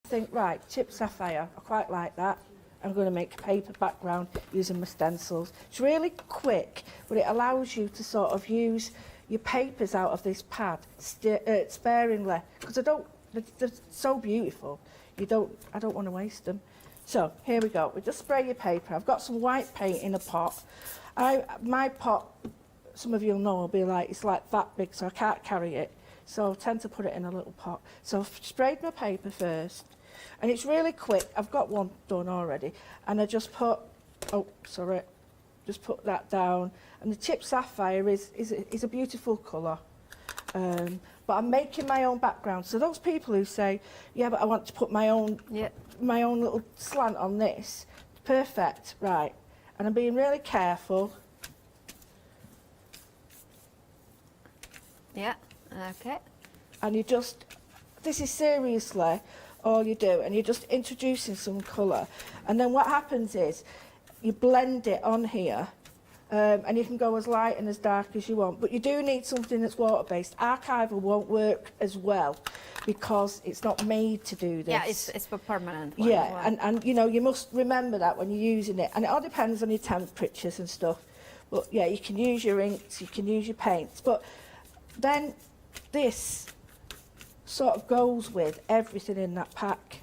think, right, chipped sapphire, I quite like that. I'm going to make a paper background using my stencils. It's really quick, but it allows you to sort of use your papers out of this pad sparingly, because they're so beautiful. I don't want to waste them. So here we go. We just spray your paper. I've got some white paint in a pot. My pot, some of you'll know, will be like, it's like that big, so I can't carry it. So I tend to put it in a little pot. So I've sprayed my paper first. And it's really quick. I've got one done already. And I just put, just put that down. And the chipped sapphire is a beautiful colour. But I'm making my own background. So those people who say, yeah, but I want to put my own little slant on this, perfect, right. And I'm being really careful. Yeah, okay. And you just, this is seriously all you do, and you're just introducing some colour. And then what happens is you blend it on here, and you can go as light and as dark as you want, but you do need something that's water-based. Archival won't work as well because it's not made to do this. Yeah, it's for permanent one. Yeah, well. and you know, you must remember that when you're using it, and it all depends on your temperatures and stuff. But yeah, you can use your inks, you can use your paints, but then this sort of goes with everything in that pack.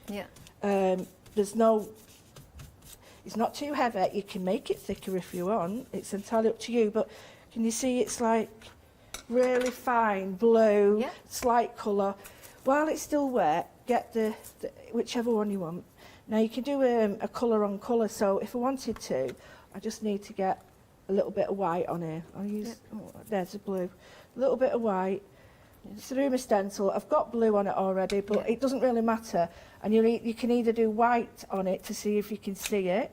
Yeah. There's no, it's not too heavy. You can make it thicker if you want. It's entirely up to you. But can you see it's like really fine blue, slight colour. While it's still wet, get the whichever one you want. Now you can do a colour on colour. So if I wanted to, I just need to get a little bit of white on here. I'll use, there's a blue. A little bit of white. Through my stencil, I've got blue on it already, but it doesn't really matter. And you can either do white on it to see if you can see it,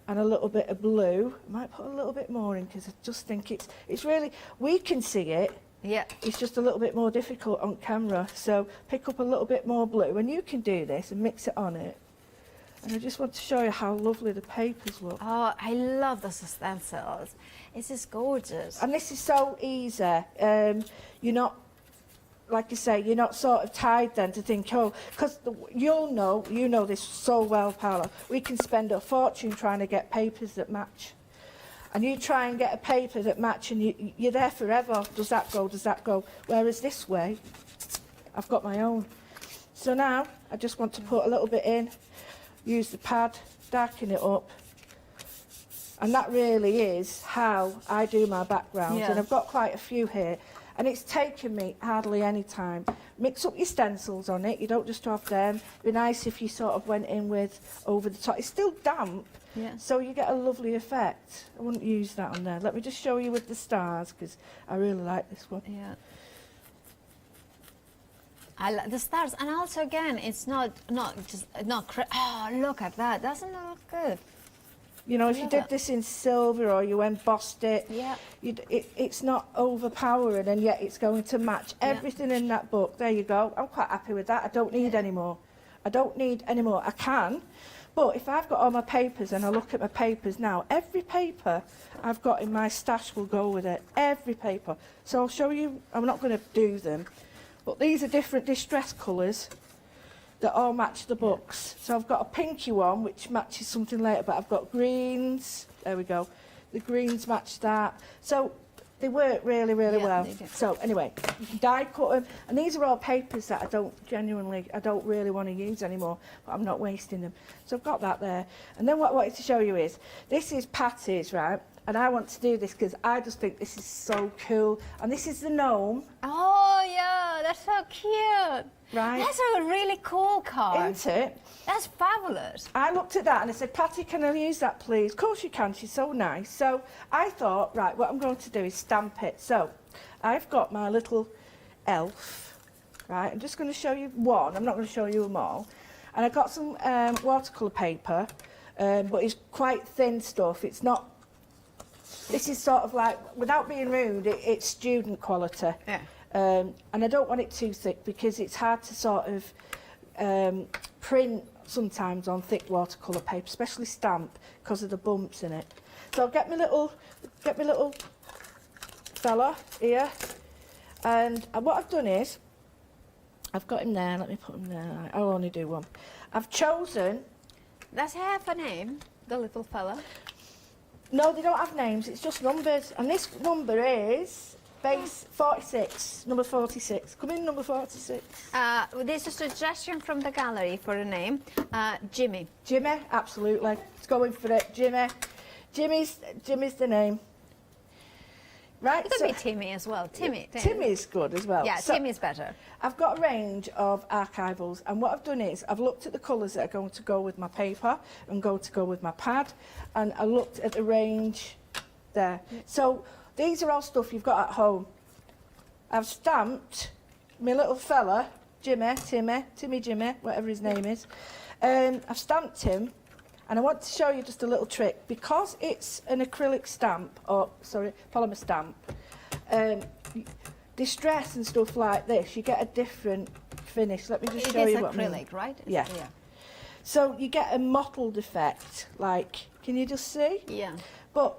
and a little bit of blue. I might put a little bit more in because I just think it's really, we can see it. Yeah. It's just a little bit more difficult on camera. So pick up a little bit more blue, and you can do this and mix it on it. And I just want to show you how lovely the papers look. Oh, I love those stencils. It's just gorgeous. And this is so easy. You're not, like you say, you're not sort of tied then to think, oh, because you know this so well, Paolo, we can spend a fortune trying to get papers that match. And you try and get a paper that match and you're there forever. Does that go? Does that go? Whereas this way, I've got my own. So now, I just want to put a little bit in, use the pad, darken it up. And that really is how I do my backgrounds. Yeah. And I've got quite a few here. And it's taken me hardly any time. Mix up your stencils on it. You don't just have them. It'd be nice if you sort of went in with over the top. It's still damp, so you get a lovely effect. I wouldn't use that on there. Let me just show you with the stars, because I really like this one. Yeah. I like the stars, and also again, it's not oh, look at that. Doesn't it look good? You know, if you did this in silver or you embossed it, it's not overpowering, and yet it's going to match everything in that book. There you go. I'm quite happy with that. I don't need any more. I don't need any more. I can, but if I've got all my papers and I look at my papers now, every paper I've got in my stash will go with it. Every paper. So I'll show you. I'm not going to do them, but these are different distress colours that all match the books. So I've got a pinky one which matches something later, but I've got greens. There we go. The greens match that. So they work really, really well. So anyway, you can die cut them. And these are all papers that I don't really want to use anymore, but I'm not wasting them. So I've got that there. And then what I wanted to show you is, this is Patty's, right? And I want to do this because I just think this is so cool. And this is the gnome. Oh, yeah, that's so cute. Right. That's a really cool card. Isn't it? That's fabulous. I looked at that and I said, Patty, can I use that, please? Of course you can, she's so nice. So I thought, right, what I'm going to do is stamp it. So I've got my little elf, right? I'm just going to show you one. I'm not going to show you them all. And I've got some watercolour paper, but it's quite thin stuff. It's not, this is sort of like, without being rude, it's student quality. Yeah. And I don't want it too thick because it's hard to sort of print sometimes on thick watercolour paper, especially stamp, because of the bumps in it. So I'll get my little fella here, and what I've done is I've got him there. Let me put him there. I'll only do one. I've chosen. Does he have a name, the little fella? No, they don't have names. It's just numbers. And this number is base 46. Number 46. Come in, number 46. There's a suggestion from the gallery for a name. Jimmy. Jimmy, absolutely. It's going for it. Jimmy. Jimmy's the name. Right. It could be Timmy as well. Timmy. Timmy's good as well. Yeah, So, Timmy's better. I've got a range of archivals, and what I've done is I've looked at the colours that are going to go with my paper and going to go with my pad, and I looked at the range there. So these are all stuff you've got at home. I've stamped my little fella, Timmy, whatever his name is. I've stamped him, and I want to show you just a little trick. Because it's an acrylic stamp, or sorry, polymer stamp, distress and stuff like this, you get a different finish. Let me just show you what I mean. It is acrylic, right? Yeah. So you get a mottled effect, like, can you just see? Yeah. But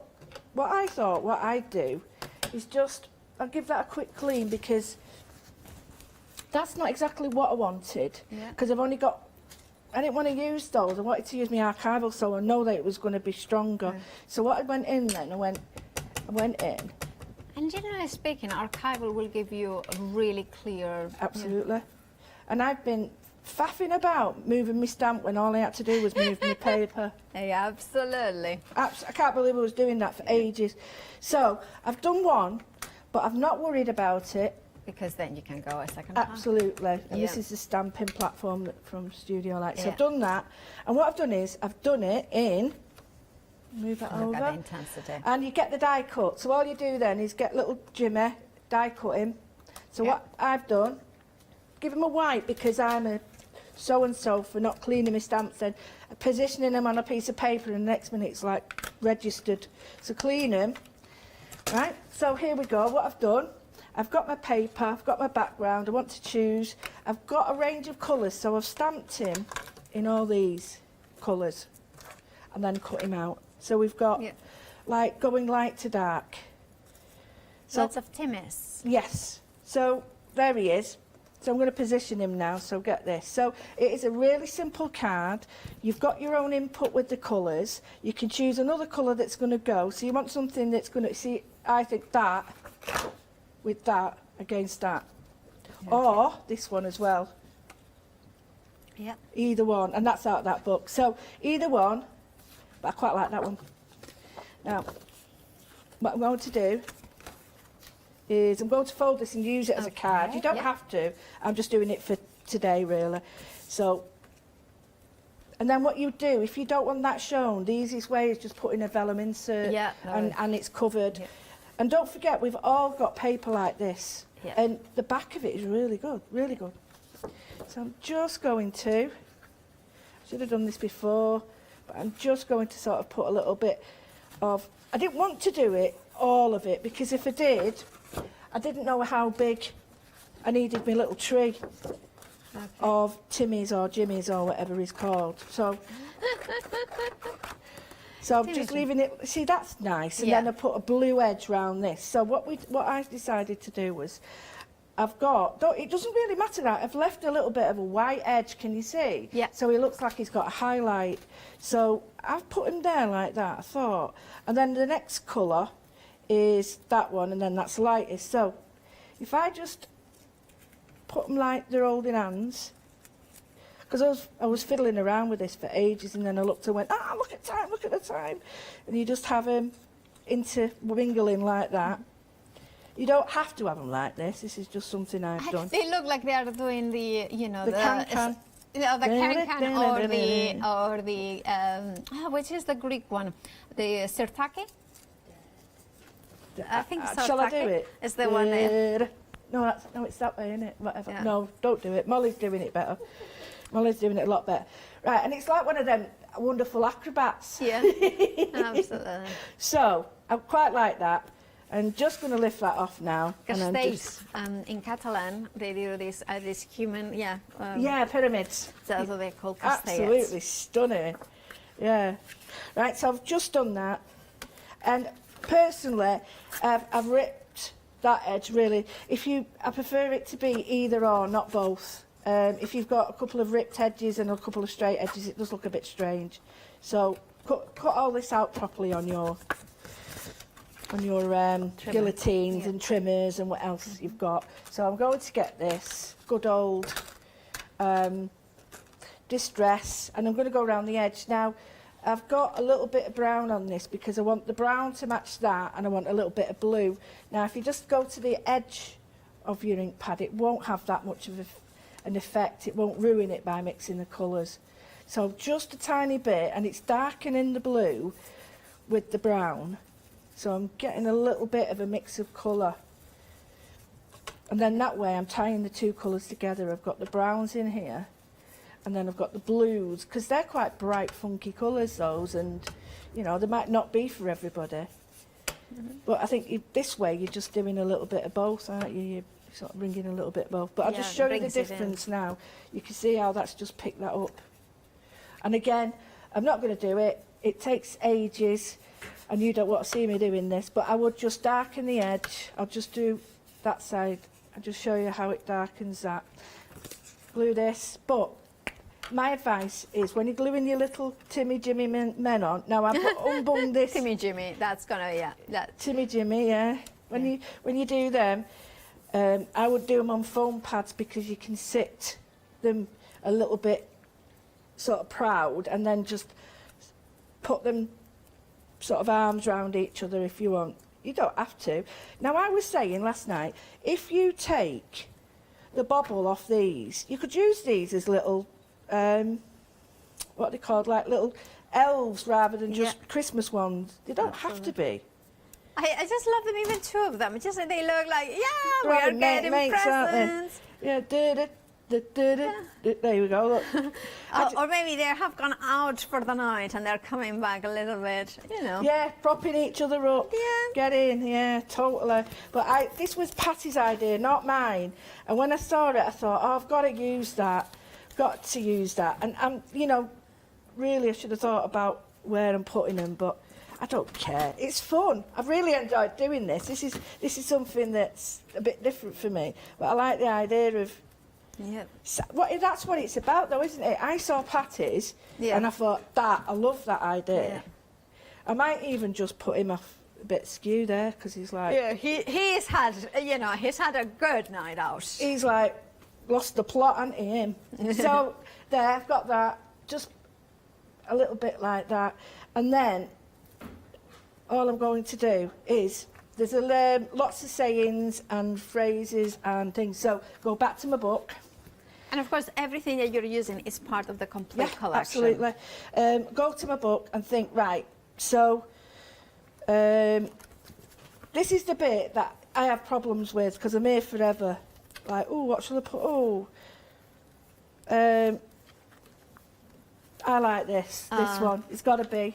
what I thought, what I'd do, is just, I'll give that a quick clean, because that's not exactly what I wanted. Yeah. Because I've only got, I didn't want to use those. I wanted to use my archival, so I know that it was going to be stronger. Mm. So what I went in then, I went in. And generally speaking, archival will give you a really clear... Absolutely. And I've been faffing about moving my stamp when all I had to do was move my paper. Yeah, absolutely. I can't believe I was doing that for ages. So I've done one, but I've not worried about it. Because then you can go a second time. Absolutely. And this Yeah. is the stamping platform from Studio Light. So Yeah. I've done that. And what I've done is I've done it in, move it Look over. at the intensity. And you get the die cut. So all you do then is get little Jimmy, die cut him. So Yeah. what I've done, give him a wipe because I'm a so-and-so for not cleaning my stamps, and positioning them on a piece of paper, and the next minute it's like registered. So clean them. Right, so here we go. What I've done, I've got my paper, I've got my background, I want to choose. I've got a range of colours, so I've stamped him in all these colours and then cut him out. So we've got like going light to dark. So, Lots of Timmys. yes, so there he is. So I'm going to position him now, so get this. So it is a really simple card. You've got your own input with the colours. You can choose another colour that's going to go. So you want something that's going to, see, I think that, with that, against that. Okay. Or this one as well. Yeah. Either one, and that's out of that book. So either one, but I quite like that one. Now, what I'm going to do is I'm going to fold this and use it as a card. You don't have to. I'm just doing it for today, really. So, and then what you do, if you don't want that shown, the easiest way is just putting a vellum insert and it's covered. Yeah. And don't forget, we've all got paper like this. Yeah. And the back of it is really good, really good. So I'm just going to, should have done this before, but I'm just going to sort of put a little bit of, I didn't want to do it, all of it, because if I did, I didn't know how big I needed my little tree of Timmy's or Jimmy's or whatever he's called. So I'm just leaving it, see that's nice, and then I put a blue edge round this. So what I decided to do was, I've got, it doesn't really matter now, I've left a little bit of a white edge, can you see? Yeah. So he looks like he's got a highlight. So I've put him there like that, I thought. And then the next colour is that one, and then that's lightest. So if I just put them like they're holding hands, because I was fiddling around with this for ages, and then I looked and went, look at the time. And you just have them intermingling like that. You don't have to have them like this. This is just something I've done. They look like they are doing the, you know, the can-can. You know, the can-can or the which is the Greek one? The sirtaki? I think sirtaki. Shall I do it? Is the one there. No, it's that way, isn't it? Whatever. Yeah. No, don't do it. Molly's doing it better. Molly's doing it a lot better. Right, and it's like one of them wonderful acrobats. Yeah, absolutely. So, I quite like that. I'm just going to lift that off now. Castells, in Catalan, they do this human, pyramids. That's what they call castells. Absolutely stunning. Yeah. Right, so I've just done that. And personally, I've ripped that edge really. I prefer it to be either or, not both. If you've got a couple of ripped edges and a couple of straight edges, it does look a bit strange. So cut all this out properly on your guillotines and trimmers and what else you've got. So I'm going to get this good old distress, and I'm going to go around the edge. Now, I've got a little bit of brown on this because I want the brown to match that, and I want a little bit of blue. Now, if you just go to the edge of your ink pad, it won't have that much of an effect. It won't ruin it by mixing the colours. So just a tiny bit, and it's darkening the blue with the brown. So I'm getting a little bit of a mix of colour. And then that way I'm tying the two colours together. I've got the browns in here, and then I've got the blues, because they're quite bright, funky colours, those, and, you know, they might not be for everybody. But I think this way you're just doing a little bit of both, aren't you? You're sort of bringing a little bit of both. But I'll just show you the difference now. You can see how that's just picked that up. And again, I'm not going to do it. It takes ages, and you don't want to see me doing this, but I would just darken the edge. I'll just do that side and just show you how it darkens that. Glue this, but my advice is when you're gluing your little Timmy Jimmy men on, now I've unbung this. Timmy Jimmy, that's gonna, Timmy Jimmy, yeah. When you do them, I would do them on foam pads because you can sit them a little bit sort of proud, and then just put them sort of arms round each other if you want. You don't have to. Now, I was saying last night, if you take the bobble off these, you could use these as little, what are they called, like little elves rather than just Christmas ones. They don't have to be. I just love them, even two of them. Just they look like, we are getting presents. Yeah, there we go, look. Or maybe they have gone out for the night and they're coming back a little bit, you know. Yeah, propping each other up. Yeah. Get in, yeah, totally. But this was Patty's idea, not mine. And when I saw it, I thought, oh, I've got to use that. Got to use that. And you know, really, I should have thought about where I'm putting them, but I don't care. It's fun. I've really enjoyed doing this. This is something that's a bit different for me. But I like the idea of. Yeah. That's what it's about, though, isn't it? I saw Patty's, and I thought, I love that idea. Yeah. I might even just put him off a bit skew there, because he's like... Yeah, he's had, you know, he's had a good night out. He's like, lost the plot, hasn't he, him? So, there, I've got that, just a little bit like that. And then, all I'm going to do is... There's lots of sayings and phrases and things. So go back to my book. And of course, everything that you're using is part of the complete collection. Absolutely. Go to my book and think, right, so this is the bit that I have problems with because I'm here forever. Like, oh, what shall I put? Oh, I like this one. It's got to be.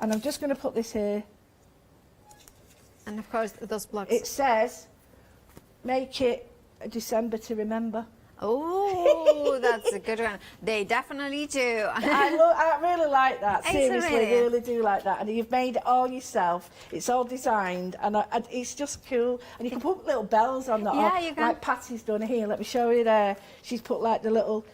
And I'm just going to put this here. And of course, those blocks. It says, make it a December to remember. Oh, that's a good one. They definitely do. I really like that. Seriously, really? really do like that. And you've made it all yourself. It's all designed, and it's just cool. And you can put little bells on that. Yeah, you can. Like Patty's done here. Let me show you there. She's put like the little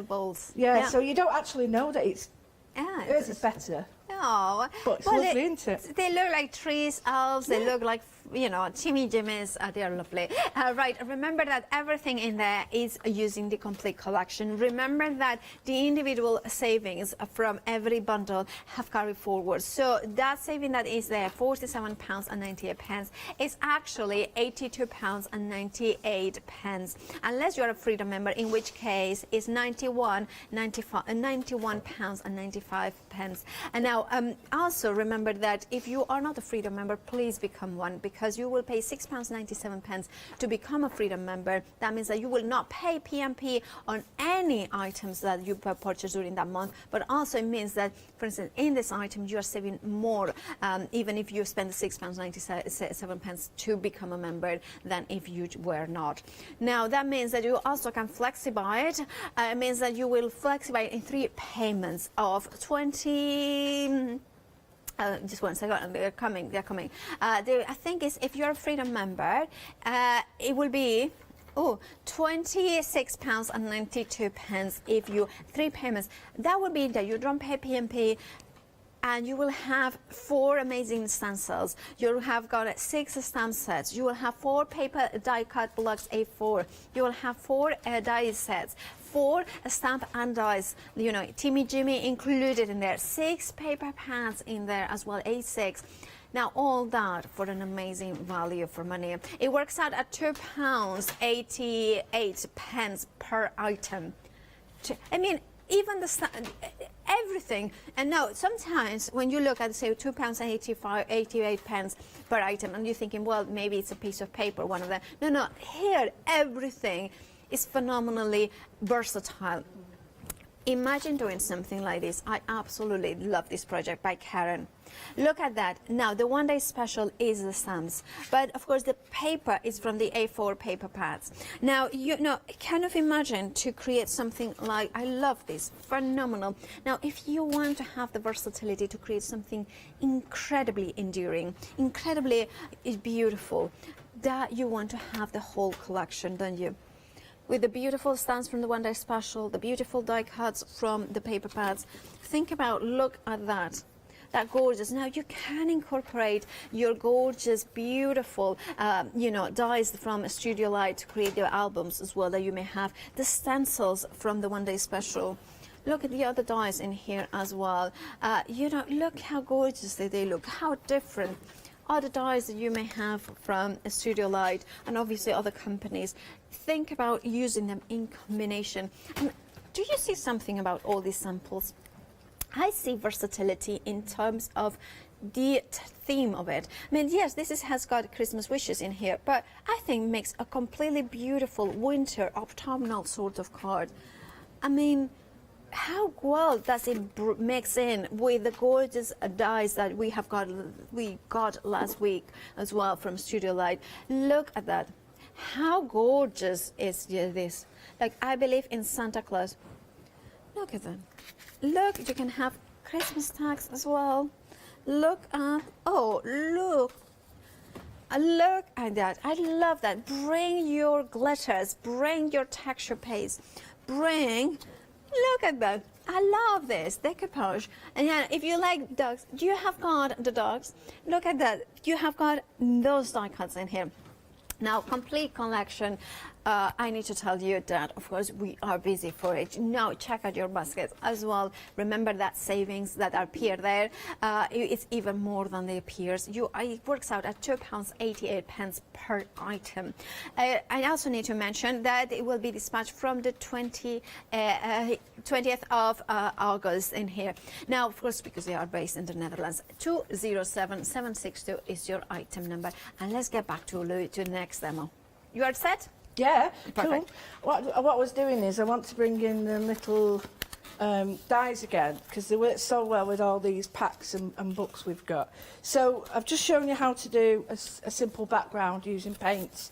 balls. Yeah, so you don't actually know that it's. Yeah, hers is better. Oh, but it's lovely, isn't it? They look like trees, elves. They look like, you know, Timmy Jimmys. They are lovely. Right, remember that everything in there is using the complete collection. Remember that the individual savings from every bundle have carried forward. So that saving that is there, £47.98, is actually £82.98, unless you're a Freedom member, in which case it's £91.95. And now, also remember that if you are not a Freedom member, please become one, because you will pay £6.97 to become a Freedom member. That means that you will not pay PMP on any items that you purchase during that month, but also it means that, for instance, in this item you are saving more, even if you spend £6.97 to become a member, than if you were not. Now, that means that you also can flexify it. It means that you will flexify it in 3 payments of 20... just one second, they're coming. I think it's, if you're a Freedom member, it will be £26.92 if you 3 payments. That would be that you don't pay P&P, and you will have 4 amazing stencils. You have got 6 stamp sets. You will have 4 paper die cut blocks A4. You will have 4 die sets, 4 stamp and dies, you know, Timmy Jimmy included in there, 6 paper pads in there as well, A6. Now all that for an amazing value for money. It works out at £2.88 per item. I mean, even the everything. And now sometimes when you look at, say, £2.88 per item, and you're thinking, well, maybe it's a piece of paper, one of them. No, here everything is phenomenally versatile. Imagine doing something like this. I absolutely love this project by Karen. Look at that. Now, the one-day special is the stamps, but of course the paper is from the A4 paper pads. Now, you know, kind of imagine to create something like, I love this, phenomenal. Now, if you want to have the versatility to create something incredibly enduring, incredibly beautiful, that you want to have the whole collection, don't you? With the beautiful stamps from the one-day special, the beautiful die cuts from the paper pads. Think about, look at that. That gorgeous. Now you can incorporate your gorgeous, beautiful, you know, dies from Studio Light to create your albums as well that you may have. The stencils from the one-day special. Look at the other dies in here as well. You know, look how gorgeous they look, how different. Other dies that you may have from Studio Light and obviously other companies. Think about using them in combination. And do you see something about all these samples? I see versatility in terms of the theme of it. I mean, yes, this has got Christmas wishes in here, but I think makes a completely beautiful winter autumnal sort of card. I mean, how well does it mix in with the gorgeous dies that we got last week as well from Studio Light? Look at that. How gorgeous is this? Like, I believe in Santa Claus. Look at them. Look, you can have Christmas tags as well. Look at, oh, look at that. I love that. Bring your glitters, bring your texture paste, look at that. I love this decoupage. And yeah, if you like dogs, you have got the dogs. Look at that. You have got those die cuts in here. Now, complete collection. I need to tell you that, of course, we are busy for it. Now, check out your baskets as well. Remember that savings that appear there. It's even more than they appears. It works out at £2.88 per item. I also need to mention that it will be dispatched from the 20th of August in here. Now, of course, because they are based in the Netherlands, 207762 is your item number. And let's get back to the next demo. You are set? Yeah, perfect. Cool. What I was doing is I want to bring in the little dies again because they work so well with all these packs and books we've got. So I've just shown you how to do a simple background using paints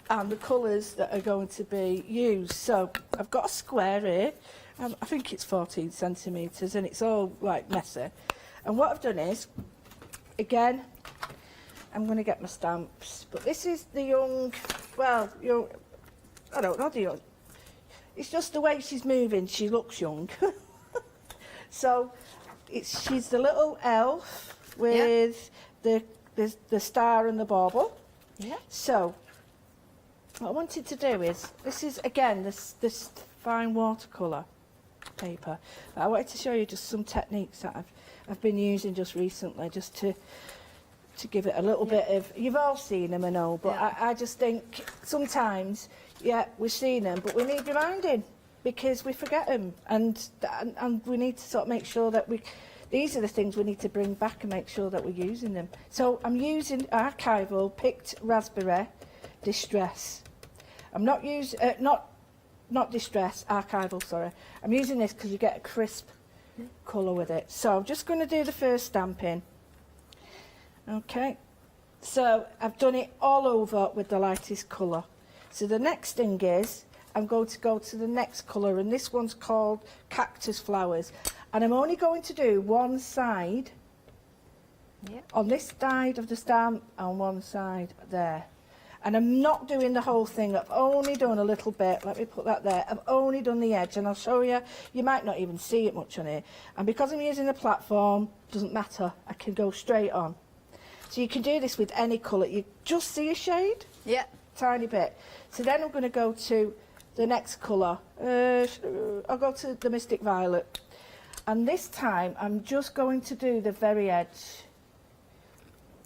and the colours that are going to be used. So I've got a square here. I think it's 14 centimetres and it's all like messy. And what I've done is, again, I'm going to get my stamps. But this is the young, well, I don't know the young. It's just the way she's moving. She looks young. So she's the little elf with the star and the bauble. Yeah. So what I wanted to do is, this is again this fine watercolour paper. I wanted to show you just some techniques that I've been using just recently, just to give it a little bit of, you've all seen them, I know, but I just think sometimes, we've seen them, but we need reminding because we forget them, and we need to sort of make sure that these are the things we need to bring back and make sure that we're using them. So I'm using archival picked raspberry distress. I'm not using, not distress, archival, sorry. I'm using this because you get a crisp colour with it. So I'm just going to do the first stamping. Okay, so I've done it all over with the lightest colour. So the next thing is, I'm going to go to the next colour, and this one's called Cactus Flowers. And I'm only going to do one side on this side of the stamp and one side there. And I'm not doing the whole thing. I've only done a little bit. Let me put that there. I've only done the edge, and I'll show you. You might not even see it much on here. And because I'm using the platform, doesn't matter. I can go straight on. So you can do this with any colour. You just see a shade. Yeah. Tiny bit. So then I'm going to go to the next colour. I'll go to the Mystic Violet. And this time, I'm just going to do the very edge.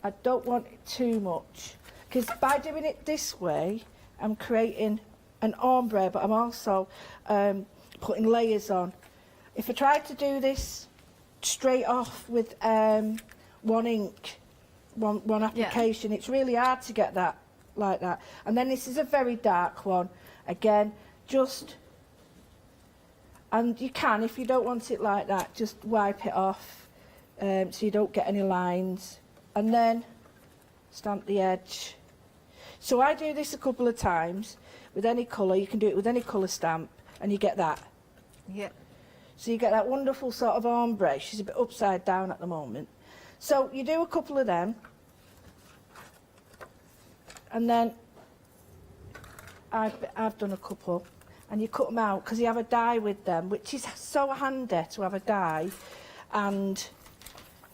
I don't want it too much. Because by doing it this way, I'm creating an ombre, but I'm also putting layers on. If I tried to do this straight off with one ink, one application, it's really hard to get that like that. And then this is a very dark one. Again, just, and you can, if you don't want it like that, just wipe it off so you don't get any lines. And then stamp the edge. So I do this a couple of times with any colour. You can do it with any colour stamp, and you get that. Yeah. So you get that wonderful sort of ombre. She's a bit upside down at the moment. So you do a couple of them, and then I've done a couple, and you cut them out because you have a die with them, which is so handy to have a die, and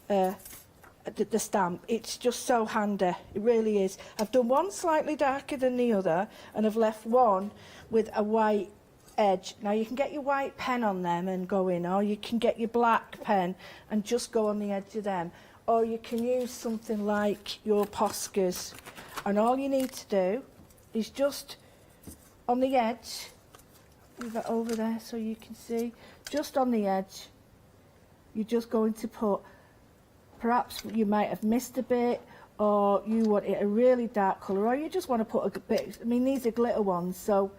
the stamp. It's just so handy. It really is. I've done one slightly darker than the other, and I've left one with a white edge. Now you can get your white pen on them and go in, or you can get your black pen and just go on the edge of them, or you can use something like your Poscas, and all you need to do is just on the edge, move it over there so you can see, just on the edge, you're just going to put, perhaps you might have missed a bit, or you want it a really dark colour, or you just want to put a bit, I mean these are glitter ones, so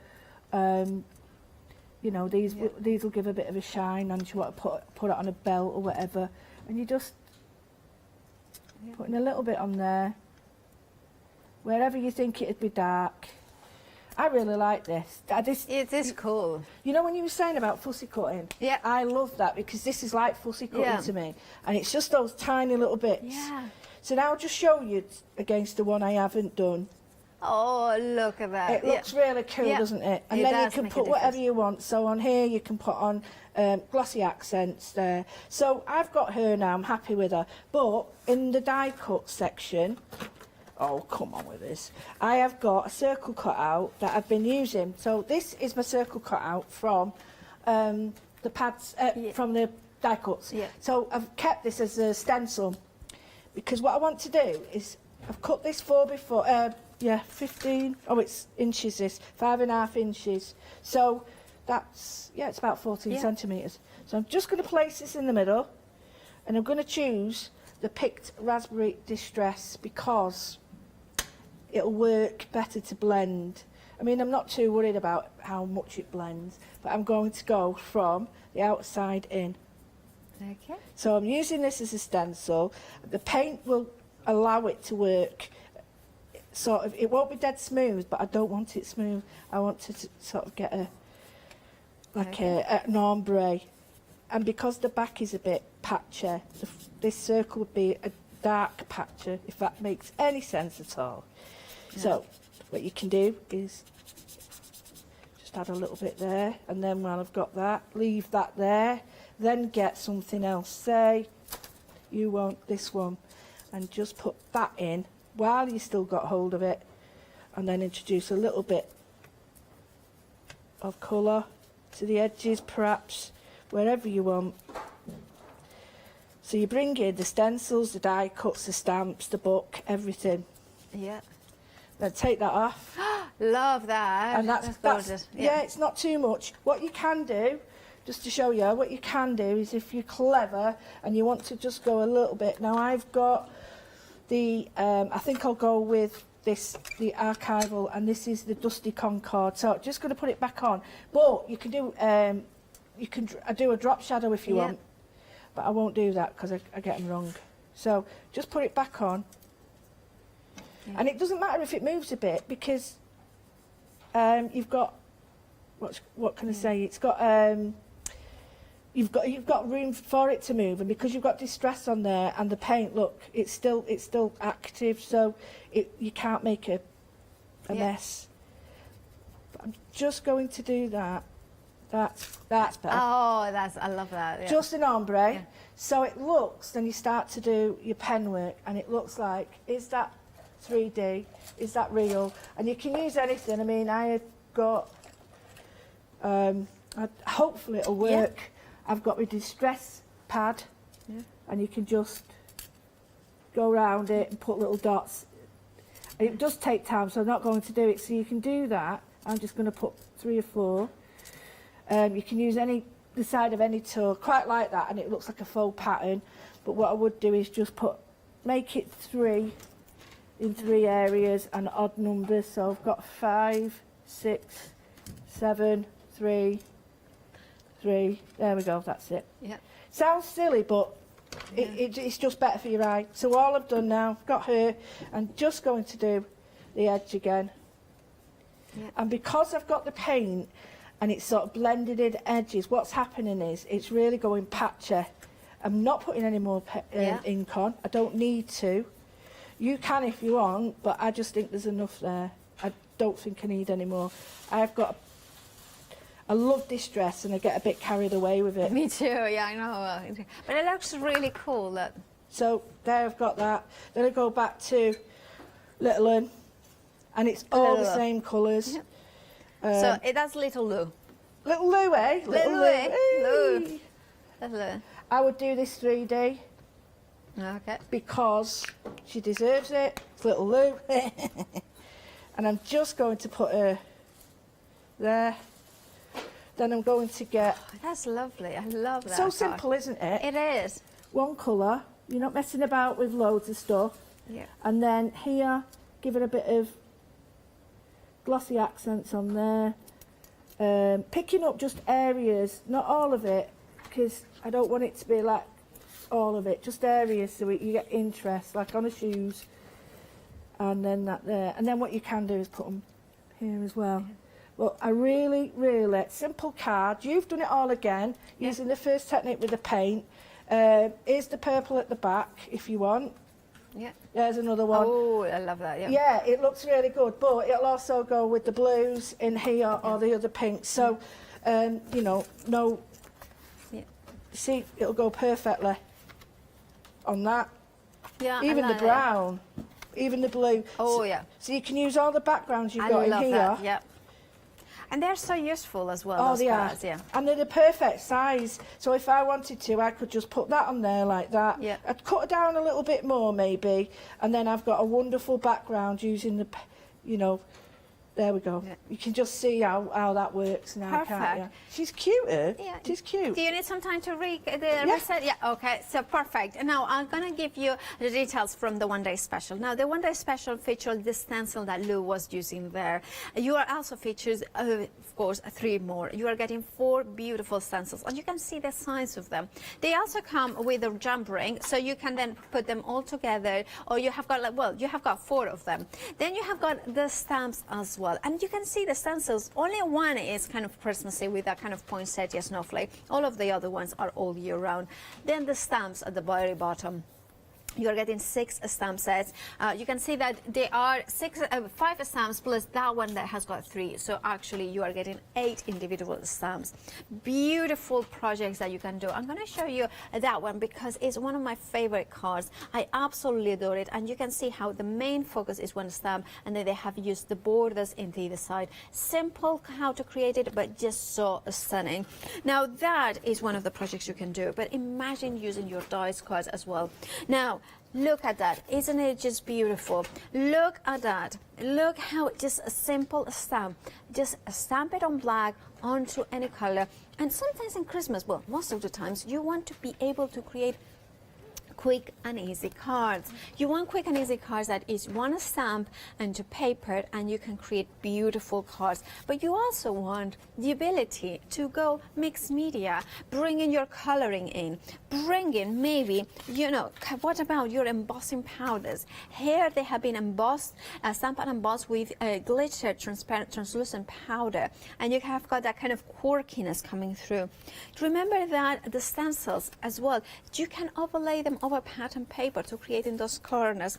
you know, these will give a bit of a shine, and you want to put it on a belt or whatever, and you just putting a little bit on there, wherever you think it'd be dark. I really like this. It is cool. You know when you were saying about fussy cutting? Yeah. I love that, because this is like fussy cutting to me. And it's just those tiny little bits. Yeah. So now I'll just show you against the one I haven't done. Oh, look at that. It looks really cool, doesn't it? And then you can put whatever you want. So on here you can put on glossy accents there. So I've got her now, I'm happy with her. But in the die cut section, oh, come on with this. I have got a circle cutout that I've been using. So this is my circle cutout from the pads, from the die cuts. Yeah. So I've kept this as a stencil, because what I want to do is, I've cut this 15, oh, it's inches this, 5.5 inches. So that's, it's about 14 centimetres. So I'm just going to place this in the middle, and I'm going to choose the picked raspberry distress, because it'll work better to blend. I mean, I'm not too worried about how much it blends, but I'm going to go from the outside in. Okay. So I'm using this as a stencil. The paint will allow it to work. Sort of, it won't be dead smooth, but I don't want it smooth. I want to sort of get an ombre. And because the back is a bit patchy, this circle would be a dark patchy, if that makes any sense at all. Yeah. So what you can do is just add a little bit there, and then when I've got that, leave that there, then get something else. Say you want this one, and just put that in while you still got hold of it, and then introduce a little bit of colour to the edges, perhaps wherever you want. So you bring in the stencils, the die cuts, the stamps, the book, everything. Yeah. Then take that off. Love that. And that's gorgeous. Yeah, it's not too much. What you can do, just to show you, what you can do is, if you're clever and you want to just go a little bit. Now I've got the, I think I'll go with this, the archival, and this is the Dusty Concord. So just going to put it back on. But you can do, do a drop shadow if you want. But I won't do that because I get them wrong. So just put it back on. Yeah. And it doesn't matter if it moves a bit, because you've got, what can I say? It's got, you've got room for it to move, and because you've got distress on there and the paint, look, it's still active, so you can't make a a mess. But I'm just going to do that. That's better. Oh, I love that. Yeah. Just an ombre. Yeah. So it looks, then you start to do your pen work, and it looks like, is that 3D? Is that real? And you can use anything. I mean, I have got, hopefully it'll work. Yeah. I've got my distress pad, and you can just go around it and put little dots. It does take time, so I'm not going to do it. So you can do that. I'm just going to put 3 or 4. You can use the side of any tool, quite like that, and it looks like a faux pattern. But what I would do is just make it 3 in 3 areas and odd numbers. So I've got 5, 6, 7, 3, 3. There we go, that's it. Yeah. Sounds silly, but it's just better for your eye. So all I've done now, I've got her, and just going to do the edge again. Yeah. And because I've got the paint, and it's sort of blended in edges, what's happening is it's really going patchy. I'm not putting any more ink on. I don't need to. You can if you want, but I just think there's enough there. I don't think I need any more. I love distress, and I get a bit carried away with it. Me too, yeah, I know. But it looks really cool. So there I've got that. Then I go back to Little Un, and it's all the same colours. Yep. So that's Little Lou. Little Lou, eh? Little Lou. Lou. Little Lou. I would do this 3D. Okay. Because she deserves it. It's Little Lou. And I'm just going to put her there. Then I'm going to get... Oh, that's lovely. I love that. So simple, isn't it? It is. One colour. You're not messing about with loads of stuff. Yeah. And then here, give it a bit of glossy accents on there. Picking up just areas, not all of it, because I don't want it to be like all of it, just areas so you get interest, like on the shoes, and then that there. And then what you can do is put them here as well. Yeah. Well, a really, really simple card. You've done it all again, using the first technique with the paint. Here's the purple at the back, if you want. Yeah. There's another one. Oh, I love that, yeah. Yeah, it looks really good, but it'll also go with the blues in here or the other pinks. So, you know, see, it'll go perfectly on that. Yeah, even the brown, even the blue. Oh, yeah. So you can use all the backgrounds you've got in here. That, yeah. And they're so useful as well. Oh, they are. Yeah. And they're the perfect size. So if I wanted to, I could just put that on there like that. Yeah. I'd cut it down a little bit more maybe, and then I've got a wonderful background using the, you know, there we go. Yeah. You can just see how that works now, can't you? She's cute, eh? Yeah. She's cute. Do you need some time to read the reset? Yeah, okay, so perfect. And now I'm going to give you the details from the one-day special. Now, the one-day special featured the stencil that Lou was using there. You are also featured, of course, 3 more. You are getting 4 beautiful stencils, and you can see the size of them. They also come with a jump ring, so you can then put them all together, or you have got, like, well, you have got 4 of them. Then you have got the stamps as well. And you can see the stencils, only one is kind of Christmassy with that kind of poinsettia snowflake. All of the other ones are all year round. Then the stamps at the very bottom. You're getting 6 stamp sets. You can see that they are 5 stamps plus that one that has got 3. So actually you are getting 8 individual stamps. Beautiful projects that you can do. I'm going to show you that one because it's one of my favorite cards. I absolutely adore it. And you can see how the main focus is one stamp, and then they have used the borders in the other side. Simple how to create it, but just so stunning. Now that is one of the projects you can do, but imagine using your dice cards as well. Now, look at that. Isn't it just beautiful? Look at that. Look how just a simple stamp. Just stamp it on black onto any color. And sometimes in Christmas, well, most of the times, you want to be able to create quick and easy cards. You want quick and easy cards that is one stamp and to paper, and you can create beautiful cards. But you also want the ability to go mixed media, bring in your coloring in, bring in maybe, you know, what about your embossing powders? Here they have been embossed, stamped and embossed with glitter transparent translucent powder, and you have got that kind of quirkiness coming through. Remember that the stencils as well, you can overlay them over pattern paper to create in those corners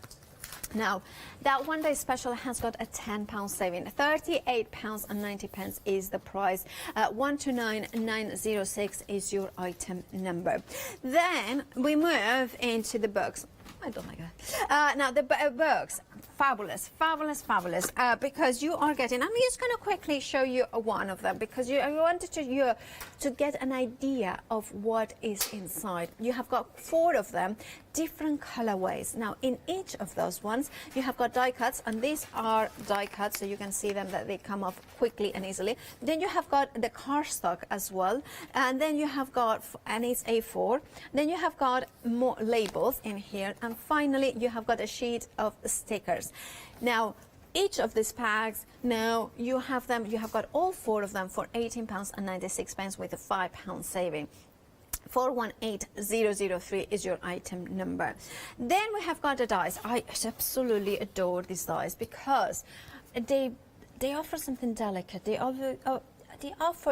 Now, that one day special has got a £10 saving. £38.90 is the price. 129906 is your item number. Then we move into the books. I don't like that. Now, the books, fabulous, fabulous, fabulous, because you are getting, I'm just going to quickly show you one of them, because I wanted to get an idea of what is inside. You have got 4 of them, different colorways. Now, in each of those ones, you have got die cuts, and these are die cuts, so you can see them, that they come off quickly and easily. Then you have got the cardstock as well, and then you have got, and it's A4, then you have got more labels in here, and finally you have got a sheet of stickers. Now, each of these packs, now you have got all 4 of them for £18.96 with a £5 saving. 418003 is your item number. Then we have got the dies. I absolutely adore these dies because they offer something delicate. They offer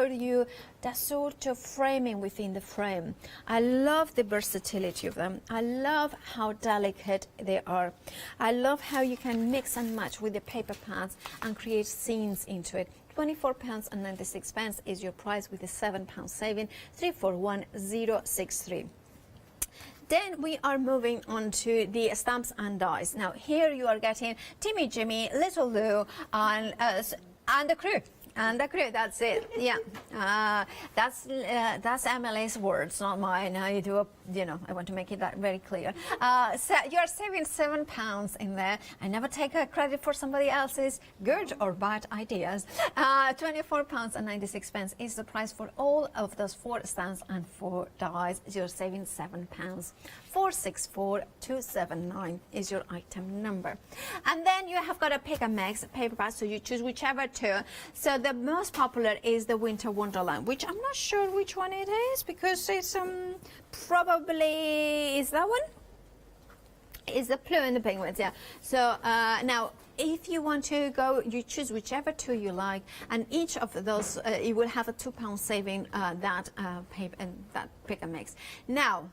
you that sort of framing within the frame. I love the versatility of them. I love how delicate they are. I love how you can mix and match with the paper pads and create scenes into it. £24.96 is your price with a £7 saving. 341063. Then we are moving on to the stamps and dies. Now here you are getting Timmy, Jimmy, Little Lou, and the crew. And the crew, that's it. Yeah, that's Emily's words, not mine. I want to make it that very clear. So you're saving £7 in there. I never take credit for somebody else's good or bad ideas. £24.96 is the price for all of those 4 stamps and 4 dies. You're saving £7. 464279 is your item number. And then you have got a pick and mix paperback, so you choose whichever 2. So the most popular is the Winter Wonderland, which I'm not sure which one it is, because it's probably is that one. Is the blue and the penguins, yeah. So now, if you want to go, you choose whichever 2 you like, and each of those you will have a £2 saving that paper and that pick and mix. Now,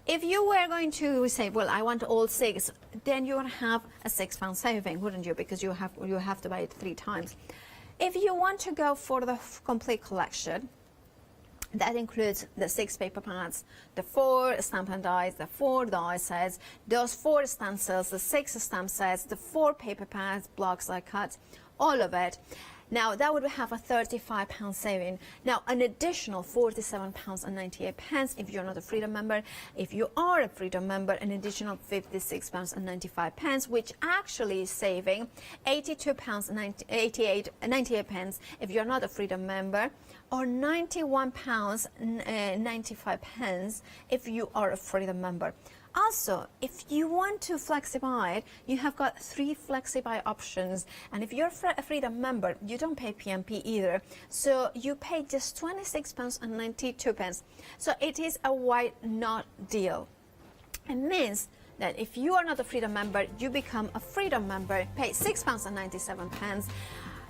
if you were going to say, well, I want all 6, then you would have a £6 saving, wouldn't you? Because you have to buy it 3 times. If you want to go for the complete collection, that includes the 6 paper pads, the 4 stamp and dies, the 4 die sets, those 4 stencils, the 6 stamp sets, the 4 paper pads, blocks like cuts, all of it. Now that would have a £35 saving. Now an additional £47.98 if you're not a Freedom member. If you are a Freedom member, an additional £56.95, which actually is saving £82.98 if you're not a Freedom member, or £91.95 if you are a Freedom member. Also, if you want to flexi-buy it, you have got 3 flexi-buy options. And if you're a Freedom member, you don't pay PMP either. So you pay just £26.92. So it is a white not deal. It means that if you are not a Freedom member, you become a Freedom member, pay £6.97.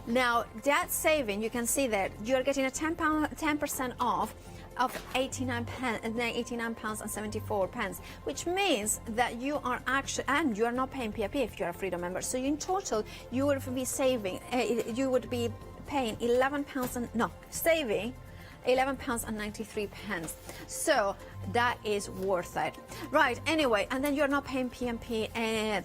Now, that saving, you can see that you're getting a 10% off of £89.74, which means that you are actually, and you are not paying PIP if you're a Freedom member. So in total, you would be saving, you would be paying saving £11.93. So that is worth it. Right, anyway, and then you're not paying PMP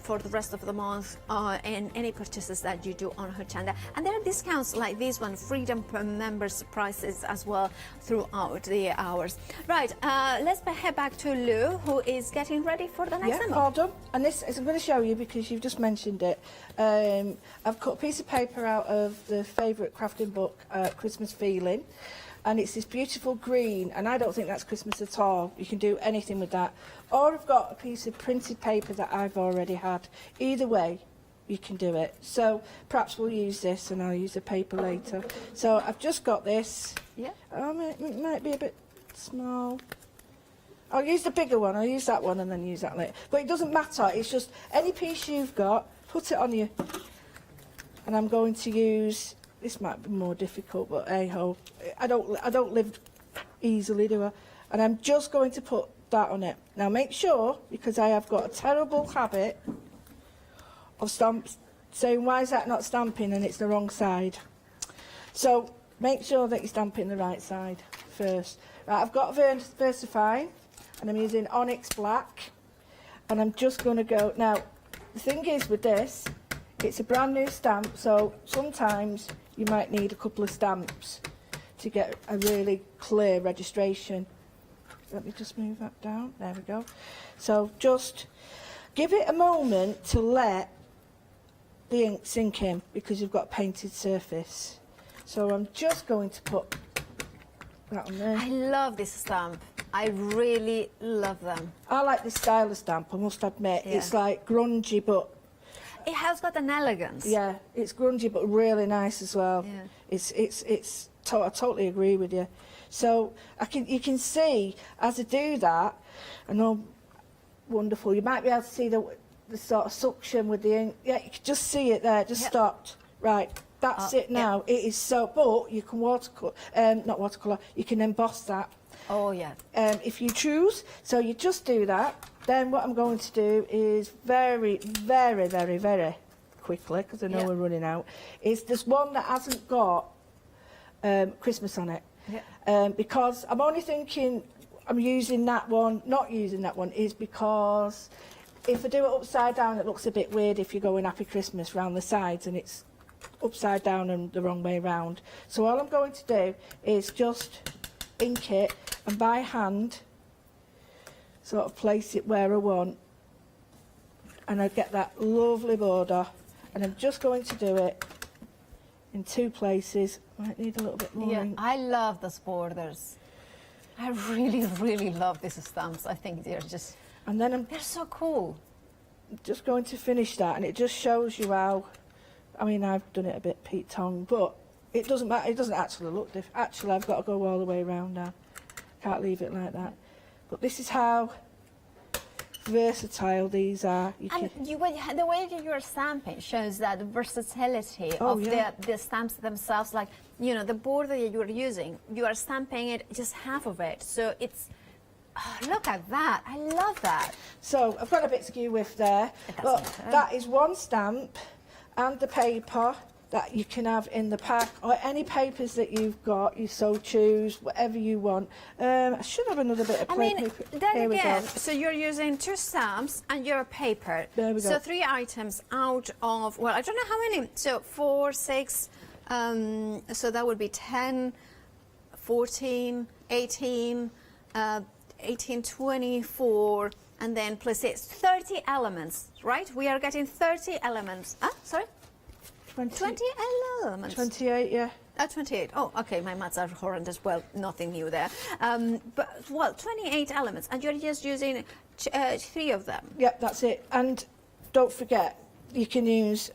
for the rest of the month in any purchases that you do on Hochanda. And there are discounts like this one, Freedom members prices as well throughout the hours. Right, let's head back to Lou, who is getting ready for the next number. All done. And this is, I'm going to show you because you've just mentioned it. I've cut a piece of paper out of the favourite crafting book, Christmas Feeling. And it's this beautiful green, and I don't think that's Christmas at all. You can do anything with that. Or I've got a piece of printed paper that I've already had. Either way, you can do it. So perhaps we'll use this and I'll use the paper later. So I've just got this. Yeah. It might be a bit small. I'll use the bigger one. I'll use that one and then use that later. But it doesn't matter. It's just any piece you've got, put it on you. And I'm going to use... This might be more difficult, but hey-ho. I don't live easily, do I? And I'm just going to put that on it. Now make sure, because I have got a terrible habit of stamps saying, why is that not stamping and it's the wrong side? So make sure that you're stamping the right side first. Right, I've got VersaFine and I'm using Onyx Black, and I'm just going to go, now the thing is with this, it's a brand new stamp, so sometimes you might need a couple of stamps to get a really clear registration. Let me just move that down, there we go. So just give it a moment to let the ink sink in, because you've got a painted surface. So I'm just going to put that on there. I love this stamp. I really love them. I like this style of stamp, I must admit. Yeah. It's like grungy, but It has got an elegance. yeah, it's grungy but really nice as well. Yeah. I totally agree with you. So you can see as I do that, I know, wonderful. You might be able to see the sort of suction with the ink. Yeah, you can just see it there, just stopped. Right, that's it now. It is so, but you can not watercolour, you can emboss that. Oh, yeah. If you choose. So you just do that. Then what I'm going to do is very, very, very, very quickly, because I know we're running out, is there's one that hasn't got Christmas on it. Yeah. Because I'm only thinking I'm using that one, not using that one, is because if I do it upside down, it looks a bit weird if you're going Happy Christmas round the sides and it's upside down and the wrong way round. So all I'm going to do is just ink it and by hand sort of place it where I want, and I get that lovely border, and I'm just going to do it in 2 places. Might need a little bit more ink. I love those borders. I really, really love these stamps. I think they're just, And then they're so cool. just going to finish that, and it just shows you how, I mean, I've done it a bit Pete Tong, but it doesn't matter, it doesn't actually look different. Actually, I've got to go all the way around now. Can't leave it like that. But this is how versatile these are. And the way that you're stamping shows that the versatility of the stamps themselves. Like, you know, the border that you're using, you are stamping it just half of it. So it's, look at that. I love that. So I've got a bit skew width there, but that is one stamp and the paper that you can have in the pack, or any papers that you've got, you so choose, whatever you want. I should have another bit of paper. Then again, so you're using 2 stamps and your paper. There we go. So 3 items out of, well, I don't know how many. So 4, 6, so that would be 10, 14, 18, 18, 24, and then plus 6, 30 elements, right? We are getting 30 elements. Sorry? 20 elements. 28, yeah. 28. Oh, okay, my maths are horrendous. Well, nothing new there. But, well, 28 elements, and you're just using 3 of them. Yep, that's it. And don't forget, you can use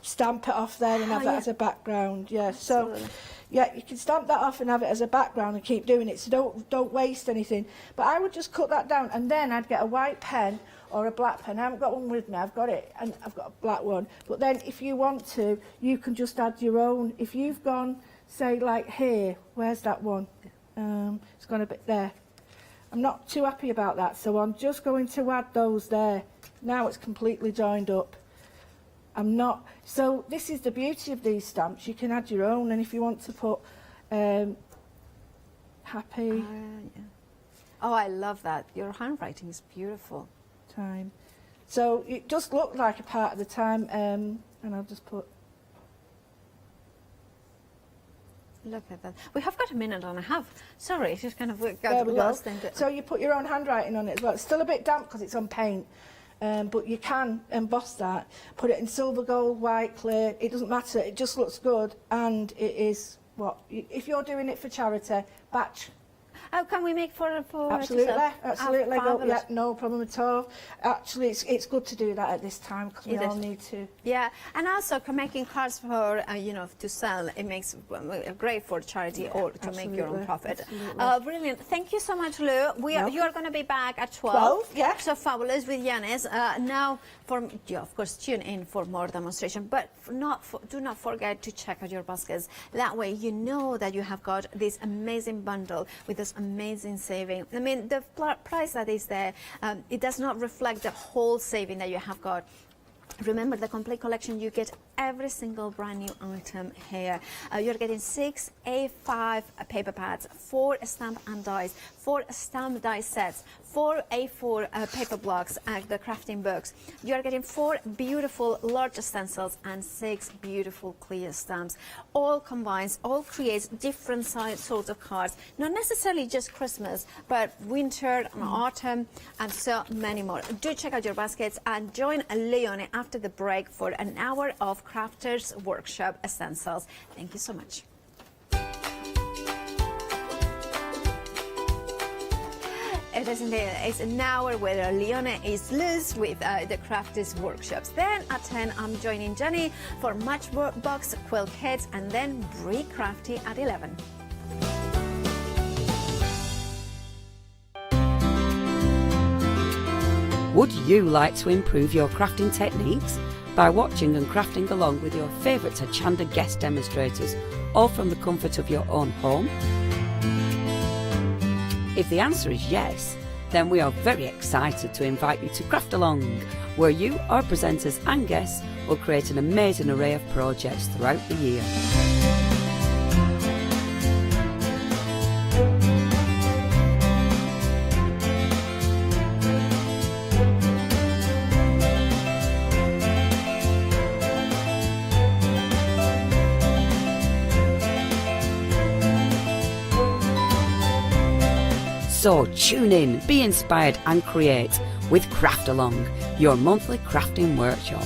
stamp it off there and have that as a background. Yeah, Absolutely. so yeah, you can stamp that off and have it as a background and keep doing it. So don't waste anything. But I would just cut that down, and then I'd get a white pen or a black pen. I haven't got one with me, I've got it, and I've got a black one. But then if you want to, you can just add your own. If you've gone, say, like here, where's that one? It's gone a bit there. I'm not too happy about that, so I'm just going to add those there. Now it's completely joined up. I'm not, so this is the beauty of these stamps. You can add your own, and if you want to put happy Oh, I love that. Your handwriting is beautiful. time. So it just looked like a part of the time, and I'll just put. Look at that. We have got a minute and a half. Sorry, it's just kind of got There we lost go. in it. So you put your own handwriting on it as well. It's still a bit damp because it's on paint, but you can emboss that. Put it in silver, gold, white, clear. It doesn't matter. It just looks good, and it is what if you're doing it for charity, batch. Oh, can we make for Absolutely, yourself? absolutely. Go, Fabulous. yeah, no problem at all. Actually, it's good to do that at this time because we It all is. need to. Yeah, and also making cards for you know, to sell. It makes great for charity or to make your own profit. Brilliant. Thank you so much, Lou. You are going to be back at 12. Yeah. So fabulous with Yanis. Now, of course, tune in for more demonstration. But do not forget to check out your baskets. That way, you know that you have got this amazing bundle with this amazing saving. I mean, the price that is there, it does not reflect the whole saving that you have got. Remember, the complete collection, you get every single brand new item here. You're getting 6 A5 paper pads, 4 stamp and dies, 4 stamp die sets, 4 A4 paper blocks, the crafting books. You're getting 4 beautiful large stencils and 6 beautiful clear stamps. All combines, all creates different sorts of cards, not necessarily just Christmas, but winter and autumn, and so many more. Do check out your baskets and join Leone after the break for an hour of Crafters Workshop Stencils. Thank you so much. It is indeed. It's an hour where Leone is loose with the Crafters Workshops. Then at 10, I'm joining Jenny for Matchbox Quilt Kits, and then Brie Crafty at 11. Would you like to improve your crafting techniques by watching and crafting along with your favourite Hochanda guest demonstrators, all from the comfort of your own home? If the answer is yes, then we are very excited to invite you to Craft Along, where you, our presenters and guests, will create an amazing array of projects throughout the year. So tune in, be inspired and create with Craft Along, your monthly crafting workshop.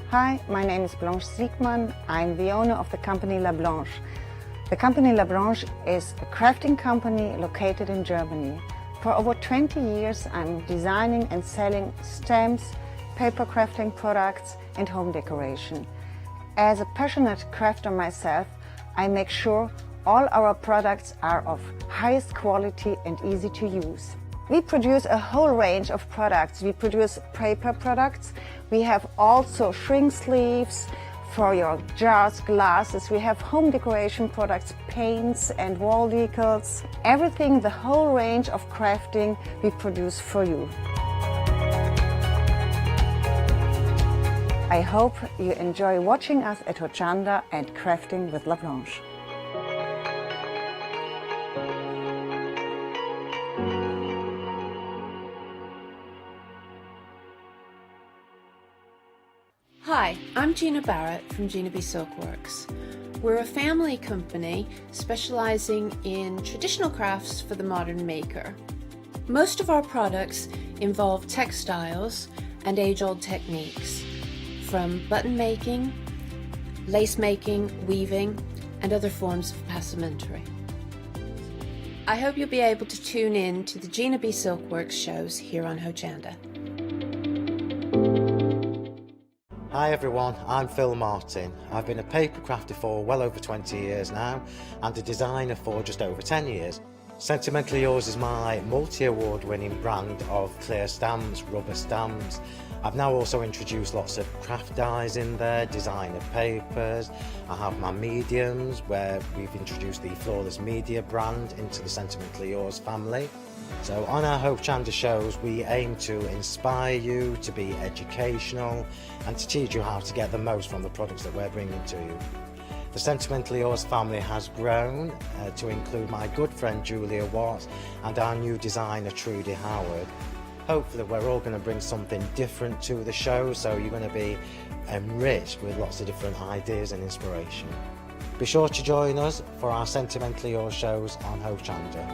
Hi, my name is Blanche Siegmann. I'm the owner of the company La Blanche. The company La Blanche is a crafting company located in Germany. For over 20 years I'm designing and selling stamps, paper crafting products and home decoration. As a passionate crafter myself, I make sure all our products are of highest quality and easy to use. We produce a whole range of products. We produce paper products. We have also shrink sleeves for your jars, glasses. We have home decoration products, paints and wall decals. Everything, the whole range of crafting we produce for you. I hope you enjoy watching us at Hochanda and crafting with La Blanche. Hi, I'm Gina Barrett from Gina B Silkworks. We're a family company specializing in traditional crafts for the modern maker. Most of our products involve textiles and age-old techniques, from button making, lace making, weaving, and other forms of passementerie. I hope you'll be able to tune in to the Gina B Silkworks shows here on Hochanda. Hi everyone, I'm Phil Martin. I've been a paper crafter for well over 20 years now and a designer for just over 10 years. Sentimentally Yours is my multi-award winning brand of clear stamps, rubber stamps. I've now also introduced lots of craft dies in there, designer papers. I have my mediums where we've introduced the Flawless Media brand into the Sentimentally Yours family. So on our Hochanda shows we aim to inspire you, to be educational and to teach you how to get the most from the products that we're bringing to you. The Sentimentally Yours family has grown to include my good friend Julia Watts and our new designer Trudy Howard. Hopefully we're all going to bring something different to the show, so you're going to be enriched with lots of different ideas and inspiration. Be sure to join us for our Sentimentally Yours shows on Hochanda.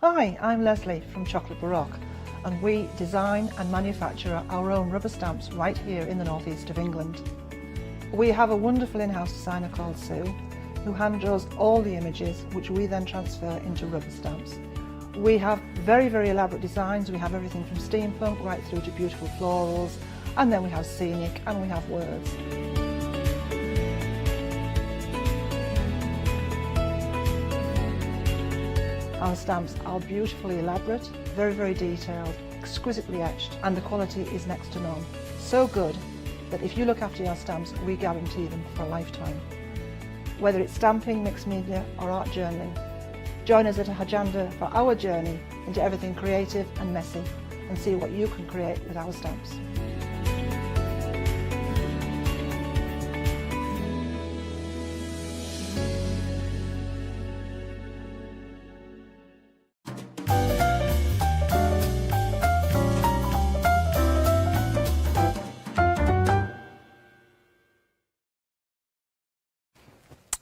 Hi, I'm Leslie from Chocolate Baroque, and we design and manufacture our own rubber stamps right here in the northeast of England. We have a wonderful in-house designer called Sue, who hand draws all the images, which we then transfer into rubber stamps. We have very, very elaborate designs. We have everything from steampunk right through to beautiful florals, and then we have scenic and we have words. Our stamps are beautifully elaborate, very, very detailed, exquisitely etched, and the quality is next to none. So good that if you look after your stamps, we guarantee them for a lifetime. Whether it's stamping, mixed media or art journaling, join us at Hochanda for our journey into everything creative and messy and see what you can create with our stamps.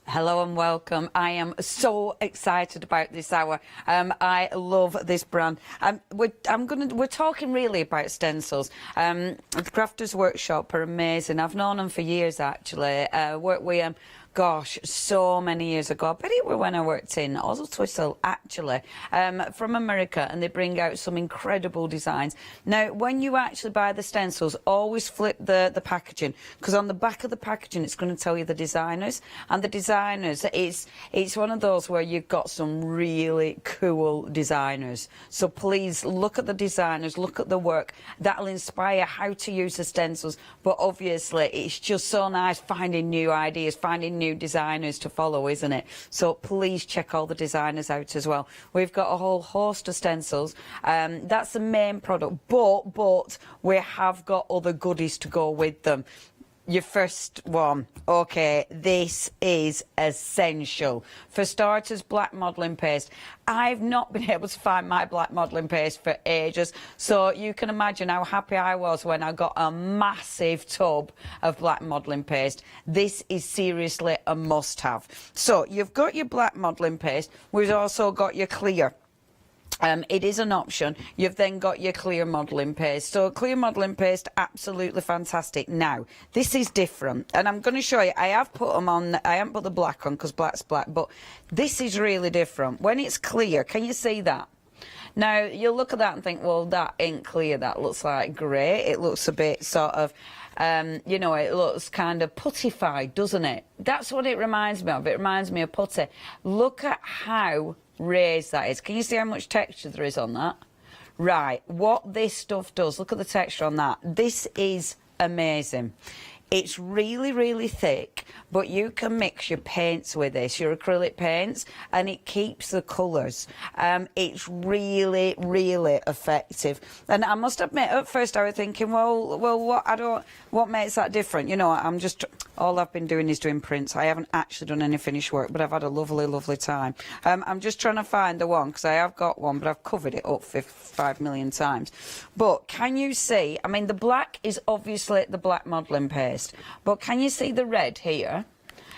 Hello and welcome. I am so excited about this hour. I love this brand. We're talking really about stencils. The Crafters Workshop are amazing. I've known them for years actually. Worked with them. Gosh, so many years ago. I bet it was when I worked in Oswestwhistle, actually, from America, and they bring out some incredible designs. Now, when you actually buy the stencils, always flip the packaging, because on the back of the packaging, it's going to tell you the designers. And the designers, it's one of those where you've got some really cool designers. So please look at the designers, look at the work. That'll inspire how to use the stencils. But obviously, it's just so nice finding new ideas, finding new designers to follow, isn't it? So please check all the designers out as well. We've got a whole host of stencils. That's the main product, but we have got other goodies to go with them. Your first one, okay, this is essential. For starters, black modelling paste. I've not been able to find my black modelling paste for ages, so you can imagine how happy I was when I got a massive tub of black modelling paste. This is seriously a must-have. So you've got your black modelling paste. We've also got your clear. It is an option. You've then got your clear modelling paste. So clear modelling paste, absolutely fantastic. Now, this is different, and I'm going to show you. I have put them on. I haven't put the black on because black's black, but this is really different. When it's clear, can you see that? Now, you'll look at that and think, well, that ain't clear. That looks like grey. It looks a bit sort of, you know, it looks kind of puttified, doesn't it? That's what it reminds me of. It reminds me of putty. Look at how raised that is. Can you see how much texture there is on that? Right, what this stuff does, look at the texture on that. This is amazing. It's really, really thick, but you can mix your paints with this, your acrylic paints, and it keeps the colours. It's really, really effective. And I must admit, at first I was thinking, well, what makes that different? You know, all I've been doing is doing prints. I haven't actually done any finished work, but I've had a lovely, lovely time. I'm just trying to find the one, because I have got one, but I've covered it up 5 million times. But can you see, I mean, the black is obviously the black modelling paste. But can you see the red here?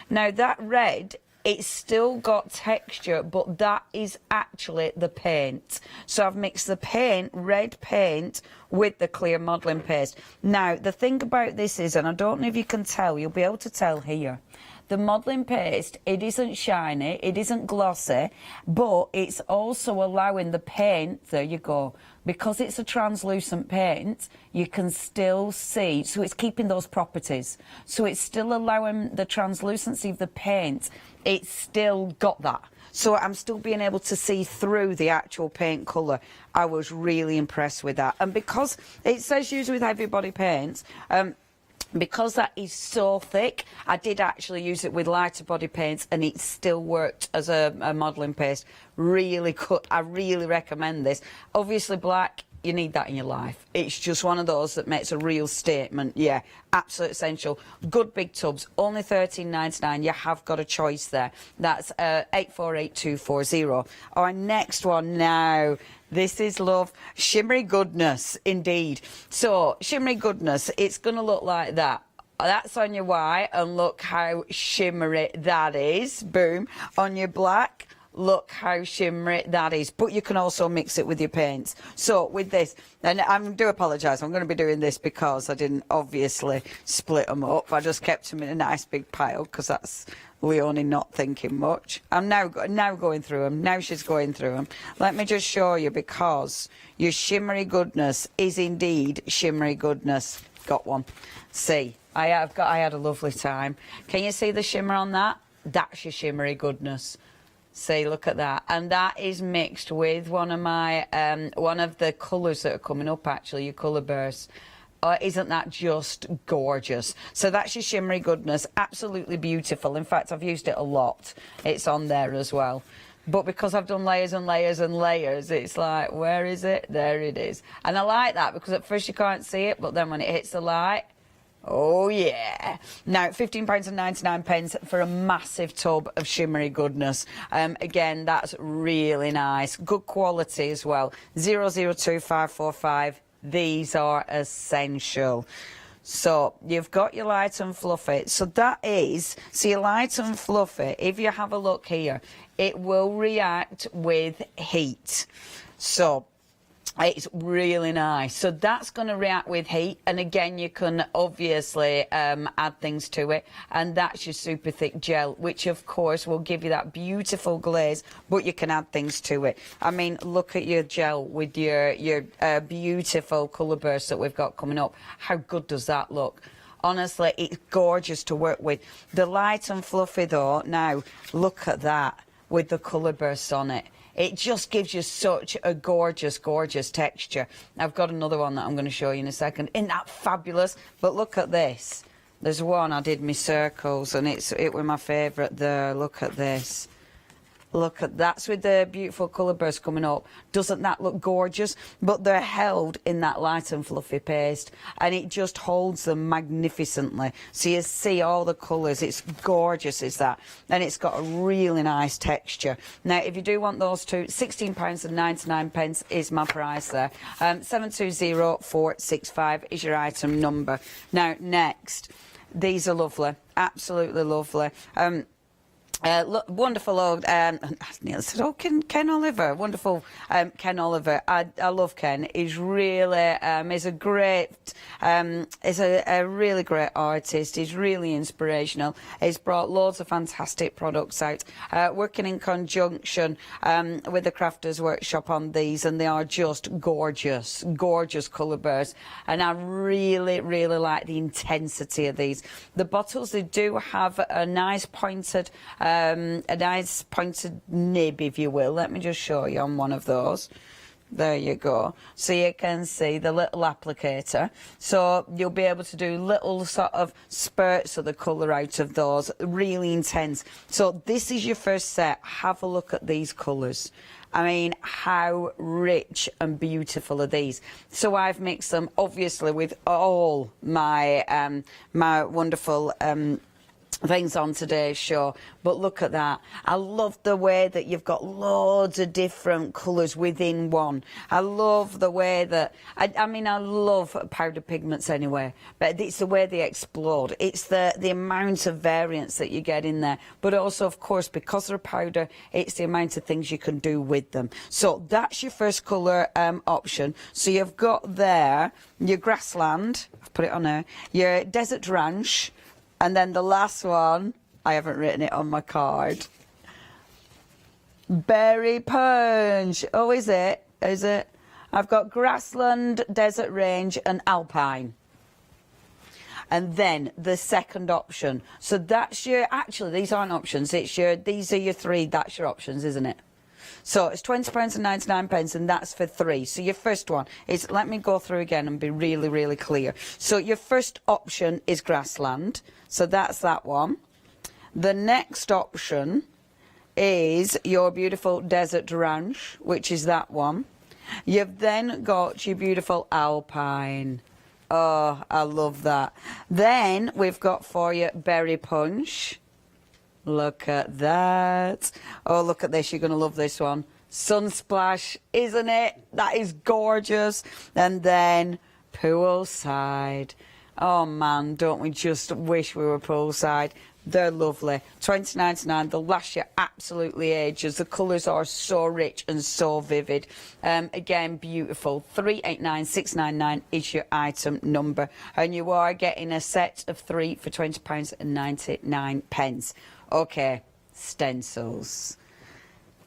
Now that red, it's still got texture, but that is actually the paint. So I've mixed the paint, red paint, with the clear modelling paste. Now the thing about this is, and I don't know if you can tell, you'll be able to tell here, the modelling paste, it isn't shiny, it isn't glossy, but it's also allowing the paint, there you go, because it's a translucent paint, you can still see, so it's keeping those properties. So it's still allowing the translucency of the paint, it's still got that. So I'm still being able to see through the actual paint colour. I was really impressed with that. And because it says use with heavy body paints, because that is so thick, I did actually use it with lighter body paints and it still worked as a modelling paste. Really good. I really recommend this. Obviously black, you need that in your life. It's just one of those that makes a real statement. Yeah, absolute essential. Good big tubs, only $13.99. You have got a choice there. That's 848240. Our next one now. This is love. Shimmery goodness, indeed. So, shimmery goodness, it's going to look like that. That's on your white, and look how shimmery that is. Boom. On your black, look how shimmery that is. But you can also mix it with your paints. So, with this, and I do apologise, I'm going to be doing this because I didn't obviously split them up. I just kept them in a nice big pile because that's Leonie not thinking much. I'm now going through them. Now she's going through them. Let me just show you, because your shimmery goodness is indeed shimmery goodness. Got one. See, I had a lovely time. Can you see the shimmer on that? That's your shimmery goodness. See, look at that. And that is mixed with one of my, one of the colours that are coming up, actually, your colour bursts. Isn't that just gorgeous? So that's your shimmery goodness. Absolutely beautiful. In fact, I've used it a lot. It's on there as well. But because I've done layers and layers and layers, it's like, where is it? There it is. And I like that because at first you can't see it, but then when it hits the light, oh yeah. Now, £15.99 for a massive tub of shimmery goodness. Again, that's really nice. Good quality as well. 002545. These are essential. So you've got your light and fluffy. So that is, see, your light and fluffy, if you have a look here, it will react with heat. So it's really nice. So that's going to react with heat, and again you can obviously add things to it, and that's your super thick gel, which of course will give you that beautiful glaze, but you can add things to it. I mean, look at your gel with your beautiful colour bursts that we've got coming up. How good does that look? Honestly, it's gorgeous to work with. The light and fluffy though, now look at that with the colour bursts on it. It just gives you such a gorgeous, gorgeous texture. I've got another one that I'm going to show you in a second. Isn't that fabulous? But look at this. There's one I did my circles, and it was my favourite there. Look at this. Look at that's with the beautiful colour burst coming up. Doesn't that look gorgeous? But they're held in that light and fluffy paste, and it just holds them magnificently. So you see all the colours. It's gorgeous, is that? And it's got a really nice texture. Now, if you do want those two, £16.99 is my price there. 720465 is your item number. Now, next, these are lovely, absolutely lovely. Look, wonderful old, Ken Oliver, wonderful Ken Oliver. I love Ken. He's really, he's a great, he's a really great artist. He's really inspirational. He's brought loads of fantastic products out, working in conjunction with the Crafters Workshop on these, and they are just gorgeous, gorgeous colour bursts. And I really, really like the intensity of these. The bottles, they do have a nice pointed nib, if you will. Let me just show you on one of those. There you go. So you can see the little applicator. So you'll be able to do little sort of spurts of the colour out of those. Really intense. So this is your first set. Have a look at these colours. I mean, how rich and beautiful are these? So I've mixed them, obviously, with all my my wonderful things on today's show, but look at that. I love the way that you've got loads of different colours within one. I love the way that I mean, I love powder pigments anyway, but it's the way they explode. It's the amount of variance that you get in there, but also, of course, because they're powder, it's the amount of things you can do with them. So that's your first colour option. So you've got there your grassland, I've put it on there, your desert ranch. And then the last one, I haven't written it on my card. Berry punch. Oh, is it? Is it? I've got grassland, desert range, and alpine. And then the second option. So that's your, actually, these aren't options. It's your, these are your three, that's your options, isn't it? So it's £20.99, and that's for three. So your first one is, let me go through again and be really, really clear. So your first option is grassland. So that's that one. The next option is your beautiful desert ranch, which is that one. You've then got your beautiful alpine. Oh, I love that. Then we've got for you berry punch. Look at that. Oh, look at this. You're going to love this one. Sunsplash, isn't it? That is gorgeous. And then poolside. Oh, man, don't we just wish we were poolside? They're lovely. £20.99. They'll last you absolutely ages. The colours are so rich and so vivid. Again, beautiful. 389699 is your item number. And you are getting a set of three for £20.99. Okay, stencils.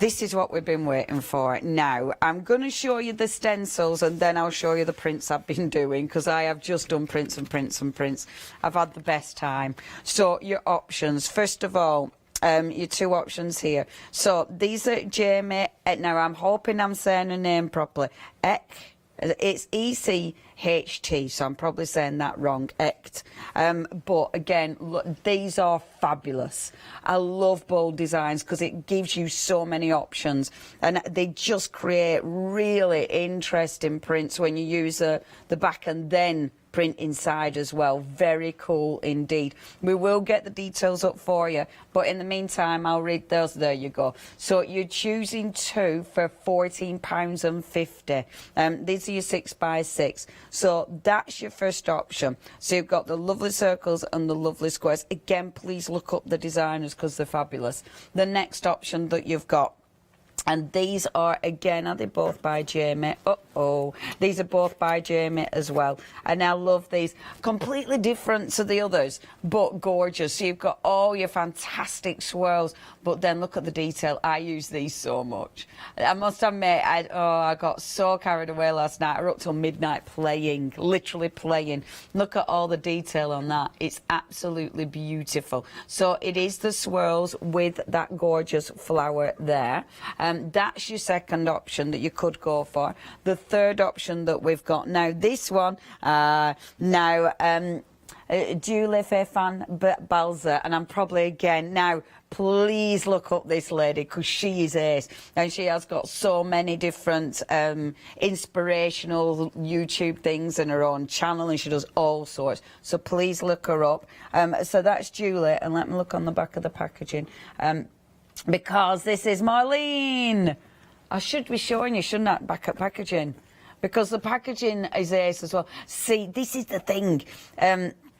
This is what we've been waiting for. Now, I'm going to show you the stencils, and then I'll show you the prints I've been doing, because I have just done prints and prints and prints. I've had the best time. So, your options. First of all, your two options here. So these are Jamie. Now I'm hoping I'm saying her name properly. It's ECHT, so I'm probably saying that wrong. Echt. But again, look, these are fabulous. I love bold designs because it gives you so many options, and they just create really interesting prints when you use the back and then print inside as well. Very cool indeed. We will get the details up for you, but in the meantime I'll read those. There you go. So you're choosing two for £14.50. These are your 6x6, so that's your first option. So you've got the lovely circles and the lovely squares. Again, please look up the designers because they're fabulous. The next option that you've got, and these are, again, are they both by Jamie? These are both by Jamie as well. And I love these. Completely different to the others, but gorgeous. So you've got all your fantastic swirls, but then look at the detail. I use these so much. I must admit, I got so carried away last night. I was up till midnight playing, literally playing. Look at all the detail on that. It's absolutely beautiful. So it is the swirls with that gorgeous flower there. That's your second option that you could go for. The third option that we've got now, this one, Julie Fan Balzer, and I'm probably again now. Please look up this lady because she is ace, and she has got so many different inspirational YouTube things in her own channel, and she does all sorts. So please look her up. So that's Julie, and let me look on the back of the packaging. Because this is Marlene. I should be showing you, shouldn't I, back at packaging? Because the packaging is ace as well. See, this is the thing.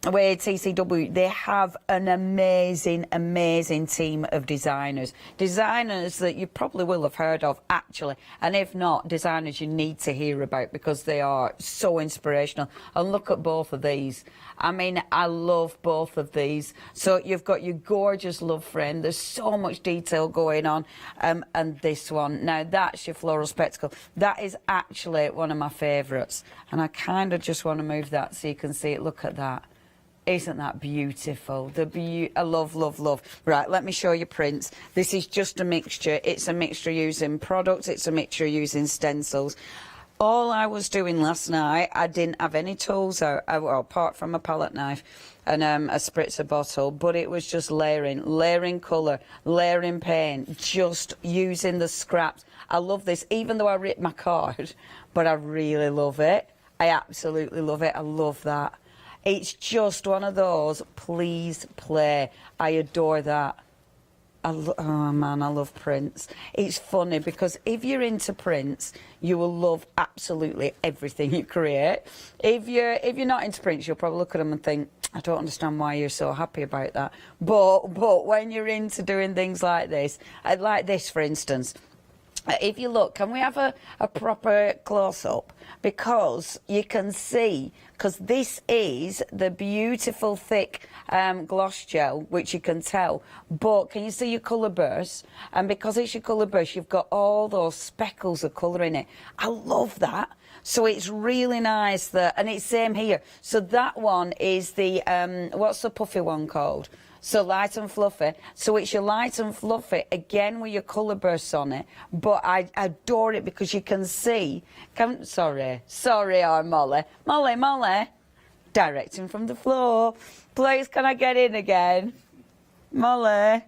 With TCW, they have an amazing, amazing team of designers. Designers that you probably will have heard of, actually. And if not, designers you need to hear about because they are so inspirational. And look at both of these. I mean, I love both of these. So you've got your gorgeous love frame. There's so much detail going on. And this one. Now, that's your floral spectacle. That is actually one of my favourites. And I kind of just want to move that so you can see it. Look at that. Isn't that beautiful? I love, love, love. Right, let me show you prints. This is just a mixture. It's a mixture using products. It's a mixture using stencils. All I was doing last night, I didn't have any tools out, well, apart from a palette knife and a spritzer bottle, but it was just layering colour, layering paint, just using the scraps. I love this, even though I ripped my card, but I really love it. I absolutely love it. I love that. It's just one of those, please play. I adore that. Oh man, I love prints. It's funny because if you're into prints, you will love absolutely everything you create. If you're not into prints, you'll probably look at them and think, I don't understand why you're so happy about that. But when you're into doing things like this for instance, if you look, can we have a proper close-up? Because you can see, because this is the beautiful thick gloss gel, which you can tell, but can you see your colour bursts? And because it's your colour burst, you've got all those speckles of colour in it. I love that. So it's really nice that, and it's same here. So that one is the, what's the puffy one called? So light and fluffy. So it's your light and fluffy, again with your colour bursts on it. But I adore it because you can see... Sorry, Molly. Molly. Directing from the floor. Please, can I get in again? Molly.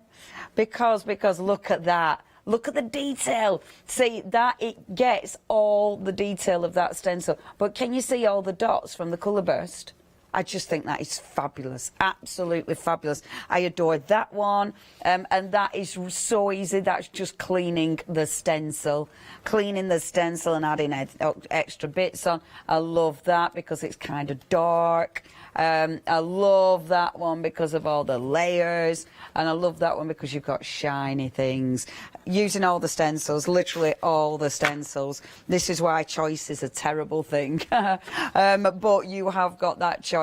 Because look at that. Look at the detail. See, that it gets all the detail of that stencil. But can you see all the dots from the colour burst? I just think that is fabulous, absolutely fabulous. I adore that one, and that is so easy. That's just cleaning the stencil and adding extra bits on. I love that because it's kind of dark. I love that one because of all the layers, and I love that one because you've got shiny things. Using all the stencils, literally all the stencils. This is why choice is a terrible thing. But you have got that choice.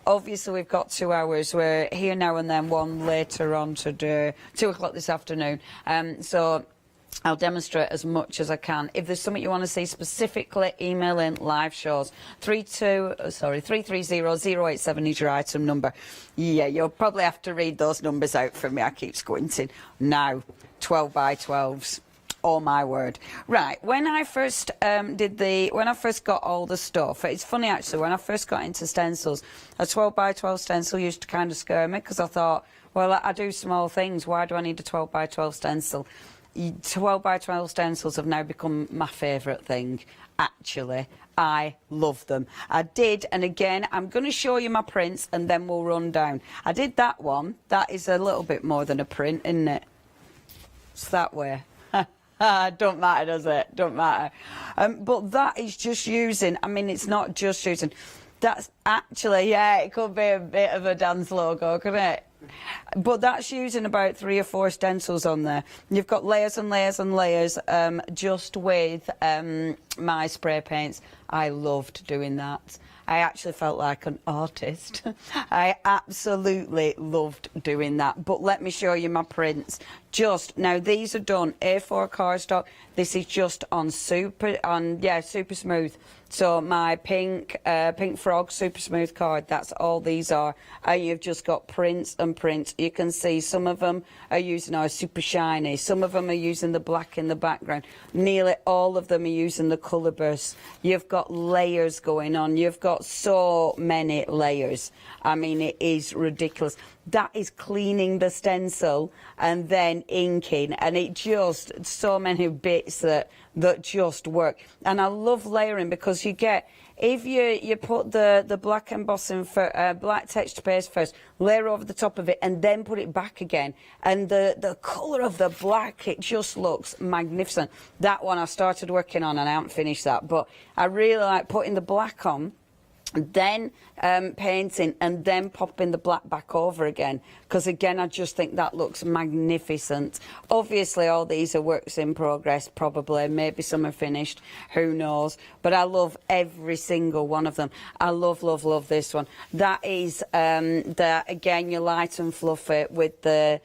Obviously, we've got 2 hours. We're here now and then, one later on today, 2 o'clock this afternoon. So I'll demonstrate as much as I can. If there's something you want to see specifically, email in live shows. 330087 is your item number. Yeah, you'll probably have to read those numbers out for me. I keep squinting. Now, 12 by 12s. Oh my word. Right, when I first when I first got all the stuff, it's funny actually, when I first got into stencils, a 12 by 12 stencil used to kind of scare me because I thought, well, I do small things, why do I need a 12 by 12 stencil? 12 by 12 stencils have now become my favourite thing, actually. I love them. I did, and again, I'm going to show you my prints and then we'll run down. I did that one. That is a little bit more than a print, isn't it? It's that way. Don't matter, does it? Don't matter. But that is just using, I mean, it's not just using. That's actually, yeah, it could be a bit of a dance logo, couldn't it? But that's using about 3 or 4 stencils on there. You've got layers and layers and layers just with my spray paints. I loved doing that. I actually felt like an artist. I absolutely loved doing that. But let me show you my prints. Now these are done A4 cardstock. This is just on super smooth. So my pink frog super smooth card, that's all these are. And you've just got prints and prints. You can see some of them are using our super shiny. Some of them are using the black in the background. Nearly all of them are using the colour bursts. You've got layers going on. You've got so many layers. I mean, it is ridiculous. That is cleaning the stencil and then inking, and it just, so many bits that just work. And I love layering because you get, if you put the black embossing black texture paste first, layer over the top of it and then put it back again, and the colour of the black, it just looks magnificent. That one I started working on and I haven't finished that, but I really like putting the black on, then painting and then popping the black back over again, because again I just think that looks magnificent. Obviously all these are works in progress, probably, maybe some are finished, who knows, but I love every single one of them. I love this one. That is again, you light and fluffy with the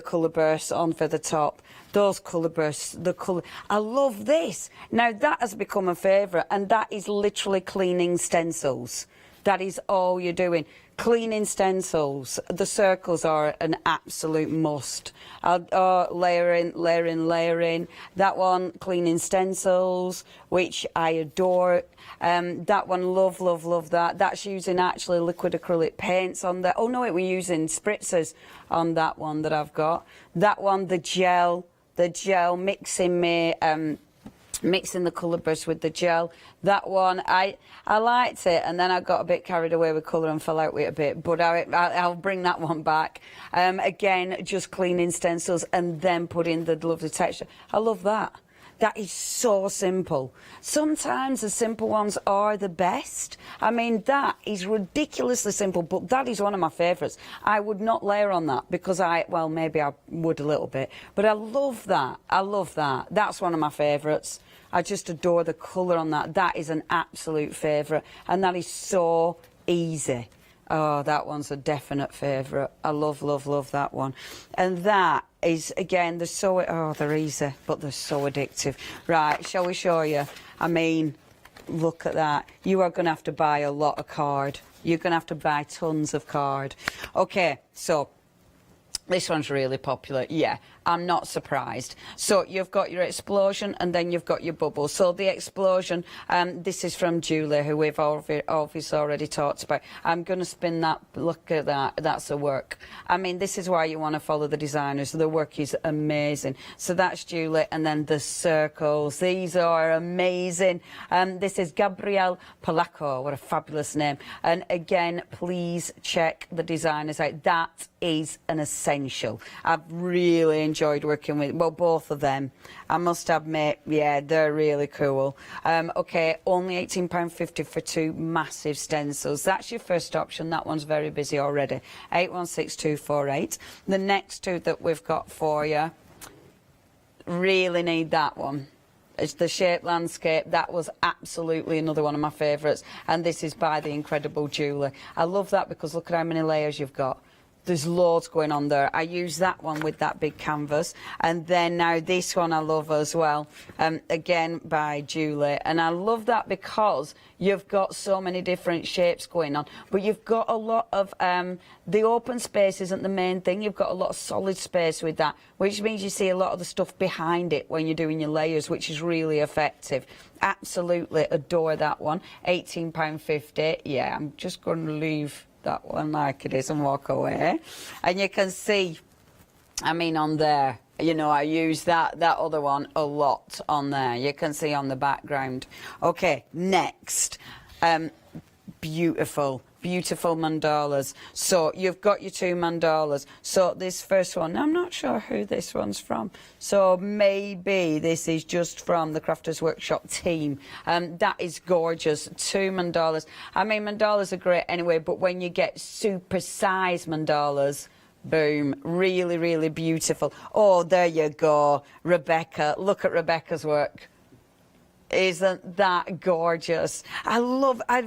colour bursts on for the top. Those colour bursts, the colour. I love this. Now that has become a favourite, and that is literally cleaning stencils. That is all you're doing. Cleaning stencils. The circles are an absolute must. Layering. That one, cleaning stencils, which I adore. That one, love that. That's using actually liquid acrylic paints on there. Oh no, we're using spritzers on that one that I've got. That one, the gel mixing the colour burst with the gel. That one, I liked it, and then I got a bit carried away with colour and fell out with it a bit, but I'll bring that one back. Again, just cleaning stencils and then putting the lovely texture. I love that. That is so simple. Sometimes the simple ones are the best. I mean, that is ridiculously simple, but that is one of my favourites. I would not layer on that because well, maybe I would a little bit, but I love that. I love that. That's one of my favourites. I just adore the colour on that. That is an absolute favourite, and that is so easy. Oh, that one's a definite favourite. I love that one. And that is, again, they're easy, but they're so addictive. Right, shall we show you? I mean, look at that. You are going to have to buy a lot of card. You're going to have to buy tons of card. Okay, so this one's really popular. Yeah, I'm not surprised. So you've got your explosion and then you've got your bubble. So the explosion, this is from Julie, who we've obviously already talked about. I'm going to spin that. Look at that. That's a work. I mean, this is why you want to follow the designers. The work is amazing. So that's Julie, and then the circles. These are amazing. This is Gabrielle Polacco. What a fabulous name. And again, please check the designers out. That is an essential. I've really enjoyed working with, well, both of them. I must admit, yeah, they're really cool. Okay, only £18.50 for 2 massive stencils. That's your first option. That one's very busy already. 816248. The next two that we've got for you, really need that one. It's the Shape Landscape. That was absolutely another one of my favourites. And this is by the incredible Julie. I love that because look at how many layers you've got. there's loads going on there. I use that one with that big canvas, and then now this one I love as well, again by Julie, and I love that because you've got so many different shapes going on, but you've got a lot of the open space isn't the main thing. You've got a lot of solid space with that, which means you see a lot of the stuff behind it when you're doing your layers, which is really effective. Absolutely adore that one. £18.50. Yeah, I'm just going to leave that one like it is and walk away. And you can see, I mean, on there, you know, I use that other one a lot on there. You can see on the background. Okay, next, beautiful mandalas. So you've got your 2 mandalas. So this first one, I'm not sure who this one's from. So maybe this is just from the Crafters Workshop team. That is gorgeous. 2 mandalas. I mean, mandalas are great anyway, but when you get super size mandalas, boom, really, really beautiful. Oh, there you go, Rebecca. Look at Rebecca's work. Isn't that gorgeous? I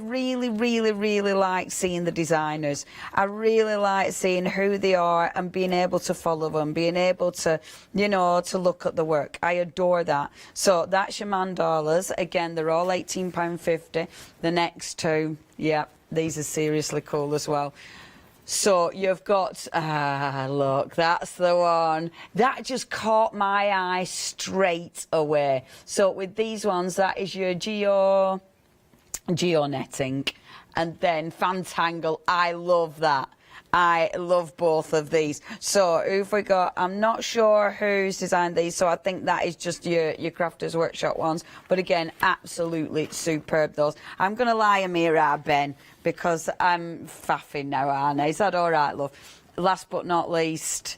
really, really, really like seeing the designers. I really like seeing who they are and being able to follow them, being able to, you know, to look at the work. I adore that. So that's your mandalas. Again, they're all £18.50. The next 2, yeah, these are seriously cool as well. So you've got, look, that's the one. That just caught my eye straight away. So with these ones, that is your geo netting. And then Fantangle, I love that. I love both of these. So who've we got? I'm not sure who's designed these, so I think that is just your Crafters Workshop ones. But again, absolutely superb those. I'm going to lie Amira, Ben, because I'm faffing now, aren't I? Is that all right, love? Last but not least,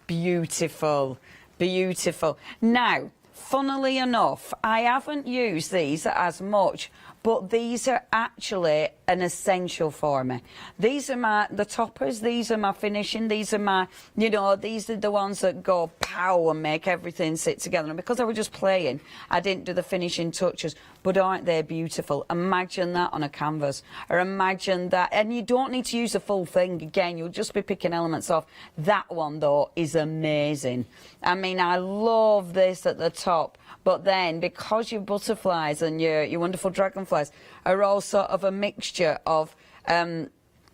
beautiful, beautiful. Now, funnily enough, I haven't used these as much, but these are actually an essential for me. These are the toppers, these are my finishing, these are my, you know, these are the ones that go pow and make everything sit together. And because I was just playing, I didn't do the finishing touches, but aren't they beautiful? Imagine that on a canvas, or imagine that, and you don't need to use the full thing again, you'll just be picking elements off. That one though is amazing. I mean, I love this at the top, but then because your butterflies and your wonderful dragonflies are all sort of a mixture of what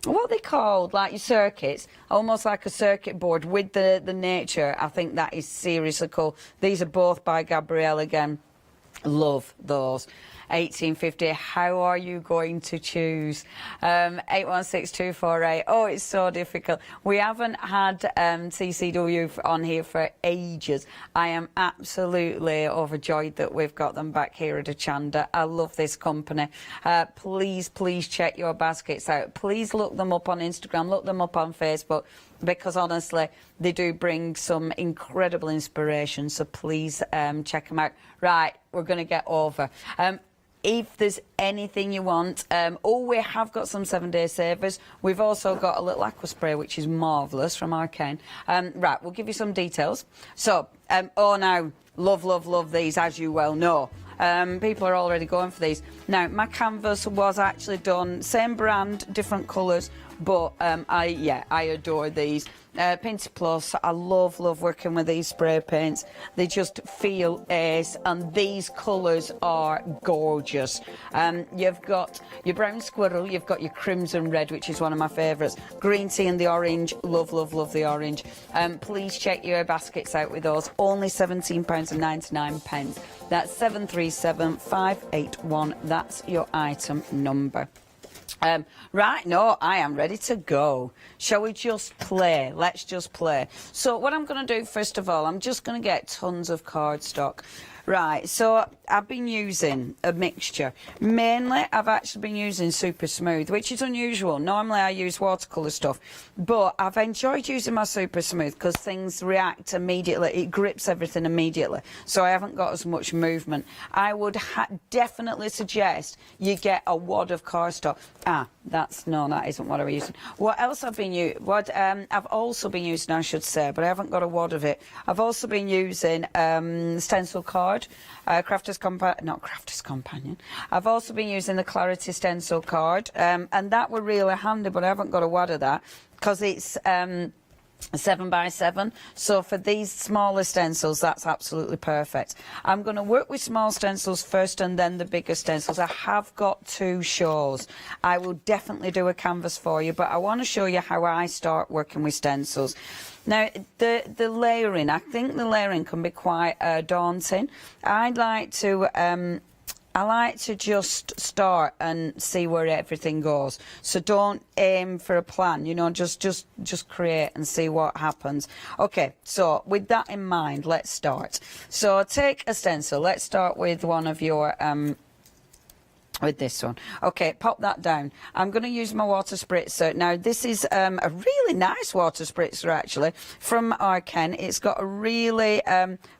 are they called, like your circuits, almost like a circuit board with the nature. I think that is seriously cool. These are both by Gabrielle again. Love those. 1850. How are you going to choose? 816248. Oh, it's so difficult. We haven't had CCW on here for ages. I am absolutely overjoyed that we've got them back here at Hochanda. I love this company. Please check your baskets out. Please look them up on Instagram, look them up on Facebook, because honestly they do bring some incredible inspiration, so please check them out. Right, we're going to get over. If there's anything you want, we have got some 7-day savers. We've also got a little aqua spray, which is marvellous, from Arcane. Right, we'll give you some details. So, oh now, love these, as you well know. People are already going for these. Now, my canvas was actually done, same brand, different colours, but I adore these. Painted Plus, I love working with these spray paints. They just feel ace, and these colours are gorgeous. You've got your brown squirrel, you've got your crimson red, which is one of my favourites, green tea and the orange, love the orange. Please check your baskets out with those, only £17.99. That's 737581, that's your item number. Right, no, I am ready to go. Shall we just play? Let's just play. So what I'm going to do, first of all, I'm just going to get tons of cardstock. Right, so I've been using a mixture. Mainly, I've actually been using Super Smooth, which is unusual. Normally, I use watercolour stuff. But I've enjoyed using my Super Smooth because things react immediately. It grips everything immediately. So I haven't got as much movement. I would definitely suggest you get a wad of cardstock. That isn't what I was using. What else I've been using? I've also been using, I should say, but I haven't got a wad of it. I've also been using stencil cards. card, not Crafter's Companion. I've also been using the Clarity Stencil card, and that were really handy, but I haven't got a wad of that because it's 7x7, so for these smaller stencils that's absolutely perfect. I'm going to work with small stencils first and then the bigger stencils. I have got 2 shows. I will definitely do a canvas for you, but I want to show you how I start working with stencils. Now the layering, I think the layering can be quite daunting. I like to just start and see where everything goes. So don't aim for a plan, you know, just create and see what happens. Okay, so with that in mind, let's start. So take a stencil. Let's start with one of your with this one. Okay, pop that down. I'm going to use my water spritzer. Now this is a really nice water spritzer actually from Arken. It's got a really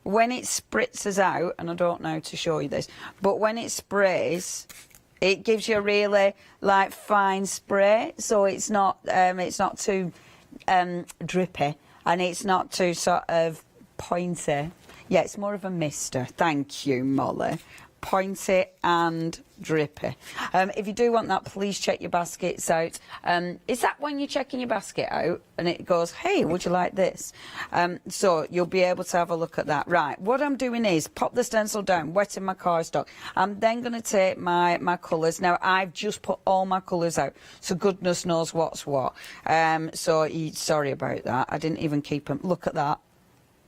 when it spritzes out, and I don't know how to show you this, but when it sprays it gives you a really like fine spray, so it's not too drippy and it's not too sort of pointy. Yeah, it's more of a mister. Thank you, Molly. Pointy and drippy. If you do want that, please check your baskets out. Is that when you're checking your basket out and it goes, hey, would you like this? So you'll be able to have a look at that. Right, what I'm doing is pop the stencil down, wetting my cardstock. I'm then going to take my colours. Now I've just put all my colours out, so goodness knows what's what. Sorry about that, I didn't even keep them. Look at that.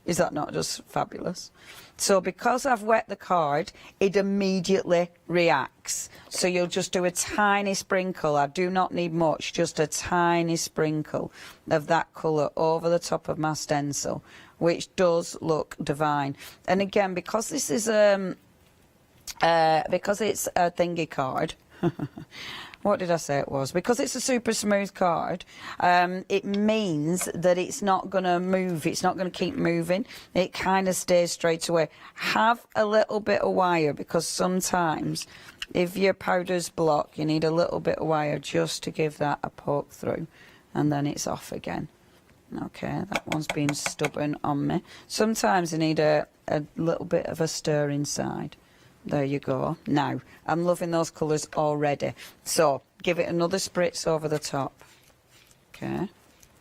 Is that not just fabulous? So because I've wet the card, it immediately reacts. So you'll just do a tiny sprinkle. I do not need much, just a tiny sprinkle of that colour over the top of my stencil, which does look divine. And again, because this is because it's a thingy card. What did I say it was? Because it's a super smooth card, it means that it's not going to move. It's not going to keep moving. It kind of stays straight away. Have a little bit of wire, because sometimes if your powder's blocked, you need a little bit of wire just to give that a poke through, and then it's off again. Okay, that one's been stubborn on me. Sometimes you need a little bit of a stir inside. There you go. Now, I'm loving those colours already. So, give it another spritz over the top. Okay,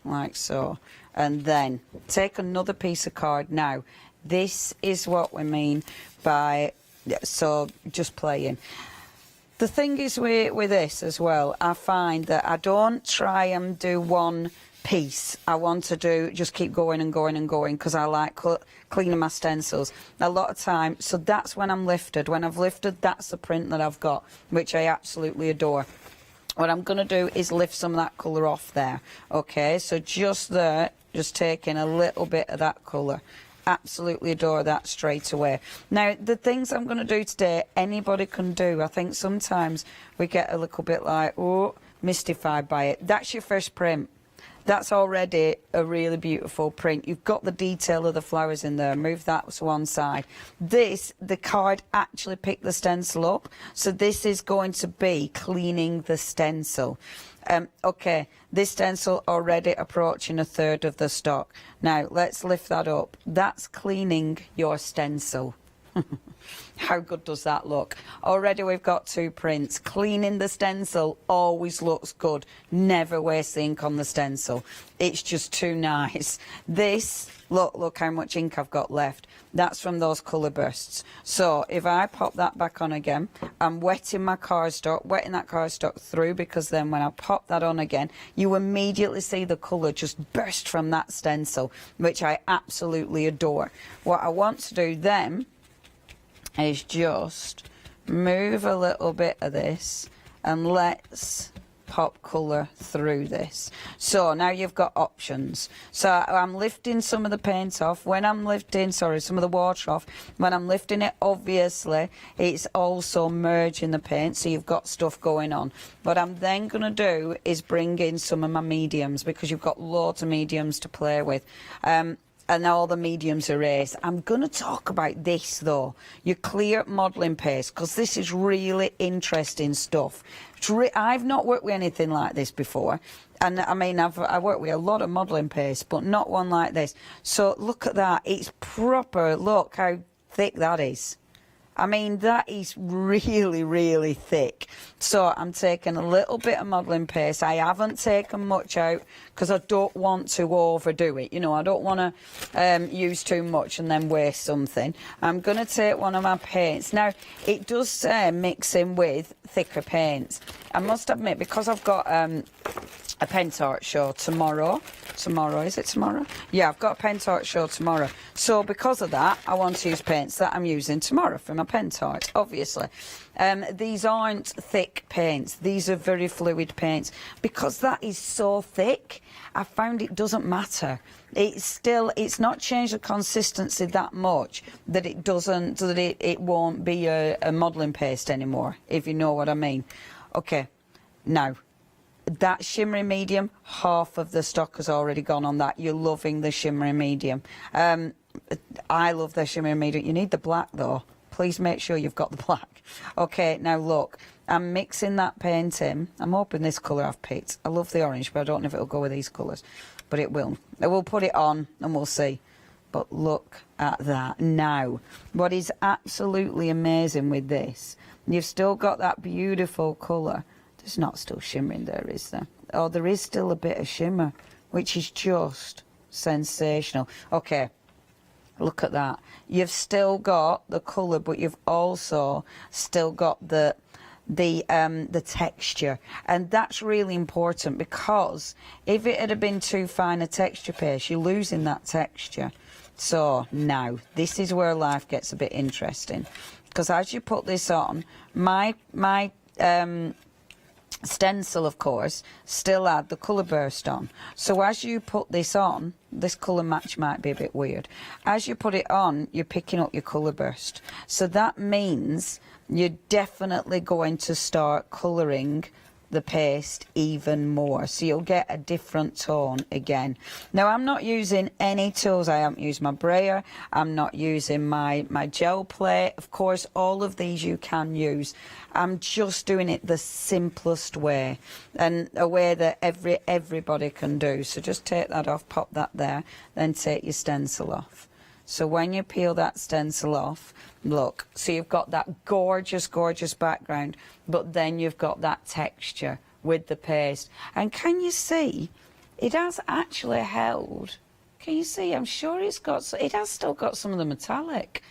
like so. And then, take another piece of card. Now, this is what we mean by, so, just playing. The thing is with this as well, I find that I don't try and do one piece. I want to just keep going and going and going, because I like cleaning my stencils a lot of time. So that's when I'm lifted. When I've lifted, that's the print that I've got, which I absolutely adore. What I'm going to do is lift some of that colour off there. Okay, so just there, just taking a little bit of that colour. Absolutely adore that straight away. Now, the things I'm going to do today, anybody can do. I think sometimes we get a little bit like, oh, mystified by it. That's your first print. That's already a really beautiful print. You've got the detail of the flowers in there. Move that to one side. This, the card actually picked the stencil up. So this is going to be cleaning the stencil. Okay, this stencil already approaching a third of the stock. Now, let's lift that up. That's cleaning your stencil. How good does that look? Already we've got 2 prints. Cleaning the stencil always looks good. Never waste the ink on the stencil. It's just too nice. This, look how much ink I've got left. That's from those colour bursts. So if I pop that back on again, I'm wetting that cardstock through, because then when I pop that on again, you immediately see the colour just burst from that stencil, which I absolutely adore. What I want to do then is just move a little bit of this and let's pop colour through this. So now you've got options. So I'm lifting some of the paint off. When I'm lifting, some of the water off. When I'm lifting it, obviously, it's also merging the paint, so you've got stuff going on. What I'm then going to do is bring in some of my mediums, because you've got loads of mediums to play with. And all the mediums erase. I'm going to talk about this though, your clear modelling paste, because this is really interesting stuff. I've not worked with anything like this before, and I mean I've worked with a lot of modelling paste, but not one like this. So look at that, it's proper. Look how thick that is. I mean, that is really, really thick. So I'm taking a little bit of modelling paste. I haven't taken much out because I don't want to overdo it. You know, I don't want to use too much and then waste something. I'm going to take one of my paints. Now, it does mix in with thicker paints. I must admit, because I've got a paint art show tomorrow. Is it tomorrow? Yeah, I've got a paint art show tomorrow. So because of that, I want to use paints that I'm using tomorrow for my paint art, obviously. These aren't thick paints. These are very fluid paints. Because that is so thick, I found it doesn't matter. It's not changed the consistency that much that it won't be a modelling paste anymore, if you know what I mean. Okay, now, that shimmery medium, half of the stock has already gone on that. You're loving the shimmery medium. I love the shimmery medium. You need the black though. Please make sure you've got the black. Okay, now look, I'm mixing that paint in. I'm hoping this colour I've picked. I love the orange, but I don't know if it'll go with these colours. But it will. I will put it on and we'll see. But look at that. Now, what is absolutely amazing with this, you've still got that beautiful colour. There's not still shimmering there, is there? Oh, there is still a bit of shimmer, which is just sensational. Okay, look at that. You've still got the colour, but you've also still got the texture, and that's really important, because if it had been too fine a texture paste, you're losing that texture. So now, this is where life gets a bit interesting, because as you put this on, my stencil, of course, still had the colour burst on. So as you put this on, this colour match might be a bit weird. As you put it on, you're picking up your colour burst. So that means you're definitely going to start colouring the paste even more, so you'll get a different tone again. Now, I'm not using any tools. I haven't used my brayer, I'm not using my gel plate. Of course, all of these you can use. I'm just doing it the simplest way, and a way that everybody can do. So just take that off, pop that there, then take your stencil off. So when you peel that stencil off, look, so you've got that gorgeous, gorgeous background, but then you've got that texture with the paste. And can you see, it has actually held, can you see, I'm sure it has still got some of the metallic.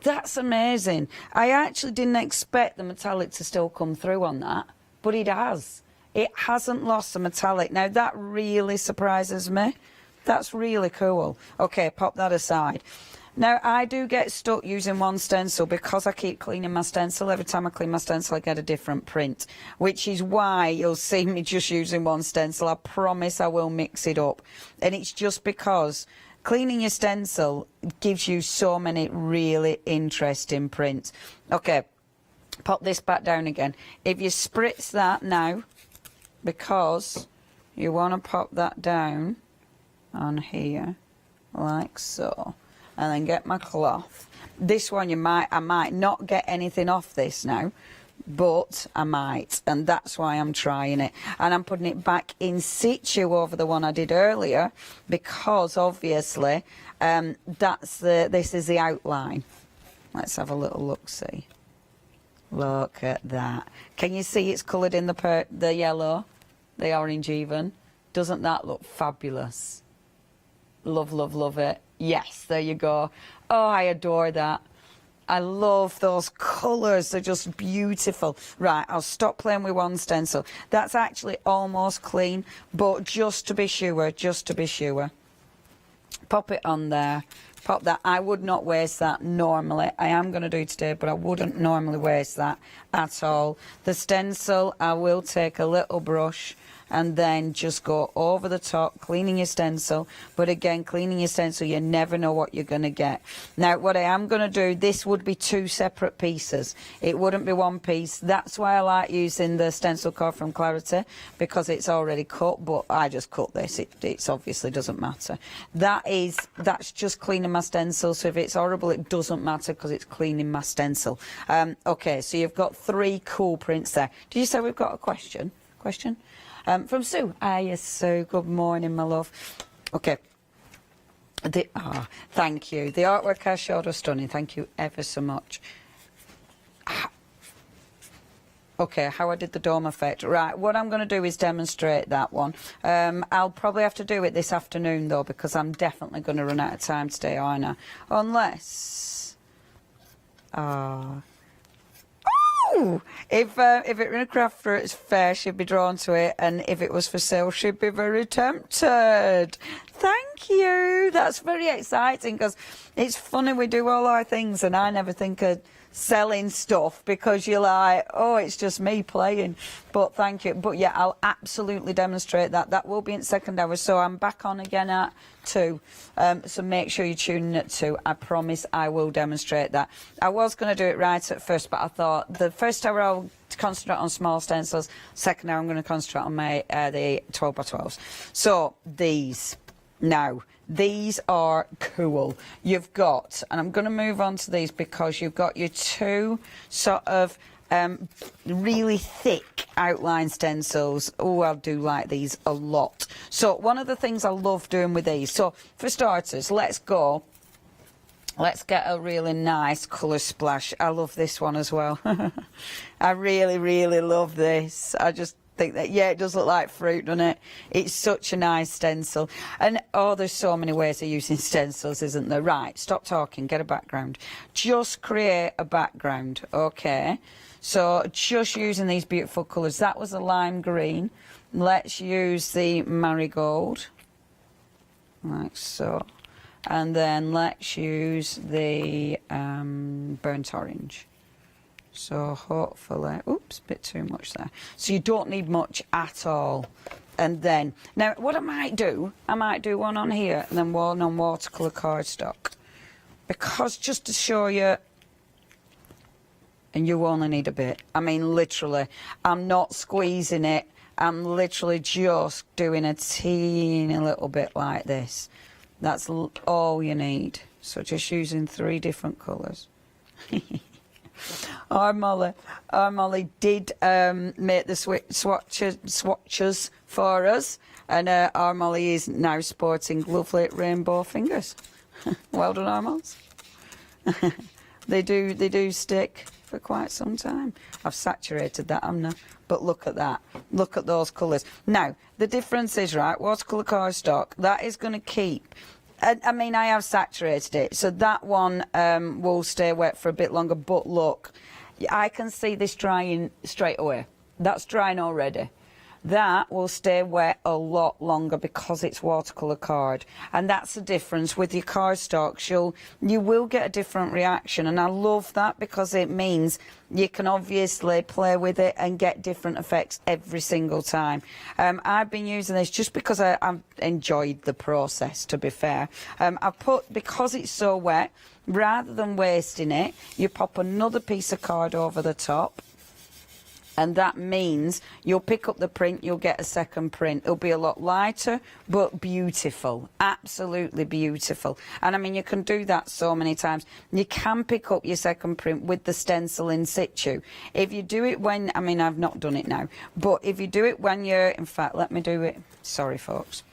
That's amazing. I actually didn't expect the metallic to still come through on that, but it has. It hasn't lost the metallic. Now, that really surprises me. That's really cool. Okay, pop that aside. Now, I do get stuck using one stencil because I keep cleaning my stencil. Every time I clean my stencil, I get a different print, which is why you'll see me just using one stencil. I promise I will mix it up. And it's just because cleaning your stencil gives you so many really interesting prints. Okay, pop this back down again. If you spritz that now, because you want to pop that down on here, like so. And then get my cloth. This one I might not get anything off this now, but I might, and that's why I'm trying it. And I'm putting it back in situ over the one I did earlier, because obviously this is the outline. Let's have a little look, see. Look at that. Can you see it's coloured in the yellow, the orange even? Doesn't that look fabulous? Love, love, love it. Yes, there you go. Oh, I adore that. I love those colours. They're just beautiful. Right, I'll stop playing with one stencil. That's actually almost clean, but just to be sure, pop it on there. Pop that. I would not waste that normally. I am going to do today, but I wouldn't normally waste that at all. The stencil, I will take a little brush and then just go over the top, cleaning your stencil. But again, cleaning your stencil, you never know what you're going to get. Now, what I am going to do, this would be two separate pieces. It wouldn't be one piece. That's why I like using the stencil card from Clarity, because it's already cut, but I just cut this. It obviously doesn't matter. That's just cleaning my stencil, so if it's horrible, it doesn't matter because it's cleaning my stencil. Okay, so you've got three cool prints there. Did you say we've got a question? From Sue. Yes, Sue. Good morning, my love. Okay. Thank you. The artwork I showed was stunning. Thank you ever so much. Okay, how I did the dome effect. Right, what I'm going to do is demonstrate that one. I'll probably have to do it this afternoon, though, because I'm definitely going to run out of time today, aren't I? Unless... If it were in a craft fair, she'd be drawn to it, and if it was for sale, she'd be very tempted. Thank you. That's very exciting, because it's funny, we do all our things, and I never think of selling stuff because you're like, oh, it's just me playing. But thank you. But yeah, I'll absolutely demonstrate that. That will be in second hour, so I'm back on again at 2. So make sure you tune in at 2. I promise I will demonstrate that. I was going to do it right at first, but I thought the first hour I'll concentrate on small stencils. Second hour I'm going to concentrate on my the 12 by 12s. So these now. These are cool. You've got, and I'm going to move on to these because you've got your 2 sort of really thick outline stencils. Oh, I do like these a lot. So one of the things I love doing with these, so for starters, let's get a really nice colour splash. I love this one as well. I really, really love this. I just think that, yeah, it does look like fruit, doesn't it? It's such a nice stencil. And oh, there's so many ways of using stencils, isn't there? Right, stop talking, get a background. Just create a background, okay? So just using these beautiful colours. That was a lime green. Let's use the marigold, like so. And then let's use the burnt orange. So hopefully, oops, a bit too much there. So you don't need much at all. And then, now what I might do one on here and then one on watercolour cardstock. Because just to show you, and you only need a bit. I mean, literally, I'm not squeezing it. I'm literally just doing a teeny little bit like this. That's all you need. So just using 3 different colours. Our Molly did make the swatches for us, and our Molly is now sporting lovely rainbow fingers. Well done, our Molls. They do stick for quite some time. I've saturated that, haven't I? But look at that. Look at those colours. Now, the difference is, right, watercolour cardstock, that is going to keep... I mean, I have saturated it, so that one will stay wet for a bit longer. But look, I can see this drying straight away. That's drying already. That will stay wet a lot longer because it's watercolour card. And that's the difference with your cardstocks. You will get a different reaction. And I love that because it means you can obviously play with it and get different effects every single time. I've been using this just because I've enjoyed the process, to be fair. Because it's so wet, rather than wasting it, you pop another piece of card over the top. And that means you'll pick up the print, you'll get a second print. It'll be a lot lighter, but beautiful. Absolutely beautiful. And I mean, you can do that so many times. You can pick up your second print with the stencil in situ. If you do it when, I mean, I've not done it now, but if you do it when you're, in fact, let me do it. Sorry, folks,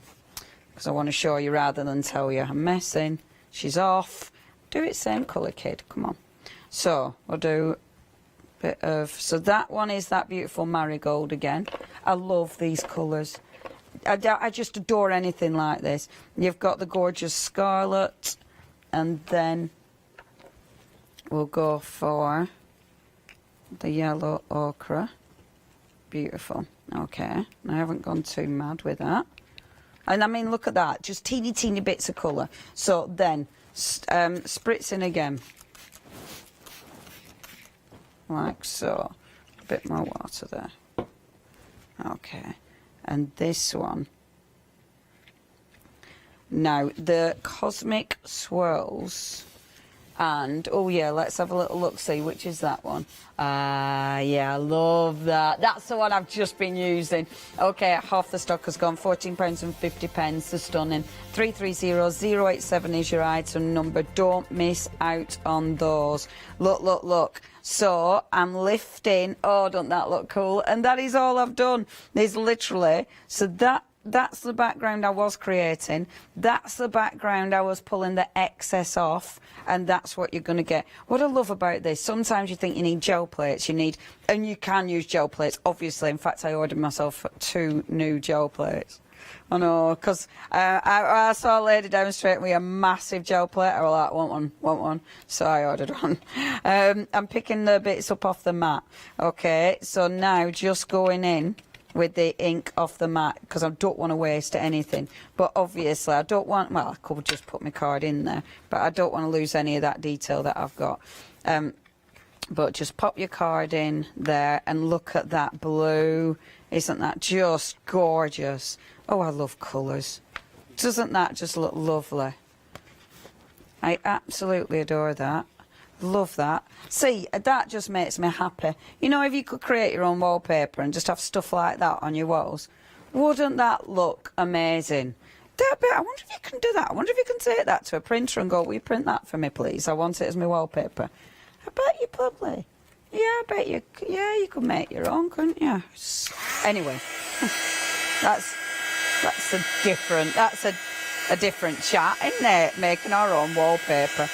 because I want to show you rather than tell you. I'm messing. She's off. Do it same colour, kid. Come on. So we'll do... so that one is that beautiful marigold again. I love these colours. I just adore anything like this. You've got the gorgeous scarlet, and then we'll go for the yellow ochre. Beautiful. Okay, I haven't gone too mad with that. And I mean, look at that, just teeny bits of colour. So then spritz in again. Like so. A bit more water there. Okay. And this one. Now, the Cosmic Swirls. And, oh yeah, let's have a little look, see, which is that one? Yeah, I love that. That's the one I've just been using. Okay, half the stock has gone, £14.50, the stunning. 330087 is your item number. Don't miss out on those. Look, look, look. So, I'm lifting, oh, don't that look cool? And that is all I've done. There's literally, so that that's the background I was creating. That's the background I was pulling the excess off, and that's what you're going to get. What I love about this, sometimes you think you need gel plates, and you can use gel plates, obviously. In fact, I ordered myself 2 new gel plates. I know, because I saw a lady demonstrating with a massive gel plate. I was like, want one. So I ordered one. I'm picking the bits up off the mat. Okay, so now just going in with the ink off the mat, because I don't want to waste anything. But obviously I don't want, well, I could just put my card in there, but I don't want to lose any of that detail that I've got. But just pop your card in there and look at that blue. Isn't that just gorgeous? Oh, I love colours. Doesn't that just look lovely? I absolutely adore that. Love that. See, that just makes me happy. You know, if you could create your own wallpaper and just have stuff like that on your walls, wouldn't that look amazing? I wonder if you can do that. I wonder if you can take that to a printer and go, will you print that for me, please? I want it as my wallpaper. I bet you probably. Yeah, I bet you. Yeah, you could make your own, couldn't you? Anyway, that's a different chat, isn't it? Making our own wallpaper.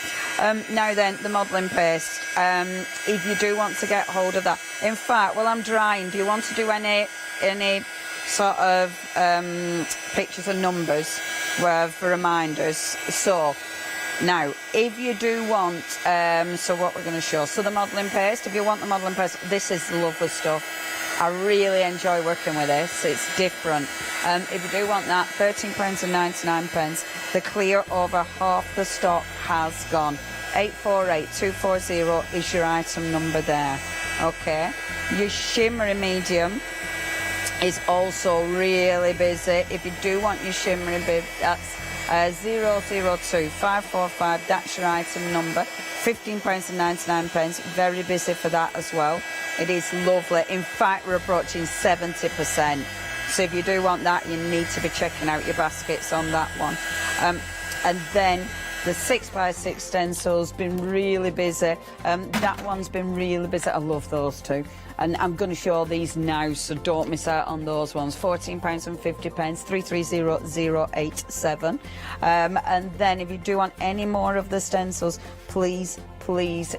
Now then, the modelling paste. If you do want to get hold of that, in fact, while I'm drying, do you want to do any sort of pictures and numbers for reminders? So now, if you do want, so what we're going to show, so the modelling paste, if you want the modelling paste, this is lovely stuff. I really enjoy working with this. It's different. If you do want that, £13.99. The clear over half the stock has gone. 848240 is your item number there. Okay. Your shimmery medium is also really busy. If you do want your shimmery bib, that's 002545. That's your item number. £15.99. Very busy for that as well. It is lovely. In fact, we're approaching 70%. So if you do want that, you need to be checking out your baskets on that one. And then the 6x6 stencil's been really busy. That one's been really busy. I love those two. And I'm going to show these now, so don't miss out on those ones. £14.50, 330087. And then if you do want any more of the stencils, please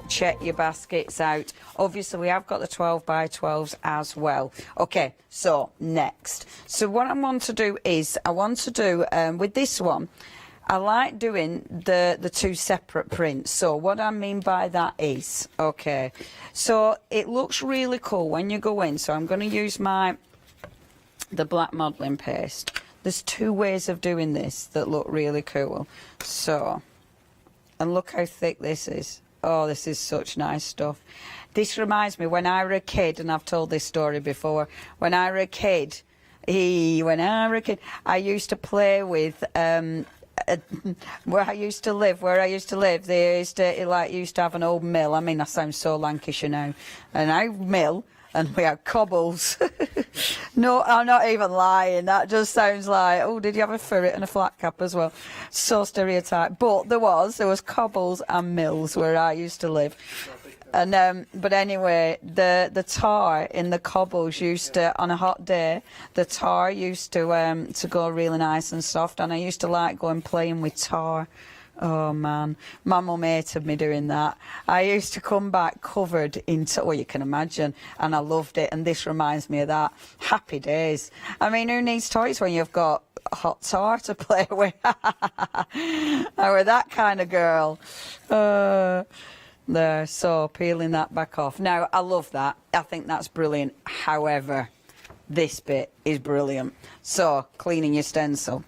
check your baskets out. Obviously, we have got the 12x12s as well. Okay, so next. So what I want to do is, with this one, I like doing the 2 separate prints. So what I mean by that is, okay, so it looks really cool when you go in. So I'm going to use the black modelling paste. There's 2 ways of doing this that look really cool. So, and look how thick this is. Oh, this is such nice stuff. This reminds me when I were a kid, and I've told this story before, when I were a kid, I used to play with where I used to live, they used to have an old mill. I mean, I sound so Lancashire now. An old mill, and we had cobbles. No, I'm not even lying. That just sounds like, oh, did you have a ferret and a flat cap as well? So stereotyped. But there was cobbles and mills where I used to live. And but anyway, the tar in the cobbles used to, on a hot day, the tar used to go really nice and soft, and I used to like going playing with tar. Oh man, my mum hated me doing that. I used to come back covered in, well, you can imagine, and I loved it. And this reminds me of that. Happy days. I mean, who needs toys when you've got hot tar to play with? I were that kind of girl. There, so peeling that back off. Now, I love that. I think that's brilliant. However, this bit is brilliant. So, cleaning your stencil.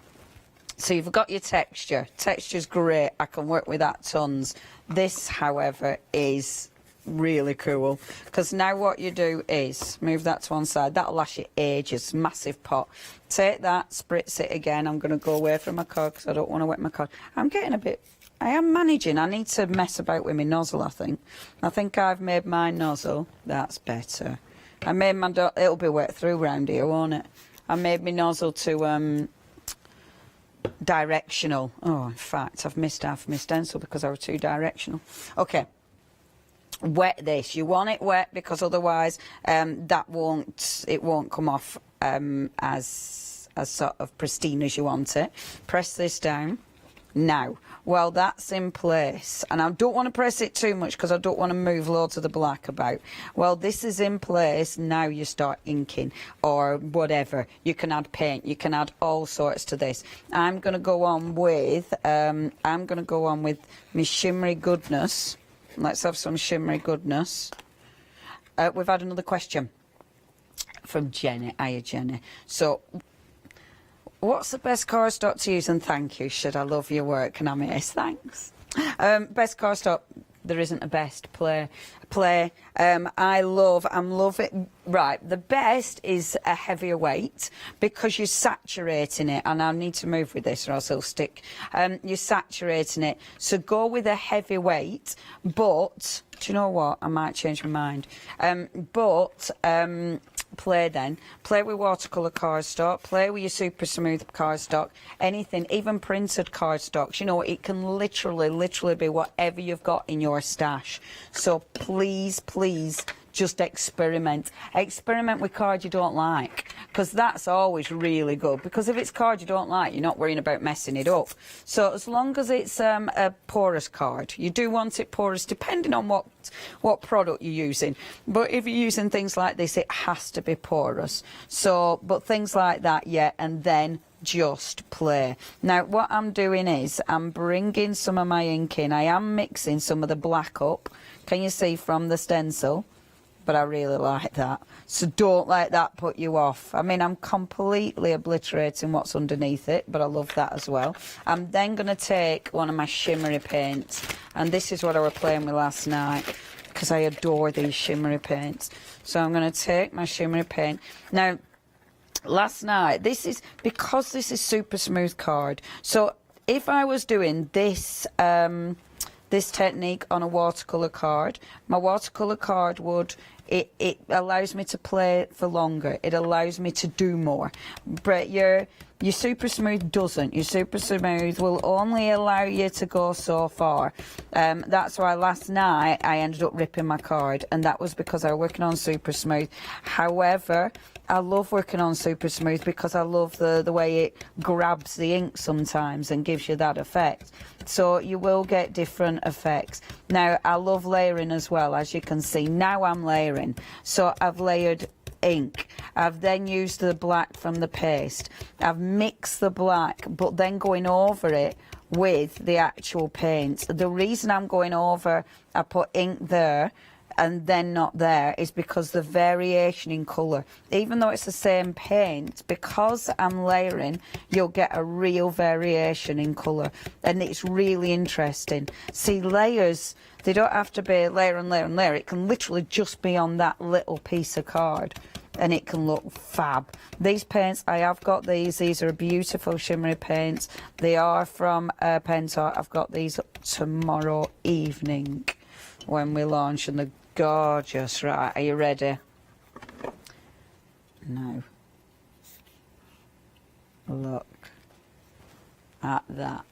So you've got your texture. Texture's great. I can work with that tons. This, however, is really cool. Because now what you do is, move that to one side. That'll last you ages. Massive pot. Take that, spritz it again. I'm going to go away from my card because I don't want to wet my card. I'm getting a bit... I am managing. I need to mess about with my nozzle, I think. I think I've made my nozzle. That's better. I made my... It'll be wet through round here, won't it? I made my nozzle to directional. Oh, in fact, I've missed half my stencil because I was too directional. Okay. Wet this. You want it wet because otherwise it won't come off as as sort of pristine as you want it. Press this down. Now, well, that's in place, and I don't want to press it too much because I don't want to move loads of the black about. Well, this is in place. Now you start inking or whatever. You can add paint. You can add all sorts to this. I'm going to go on with my shimmery goodness. Let's have some shimmery goodness. We've had another question from Jenny. Hiya, Jenny. So, what's the best cardstock to use? And thank you. Should I love your work? And I miss. Thanks. Best cardstock. There isn't a best. Play. I'm loving. Right. The best is a heavier weight because you're saturating it. And I need to move with this or else it'll stick. You're saturating it. So go with a heavy weight. But do you know what? I might change my mind. Play then. Play with watercolour cardstock. Play with your super smooth cardstock. Anything, even printed cardstocks. You know, it can literally be whatever you've got in your stash. So please, just experiment. Experiment with cards you don't like, because that's always really good. Because if it's cards you don't like, you're not worrying about messing it up. So as long as it's a porous card, you do want it porous, depending on what product you're using. But if you're using things like this, it has to be porous. So, but things like that, yeah, and then just play. Now, what I'm doing is I'm bringing some of my ink in. I am mixing some of the black up. Can you see from the stencil? But I really like that. So don't let that put you off. I mean, I'm completely obliterating what's underneath it, but I love that as well. I'm then going to take one of my shimmery paints, and this is what I was playing with last night, because I adore these shimmery paints. So I'm going to take my shimmery paint. Now, last night, because this is super smooth card, so if I was doing this, this technique on a watercolour card, my watercolour card would, it allows me to play for longer. It allows me to do more. But your super smooth doesn't. Your super smooth will only allow you to go so far. That's why last night I ended up ripping my card, and that was because I was working on super smooth. However, I love working on super smooth because I love the way it grabs the ink sometimes and gives you that effect. So you will get different effects. Now, I love layering as well, as you can see. Now I'm layering. So I've layered ink. I've then used the black from the paste. I've mixed the black, but then going over it with the actual paint. The reason I'm going over, I put ink there and then not there, is because the variation in colour, even though it's the same paint, because I'm layering, you'll get a real variation in colour, and it's really interesting. See, layers, they don't have to be layer and layer and layer. It can literally just be on that little piece of card, and it can look fab. These paints, I have got these. These are beautiful shimmery paints. They are from Pentart. I've got these up tomorrow evening when we launch, and they're gorgeous. Right, are you ready? No. Look at that.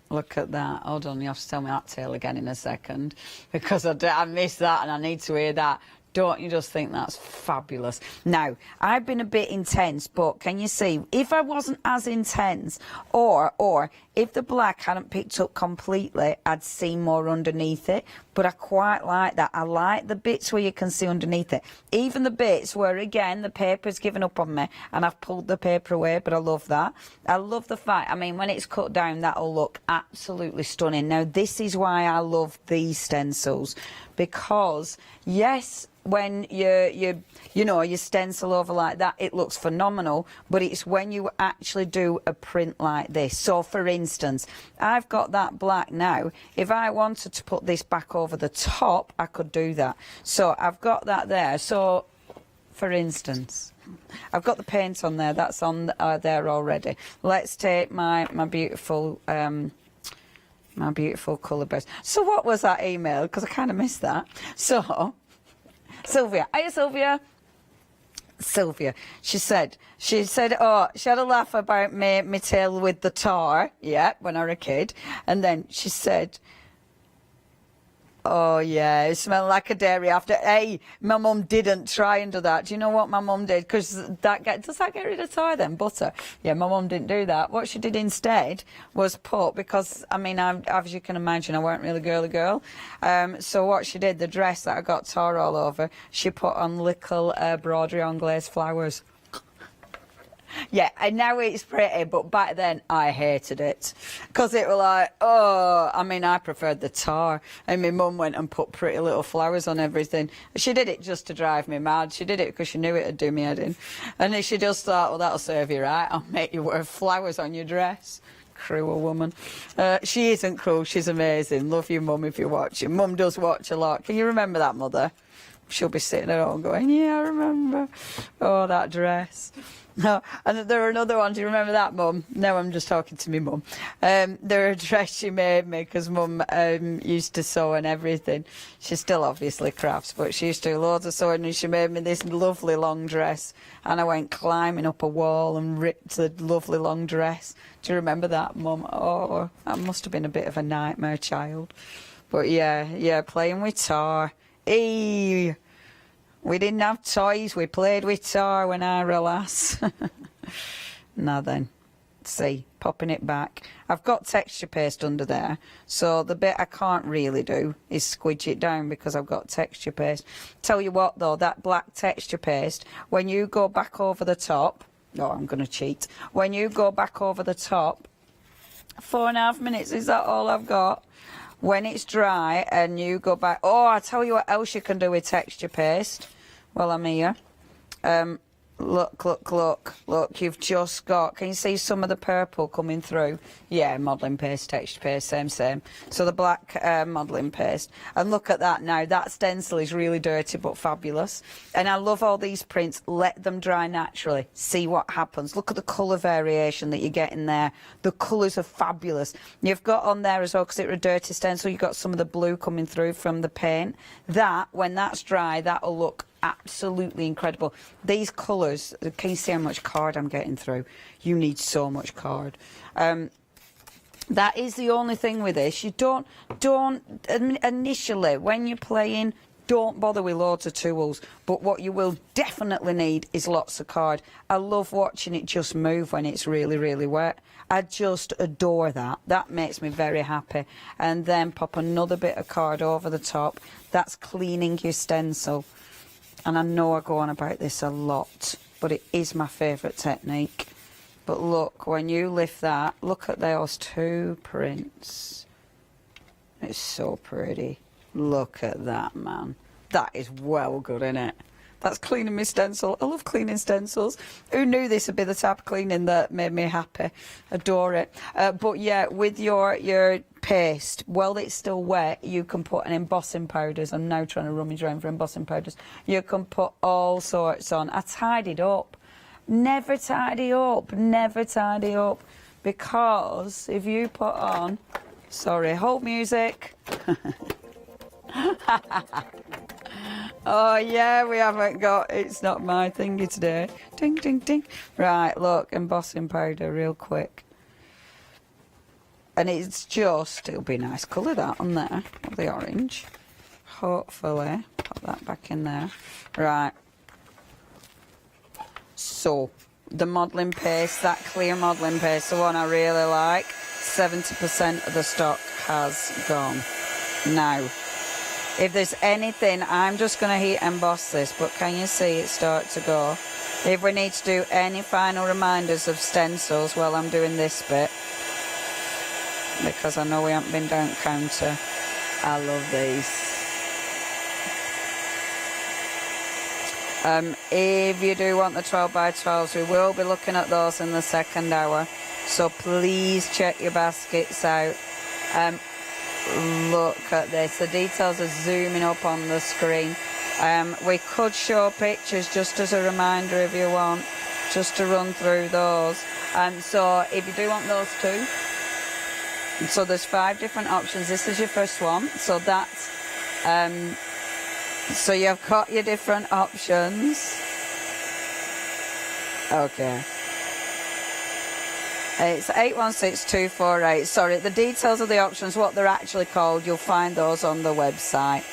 Look at that. Hold on, you have to tell me that tale again in a second, because I missed that and I need to hear that. Don't you just think that's fabulous? Now, I've been a bit intense, but can you see, if I wasn't as intense, or if the black hadn't picked up completely, I'd see more underneath it. But I quite like that. I like the bits where you can see underneath it. Even the bits where, again, the paper's given up on me and I've pulled the paper away, but I love that. I love the fact, I mean, when it's cut down, that'll look absolutely stunning. Now, this is why I love these stencils, because, yes, when you stencil over like that, it looks phenomenal, but it's when you actually do a print like this. So for instance, I've got that black now. If I wanted to put this back over the top, I could do that. So I've got that there. So for instance, I've got the paint on there. That's on there already. Let's take my beautiful colour burst. So what was that email? Because I kind of missed that. So Sylvia. Hiya, Sylvia. Sylvia. She said, oh, she had a laugh about my tail with the tar, yeah, when I was a kid. And then she said, Oh, yeah, it smelled like a dairy after. Hey, my mum didn't try and do that. Do you know what my mum did? Because does that get rid of tar then, butter? Yeah, my mum didn't do that. What she did instead was put, because, I mean, as you can imagine, I weren't really girly girl. So what she did, the dress that I got tar all over, she put on little broderie on glazed flowers. Yeah, and now it's pretty, but back then I hated it. Because it was like, oh, I mean, I preferred the tar. And my mum went and put pretty little flowers on everything. She did it just to drive me mad. She did it because she knew it would do me head in. And then she just thought, well, that'll serve you right. I'll make you wear flowers on your dress. Cruel woman. She isn't cruel, she's amazing. Love you, Mum, if you're watching. Mum does watch a lot. Can you remember that, Mother? She'll be sitting at home going, yeah, I remember. Oh, that dress. No, and there are another one. Do you remember that, Mum? No, I'm just talking to me, Mum. There a dress she made me because Mum used to sew and everything. She still obviously crafts, but she used to do loads of sewing, and she made me this lovely long dress. And I went climbing up a wall and ripped the lovely long dress. Do you remember that, Mum? Oh, I must have been a bit of a nightmare child. But yeah, playing with tar. Eee. We didn't have toys, we played with tar when I were a lass. Now then, see, popping it back. I've got texture paste under there, so the bit I can't really do is squidge it down because I've got texture paste. Tell you what though, that black texture paste, when you go back over the top, oh, I'm going to cheat. When you go back over the top, 4.5 minutes, is that all I've got? When it's dry and you go back... Oh, I'll tell you what else you can do with texture paste. Well, I'm here. Look, you've just got... Can you see some of the purple coming through? Yeah, modelling paste, texture paste, same. So the black modelling paste. And look at that now. That stencil is really dirty but fabulous. And I love all these prints. Let them dry naturally. See what happens. Look at the colour variation that you get in there. The colours are fabulous. You've got on there as well, because it's a dirty stencil, you've got some of the blue coming through from the paint. That, when that's dry, that'll look absolutely incredible. These colours, can you see how much card I'm getting through? You need so much card. That is the only thing with this. You don't initially, when you're playing, don't bother with loads of tools, but what you will definitely need is lots of card. I love watching it just move when it's really, really wet. I just adore that. That makes me very happy. And then pop another bit of card over the top. That's cleaning your stencil. And I know I go on about this a lot, but it is my favourite technique. But look, when you lift that, look at those two prints. It's so pretty. Look at that, man. That is well good, isn't it? That's cleaning my stencil. I love cleaning stencils. Who knew this would be the type of cleaning that made me happy? Adore it. But yeah, with your paste, while it's still wet, you can put an embossing powders. I'm now trying to rummage around for embossing powders. You can put all sorts on. I tidied up. Never tidy up. Never tidy up. Because if you put on... Sorry, hold music. Oh yeah, we haven't got... It's not my thingy today. Ding, ding, ding. Right, look, embossing powder real quick. And it's just... It'll be a nice colour, that, on there. The orange. Hopefully. Pop that back in there. Right. So, the modelling paste, that clear modelling paste, the one I really like, 70% of the stock has gone. Now, if there's anything, I'm just going to heat emboss this, but can you see it start to go? If we need to do any final reminders of stencils while I'm doing this bit, because I know we haven't been down counter, I love these. If you do want the 12 by 12s, we will be looking at those in the second hour, so please check your baskets out. Look at this, the details are zooming up on the screen. We could show pictures just as a reminder if you want, just to run through those. So if you do want those too, so there's 5 different options. This is your first one, so that's so you've got your different options. Okay. It's 816248. Sorry, the details of the auctions, what they're actually called, you'll find those on the website.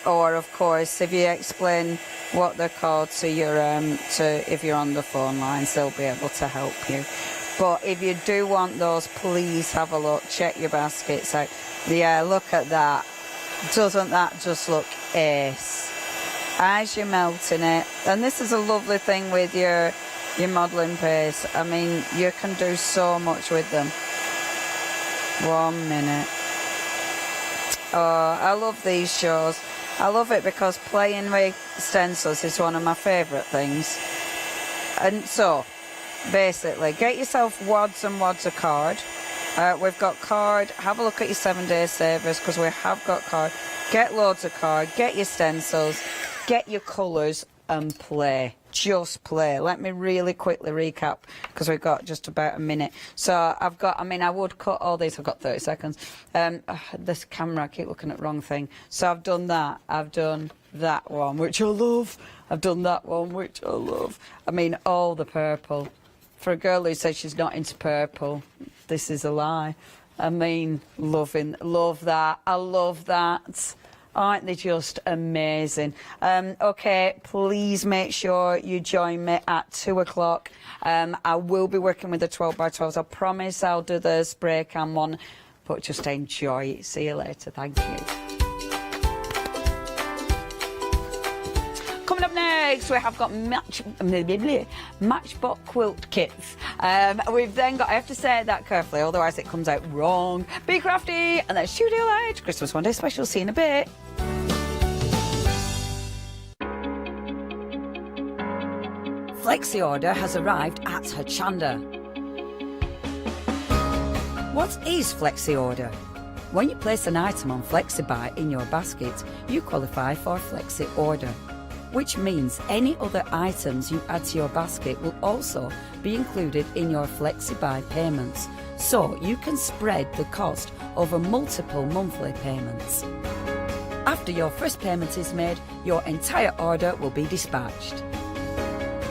Or, of course, if you explain what they're called to your if you're on the phone lines, they'll be able to help you. But if you do want those, please have a look. Check your baskets out. Yeah, look at that. Doesn't that just look ace? As you're melting it, and this is a lovely thing with your modelling paste. I mean, you can do so much with them. 1 minute. Oh, I love these shows. I love it because playing with stencils is one of my favourite things. And so, basically, get yourself wads and wads of card. We've got card. Have a look at your 7-day savers because we have got card. Get loads of card. Get your stencils. Get your colours and play. Just play. Let me really quickly recap because we've got just about a minute. So I've got, I mean, I would cut all these. I've got 30 seconds. This camera, I keep looking at the wrong thing. So I've done that. I've done that one, which I love. I've done that one, which I love. I mean, all the purple. For a girl who says she's not into purple, this is a lie. I mean, love that. I love that. Aren't they just amazing? Okay, please make sure you join me at 2 o'clock. I will be working with the 12 by 12s. I promise I'll do the spray can one, but just enjoy it. See you later. Thank you. Coming up next, we have got matchbox quilt kits. We've then got, I have to say that carefully, otherwise it comes out wrong. Be crafty, and then Studio Light, Christmas One Day special. See you in a bit. Flexi order has arrived at Hochanda. What is Flexi order? When you place an item on FlexiBuy in your basket, you qualify for Flexi order, which means any other items you add to your basket will also be included in your FlexiBuy payments, so you can spread the cost over multiple monthly payments. After your first payment is made, your entire order will be dispatched.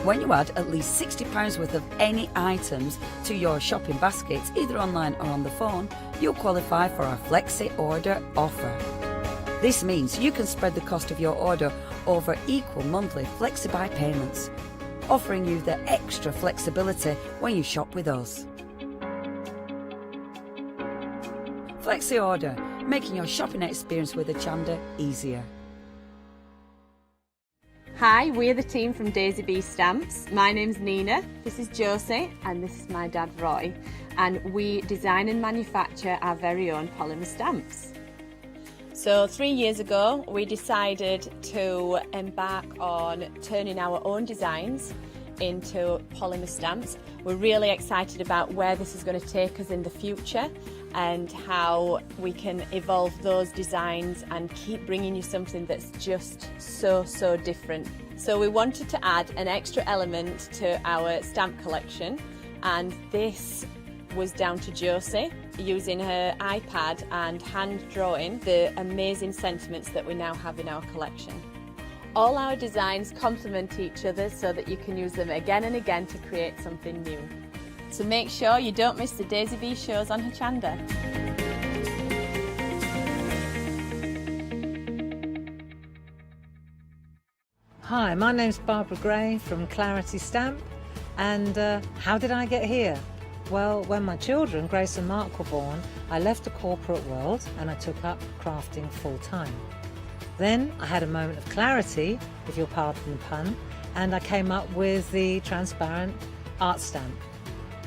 When you add at least £60 worth of any items to your shopping basket, either online or on the phone, you'll qualify for our Flexi Order offer. This means you can spread the cost of your order over equal monthly FlexiBuy payments, offering you the extra flexibility when you shop with us. Flexi Order, making your shopping experience with Hochanda easier. Hi, we're the team from Daisy Bee Stamps. My name's Nina, this is Josie, and this is my dad Roy. And we design and manufacture our very own polymer stamps. So 3 years ago, we decided to embark on turning our own designs into polymer stamps. We're really excited about where this is going to take us in the future and how we can evolve those designs and keep bringing you something that's just so different. So we wanted to add an extra element to our stamp collection, and this was down to Josie using her iPad and hand drawing the amazing sentiments that we now have in our collection. All our designs complement each other so that you can use them again and again to create something new. So make sure you don't miss the Daisy Bee shows on Hochanda. Hi, my name's Barbara Gray from Clarity Stamp, and how did I get here? Well, when my children, Grace and Mark, were born, I left the corporate world and I took up crafting full-time. Then I had a moment of clarity, if you'll pardon the pun, and I came up with the transparent art stamp.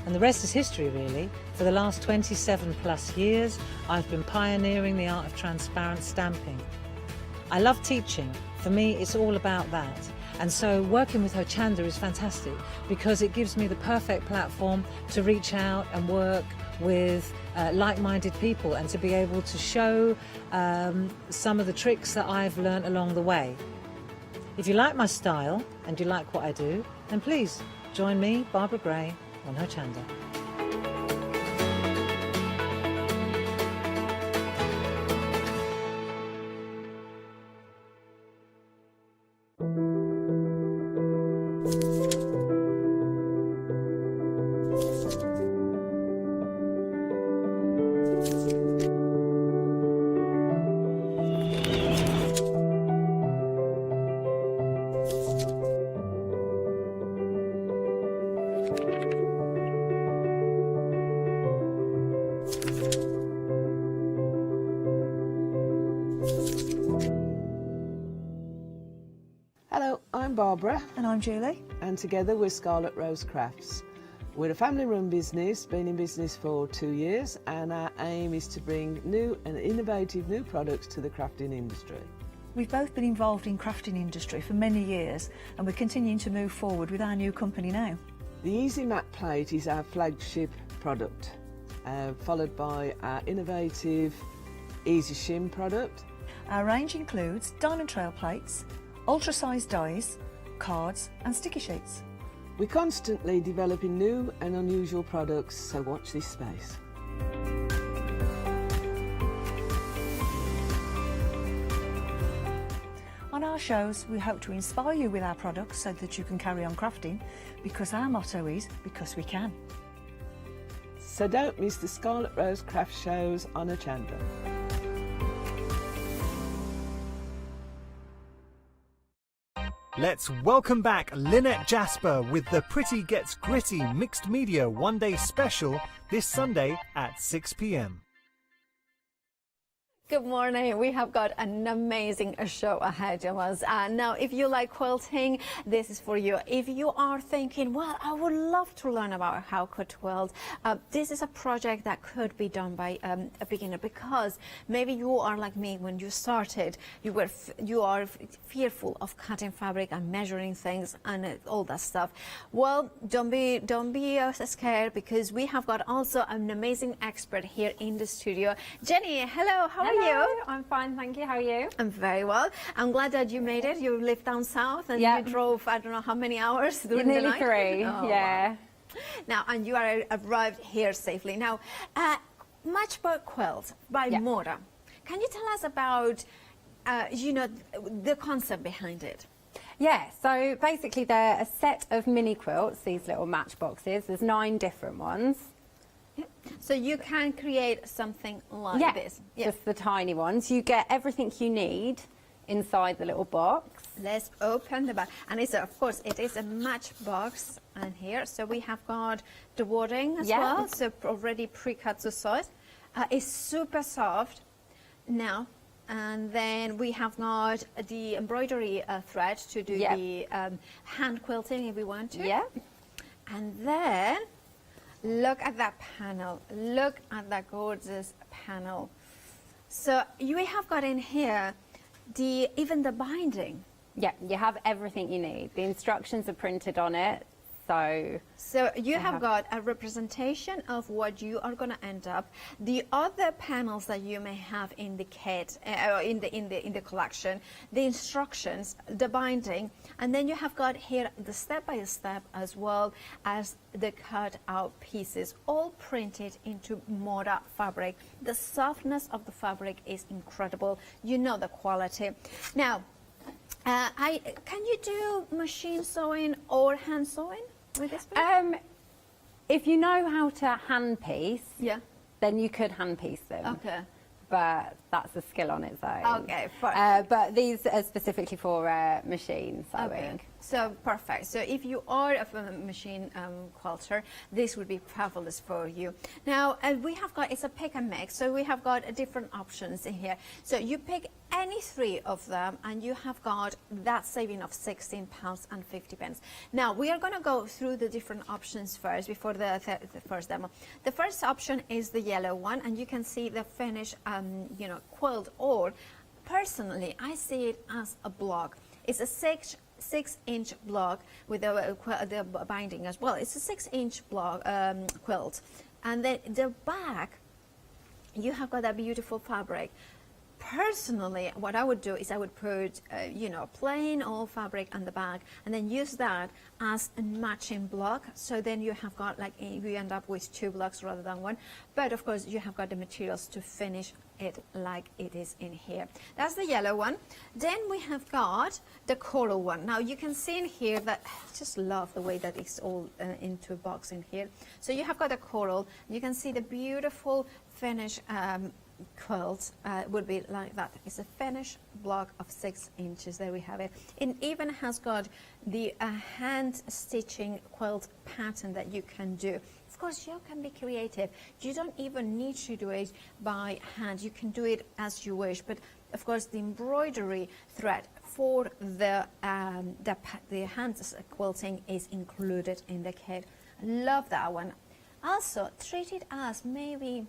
And the rest is history, really. For the last 27 plus years, I've been pioneering the art of transparent stamping. I love teaching. For me, it's all about that. And so working with Hochanda is fantastic because it gives me the perfect platform to reach out and work with like-minded people and to be able to show some of the tricks that I've learned along the way. If you like my style and you like what I do, then please join me, Barbara Gray, on Hochanda. I'm Barbara. And I'm Julie. And together we're Scarlet Rose Crafts. We're a family-run business, been in business for 2 years, and our aim is to bring new and innovative new products to the crafting industry. We've both been involved in crafting industry for many years, and we're continuing to move forward with our new company now. The Easy Mat Plate is our flagship product, followed by our innovative Easy Shim product. Our range includes diamond trail plates, ultra-sized dies, cards and sticky sheets. We're constantly developing new and unusual products, so watch this space. On our shows, we hope to inspire you with our products so that you can carry on crafting, because our motto is, because we can. So don't miss the Scarlet Rose Craft shows on Hochanda. Let's welcome back Lynette Jasper with the Pretty Gets Gritty Mixed Media One-Day Special this Sunday at 6 p.m. Good morning. We have got an amazing show ahead of us. Now, if you like quilting, this is for you. If you are thinking, well, I would love to learn about how to quilt, this is a project that could be done by a beginner, because maybe you are like me. When you started, you are fearful of cutting fabric and measuring things and all that stuff. Well, don't be scared, because we have got also an amazing expert here in the studio. Jenny, hello. How are you? I'm fine, thank you. How are you? I'm very well. I'm glad that you made it. You live down south and you drove, I don't know how many hours during the night. Nearly 3, yeah. Wow. Now, and you are arrived here safely. Now, Matchbook Quilt by Mora. Can you tell us about, the concept behind it? Yeah, so basically they're a set of mini quilts, these little matchboxes. There's 9 different ones. So you can create something like this. Just the tiny ones. You get everything you need inside the little box. Let's open the box. And it's, of course, it is a matchbox and here. So we have got the wording as well. So already pre-cut to size. It's super soft. Now, and then we have got the embroidery thread to do the hand quilting if we want to. Yeah. And then look at that panel. Look at that gorgeous panel. So you have got in here even the binding. Yeah, you have everything you need. The instructions are printed on it. So you have got a representation of what you are going to end up. The other panels that you may have in the kit, in the collection, the instructions, the binding, and then you have got here the step-by-step as well as the cut out pieces, all printed into Mora fabric. The softness of the fabric is incredible. You know the quality. Now, can you do machine sewing or hand sewing with this? If you know how to hand piece, then you could hand piece them. Okay. But that's a skill on its own. Okay. But these are specifically for machine sewing. Okay. So perfect. So if you are a machine quilter, this would be fabulous for you. Now we have got, it's a pick and mix. So we have got different options in here. So you pick any 3 of them and you have got that saving of £16.50. Now we are going to go through the different options first before the first demo. The first option is the yellow one, and you can see the finished quilt, or personally I see it as a block. It's a 6-inch block with the binding as well. It's a 6-inch block quilt, and then the back you have got that beautiful fabric. Personally, what I would do is I would put, plain old fabric on the back, and then use that as a matching block. So then you have got, like, you end up with 2 blocks rather than 1. But of course, you have got the materials to finish it like it is in here. That's the yellow one. Then we have got the coral one. Now you can see in here that I just love the way that it's all into a box in here. So you have got the coral. You can see the beautiful finish. Quilt would be like that. It's a finished block of 6 inches. There we have it. It even has got the hand stitching quilt pattern that you can do. Of course, you can be creative. You don't even need to do it by hand. You can do it as you wish. But of course, the embroidery thread for the hands quilting is included in the kit. Love that one. Also, treat it as maybe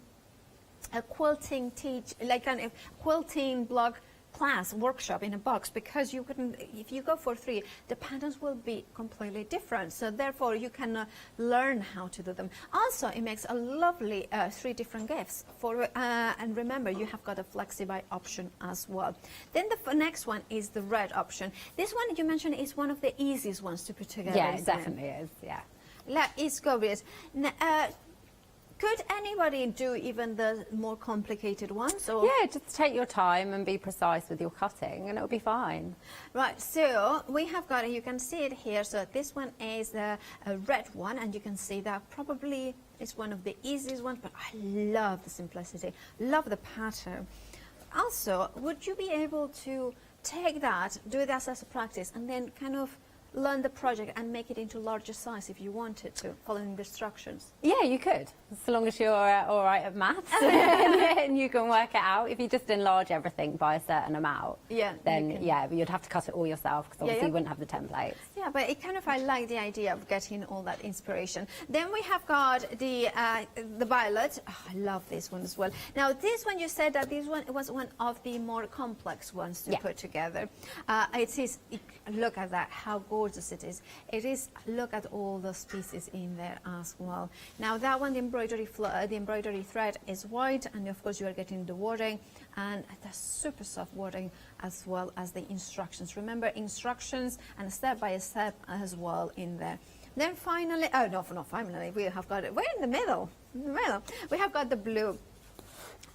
a quilting a quilting block class workshop in a box, because you couldn't, if you go for 3, the patterns will be completely different, so therefore you can learn how to do them. Also, it makes a lovely 3 different gifts for and remember, you have got a flexi-buy option as well. Then the next one is the red option. This one you mentioned is one of the easiest ones to put together. Yeah, it definitely is. Yeah. Let's go with it. Could anybody do even the more complicated ones? Or? Yeah, just take your time and be precise with your cutting and it'll be fine. Right, so we have got, you can see it here, so this one is a red one, and you can see that probably is one of the easiest ones, but I love the simplicity, love the pattern. Also, would you be able to take that, do that as a practice, and then kind of learn the project and make it into larger size if you wanted to, following the instructions? Yeah, you could, so long as you're all right at maths and you can work it out. If you just enlarge everything by a certain amount, then yeah, but you'd have to cut it all yourself, because obviously you wouldn't have the templates. Yeah, but it kind of, I like the idea of getting all that inspiration. Then we have got the violet. Oh, I love this one as well. Now this one, you said that this one was one of the more complex ones to put together. Look at that, how gorgeous it is. It is, look at all those pieces in there as well. Now that one, the embroidery thread is white, and of course you are getting the wording, and the super soft wording, as well as the instructions. Remember, instructions and step by step as well in there. Then finally, oh no, not finally, we have got it, we're in the middle, we have got the blue.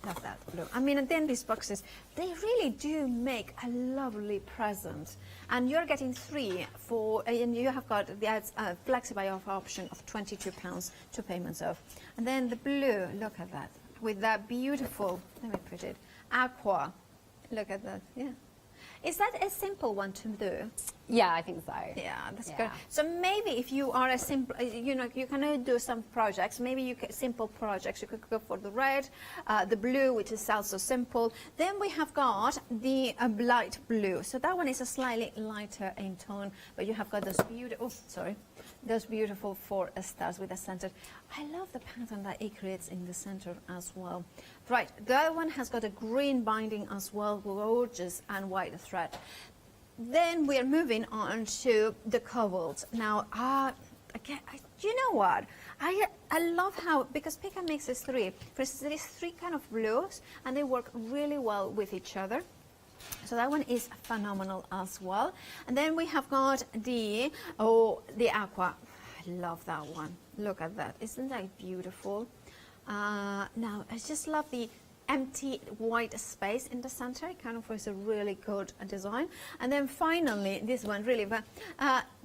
Love that blue. I mean, and then these boxes, they really do make a lovely present. And you're getting 3 for, and you have got the flexi-buy option of £22 to payments of. And then the blue, look at that, with that beautiful, let me put it, aqua. Look at that, yeah. Is that a simple one to do? Yeah, I think so. Yeah, that's good. So maybe if you are a simple, you know, you can do some projects. Maybe you can, simple projects. You could go for the red, the blue, which is also simple. Then we have got the light blue. So that one is a slightly lighter in tone, but you have got those beautiful. Oh, sorry. Those beautiful 4 stars with the center. I love the pattern that it creates in the center as well. Right, the other one has got a green binding as well, gorgeous, and white thread. Then we are moving on to the cobalt. Now, again, you know what? I love how, because Pika mixes 3. There is 3 kind of blues, and they work really well with each other. So that one is phenomenal as well. And then we have got the aqua. I love that one. Look at that. Isn't that beautiful? Now, I just love the empty white space in the center. It kind of was a really good design. And then finally, this one really,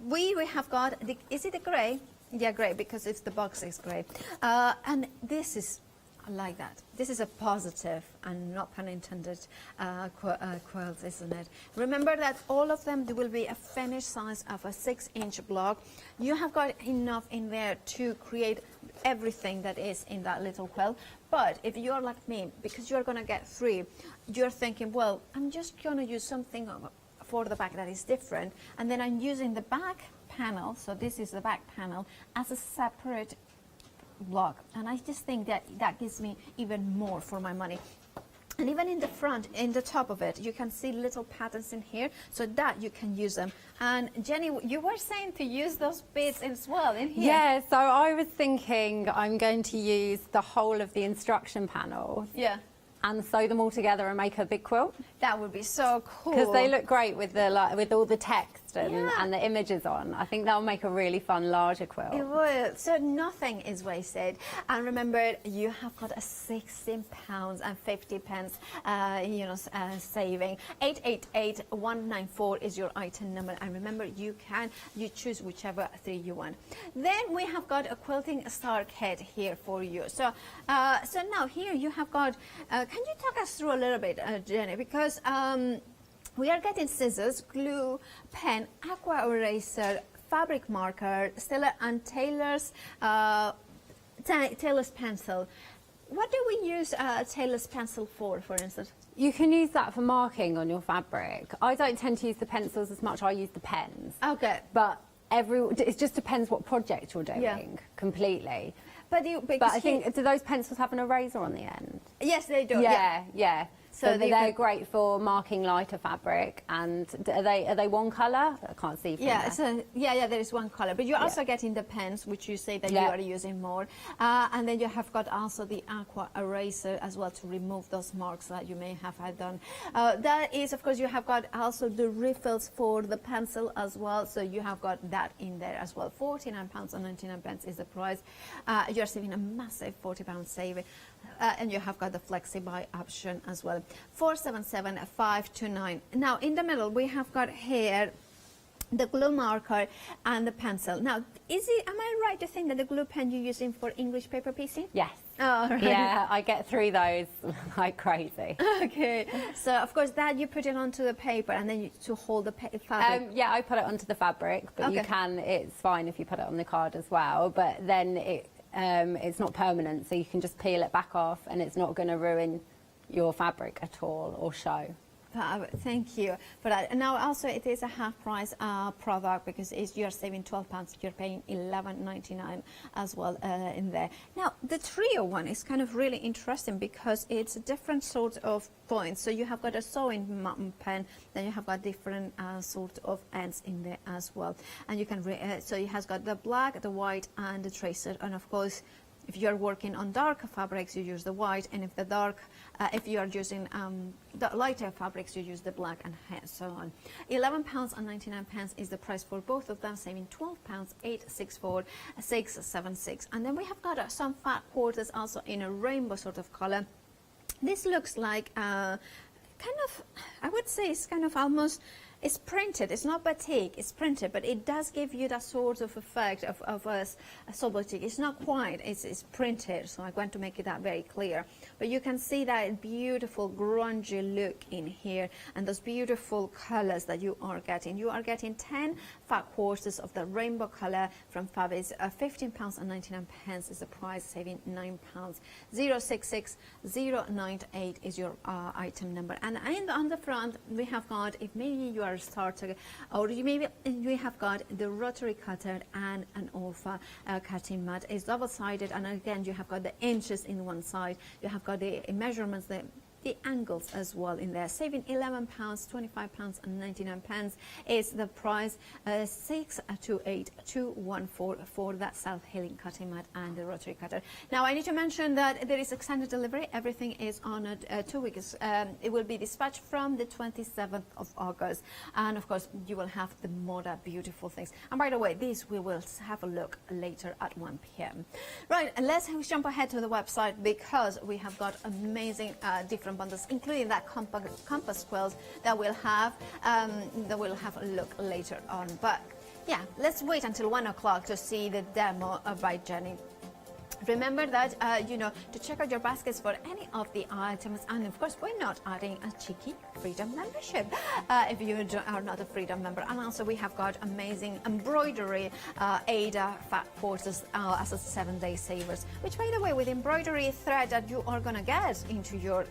we have got, is it a grey? Yeah, grey, because it's the box is grey. And this is, I like that. This is a positive and not pun intended quilt, isn't it? Remember that all of them, there will be a finished size of a 6-inch block. You have got enough in there to create everything that is in that little quilt. But if you're like me, because you're going to get 3, you're thinking, well, I'm just going to use something for the back that is different. And then I'm using the back panel, so this is the back panel, as a separate block, and I just think that that gives me even more for my money. And even in the front, in the top of it, you can see little patterns in here, so that you can use them. And Jenny, you were saying to use those bits as well in here. Yeah, so I was thinking I'm going to use the whole of the instruction panels. Yeah. And sew them all together and make a big quilt. That would be so cool. Because they look great with the with all the text and the images on. I think that'll make a really fun larger quilt. It will. So nothing is wasted. And remember, you have got a £16.50 saving. 888194 is your item number. And remember, you choose whichever 3 you want. Then we have got a quilting star kit here for you. So so now here you have got. Can you talk us through a little bit, Jenny? Because we are getting scissors, glue, pen, aqua eraser, fabric marker, Stella and Taylor's pencil. What do we use Taylor's pencil for instance? You can use that for marking on your fabric. I don't tend to use the pencils as much, I use the pens. Okay. But it just depends what project you're doing, completely. But I think, do those pencils have an eraser on the end? Yes, they do. Yeah. So So they're great for marking lighter fabric. And are they one colour? I can't see from there. So there is one color, but you're also getting the pens, which you say that you are using more, and then you have got also the aqua eraser as well to remove those marks that you may have had done. That is, of course, you have got also the refills for the pencil as well, so you have got that in there as well. £49.99 is the price. You're saving a massive £40 saving. And you have got the flexi buy option as well. 477529. Now in the middle we have got here the glue marker and the pencil. Now, am I right to think that the glue pen you're using for English paper piecing? Yes. Oh, right. Yeah, I get through those like crazy. Okay. So of course that you put it onto the paper and then to hold the fabric. Yeah, I put it onto the fabric, but it's fine if you put it on the card as well. But then it's not permanent, so you can just peel it back off and it's not going to ruin your fabric at all or show. Thank you for that. Now also it is a half price product because you're saving £12, you're paying £11.99 as well in there. Now the trio one is kind of really interesting because it's a different sort of points. So you have got a sewing pen, then you have got different sort of ends in there as well. And you can, so it has got the black, the white and the tracer, and of course if you're working on darker fabrics, you use the white, and if you are using the lighter fabrics, you use the black, and so on. £11.99 is the price for both of them, saving £12,864,676. And then we have got some fat quarters also in a rainbow sort of color. This looks like kind of, I would say it's kind of almost, it's printed. It's not batik, it's printed, but it does give you that sort of effect of a batik. It's not quite, it's printed, so I'm going to make it that very clear. But you can see that beautiful grungy look in here and those beautiful colors that you are getting. You are getting 10 fat quarters of the rainbow color from Fabis. £15.99 is the price, saving £9. 066098 is your item number. And on the front, we have got, if maybe you are a starter, or maybe we have got the rotary cutter and an Orfa cutting mat. It's double-sided, and again you have got the inches in one side. You have got the measurements, the angles as well in there, saving £11, £25.99 is the price. 628214 for that self-healing cutting mat and the rotary cutter. Now I need to mention that there is extended delivery. Everything is on a 2 weeks. It will be dispatched from the 27th of August, and of course you will have the more beautiful things. And by the way, these we will have a look later at 1 p.m. Right, and let's jump ahead to the website because we have got amazing different bundles, including that compass quills that we'll have a look later on. But yeah, let's wait until 1 o'clock to see the demo by Jenny. Remember that, to check out your baskets for any of the items, and of course we're not adding a cheeky Freedom membership if you are not a Freedom member. And also we have got amazing embroidery Ada fat quarters as a 7-day savers, which by the way, with embroidery thread that you are going to get into your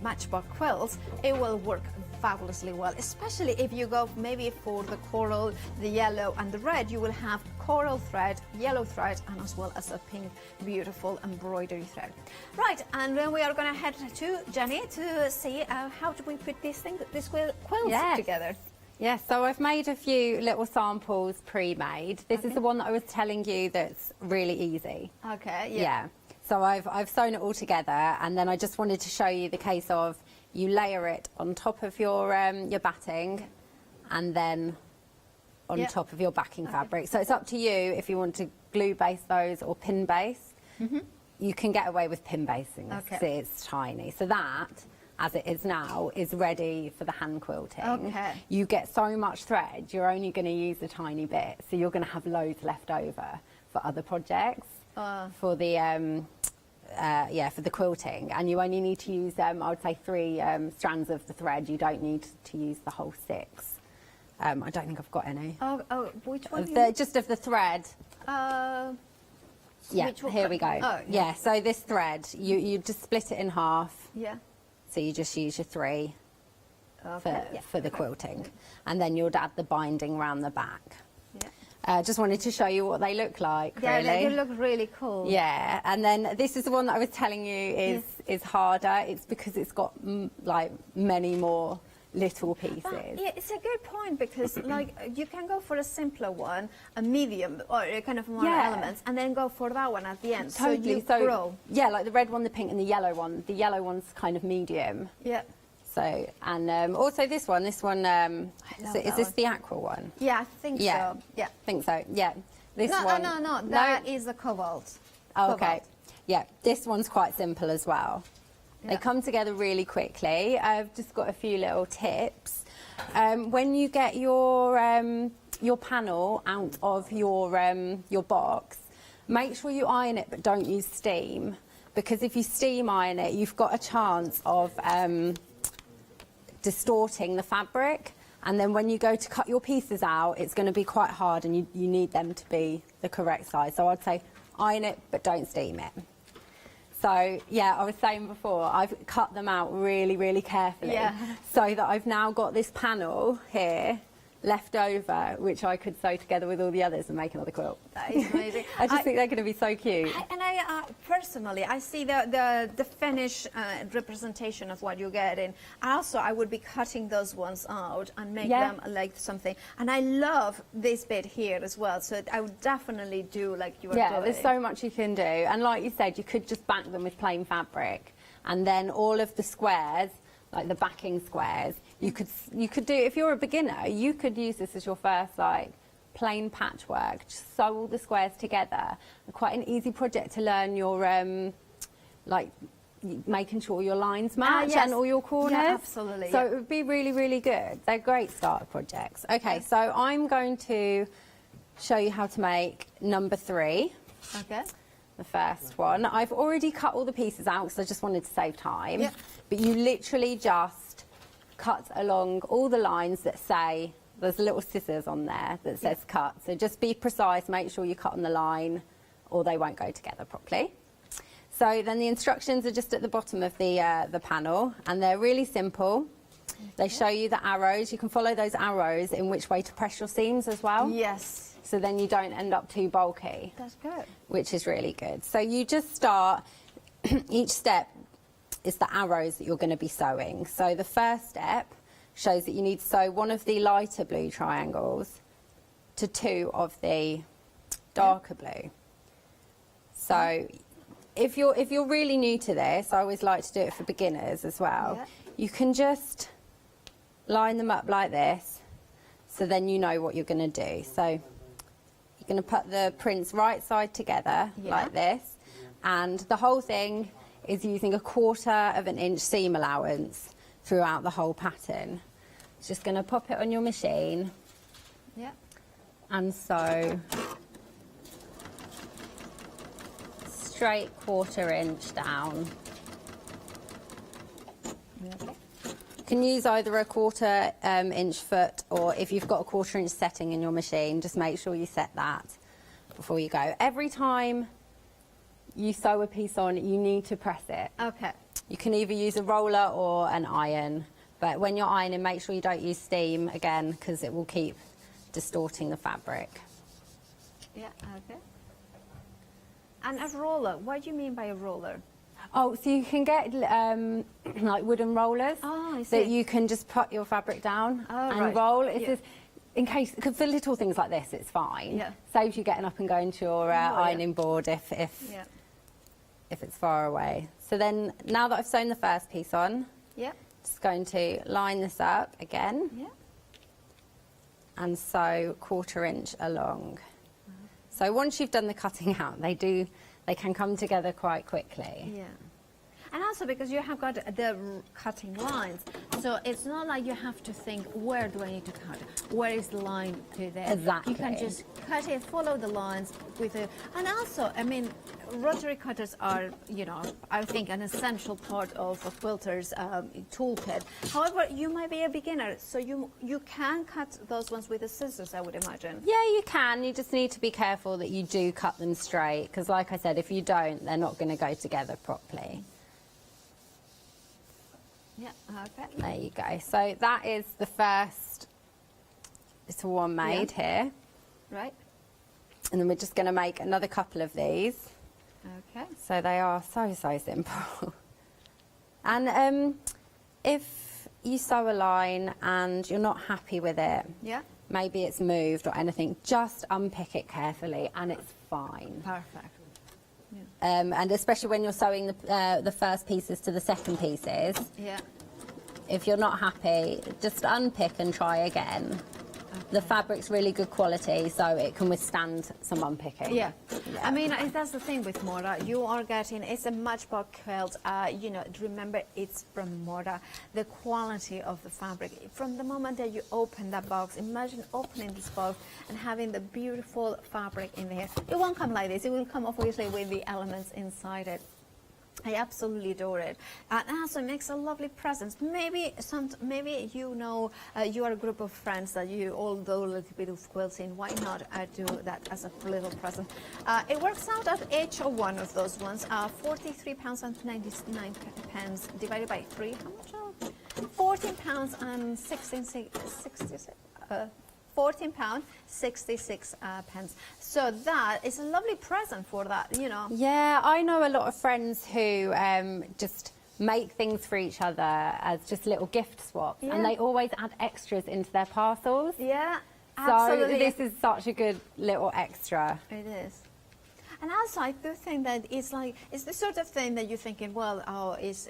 matchbox quilts, it will work fabulously well, especially if you go maybe for the coral, the yellow and the red. You will have coral thread, yellow thread, and as well as a pink beautiful embroidery thread. Right, and then we are going to head to Jenny to see how do we put these quills together. Yes, so I've made a few little samples pre-made. This is the one that I was telling you that's really easy. Okay, yeah. So I've sewn it all together, and then I just wanted to show you the case of you layer it on top of your batting, and then on top of your backing fabric. So it's up to you if you want to glue base those or pin base. You can get away with pin basing because it's tiny. So that, as it is now, is ready for the hand quilting. You get so much thread, you're only going to use a tiny bit, so you're going to have loads left over for other projects, for the for the quilting, and you only need to use I would say 3 strands of the thread. You don't need to use the whole 6. I don't think I've got any. Which one? Just of the thread. Yeah, here we go. Oh, yeah, so this thread, you just split it in half. Yeah. So you just use your 3 Okay. for the quilting, and then you'll add the binding around the back. Yeah. Just wanted to show you what they look like. Yeah, really. they look really cool. Yeah, and then this is the one that I was telling you is harder. It's because it's got like many more little pieces. But, yeah, it's a good point because like you can go for a simpler one, a medium or a kind of more elements, and then go for that one at the end. Totally. So you grow. Yeah, like the red one, the pink, and the yellow one. The yellow one's kind of medium. Yeah. So, and also this one, is this the aqua one? Yeah, I think Yeah. so. Yeah. I think so, yeah. This No, one. no. That is the cobalt. Oh, okay. Cobalt. Yeah, this one's quite simple as well. They Yeah. come together really quickly. I've just got a few little tips. When you get your panel out of your box, make sure you iron it, but don't use steam, because if you steam iron it, you've got a chance of distorting the fabric, and then when you go to cut your pieces out, it's going to be quite hard, and you need them to be the correct size. So I'd say iron it, but don't steam it. So yeah, I was saying before, I've cut them out really, really carefully, so that I've now got this panel here left over, which I could sew together with all the others and make another quilt. That is amazing. I just think they're going to be so cute. I personally, I see the finished representation of what you get, and also I would be cutting those ones out and make them like something. And I love this bit here as well, so I would definitely do like you are doing. Yeah, there's so much you can do, and like you said, you could just back them with plain fabric, and then all of the squares, like the backing squares, you could do, if you're a beginner, you could use this as your first like plain patchwork, just sew all the squares together. Quite an easy project to learn your like making sure your lines match and all your corners. Yeah, absolutely. So it would be really, really good. They're great starter projects. Okay, so I'm going to show you how to make number 3. Okay. The first one. I've already cut all the pieces out because I just wanted to save time. But you literally just cut along all the lines that say, there's little scissors on there that says cut. So just be precise, make sure you cut on the line or they won't go together properly. So then the instructions are just at the bottom of the panel, and they're really simple. They show you the arrows. You can follow those arrows in which way to press your seams as well. Yes. So then you don't end up too bulky. That's good. Which is really good. So you just start, each step is the arrows that you're going to be sewing. So the first step shows that you need to sew one of the lighter blue triangles to 2 of the darker blue. So if you're really new to this, I always like to do it for beginners as well. You can just line them up like this, so then you know what you're going to do. So you're going to put the prints right side together like this, and the whole thing is using 1/4 of an inch seam allowance throughout the whole pattern. Just going to pop it on your machine and sew straight 1/4 inch down. You can use either a 1/4 inch foot, or if you've got a 1/4 inch setting in your machine, just make sure you set that before you go. Every time you sew a piece on, you need to press it. Okay. You can either use a roller or an iron, but when you're ironing, make sure you don't use steam again, because it will keep distorting the fabric. Yeah, okay. And a roller, what do you mean by a roller? Oh, so you can get like wooden rollers that you can just put your fabric down and roll. It's just, in case, because for little things like this, it's fine. Saves you getting up and going to your ironing board if it's far away. So then, now that I've sewn the first piece on, just going to line this up again and sew 1/4 inch along. So once you've done the cutting out, they can come together quite quickly. Yeah. And also because you have got the cutting lines, so it's not like you have to think, where do I need to cut? Where is the line to there? Exactly. You can just cut it, follow the lines with it. And also, I mean, rotary cutters are, you know, I think an essential part of a quilter's toolkit. However, you might be a beginner, so you can cut those ones with the scissors, I would imagine. Yeah, you can. You just need to be careful that you do cut them straight, because like I said, if you don't, they're not going to go together properly. Yeah, okay. There you go. So that is the first little one made here. Right. And then we're just going to make another couple of these. Okay. So they are so simple. And if you sew a line and you're not happy with it, Yeah. maybe it's moved or anything, just unpick it carefully and it's fine. Perfect. And especially when you're sewing the first pieces to the second pieces, Yeah. if you're not happy, just unpick and try again. The fabric's really good quality, so it can withstand some unpicking. Yeah. I mean, that's the thing with Mora. You are getting, it's a matchbox quilt. You know, remember, it's from Mora. The quality of the fabric. From the moment that you open that box, imagine opening this box and having the beautiful fabric in there. It won't come like this. It will come, obviously, with the elements inside it. I absolutely adore it, and also makes a lovely present. Maybe you know you are a group of friends that you all do a little bit of quilting. Why not do that as a little present? It works out at each of one of those ones. £43.99 divided by 3. How much? £14.66. £14.66. So that is a lovely present for that, you know. Yeah, I know a lot of friends who just make things for each other as just little gift swaps, and they always add extras into their parcels. Yeah, so absolutely. this is such a good little extra. It is. And also, I do think that it's like, it's the sort of thing that you're thinking, well,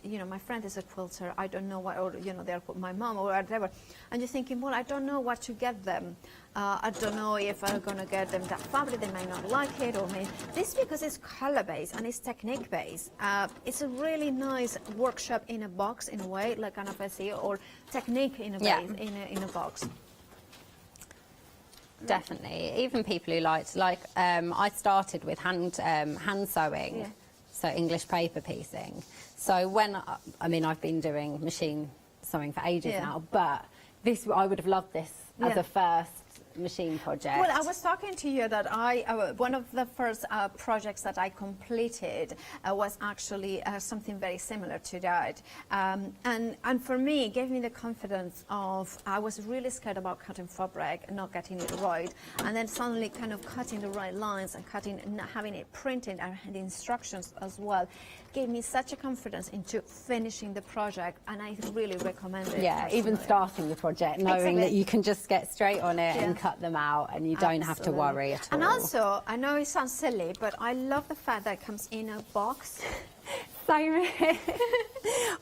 you know, my friend is a quilter, I don't know what, or, you know, they're my mom or whatever. And you're thinking, well, I don't know what to get them. I don't know if I'm going to get them that fabric, they might not like it, or maybe. This because it's color-based and it's technique-based. It's a really nice workshop in a box, in a way, like kind of a or technique in a base, in a box. Definitely. Even people who I started with hand sewing, so English paper piecing. So when, I mean, I've been doing machine sewing for ages now, but I would have loved this as a first machine project. Well, I was talking to you that one of the first projects that I completed was actually something very similar to that. And for me, it gave me the confidence of, I was really scared about cutting fabric and not getting it right. And then suddenly kind of cutting the right lines and having it printed and the instructions as well, gave me such a confidence into finishing the project, and I really recommend it. Yeah, even starting the project, knowing that you can just get straight on it and cut them out, and you don't have to worry at all. And also, I know it sounds silly, but I love the fact that it comes in a box. Same here.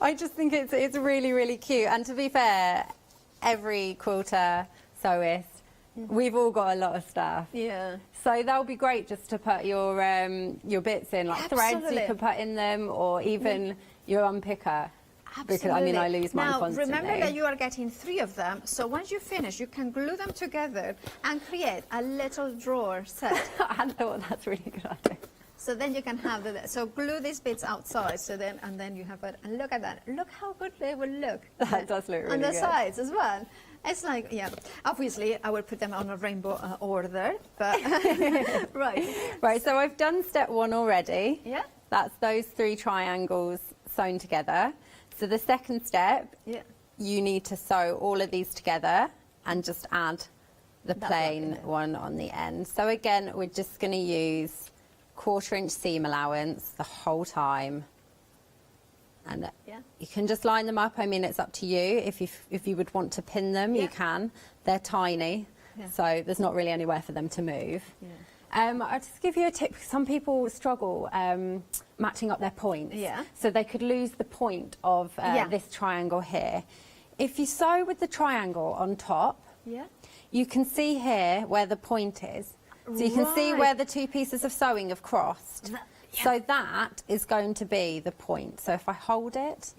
I just think it's really, really cute. And to be fair, every quilter, sewist, we've all got a lot of stuff. Yeah. So that'll be great just to put your bits in, like threads you can put in them, or even your unpicker. Absolutely. Because, I mean, I lose mine constantly. Now, remember that you are getting 3 of them, so once you finish, you can glue them together and create a little drawer set. I thought that's a really good idea. So then you can have so glue these bits outside, and then you have it, and look at that. Look how good they will look. That does look really on the good. sides as well. It's like, obviously I will put them on a rainbow order, but right. So I've done step 1 already. Yeah. That's those 3 triangles sewn together. So the second step, you need to sew all of these together and just add the plain one on the end. So again, we're just going to use 1/4 inch seam allowance the whole time. And you can just line them up. I mean, it's up to you. If you would want to pin them, you can. They're tiny, so there's not really anywhere for them to move. I'll just give you a tip. Some people struggle matching up their points. So they could lose the point of this triangle here. If you sew with the triangle on top, you can see here where the point is. So you can see where the 2 pieces of sewing have crossed. So that is going to be the point. So if I hold it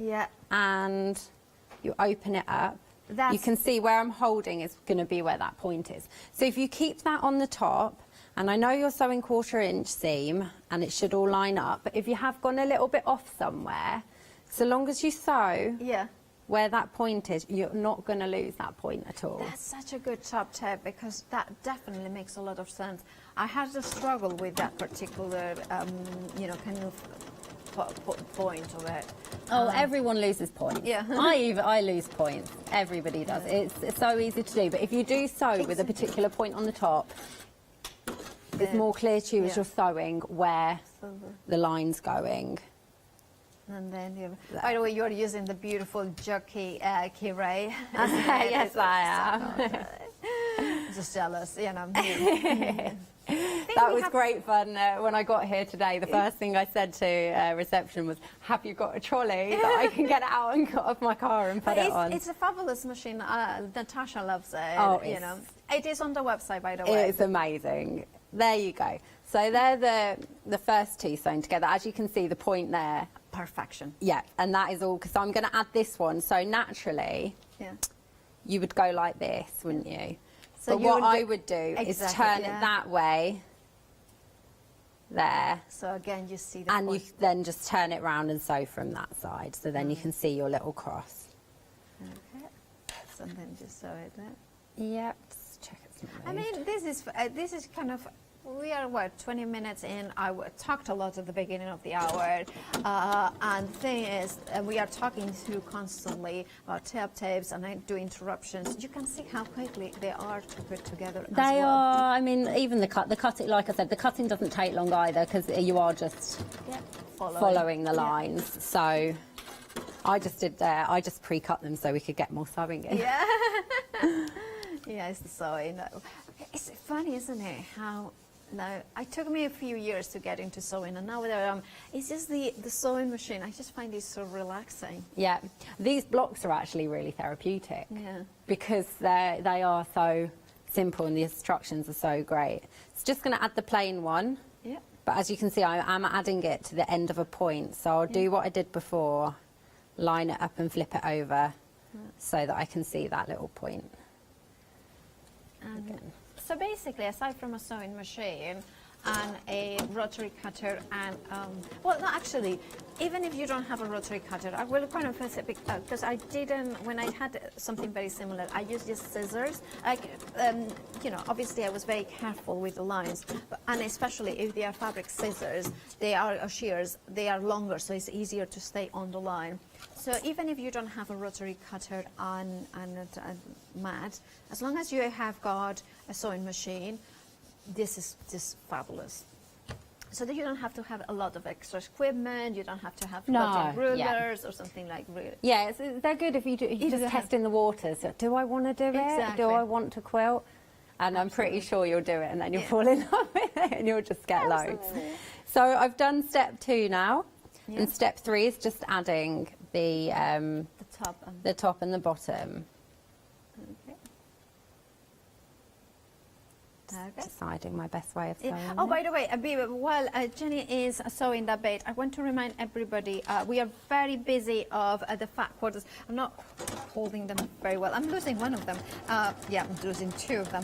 and you open it up, you can see where I'm holding is going to be where that point is. So if you keep that on the top, and I know you're sewing 1/4 inch seam and it should all line up, but if you have gone a little bit off somewhere, so long as you sew where that point is, you're not going to lose that point at all. That's such a good top tip, because that definitely makes a lot of sense. I had to struggle with that particular, kind of point of it. Oh, everyone loses points. Yeah. I lose points. Everybody does. It's so easy to do. But if you do sew with a particular point on the top, it's more clear to you as you're sewing where the line's going. And then, by the way, you're using the beautiful jockey key ray. Yes, I am. Just jealous, you know. That was great fun. When I got here today, the first thing I said to reception was, have you got a trolley that I can get out and get off my car and put it on? It's a fabulous machine. Natasha loves it. Oh, you know. It is on the website, by the way. It's amazing. There you go. So they're the first two sewn together. As you can see, the point there. Perfection. Yeah, and that is all, because I'm going to add this one. So naturally, you would go like this, wouldn't you? So but what I would do is turn it that way, there. So again, you see the and point. you then just turn it round and sew from that side. So then you can see your little cross. Okay. So then just sew it there. Yep. Just check it's not I mean, this is kind of. We are, what, 20 minutes in. I talked a lot at the beginning of the hour. And the thing is, we are talking through constantly about tapes, and I do interruptions. You can see how quickly they are to put together as They well. are, I mean, even the cutting, like I said, the cutting doesn't take long either, because you are just following the lines. So I just did I just pre-cut them so we could get more sewing in. Yeah. Yeah, it's the sewing. It's funny, isn't it, how... No, it took me a few years to get into sewing, and now that it's just the sewing machine. I just find it so relaxing. Yeah, these blocks are actually really therapeutic. Yeah, because they are so simple and the instructions are so great. It's just going to add the plain one. Yeah. But as you can see, I'm adding it to the end of a point. So I'll do what I did before, line it up and flip it over, so that I can see that little point. Again. So basically, aside from a sewing machine and a rotary cutter and, well, no, actually, even if you don't have a rotary cutter, I will kind of say, because I didn't, when I had something very similar, I used just scissors. Like, you know, obviously I was very careful with the lines, and especially if they are fabric scissors, they are shears, they are longer, so it's easier to stay on the line. So even if you don't have a rotary cutter and a mat, as long as you have got a sewing machine, this is just fabulous. So that you don't have to have a lot of extra equipment, you don't have to have lots of rulers or something like really. Yeah, they're good if you just test in the waters. So, do I want to do it? Do I want to quilt? And I'm pretty sure you'll do it, and then you'll fall in love with it and you'll just get loads. So I've done step 2 now, and step 3 is just adding the top and the bottom. Deciding my best way of sewing. Oh, by the way, while Jenny is sewing that bait, I want to remind everybody we are very busy of the fat quarters. I'm not holding them very well. I'm losing one of them. Yeah, I'm losing 2 of them.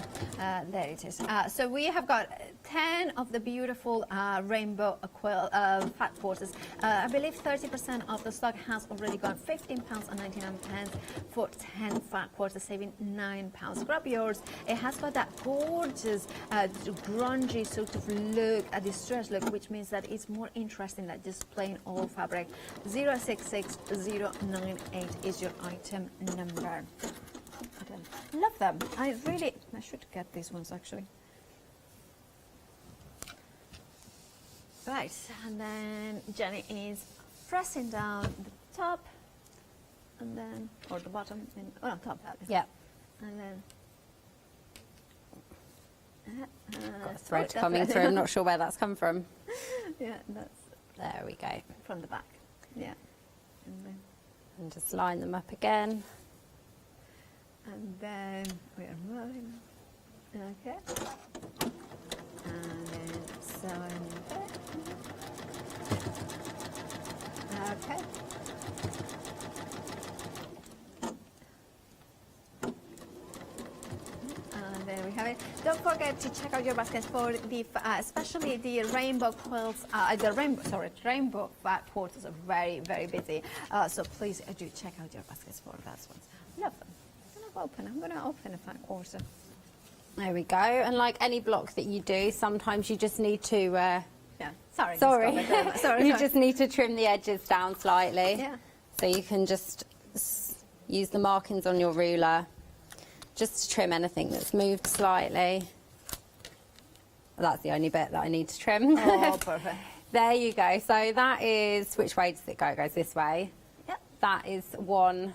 There it is. So we have got 10 of the beautiful rainbow quilt fat quarters. I believe 30% of the stock has already gone. £15.99 for 10 fat quarters, saving £9. Grab yours. It has got that gorgeous grungy sort of look, a distressed look, which means that it's more interesting than just plain old fabric. 066098 is your item number. Love them. I should get these ones actually. Right, and then Jenny is pressing down the top, and then, or the bottom, no, top. Yeah. And then. Got a thread coming through. I'm not sure where that's come from. Yeah, that's. There we go. From the back. Yeah. And just line them up again. And then we are moving. Okay. And then sewing it. Okay. And there we have it. Don't forget to check out your baskets for the, especially the rainbow quilts. Rainbow fat quarters are very, very busy. So please do check out your baskets for that ones. Love them. I'm going to open a fat quarter. There we go. And like any block that you do, sometimes you just need to Sorry. Sorry. Sorry. You just need to trim the edges down slightly. Yeah. So you can just use the markings on your ruler just to trim anything that's moved slightly. That's the only bit that I need to trim. Oh, perfect. There you go. So that is, which way does it go? It goes this way. Yep. That is one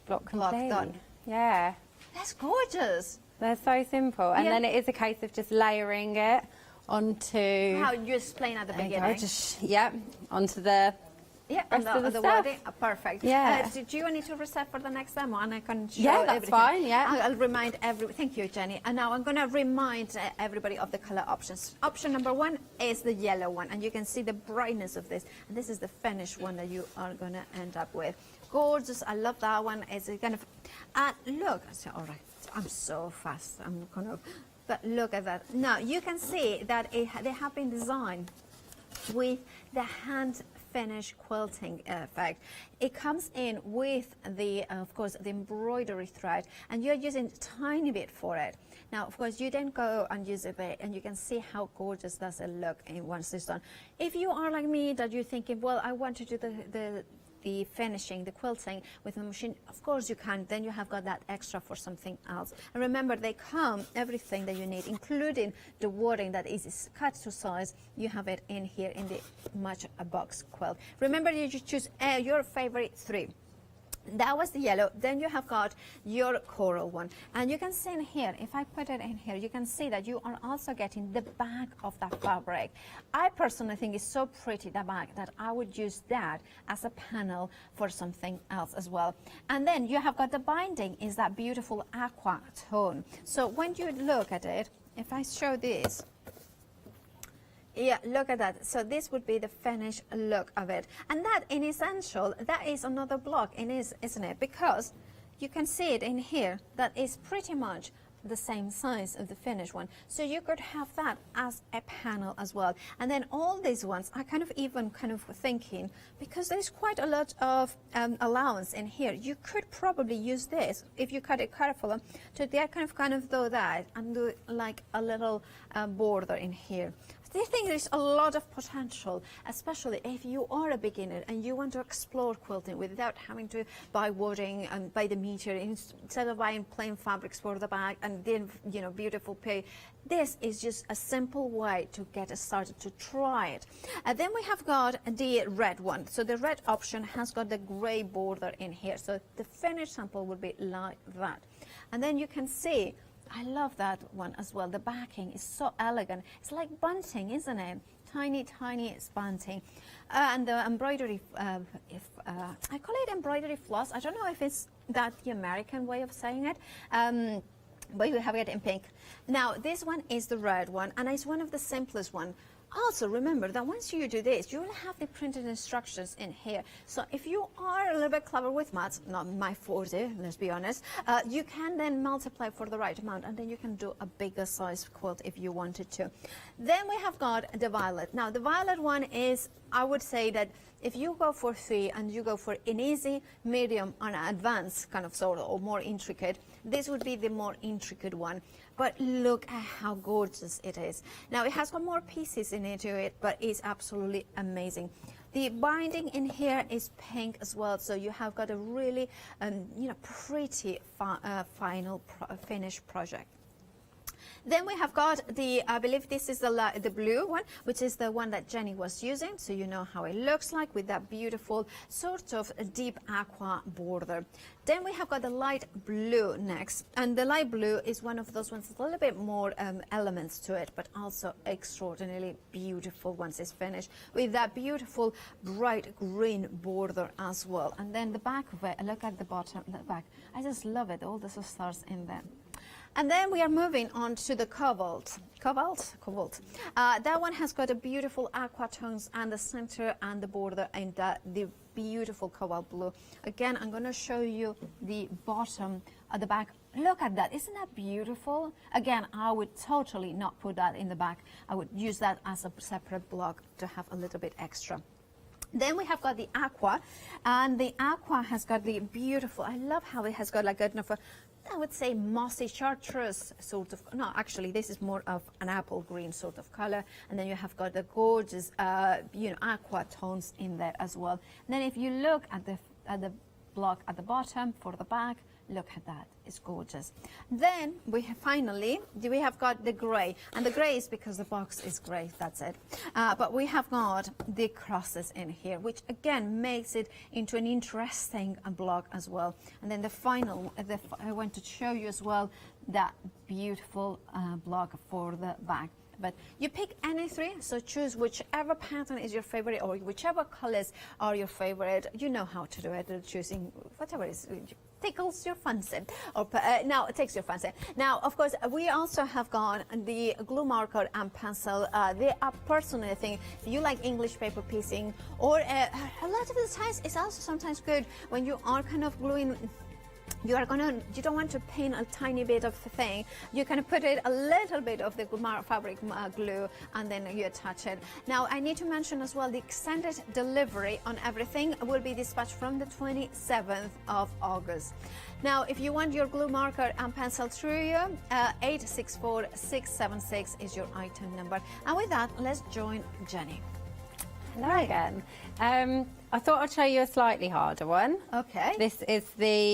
block complete. done. Yeah. That's gorgeous. They're so simple. And Yeah. then it is a case of just layering it onto... How you explained at the There you beginning. go, just, yep, onto the... Yeah, rest and of the the stuff. wording, perfect. Yeah. Do you need to reset for the next demo, and I can show Yeah, that's everything? fine, yeah. I'll remind Thank you, Jenny. And now I'm going to remind everybody of the color options. Option number 1 is the yellow one, and you can see the brightness of this. And this is the finished one that you are going to end up with. Gorgeous. I love that one. It's kind of... look. All right. I'm so fast. I'm kind of... But look at that. Now, you can see that they have been designed with the hand finish quilting effect. It comes in with the, of course, the embroidery thread, and you're using a tiny bit for it. Now, of course, you then go and use a bit, and you can see how gorgeous does it look once it's done. If you are like me, that you're thinking, well, I want to do the finishing, the quilting with a machine, of course you can. Then you have got that extra for something else. And remember, they come, everything that you need, including the wording that is cut to size. You have it in here in the matchbox quilt. Remember, you just choose your favorite 3. That was the yellow. Then you have got your coral one, and you can see in here, if I put it in here, you can see that you are also getting the back of that fabric. I personally think it's so pretty, the back, that I would use that as a panel for something else as well. And then you have got the binding is that beautiful aqua tone. So when you look at it, if I show this, yeah, look at that. So this would be the finished look of it. And that, in essential, that is another block, isn't it? Because you can see it in here, that is pretty much the same size of the finished one. So you could have that as a panel as well. And then all these ones, I kind of thinking, because there's quite a lot of allowance in here, you could probably use this, if you cut it carefully, to kind of do that and do like a little border in here. I think there's a lot of potential, especially if you are a beginner and you want to explore quilting without having to buy wording and buy the meter, instead of buying plain fabrics for the bag and then, you know, beautiful pay. This is just a simple way to get started, to try it. And then we have got the red one. So the red option has got the gray border in here. So the finished sample would be like that. And then you can see, I love that one as well. The backing is so elegant. It's like bunting, isn't it? Tiny, tiny bunting. And the embroidery, I call it embroidery floss. I don't know if it's that the American way of saying it. But you have it in pink. Now, this one is the red one, and it's one of the simplest one. Also, remember that once you do this, you will have the printed instructions in here. So if you are a little bit clever with maths, not my forte, let's be honest, you can then multiply for the right amount, and then you can do a bigger size quilt if you wanted to. Then we have got the violet. Now, the violet one is, I would say that if you go for 3 and you go for an easy, medium, and advanced kind of sort of, or more intricate, this would be the more intricate one. But look at how gorgeous it is. Now, it has got more pieces into it, but it's absolutely amazing. The binding in here is pink as well, so you have got a really, pretty final finished project. Then we have got the, I believe this is the blue one, which is the one that Jenny was using, so you know how it looks like with that beautiful sort of deep aqua border. Then we have got the light blue next, and the light blue is one of those ones with a little bit more elements to it, but also extraordinarily beautiful once it's finished, with that beautiful bright green border as well. And then the back of it, look at the bottom, the back. I just love it, all the stars in there. And then we are moving on to the cobalt. That one has got a beautiful aqua tones and the center and the border and the beautiful cobalt blue. Again, I'm going to show you the bottom at the back. Look at that. Isn't that beautiful? Again, I would totally not put that in the back. I would use that as a separate block to have a little bit extra. Then we have got the aqua, and the aqua has got the beautiful, I love how it has got like a I would say mossy chartreuse sort of, no, actually this is more of an apple green sort of color. And then you have got the gorgeous, aqua tones in there as well. And then if you look at the block at the bottom for the back, look at that, it's gorgeous. Then we have we have got the gray, and the gray is because the box is gray, that's it. But we have got the crosses in here, which again makes it into an interesting block as well. And then the final, I want to show you as well that beautiful block for the back. But you pick any three, so choose whichever pattern is your favorite or whichever colors are your favorite. You know how to do it, choosing whatever is tickles your fancy, or now it takes your fancy. Now, of course, we also have got the glue marker and pencil. They are personally, I think, if you like English paper piecing, or a lot of the times, it's also sometimes good when you are kind of gluing. You don't want to paint a tiny bit of the thing. You can put it a little bit of the fabric glue and then you attach it. Now I need to mention as well the extended delivery on everything will be dispatched from the 27th of August. Now if you want your glue marker and pencil through you, 864676 is your item number. And with that, let's join Jenny. Hello again. I thought I'd show you a slightly harder one. Okay. This is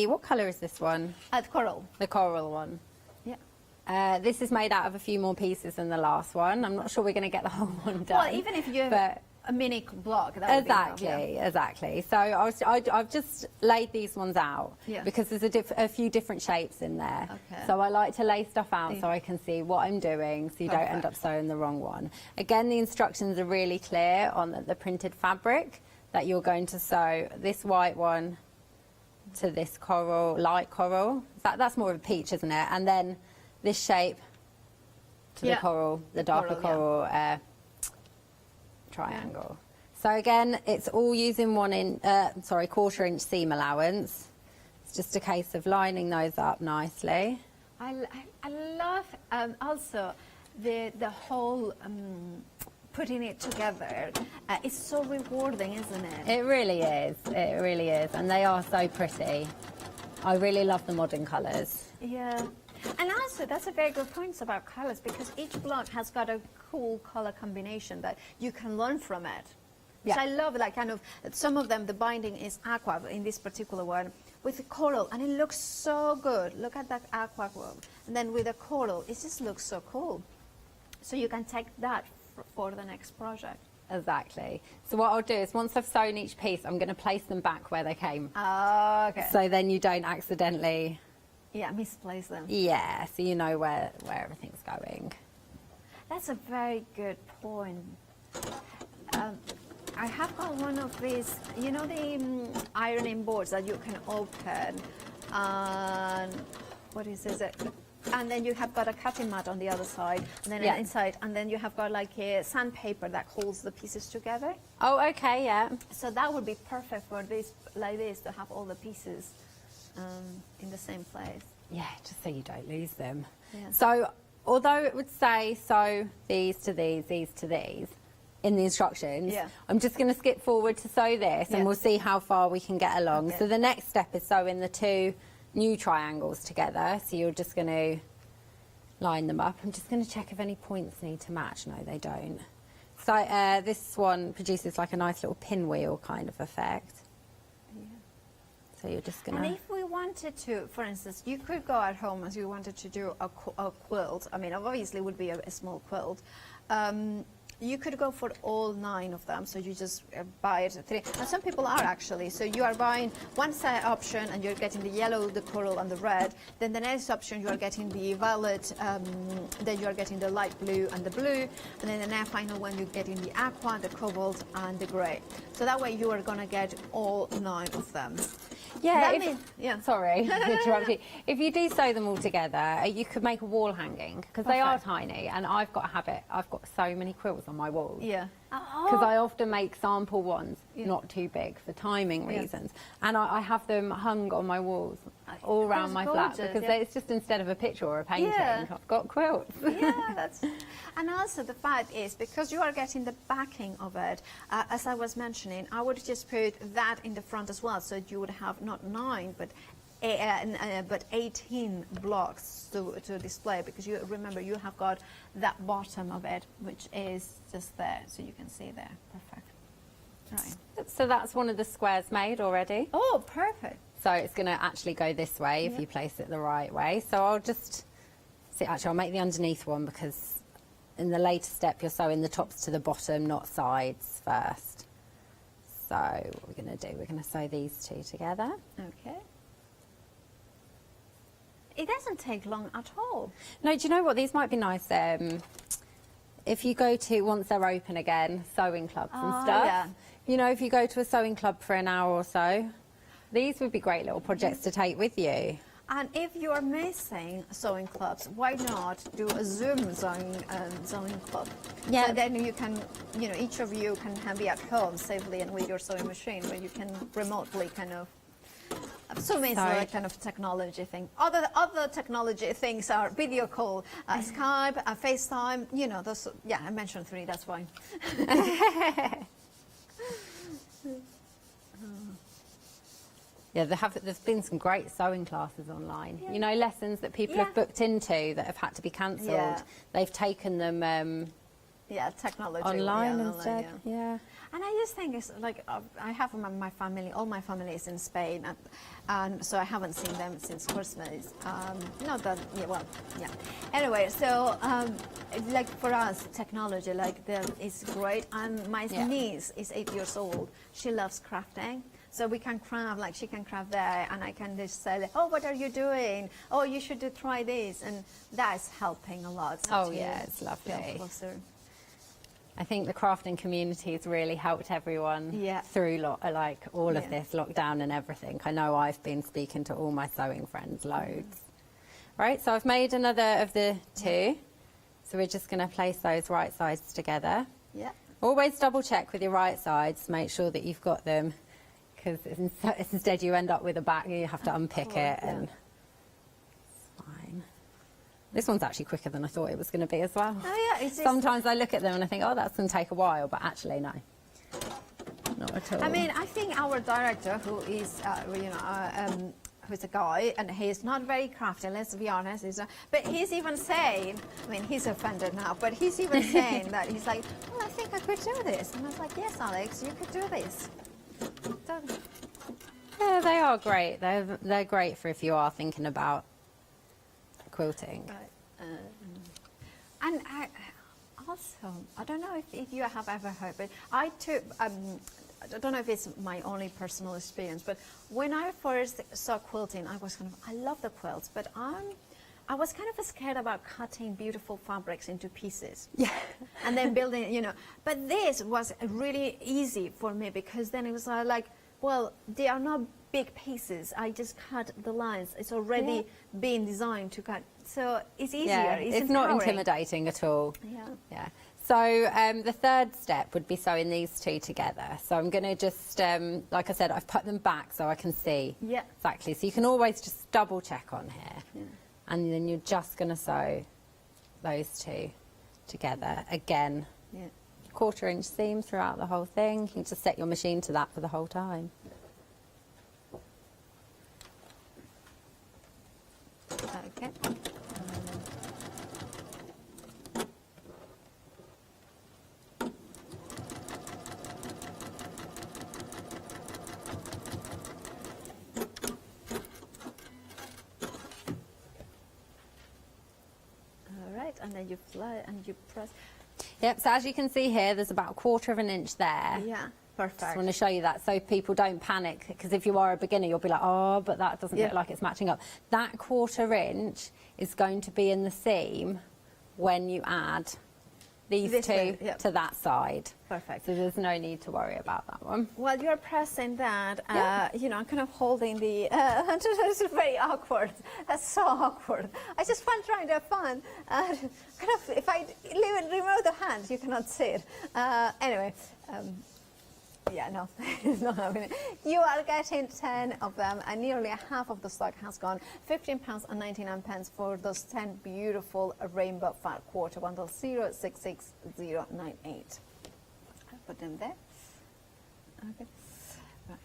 what colour is this one? Coral. The coral one. Yeah. This is made out of a few more pieces than the last one. I'm not sure we're going to get the whole one done. Well, even if you have a mini block. That would be enough, yeah. Exactly. So I've just laid these ones out because there's a few different shapes in there. Okay. So I like to lay stuff out so I can see what I'm doing, so you don't end up sewing the wrong one. Again, the instructions are really clear on the printed fabric that you're going to sew this white one to this coral, light coral. That's more of a peach, isn't it? And then this shape to the coral, the darker coral triangle. So again, it's all using 1/4 inch seam allowance. It's just a case of lining those up nicely. I love also the whole putting it together. It's so rewarding, isn't it? It really is. It really is, and they are so pretty. I really love the modern colours. Yeah. And also, that's a very good point about colours, because each block has got a cool colour combination that you can learn from it. Which I love, like kind of, some of them, the binding is aqua, in this particular one, with the coral, and it looks so good. Look at that aqua one. And then with the coral, it just looks so cool. So you can take that for the next project. Exactly. So what I'll do is once I've sewn each piece, I'm going to place them back where they came. Oh, okay. So then you don't accidentally... Yeah, misplace them. Yeah, so you know where everything's going. That's a very good point. I have got one of these, you know, the ironing boards that you can open, and what is it? And then you have got a cutting mat on the other side, and then inside, and then you have got like a sandpaper that holds the pieces together. Oh, okay, yeah. So that would be perfect for this, like this, to have all the pieces in the same place. Yeah, just so you don't lose them. Yeah. So, although it would say sew these to these to these in the instructions, I'm just going to skip forward to sew this, and we'll see how far we can get along. Okay. So the next step is sewing the two new triangles together. So you're just going to line them up. I'm just going to check if any points need to match. No, they don't. So this one produces like a nice little pinwheel kind of effect. So you're just going to... And if we wanted to, for instance, you could go at home as you wanted to do a quilt. I mean, obviously it would be a small quilt. You could go for all 9 of them, so you just buy it 3. And some people are actually, so you are buying one side option and you're getting the yellow, the coral and the red. Then the next option you are getting the violet, then you are getting the light blue and the blue. And then the final one you're getting the aqua, the cobalt and the grey. So that way you are going to get all 9 of them. Yeah, sorry to interrupt you. If you do sew them all together, you could make a wall hanging, because they are tiny, and I've got a habit, I've got so many quilts on my walls. Yeah. Because I often make sample ones, not too big for timing reasons, and I have them hung on my walls all around my flat, because it's just instead of a picture or a painting, I've got quilts. Yeah, that's... And also the fact is, because you are getting the backing of it, as I was mentioning, I would just put that in the front as well, so you would have not 9, but but 18 blocks to display, because you remember you have got that bottom of it, which is just there, so you can see there. Perfect. Right. So that's one of the squares made already. Oh, perfect. So it's going to actually go this way if you place it the right way. So I'll just see, actually I'll make the underneath one, because in the later step you're sewing the tops to the bottom, not sides first. So what we're going to do, we're going to sew these two together. Okay. It doesn't take long at all. No, do you know what? These might be nice. If you go to, once they're open again, sewing clubs and stuff. Yeah. You know, if you go to a sewing club for an hour or so, these would be great little projects to take with you. And if you are missing sewing clubs, why not do a Zoom sewing club? Yeah. So then you can, you know, each of you can be at home safely and with your sewing machine, where you can remotely kind of. Zoom is a kind of technology thing. Other technology things are video call, Skype, FaceTime. You know, those. Yeah, I mentioned 3. That's fine. Yeah, there's been some great sewing classes online. Yeah. You know, lessons that people have booked into that have had to be cancelled. Yeah. They've taken them technology online instead. Yeah. And I just think it's like, I have my family, all my family is in Spain, and so I haven't seen them since Christmas. Not that, Anyway, so like for us, technology is great. And my niece is 8 years old. She loves crafting. So we can craft, like she can craft there, and I can just say, oh, what are you doing? Oh, you should try this. And that is helping a lot. Oh, yeah, it's lovely. I think the crafting community has really helped everyone through all of this lockdown and everything. I know I've been speaking to all my sewing friends loads. Right, so I've made another of the 2. So we're just going to place those right sides together. Yeah. Always double check with your right sides, make sure that you've got them, because instead you end up with a back, you have to unpick it. And it's fine. This one's actually quicker than I thought it was going to be as well. Oh yeah, sometimes I look at them and I think, oh, that's going to take a while, but actually no, not at all. I mean, I think our director, who is, who's a guy, and he's not very crafty, let's be honest, but he's even saying, I mean, he's offended now, but he's even saying that he's like, well, I think I could do this. And I was like, yes, Alex, you could do this. Yeah, they are great. They're great for if you are thinking about quilting. Right. And also, I don't know if you have ever heard, but I don't know if it's my only personal experience, but when I first saw quilting, I was I love the quilts, but I was kind of scared about cutting beautiful fabrics into pieces. Yeah. And then building, you know. But this was really easy for me, because then it was like, well, they are not big pieces. I just cut the lines. It's already been designed to cut. So it's easier. Yeah, it's not intimidating at all. Yeah. Yeah. So the third step would be sewing these 2 together. So I'm going to just, like I said, I've put them back so I can see exactly. So you can always just double check on here. Yeah. And then you're just going to sew those 2 together again. Yeah. 1/4 inch seam throughout the whole thing. You can just set your machine to that for the whole time. Okay. And then you fly and you press. Yep, so as you can see here, there's about 1/4 inch there. Yeah, perfect. Just want to show you that so people don't panic, because if you are a beginner, you'll be like, oh, but that doesn't look like it's matching up. That 1/4 inch is going to be in the seam when you add these 2 to that side. Perfect. So there's no need to worry about that one. While you're pressing that, you know, I'm kind of holding the, it's very awkward. That's so awkward. I just want trying to have fun. Kind of, if I remove the hand, you cannot see it. Anyway, yeah, no, it's not happening. You are getting 10 of them, and nearly half of the stock has gone. £15.99 for those 10 beautiful rainbow fat quarter bundles, 066098. I'll put them there. Okay. Right.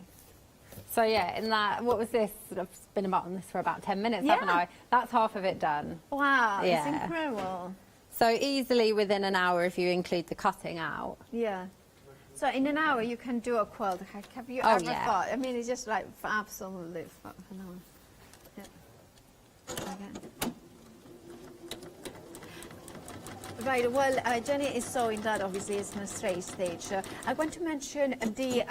So yeah, in that, what was this? I've been about on this for about 10 minutes, haven't I? That's half of it done. Wow, Yeah. it's incredible. So easily within an hour if you include the cutting out. Yeah. So in an hour you can do a quilt. Have you Oh, ever yeah. thought? I mean, it's just like absolutely phenomenal. Yeah. Okay. Right, well, Jenny is sewing that obviously is in a straight stitch. I want to mention the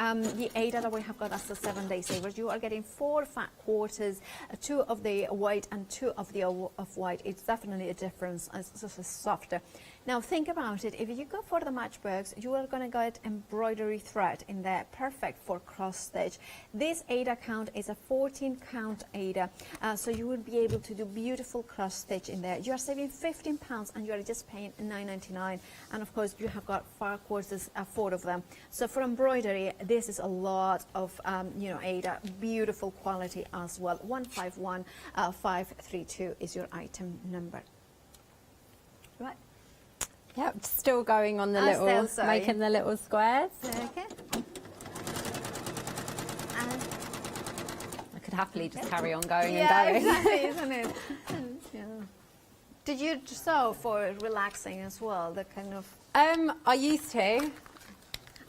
Ada that we have got as the 7-day savers. You are getting 4 fat quarters, 2 of the white and 2 of the off-white. It's definitely a difference. It's just softer. Now think about it. If you go for the matchbooks, you are going to get embroidery thread in there, perfect for cross stitch. This Ada count is a 14 count Ada, so you will be able to do beautiful cross stitch in there. You are saving £15 and you are just paying £9.99, and of course you have got 4 quarters, 4 of them. So for embroidery, this is a lot of Ada, beautiful quality as well. 151532 is your item number. Right. Yep, still going on the Still little, sewing. making the little squares. Okay. I could happily just carry on going Yeah, and going. exactly, isn't it? Yeah. Did you sew for relaxing as well? The kind of. I used to.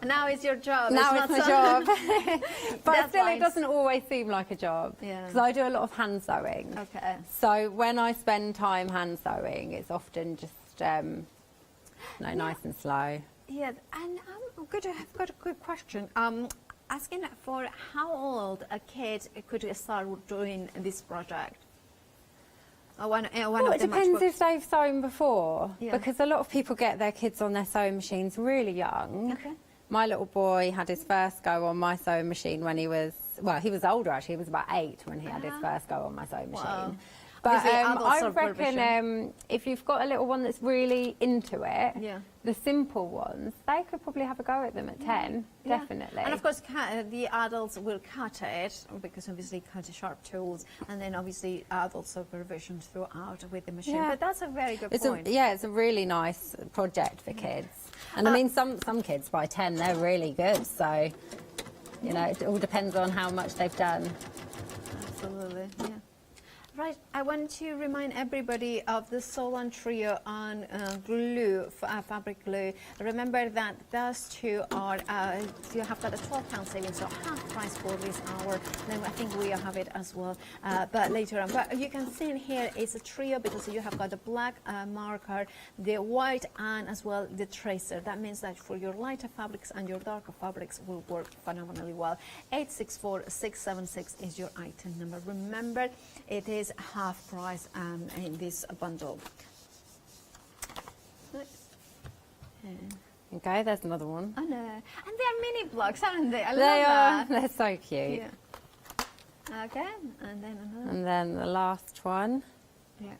Now it's your job. Now it's it's my not job. But That's still, fine. it doesn't always seem like a job. Yeah. Because I do a lot of hand sewing. Okay. So when I spend time hand sewing, it's often just nice and slow. Yeah, and I've got a good question. Asking for how old a kid could start doing this project? One It of the depends matchbooks. if they've sewn before, Yeah. because a lot of people get their kids on their sewing machines really young. Okay. My little boy had his first go on my sewing machine when he was older actually. He was about 8 when he had his first go on my sewing machine. Wow. But Obviously, adult I supervision. reckon if you've got a little one that's really into it, Yeah. the simple ones, they could probably have a go at them at 10, Yeah. definitely. And of course, the adults will cut it because obviously cut sharp tools, and then obviously adult supervision throughout with the machine. Yeah. But that's a very good It's point. it's a really nice project for kids. And I mean, some kids by 10, they're really good. So, it all depends on how much they've done. Absolutely, yeah. Right, I want to remind everybody of the Solan Trio on glue, fabric glue. Remember that those two are, you have got a £12 savings, so half price for this hour. Then I think we have it as well, but later on. But you can see in here is a trio because you have got the black marker, the white, and as well the tracer. That means that for your lighter fabrics and your darker fabrics will work phenomenally well. 864676 is your item number. Remember, it is half price in this bundle. Okay, there's another one. Oh no, and they're mini blocks, aren't they? I They love are. that. They're so cute. Yeah. Okay, and then another. And then the last one. Yeah.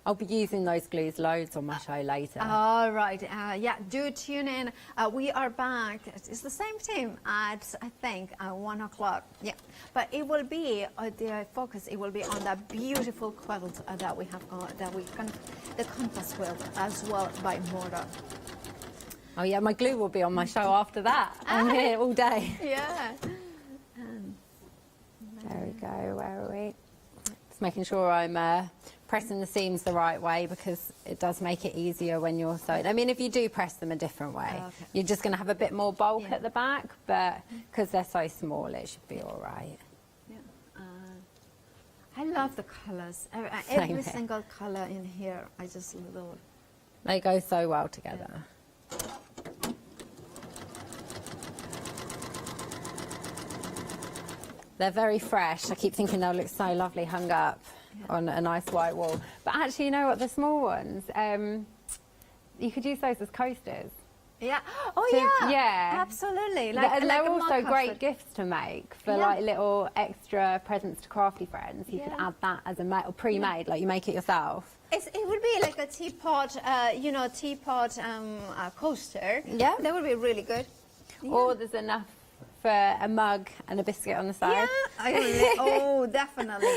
I'll be using those glues loads on my show later. All right, yeah, do tune in. We are back. It's the same team at, I think, 1 o'clock. Yeah, but it will be, the focus, it will be on that beautiful quilt that we have got, the compass quilt as well by Mora. Oh yeah, my glue will be on my show after that. I'm here all day. Yeah. There we go, where are we? Just making sure I'm pressing the seams the right way because it does make it easier when you're sewing. I mean, if you do press them a different way, Okay. you're just going to have a bit more bulk at the back, but because they're so small, it should be all right. Yeah. I love the colours. Same Every here. single colour in here, I just love. They go so well together. They're very fresh. I keep thinking they'll look so lovely hung up on a nice white wall. But actually, you know what? The small ones, you could use those as coasters. Yeah. Oh, To- yeah. yeah. Absolutely. And they're a also mock-up great set. gifts to make for Yeah. like little extra presents to crafty friends. You could Yeah. add that as a pre-made, like you make it yourself. It would be like a teapot, coaster. Yeah. That would be really good. Or there's enough for a mug and a biscuit on the side. Oh, definitely.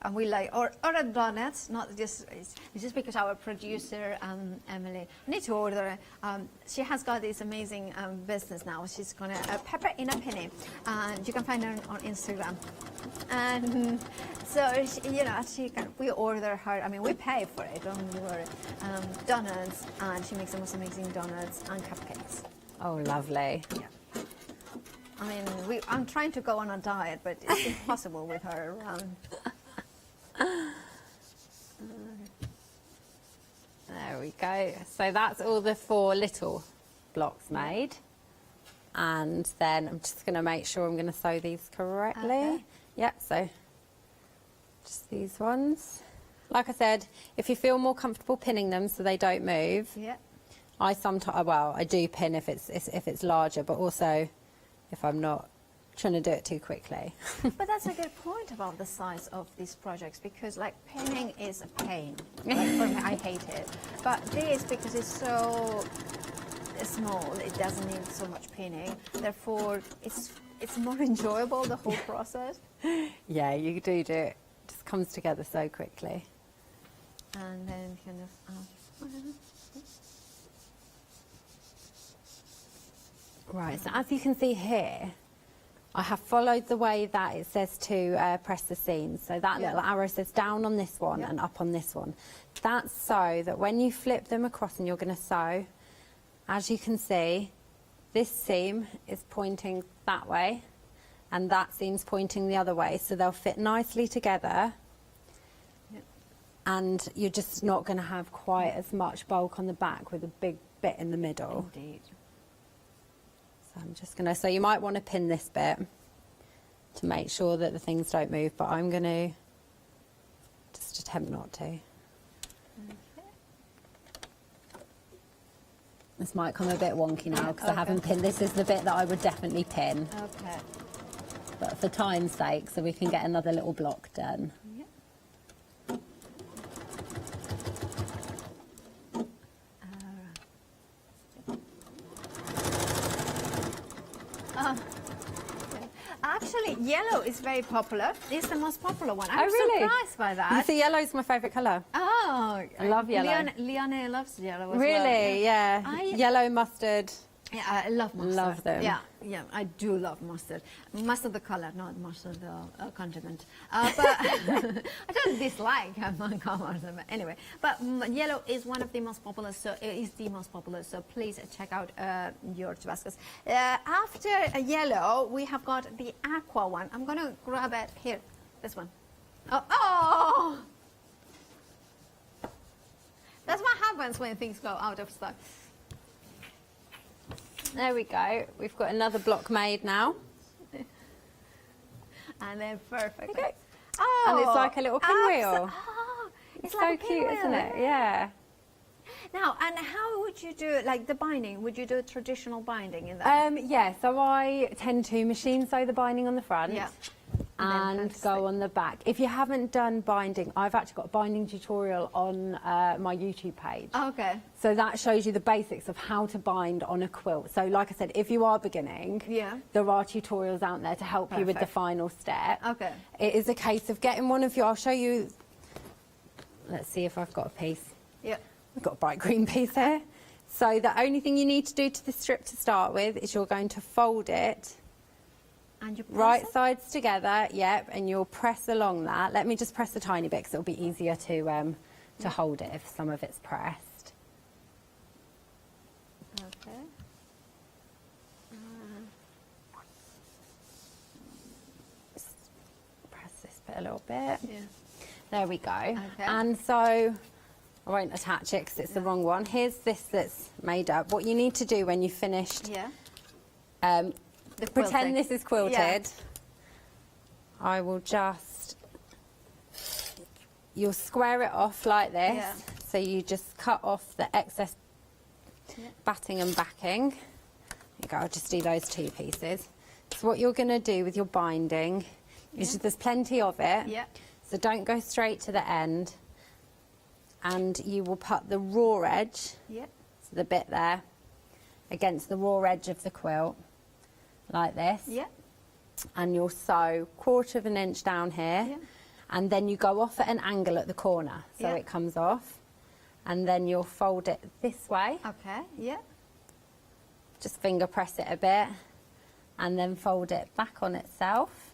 and we like order donuts, not just, it's just because our producer, Emily, need to order. She has got this amazing business now. She's gonna Pepper in a Penny, and you can find her on Instagram. And so, we order her, I mean, we pay for it, don't worry, donuts, and she makes the most amazing donuts and cupcakes. Oh, lovely. Yeah. I mean, I'm trying to go on a diet, but it's impossible with her around. There we go. So that's all the 4 little blocks made. And then I'm just going to make sure I'm going to sew these correctly. Okay. Yep, so just these ones. Like I said, if you feel more comfortable pinning them so they don't move, Yeah. I sometimes, well, I do pin if it's larger, but also if I'm not trying to do it too quickly. But that's a good point about the size of these projects, because like pinning is a pain. Like, for me, I hate it. But this, because it's so small, it doesn't need so much pinning. Therefore, it's more enjoyable, the whole process. Yeah, you do it. It just comes together so quickly. And then kind of. Right, so as you can see here, I have followed the way that it says to press the seams. So that little arrow says down on this one and up on this one. That's so that when you flip them across and you're going to sew, as you can see, this seam is pointing that way and that seam's pointing the other way. So they'll fit nicely together and you're just not going to have quite as much bulk on the back with a big bit in the middle. Indeed. So I'm just going to, so you might want to pin this bit to make sure that the things don't move, but I'm going to just attempt not to. Okay. This might come a bit wonky now because I haven't pinned. This is the bit that I would definitely pin. Okay. But for time's sake, so we can get another little block done. Actually, yellow is very popular. It's the most popular one. I'm really? surprised by that. You see, yellow's my favourite colour. Oh, I love yellow. Leone loves yellow as Really? well. Yeah. Yellow, mustard. Yeah, I love mustard. Love them. Yeah, I do love mustard. Mustard the color, not mustard the condiment. But I don't dislike mustard. Anyway, but yellow is one of the most popular. So it is the most popular. So please check out your Tabascos. After yellow, we have got the aqua one. I'm gonna grab it here. This one. Oh! That's what happens when things go out of stock. There we go. We've got another block made now. And then perfect. Okay. Oh, and it's like a little pinwheel. Oh, it's like so a cute, pinwheel. isn't it? Yeah. Now, and how would you do like the binding? Would you do traditional binding in that? Yeah, so I tend to machine sew the binding on the front. Yeah. And go on the back. If you haven't done binding, I've actually got a binding tutorial on my YouTube page. Okay. So that shows you the basics of how to bind on a quilt. So like I said, if you are beginning, there are tutorials out there to help you with the final step. Okay. It is a case of getting one of your, I'll show you, let's see if I've got a piece. Yeah. I've got a bright green piece here. So the only thing you need to do to the strip to start with is you're going to fold it. And you right sides together, yep, and you'll press along that. Let me just press a tiny bit because it'll be easier to hold it if some of it's pressed. Okay. Just press this bit a little bit. Yeah. There we go. Okay. And so I won't attach it because it's the wrong one. Here's this that's made up. What you need to do when you've finished. Yeah. Pretend this is quilted. Yeah. I will just, you'll square it off like this. Yeah. So you just cut off the excess batting and backing. There you go, I'll just do those 2 pieces. So what you're going to do with your binding is just, there's plenty of it. Yeah. So don't go straight to the end. And you will put the raw edge, Yeah. so the bit there, against the raw edge of the quilt. Like this. Yeah. And you'll sew 1/4 of an inch down here. Yeah. and then you go off at an angle at the corner, so Yeah. it comes off, and then you'll fold it this way. Okay, yeah. Just finger press it a bit, and then fold it back on itself.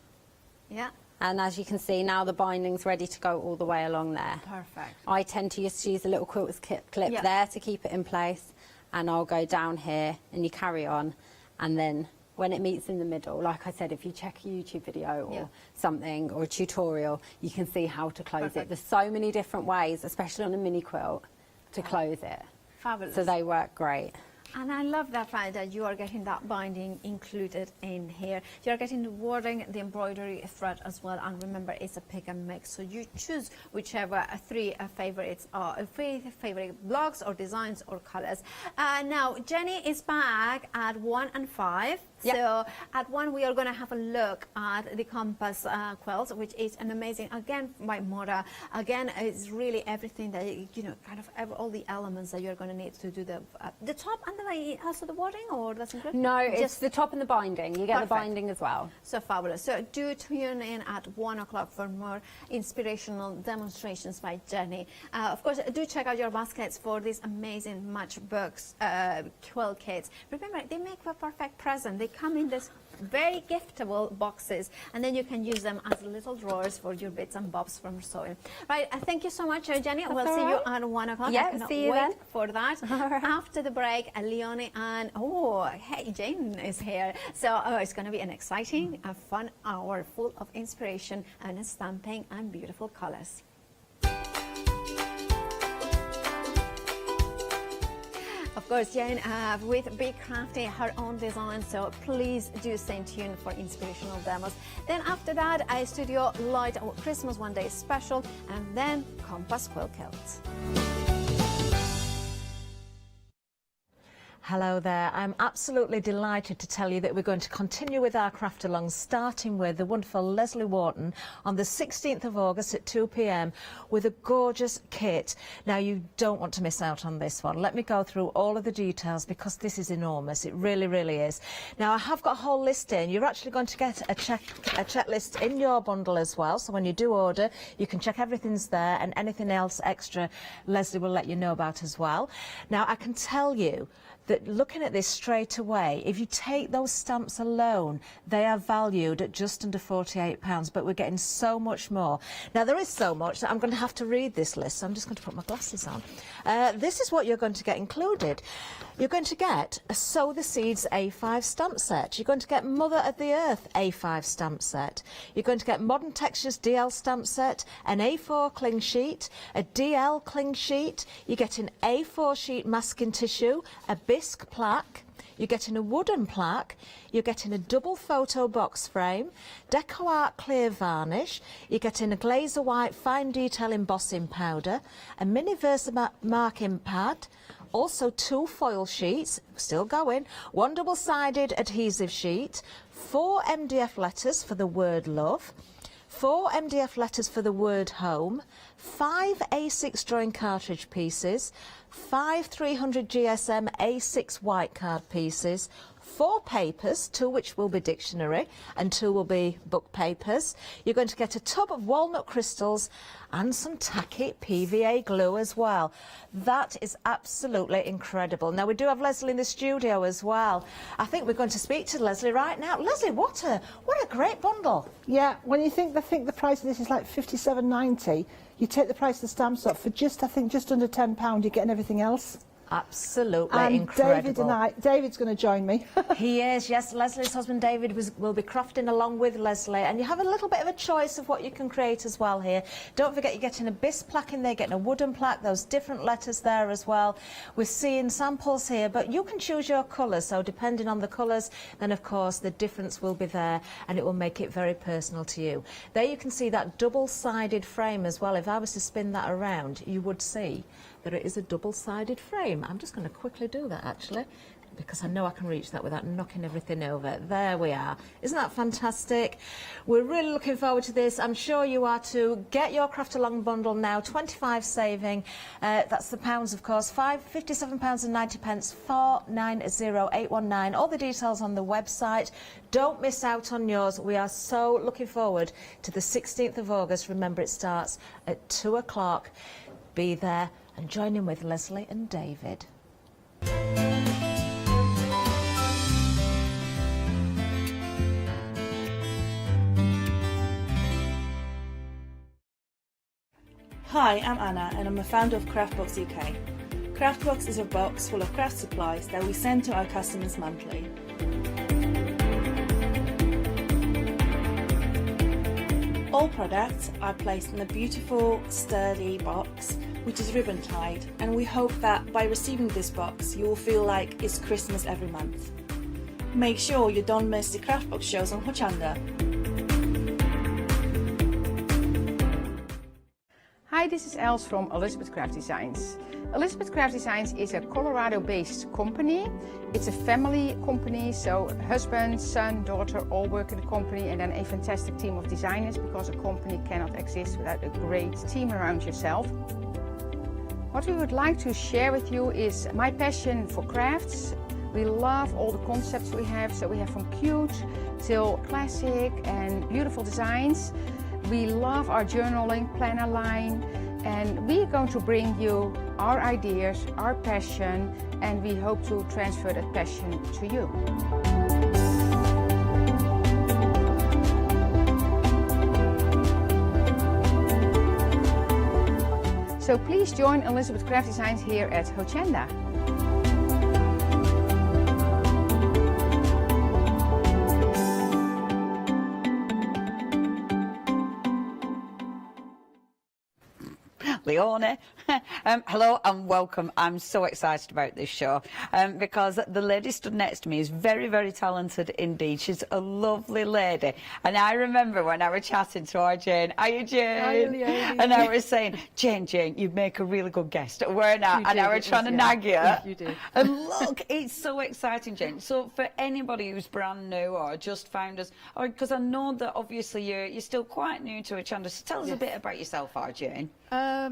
Yeah. And as you can see, now the binding's ready to go all the way along there. Perfect. I tend to just use a little quilter's clip Yeah. there to keep it in place, and I'll go down here, and you carry on, and then when it meets in the middle, like I said, if you check a YouTube video or Yeah. something, or a tutorial, you can see how to close Perfect. it. There's so many different ways, especially on a mini quilt, to close it. Fabulous. So they work great. And I love that fact that you are getting that binding included in here. You're getting the wording, the embroidery thread as well. And remember, it's a pick and mix. So you choose whichever three favorites are, three favorite blocks or designs or colors. Now, Jenny is back at 1 and 5. Yep. So at 1, we are going to have a look at the compass quilts, which is an amazing, again, by Mora. Again, it's really everything that, you know, kind of all the elements that you're going to need to do the top and also the wording, or that's included? No, it's Just the top and the binding. You get Perfect. the binding as well. So fabulous. So do tune in at 1 o'clock for more inspirational demonstrations by Jenny. Of course, do check out your baskets for these amazing matchbooks quilt kits. Remember, they make a perfect present. They come in this very giftable boxes, and then you can use them as little drawers for your bits and bobs from sewing. Right, thank you so much, Jenny. We'll see you at 1 o'clock. Yeah, I cannot see you wait then. for that. After the break, Leonie and, hey, Jane is here. So it's going to be an exciting and fun hour full of inspiration and stamping and beautiful colors. Of course, Jane, with Big Crafty, her own design, so please do stay tuned for inspirational demos. Then after that, a Studio Light Christmas One Day special, and then Compass Quilt Kilts. Hello there. I'm absolutely delighted to tell you that we're going to continue with our craft along, starting with the wonderful Leslie Wharton on the 16th of August at 2 p.m. with a gorgeous kit. Now, you don't want to miss out on this one. Let me go through all of the details because this is enormous. It really, really is. Now, I have got a whole list in. You're actually going to get a checklist in your bundle as well. So when you do order, you can check everything's there, and anything else extra, Leslie will let you know about as well. Now, I can tell you that looking at this straight away, if you take those stamps alone, they are valued at just under £48, but we're getting so much more. Now, there is so much that I'm going to have to read this list, so I'm just going to put my glasses on. This is what you're going to get included. You're going to get a Sow the Seeds A5 stamp set. You're going to get Mother of the Earth A5 stamp set. You're going to get Modern Textures DL stamp set, an A4 cling sheet, a DL cling sheet. You're getting A4 sheet masking tissue, a bisque plaque. You're getting a wooden plaque, you're getting a double photo box frame, Deco Art clear varnish, you're getting a Glazer White fine detail embossing powder, a mini Versa marking pad, also 2 foil sheets, still going, 1 double-sided adhesive sheet, 4 MDF letters for the word love, 4 MDF letters for the word home, 5 A6 drawing cartridge pieces, 5 300 GSM A6 white card pieces, 4 papers, 2 which will be dictionary and 2 will be book papers. You're going to get a tub of walnut crystals and some tacky PVA glue as well. That is absolutely incredible. Now, we do have Leslie in the studio as well. I think we're going to speak to Leslie right now. Leslie, what a great bundle. Yeah, when you think the price of this is like £57.90, you take the price of the stamps up for just, I think, just under £10, you're getting everything else. Absolutely and incredible. David's going to join me. He is, yes. Leslie's husband David will be crafting along with Leslie, and you have a little bit of a choice of what you can create as well here. Don't forget, you're getting a bisque plaque in there, getting a wooden plaque, those different letters there as well. We're seeing samples here, but you can choose your colours, so depending on the colours, then of course the difference will be there, and it will make it very personal to you. There you can see that double-sided frame as well. If I was to spin that around, you would see that it is a double-sided frame. I'm just going to quickly do that, actually. because I know I can reach that without knocking everything over. There we are. Isn't that fantastic? We're really looking forward to this. I'm sure you are too. Get your Craft Along bundle now, 25 saving. That's the pounds, of course. £57.90, 490819. All the details on the website. Don't miss out on yours. We are so looking forward to the 16th of August. Remember, it starts at 2 o'clock. Be there and join in with Leslie and David. Hi, I'm Anna and I'm a founder of Craftbox UK. Craftbox is a box full of craft supplies that we send to our customers monthly. All products are placed in a beautiful, sturdy box which is ribbon tied, and we hope that by receiving this box you will feel like it's Christmas every month. Make sure you don't miss the Craftbox shows on Hochanda. Hi, this is Els from Elizabeth Craft Designs. Elizabeth Craft Designs is a Colorado-based company. It's a family company, so husband, son, daughter all work in the company, and then a fantastic team of designers, because a company cannot exist without a great team around yourself. What we would like to share with you is my passion for crafts. We love all the concepts we have, so we have from cute till classic and beautiful designs. We love our journaling planner line, and we're going to bring you our ideas, our passion, and we hope to transfer that passion to you. So please join Elizabeth Craft Designs here at Hochanda. Leone. Hello and welcome. I'm so excited about this show because the lady stood next to me is very, very talented indeed. She's a lovely lady. And I remember when I was chatting to her, Jane, are you Jane? Hi, Leone. And I was saying, Jane, you'd make a really good guest. Weren't I? And I was trying to nag you. Yeah, you did. And look, it's so exciting, Jane. So for anybody who's brand new or just found us, or because I know that obviously you're still quite new to Hochanda, so tell us a bit about yourself, Jane. How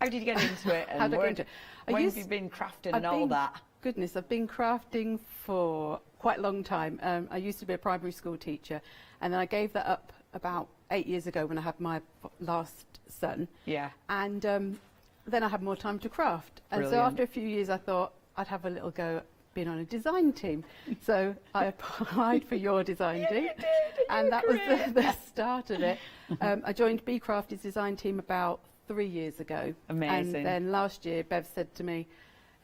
did you get into it? And how did I get into it? When have you been crafting and all that? Goodness, I've been crafting for quite a long time. I used to be a primary school teacher, and then I gave that up about 8 years ago when I had my last son. Yeah. And then I had more time to craft. And Brilliant. so after a few years, I thought I'd have a little go at being on a design team. So I applied for your design team. You did. And that was the start of it. I joined B Craft's design team about 3 years ago. Amazing. And then last year, Bev said to me,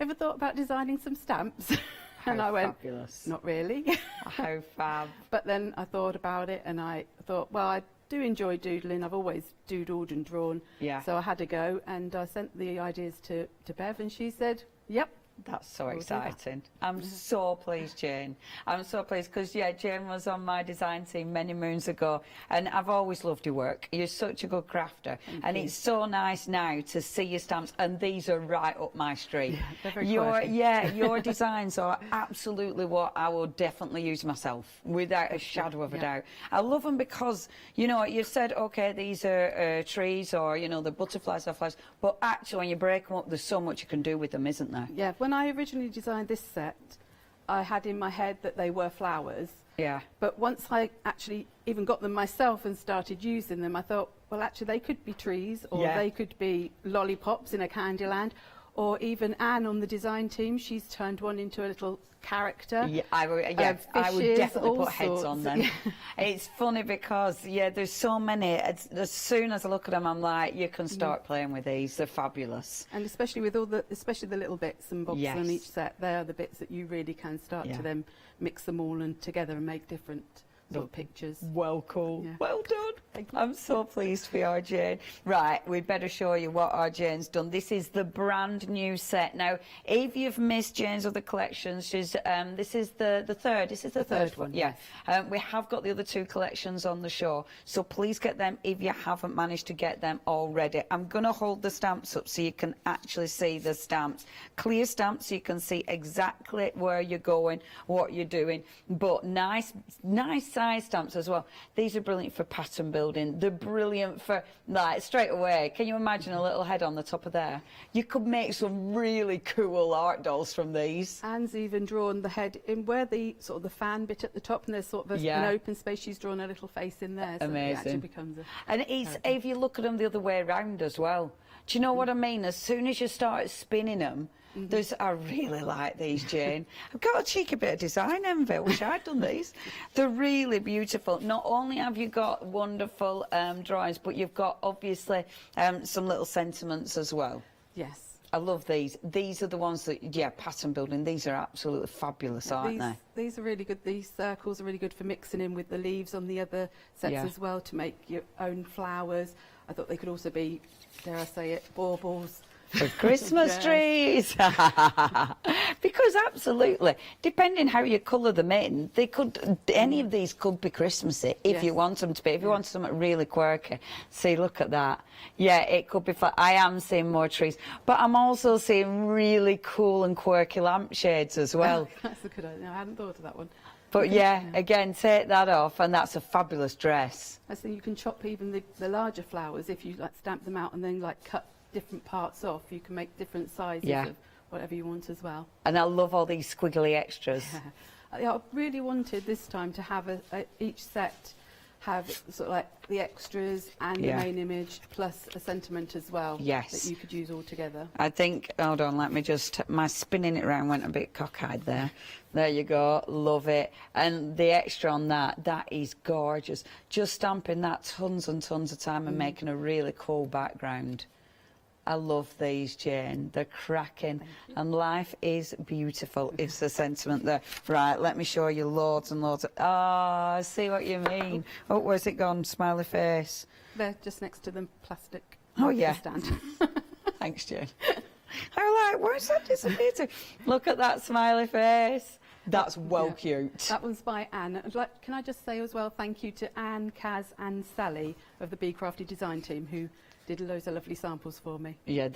ever thought about designing some stamps? And I went, fabulous. Not really. How fab. But then I thought about it and I thought, well, I do enjoy doodling. I've always doodled and drawn. Yeah. So I had a go, and I sent the ideas to Bev, and she said, yep. That's so We'll do that. exciting. I'm so pleased, Jane. I'm so pleased because, yeah, Jane was on my design team many moons ago, and I've always loved your work. You're such a good crafter, and it's so nice now to see your stamps, and these are right up my street. Yeah, they're very quirky. Your designs are absolutely what I would definitely use myself, without a shadow of a doubt. I love them because, you know, you said, okay, these are trees, or, you know, the butterflies are flowers, but actually when you break them up, there's so much you can do with them, isn't there? Yeah, when I originally designed this set, I had in my head that they were flowers. Yeah. But once I actually even got them myself and started using them, I thought, well, actually, they could be trees, or they could be lollipops in a Candyland, or even Anne on the design team, she's turned one into a little character. Yeah, I would fishes, definitely all put heads on sorts. them. It's funny because, there's so many. As soon as I look at them, I'm like, you can start playing with these. They're fabulous. And especially with especially the little bits and bobs on each set, they are the bits that you really can start to then mix them all and together and make different sort of pictures. Well, cool. Yeah. Well done. Thank you. I'm so pleased for you, our Jane. Right, we'd better show you what our Jane's done. This is the brand new set. Now, if you've missed Jane's other collections, she's this is the third. This is the third one. Yeah. We have got the other two collections on the show, so please get them if you haven't managed to get them already. I'm going to hold the stamps up so you can actually see the stamps. Clear stamps so you can see exactly where you're going, what you're doing, but nice size stamps as well. These are brilliant for pattern building. They're brilliant for, like, straight away. Can you imagine a little head on the top of there? You could make some really cool art dolls from these. Anne's even drawn the head in where the sort of the fan bit at the top, and there's sort of an open space. She's drawn a little face in there. So Amazing. it actually becomes a and it's, if you look at them the other way around as well. Do you know what I mean? As soon as you start spinning them, I really like these, Jane. I've got a cheeky bit of design envy. I wish I'd done these. They're really beautiful. Not only have you got wonderful drawings, but you've got obviously some little sentiments as well. Yes. I love these. These are the ones that, pattern building. These are absolutely fabulous, aren't they? These are really good. These circles are really good for mixing in with the leaves on the other sets as well to make your own flowers. I thought they could also be, dare I say it, baubles. For Christmas trees. Because absolutely, depending how you colour them in, they could, any of these could be Christmassy if you want them to be. If you want something really quirky, see, look at that. Yeah, it could be fun. I am seeing more trees, but I'm also seeing really cool and quirky lampshades as well. That's a good idea. I hadn't thought of that one. But yeah, again, take that off, and that's a fabulous dress. I think you can chop even the larger flowers if you like stamp them out and then like cut different parts off. You can make different sizes of whatever you want as well. And I love all these squiggly extras. I really wanted this time to have each set have sort of like the extras and the main image plus a sentiment as well. Yes. That you could use all together. I think, hold on, let me just, my spinning it around went a bit cockeyed there. There you go, love it. And the extra on that is gorgeous. Just stamping that tons and tons of time and making a really cool background. I love these, Jane. They're cracking. And life is beautiful, is the sentiment there. Right, let me show you loads and loads of... Oh, I see what you mean. Oh, where's it gone? Smiley face. They're just next to the plastic stand. Thanks, Jane. I like, where's that disappeared? Look at that smiley face. That's cute. That one's by Anne. Can I just say as well, thank you to Anne, Kaz and Sally of the Be Crafty design team who did loads of lovely samples for me. Yeah,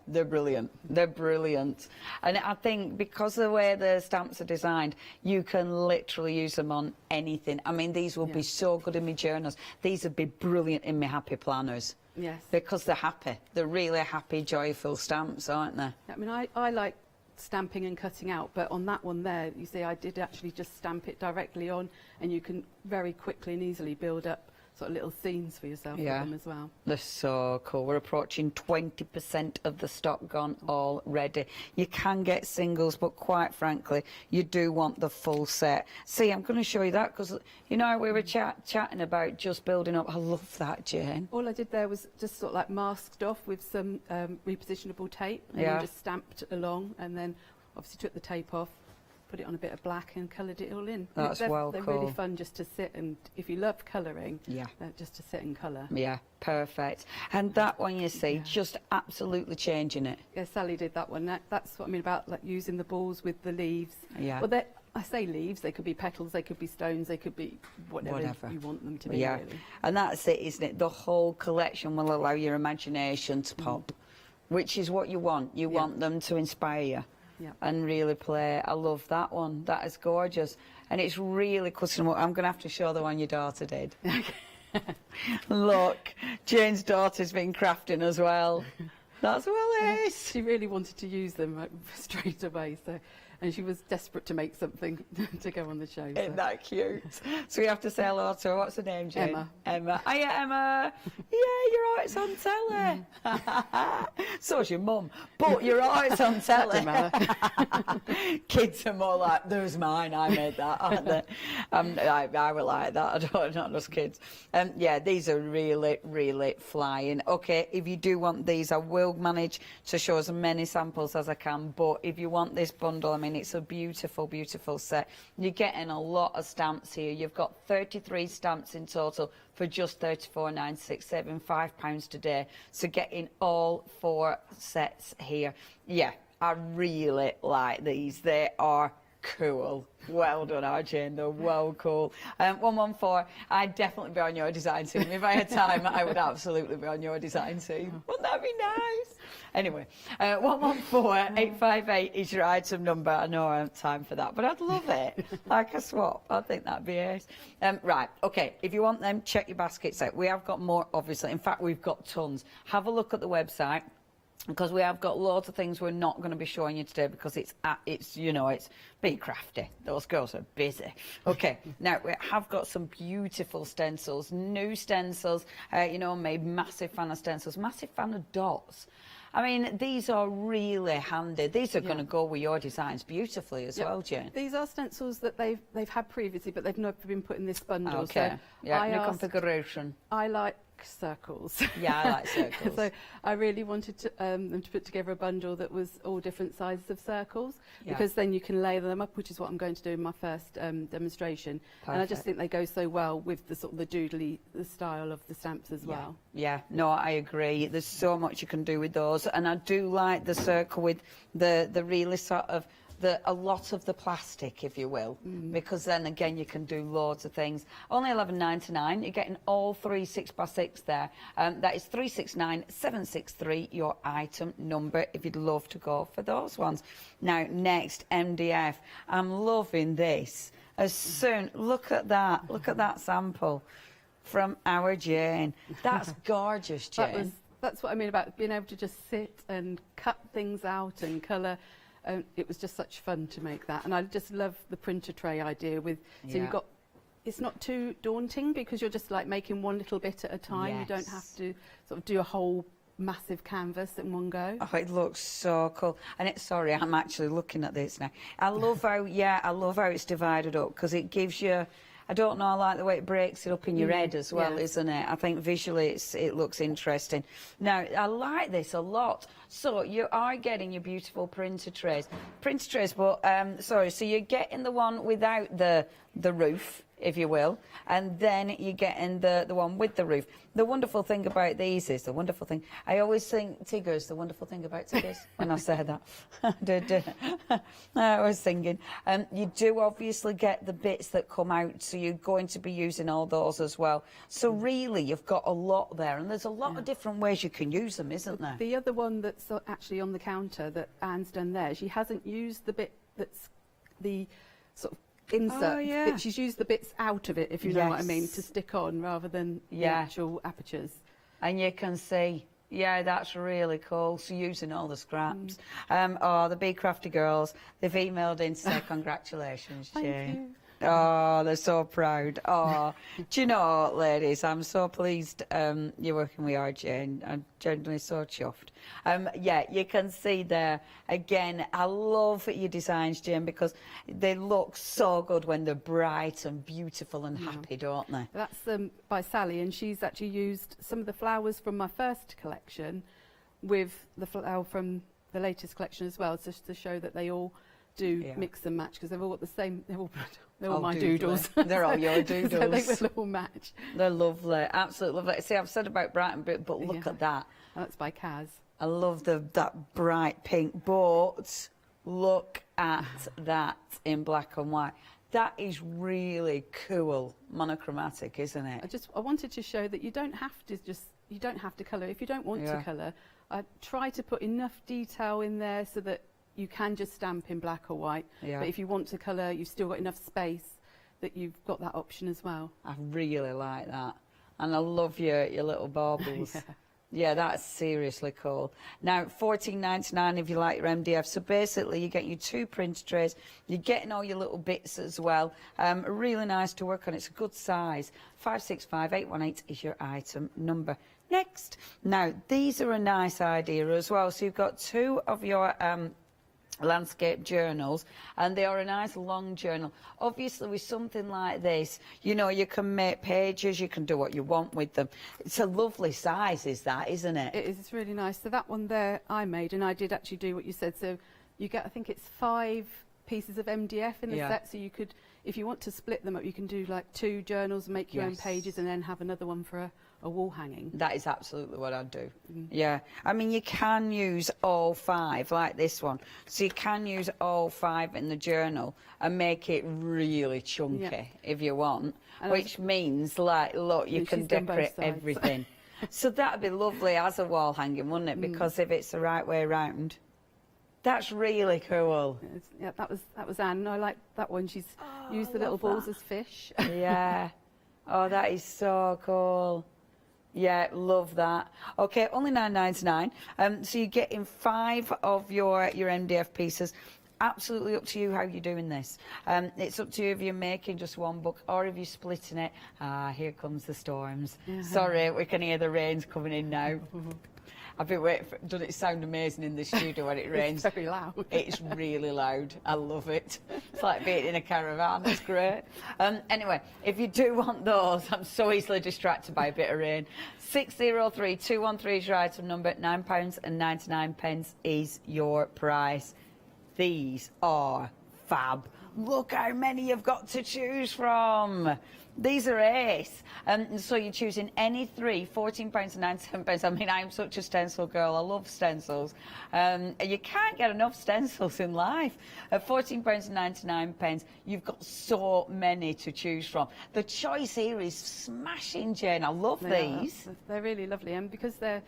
they're brilliant. They're brilliant. And I think because of the way the stamps are designed, you can literally use them on anything. I mean, these will be so good in my journals. These would be brilliant in my happy planners. Yes. Because they're happy. They're really happy, joyful stamps, aren't they? I mean, I like stamping and cutting out, but on that one there, you see, I did actually just stamp it directly on, and you can very quickly and easily build up sort of little scenes for yourself with them as well. They're so cool. We're approaching 20% of the stock gone already. You can get singles, but quite frankly, you do want the full set. See, I'm going to show you that because, you know, we were chatting about just building up. I love that, Jane. All I did there was just sort of like masked off with some repositionable tape and then just stamped along, and then obviously took the tape off, put it on a bit of black and coloured it all in. That's they're cool. really fun just to sit, and if you love colouring, just to sit and colour. Yeah, perfect. And that one, you see, just absolutely changing it. Yeah, Sally did that one. That's what I mean about like using the balls with the leaves. Yeah. Well, I say leaves, they could be petals, they could be stones, they could be whatever. You want them to be, really. And that's it, isn't it? The whole collection will allow your imagination to pop, which is what you want. You want them to inspire you. And really play. I love that one. That is gorgeous. And it's really cutting. I'm going to have to show the one your daughter did. Look, Jane's daughter's been crafting as well. That's Willis. She really wanted to use them straight away. And she was desperate to make something to go on the show. Isn't that cute? So we have to say hello to her. What's her name, Jane? Emma. Emma. Oh, yeah, Emma. Yeah, you're right, it's on telly. So's your mum. But you're right, it's on telly. Kids are more like, there's mine, I made that, aren't they? I would like that. I don't, not just kids. Yeah, these are really, really flying. Okay, if you do want these, I will manage to show as many samples as I can. But if you want this bundle, I mean, mean, it's a beautiful, beautiful set. You're getting a lot of stamps here. You've got 33 stamps in total for just £34.96, saving £5 today. So getting all 4 sets here. Yeah, I really like these. They are cool. Well done, RJ. They're well cool. 114, I'd definitely be on your design team. If I had time, I would absolutely be on your design team. Wouldn't that be nice? Anyway, 114 858 is your item number. I know I have time for that, but I'd love it. Like a swap. I think that'd be ace. Right, okay. If you want them, check your baskets out. We have got more, obviously. In fact, we've got tons. Have a look at the website, because we have got loads of things we're not going to be showing you today because it's you know, it's be crafty. Those girls are busy. Okay, now we have got some beautiful stencils, new stencils. You know, made massive fan of stencils, massive fan of dots. I mean, these are really handy. These are going to go with your designs beautifully as well, Jane. These are stencils that they've had previously, but they've never been put in this bundle. Okay, So yeah, new configuration. I like circles. Yeah, I like circles. So I really wanted to, them to put together a bundle that was all different sizes of circles, because then you can layer them up, which is what I'm going to do in my first demonstration. Perfect. And I just think they go so well with the sort of the doodly, the style of the stamps as well. Yeah, no, I agree. There's so much you can do with those, and I do like the circle with the really sort of a lot of the plastic, if you will, because then again you can do loads of things. Only £11.99. You're getting all 3 6x6 there. That is 369763, your item number, if you'd love to go for those ones. Now, next, MDF. I'm loving this. As soon, look at that sample from our Jane. That's gorgeous, Jane. That's what I mean about being able to just sit and cut things out and colour. It was just such fun to make that, and I just love the printer tray idea with. So you've got, it's not too daunting because you're just like making one little bit at a time. You don't have to sort of do a whole massive canvas in one go. Oh, it looks so cool. And it's, sorry, I'm actually looking at this now. I love how, I love how it's divided up, because it gives you, I don't know, I like the way it breaks it up in your head as well, isn't it? I think visually it looks interesting. Now, I like this a lot. So you are getting your beautiful printer trays. Printer trays, but, sorry, so you're getting the one without the roof, if you will, and then you're getting the one with the roof. The wonderful thing about these is, I always think Tiggers, the wonderful thing about Tiggers, when I say that. I was thinking, you do obviously get the bits that come out, so you're going to be using all those as well. So really, you've got a lot there, and there's a lot of different ways you can use them, isn't there? The other one that's actually on the counter that Anne's done there, she hasn't used the bit that's the sort of insert, but she's used the bits out of it, if you know what I mean, to stick on rather than the actual apertures. And you can see, that's really cool. So using all the scraps. Oh, the Be Crafty girls, they've emailed in to say congratulations, Jane. Thank you. Oh, they're so proud. Oh, do you know what, ladies? I'm so pleased you're working with RJ, and I'm genuinely so chuffed. You can see there, again, I love your designs, Jane, because they look so good when they're bright and beautiful and happy, don't they? That's by Sally, and she's actually used some of the flowers from my first collection with the flower from the latest collection as well, just to show that they all do mix and match, because they've all got the same, they're all my doodles. They're all your doodles. So they will all match. They're lovely, absolutely lovely. See, I've said about bright and bit, but look at that. And that's by Kaz. I love that bright pink, but look at that in black and white. That is really cool, monochromatic, isn't it? I wanted to show that you don't have to colour. If you don't want to colour, I try to put enough detail in there so that you can just stamp in black or white. But if you want to colour, you've still got enough space that you've got that option as well. I really like that. And I love your little baubles. Yeah, that's seriously cool. Now, $14.99 if you like your MDF. So basically, you get your 2 print trays. You're getting all your little bits as well. Really nice to work on. It's a good size. 565818 is your item number. Next. Now, these are a nice idea as well. So you've got 2 of your landscape journals, and they are a nice long journal. Obviously, with something like this, you know, you can make pages, you can do what you want with them. It's a lovely size, isn't it? It is. It's really nice. So that one there I made, and I did actually do what you said. So you get, I think it's 5 pieces of MDF in the set, so you could, if you want to split them up, you can do like 2 journals, make your own pages, and then have another one for a wall hanging. That is absolutely what I'd do. Yeah, I mean, you can use all 5 like this one, so you can use all 5 in the journal and make it really chunky if you want, which means, like, look, you can decorate everything. So that'd be lovely as a wall hanging, wouldn't it? Because if it's the right way round. That's really cool. Yeah, that was Anne. I like that one. She's used the little balls as fish. Yeah. Oh, that is so cool. Yeah, love that. Okay, only £9.99. So you're getting 5 of your MDF pieces. Absolutely up to you how you're doing this. It's up to you if you're making just one book or if you're splitting it. Here comes the storms. Sorry, we can hear the rains coming in now. I've been waiting for, doesn't it sound amazing in the studio when it rains? It's very loud. It's really loud. I love it. It's like being in a caravan. It's great. Anyway, if you do want those, I'm so easily distracted by a bit of rain. 603213 is your item number. £9.99 is your price. These are fab. Look how many you've got to choose from. These are ace. So you're choosing any 3, £14.97. I mean, I'm such a stencil girl. I love stencils. You can't get enough stencils in life. At £14.99, you've got so many to choose from. The choice here is smashing, Jane. I love these. They're really lovely, and because they're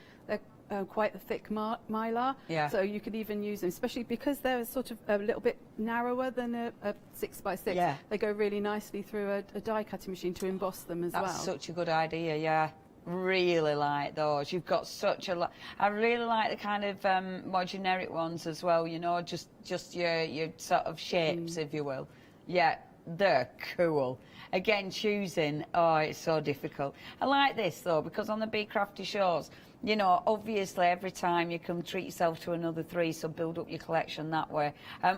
quite a thick mylar, so you could even use them, especially because they're sort of a little bit narrower than a 6x6. They go really nicely through a die cutting machine to emboss them as well. That's such a good idea, yeah. Really like those. You've got such a lot. I really like the kind of more generic ones as well, you know, just your sort of shapes, if you will. Yeah, they're cool. Again, choosing, oh, it's so difficult. I like this though, because on the Be Crafty shows, you know, obviously every time you can treat yourself to another 3, so build up your collection that way.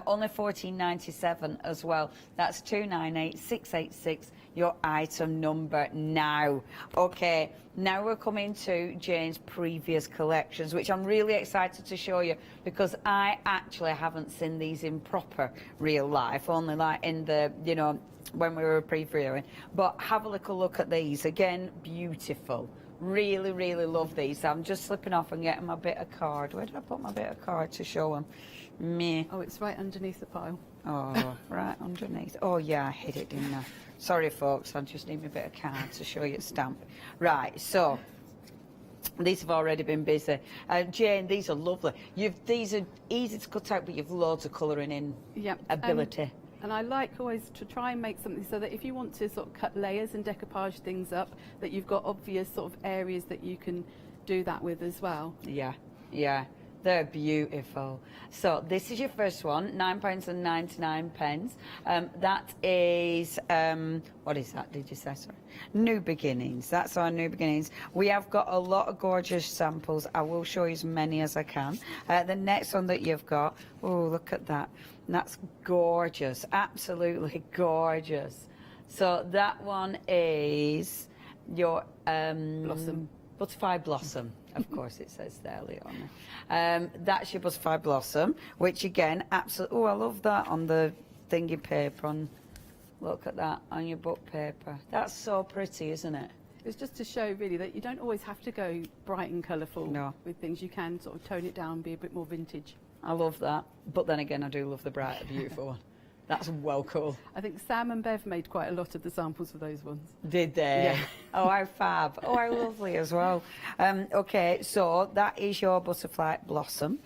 Only £14.97 as well. That's 298686, your item number now. Okay, now we're coming to Jane's previous collections, which I'm really excited to show you, because I actually haven't seen these in proper real life, only like in the, you know, when we were previewing. But have a little look at these. Again, beautiful. Really, really love these. I'm just slipping off and getting my bit of card. Where did I put my bit of card to show them? Me. Oh, it's right underneath the pile. Oh, right underneath. Oh, yeah, I hid it, didn't I? Sorry, folks. I just need my bit of card to show you a stamp. Right, so these have already been busy. Jane, these are lovely. These are easy to cut out, but you've loads of colouring in ability. And I like always to try and make something so that if you want to sort of cut layers and decoupage things up, that you've got obvious sort of areas that you can do that with as well. Yeah, yeah. They're beautiful. So this is your first one, £9.99. That is, what is that, did you say? Sorry. New Beginnings. That's our New Beginnings. We have got a lot of gorgeous samples. I will show you as many as I can. The next one that you've got, oh, look at that. That's gorgeous, absolutely gorgeous. So that one is your Blossom. Butterfly Blossom, of course it says there, Leona. That's your Butterfly Blossom, which again, absolutely, oh, I love that on the thingy paper. Look at that on your book paper. That's so pretty, isn't it? It's just to show really that you don't always have to go bright and colourful with things. You can sort of tone it down, be a bit more vintage. I love that. But then again, I do love the bright, beautiful one. That's well cool. I think Sam and Bev made quite a lot of the samples for those ones. Did they? Yeah. Oh, how fab. Oh, how lovely as well. Okay, so that is your Butterfly Blossom.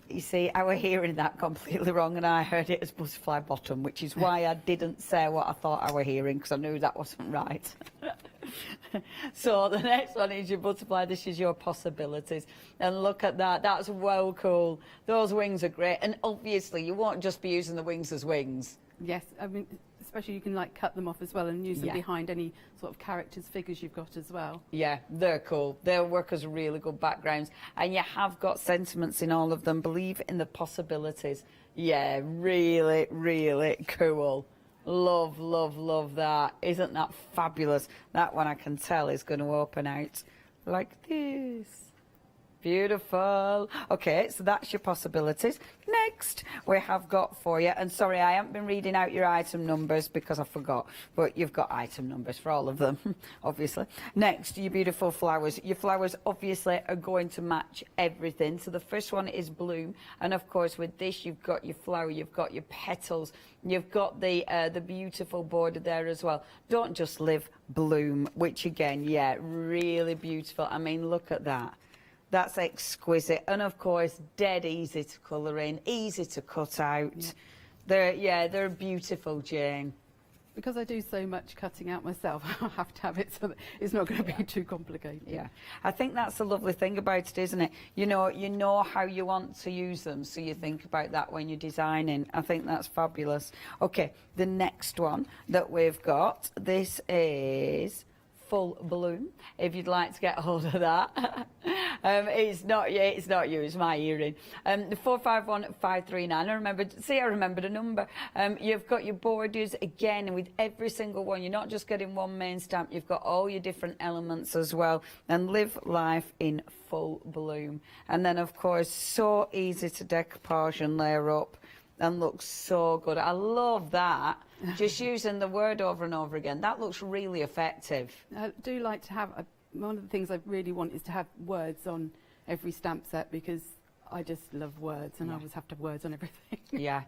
You see, I was hearing that completely wrong, and I heard it as Butterfly Bottom, which is why I didn't say what I thought I was hearing, because I knew that wasn't right. So the next one is your Butterfly. This is your Possibilities. And look at that. That's well cool. Those wings are great. And obviously, you won't just be using the wings as wings. Yes, I mean, especially you can like cut them off as well and use them behind any sort of characters, figures you've got as well. Yeah, they're cool. They'll work as really good backgrounds. And you have got sentiments in all of them. Believe in the possibilities. Yeah, really, really cool. Love, love, love that. Isn't that fabulous? That one I can tell is going to open out like this. Beautiful. Okay, so that's your possibilities. Next, we have got for you, and sorry, I haven't been reading out your item numbers because I forgot, but you've got item numbers for all of them, obviously. Next, your beautiful flowers. Your flowers obviously are going to match everything. So the first one is bloom, and of course with this you've got your flower, you've got your petals, you've got the beautiful border there as well. Don't just live bloom, which again, yeah, really beautiful. I mean, look at that. That's exquisite, and of course, dead easy to colour in, easy to cut out. Yeah. They're beautiful, Jane. Because I do so much cutting out myself, I have to have it so that it's not going to be too complicated. Yeah, I think that's the lovely thing about it, isn't it? You know how you want to use them, so you think about that when you're designing. I think that's fabulous. Okay, the next one that we've got, this is full bloom, if you'd like to get hold of that. It's not you, it's my earring. 451539. I remembered a number. You've got your borders again, and with every single one, you're not just getting one main stamp, you've got all your different elements as well. And live life in full bloom. And then of course, so easy to decoupage and layer up, and looks so good. I love that. Just using the word over and over again. That looks really effective. I do like to have, one of the things I really want is to have words on every stamp set, because I just love words, and I always have to have words on everything. Yeah.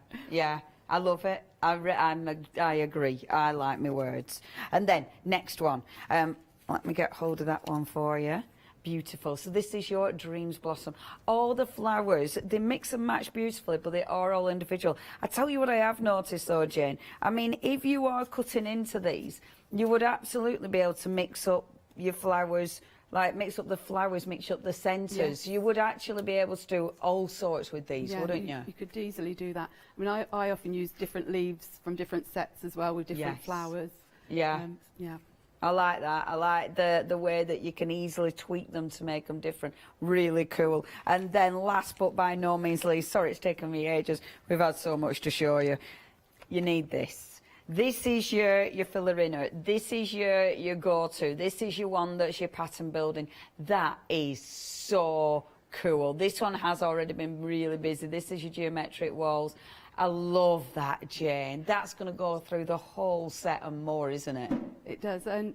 I love it. I agree. I like my words. And then, next one. Let me get hold of that one for you. Beautiful. So this is your Dreams Blossom. All the flowers, they mix and match beautifully, but they are all individual. I tell you what I have noticed though, Jane. I mean, if you are cutting into these, you would absolutely be able to mix up your flowers, like mix up the flowers, mix up the centres. Yes. You would actually be able to do all sorts with these, wouldn't you? You could easily do that. I mean, I often use different leaves from different sets as well, with different flowers. Yeah. I like that. I like the way that you can easily tweak them to make them different. Really cool. And then last but by no means least, sorry it's taken me ages, we've had so much to show you. You need this. This is your filler inner. This is your go-to. This is your one that's your pattern building. That is so cool. This one has already been really busy. This is your geometric walls. I love that, Jane. That's going to go through the whole set and more, isn't it? It does. And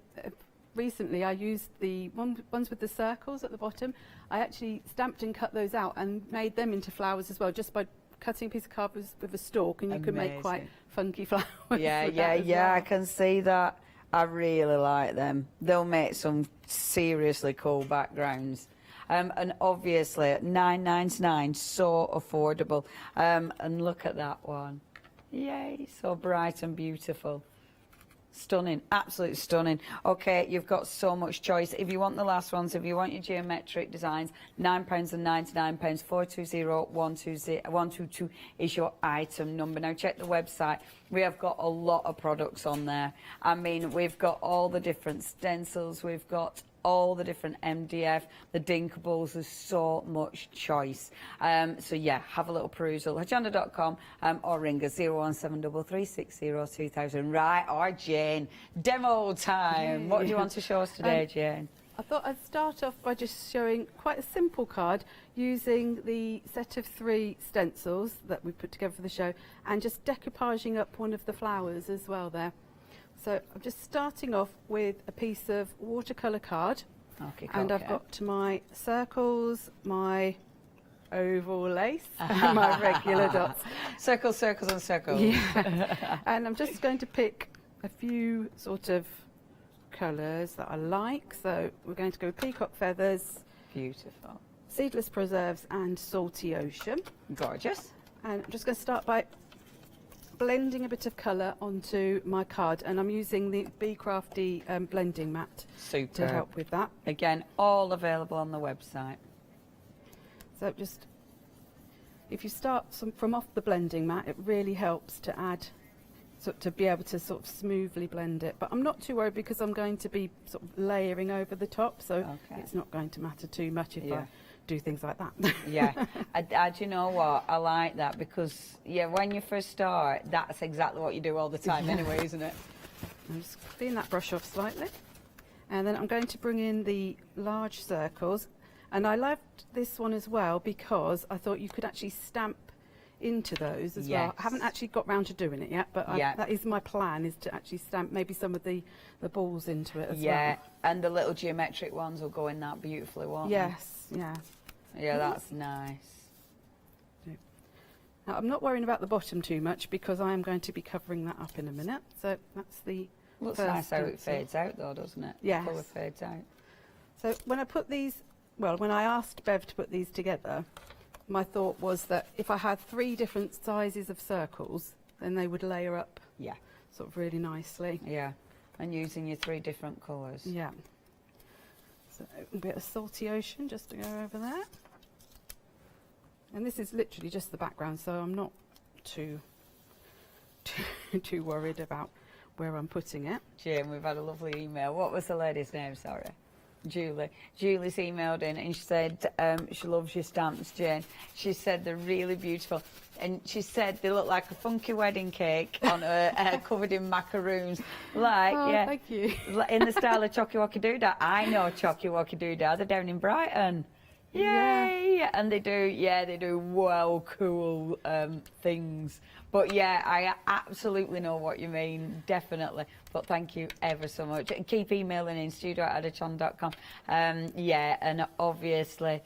recently I used the ones with the circles at the bottom. I actually stamped and cut those out and made them into flowers as well, just by cutting a piece of card with a stalk, and you can make quite funky flowers. Yeah, I can see that. I really like them. They'll make some seriously cool backgrounds. And obviously £9.99, so affordable. And look at that one. Yay, so bright and beautiful. Stunning, absolutely stunning. Okay, you've got so much choice. If you want the last ones, if you want your geometric designs, £9.99, 420-122 is your item number. Now check the website. We have got a lot of products on there. I mean, we've got all the different stencils, we've got all the different MDF, the dinkables, there's so much choice. So yeah, have a little perusal. Hochanda.com or ring us 01733602000. Right, or Jane, demo time. What do you want to show us today, Jane? I thought I'd start off by just showing quite a simple card using the set of 3 stencils that we put together for the show, and just decoupaging up one of the flowers as well there. So I'm just starting off with a piece of watercolour card, and I've got my circles, my oval lace, and my regular dots. Circles, circles and circles. Yeah. And I'm just going to pick a few sort of colours that I like. So we're going to go with peacock feathers. Beautiful. Seedless preserves and salty ocean. Gorgeous. And I'm just going to start by blending a bit of colour onto my card, and I'm using the Be Crafty blending mat to help with that. Again, all available on the website. So just, if you start from off the blending mat, it really helps to add, to be able to sort of smoothly blend it. But I'm not too worried, because I'm going to be sort of layering over the top, so it's not going to matter too much if I do things like that. Yeah, do you know what? I like that, because when you first start, that's exactly what you do all the time anyway, isn't it? I'm just clean that brush off slightly, and then I'm going to bring in the large circles, And I loved this one as well because I thought you could actually stamp into those as well. I haven't actually got round to doing it yet, but that is my plan, is to actually stamp maybe some of the balls into it as well. Yeah, and the little geometric ones will go in that beautifully, won't Yes, yeah. Yeah, that's nice. Now, I'm not worrying about the bottom too much because I am going to be covering that up in a minute. So that's the Looks first nice how it stencil. fades out though, doesn't it? Yes. The colour fades out. So when I put these, well, when I asked Bev to put these together, my thought was that if I had 3 different sizes of circles, then they would layer up sort of really nicely. Yeah, and using your 3 different colours. Yeah. So a bit of salty ocean just to go over there. And this is literally just the background, so I'm not too worried about where I'm putting it. Jane, we've had a lovely email. What was the lady's name? Sorry. Julie. Julie's emailed in and she said she loves your stamps, Jane. She said they're really beautiful. And she said they look like a funky wedding cake on a covered in macaroons. Like, thank you. In the style of Chocky Wocky Doodah. I know Chocky Wocky Doodah. They're down in Brighton. Yay! And they do well cool things. But yeah, I absolutely know what you mean, definitely. But thank you ever so much. And keep emailing in, studio@hochanda.com. And obviously,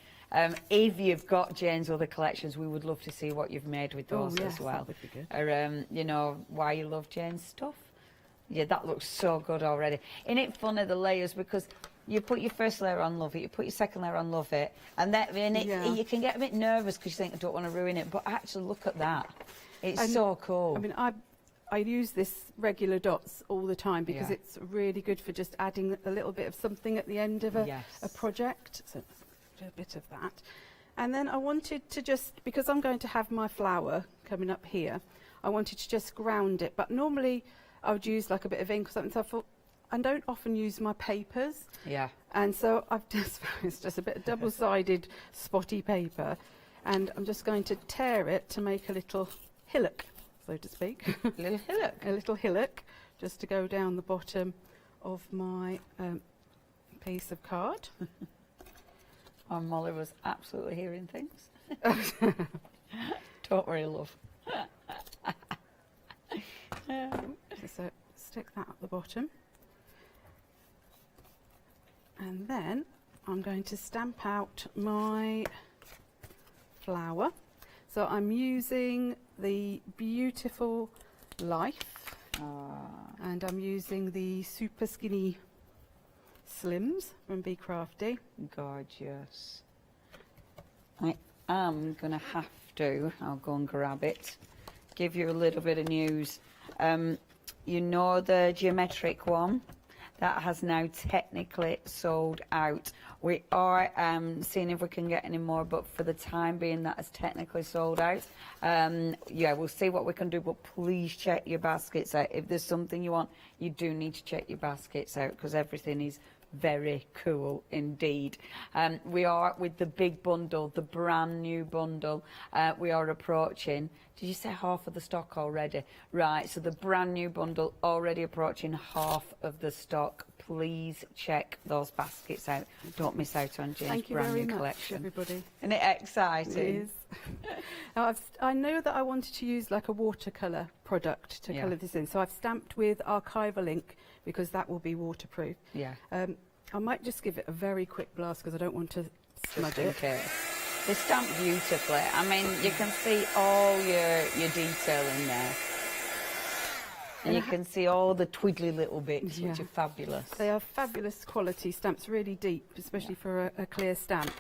if you've got Jane's other collections, we would love to see what you've made with those as well. That would be good. Or, you know, why you love Jane's stuff. Yeah, that looks so good already. Isn't it funny, the layers, because you put your first layer on, love it, you put your second layer on, love it, and you can get a bit nervous because you think, I don't want to ruin it, but actually look at that. It's so cool. I mean, I use this regular dots all the time because it's really good for just adding a little bit of something at the end of a project. So do a bit of that. And then I wanted to just, because I'm going to have my flower coming up here, I wanted to just ground it. But normally I would use like a bit of ink or something, so I thought, I don't often use my papers. Yeah. And so I've just, it's just a bit of double-sided spotty paper, and I'm just going to tear it to make a little hillock, so to speak. A little hillock? A little hillock, just to go down the bottom of my piece of card. Oh, Molly was absolutely hearing things. Don't worry, love. So stick that at the bottom. And then I'm going to stamp out my flower. So I'm using the beautiful Life, and I'm using the super skinny Slims from Be Crafty. Gorgeous. I am going to have to, I'll go and grab it, give you a little bit of news. You know the geometric one? That has now technically sold out. We are seeing if we can get any more, but for the time being, that is technically sold out. Yeah, we'll see what we can do, but please check your baskets out. If there's something you want, you do need to check your baskets out, because everything is very cool indeed. We are with the big bundle, the brand new bundle. We are approaching, did you say half of the stock already? Right, so the brand new bundle already approaching half of the stock. Please check those baskets out. Don't miss out on Jane's brand new collection. Thank you very much, everybody. Isn't it exciting? It is. Now, I know that I wanted to use like a watercolour product to colour this in, so I've stamped with archival ink because that will be waterproof. Yeah. I might just give it a very quick blast because I don't want to smudge it. Okay. They stamp beautifully. I mean, you can see all your detail in there. And you can see all the twiddly little bits, which are fabulous. They are fabulous quality stamps, really deep, especially for a clear stamp.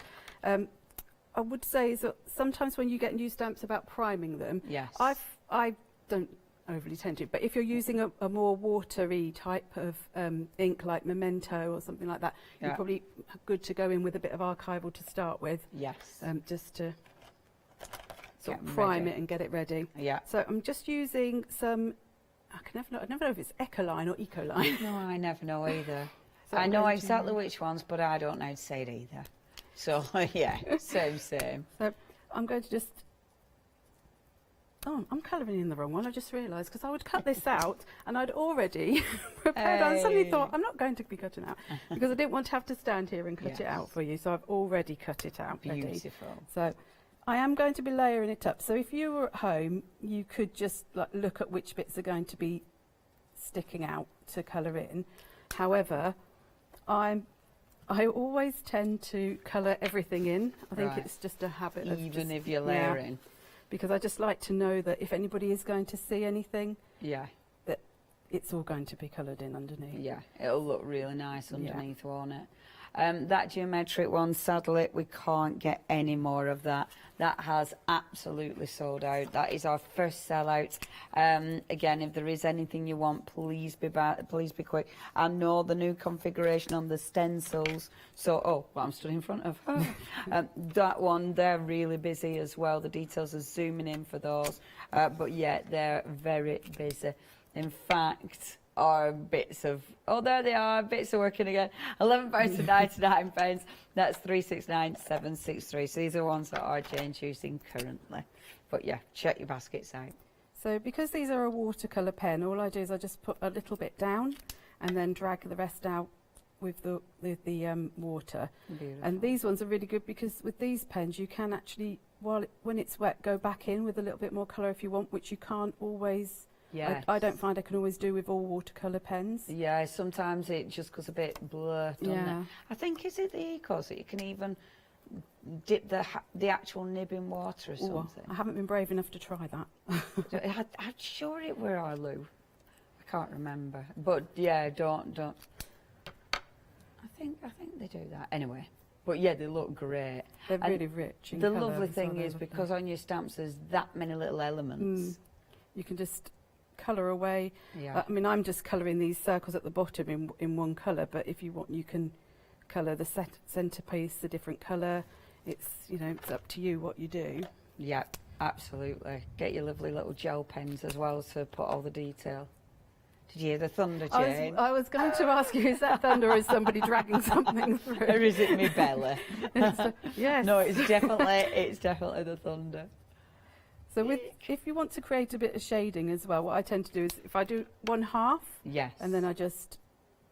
I would say that sometimes when you get new stamps about priming them, I don't overly tend to, but if you're using a more watery type of ink like Memento or something like that, you're probably good to go in with a bit of archival to start with. Yes. Just to sort of prime it and get it ready. Yeah. So I'm just using some, I never know if it's Ecoline or Ecoline. No, I never know either. So I know exactly which ones, but I don't know how to say it either. So, yeah, same. So I'm going to just oh, I'm colouring in the wrong one, I just realised, because I would cut this out and I'd already prepared. I suddenly thought, I'm not going to be cutting out because I didn't want to have to stand here and cut it out for you, so I've already cut it out. Beautiful. Ready. So I am going to be layering it up. So if you were at home, you could just like look at which bits are going to be sticking out to colour in. However, I always tend to colour everything in. I think it's just a habit of even if you're layering. Because I just like to know that if anybody is going to see anything, that it's all going to be coloured in underneath. Yeah, it'll look really nice underneath, won't it? That geometric one, sadly, we can't get any more of that. That has absolutely sold out. That is our first sellout. Again, if there is anything you want, please be quick. I know the new configuration on the stencils. So, what I'm stood in front of. That one, they're really busy as well. The details are zooming in for those. But yeah, they're very busy. In fact, are bits of, there they are, bits of working again. £11 to £99. That's 369763. So these are ones that are Jane's using currently. But yeah, check your baskets out. So because these are a watercolour pen, all I do is I just put a little bit down and then drag the rest out with the water. Beautiful. And these ones are really good because with these pens you can actually, when it's wet, go back in with a little bit more colour if you want, which you can't always. Yes. I don't find I can always do with all watercolour pens. Yeah, sometimes it just goes a bit blurred, doesn't it? I think, is it the Ecos that you can even dip the actual nib in water or something? I haven't been brave enough to try that. I'm sure it were our Lou. I can't remember. But yeah, don't. I think they do that. Anyway. But yeah, they look great. They're really rich in The colour, lovely so thing they're is, lovely. because on your stamps there's that many little elements. You can just colour away. Yeah. I mean, I'm just colouring these circles at the bottom in one colour, but if you want, you can colour the centrepiece a different colour. It's, it's up to you what you do. Yeah, absolutely. Get your lovely little gel pens as well to put all the detail. Did you hear the thunder, Jane? I was going to ask you, is that thunder or is somebody dragging something through? Or is it me belly? Yes. No, it's definitely the thunder. So if you want to create a bit of shading as well, what I tend to do is if I do one half, and then I just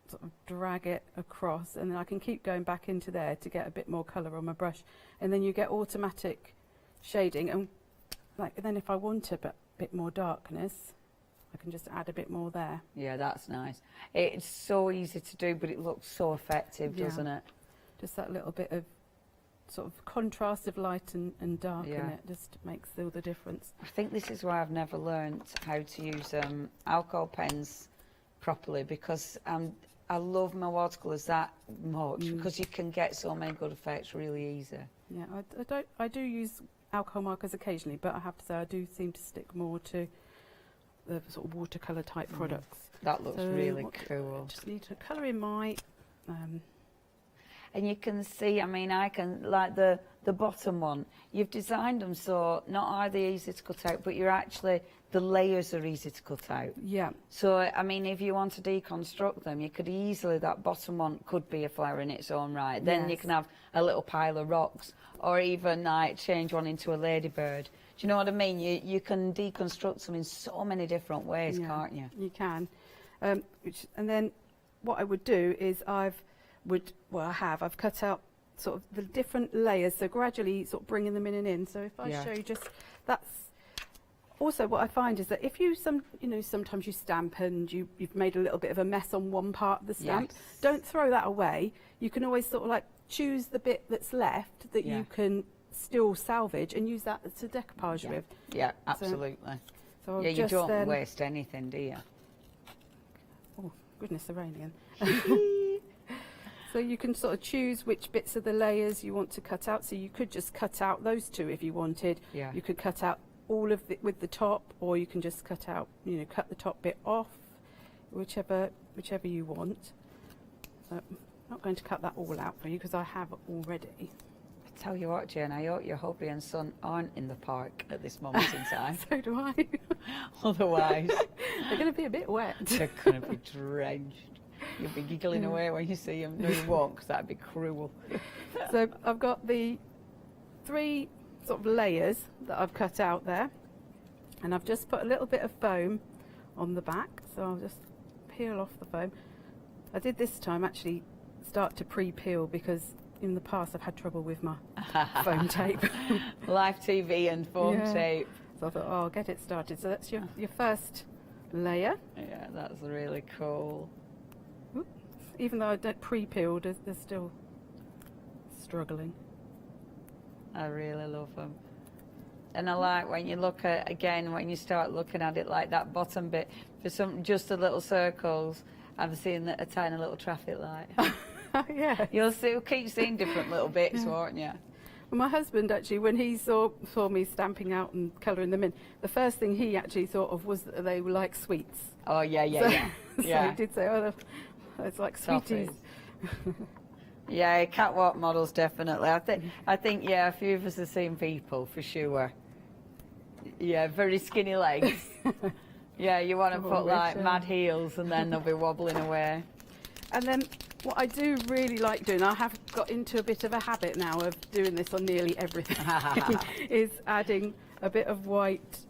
sort of drag it across, and then I can keep going back into there to get a bit more colour on my brush, and then you get automatic shading. And then if I want a bit more darkness, I can just add a bit more there. Yeah, that's nice. It's so easy to do, but it looks so effective, doesn't it? Just that little bit of sort of contrast of light and dark in it just makes all the difference. I think this is why I've never learned how to use alcohol pens properly, because I love my watercolours that much because you can get so many good effects really easy. Yeah, I do use alcohol markers occasionally, but I have to say I do seem to stick more to the sort of watercolour type products. That looks really cool. I just need to colour in my and you can see, I mean, I can, like the bottom one, you've designed them so not are they easy to cut out, but you're actually, the layers are easy to cut out. Yeah. So, I mean, if you want to deconstruct them, you could easily, that bottom one could be a flower in its own right. Then you can have a little pile of rocks, or even like change one into a ladybird. Do you know what I mean? You can deconstruct them in so many different ways, can't you? You can. And then what I would do is I've cut out sort of the different layers, so gradually sort of bringing them in and in. So if I show you that's also what I find is that if you sometimes you stamp and you've made a little bit of a mess on one part of the stamp, don't throw that away. You can always sort of like choose the bit that's left that you can still salvage and use that to decoupage with. Yeah, absolutely. So you don't waste anything, do you? Oh goodness, the rain again. So you can sort of choose which bits of the layers you want to cut out. So you could just cut out those two if you wanted. Yeah. You could cut out all of it with the top, or you can just cut out, cut the top bit off, whichever you want. So I'm not going to cut that all out for you because I have already. I tell you what, Jane, I hope your hubby and son aren't in the park at this moment in time. So do I. Otherwise, they're going to be a bit wet. They're going to be drenched. You'll be giggling away when you see them. No, you won't, because that'd be cruel. So I've got the 3 sort of layers that I've cut out there. And I've just put a little bit of foam on the back, so I'll just peel off the foam. I did this time actually start to pre-peel because in the past I've had trouble with my foam tape. Live TV and foam tape. So I thought, oh, I'll get it started. So that's your first layer. Yeah, that's really cool. Oops. Even though I don't pre-peeled, they're still struggling. I really love them. And I like when you look at, again, when you start looking at it like that bottom bit, for some, just the little circles, I'm seeing a tiny little traffic light. Yeah. You'll keep seeing different little bits, won't you? Well, my husband actually, when he saw me stamping out and colouring them in, the first thing he actually thought of was that they were like sweets. Oh, yeah. So he did say, oh, it's like sweeties. Yeah, catwalk models, definitely. I think, yeah, a few of us have seen people, for sure. Yeah, very skinny legs. Yeah, you want to put like mad heels and then they'll be wobbling away. And then what I do really like doing, I have got into a bit of a habit now of doing this on nearly everything, is adding a bit of white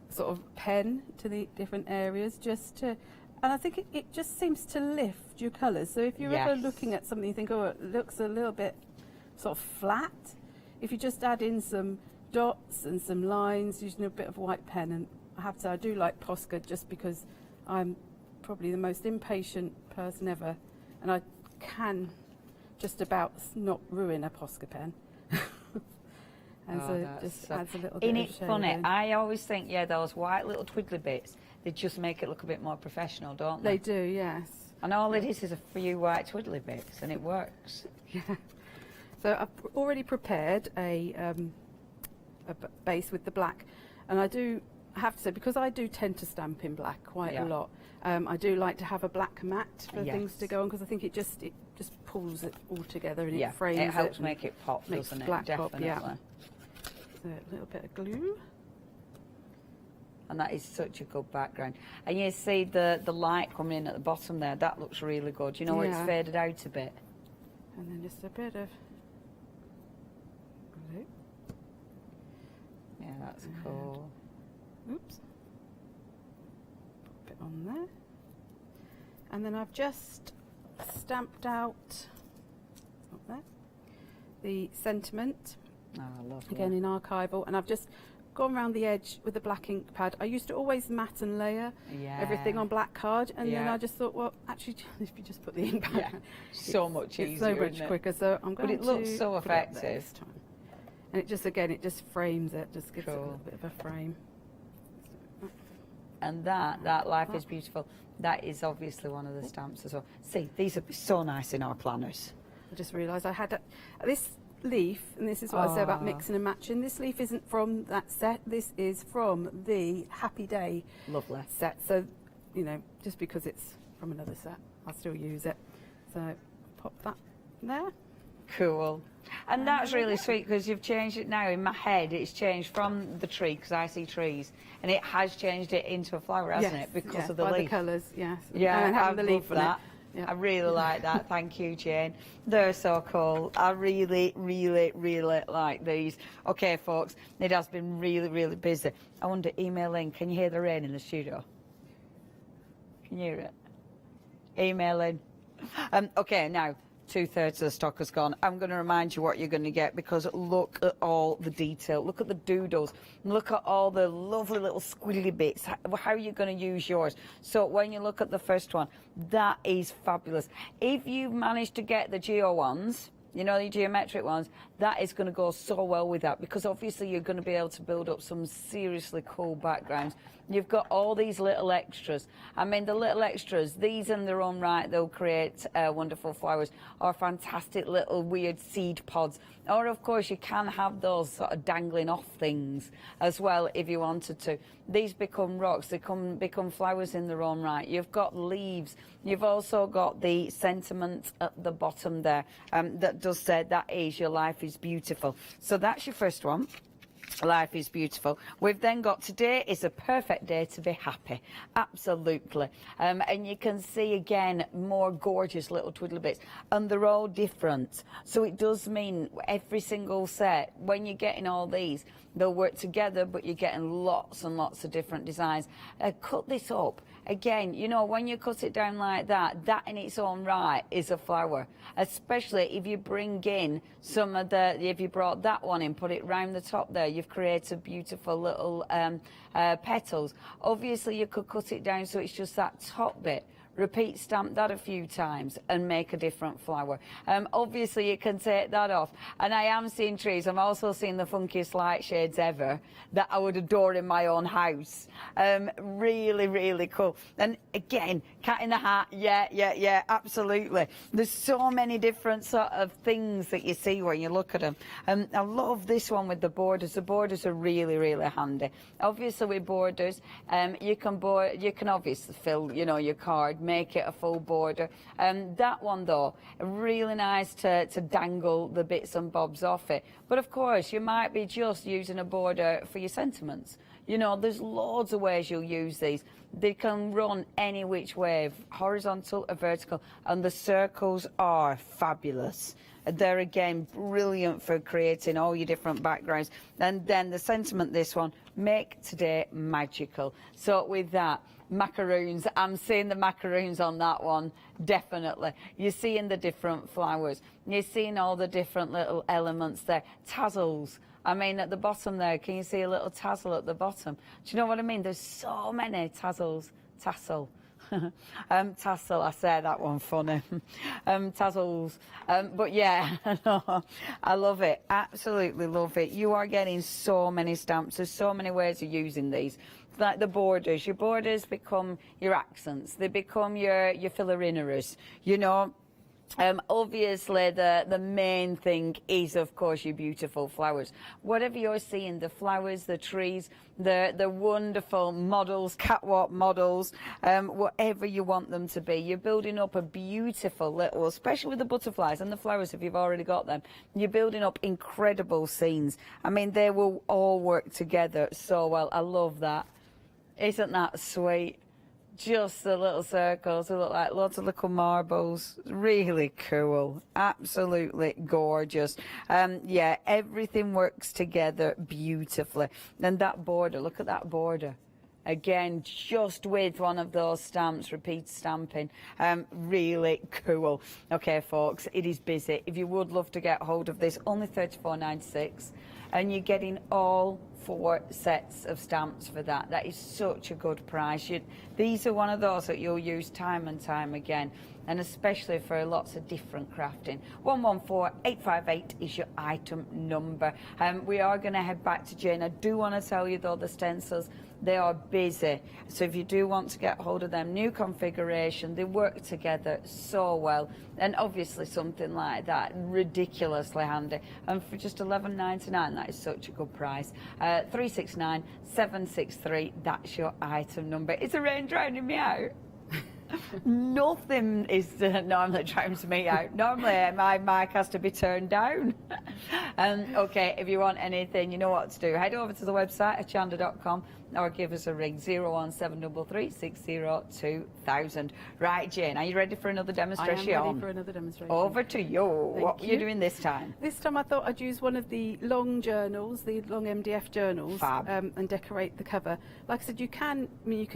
sort of pen to the different areas just to, and I think it just seems to lift your colours. So if you're ever looking at something you think, oh, it looks a little bit sort of flat, if you just add in some dots and some lines using a bit of white pen, and I have to say I do like Posca just because I'm probably the most impatient person ever, and I can just about not ruin a Posca pen. And so it just adds a little bit of shade. Isn't it funny? I always think, yeah, those white little twiddly bits, they just make it look a bit more professional, don't they? They do, yes. And all it is a few white twiddly bits, and it works. Yeah. So I've already prepared a base with the black, and I have to say, because I do tend to stamp in black quite a lot, I do like to have a black mat for things to go on, because I think it just pulls it all together and it frames it. It helps make it pop, doesn't it? Black Definitely. pop, yeah. So a little bit of glue. And that is such a good background. And you see the light coming in at the bottom there, that looks really good. You know where it's faded out a bit? And then just a bit of glue. Yeah, that's cool. Oops. Put it on there. And then I've just stamped out the sentiment. Oh, lovely. Again in archival, and I've just gone around the edge with the black ink pad. I used to always mat and layer everything on black card, and then I just thought, well, actually, if you just put the ink pad, so much easier, it's so much quicker. So I'm going to. But it looks so effective this time. And it just it just frames it, just gives it a little bit of a frame. And that Life is Beautiful, that is obviously one of the stamps as well. See, these would be so nice in our planners. I just realised I had this leaf, and this is what I say about mixing and matching. This leaf isn't from that set. This is from the Happy Day set. So, you know, just because it's from another set, I'll still use it. So pop that there. Cool. And that's really sweet, because you've changed it now. In my head, it's changed from the tree, because I see trees, and it has changed it into a flower, hasn't it? Because of the by leaf. the colours, yes. Yeah, and having the leaf love that. Yeah. I really like that. Thank you, Jane. They're so cool. I really, really, really like these. Okay, folks, it has been really, really busy. I wonder, email in. Can you hear the rain in the studio? Can you hear it? Email in. Okay, now, 2/3 of the stock has gone. I'm going to remind you what you're going to get, because look at all the detail. Look at the doodles. Look at all the lovely little squiggly bits. How are you going to use yours? So when you look at the first one, that is fabulous. If you've managed to get the geo ones, you know, the geometric ones, that is going to go so well with that, because obviously you're going to be able to build up some seriously cool backgrounds. You've got all these little extras. I mean, the little extras, these in their own right, they'll create wonderful flowers, or fantastic little weird seed pods. Or, of course, you can have those sort of dangling off things as well if you wanted to. These become rocks. They become flowers in their own right. You've got leaves. You've also got the sentiment at the bottom there that does say that is your life is beautiful. So that's your first one. Life is beautiful. We've then got today is a perfect day to be happy. Absolutely. And you can see again more gorgeous little twiddly bits, and they're all different. So it does mean every single set, when you're getting all these, They'll work together, but you're getting lots and lots of different designs. Cut this up. Again, you know, when you cut it down like that, that in its own right is a flower. Especially if you bring in some of the, if you brought that one in, put it round the top there, you've created beautiful little petals. Obviously, you could cut it down so it's just that top bit. Repeat stamp that a few times and make a different flower. Obviously you can take that off, and I am seeing trees. I'm also seeing the funkiest light shades ever that I would adore in my own house. Really, really cool. And again, cat in the hat, yeah, absolutely. There's so many different sort of things that you see when you look at them. I love this one with the borders. The borders are really, really handy. Obviously with borders, you can obviously fill, you know, your card, make it a full border. That one though, really nice to dangle the bits and bobs off it. But of course, you might be just using a border for your sentiments. You know, there's loads of ways you'll use these. They can run any which way, horizontal or vertical, and the circles are fabulous. They're again brilliant for creating all your different backgrounds. And then the sentiment, this one, make today magical. So with that, macaroons, I'm seeing the macaroons on that one, definitely. You're seeing the different flowers. You're seeing all the different little elements there. Tassels. I mean, at the bottom there, can you see a little tassel at the bottom? Do you know what I mean? There's so many tassels. Tassel. Tassel, I say that one funny. Tassels. But yeah, I love it. Absolutely love it. You are getting so many stamps. There's so many ways of using these. Like the borders. Your borders become your accents. They become your fillerineras, you know. Obviously, the main thing is, of course, your beautiful flowers. Whatever you're seeing, the flowers, the trees, the wonderful models, catwalk models, whatever you want them to be, you're building up a beautiful little, especially with the butterflies and the flowers if you've already got them, you're building up incredible scenes. I mean, they will all work together so well. I love that. Isn't that sweet? Just the little circles, they look like lots of little marbles. Really cool. Absolutely gorgeous. Yeah, everything works together beautifully. And that border, look at that border. Again, just with one of those stamps, repeat stamping. Really cool. Okay, folks, it is busy. If you would love to get hold of this, only $34.96. And you're getting all 4 sets of stamps for that. That is such a good price. These are one of those that you'll use time and time again, and especially for lots of different crafting. 114858 is your item number. We are going to head back to Jane. I do want to tell you though, the stencils, they are busy. So if you do want to get hold of them, new configuration, they work together so well. And obviously something like that, ridiculously handy. And for just $11.99, that is such a good price. 369763, that's your item number. Is the rain drowning me out? Nothing is normally drowns me out. Normally my mic has to be turned down. Okay, if you want anything, you know what to do. Head over to the website, hochanda.com, or give us a ring, 01733 602 Right, Jane, are you ready for another demonstration? I am ready for another demonstration. Over to you. What are you doing this time? This time I thought I'd use one of the long journals, the long MDF journals, and decorate the cover. Like I said, you can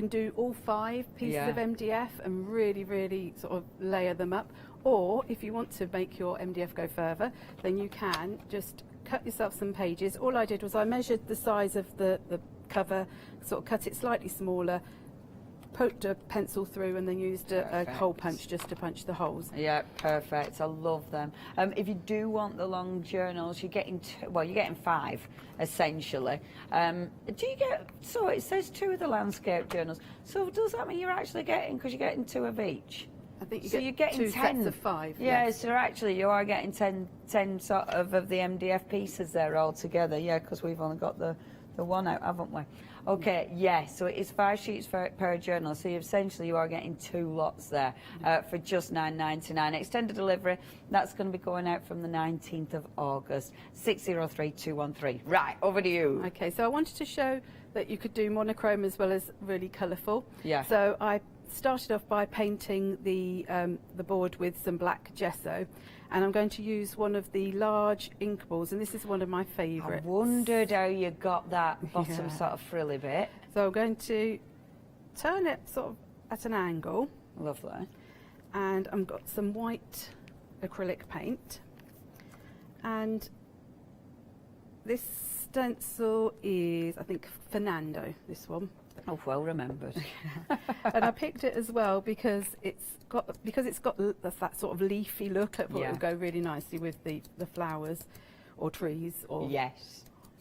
do all 5 pieces of MDF and really, really sort of layer them up. Or if you want to make your MDF go further, then you can just cut yourself some pages. All I did was I measured the size of the cover, sort of cut it slightly smaller, poked a pencil through, and then used a hole punch just to punch the holes. Yeah, perfect. I love them. If you do want the long journals, you're getting you're getting 5 essentially. Do you get? So it says 2 of the landscape journals. So does that mean you're actually getting? Because you're getting 2 of each. I think you're getting 2 10 sets of 5. Yeah, yes. so actually you are getting 10 sort of the MDF pieces there all together. Yeah, because we've only got the one out, haven't we? Okay, yeah, so it is 5 sheets per journal, so essentially you are getting 2 lots there for just $9.99. Extended delivery, that's going to be going out from the 19th of August, 603213. Right, over to you. Okay, so I wanted to show that you could do monochrome as well as really colourful. Yeah. So I started off by painting the board with some black gesso, and I'm going to use one of the large ink balls, and this is one of my favourites. I wondered how you got that bottom sort of frilly bit. So I'm going to turn it sort of at an angle. Lovely. And I've got some white acrylic paint, and this stencil is, I think, Fernando, this one. Oh, well remembered. And I picked it as well because it's got that sort of leafy look. I thought it would go really nicely with the flowers or trees or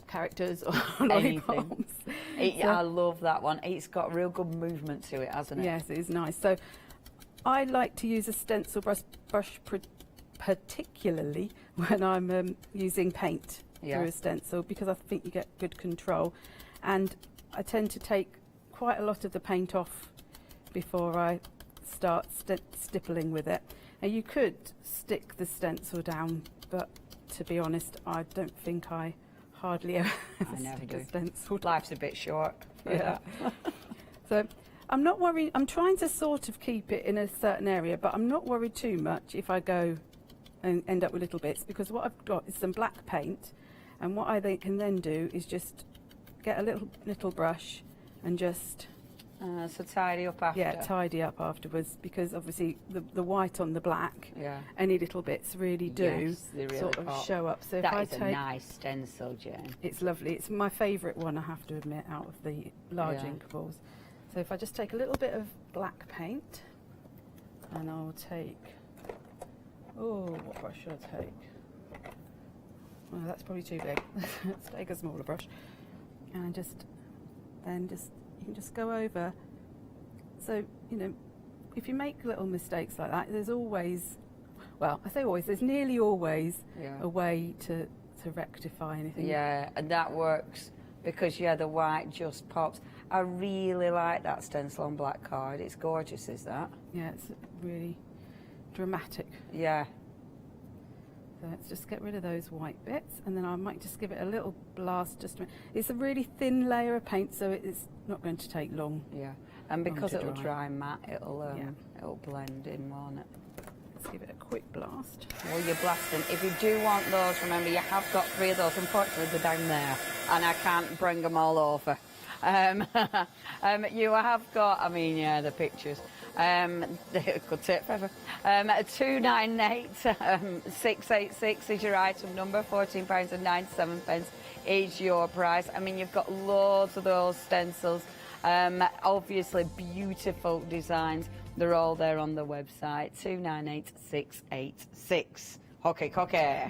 characters or lollipops. I love that one. It's got real good movement to it, hasn't it? Yes, it is nice. So I like to use a stencil brush particularly when I'm using paint through a stencil, because I think you get good control, and I tend to take quite a lot of the paint off before I start stippling with it. Now you could stick the stencil down, but to be honest, I don't think I hardly ever stick a stencil down. Life's a bit short. Yeah. So I'm not worried. I'm trying to sort of keep it in a certain area, but I'm not worried too much if I go and end up with little bits, because what I've got is some black paint, and what I can then do is just get a little brush and just so tidy up after. Yeah, tidy up afterwards, because obviously the white on the black, any little bits really do sort of show up. So that is a nice stencil, Jane. It's lovely. It's my favourite one, I have to admit, out of the large ink balls. So if I just take a little bit of black paint, and I'll take, what brush should I take? Well, that's probably too big. Let's take a smaller brush, and you can just go over. So, you know, if you make little mistakes like that, there's always, well, I say always, there's nearly always a way to rectify anything. Yeah, and that works because, the white just pops. I really like that stencil on black card. It's gorgeous, is that? Yeah, it's really dramatic. Yeah. So let's just get rid of those white bits, and then I might just give it a little blast. It's a really thin layer of paint, so it's not going to take long. Yeah, and because it'll dry matte, it'll blend in, won't it? Let's give it a quick blast. Well, you're blasting. If you do want those, remember you have got 3 of those. Unfortunately, they're down there, and I can't bring them all over. You have got, I mean, the pictures. It could take forever. 298,686 is your item number. £14.97 is your price. I mean, you've got loads of those stencils. Obviously, beautiful designs. They're all there on the website. 298,686. Okay.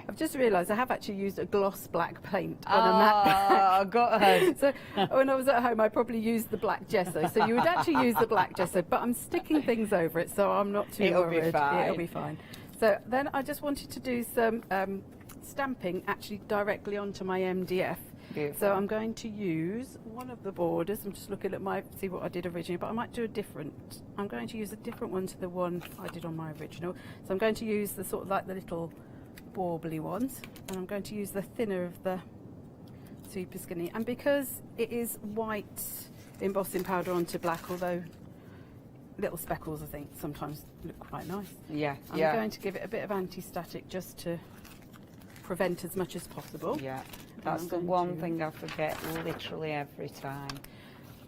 I've just realised I have actually used a gloss black paint on a matte back. Oh, go ahead. So when I was at home, I probably used the black gesso. So you would actually use the black gesso, but I'm sticking things over it, so I'm not too worried. It'll be fine. So then I just wanted to do some stamping actually directly onto my MDF. Beautiful. So I'm going to use one of the borders. I'm just looking at see what I did originally, but I might do I'm going to use a different one to the one I did on my original. So I'm going to use the sort of like the little warbly ones, and I'm going to use the thinner of the super skinny. And because it is white embossing powder onto black, although little speckles I think sometimes look quite nice. Yeah. I'm going to give it a bit of anti-static just to prevent as much as possible. Yeah. That's the one thing I forget literally every time.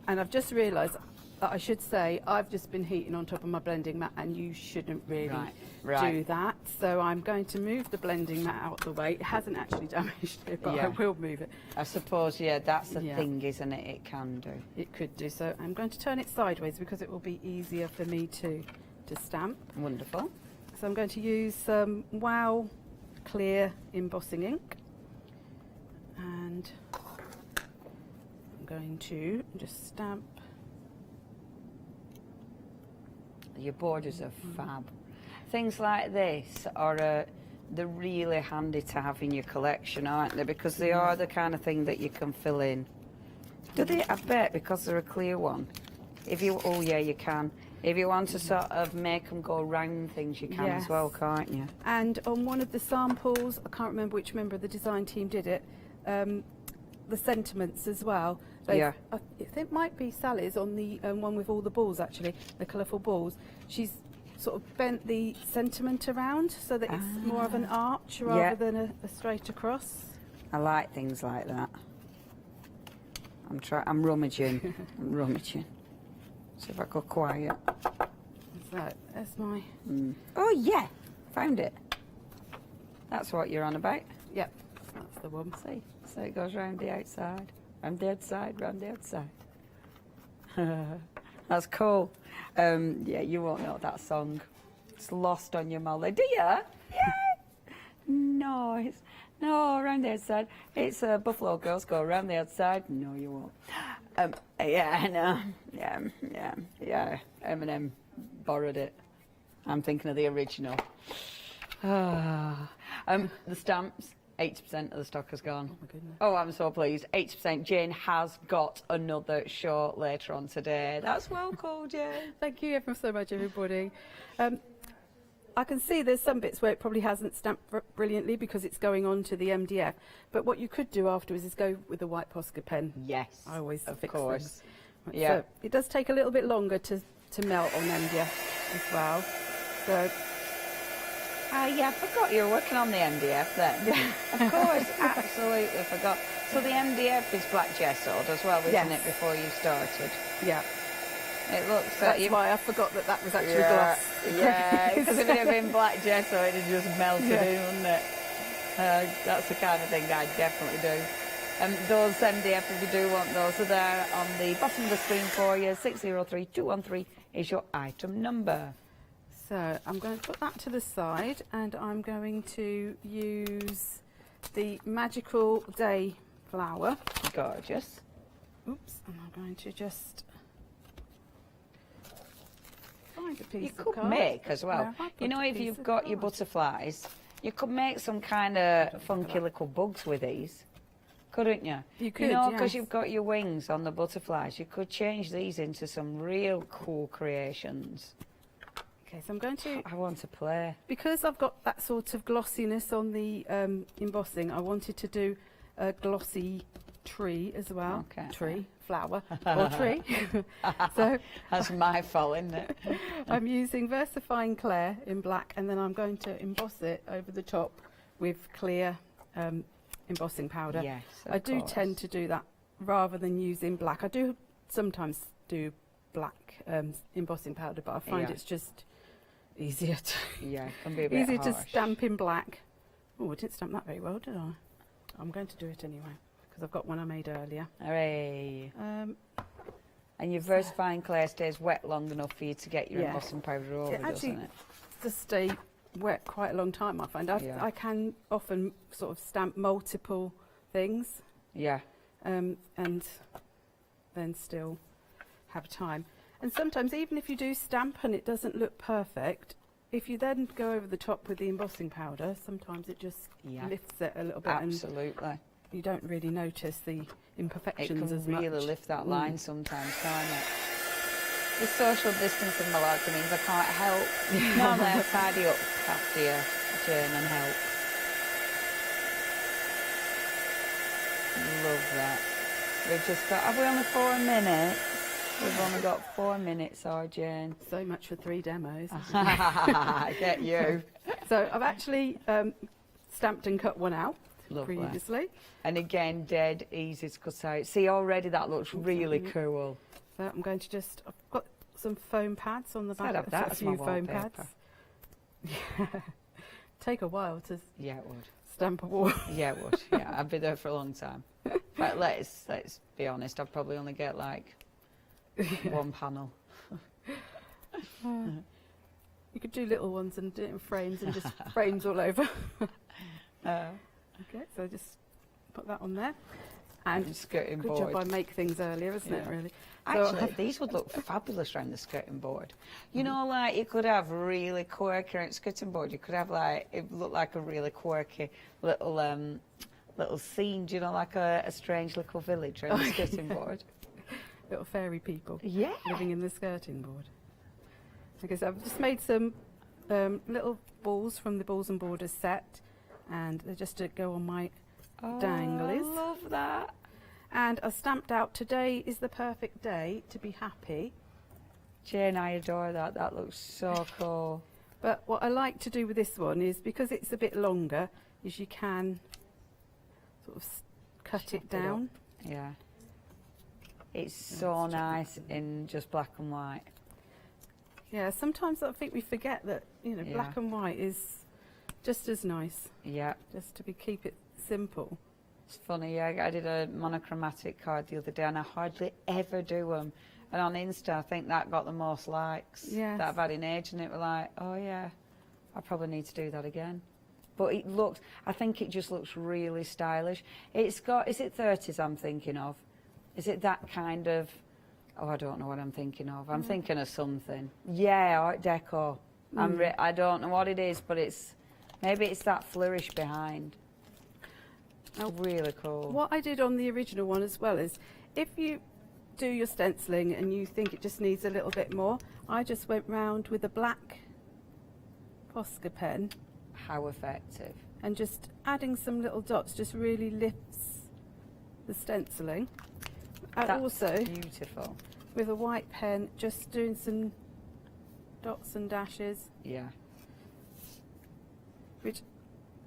And I've just realised that I should say I've just been heating on top of my blending mat, and you shouldn't really do that. So I'm going to move the blending mat out the way. It hasn't actually damaged it, but I will move it. I suppose, that's the thing, isn't it? It can do. It could do. So I'm going to turn it sideways because it will be easier for me to stamp. Wonderful. So I'm going to use some Wow clear embossing ink, and I'm going to just stamp. Your borders are fab. Things like this are they're really handy to have in your collection, aren't they? Because they are the kind of thing that you can fill in. Do they? I bet because they're a clear one. If you, you can. If you want to sort of make them go round things, you can as well, can't you? And on one of the samples, I can't remember which member of the design team did it, the sentiments as well. Yeah. I think it might be Sally's on the one with all the balls, actually, the colourful balls. She's sort of bent the sentiment around so that it's more of an arch rather than a straight across. I like things like that. I'm rummaging. I'm rummaging. See if I go quiet. So that's my... Oh yeah, found it. That's what you're on about. Yep, that's the one. See, so it goes round the outside, round the outside, round the outside. That's cool. Yeah, you won't know that song. It's lost on your Molly, do you? Yeah. No, around the outside. It's Buffalo Girls Go Around the Outside. No, you won't. Yeah, I know. Yeah. Eminem borrowed it. I'm thinking of the original. The stamps, 80% of the stock has gone. Oh my goodness. Oh, I'm so pleased. 80%. Jane has got another show later on today. That's well cool, Jane. Thank you ever so much, everybody. I can see there's some bits where it probably hasn't stamped brilliantly because it's going on to the MDF. But what you could do afterwards is go with a white Posca pen. Yes, I always of fix course. Them. Yeah. So it does take a little bit longer to melt on MDF as well. So. Yeah, I forgot you were working on the MDF then. Of course, absolutely forgot. So the MDF is black gessoed as well, isn't it, before you started? Yeah. It looks That's why I forgot that was actually gloss. Yeah, because if it had been black gesso, it had just melted in, wouldn't it? That's the kind of thing I'd definitely do. Those MDF, if you do want those, are there on the bottom of the screen for you. 603213 is your item number. So I'm going to put that to the side and I'm going to use the Magical Day flower. Gorgeous. Oops, and I'm going to just find a piece You of could card. make as well. Where have I You put know, a if piece you've of got your card? butterflies, you could make some kind of funky little bugs with these, couldn't you? You could, know, because yes. you've got your wings on the butterflies, you could change these into some real cool creations. Okay, so I'm going to... I want to play. Because I've got that sort of glossiness on the embossing, I wanted to do a glossy tree as well. Okay. Tree, flower, or tree. So that's my fault, isn't it? I'm using VersaFine Clair in black, and then I'm going to emboss it over the top with clear embossing powder. Yes, I do tend to do that rather than using black. I do sometimes do black embossing powder, but I find it's just easier to it can be a bit easier to harsh. stamp in black. Oh, I didn't stamp that very well, did I? I'm going to do it anyway because I've got one I made earlier. Hooray! And your VersaFine Clair stays wet long enough for you to get your embossing powder over, It actually doesn't it? does stay wet quite a long time, I find. I can often sort of stamp multiple things. Yeah. And then still have time. And sometimes, even if you do stamp and it doesn't look perfect, if you then go over the top with the embossing powder, sometimes it just lifts it a little bit. Absolutely. And you don't really notice the imperfections as much. It can really lift that line sometimes, can't it? The social distancing malarkey means I can't help. Normally I tidy up after you, Jane, and help. Love that. We've just got, have we only 4 minutes? We've only got 4 minutes, our Jane. So much for 3 demos. Get you. So I've actually stamped and cut one out Lovely. previously. And again, dead easy to cut out. See, already that looks really cool. So I'm going to just, I've got some foam pads on the back. I'd have that a as my few foam wallpaper. pads. Take a while to Yeah, it would. stamp a wall. Yeah, it would. Yeah, I'd be there for a long time. But let's be honest, I'd probably only get like 1 panel. You could do little ones and do it in frames and just frames all over. Okay, so just put that on there. And skirting good board. job I make things earlier, isn't it, really? Actually, these would look fabulous around the skirting board. You know, like you could have really quirky around skirting board. You could have like, it looked like a really quirky little little scene, you know, like a strange little village around the skirting board. Little fairy people living in the skirting board. Okay, so I've just made some little balls from the Balls and Borders set, and they're just to go on my danglies. I love that. And I stamped out, today is the perfect day to be happy. Jane, I adore that. That looks so cool. But what I like to do with this one is, because it's a bit longer, is you can sort of cut it down. Yeah. It's so nice in just black and white. Yeah, sometimes I think we forget that, you know, black and white is just as nice. Yeah. Just to keep it simple. It's funny, I did a monochromatic card the other day and I hardly ever do them. And on Insta, I think that got the most likes that I've had in age, and it were like, oh yeah, I probably need to do that again. But it looks, I think it just looks really stylish. It's got, is it 30s I'm thinking of? Is it that kind of, oh, I don't know what I'm thinking of. I'm thinking of something. Yeah, Art Deco. I don't know what it is, but maybe it's that flourish behind. It's really cool. What I did on the original one as well is, if you do your stenciling and you think it just needs a little bit more, I just went round with a black Posca pen. How effective. And just adding some little dots just really lifts the stenciling. And That's also, beautiful. With a white pen, just doing some dots and dashes. Yeah. Which,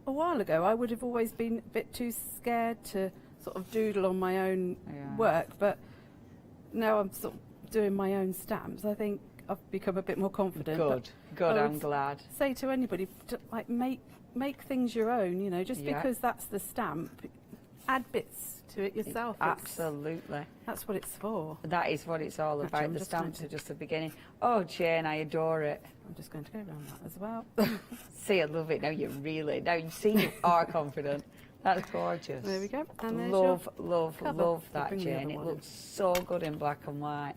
a while ago, I would have always been a bit too scared to sort of doodle on my own work, but now I'm sort of doing my own stamps. I think I've become a bit more confident. Good, I'm glad. Say to anybody, like, make things your own, you know, just because that's the stamp, add bits to it yourself. Absolutely. That's what it's for. That is what it's all about. I'm The just stamps going are just the beginning. Oh, Jane, I adore it. I'm just going to go around that as well. See, I love it. Now you see you are confident. That's gorgeous. There we go. And there's love that, Jane. It looks so good in black and white.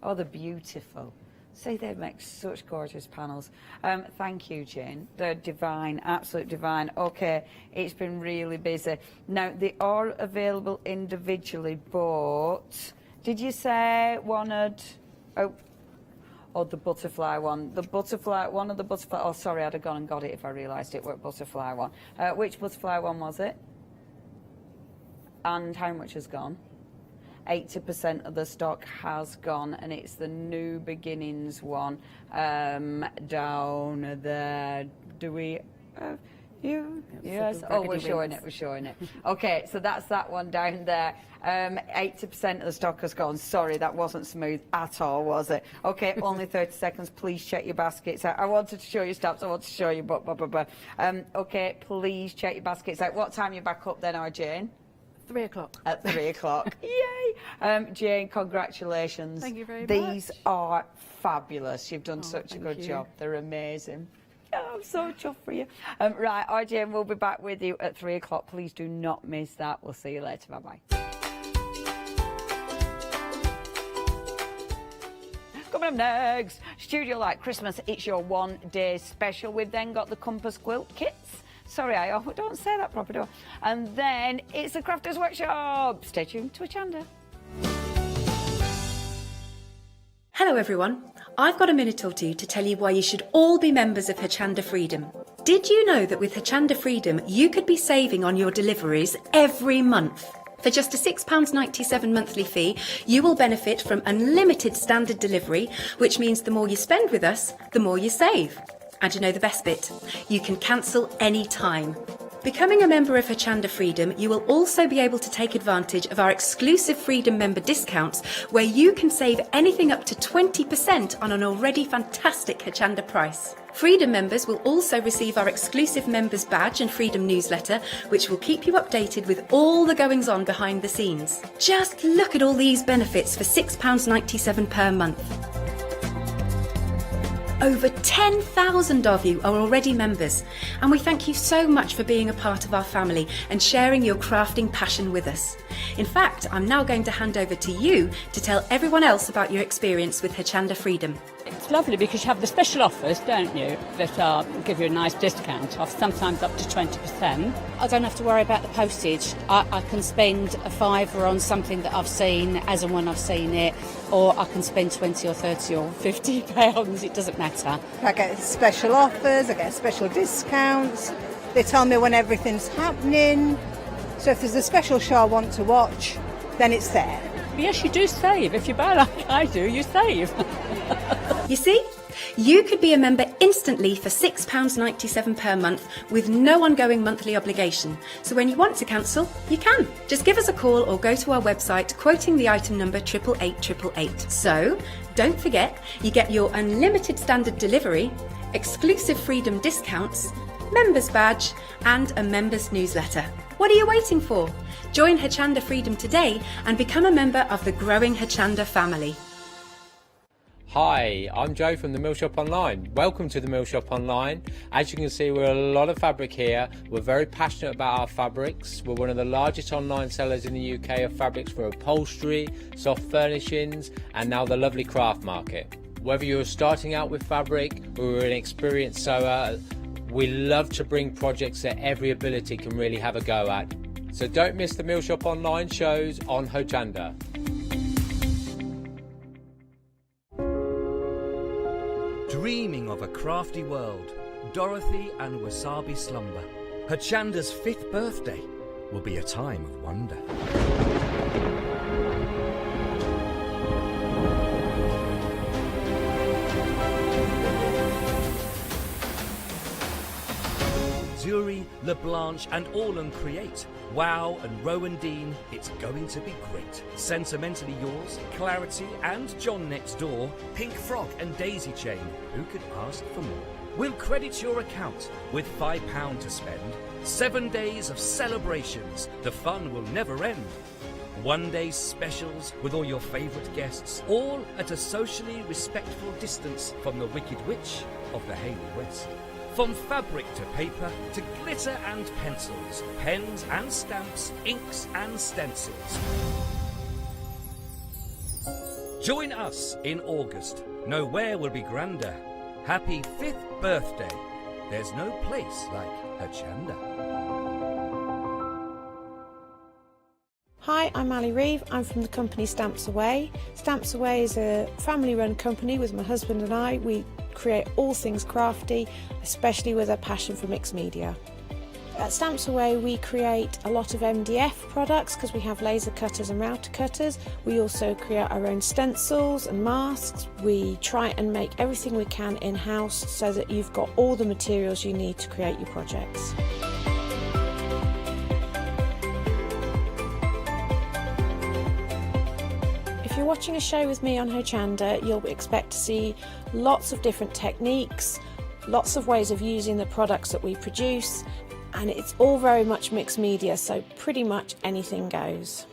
Oh, they're beautiful. See, they make such gorgeous panels. Thank you, Jane. They're divine, absolute divine. Okay, it's been really busy. Now, they are available individually, but did you say one had... Oh, the butterfly one. The butterfly, one of the butterfly... Oh, sorry, I'd have gone and got it if I realised it were butterfly one. Which butterfly one was it? And how much has gone? 80% of the stock has gone, and it's the New Beginnings one down there. Do we... Yes. Oh, we're showing it. Okay, so that's that one down there. 80% of the stock has gone. Sorry, that wasn't smooth at all, was it? Okay, only 30 seconds. Please check your baskets out. I wanted to show you stamps. I want to show you, okay, please check your baskets out. What time are you back up then, Jane? 3 o'clock. At 3 o'clock. Yay! Jane, congratulations. Thank you very much. These are fabulous. You've done such a good job. They're amazing. Oh, I'm so chuffed for you. Right, RJ, we'll be back with you at 3 o'clock. Please do not miss that. We'll see you later. Bye-bye. Coming up next, Studio Light Christmas. It's your one-day special. We've then got the Compass Quilt Kits. Sorry, I don't say that properly. And then it's the Crafters Workshop. Stay tuned to Hochanda. Hello everyone, I've got a minute or two to tell you why you should all be members of Hochanda Freedom. Did you know that with Hochanda Freedom you could be saving on your deliveries every month? For just a £6.97 monthly fee, you will benefit from unlimited standard delivery, which means the more you spend with us, the more you save. And you know the best bit, you can cancel any time. Becoming a member of Hochanda Freedom, you will also be able to take advantage of our exclusive Freedom member discounts, where you can save anything up to 20% on an already fantastic Hochanda price. Freedom members will also receive our exclusive members badge and Freedom newsletter, which will keep you updated with all the goings-on behind the scenes. Just look at all these benefits for £6.97 per month. Over 10,000 of you are already members, and we thank you so much for being a part of our family and sharing your crafting passion with us. In fact, I'm now going to hand over to you to tell everyone else about your experience with Hochanda Freedom. It's lovely because you have the special offers, don't you, that give you a nice discount off, sometimes up to 20%. I don't have to worry about the postage. I can spend a £5 on something that I've seen as and when I've seen it, or I can spend 20 or 30 or 50 pounds, it doesn't matter. I get special offers, I get special discounts, they tell me when everything's happening, so if there's a special show I want to watch, then it's there. Yes, you do save. If you buy like I do, you save. You see? You could be a member instantly for £6.97 per month with no ongoing monthly obligation. So when you want to cancel, you can. Just give us a call or go to our website quoting the item number 88888. So don't forget, you get your unlimited standard delivery, exclusive Freedom discounts, members badge and a members newsletter. What are you waiting for? Join Hochanda Freedom today and become a member of the growing Hochanda family. Hi, I'm Joe from the Mill Shop Online. Welcome to the Mill Shop Online. As you can see, we're a lot of fabric here. We're very passionate about our fabrics. We're one of the largest online sellers in the UK of fabrics for upholstery, soft furnishings and now the lovely craft market. Whether you're starting out with fabric or an experienced sewer, we love to bring projects that every ability can really have a go at. So don't miss the Mill Shop Online shows on Hochanda. Dreaming of a crafty world, Dorothy and Wasabi slumber. Hochanda's 5th birthday will be a time of wonder. Zuri, LeBlanche and Orlan create. Wow and Rowan Dean, it's going to be great. Sentimentally yours, Clarity and John Next Door, Pink Frock and Daisy Chain, who could ask for more? We'll credit your account with £5 to spend. 7 days of celebrations, the fun will never end. One day specials with all your favourite guests, all at a socially respectful distance from the Wicked Witch of the Hayley West. From fabric to paper, to glitter and pencils, pens and stamps, inks and stencils. Join us in August. Nowhere will be grander. Happy 5th birthday. There's no place like Hochanda. Hi, I'm Ali Reeve. I'm from the company Stamps Away. Stamps Away is a family-run company with my husband and I. We create all things crafty, especially with a passion for mixed media. At Stamps Away we create a lot of MDF products because we have laser cutters and router cutters. We also create our own stencils and masks. We try and make everything we can in-house so that you've got all the materials you need to create your projects. If you're watching a show with me on Hochanda, you'll expect to see lots of different techniques, lots of ways of using the products that we produce, and it's all very much mixed media, so pretty much anything goes.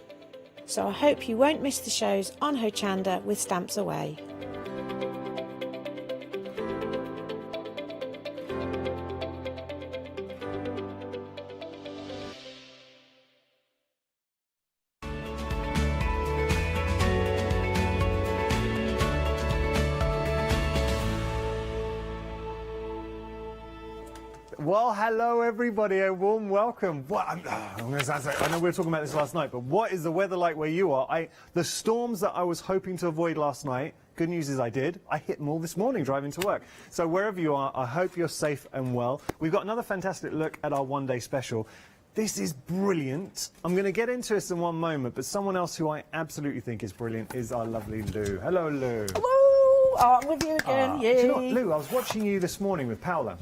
So I hope you won't miss the shows on Hochanda with Stamps Away. Well, hello everybody, a warm welcome. I know we were talking about this last night, but what is the weather like where you are? The storms that I was hoping to avoid last night, good news is I did. I hit them all this morning driving to work. So wherever you are, I hope you're safe and well. We've got another fantastic look at our one-day special. This is brilliant. I'm going to get into this in one moment, but someone else who I absolutely think is brilliant is our lovely Lou. Hello, Lou. Hello. Oh, I'm with you again. Yay. Do you know what, Lou, I was watching you this morning with Paola.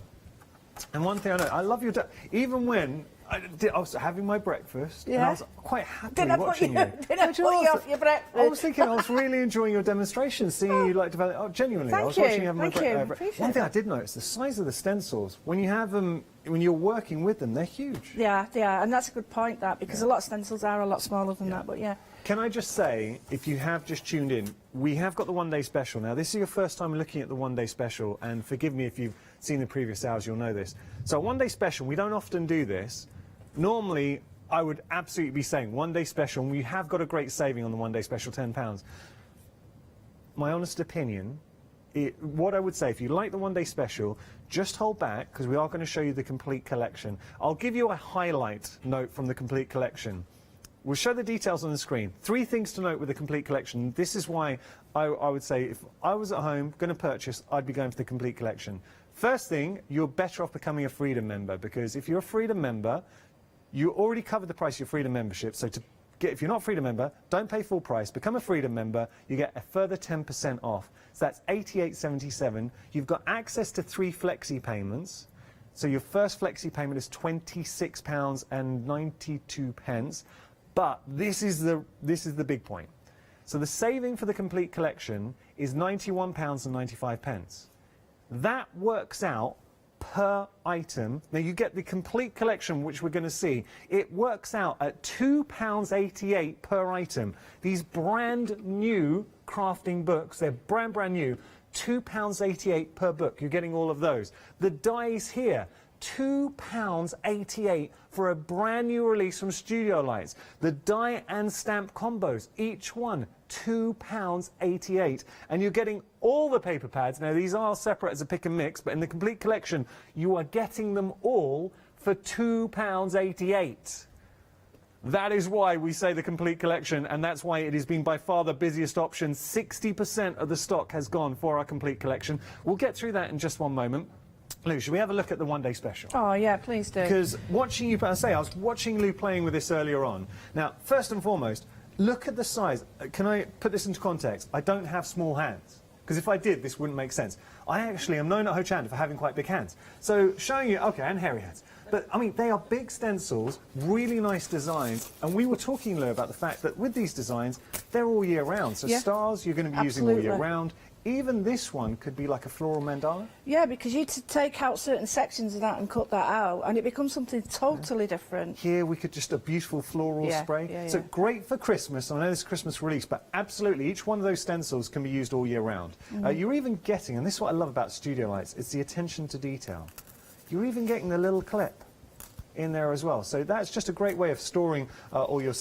And one thing I know, I love your dad. Even when I was having my breakfast, and I was quite happy watching you. Did I put you off your breakfast? I was thinking I was really enjoying your demonstration, seeing you like develop. Oh, genuinely, I was watching you having my breakfast. One thing I did notice, the size of the stencils. When you have them, when you're working with them, they're huge. Yeah, and that's a good point, that, because a lot of stencils are a lot smaller than that, but yeah. Can I just say, if you have just tuned in, we have got the one-day special. Now, this is your first time looking at the one-day special, and forgive me if you've seen the previous hours, you'll know this. So one-day special, we don't often do this. Normally, I would absolutely be saying one-day special, and we have got a great saving on the one-day special, £10. My honest opinion, what I would say, if you like the one-day special, just hold back, because we are going to show you the complete collection. I'll give you a highlight note from the complete collection. We'll show the details on the screen. 3 things to note with the complete collection. This is why I would say if I was at home going to purchase, I'd be going for the complete collection. First thing, you're better off becoming a Freedom member, because if you're a Freedom member, you already covered the price of your Freedom membership. So to if you're not a Freedom member, don't pay full price. Become a Freedom member. You get a further 10% off. So that's $88.77. You've got access to 3 flexi payments. So your first flexi payment is £26.92. But this is the big point. So the saving for the complete collection is £91.95. That works out per item. Now you get the complete collection, which we're going to see. It works out at £2.88 per item. These brand new crafting books, they're brand new, £2.88 per book. You're getting all of those. The dies here, £2.88 for a brand new release from Studio Lights. The die and stamp combos, each one £2.88, and you're getting all the paper pads. Now these are separate as a pick and mix, but in the complete collection you are getting them all for £2.88. That is why we say the complete collection, and that's why it has been by far the busiest option. 60% of the stock has gone for our complete collection. We'll get through that in just one moment. Lou, should we have a look at the one-day special? Oh, yeah, please do. Because watching you, I was watching Lou playing with this earlier on. Now, first and foremost, look at the size. Can I put this into context? I don't have small hands, because if I did, this wouldn't make sense. I actually am known at Hochanda for having quite big hands. So showing you, okay, and hairy hands. But, I mean, they are big stencils, really nice designs, and we were talking, Lou, about the fact that with these designs, they're all year round. So stars you're going to be using all year round. Even this one could be like a floral mandala? Yeah, because you take out certain sections of that and cut that out, and it becomes something totally different. Here we could just a beautiful floral spray. So great for Christmas. I know this is Christmas release, but absolutely, each one of those stencils can be used all year round. You're even getting, and this is what I love about Studio Lights, it's the attention to detail. You're even getting the little clip in there as well. So that's just a great way of storing all your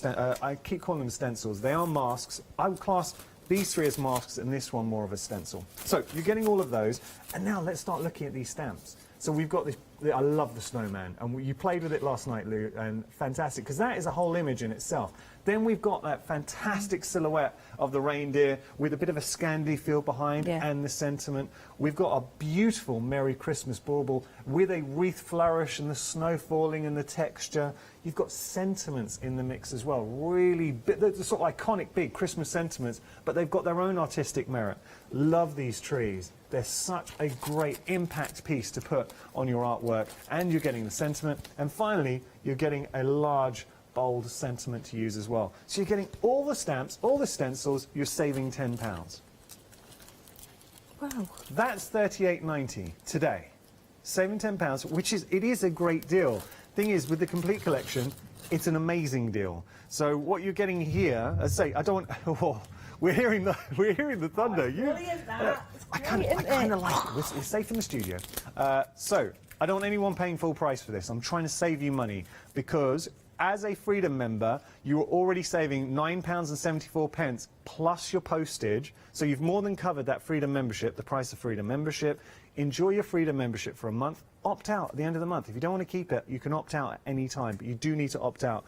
I keep calling them stencils. They are masks. I would class these 3 as masks and this one more of a stencil. So you're getting all of those, and now let's start looking at these stamps. So we've got this, I love the snowman, and you played with it last night, Lou, and fantastic, because that is a whole image in itself. Then we've got that fantastic silhouette of the reindeer with a bit of a Scandi feel behind and the sentiment. We've got a beautiful Merry Christmas bauble with a wreath flourish and the snow falling and the texture. You've got sentiments in the mix as well, really, the sort of iconic big Christmas sentiments, but they've got their own artistic merit. Love these trees. They're such a great impact piece to put on your artwork, and you're getting the sentiment. And finally, you're getting a large, bold sentiment to use as well. So you're getting all the stamps, all the stencils, you're saving £10. Wow. That's $38.90 today. Saving £10, which is, it is a great deal. Thing is, with the complete collection, it's an amazing deal. So what you're getting here, as I say, I don't want, we're hearing the thunder. Brilliant, that. I kind of like it. It's safe in the studio. So I don't want anyone paying full price for this. I'm trying to save you money, because as a Freedom member, you are already saving £9.74 plus your postage. So you've more than covered that Freedom membership, the price of Freedom membership. Enjoy your Freedom membership for a month. Opt out at the end of the month. If you don't want to keep it, you can opt out at any time, but you do need to opt out.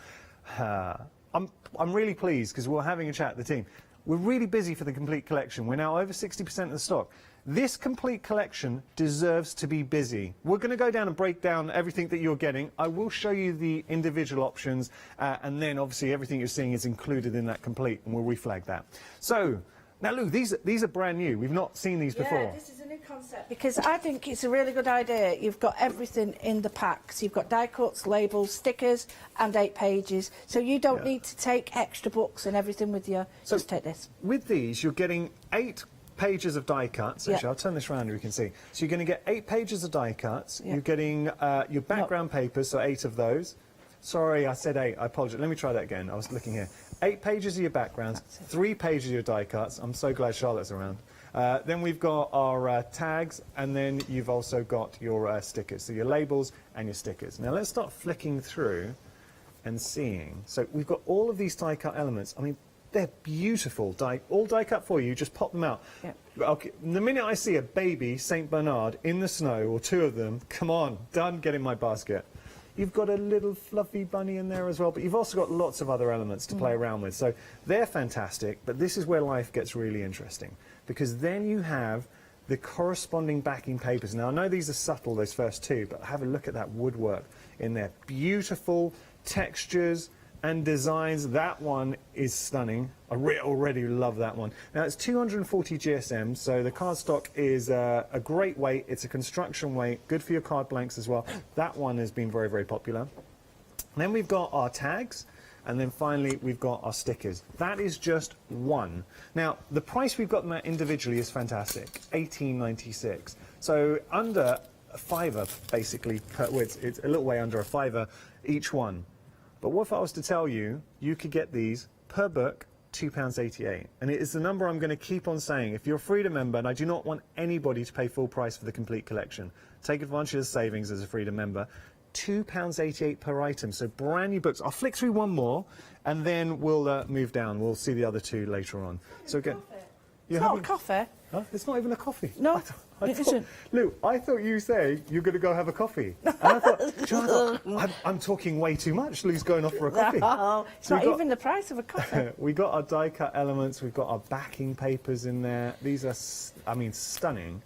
I'm really pleased, because we're having a chat with the team. We're really busy for the complete collection. We're now over 60% of the stock. This complete collection deserves to be busy. We're going to go down and break down everything that you're getting. I will show you the individual options, and then obviously everything you're seeing is included in that complete, and we'll reflag that. So, now Lou, these are brand new. We've not seen these before. Yeah, this is a new concept, because I think it's a really good idea. You've got everything in the packs. You've got die cuts, labels, stickers, and 8 pages. So you don't need to take extra books and everything with you. So just take this. With these, you're getting 8 pages of die cuts. Actually, I'll turn this around so you can see. So you're going to get 8 pages of die cuts. You're getting your background papers, so 8 of those. Sorry, I said 8. I apologize. Let me try that again. I was looking here. 8 pages of your backgrounds, 3 pages of your die cuts. I'm so glad Charlotte's around. Then we've got our tags, and then you've also got your stickers, so your labels and your stickers. Now let's start flicking through and seeing. So we've got all of these die cut elements. I mean, they're beautiful, all die cut for you. Just pop them out. Okay. The minute I see a baby Saint Bernard in the snow, or 2 of them, come on, done, get in my basket. You've got a little fluffy bunny in there as well, but you've also got lots of other elements to play around with. So they're fantastic, but this is where life gets really interesting, because then you have the corresponding backing papers. Now, I know these are subtle, those first 2, but have a look at that woodwork in there. Beautiful textures, and designs. That one is stunning. I already love that one. Now it's 240 GSM, so the cardstock is a great weight. It's a construction weight, good for your card blanks as well. That one has been very, very popular. Then we've got our tags, and then finally we've got our stickers. That is just one. Now the price we've got them at individually is fantastic, $18.96. So under a £5 basically, it's a little way under a £5 each one. But what if I was to tell you, you could get these per book, £2.88. And it is the number I'm going to keep on saying. If you're a Freedom member, and I do not want anybody to pay full price for the complete collection, take advantage of the savings as a Freedom member. £2.88 per item, so brand new books. I'll flick through one more, and then we'll move down. We'll see the other two later on. So again, it's not a coffee. Huh? It's not even a coffee. No, it isn't. Lou, I thought you say you're going to go have a coffee. And I thought, I'm talking way too much. Lou's going off for a coffee. No, it's not even the price of a coffee. We got our die cut elements. We've got our backing papers in there. These are, I mean, stunning.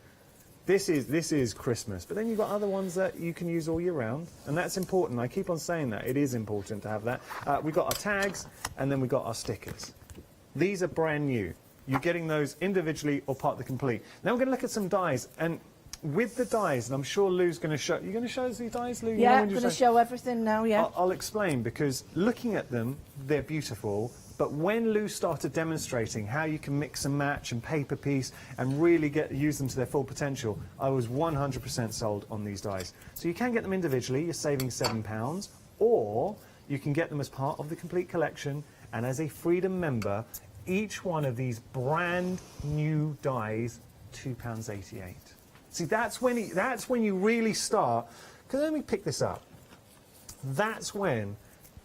This is Christmas, but then you've got other ones that you can use all year round, and that's important. I keep on saying that. It is important to have that. We've got our tags, and then we've got our stickers. These are brand new. You're getting those individually or part of the complete. Now we're going to look at some dies, and with the dies, and I'm sure Lou's going to show... You're going to show us the dies, Lou? Yeah, I'm going to show everything now, yeah. I'll explain, because looking at them, they're beautiful. But when Lou started demonstrating how you can mix and match and paper piece and really use them to their full potential, I was 100% sold on these dies. So you can get them individually, you're saving £7, or you can get them as part of the complete collection, and as a Freedom member, each one of these brand new dies, £2.88. See, that's when you really start. Because let me pick this up. That's when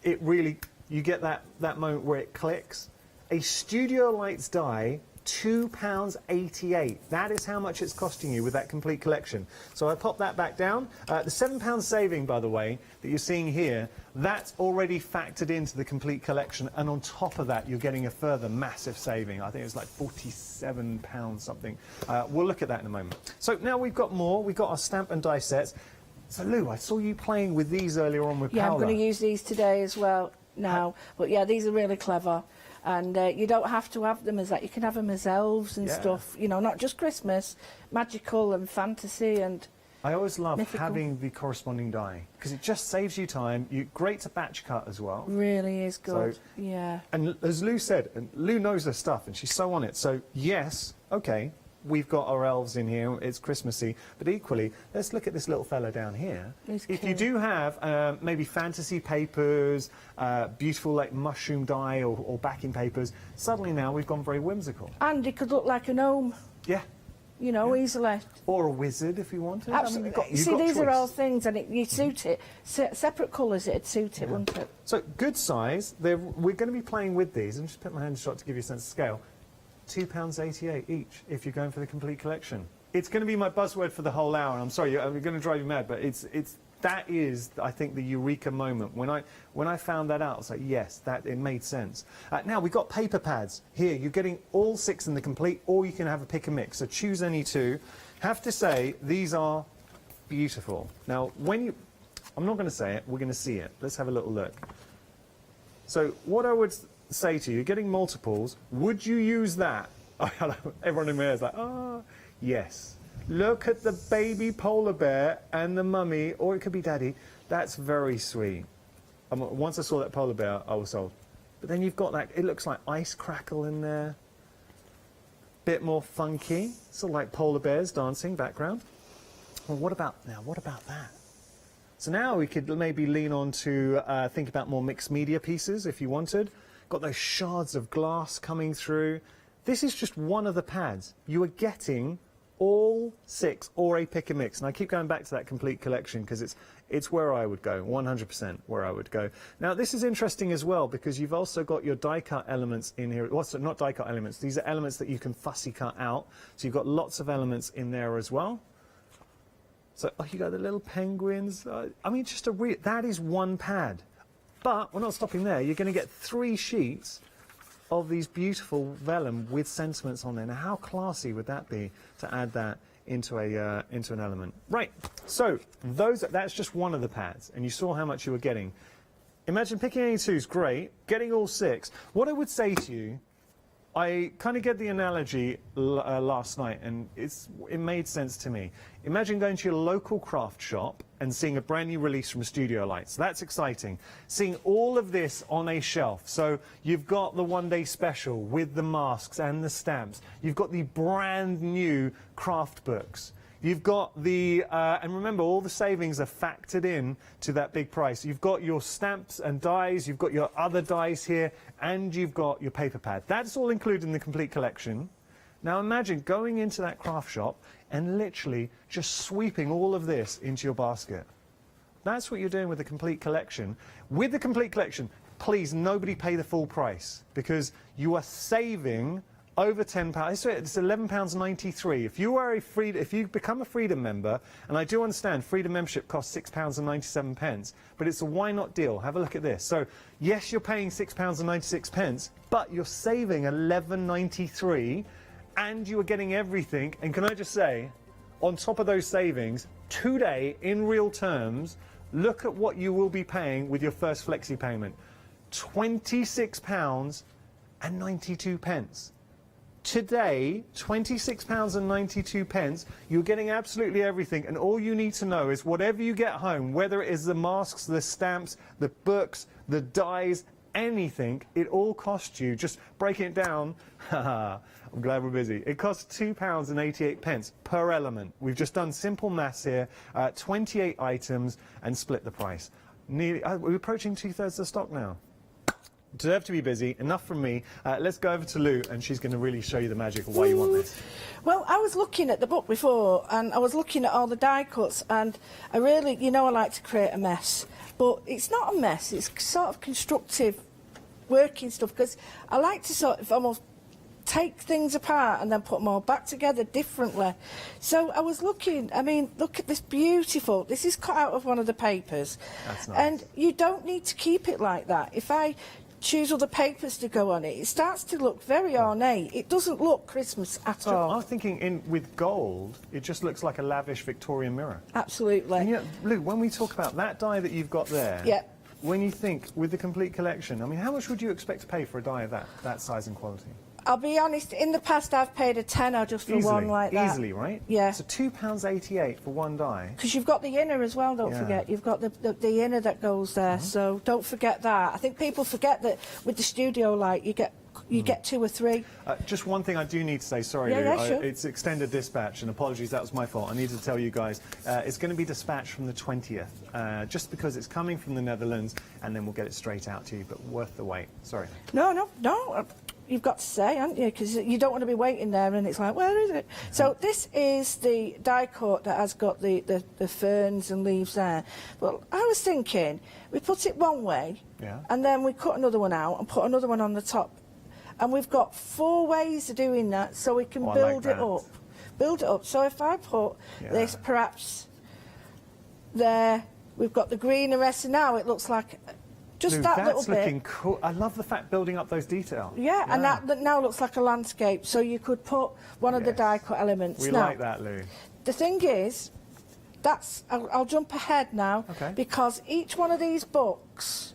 it really... You get that moment where it clicks. A Studio Lights die, £2.88. That is how much it's costing you with that complete collection. So I pop that back down. The £7 saving, by the way, that you're seeing here, that's already factored into the complete collection. And on top of that, you're getting a further massive saving. I think it's like £47 something. We'll look at that in a moment. So now we've got more. We've got our stamp and die sets. So Lou, I saw you playing with these earlier on with Paola. Yeah, I'm going to use these today as well. Now, but yeah, these are really clever, and you don't have to have them as that. You can have them as elves and stuff, you know, not just Christmas, magical and fantasy and I always love mythical. having the corresponding die, because it just saves you time. Great to batch cut as well. Really is good, so, yeah. And as Lou said, and Lou knows her stuff, and she's so on it, so yes, okay, we've got our elves in here, it's Christmassy, but equally, let's look at this little fella down here. If you do have maybe fantasy papers, beautiful like mushroom die or backing papers, suddenly now we've gone very whimsical. And it could look like a gnome. Yeah. You know, easily. Or a wizard if you wanted. Absolutely. I mean, see, these are all things, and you suit it. Separate colours, it'd suit it, wouldn't it? So, good size. We're going to be playing with these. And just put my hand shot to give you a sense of scale. £2.88 each if you're going for the complete collection. It's going to be my buzzword for the whole hour, and I'm sorry, I'm going to drive you mad, but that is, I think, the eureka moment. When I found that out, I was like, yes, it made sense. Now, we've got paper pads. Here, you're getting all 6 in the complete, or you can have a pick and mix. So choose any 2. Have to say, these are beautiful. Now, I'm not going to say it, we're going to see it. Let's have a little look. So, what I would say to you, you're getting multiples, would you use that? Everyone in there is like, oh, yes. Look at the baby polar bear and the mummy, or it could be daddy. That's very sweet. Once I saw that polar bear, I was sold. But then you've got that, it looks like ice crackle in there. Bit more funky, sort of like polar bears dancing background. Well, what about that? So now we could maybe lean on to think about more mixed media pieces if you wanted. Got those shards of glass coming through. This is just one of the pads. You are getting all 6 or a pick and mix. And I keep going back to that complete collection because it's where I would go, 100% where I would go. Now, this is interesting as well because you've also got your die cut elements in here. Well, so not die cut elements. These are elements that you can fussy cut out. So you've got lots of elements in there as well. So you got the little penguins. I mean, that is one pad. But we're not stopping there. You're going to get 3 sheets of these beautiful vellum with sentiments on there. Now, how classy would that be to add that into an element? Right. So that's just one of the pads, and you saw how much you were getting. Imagine picking any two is great, getting all 6. What I would say to you, I kind of get the analogy last night, and it made sense to me. Imagine going to your local craft shop and seeing a brand new release from Studio Lights. That's exciting. Seeing all of this on a shelf. So you've got the one-day special with the masks and the stamps. You've got the brand new craft books. You've got the, and remember, all the savings are factored in to that big price. You've got your stamps and dies, you've got your other dies here, and you've got your paper pad. That's all included in the complete collection. Now imagine going into that craft shop and literally just sweeping all of this into your basket. That's what you're doing with the complete collection. With the complete collection, please, nobody pay the full price, because you are saving over £10. It's £11.93. If you become a Freedom member, and I do understand Freedom membership costs £6.97, but it's a why not deal. Have a look at this. So yes, you're paying £6.96, but you're saving £11.93, and you are getting everything. And can I just say, on top of those savings, today, in real terms, look at what you will be paying with your first flexi payment. £26.92. Today, £26.92, you're getting absolutely everything, and all you need to know is whatever you get home, whether it is the masks, the stamps, the books, the dies, anything, it all costs you, just breaking it down, I'm glad we're busy, it costs £2.88 per element. We've just done simple maths here, 28 items, and split the price. We're approaching 2/3 of the stock now. Deserve to be busy. Enough from me. Let's go over to Lou, and she's going to really show you the magic of why you want this. Well, I was looking at the book before, and I was looking at all the die cuts, and I really, you know, I like to create a mess, but it's not a mess. It's sort of constructive working stuff, because I like to sort of almost take things apart and then put them all back together differently. So I was looking, I mean, look at this beautiful, this is cut out of one of the papers. That's nice. And you don't need to keep it like that. If I choose other papers to go on it, it starts to look very ornate. It doesn't look Christmas at all. I'm thinking with gold, it just looks like a lavish Victorian mirror. Absolutely. And yet, Lou, when we talk about that die that you've got there, yeah. When you think with the complete collection, I mean, how much would you expect to pay for a die of that size and quality? I'll be honest, in the past I've paid a tenner just for one like that. Easily, right? Yeah. So £2.88 for one die. Because you've got the inner as well, don't forget. You've got the inner that goes there, so don't forget that. I think people forget that with the studio light you get 2 or 3. Just one thing I do need to say, sorry Lou, sure. It's extended dispatch, and apologies, that was my fault. I needed to tell you guys, it's going to be dispatched from the 20th, just because it's coming from the Netherlands, and then we'll get it straight out to you, but worth the wait. Sorry. No. You've got to say, haven't you? Because you don't want to be waiting there and it's like, where is it? So this is the die cut that has got the ferns and leaves there. But I was thinking, we put it one way, and then we cut another one out and put another one on the top. And we've got 4 ways of doing that, so we can build it up. Build it up. So if I put this perhaps there, we've got the green arrest, and now it looks like just Lou, that little that's bit. looking cool. I love the fact building up those details. Yeah, and that now looks like a landscape, so you could put one of the die cut elements. We now, like that, Lou. The thing is, I'll jump ahead now, because each one of these books,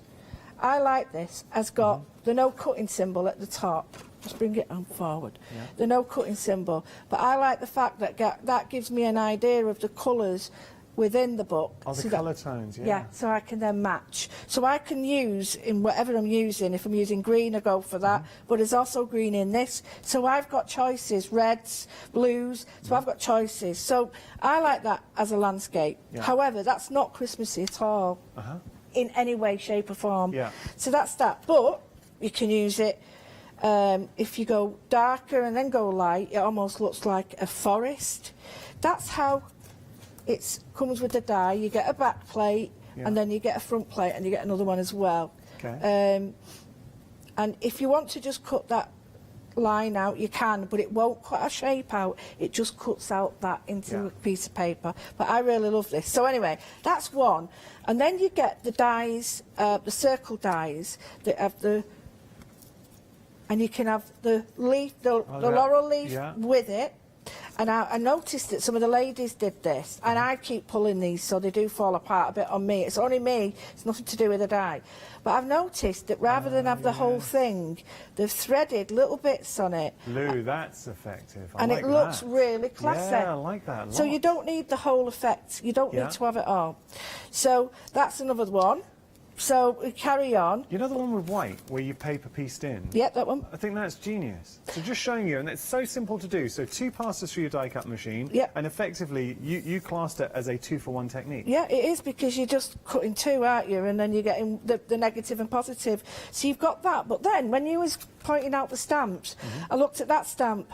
I like this, has got the no cutting symbol at the top. Just bring it on forward. The no cutting symbol. But I like the fact that that gives me an idea of the colours within the book. Oh, the colour tones, Yeah, so I can then match. So I can use, in whatever I'm using, if I'm using green, I go for that, but there's also green in this. So I've got choices, reds, blues, so I've got choices. So I like that as a landscape. However, that's not Christmassy at all, in any way, shape or form. So that's that. But you can use it, if you go darker and then go light, it almost looks like a forest. That's how it comes with the die. You get a back plate, and then you get a front plate, and you get another one as well. And if you want to just cut that line out, you can, but it won't cut a shape out. It just cuts out that into a piece of paper. But I really love this. So anyway, that's one. And then you get the dies, the circle dies that have the, and you can have the leaf, the laurel leaf with it. And I noticed that some of the ladies did this, and I keep pulling these so they do fall apart a bit on me. It's only me, it's nothing to do with the dye. But I've noticed that rather than have the whole thing, they've threaded little bits on it. Lou, that's effective. I And like it looks that. really classy. Yeah, I like that a lot. So you don't need the whole effect. You don't Yeah. need to have it all. So that's another one. So we carry on. You know the one with white, where you paper pieced in? Yep, that one. I think that's genius. So just showing you, and it's so simple to do. So 2 passes through your die cut machine, Yep. and effectively you classed it as a 2-for-1 technique. Yeah, it is, because you're just cutting 2, aren't you? And then you're getting the negative and positive. So you've got that. But then, when you was pointing out the stamps, I looked at that stamp,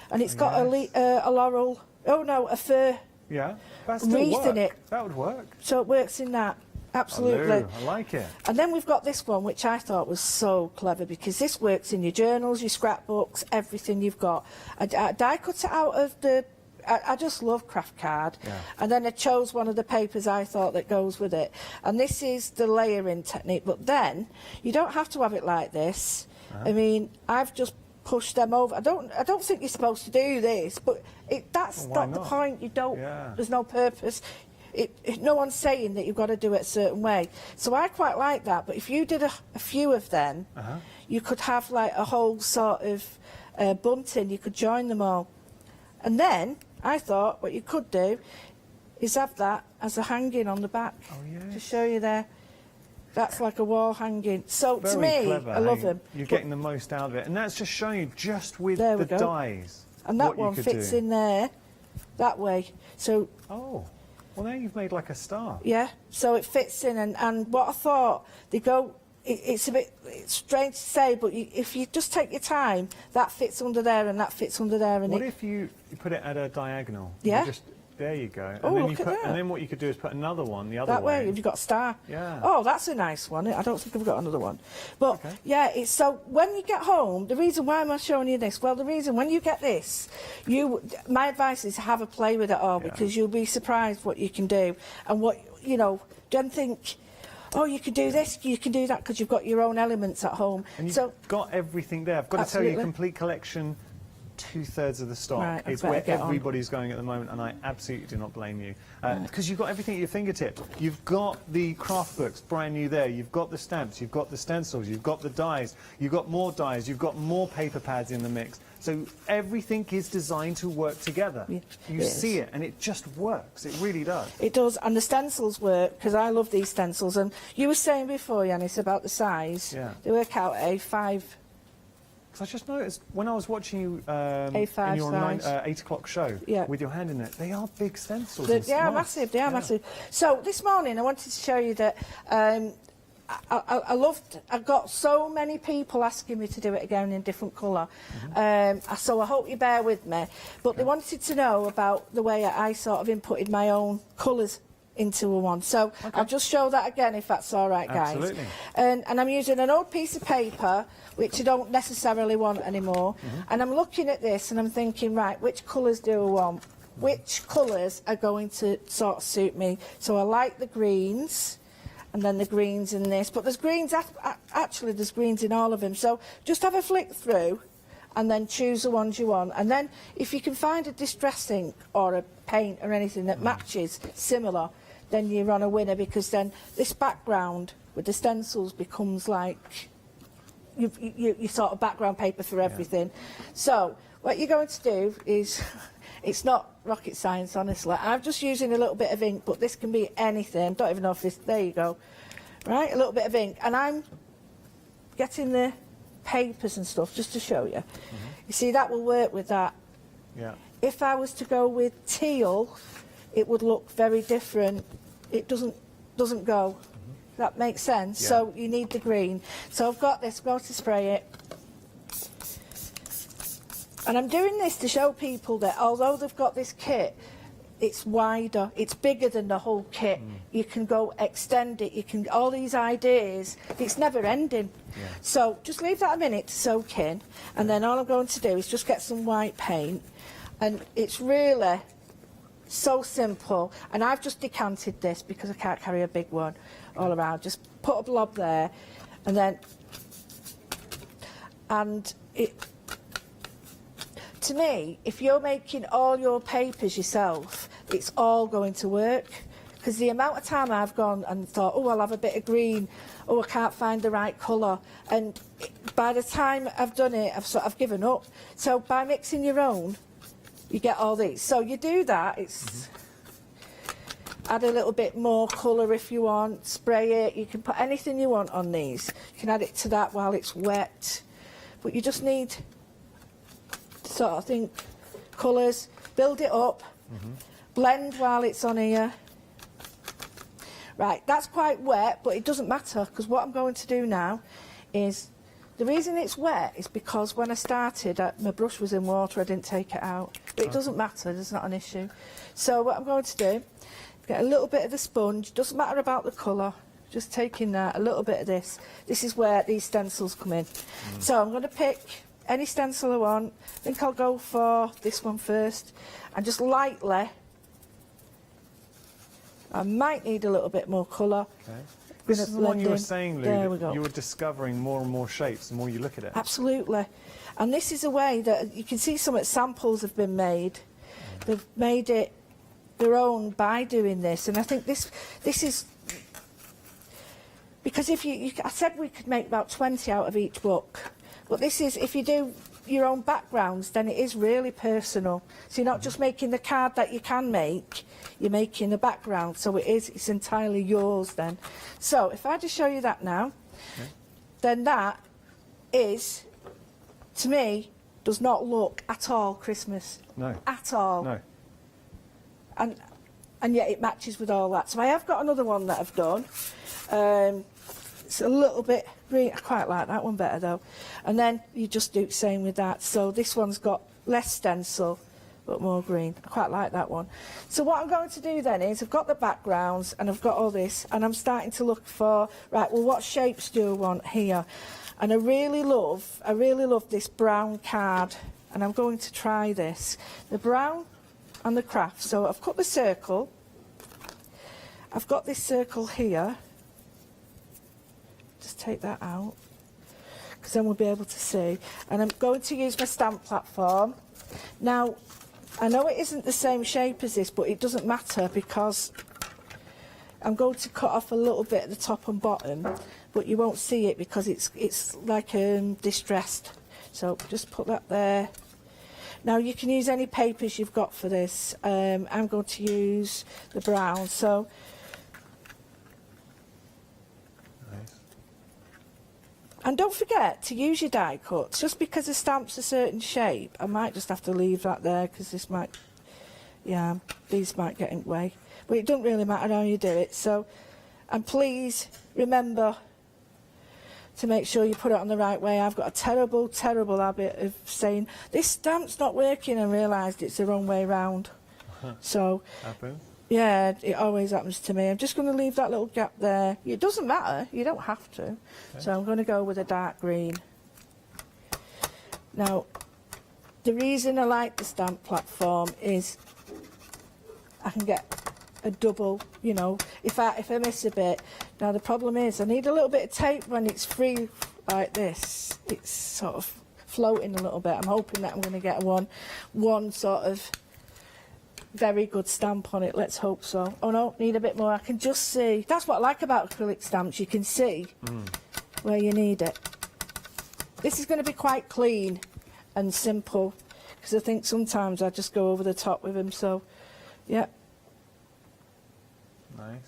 and it's got a laurel, a fir Yeah, that still wreath in work. it. That would work. So it works in that. Absolutely. Oh, Lou, I like it. And then we've got this one, which I thought was so clever, because this works in your journals, your scrapbooks, everything you've got. I die cut it out of the... I just love craft card. Yeah. And then I chose one of the papers I thought that goes with it. And this is the layering technique. But then, you don't have to have it like this. I mean, I've just pushed them over. I don't think you're supposed to do this, but that's Well, why not the not? point. You don't... Yeah. There's no purpose. No one's saying that you've got to do it a certain way. So I quite like that. But if you did a few of them, you could have like a whole sort of bunting. You could join them all. And then I thought what you could do is have that as a hanging on the back. Oh, yeah. To show you there. That's like a wall hanging. So to Very me, clever, I love hey? them. You're getting the most out of it. And that's just showing you just with There we the go. dies. And that what you one could fits do. in there that way. So Oh, well now you've made like a star. yeah, so it fits in, and what I thought, they go, it's a bit strange to say, but if you just take your time, that fits under there and that fits under there. And What if you put it at a diagonal? Yeah. You just, there you go. And Oh, then look you at put, that. And then what you could do is put another one the other that way, if you've got a star. Yeah. Oh, that's a nice one. I don't think I've got another one. But yeah, it's so when you get home, the reason why am I showing you this? Well, the reason when you get this, my advice is have a play with it all, because you'll be surprised what you can do and what, don't think, oh, you can do this, you can do that, because you've got your own elements at home. And you've so got everything there. I've got to tell you, Absolutely. complete collection, 2/3 of the stock. Right, I It's better where get on. everybody's going at the moment, and I absolutely do not blame you. Because you've got everything at your fingertip. You've got the craft books, brand new there. You've got the stamps, you've got the stencils, you've got the dies, you've got more dies, you've got more paper pads in the mix. So everything is designed to work together. You it see is. it, and it just works. It really does. it does, and the stencils work, because I love these stencils. And you were saying before, Yanis, about the size. Yeah. They work out A5. Because I just noticed when I was watching you A5 in your size. 8 o'clock show Yeah. with your hand in it, they are big stencils. They and are smart. massive, they are Yeah. massive. So this morning I wanted to show you that I got so many people asking me to do it again in different colour. So I hope you bear with me. But they wanted to know about the way I sort of inputted my own colours into a one. So I'll just show that again if that's all right, guys. Absolutely. And I'm using an old piece of paper, which I don't necessarily want anymore. And I'm looking at this and I'm thinking, right, which colours do I want? Which colours are going to sort of suit me? So I like the greens, and then the greens in this. But there's greens, actually there's greens in all of them. So just have a flick through and then choose the ones you want. And then if you can find a distress ink or a paint or anything that matches similar, then you're on a winner, because then this background with the stencils becomes like you sort of background paper for everything. So what you're going to do is, it's not rocket science, honestly. I'm just using a little bit of ink, but this can be anything. Don't even know if this, there you go. Right, a little bit of ink. And I'm getting the papers and stuff just to show you. You see, that will work with that. Yeah. If I was to go with teal, it would look very different. It doesn't go. That makes sense. Yeah. So you need the green. So I've got this, go to spray it. And I'm doing this to show people that although they've got this kit, it's wider, it's bigger than the whole kit. You can go extend it, you can, all these ideas, it's never ending. So just leave that a minute to soak in, and then all I'm going to do is just get some white paint, and it's really so simple. And I've just decanted this because I can't carry a big one all around. Just put a blob there, and then, and it, to me, if you're making all your papers yourself, it's all going to work. Because the amount of time I've gone and thought, oh, I'll have a bit of green, oh, I can't find the right colour. And by the time I've done it, I've sort of given up. So by mixing your own, you get all these. So you do that, it's... Add a little bit more colour if you want, spray it, you can put anything you want on these. You can add it to that while it's wet. But you just need sort of think colours, build it up, blend while it's on here. Right, that's quite wet, but it doesn't matter, because what I'm going to do now is, the reason it's wet is because when I started, my brush was in water, I didn't take it out. But it doesn't matter, it's not an issue. So what I'm going to do, get a little bit of the sponge, doesn't matter about the colour, just taking that, a little bit of this. This is where these stencils come in. So I'm going to pick any stencil I want. I think I'll go for this one first, and just lightly, I might need a little bit more colour. Okay. This is the one you were saying, Lou, there we go. you were discovering more and more shapes the more you look at it. Absolutely. And this is a way that you can see some samples have been made. They've made it their own by doing this, and I think this is because if you I said we could make about 20 out of each book, but this is, if you do your own backgrounds, then it is really personal. So you're not just making the card that you can make, you're making a background, so it's entirely yours then. So if I just show you that now, then that is, to me, does not look at all Christmas. No. At all. No. And yet it matches with all that. So I have got another one that I've done. It's a little bit green. I quite like that one better though. And then you just do the same with that. So this one's got less stencil but more green. I quite like that one. So what I'm going to do then is, I've got the backgrounds and I've got all this, and I'm starting to look for, right, well, what shapes do I want here? And I really love this brown card, and I'm going to try this. The brown and the craft. So I've cut the circle. I've got this circle here. Just take that out, because then we'll be able to see. And I'm going to use my stamp platform. Now, I know it isn't the same shape as this, but it doesn't matter, because I'm going to cut off a little bit at the top and bottom, but you won't see it because it's like distressed. So just put that there. Now you can use any papers you've got for this. I'm going to use the brown. So nice. And don't forget to use your die cuts. Just because the stamp's a certain shape, I might just have to leave that there, because this might, yeah, these might get in the way. But it doesn't really matter how you do it. So, and please remember to make sure you put it on the right way. I've got a terrible, terrible habit of saying, this stamp's not working, and realised it's the wrong way round. So, happens? Yeah, it always happens to me. I'm just going to leave that little gap there. It doesn't matter, you don't have to. Okay. So I'm going to go with a dark green. Now, the reason I like the stamp platform is I can get a double, you know, if I miss a bit. Now the problem is I need a little bit of tape when it's free like this. It's sort of floating a little bit. I'm hoping that I'm going to get one sort of very good stamp on it. Let's hope so. Oh no, need a bit more. I can just see. That's what I like about acrylic stamps. You can see where you need it. This is going to be quite clean and simple, because I think sometimes I just go over the top with them. So, yeah. Nice.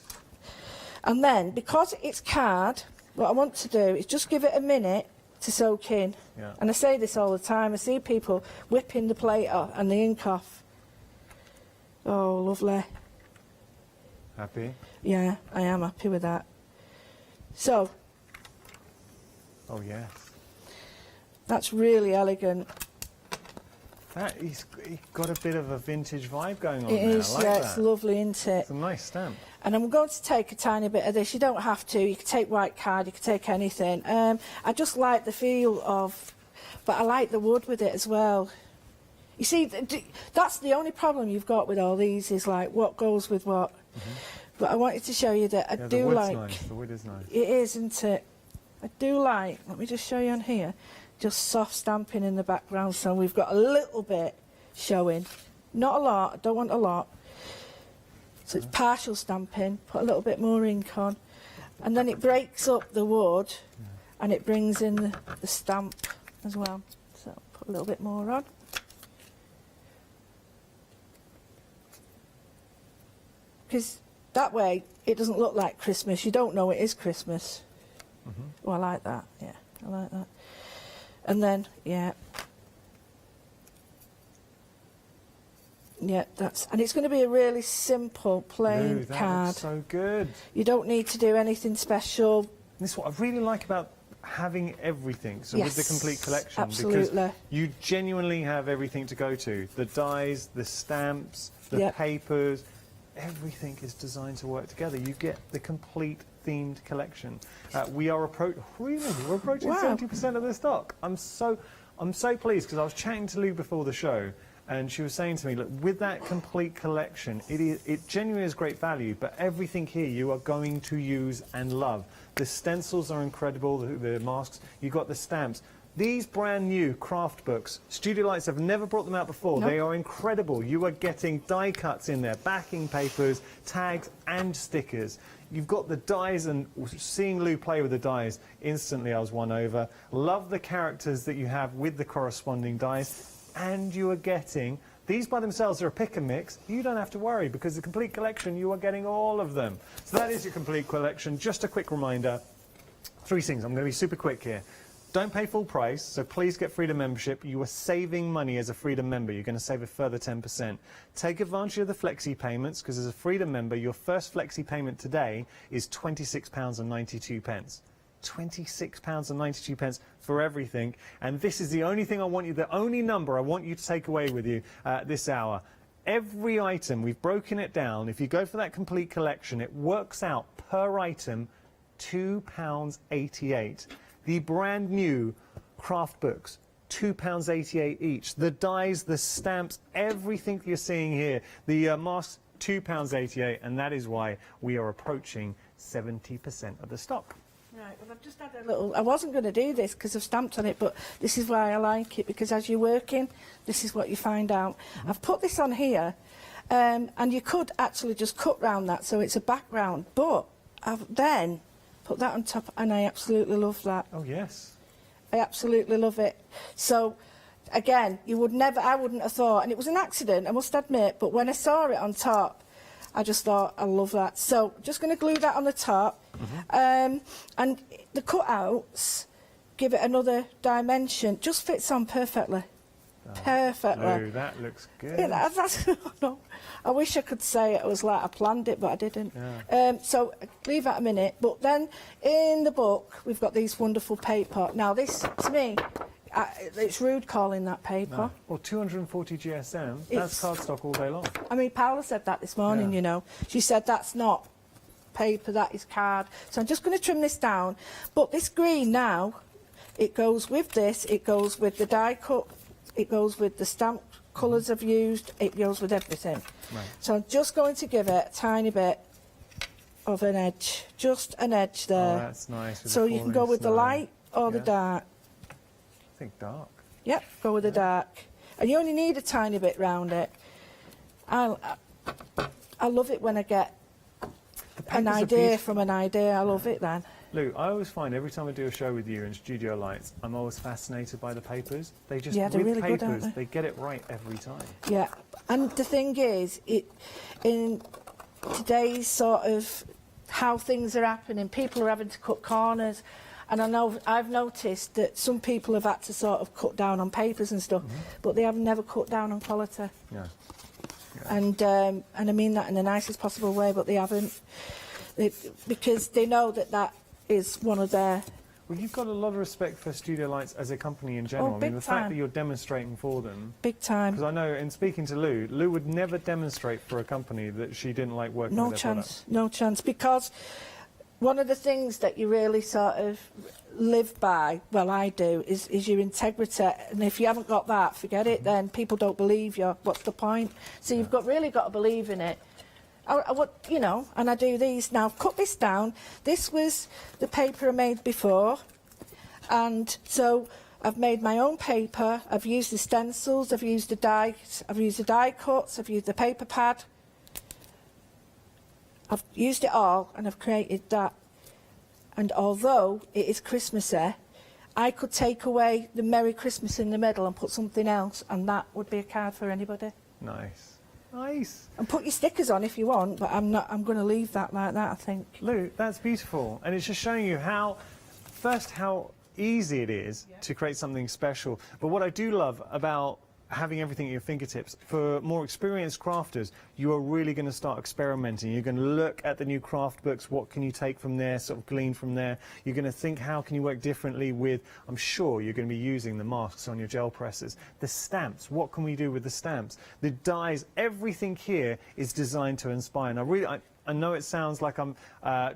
And then, because it's card, what I want to do is just give it a minute to soak in. Yeah. And I say this all the time. I see people whipping the plate off and the ink off. Oh, lovely. Happy? Yeah, I am happy with that. So. Oh, yes. That's really elegant. He's got a bit of a vintage vibe going on It there. is, I like yeah, that. it's lovely, isn't it? It's a nice stamp. And I'm going to take a tiny bit of this. You don't have to. You can take white card, you can take anything. I just like the feel of, but I like the wood with it as well. You see, that's the only problem you've got with all these, is like what goes with what. But I wanted to show you that I do like... Nice. The wood is nice. It is, isn't it? I do like, let me just show you on here. just soft stamping in the background, so we've got a little bit showing. Not a lot, I don't want a lot. So it's partial stamping, put a little bit more ink on, and then it breaks up the wood and it brings in the stamp as well. So put a little bit more on. Because that way it doesn't look like Christmas, you don't know it is Christmas. Oh, I like that, yeah, I like that. And then, yeah, that's, and it's going to be a really simple, plain Ooh, that card. looks so good. You don't need to do anything special. This is what I really like about having everything, so with the Yes, complete collection, absolutely. because you genuinely have everything to go to. The dies, the stamps, the papers, everything is designed to work together. You get the complete themed collection. We're approaching 70% of the stock. I'm so pleased, because I was chatting to Lou before the show, and she was saying to me, look, with that complete collection, it genuinely is great value, but everything here you are going to use and love. The stencils are incredible, the masks, you've got the stamps. These brand new craft books, Studio Lights have never brought them out before. Nope. They are incredible. You are getting die cuts in there, backing papers, tags and stickers. You've got the dies, and seeing Lou play with the dies, instantly I was won over. Love the characters that you have with the corresponding dies. And you are getting, these by themselves are a pick and mix. You don't have to worry, because the complete collection, you are getting all of them. So that is your complete collection. Just a quick reminder, 3 things. I'm going to be super quick here. Don't pay full price, so please get Freedom membership. You are saving money as a Freedom member. You're going to save a further 10%. Take advantage of the flexi payments, because as a Freedom member, your first flexi payment today is £26.92. £26.92 for everything. And this is the only thing I want you, the only number I want you to take away with you this hour. Every item, we've broken it down. If you go for that complete collection, it works out per item £2.88. The brand new craft books, £2.88 each. The dies, the stamps, everything you're seeing here. The masks, £2.88, and that is why we are approaching 70% of the stock. Right, well, I've just had a little, I wasn't going to do this because I've stamped on it, but this is why I like it, because as you're working, this is what you find out. I've put this on here, and you could actually just cut round that so it's a background, but I've then put that on top, and I absolutely love that. Oh, yes. I absolutely love it. So, again, you would never, I wouldn't have thought, and it was an accident, I must admit, but when I saw it on top, I just thought, I love that. So, just going to glue that on the top. And the cutouts give it another dimension. Just fits on perfectly. Perfectly. Oh, that looks good. Yeah, no, I wish I could say it was like I planned it, but I didn't. Yeah. So leave that a minute. But then in the book, we've got these wonderful paper. Now this, to me, it's rude calling that paper. No. Well, 240 GSM, that's cardstock all day long. I mean, Paula said that this morning, you know. She said that's not paper, that is card. So I'm just going to trim this down. But this green now, it goes with this, it goes with the die cut, it goes with the stamp colours I've used, it goes with everything. Right. So I'm just going to give it a tiny bit of an edge, just an edge there. Oh, that's nice. So you can go with the light or the dark. I think dark. Yep, go with the dark. And you only need a tiny bit round it. I love it when I get an idea from an idea. I love it then. Lou, I always find every time I do a show with you in Studio Lights, I'm always fascinated by the papers. They just, they're with really papers, good, aren't they get it right every time. Yeah, and the thing is, in today's sort of how things are happening, people are having to cut corners, and I know I've noticed that some people have had to sort of cut down on papers and stuff, but they have never cut down on quality. Yeah. And I mean that in the nicest possible way, but they haven't, because they know that is one of their... Well, you've got a lot of respect for Studio Lights as a company in general. Oh, I mean, big the fact time. that you're demonstrating for them. Big time. Because I know, in speaking to Lou would never demonstrate for a company that she didn't like working with their products. No chance, because one of the things that you really sort of live by, well, I do, is your integrity. And if you haven't got that, forget it, then people don't believe you. What's the point? So you've really got to believe in it. You know, and I do these now. Cut this down. This was the paper I made before, and so I've made my own paper, I've used the stencils, I've used the die cuts, I've used the paper pad. I've used it all and I've created that. And although it is Christmassy, I could take away the Merry Christmas in the middle and put something else, and that would be a card for anybody. Nice. Nice. And put your stickers on if you want, but I'm going to leave that like that, I think. Lou, that's beautiful. And it's just showing you how easy it is to create something special. But what I do love about having everything at your fingertips, for more experienced crafters, you are really going to start experimenting. You're going to look at the new craft books, what can you take from there, sort of glean from there. You're going to think, how can you work differently with, I'm sure you're going to be using the masks on your gel presses. The stamps, what can we do with the stamps? The dies, everything here is designed to inspire. Now, I know it sounds like I'm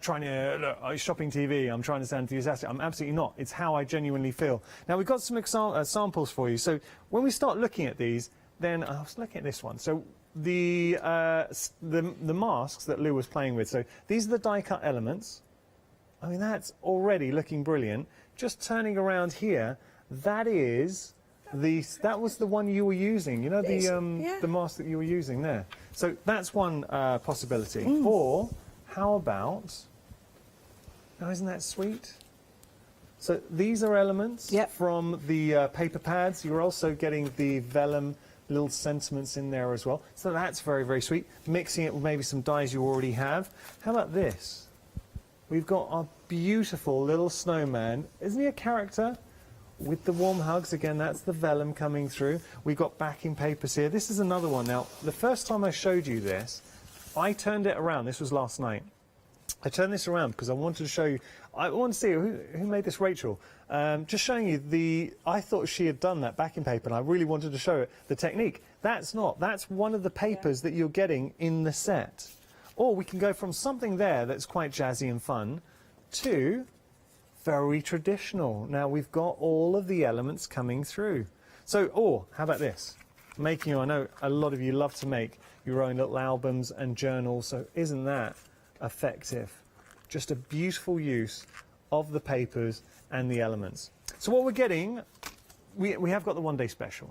trying to, shopping TV, I'm trying to sound enthusiastic. I'm absolutely not. It's how I genuinely feel. Now, we've got some samples for you. So when we start looking at these, then I was looking at this one. So the masks that Lou was playing with. So these are the die-cut elements. I mean, that's already looking brilliant. Just turning around here, that was the one you were using, you know, the mask that you were using there. So that's one possibility. Or how about, now isn't that sweet? So these are elements from the paper pads. You're also getting the vellum little sentiments in there as well. So that's very, very sweet. Mixing it with maybe some dies you already have. How about this? We've got our beautiful little snowman. Isn't he a character? With the warm hugs, again, that's the vellum coming through. We've got backing papers here. This is another one. Now, the first time I showed you this, I turned it around. This was last night. I turned this around because I wanted to show you. I want to see who made this, Rachel. Just showing you I thought she had done that backing paper, and I really wanted to show it the technique. That's not. That's one of the papers that you're getting in the set. Or we can go from something there that's quite jazzy and fun to very traditional. Now we've got all of the elements coming through. So, how about this? I know a lot of you love to make your own little albums and journals, so isn't that effective? Just a beautiful use of the papers and the elements. So what we're getting, we have got the one-day special.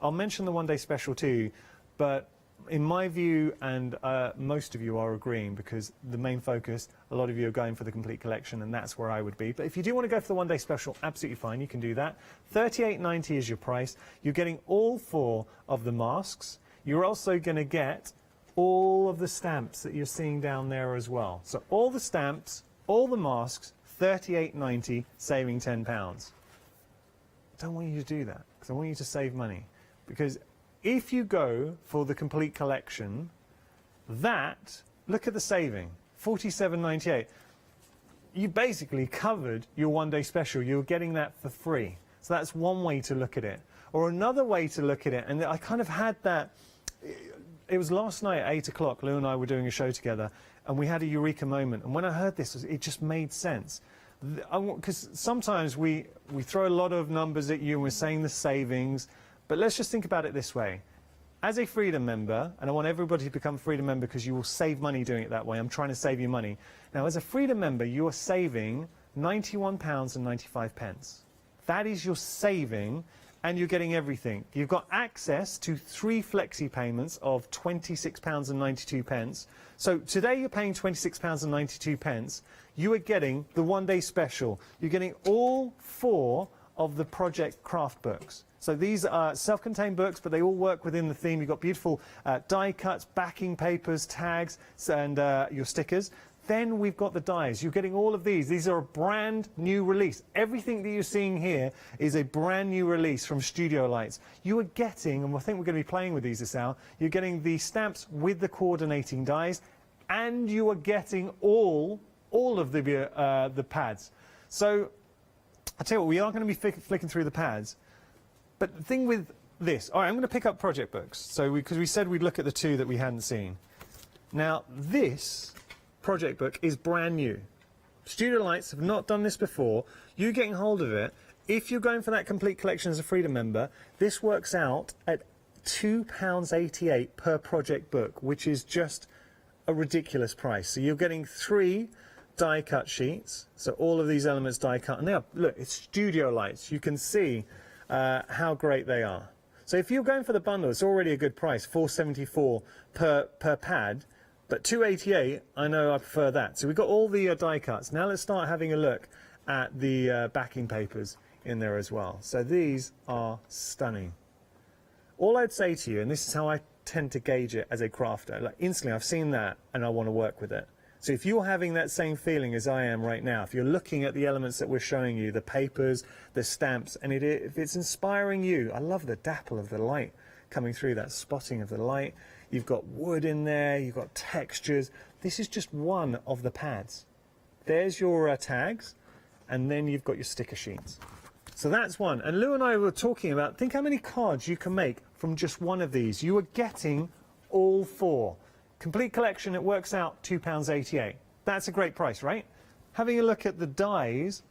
I'll mention the one-day special to you, but in my view, and most of you are agreeing, because the main focus, a lot of you are going for the complete collection, and that's where I would be. But if you do want to go for the one-day special, absolutely fine, you can do that. $38.90 is your price. You're getting all 4 of the masks. You're also going to get all of the stamps that you're seeing down there as well. So all the stamps, all the masks, $38.90, saving £10. I don't want you to do that, because I want you to save money. Because if you go for the complete collection, look at the saving, $47.98. You basically covered your one-day special. You're getting that for free. So that's one way to look at it. Or another way to look at it, and I kind of had that, it was last night at 8 o'clock, Lou and I were doing a show together, and we had a eureka moment. And when I heard this, it just made sense. Because sometimes we throw a lot of numbers at you and we're saying the savings, but let's just think about it this way. As a Freedom member, and I want everybody to become a Freedom member because you will save money doing it that way. I'm trying to save you money. Now, as a Freedom member, you are saving £91.95. That is your saving, and you're getting everything. You've got access to 3 flexi payments of £26.92. So today you're paying £26.92. You are getting the one-day special. You're getting all 4 of the project craft books. So these are self-contained books, but they all work within the theme. You've got beautiful die cuts, backing papers, tags, and your stickers. Then we've got the dies. You're getting all of these. These are a brand new release. Everything that you're seeing here is a brand new release from Studio Lights. You are getting, and I think we're going to be playing with these this hour, you're getting the stamps with the coordinating dies, and you are getting all of the pads. So I tell you what, we are going to be flicking through the pads. But the thing with this, all right, I'm going to pick up project books. So because we said we'd look at the 2 that we hadn't seen. Now, this project book is brand new. Studio Lights have not done this before. You getting hold of it, if you're going for that complete collection as a Freedom member, this works out at £2.88 per project book, which is just a ridiculous price. So you're getting 3 die cut sheets. So all of these elements die cut, and they are, look, it's studio lights. You can see how great they are. So if you're going for the bundle, it's already a good price, $4.74 per pad, but $2.88, I know I prefer that. So we've got all the die cuts. Now let's start having a look at the backing papers in there as well. So these are stunning. All I'd say to you, and this is how I tend to gauge it as a crafter, like instantly I've seen that and I want to work with it. So if you're having that same feeling as I am right now, if you're looking at the elements that we're showing you, the papers, the stamps, and if it's inspiring you, I love the dapple of the light coming through, that spotting of the light. You've got wood in there, you've got textures. This is just one of the pads. There's your tags, and then you've got your sticker sheets. So that's one. And Lou and I were talking about, think how many cards you can make from just one of these. You are getting all four. Complete collection, it works out £2.88. That's a great price, right? Having a look at the dies,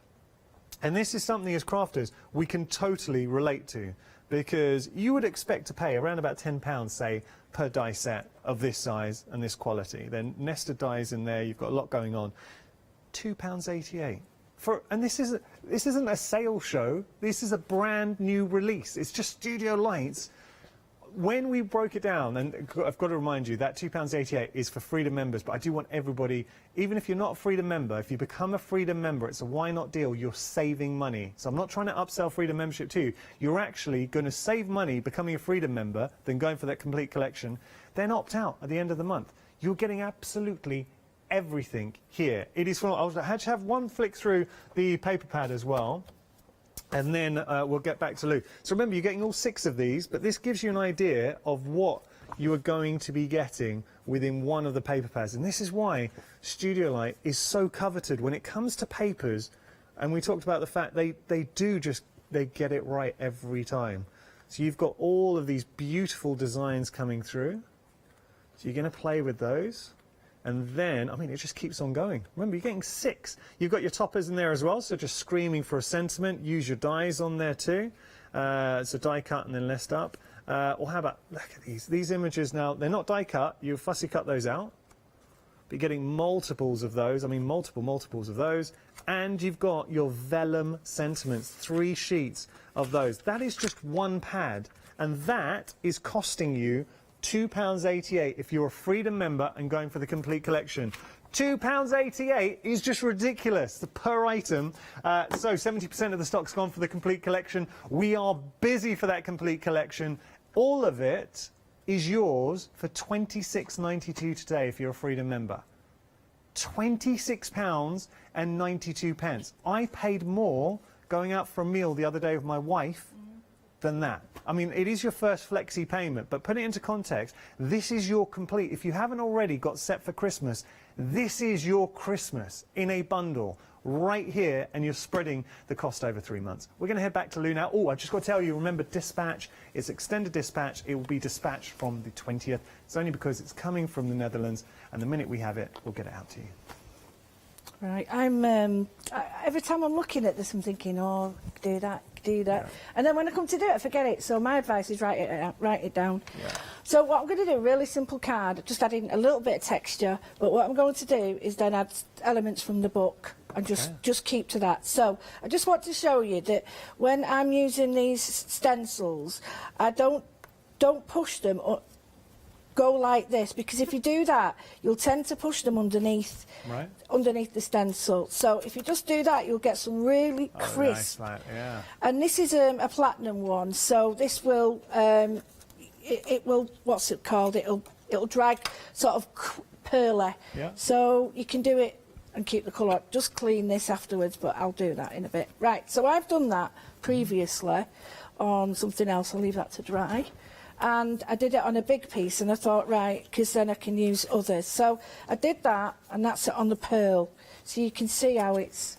and this is something as crafters we can totally relate to, because you would expect to pay around about £10, say, per die set of this size and this quality. Then nested dies in there, you've got a lot going on. £2.88. And this isn't a sale show, this is a brand new release. It's just studio lights. When we broke it down, and I've got to remind you, that £2.88 is for Freedom members, but I do want everybody, even if you're not a Freedom member, if you become a Freedom member, it's a why not deal, you're saving money. So I'm not trying to upsell Freedom membership to you. You're actually going to save money becoming a Freedom member than going for that complete collection, then opt out at the end of the month. You're getting absolutely everything here. It is from, I had to have one flick through the paper pad as well, and then we'll get back to Lou. So remember, you're getting all 6 of these, but this gives you an idea of what you are going to be getting within one of the paper pads. And this is why Studio Light is so coveted when it comes to papers. And we talked about the fact they get it right every time. So you've got all of these beautiful designs coming through. So you're going to play with those. And then, I mean, it just keeps on going. Remember, you're getting 6. You've got your toppers in there as well, so just screaming for a sentiment. Use your dies on there too. So die cut and then list up. Or how about, look at these. These images now, they're not die cut. You fussy cut those out. But you're getting multiples of those. I mean, multiples of those. And you've got your vellum sentiments, 3 sheets of those. That is just one pad. And that is costing you £2.88 if you're a Freedom member and going for the complete collection. £2.88 is just ridiculous per item. So 70% of the stock's gone for the complete collection. We are busy for that complete collection. All of it is yours for £26.92 today if you're a Freedom member. £26.92. I paid more going out for a meal the other day with my wife than that. I mean, it is your first flexi payment, but put it into context. This is your complete, if you haven't already got set for Christmas, this is your Christmas in a bundle right here, and you're spreading the cost over 3 months. We're going to head back to Lou now. Oh, I just got to tell you, remember dispatch, it's extended dispatch. It will be dispatched from the 20th. It's only because it's coming from the Netherlands, and the minute we have it, we'll get it out to you. Right, every time I'm looking at this, I'm thinking, oh, do that. Yeah. And then when I come to do it, I forget it. So my advice is write it down. Yeah. So what I'm going to do, really simple card, just adding a little bit of texture. But what I'm going to do is then add elements from the book and just keep to that. So I just want to show you that when I'm using these stencils, I don't push them or go like this, because if you do that, you'll tend to push them underneath the stencil. So if you just do that, you'll get some really crisp. Nice, yeah. And this is a platinum one, so this will it will, what's it called? It'll drag sort of pearly. Yeah. So you can do it and keep the colour. Just clean this afterwards, but I'll do that in a bit. Right. So I've done that previously on something else. I'll leave that to dry. And I did it on a big piece, and I thought, right, because then I can use others. So I did that, and that's it on the pearl. So you can see how it's,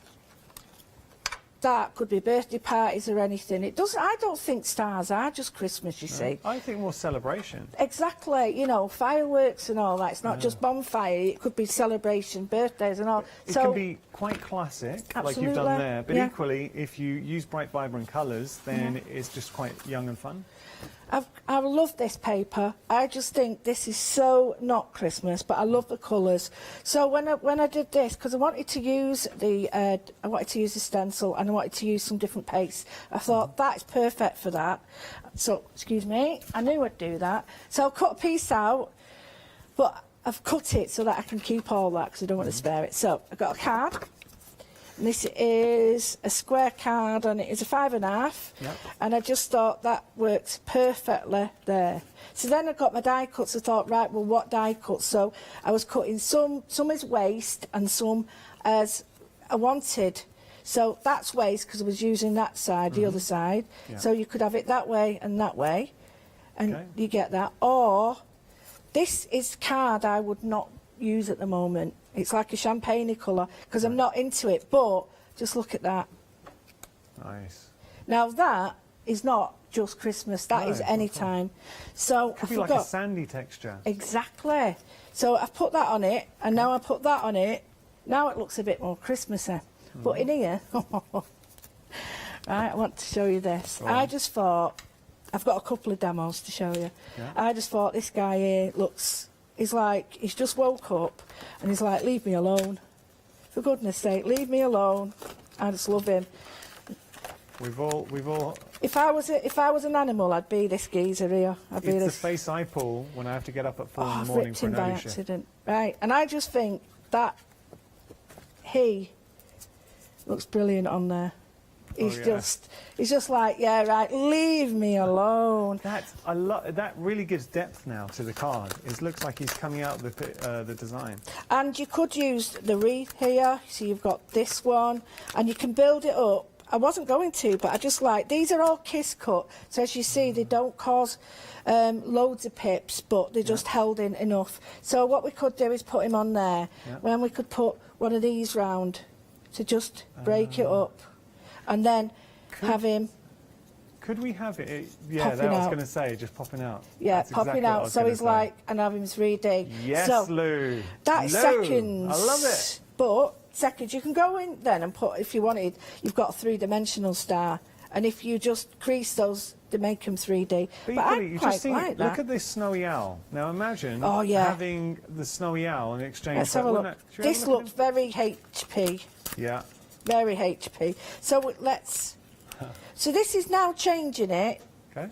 that could be birthday parties or anything. It does. I don't think stars are just Christmas, you see. I think more celebration. Exactly, you know, fireworks and all that. It's not just bonfire, it could be celebration, birthdays and all. It can be quite classic, like you've done there, but equally, if you use bright, vibrant colours, then it's just quite young and fun. I love this paper. I just think this is so not Christmas, but I love the colours. So when I did this, because I wanted to use the stencil and I wanted to use some different paste, I thought that's perfect for that. So excuse me, I knew I'd do that. So I'll cut a piece out, but I've cut it so that I can keep all that because I don't want to spare it. So I've got a card. And this is a square card and it is a 5.5. Yep. And I just thought that works perfectly there. So then I got my die cuts. I thought, right, well, what die cuts? So I was cutting some as waste and some as I wanted. So that's waste because I was using that side, the other side. Yeah. So you could have it that way, and you get that. Or this is card I would not use at the moment. It's like a champagne colour because I'm not into it, but just look at that. Nice. Now that is not just Christmas, that is any time. So could be like a sandy texture. Exactly. So I've put that on it, and now I put that on it. Now it looks a bit more Christmassy. But in here, right, I want to show you this. I just thought, I've got a couple of demos to show you. Yeah. I just thought this guy here looks... he's just woke up and he's like, leave me alone. For goodness sake, leave me alone. I just love him. We've all... If I was an animal, I'd be this geezer here. I'd be it's this... the face I pull when I have to get up at 4 in the morning for an by accident. Right, and I just think that he looks brilliant on there. He's just like, yeah, right, leave me alone. That really gives depth now to the card. It looks like he's coming out of the design. And you could use the wreath here. So you've got this one, and you can build it up. I wasn't going to, but I just like, these are all kiss cut. So as you see, they don't cause loads of pips, but they're just held in enough. So what we could do is put him on there. Yeah. Then we could put one of these round to just break it up. And then have him... Could we have it? Yeah, that I was going to say, just popping out. Yeah, that's popping exactly out. So he's like, and have him 3D. Yes, so Lou. That's seconds. I love it. But seconds, you can go in then and put, if you wanted, you've got a three-dimensional star. And if you just crease those, they make them 3D. But I quite like that. Look at this snowy owl. Now imagine having the snowy owl in exchange Let's have a look. This looks very HP. Yeah. Very HP. So let's... So this is now changing it. Okay.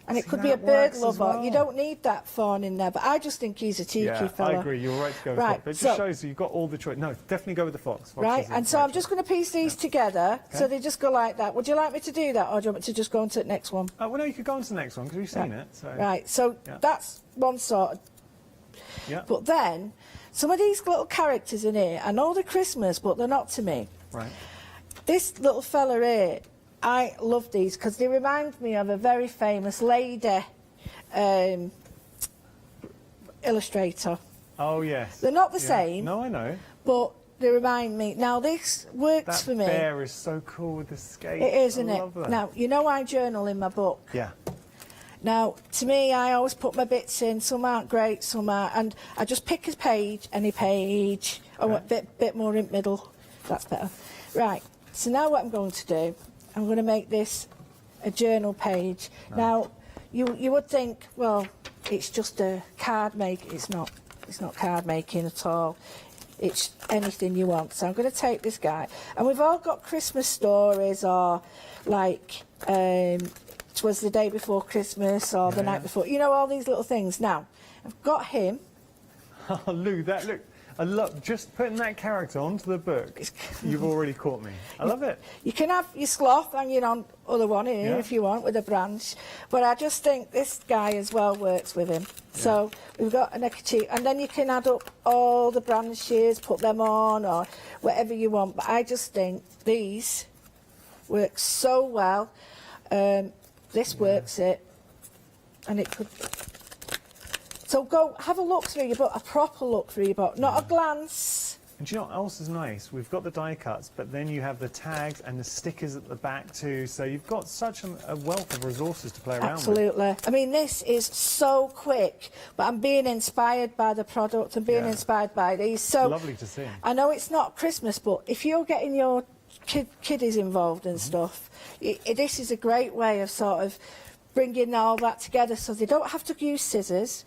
And it could be a bird lover. Well. You don't need that fawn in there, but I just think he's a cheeky fella. I agree. You're right to go with fox. But it just shows you you've got all the choice. No, definitely go with the fox. Right, and so I'm just going to piece these together, so they just go like that. Would you like me to do that, or do you want me to just go on to the next one? Well, no, you could go on to the next one, because we've seen it. So. Right, so that's one sort. Yeah. But then, some of these little characters in here, I know they're Christmas, but they're not to me. Right. This little fella here, I love these, because they remind me of a very famous lady illustrator. Oh, yes. They're not the same. No, I know. But they remind me. Now, this works for me. That bear is so cool with the skate. It is, isn't I it? love that. Now, you know I journal in my book. Yeah. Now, to me, I always put my bits in. Some aren't great, some are. And I just pick a page, any page. Oh, a bit more in the middle. That's better. Right. So now what I'm going to do, I'm going to make this a journal page. No. Now, you would think, well, it's just a card making. It's not. It's not card making at all. It's anything you want. So I'm going to take this guy, and we've all got Christmas stories, or like it was the day before Christmas, or the night before. You know, all these little things. Now, I've got him. Oh, Lou, look. I love just putting that character onto the book. You've already caught me. I love it. You can have your sloth hanging on other one here if you want, with a branch. But I just think this guy as well works with him. Yeah. So we've got a neckerchief, and then you can add up all the branches, put them on, or whatever you want. But I just think these work so well. This works it, and it could. So go have a look through your book, a proper look through your book, not a glance. And do you know what else is nice? We've got the die cuts, but then you have the tags and the stickers at the back too. So you've got such a wealth of resources to play around with. Absolutely. I mean, this is so quick, but I'm being inspired by the product and being inspired by these. So lovely to see. I know it's not Christmas, but if you're getting your kiddies involved and stuff, this is a great way of sort of bringing all that together, so they don't have to use scissors,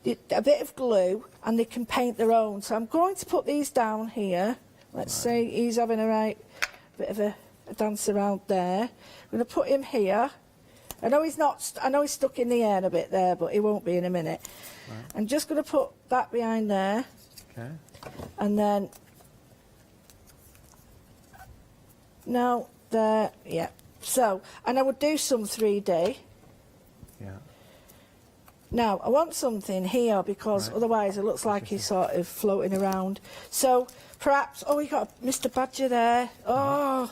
a bit of glue, and they can paint their own. So I'm going to put these down here. Let's see, he's having a bit of a dance around there. I'm going to put him here. I know he's stuck in the air a bit there, but he won't be in a minute. Right. I'm just going to put that behind there. Okay. And then, now there, yeah. So, and I would do some 3D. Yeah. Now, I want something here because otherwise it looks like he's sort of floating around. So, perhaps, oh, we got Mr. Badger there. Oh,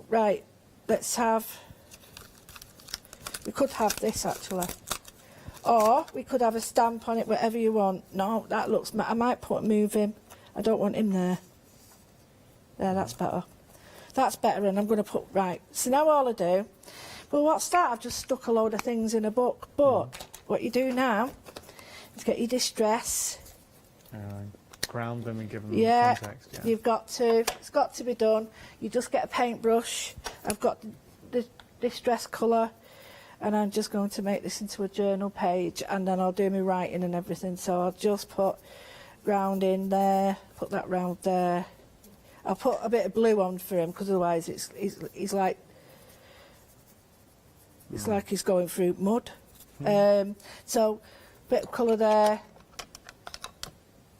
right. Let's have, we could have this actually. Or we could have a stamp on it, whatever you want. No, that looks, I might move him. I don't want him there. There, that's better. That's better, and I'm going to put, right. So now all I do, well, what's that? I've just stuck a load of things in a book. But what you do now is get your distress. Ground them and give them context. Yeah, you've got to, it's got to be done. You just get a paintbrush. I've got the distress colour, and I'm just going to make this into a journal page, and then I'll do my writing and everything. So I'll just put round in there, put that round there. I'll put a bit of blue on for him, because otherwise he's like, it's like he's going through mud. So a bit of colour there.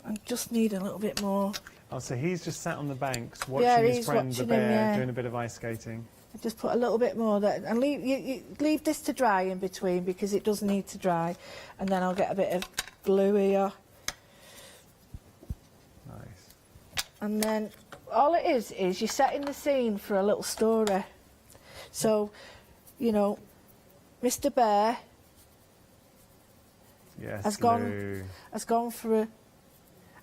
I just need a little bit more. Oh, so he's just sat on the banks watching his friend the bear doing a bit of ice skating. I just put a little bit more there, and leave this to dry in between, because it does need to dry, and then I'll get a bit of blue here. Nice. And then all it is you're setting the scene for a little story. So, you know, Mr. Bear has gone for a...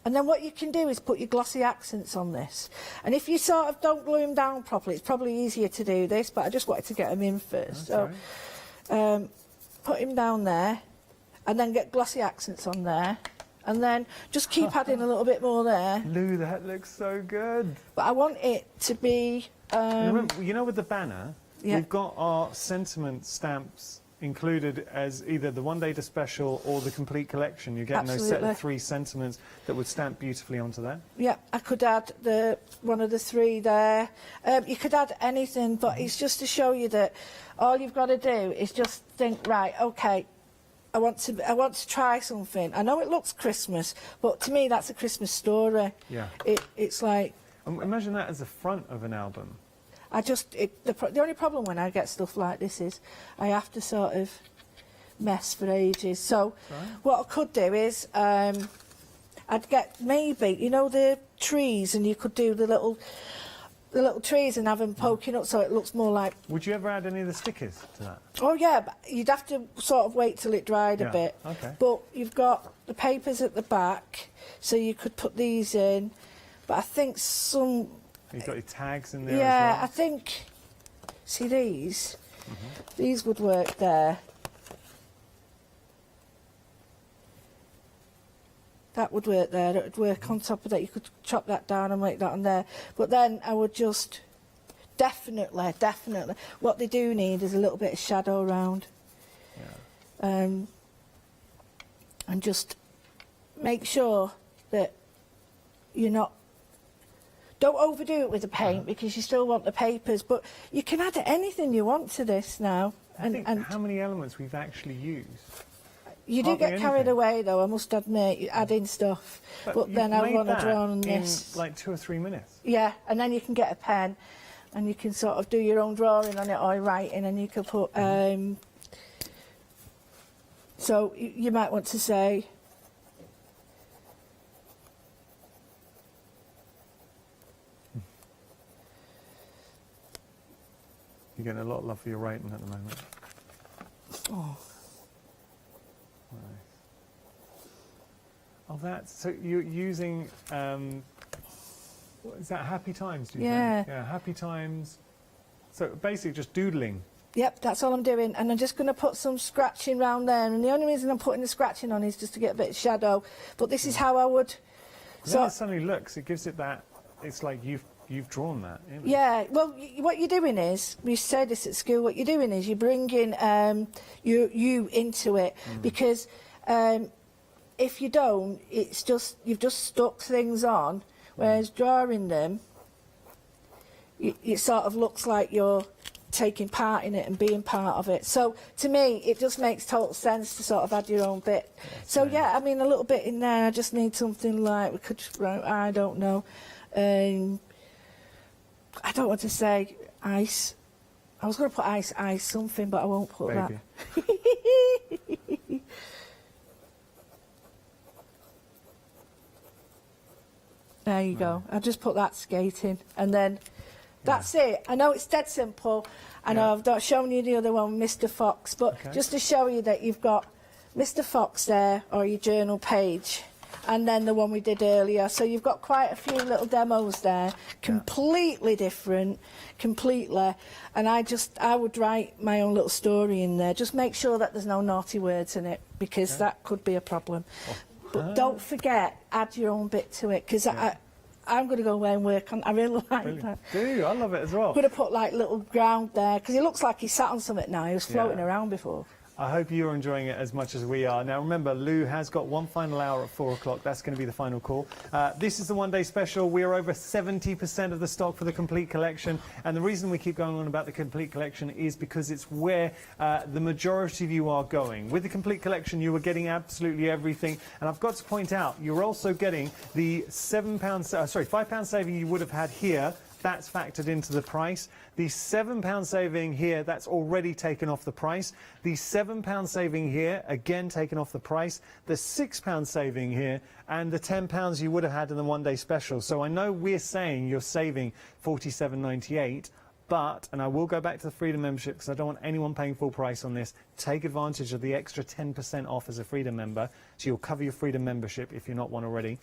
And then what you can do is put your glossy accents on this. And if you sort of don't glue them down properly, it's probably easier to do this, but I just wanted to get them in first. Okay. So put him down there, and then get glossy accents on there. And then just keep adding a little bit more there. Lou, that looks so good. But I want it to be... Remember, you know, with the banner, we've got our sentiment stamps included as either the one day to special or the complete collection. You're getting those set of 3 sentiments that would stamp beautifully onto that. Yeah, I could add one of the 3 there. You could add anything, but it's just to show you that all you've got to do is just think, right, okay, I want to try something. I know it looks Christmas, but to me that's a Christmas story. Yeah. It's like... Imagine that as the front of an album. The only problem when I get stuff like this is I have to sort of mess for ages. So what I could do is I'd get maybe, you know, the trees, and you could do the little trees and have them poking up so it looks more like... Would you ever add any of the stickers to that? Oh yeah, but you'd have to sort of wait till it dried a bit. Okay. But you've got the papers at the back, so you could put these in. But I think some... You've got your tags in there as well. I think... See these? These would work there. That would work there. It would work on top of that. You could chop that down and make that on there. But then I would just... Definitely. What they do need is a little bit of shadow around. Yeah. And just make sure that you're not... Don't overdo it with the paint, because you still want the papers, but you can add anything you want to this now. And how many elements we've actually used? You do get carried away, though, I must admit, you add in stuff. But then I want to draw on this. In like 2 or 3 minutes? Yeah, and then you can get a pen, and you can sort of do your own drawing on it, or writing, and you could put... So you might want to say... You're getting a lot of love for your writing at the moment. Oh. Nice. Oh, so you're using, what is that, Happy Times, do you think? Yeah, Happy Times. So basically just doodling. Yep, that's all I'm doing. And I'm just going to put some scratching round there. And the only reason I'm putting the scratching on is just to get a bit of shadow. But this is how I would... So it suddenly looks, it gives it that, it's like you've you've drawn that. Yeah, well, what you're doing is, we say this at school, what you're doing is you're bringing you into it, because if you don't, it's just, you've just stuck things on, whereas drawing them, it sort of looks like you're taking part in it and being part of it. So to me, it just makes total sense to sort of add your own bit. So yeah, I mean, a little bit in there. I just need something like, we could write, I don't know, I don't want to say ice. I was going to put ice something, but I won't put Baby. that. There you go. I'll just put that skating, and then that's it. I know it's dead simple. I know I've not shown you the other one, Mr. Fox, but just to show you that you've got Mr. Fox there, or your journal page, and then the one we did earlier. So you've got quite a few little demos there, completely different, completely. And I would write my own little story in there. Just make sure that there's no naughty words in it, because that could be a problem. But don't forget, add your own bit to it, because I'm going to go away and work on. I really like that. Do you? I love it as well. I'm going to put like little ground there, because he looks like he sat on something now. He was floating around before. I hope you're enjoying it as much as we are. Now remember, Lou has got one final hour at 4 o'clock. That's going to be the final call. This is the one-day special. We are over 70% of the stock for the complete collection. And the reason we keep going on about the complete collection is because it's where the majority of you are going. With the complete collection, you are getting absolutely everything. And I've got to point out, you're also getting the £5 saving you would have had here. That's factored into the price. The £7 saving here, that's already taken off the price. The £7 saving here, again taken off the price. The £6 saving here, and the £10 you would have had in the one-day special. So I know we're saying you're saving £47.98, but, and I will go back to the Freedom membership because I don't want anyone paying full price on this, take advantage of the extra 10% off as a Freedom member, so you'll cover your Freedom membership if you're not one already.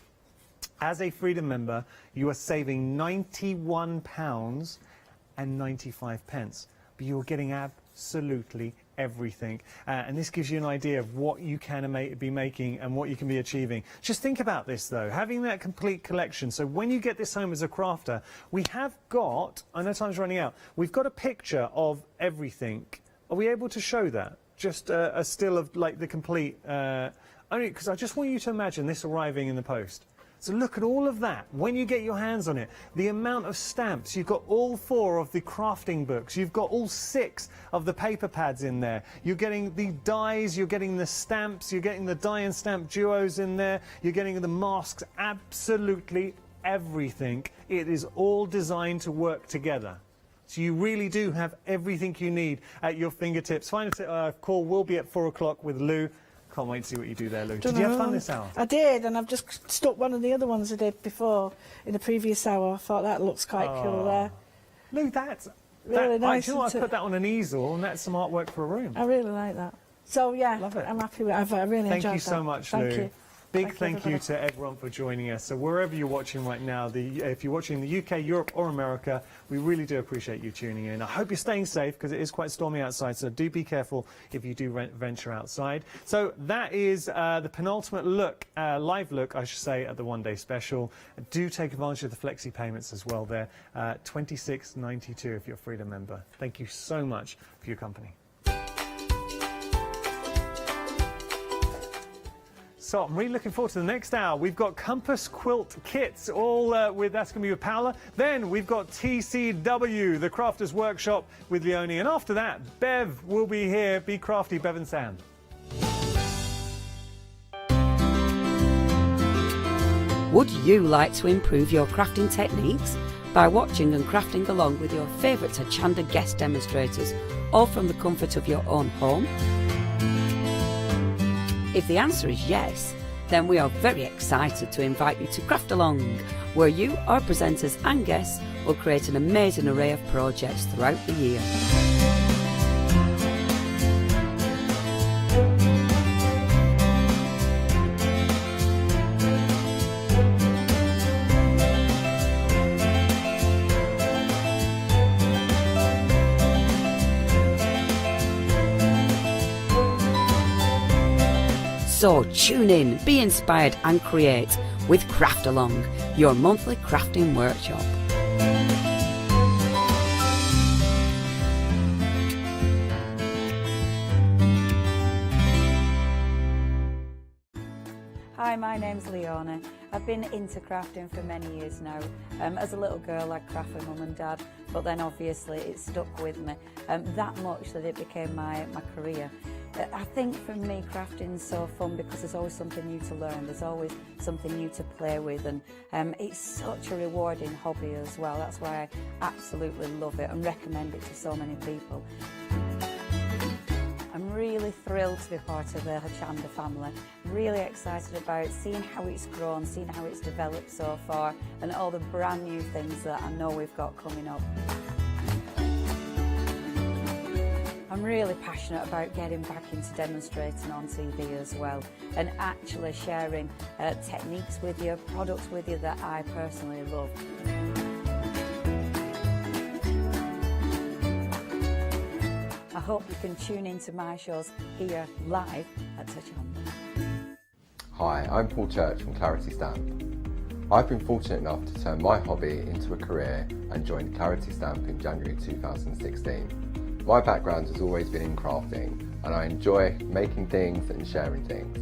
As a Freedom member, you are saving £91.95, but you're getting absolutely everything. And this gives you an idea of what you can be making and what you can be achieving. Just think about this, though, having that complete collection. So when you get this home as a crafter, we have got, I know time's running out, we've got a picture of everything. Are we able to show that? Just a still of like the complete, only because I just want you to imagine this arriving in the post. So look at all of that when you get your hands on it. The amount of stamps. You've got all 4 of the crafting books. You've got all 6 of the paper pads in there. You're getting the dies, you're getting the stamps, you're getting the die and stamp duos in there, you're getting the masks, absolutely everything. It is all designed to work together. So you really do have everything you need at your fingertips. Final call will be at 4 o'clock with Lou. Can't wait to see what you do there, Lou. Did you have fun this hour? I did, and I've just stuck one of the other ones I did before in the previous hour. I thought that looks quite cool there. Lou, that's really nice. You know what, I put that on an easel, and that's some artwork for a room. I really like that. So yeah, love it. I'm happy with it. I really enjoyed that. Thank you so much, Lou. Thank you. Big thank you to everyone for joining us. So wherever you're watching right now, if you're watching the UK, Europe or America, we really do appreciate you tuning in. I hope you're staying safe because it is quite stormy outside, so do be careful if you do venture outside. So that is the penultimate look, live look, I should say, at the one-day special. Do take advantage of the flexi payments as well there, $26.92 if you're a Freedom member. Thank you so much for your company. So I'm really looking forward to the next hour. We've got Compass Quilt Kits, all that's going to be with Paola. Then we've got TCW, the Crafters Workshop with Leonie. And after that, Bev will be here. Be crafty, Bev and Sam. Would you like to improve your crafting techniques by watching and crafting along with your favourite Hochanda guest demonstrators, all from the comfort of your own home? If the answer is yes, then we are very excited to invite you to Craft Along, where you, our presenters and guests, will create an amazing array of projects throughout the year. So tune in, be inspired and create with Craft Along, your monthly crafting workshop. Hi, my name's Leona. I've been into crafting for many years now. As a little girl, I'd craft with mum and dad, but then obviously it stuck with me that much that it became my career. I think for me, crafting's so fun because there's always something new to learn. There's always something new to play with, and it's such a rewarding hobby as well. That's why I absolutely love it and recommend it to so many people. I'm really thrilled to be part of the Hochanda family. Really excited about seeing how it's grown, seeing how it's developed so far, and all the brand new things that I know we've got coming up. I'm really passionate about getting back into demonstrating on TV as well, and actually sharing techniques with you, products with you that I personally love. I hope you can tune into my shows here live at Hochanda. Hi, I'm Paul Church from Clarity Stamp. I've been fortunate enough to turn my hobby into a career and joined Clarity Stamp in January 2016. My background has always been in crafting, and I enjoy making things and sharing things.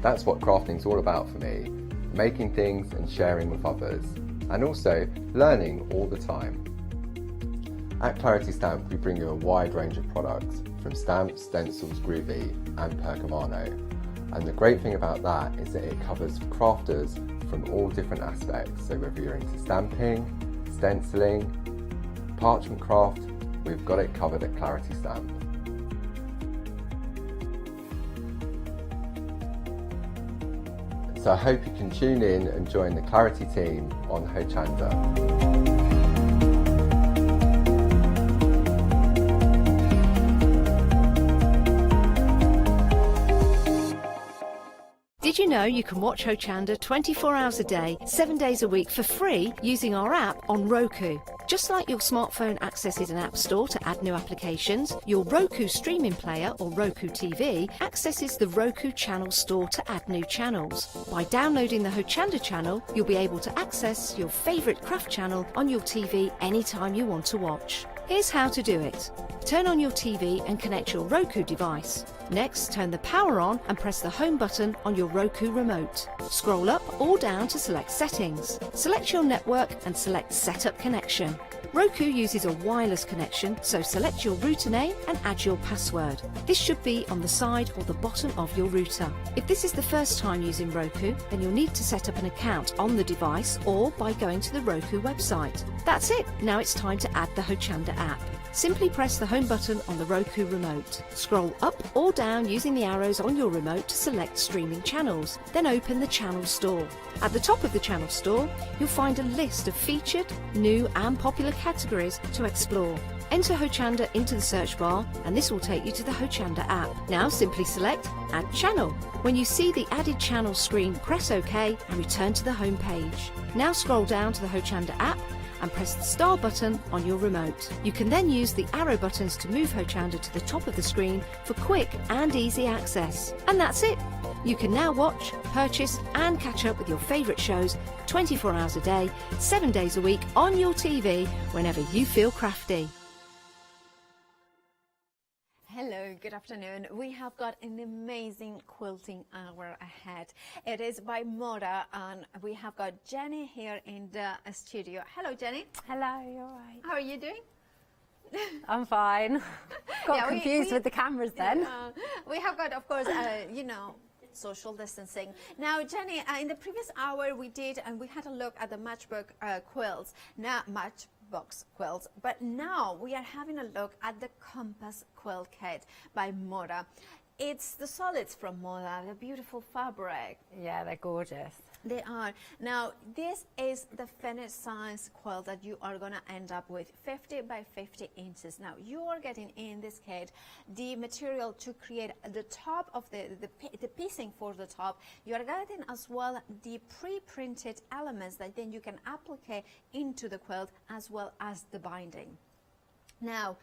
That's what crafting's all about for me, making things and sharing with others, and also learning all the time. At Clarity Stamp, we bring you a wide range of products, from stamps, stencils, groovy and pergamano. And the great thing about that is that it covers crafters from all different aspects. So whether you're into stamping, stenciling, parchment craft, we've got it covered at Clarity Stamp. So I hope you can tune in and join the Clarity team on Hochanda. Did you know you can watch Hochanda 24 hours a day, 7 days a week for free using our app on Roku? Just like your smartphone accesses an app store to add new applications, your Roku streaming player or Roku TV accesses the Roku channel store to add new channels. By downloading the Hochanda channel, you'll be able to access your favourite craft channel on your TV anytime you want to watch. Here's how to do it. Turn on your TV and connect your Roku device. Next, turn the power on and press the home button on your Roku remote. Scroll up or down to select settings. Select your network and select setup connection. Roku uses a wireless connection, so select your router name and add your password. This should be on the side or the bottom of your router. If this is the first time using Roku, then you'll need to set up an account on the device or by going to the Roku website. That's it. Now it's time to add the Hochanda app. Simply press the home button on the Roku remote. Scroll up or down using the arrows on your remote to select streaming channels. Then open the channel store. At the top of the channel store, you'll find a list of featured, new and popular categories to explore. Enter Hochanda into the search bar and this will take you to the Hochanda app. Now simply select Add Channel. When you see the added channel screen, press OK and return to the home page. Now scroll down to the Hochanda app and press the star button on your remote. You can then use the arrow buttons to move Hochanda to the top of the screen for quick and easy access. And that's it! You can now watch, purchase and catch up with your favourite shows 24 hours a day, 7 days a week on your TV whenever you feel crafty. Hello, good afternoon. We have got an amazing quilting hour ahead. It is by Mora and we have got Jenny here in the studio. Hello, Jenny. Hello, you're right. How are you doing? I'm fine. Got confused with the cameras then. We have got, of course, you know, social distancing. Now, Jenny, in the previous hour we did, and we had a look at the matchbook quilts. Now, matchbox quilts, but now we are having a look at the compass quilt kit by Mora. It's the solids from Mora, the beautiful fabric. Yeah, they're gorgeous. They are. Now, this is the finished size quilt that you are going to end up with, 50 by 50 inches. Now, you are getting in this kit the material to create the top of the piecing for the top. You are getting as well the pre-printed elements that then you can apply into the quilt as well as the binding. Now,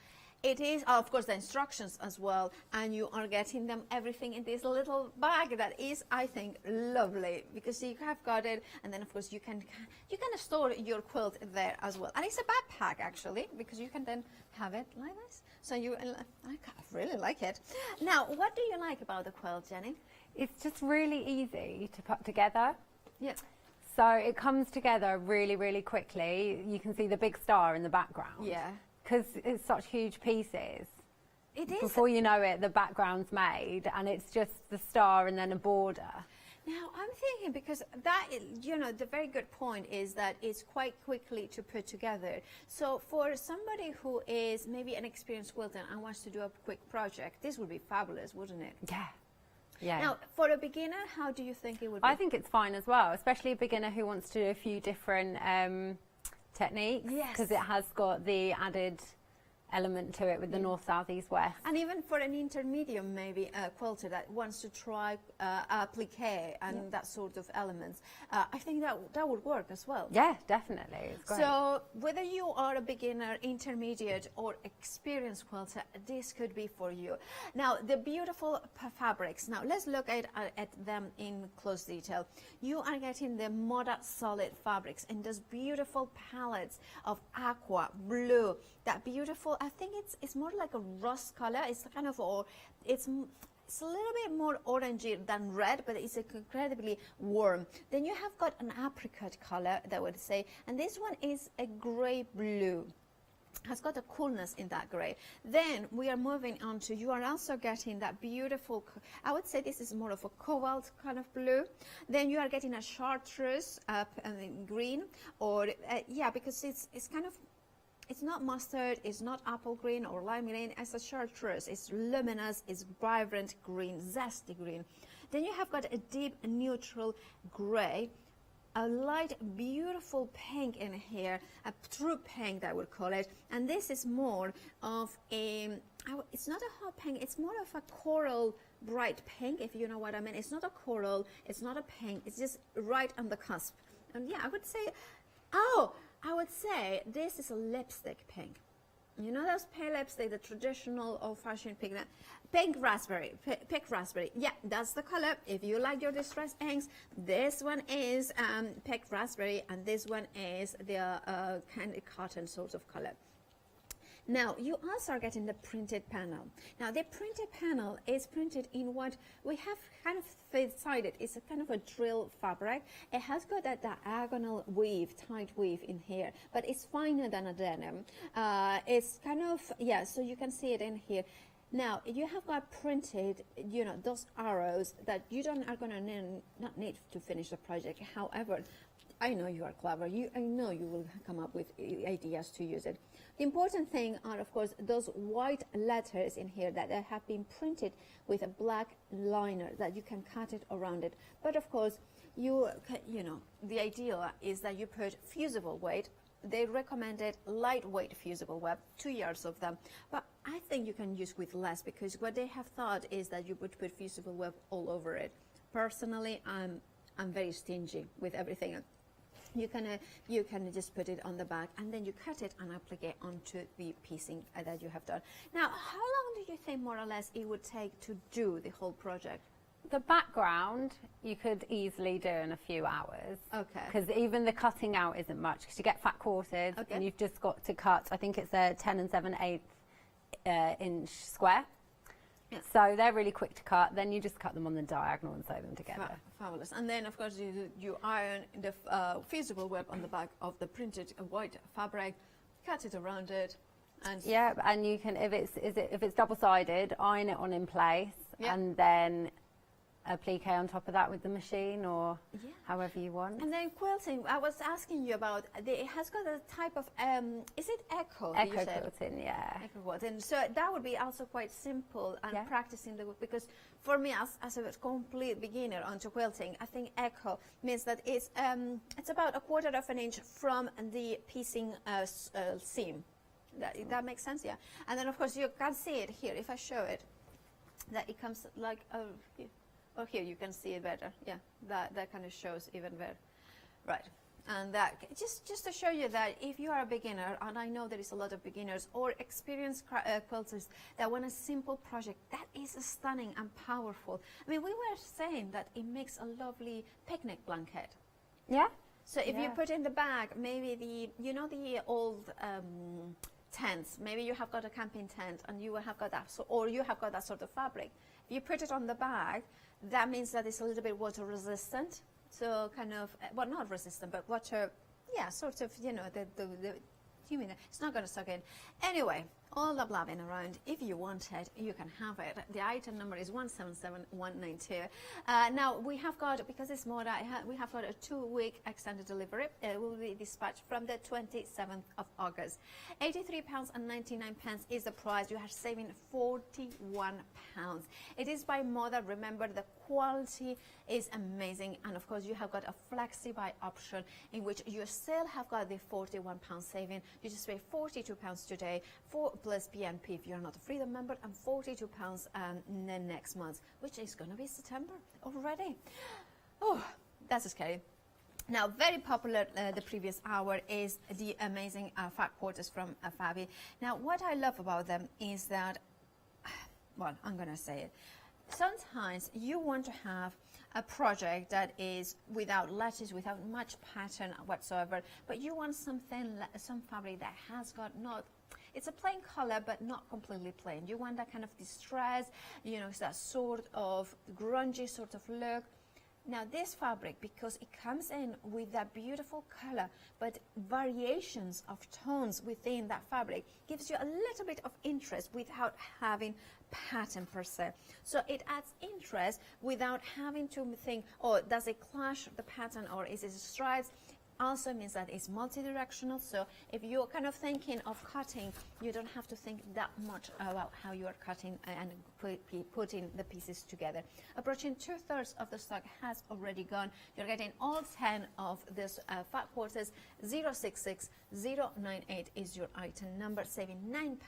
it is, of course, the instructions as well, and you are getting them everything in this little bag that is, I think, lovely, because you have got it, and then of course you can store your quilt there as well. And it's a backpack actually, because you can then have it like this. So I really like it. Now, what do you like about the quilt, Jenny? It's just really easy to put together. Yeah. So it comes together really, really quickly. You can see the big star in the background. Yeah. Because it's such huge pieces. It is. Before you know it, the background's made, and it's just the star and then a border. Now, I'm thinking, because that, you know, the very good point is that it's quite quickly to put together. So for somebody who is maybe an experienced quilter and wants to do a quick project, this would be fabulous, wouldn't it? Yeah. Yeah. Now, for a beginner, how do you think it would be? I think it's fine as well, especially a beginner who wants to do a few different techniques. Yes. Because it has got the added element to it with the north, south, east, west. And even for an intermediate, maybe a quilter that wants to try applique and that sort of elements, I think that would work as well. Yeah, definitely. It's great. So whether you are a beginner, intermediate or experienced quilter, this could be for you. Now, the beautiful fabrics. Now, let's look at them in close detail. You are getting the Moda solid fabrics in those beautiful palettes of aqua, blue, that beautiful, I think it's more like a rust color. It's kind of, it's a little bit more orangey than red, but it's incredibly warm. Then you have got an apricot color, that would say, and this one is a gray blue. Has got a coolness in that gray. Then we are moving on to, you are also getting that beautiful, I would say this is more of a cobalt kind of blue. Then you are getting a chartreuse green, or yeah, because it's kind of, it's not mustard, it's not apple green or lime green, it's a chartreuse. It's luminous, it's vibrant green, zesty green. Then you have got a deep neutral gray, a light beautiful pink in here, a true pink I would call it. And this is more of a, it's not a hot pink, it's more of a coral bright pink, if you know what I mean. It's not a coral, it's not a pink, it's just right on the cusp. And yeah, I would say, I would say this is a lipstick pink. You know those pale lipstick, the traditional old-fashioned pink, pink raspberry. Yeah, that's the color. If you like your distressed inks, this one is pink raspberry, and this one is the candy cotton sort of color. Now, you also are getting the printed panel. Now, the printed panel is printed in what we have kind of decided is a kind of a drill fabric. It has got that diagonal weave, tight weave in here, but it's finer than a denim. It's kind of, yeah, so you can see it in here. Now, you have got printed, you know, those arrows that you are going to not need to finish the project. However, I know you are clever. I know you will come up with ideas to use it. The important thing are, of course, those white letters in here that have been printed with a black liner that you can cut it around it. But of course, you know, the idea is that you put fusible weight. They recommended lightweight fusible web, 2 yards of them. But I think you can use with less, because what they have thought is that you would put fusible web all over it. Personally, I'm very stingy with everything. You can just put it on the back, and then you cut it and apply it onto the piecing that you have done. Now, how long do you think more or less it would take to do the whole project? The background you could easily do in a few hours. Okay. Because even the cutting out isn't much, because you get fat quarters, and you've just got to cut, I think it's a 10 7/8 inch square. Yeah. So they're really quick to cut. Then you just cut them on the diagonal and sew them together. Fabulous. And then, of course, you iron the fusible web on the back of the printed white fabric, cut it around it, and yeah. And you can, if it's double-sided, iron it on in place, and then applique on top of that with the machine, or however you want. And then quilting, I was asking you about, it has got a type of, is it echo? Echo quilting, yeah. Echo quilting. So that would be also quite simple, and practicing because for me, as a complete beginner onto quilting, I think echo means that it's about 1/4 of an inch from the piecing seam. That makes sense, yeah. And then, of course, you can see it here. If I show it, that it comes like oh, here you can see it better. Yeah, that kind of shows even better. Right, and that just to show you that if you are a beginner, and I know there is a lot of beginners or experienced quilters that want a simple project that is stunning and powerful. I mean, we were saying that it makes a lovely picnic blanket. Yeah. So if you put in the bag, maybe the old tents. Maybe you have got a camping tent and you will have got that, or you have got that sort of fabric. If you put it on the bag, that means that it's a little bit water resistant. So kind of, well, not resistant, but water, yeah, sort of, you know, the humid, it's not going to suck in. Anyway, all the blabbing around, if you want it, you can have it. The item number is 177192. Now, we have got, because it's more, we have got a 2-week extended delivery. It will be dispatched from the 27th of August. £83.99 is the price. You are saving £41. It is by model. Remember, the quality is amazing. And of course, you have got a flexi buy option in which you still have got the £41 saving. You just pay £42 today, plus BNP if you're not a Freedom member, and £42 the next month, which is going to be September already. Oh, that's scary. Now, very popular the previous hour is the amazing fat quarters from Fabi. Now, what I love about them is that, well, I'm going to say it. Sometimes you want to have a project that is without lattice, without much pattern whatsoever, but you want something, some fabric that has got not, it's a plain color, but not completely plain. You want that kind of distress, you know, it's that sort of grungy sort of look. Now this fabric, because it comes in with that beautiful color, but variations of tones within that fabric, gives you a little bit of interest without having pattern per se. So it adds interest without having to think, oh, does it clash the pattern or is it stripes? Also means that it's multi-directional, so if you're kind of thinking of cutting, you don't have to think that much about how you are cutting and putting the pieces together. Approaching 2/3 of the stock has already gone. You're getting all 10 of this fat quarters. 066098 is your item number, saving £9,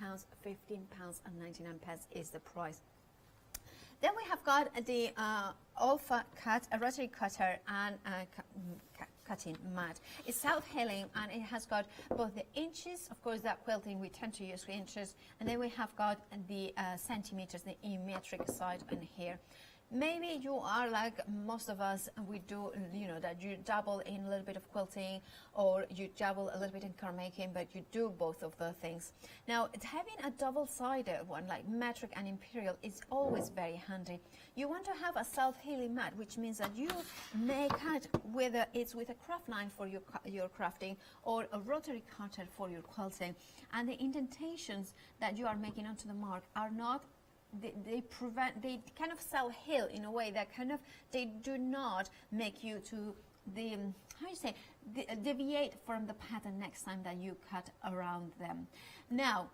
£15.99 is the price. Then we have got the Alpha cut, a rotary cutter and cutting mat. It's self-healing and it has got both the inches, of course that quilting we tend to use inches, and then we have got the centimeters, the metric side and here. Maybe you are like most of us, we do, you know, that you dabble in a little bit of quilting or you dabble a little bit in card making, but you do both of the things. Now, having a double-sided one like metric and imperial is always very handy. You want to have a self-healing mat, which means that you may cut whether it's with a craft line for your crafting or a rotary cutter for your quilting, and the indentations that you are making onto the mark are not they kind of self-heal in a way that kind of, they do not make you to deviate from the pattern next time that you cut around them. Now,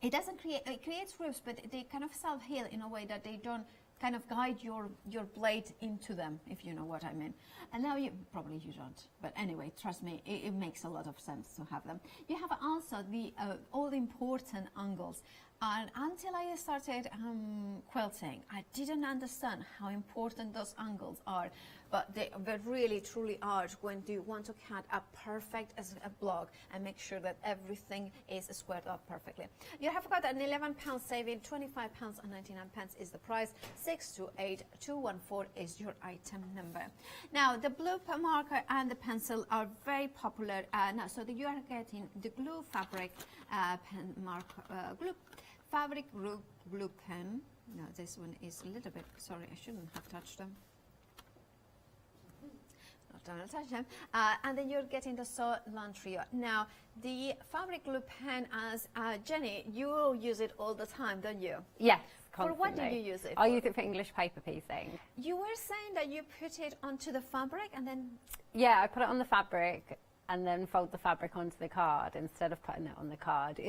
it doesn't create, it creates grooves, but they kind of self-heal in a way that they don't kind of guide your blade into them, if you know what I mean. And now probably you don't, but anyway, trust me, it makes a lot of sense to have them. You have also the all important angles. And until I started quilting, I didn't understand how important those angles are, but they really truly are when you want to cut a perfect block and make sure that everything is squared up perfectly. You have got an £11 saving, £25.99 is the price, 628214 is your item number. Now, the blue marker and the pencil are very popular now, so that you are getting the glue fabric fabric glue pen. No, this one is a little bit, sorry, I shouldn't have touched them. Don't touch them. And then you're getting the cilantro. Now, the fabric glue pen, as Jenny, you use it all the time, don't you? Yes, For constantly. what do you use it for? I use it for English paper piecing. You were saying that you put it onto the fabric and then... Yeah, I put it on the fabric and then fold the fabric onto the card instead of putting it on the card.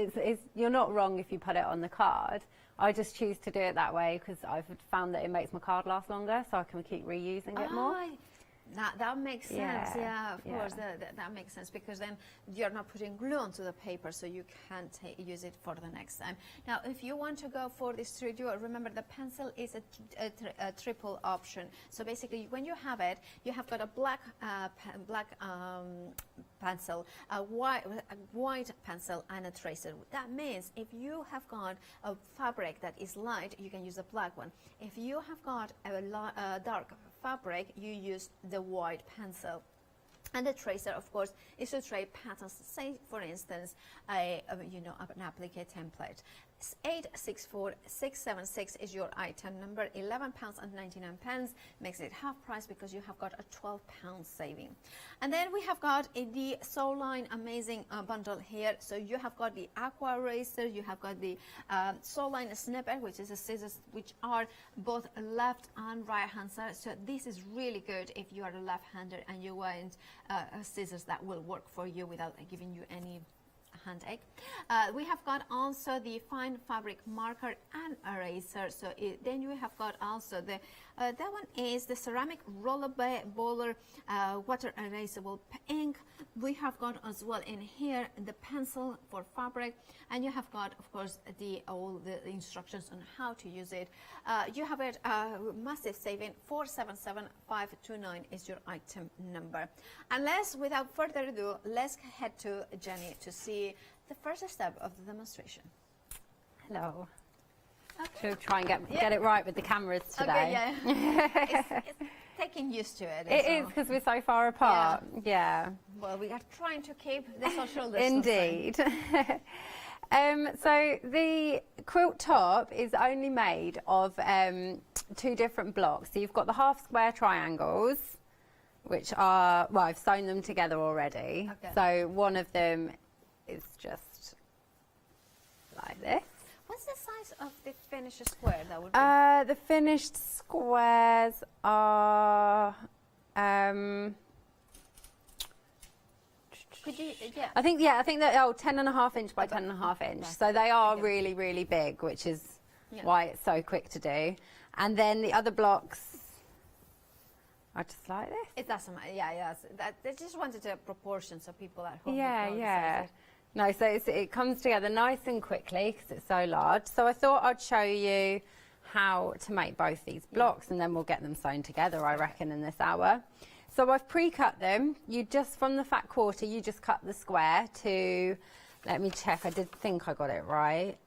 You're not wrong if you put it on the card. I just choose to do it that way because I've found that it makes my card last longer, so I can keep reusing it more. That makes sense, yeah, of course, that makes sense, because then you're not putting glue onto the paper, so you can use it for the next time. Now, if you want to go for this dual, remember the pencil is a triple option. So basically, when you have it, you have got a black pencil, a white pencil, and a tracer. That means if you have got a fabric that is light, you can use a black one. If you have got a dark fabric, you use the white pencil. And the tracer, of course, is to trade patterns. Say, for instance, an applique template. 864676 is your item number. £11.99 makes it half price because you have got a £12 saving. And then we have got the Soul Line amazing bundle here. So you have got the aqua eraser, you have got the Soul Line snipper, which is a scissors which are both left and right hand side. So this is really good if you are a left-hander and you want scissors that will work for you without giving you any handache. We have got also the fine fabric marker and eraser. So then you have got also the that one is the ceramic roller bowler water erasable ink. We have got as well in here the pencil for fabric, and you have got, of course, all the instructions on how to use it. You have it massive saving. 477529 is your item number. And without further ado, let's head to Jenny to see the first step of the demonstration. Hello. Okay. Should we try and get it right with the cameras today? Okay, yeah. it's taking used to it. It is because we're so far apart. Yeah. Well, we are trying to keep the social distancing. Indeed. So the quilt top is only made of 2 different blocks. So you've got the half square triangles, which are, well, I've sewn them together already. Okay. So one of them is just like this. What's the size of the finished square that would be? The finished squares are could you, yeah. I think they're 10.5 inch by 10.5 inch. So they are really, really big, which is why it's so quick to do. And then the other blocks are just like this. It doesn't matter. Yeah. They just wanted a proportion so people at home. Yeah. No, so it comes together nice and quickly because it's so large. So I thought I'd show you how to make both these blocks, and then we'll get them sewn together, I reckon, in this hour. So I've pre-cut them. From the fat quarter, you just cut the square to, let me check, I did think I got it right.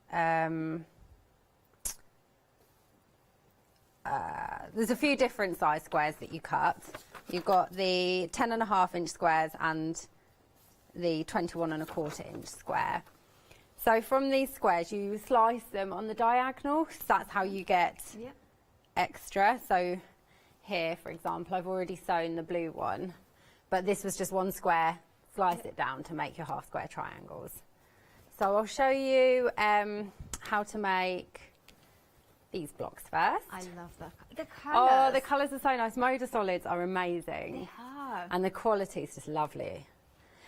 There's a few different size squares that you cut. You've got the 10.5 inch squares and the 21.25 inch square. So from these squares you slice them on the diagonal, so that's how you get extra. So here, for example, I've already sewn the blue one, but this was just one square. Slice it down to make your half square triangles. So I'll show you how to make these blocks first. I love the colours. Oh, the colours are so nice. Moda solids are amazing. They are. And the quality is just lovely.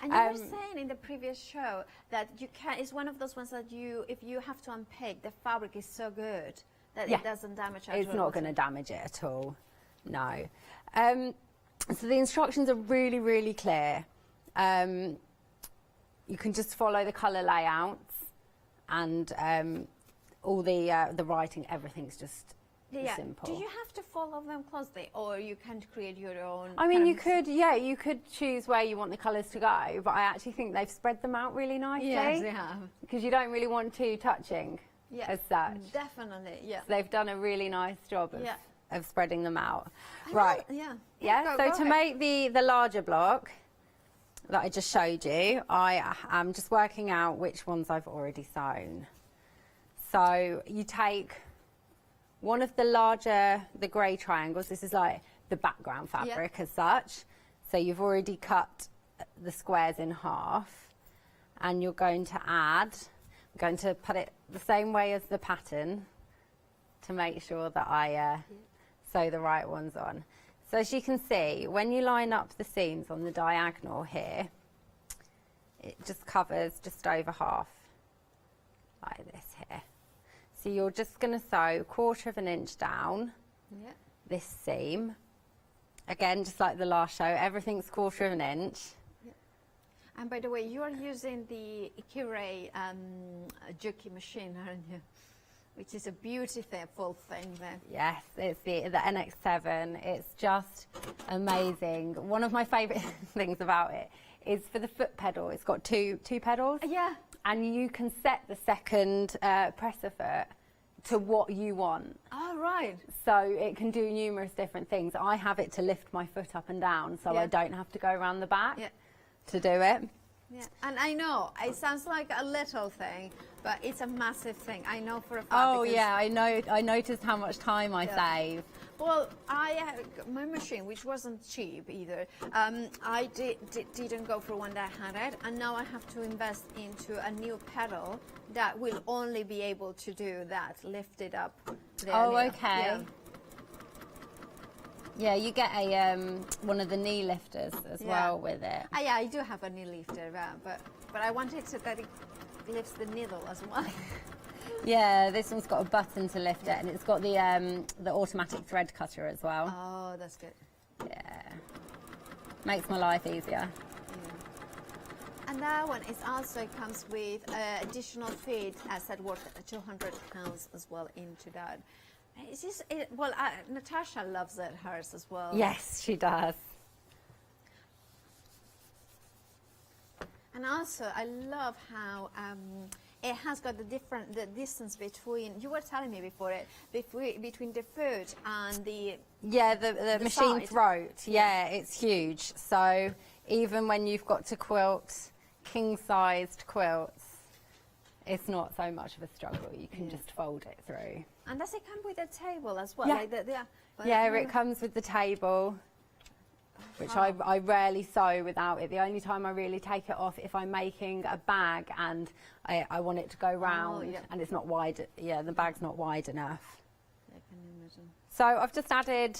And you were saying in the previous show that it's one of those ones that if you have to unpick, the fabric is so good that it doesn't damage at all. It's not going to damage it at all. No. So the instructions are really, really clear. You can just follow the colour layouts, and all the writing, everything's just simple. Do you have to follow them closely, or you can create your own? I mean, you could choose where you want the colours to go, but I actually think they've spread them out really nicely. Yes, they have. Because you don't really want two touching as such. Definitely, yeah. So they've done a really nice job of spreading them out. To make the larger block that I just showed you, I am just working out which ones I've already sewn. So you take one of the grey triangles. This is like the background fabric as such. So you've already cut the squares in half, and you're going to put it the same way as the pattern to make sure that I sew the right ones on. So as you can see, when you line up the seams on the diagonal here, it just covers just over half, like this here. So you're just going to sew 1/4 inch down this seam. Again, just like the last show, everything's 1/4 inch. And by the way, you are using the Ikire Juki machine, aren't you? Which is a beautiful thing there. Yes, it's the NX7. It's just amazing. One of my favourite things about it is for the foot pedal. It's got two pedals. Yeah. And you can set the second presser foot to what you want. Oh, right. So it can do numerous different things. I have it to lift my foot up and down, so I don't have to go around the back to do it. Yeah, and I know it sounds like a little thing, but it's a massive thing. I know for a fact. Oh yeah, I know. I noticed how much time I save. Well, my machine, which wasn't cheap either, I didn't go for one that had it, and now I have to invest into a new pedal that will only be able to do that, lift it up. Oh, okay. Yeah, you get a one of the knee lifters as well with it. Yeah, I do have a knee lifter, but I wanted that it lifts the needle as well. Yeah, this one's got a button to lift it, and it's got the automatic thread cutter as well. Oh, that's good. Yeah, makes my life easier. And that one is also comes with additional feed, as said, worth £200 as well into that. Is this well? Natasha loves it hers as well. Yes, she does. And also, I love how it has got the distance between. You were telling me before between the foot and the the machine side. throat. Yeah, it's huge. So even when you've got to quilt king-sized quilts, it's not so much of a struggle. You can just fold it through. And does it come with a table as well? Yeah, Like it comes with the table, which I rarely sew without it. The only time I really take it off if I'm making a bag and I want it to go round and it's not wide. Yeah, the bag's not wide enough. I can imagine. So I've just added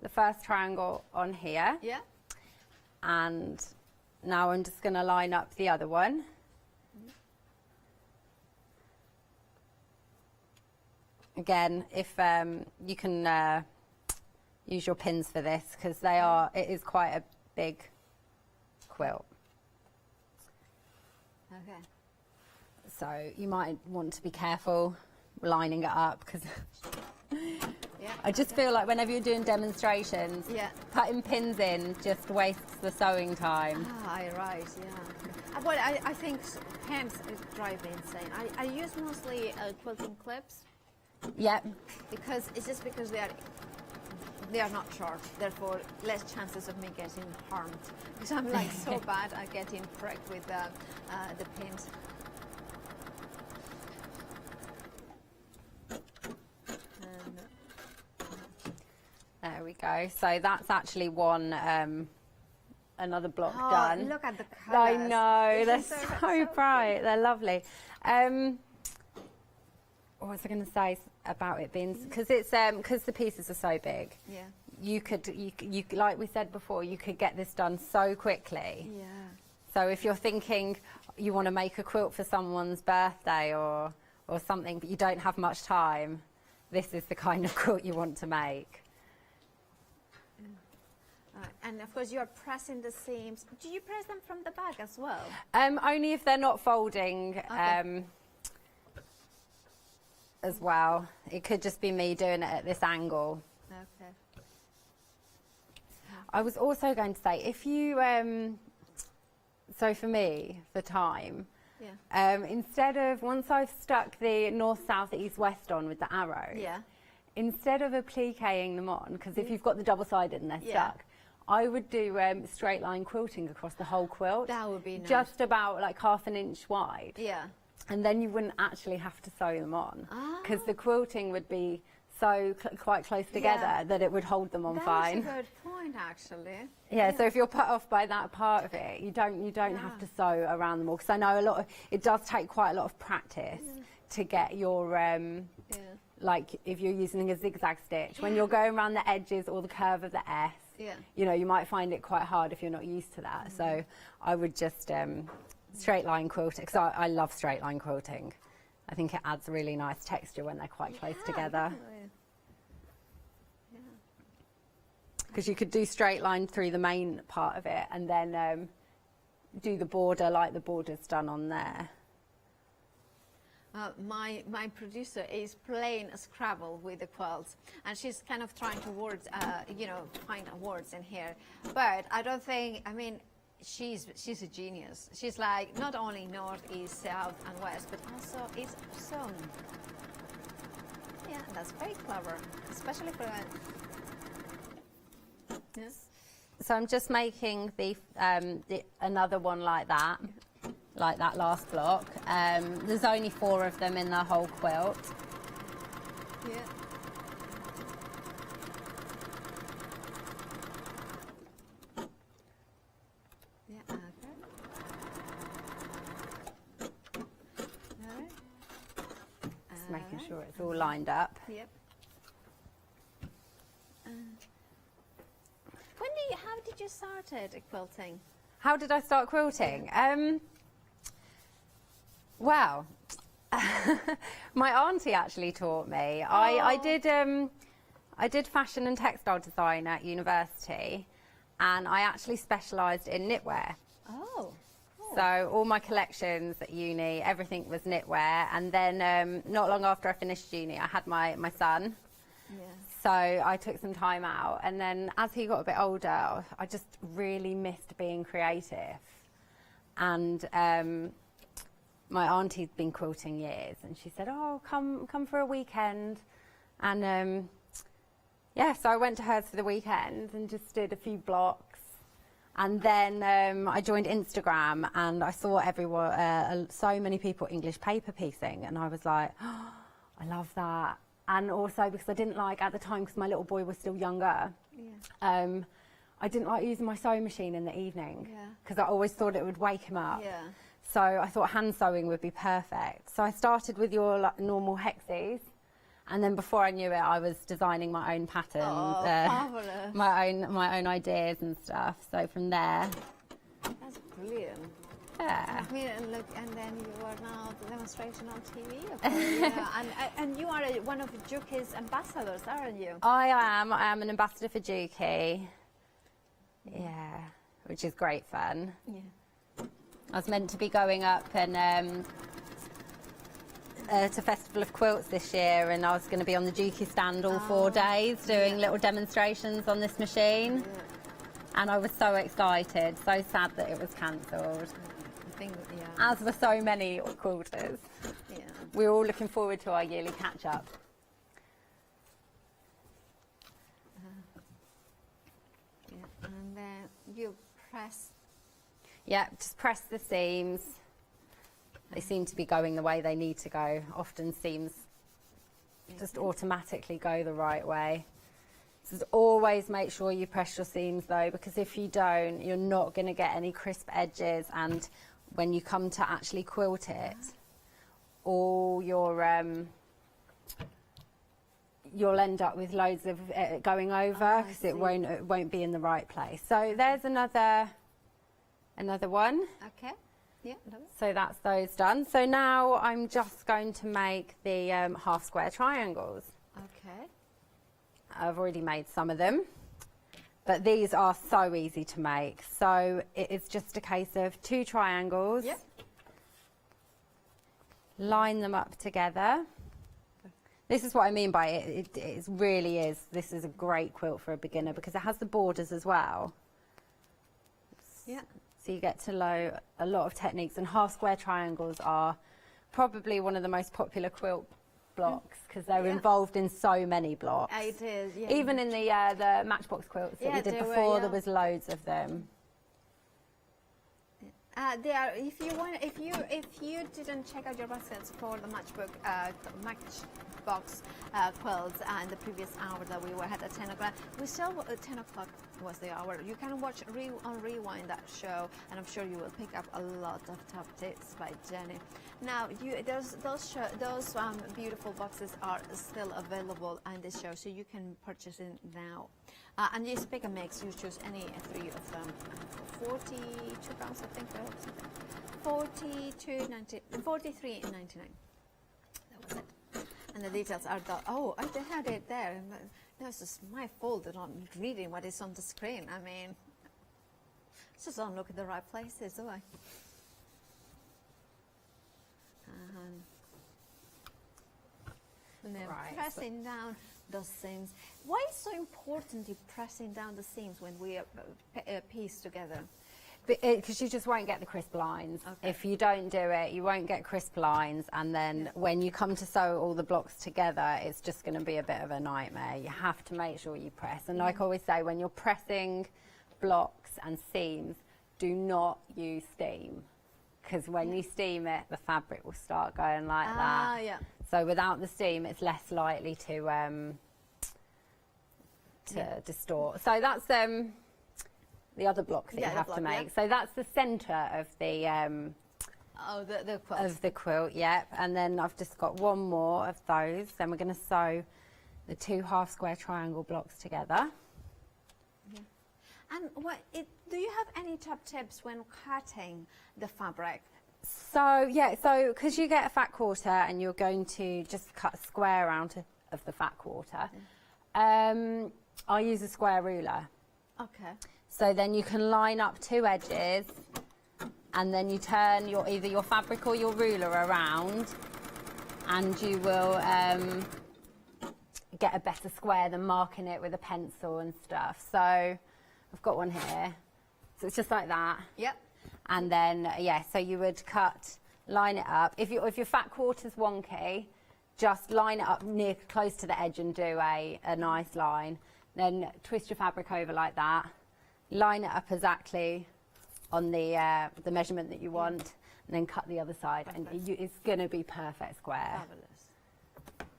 the first triangle on here. Yeah. And now I'm just going to line up the other one. Again, if you can use your pins for this, because it is quite a big quilt. Okay. So you might want to be careful lining it up, because I just feel like whenever you're doing demonstrations, putting pins in just wastes the sewing time. Right, yeah. Well, I think pins drive me insane. I use mostly quilting clips. Yeah. Because it's just because they are not sharp, therefore less chances of me getting harmed. Because I'm like so bad at getting pricked with the pins. There we go. So that's actually one another block done. Look at the colours. I know, they're so bright. They're lovely. What was I going to say about it being, because the pieces are so big. Yeah. You could like we said before, you could get this done so quickly. Yeah. So if you're thinking you want to make a quilt for someone's birthday or something, but you don't have much time, this is the kind of quilt you want to make. And of course, you are pressing the seams. Do you press them from the back as well? Only if they're not folding. Okay. As well. It could just be me doing it at this angle. Okay. I was also going to say, if you, so for me, for time, instead of, once I've stuck the north, south, east, west on with the arrow, instead of appliquing them on, because if you've got the double-sided and they're stuck, I would do straight line quilting across the whole quilt. That would be nice. Just about like ½ an inch wide. Yeah. And then you wouldn't actually have to sew them on, because the quilting would be so quite close together that it would hold them on fine. That's a good point, actually. Yeah, so if you're put off by that part of it, you don't have to sew around them all, because I know it does take quite a lot of practice to get your like if you're using a zigzag stitch, when you're going around the edges or the curve of the S, you know, you might find it quite hard if you're not used to that. So I would just straight line quilting, because I love straight line quilting. I think it adds really nice texture when they're quite close together. Because you could do straight line through the main part of it and then do the border like the border's done on there. My producer is playing a Scrabble with the quilts, and she's kind of trying to find words in here. But I don't think, I mean, she's a genius. She's like not only north, east, south, and west, but also it's some. Yeah, that's very clever, especially for yes. So I'm just making the another one like that last block. There's only 4 of them in the whole quilt. Yeah. Yeah, okay. All right. Just making sure it's all lined up. Yep. How did you start quilting? How did I start quilting? Well, my auntie actually taught me. I did fashion and textile design at university, and I actually specialised in knitwear. Oh. So all my collections at uni, everything was knitwear, and then not long after I finished uni, I had my son. Yeah. So I took some time out, and then as he got a bit older, I just really missed being creative. And my auntie'd been quilting years, and she said, "Oh, come for a weekend." And yeah, so I went to hers for the weekend and just did a few blocks. And then I joined Instagram, and I saw everyone, so many people English paper piecing, and I was like, oh, I love that. And also because I didn't like, at the time, because my little boy was still younger, Yeah. I didn't like using my sewing machine in the evening, Yeah. because I always thought it would wake him up. Yeah. So I thought hand sewing would be perfect. So I started with your normal hexes, and then before I knew it, I was designing my own patterns, Oh, fabulous. my own ideas and stuff. So from there, That's brilliant. yeah. I mean, and look, and then you are now demonstrating on TV. Of course, yeah. And you are one of Juki's ambassadors, aren't you? I am an ambassador for Juki. Yeah, which is great fun. Yeah. I was meant to be going up and to Festival of Quilts this year, and I was going to be on the Juki stand all 4 days doing little demonstrations on this machine. And I was so excited, so sad that it was cancelled. Yeah. As were so many quilters. Yeah. We were all looking forward to our yearly catch-up. Yeah. And then you press. Yeah, just press the seams. They seem to be going the way they need to go. Often seams just automatically go the right way. So always make sure you press your seams though, because if you don't, you're not going to get any crisp edges, and when you come to actually quilt it, all your you'll end up with loads of going over, because it won't be in the right place. So there's another one. Okay. Yeah. So that's those done. So now I'm just going to make the half square triangles. Okay. I've already made some of them, but these are so easy to make. So it's just a case of 2 triangles. Yep. Line them up together. This is what I mean by it. It really is. This is a great quilt for a beginner because it has the borders as well. Yeah. So you get to learn a lot of techniques, and half square triangles are probably one of the most popular quilt blocks because they're involved in so many blocks. It is, yeah. Even in the Matchbox quilts that we did before, there was loads of them. They are. If you didn't check out your baskets for the Matchbox quilts in the previous hour that we had at 10 o'clock, we still 10 o'clock was the hour. You can watch on Rewind that show, and I'm sure you will pick up a lot of top tips by Jenny. Now, those beautiful boxes are still available on this show, so you can purchase it now. And you pick a mix. You choose any 3 of them. 42 pounds, I think. 43.99. That was it. And the details are the. Oh, I had it there. No, it's just my fault that I'm not reading what is on the screen. I mean, just don't look at the right places, do I? And then pressing down those seams. Why is it so important pressing down the seams when we piece together? Because you just won't get the crisp lines. Okay. If you don't do it, you won't get crisp lines, and then when you come to sew all the blocks together, it's just going to be a bit of a nightmare. You have to make sure you press. And like I always say, when you're pressing blocks and seams, do not use steam. Because when you steam it, the fabric will start going like that. Yeah. So without the steam, it's less likely to distort. So that's the other block that you have to make. So that's the centre of the the quilt. Of the quilt, yep. And then I've just got one more of those. Then we're going to sew the 2 half square triangle blocks together. And do you have any top tips when cutting the fabric? So because you get a fat quarter and you're going to just cut a square out of the fat quarter, I use a square ruler. Okay. So then you can line up 2 edges, and then you turn either your fabric or your ruler around, and you will get a better square than marking it with a pencil and stuff. So I've got one here. So it's just like that. Yep. And then, so you would line it up. If your fat quarter's wonky, just line it up close to the edge and do a nice line. Then twist your fabric over like that. Line it up exactly on the measurement that you want, and then cut the other side, and it's going to be perfect square. Fabulous.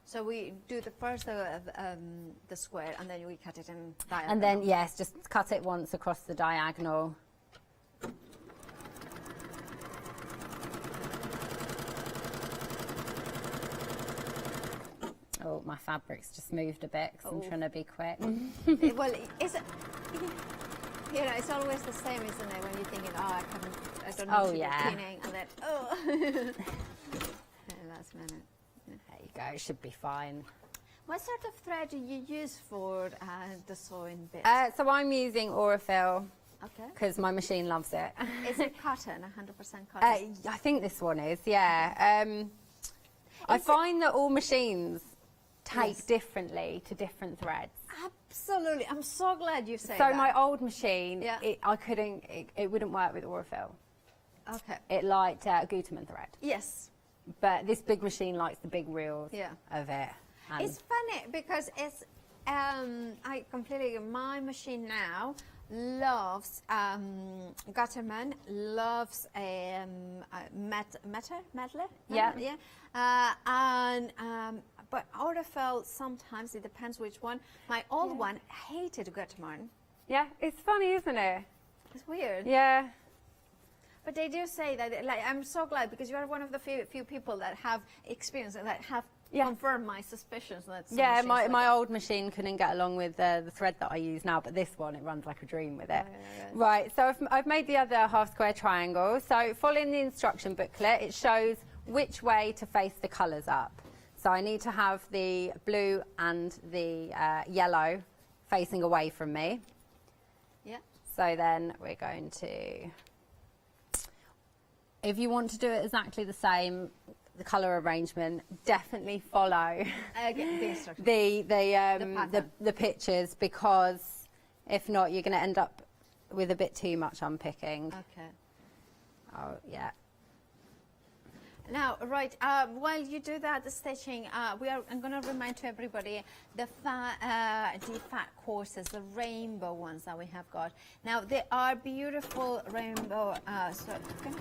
So we do the first the square, and then we cut it in diagonal. And then just cut it once across the diagonal. Oh, my fabric's just moved a bit because I'm trying to be quick. Well, is it? You know, it's always the same, isn't it? When you're thinking, I don't know to do cleaning, and then last minute. There you go. It should be fine. What sort of thread do you use for the sewing bit? So I'm using Aurifil. Okay. Because my machine loves it. Is it cotton? 100% cotton? I think this one is. Yeah. I find that all machines take differently to different threads. Absolutely. I'm so glad you say that. So my old machine, it wouldn't work with Aurifil. Okay. It liked Gutermann thread. Yes. But this big machine likes the big reels of it. It's funny because it's, my machine now loves Gutermann, loves Medler. But Aurifil, sometimes it depends which one. My old one hated Gutermann. Yeah, it's funny, isn't it? It's weird. Yeah. But they do say that, like, I'm so glad because you are one of the few people that have experience and that have confirmed my suspicions. That my old machine couldn't get along with the thread that I use now, but this one, it runs like a dream with it. Right, so I've made the other half square triangle. So following the instruction booklet, it shows which way to face the colours up. So I need to have the blue and the yellow facing away from me. Yeah. So then we're going to, if you want to do it exactly the same, the colour arrangement, definitely follow the pictures, because if not, you're going to end up with a bit too much unpicking. Okay. Oh, yeah. Now, right, while you do that, the stitching, I'm going to remind to everybody the fat courses, the rainbow ones that we have got. Now, they are beautiful rainbow, so I'm going to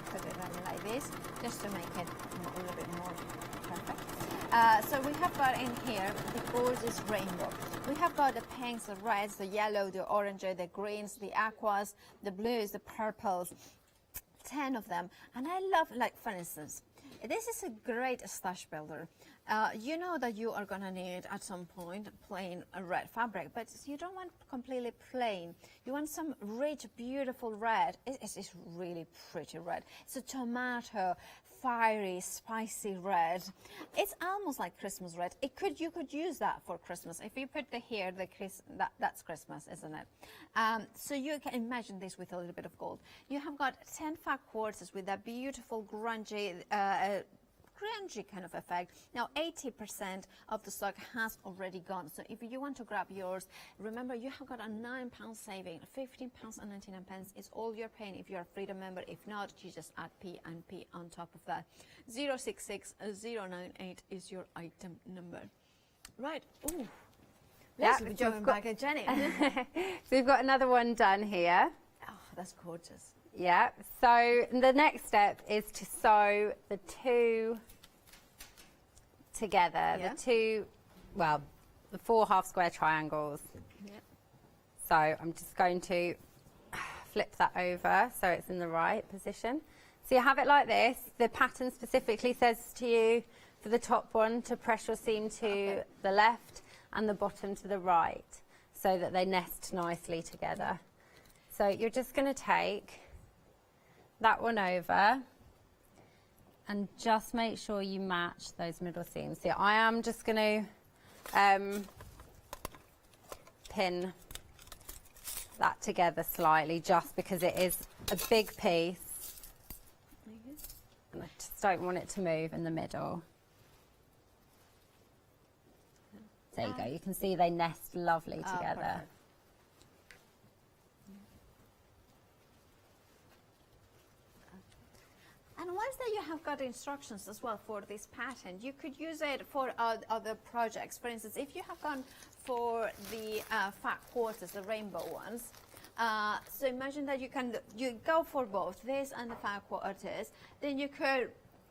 put it like this, just to make it a little bit more perfect. So we have got in here the gorgeous rainbow. We have got the pinks, the reds, the yellow, the orange, the greens, the aquas, the blues, the purples. 10 of them, and I love, like, for instance, this is a great stash builder. You know that you are gonna need at some point plain red fabric, but you don't want completely plain. You want some rich, beautiful red. It's really pretty red. It's a tomato, fiery, spicy red. It's almost like Christmas red. You could use that for Christmas. If you put here, that's Christmas, isn't it? So you can imagine this with a little bit of gold. You have got 10 fat quarters with that beautiful grungy grungy kind of effect. Now 80% of the stock has already gone, so if you want to grab yours, remember you have got a £9 saving. £15.99 is all you're paying if you're a Freedom member. If not, you just add P&P on top of that. 066098 is your item number. Right. Ooh. Yeah, Let's join back at Jenny. So we've got another one done here. Oh, that's gorgeous. Yeah, so the next step is to sew the two together, the four half square triangles. Yep. So I'm just going to flip that over so it's in the right position. So you have it like this. The pattern specifically says to you for the top one to press your seam to the left and the bottom to the right so that they nest nicely together. So you're just going to take that one over and just make sure you match those middle seams. So I am just going to pin that together slightly just because it is a big piece and I just don't want it to move in the middle. There you go, you can see they nest lovely together. Perfect. And once that you have got instructions as well for this pattern, you could use it for other projects. For instance, if you have gone for the fat quarters, the rainbow ones, so imagine that you go for both this and the fat quarters, then you could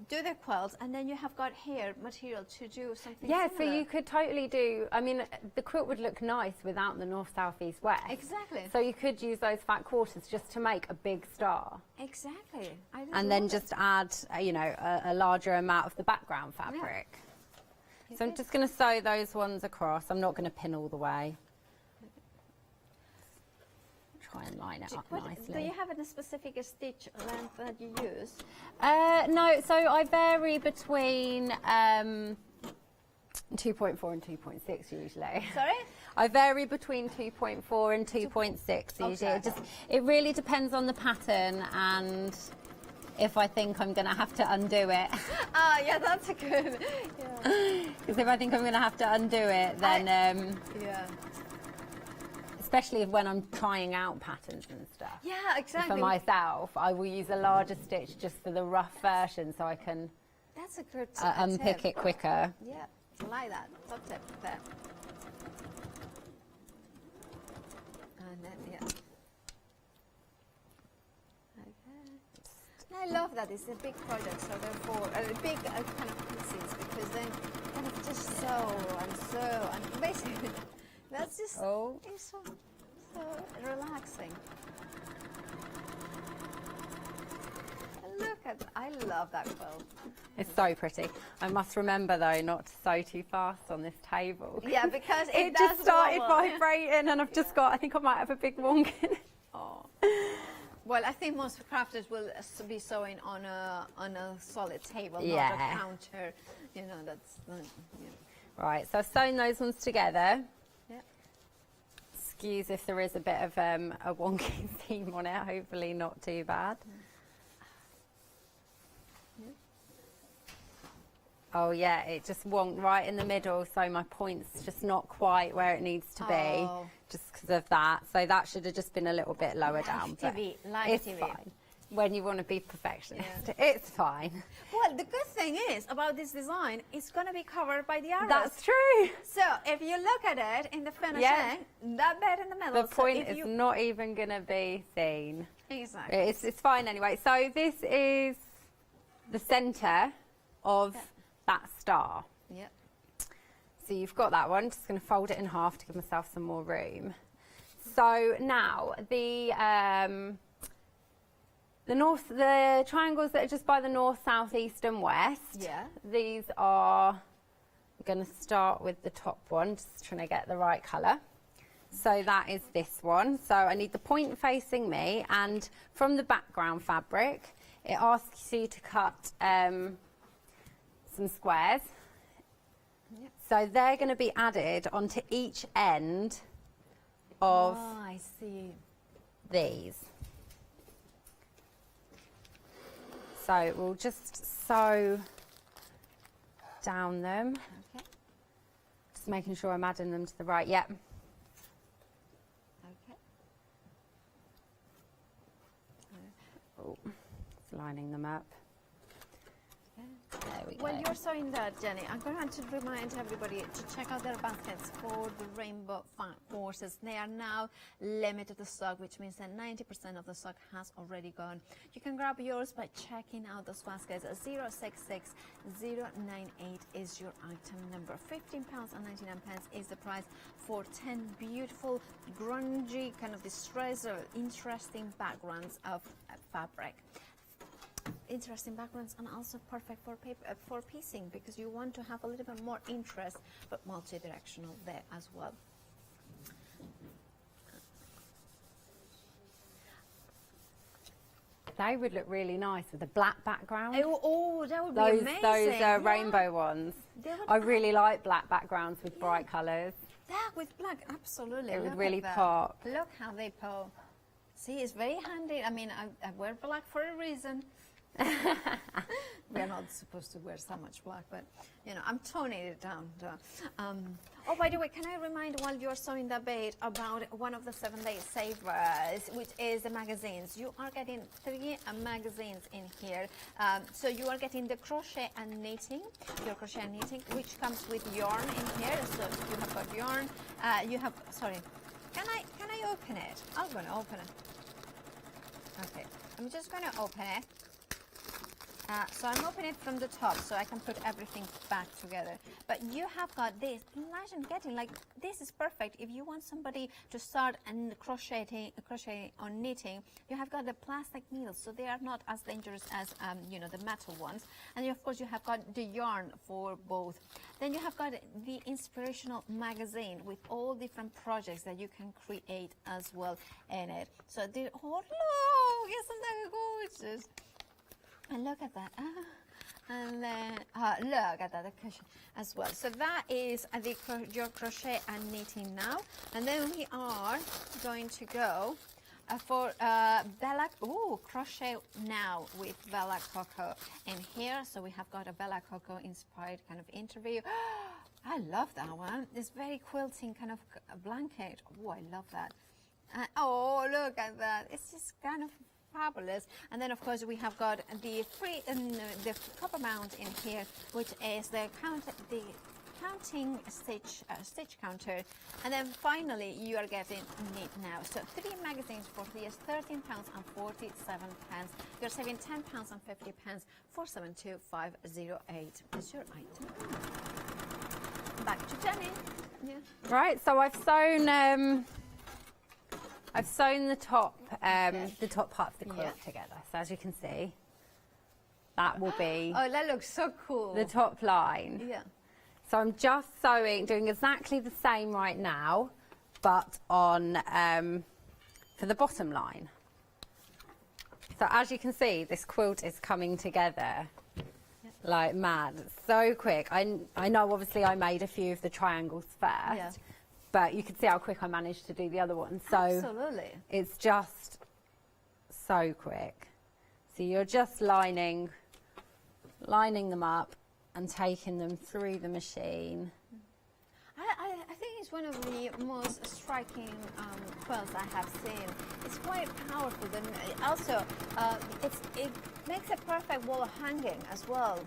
do the quilts, and then you have got here material to do something Yeah, similar. so you could totally do, I mean, the quilt would look nice without the north, south, east, west. Exactly. So you could use those fat quarters just to make a big star. Exactly. And then just add, you know, a larger amount of the background fabric. Yeah. So I'm just going to sew those ones across. I'm not going to pin all the way. Try and line it up nicely. Do you have a specific stitch length that you use? No, so I vary between 2.4 and 2.6 usually. Sorry? I vary between 2.4 and 2.6 usually. Okay. It really depends on the pattern and if I think I'm going to have to undo it. Yeah, that's a good. Because if I think I'm going to have to undo it, then yeah. Especially when I'm trying out patterns and stuff. Yeah, exactly. For myself, I will use a larger stitch just for the rough version so I can That's a good unpick tip. it quicker. Yeah, like that. Top tip there. And then, yeah. Okay. I love that it's a big project, so therefore, big kind of pieces, because then kind of just sew and basically. That's just it's so relaxing. Look at, I love that quilt. It's so pretty. I must remember though not to sew too fast on this table. Yeah, because it does just started wobble. vibrating and I've just got, I think I might have a big wonk in it. Oh. Well, I think most crafters will be sewing on a solid table, not a counter. You know, that's Right, so I've sewn those ones together. Yep. Excuse if there is a bit of a wonky theme on it, hopefully not too bad. Oh yeah, it just wonked right in the middle, so my point's just not quite where it needs to be, just because of that. So that should have just been a little bit lower down, but it's fine. When you want to be perfectionist, it's fine. Well, the good thing is about this design, it's going to be covered by the arrows. That's true. So if you look at it in the finish, that bit in the middle. The point is not even going to be seen. Exactly. It's fine anyway. So this is the centre of that star. Yep. So you've got that one. Just going to fold it in half to give myself some more room. So now the triangles that are just by the north, south, east and west. Yeah. These are, I'm going to start with the top one, just trying to get the right colour. So that is this one. So I need the point facing me, and from the background fabric, it asks you to cut some squares. Yep. So they're going to be added onto each end of I see. these. So we'll just sew down them. Okay. Just making sure I'm adding them to the right. Yep. Okay. Oh, it's lining them up. There we go. While you're sewing that, Jenny, I'm going to remind everybody to check out their baskets for the rainbow fun courses. They are now limited stock, which means that 90% of the stock has already gone. You can grab yours by checking out those baskets. 066098 is your item number. £15.99 is the price for 10 beautiful, grungy, kind of distressed or interesting backgrounds of fabric. Interesting backgrounds, and also perfect for paper for piecing, because you want to have a little bit more interest but multi-directional there as well. They would look really nice with a black background. Oh, that would be amazing. Those rainbow ones. I really like black backgrounds with bright colours. Yeah, with black, absolutely. It would Look really at that. pop. Look how they pop. See, it's very handy. I mean, I wear black for a reason. We're not supposed to wear so much black, but you know, I'm toning it down. Oh, by the way, can I remind, while you're sewing the bait, about one of the 7-day savers, which is the magazines. You are getting 3 magazines in here. So you are getting the crochet and knitting, your crochet and knitting, which comes with yarn in here. So you have got yarn. You have, sorry, can I open it? I'm going to open it. Okay, I'm just going to open it. So I'm opening it from the top so I can put everything back together. But you have got this. Imagine getting, like, this is perfect if you want somebody to start and crochet or knitting. You have got the plastic needles, so they are not as dangerous as you know, the metal ones. And of course you have got the yarn for both. Then you have got the inspirational magazine with all different projects that you can create as well in it. So the look, isn't that gorgeous? And look at that. And then look at that cushion as well. So that is your crochet and knitting now. And then we are going to go for Bella. Oh, crochet now with Bella Coco in here. So we have got a Bella Coco inspired kind of interview. I love that one. It's very quilting kind of blanket. Oh, I love that. Oh, look at that. It's just kind of fabulous. And then of course we have got the free the copper mount in here, which is the counting stitch counter. And then finally you are getting knit now. So 3 magazines for these, £13.47. You're saving £10.50 for 72508 is your item. Back to Jenny. Yeah. Right, so I've sewn the top part of the quilt together. So as you can see, that will be oh, that looks so cool. the top line. Yeah. So I'm just doing exactly the same right now, but on for the bottom line. So as you can see, this quilt is coming together like mad. It's so quick. I know obviously I made a few of the triangles first, but you can see how quick I managed to do the other one. So absolutely. It's just so quick. So you're just lining them up and taking them through the machine. I think it's one of the most striking quilts I have seen. It's quite powerful. Then also, it makes a perfect wall hanging as well.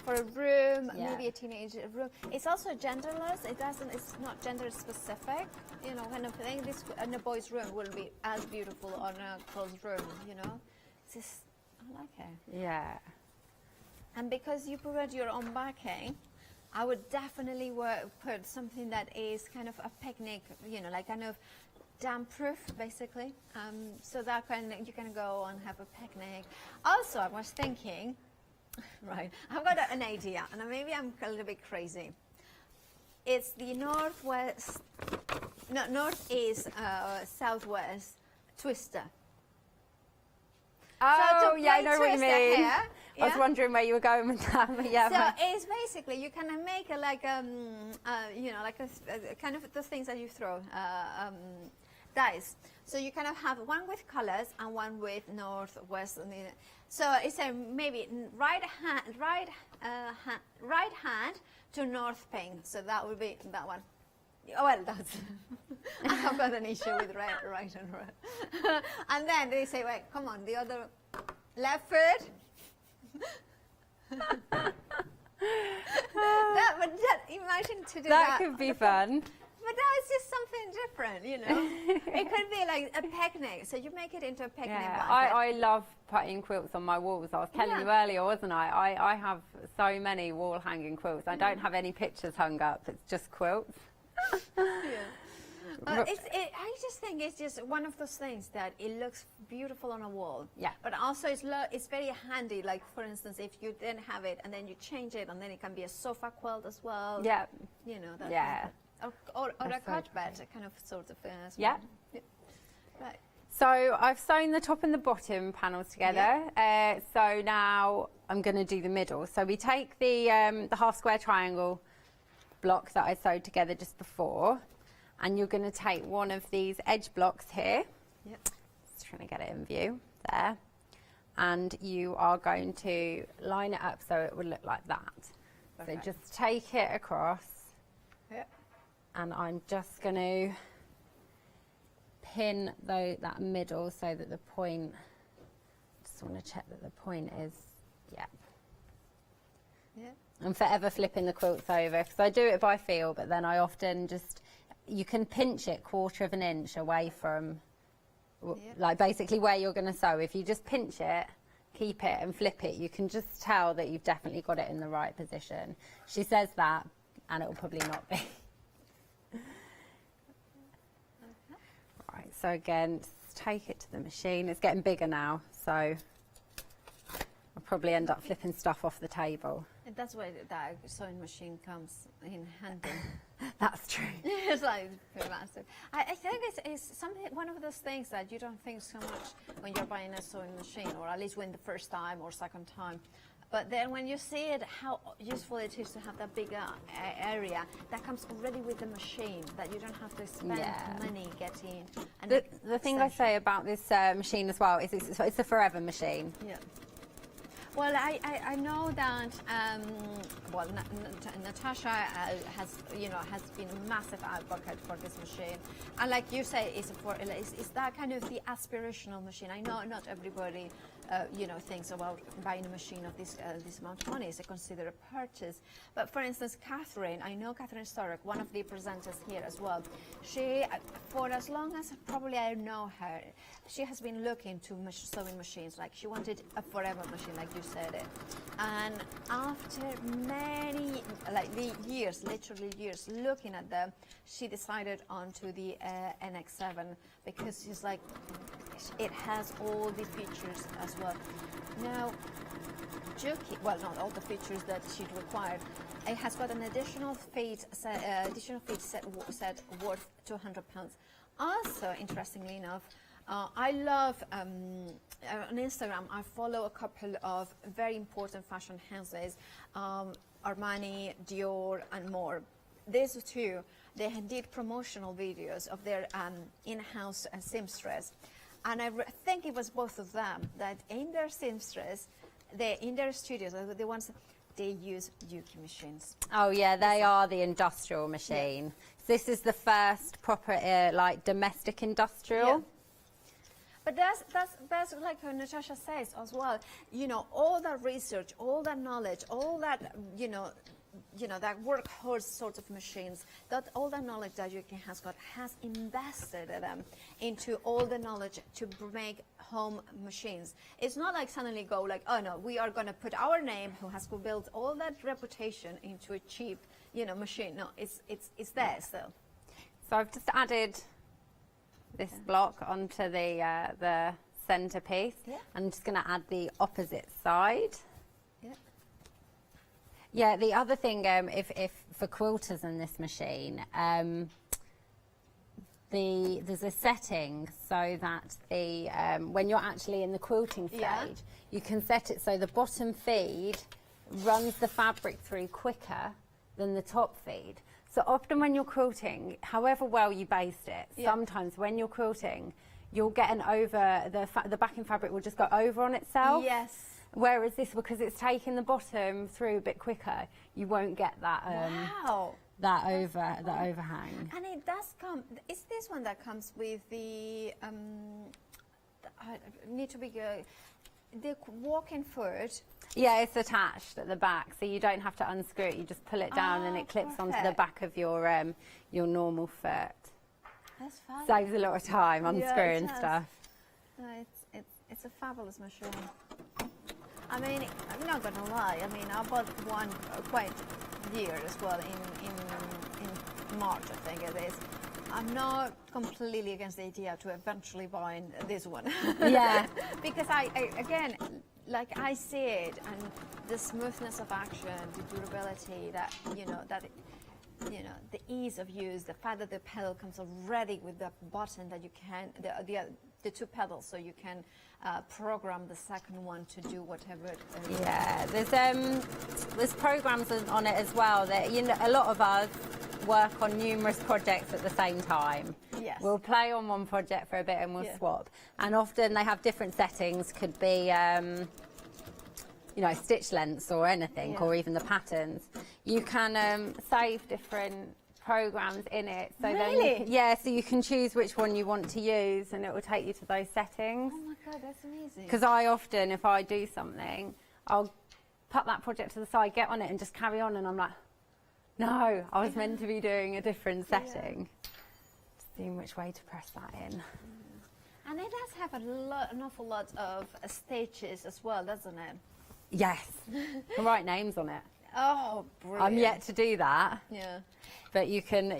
For a room, maybe a teenage room. It's also genderless. It's not gender specific. You know, kind of thing. This in a boy's room will be as beautiful on a girl's room. You know, it's just, I like it. Yeah. And because you provide your own backing, I would definitely put something that is kind of a picnic. You know, like kind of damp-proof, basically. So that you can go and have a picnic. Also, I was thinking. Right, I've got an idea, and maybe I'm a little bit crazy. It's the northeast, southwest twister. Oh, so yeah, I know what you mean. Here, I was wondering where you were going with that. But yeah. So it's basically you can make a, like you know, like a kind of the things that you throw. Dice. So you kind of have one with colors and one with northwest. So it's a maybe right hand to north pink. So that would be that one. Oh, well, that's. I've got an issue with right and red. And then they say, wait, come on, the other left foot. Imagine to do that. That could be fun. But that is just something different, you know. It could be like a picnic, so you make it into a picnic blanket. I love putting quilts on my walls. I was telling you earlier, wasn't I? I have so many wall hanging quilts. I don't have any pictures hung up. It's just quilts. I just think it's just one of those things that it looks beautiful on a wall. Yeah. But also it's very handy. Like for instance, if you didn't have it and then you change it, and then it can be a sofa quilt as well. Yeah. You know that. Yeah. Kind of, or a cot bed, kind of sort of thing as yeah. well. Yeah. Right. So I've sewn the top and the bottom panels together. Yeah. So now I'm going to do the middle. So we take the half square triangle block that I sewed together just before, and you're going to take one of these edge blocks here. Yep. Just trying to get it in view there, and you are going to line it up so it would look like that. Okay. So just take it across. Yep. And I'm just going to pin that middle so that the point, just want to check that the point is, yeah. I'm forever flipping the quilts over because I do it by feel, but then I often just, you can pinch it 1/4 of an inch away from, like basically where you're going to sew. If you just pinch it, keep it and flip it, you can just tell that you've definitely got it in the right position. She says that, and it will probably not be. Right, so again, just take it to the machine. It's getting bigger now, so I'll probably end up flipping stuff off the table. And that's why that sewing machine comes in handy. That's true. It's like massive. I think it's something, one of those things that you don't think so much when you're buying a sewing machine, or at least when the first time or second time. But then when you see it, how useful it is to have that bigger area that comes already with the machine, that you don't have to spend money getting. And the thing I say about this machine as well is it's a forever machine. Yeah. Well, I know that Natasha has been a massive advocate for this machine, and like you say, it's that kind of the aspirational machine. I know not everybody thinks about buying a machine of this amount of money. It's a considered purchase. But for instance, Catherine, I know Catherine Storek, one of the presenters here as well. She, for as long as probably I know her, she has been looking to sewing machines. Like she wanted a forever machine, like you said it. And after many, literally years, looking at them, she decided onto the NX7 because she's like, it has all the features as well. Now, not all the features that she'd required. It has got an additional feet set worth £200. Also, interestingly enough, I love on Instagram. I follow a couple of very important fashion houses, Armani, Dior, and more. These two, they did promotional videos of their in-house seamstress. And I think it was both of them that in their seamstress, in their studios, the ones they use Yuki machines. Oh yeah, they are the industrial machine. Yeah. This is the first proper domestic industrial. Yeah. But that's like Natasha says as well. All that research, all that knowledge, all that that workhorse sort of machines, that all the knowledge that Yuki has got, has invested them into all the knowledge to make home machines. It's not like suddenly go like, oh no, we are going to put our name, who has built all that reputation, into a cheap, machine. No, it's there still. So I've just added this block onto the centerpiece. Yeah. I'm just going to add the opposite side. Yeah, the other thing, if for quilters in this machine, there's a setting so that when you're actually in the quilting stage, you can set it so the bottom feed runs the fabric through quicker than the top feed. So often when you're quilting, however well you based it, sometimes when you're quilting, you'll get an over, the backing fabric will just go over on itself. Yes. Whereas this, because it's taking the bottom through a bit quicker, you won't get that that overhang. And it does come. Is this one that comes with the need to be the walking foot? Yeah, it's attached at the back, so you don't have to unscrew it. You just pull it down, and it clips onto the back of your normal foot. That's fabulous. Saves a lot of time unscrewing stuff. No, it's a fabulous machine. I mean, I'm not gonna lie. I mean, I bought one quite year as well in March, I think it is. I'm not completely against the idea to eventually buy this one. Yeah. Because I again, like I see it, and the smoothness of action, the durability, the ease of use, the fact that the pedal comes already with the button that you can, the two pedals, so you can program the second one to do whatever. Yeah, there's programs on it as well that a lot of us work on numerous projects at the same time. Yes. We'll play on one project for a bit and we'll swap, and often they have different settings. Could be stitch lengths or anything, or even the patterns. You can save different programs in it, so really? so you can choose which one you want to use, and it will take you to those settings. Oh my god, that's amazing. Because I often, if I do something, I'll put that project to the side, get on it, and just carry on, and I'm like, no, I was meant to be doing a different setting. Just seeing which way to press that in. And it does have an awful lot of stitches as well, doesn't it? Yes, can write names on it. Oh, brilliant. I'm yet to do that. Yeah. But you can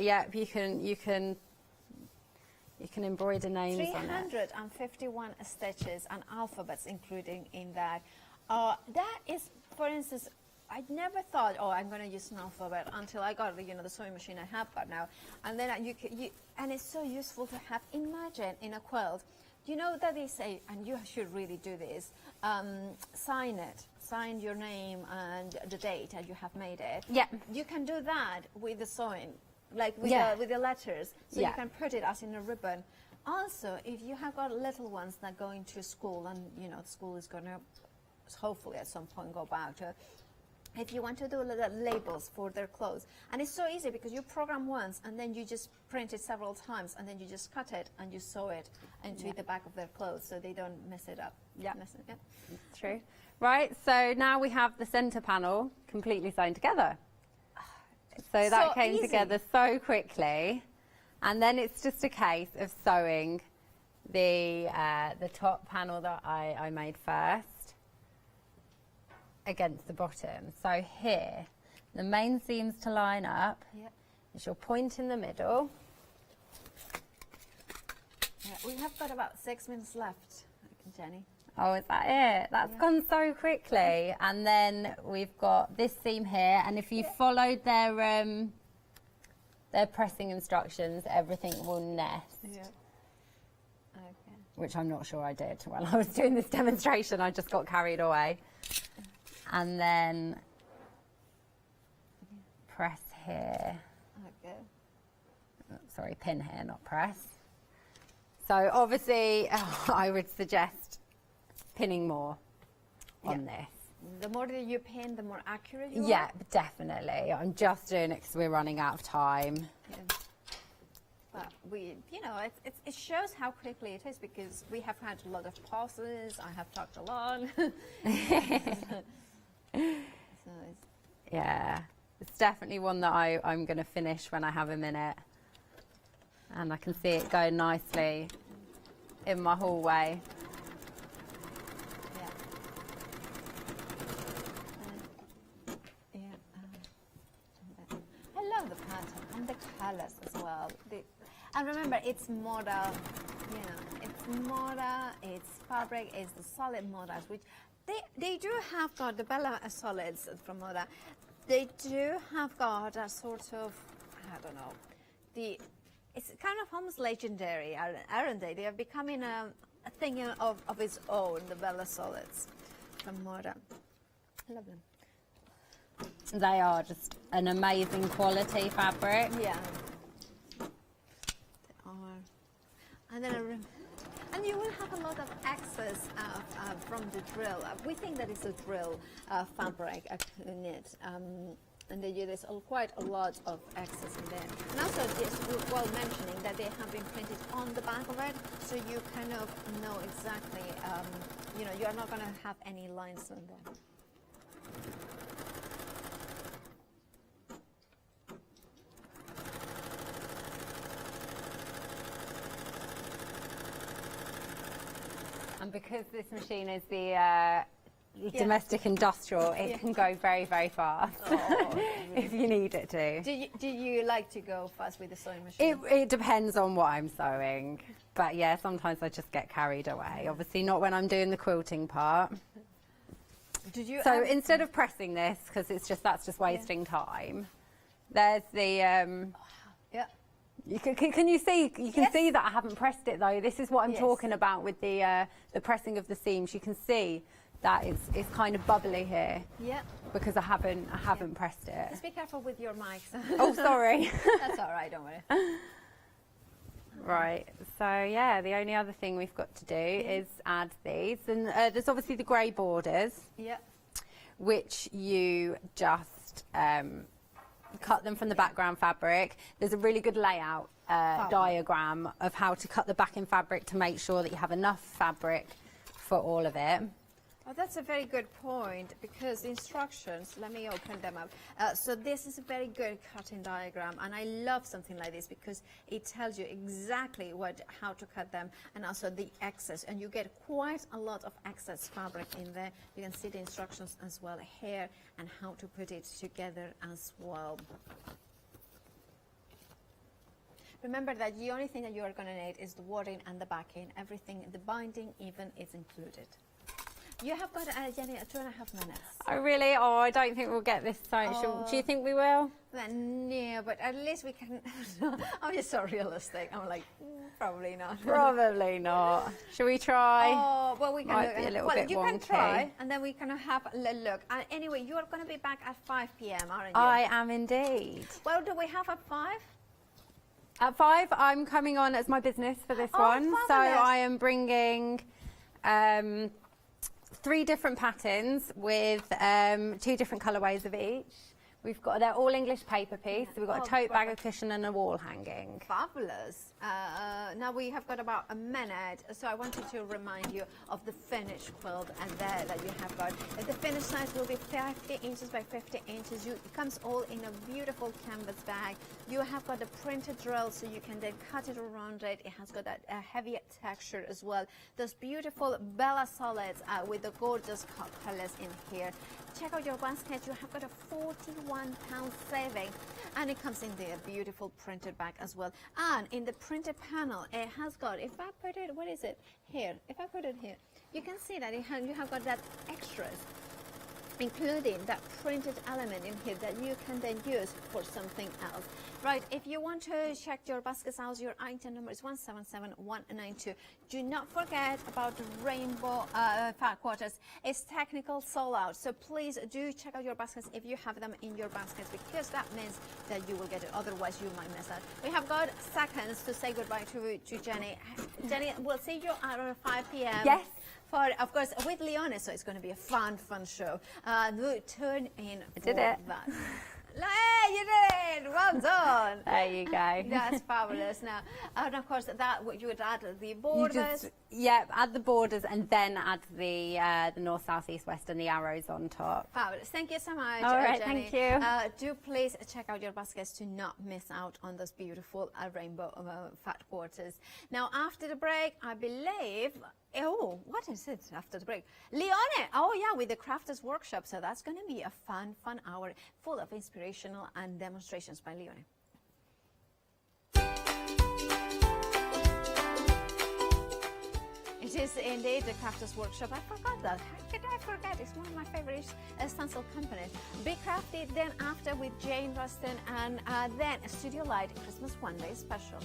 embroider names on it. 351 stitches and alphabets including in that. That is, for instance, I never thought, I'm going to use an alphabet until I got the sewing machine I have got now, and then and it's so useful to have. Imagine in a quilt, that they say, and you should really do this. Sign your name and the date that you have made it. Yeah. You can do that with the sewing, like with the letters, so you can put it as in a ribbon. Also, if you have got little ones that go into school, and school is going to hopefully at some point go back to. If you want to do little labels for their clothes, and it's so easy because you program once and then you just print it several times, and then you just cut it and you sew it into the back of their clothes so they don't mess it up. Yeah, true. Right, so now we have the centre panel completely sewn together. So that came together so quickly, and then it's just a case of sewing the top panel that I made first against the bottom. So here, the main seams to line up. Is your point in the middle. Yeah, we have got about 6 minutes left, Jenny. Oh, is that it? That's gone so quickly. And then we've got this seam here, and if you followed their pressing instructions, everything will nest. Yeah. Which I'm not sure I did while I was doing this demonstration. I just got carried away. And then press here. Okay. Sorry, pin here, not press. So obviously, I would suggest pinning more on this. The more that you pin, the more accurate you are? Yeah, definitely. I'm just doing it because we're running out of time. Yeah. But it shows how quickly it is, because we have had a lot of pauses. I have talked a lot. Yeah, it's definitely one that I'm going to finish when I have a minute. And I can see it going nicely in my hallway. I love the pattern and the colours as well. And remember, it's moda, it's moda, it's fabric, it's the solid modas, which they do have got the Bella solids from moda. They do have got a sort of, I don't know, it's kind of almost legendary, aren't they? They are becoming a thing of its own, the Bella solids from moda. I love them. They are just an amazing quality fabric. Yeah. They are. And then and you will have a lot of excess from the drill. We think that it's a drill fabric knit. And there is quite a lot of excess in there. And also just while mentioning that they have been printed on the back of it, so you kind of know exactly, you know, you're not going to have any lines in there. And because this machine is the domestic industrial, it can go very, very fast if you need it to. Do you like to go fast with the sewing machine? It depends on what I'm sewing. But yeah, sometimes I just get carried away. Obviously not when I'm doing the quilting part. So instead of pressing this, because that's just wasting time, there's the... Can you see? You can see that I haven't pressed it though. This is what I'm talking about with the pressing of the seams. You can see that it's kind of bubbly here. Yeah. Because I haven't pressed it. Just be careful with your mics. Oh, sorry. That's all right. Don't worry. Right. So yeah, the only other thing we've got to do is add these, and there's obviously the grey borders. Yeah. Which you just cut them from the background fabric. There's a really good layout diagram of how to cut the backing fabric to make sure that you have enough fabric for all of it. Oh, that's a very good point, because the instructions, let me open them up. So this is a very good cutting diagram, and I love something like this because it tells you exactly how to cut them, and also the excess, and you get quite a lot of excess fabric in there. You can see the instructions as well here and how to put it together as well. Remember that the only thing that you are going to need is the wadding and the backing. Everything, the binding even, is included. You have got, Jenny, 2.5 minutes. Oh, really? Oh, I don't think we'll get this sewn. Do you think we will? No, but at least we can. I'm just so realistic. I'm like, probably not. Probably not. Shall we try? Oh, well, we can Might be a little bit you wonky. can try, and then we can have a look. Anyway, you are going to be back at 5 p.m., aren't you? I am indeed. Well, do we have at 5? At 5, I'm coming on as my business for this one. Fabulous. So I am bringing 3 different patterns with 2 different colourways of each. They're all English paper piece. So we've got a tote bag, a cushion and a wall hanging. Fabulous. Now we have got about a minute, so I wanted to remind you of the finished quilt and there that you have got. The finished size will be 50 inches by 50 inches. It comes all in a beautiful canvas bag. You have got the printed drill, so you can then cut it around it. It has got that heavy texture as well. Those beautiful Bella solids with the gorgeous colors in here. Check out your basket. You have got a 41-pound saving, and it comes in the beautiful printed bag as well. And in the printed panel, it has got, if I put it, what is it? Here. If I put it here, you can see that you have got that extras, including that printed element in here that you can then use for something else. Right, if you want to check your baskets out, your item number is 177192. Do not forget about the rainbow fat quarters. It's technical sold out, so please do check out your baskets if you have them in your baskets, because that means that you will get it, otherwise you might miss out. We have got seconds to say goodbye to Jenny. Jenny, we'll see you at 5 p.m. Yes. For, of course, with Leone, so it's going to be a fun show. Turn in for did it. that. Hey, you did it! Well done. There you go. That's fabulous. Now, and of course, that you would add the borders. Add the borders and then add the north, south, east, west, and the arrows on top. Fabulous. Thank you so much, All right, Jenny. thank you. Do please check out your baskets to not miss out on those beautiful rainbow fat quarters. Now, after the break, I believe. Oh, what is it after the break? Leone! Oh, yeah, with the Crafters Workshop. So that's going to be a fun hour full of inspirational and demonstrations by Leone. It is indeed the Crafters Workshop. I forgot that. How could I forget? It's one of my favorite stencil companies. Be Crafty, then after with Jane Rustin, and then a Studio Light Christmas One Day Special.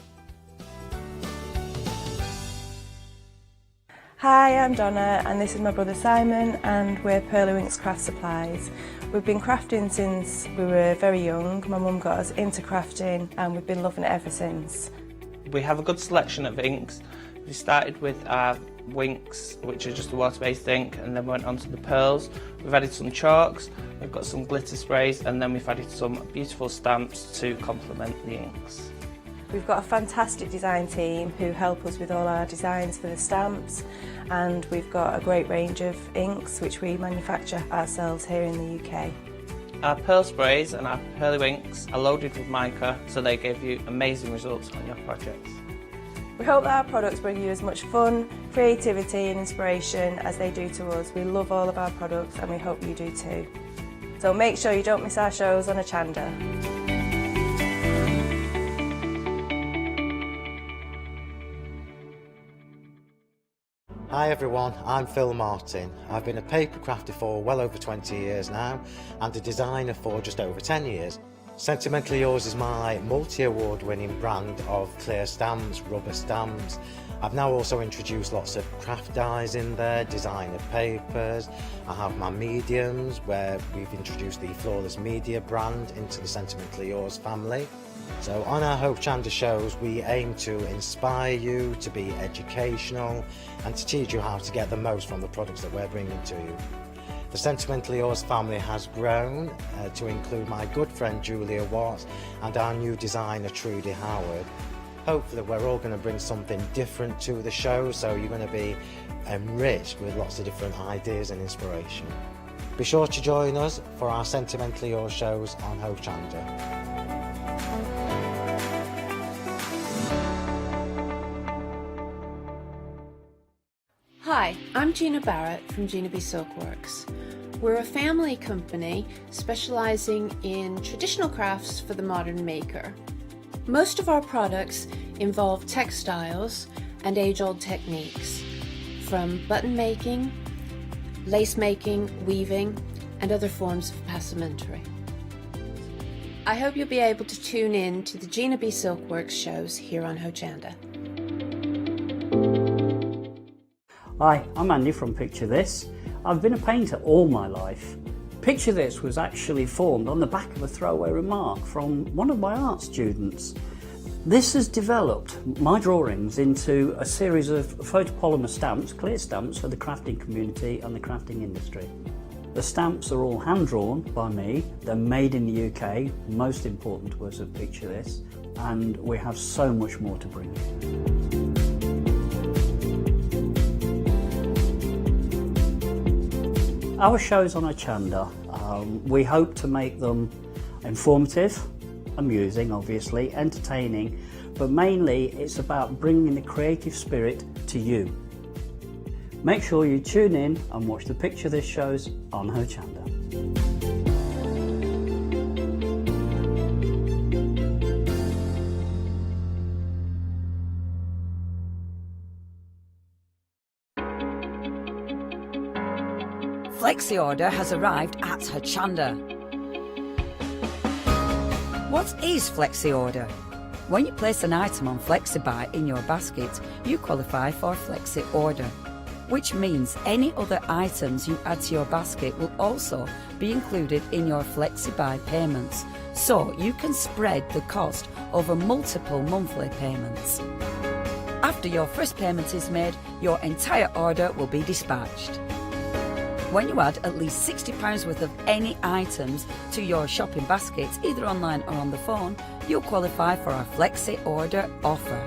Hi, I'm Donna and this is my brother Simon and we're Pearly Winks Craft Supplies. We've been crafting since we were very young. My mum got us into crafting and we've been loving it ever since. We have a good selection of inks. We started with our winks, which are just a water-based ink, and then went on to the pearls. We've added some chalks, we've got some glitter sprays, and then we've added some beautiful stamps to complement the inks. We've got a fantastic design team who help us with all our designs for the stamps, and we've got a great range of inks which we manufacture ourselves here in the UK. Our pearl sprays and our pearly inks are loaded with mica, so they give you amazing results on your projects. We hope that our products bring you as much fun, creativity and inspiration as they do to us. We love all of our products and we hope you do too. So make sure you don't miss our shows on Hochanda. Hi everyone, I'm Phil Martin. I've been a paper crafter for well over 20 years now and a designer for just over 10 years. Sentimentally Yours is my multi-award winning brand of clear stamps, rubber stamps. I've now also introduced lots of craft dyes in there, designer papers. I have my mediums where we've introduced the Flawless Media brand into the Sentimentally Yours family. So on our Hochanda shows we aim to inspire you, to be educational and to teach you how to get the most from the products that we're bringing to you. The Sentimentally Yours family has grown to include my good friend Julia Watts and our new designer Trudy Howard. Hopefully we're all going to bring something different to the show, so you're going to be enriched with lots of different ideas and inspiration. Be sure to join us for our Sentimentally Yours shows on Hochanda. Hi, I'm Gina Barrett from Gina B Silkworks. We're a family company specialising in traditional crafts for the modern maker. Most of our products involve textiles and age-old techniques, from button making, lace making, weaving, and other forms of passementerie. I hope you'll be able to tune in to the Gina B Silkworks shows here on Hochanda. Hi, I'm Andy from Picture This. I've been a painter all my life. Picture This was actually formed on the back of a throwaway remark from one of my art students. This has developed my drawings into a series of photopolymer stamps, clear stamps for the crafting community and the crafting industry. The stamps are all hand-drawn by me, they're made in the UK, most important to us at Picture This, and we have so much more to bring you. Our shows on Hochanda, we hope to make them informative, amusing obviously, entertaining, but mainly it's about bringing the creative spirit to you. Make sure you tune in and watch the Picture This shows on Hochanda. Flexi Order has arrived at Hochanda. What is Flexi Order? When you place an item on FlexiBuy in your basket, you qualify for Flexi Order, which means any other items you add to your basket will also be included in your FlexiBuy payments, so you can spread the cost over multiple monthly payments. After your first payment is made, your entire order will be dispatched. When you add at least £60 worth of any items to your shopping basket, either online or on the phone, you'll qualify for our Flexi Order offer.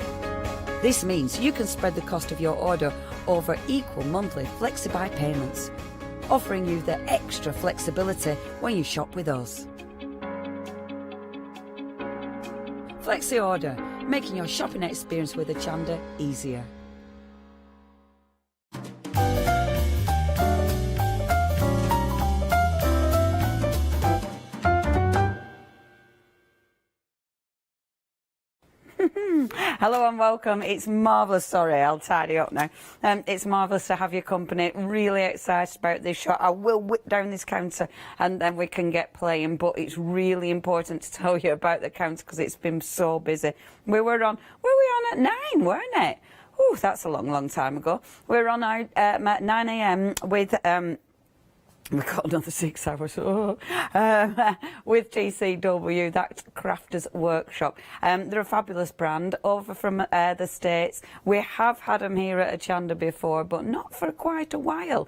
This means you can spread the cost of your order over equal monthly FlexiBuy payments, offering you the extra flexibility when you shop with us. Flexi Order, making your shopping experience with Hochanda easier. Hello and welcome. It's marvellous. Sorry, I'll tidy up now. It's marvellous to have your company. Really excited about this show. I will whip down this counter and then we can get playing, but it's really important to tell you about the counter because it's been so busy. We were on at 9, weren't it? Oh, that's a long, long time ago. We were on at 9 a.m. with We've got another 6 hours with TCW, that's Crafters Workshop. They're a fabulous brand over from the States. We have had them here at Hochanda before, but not for quite a while.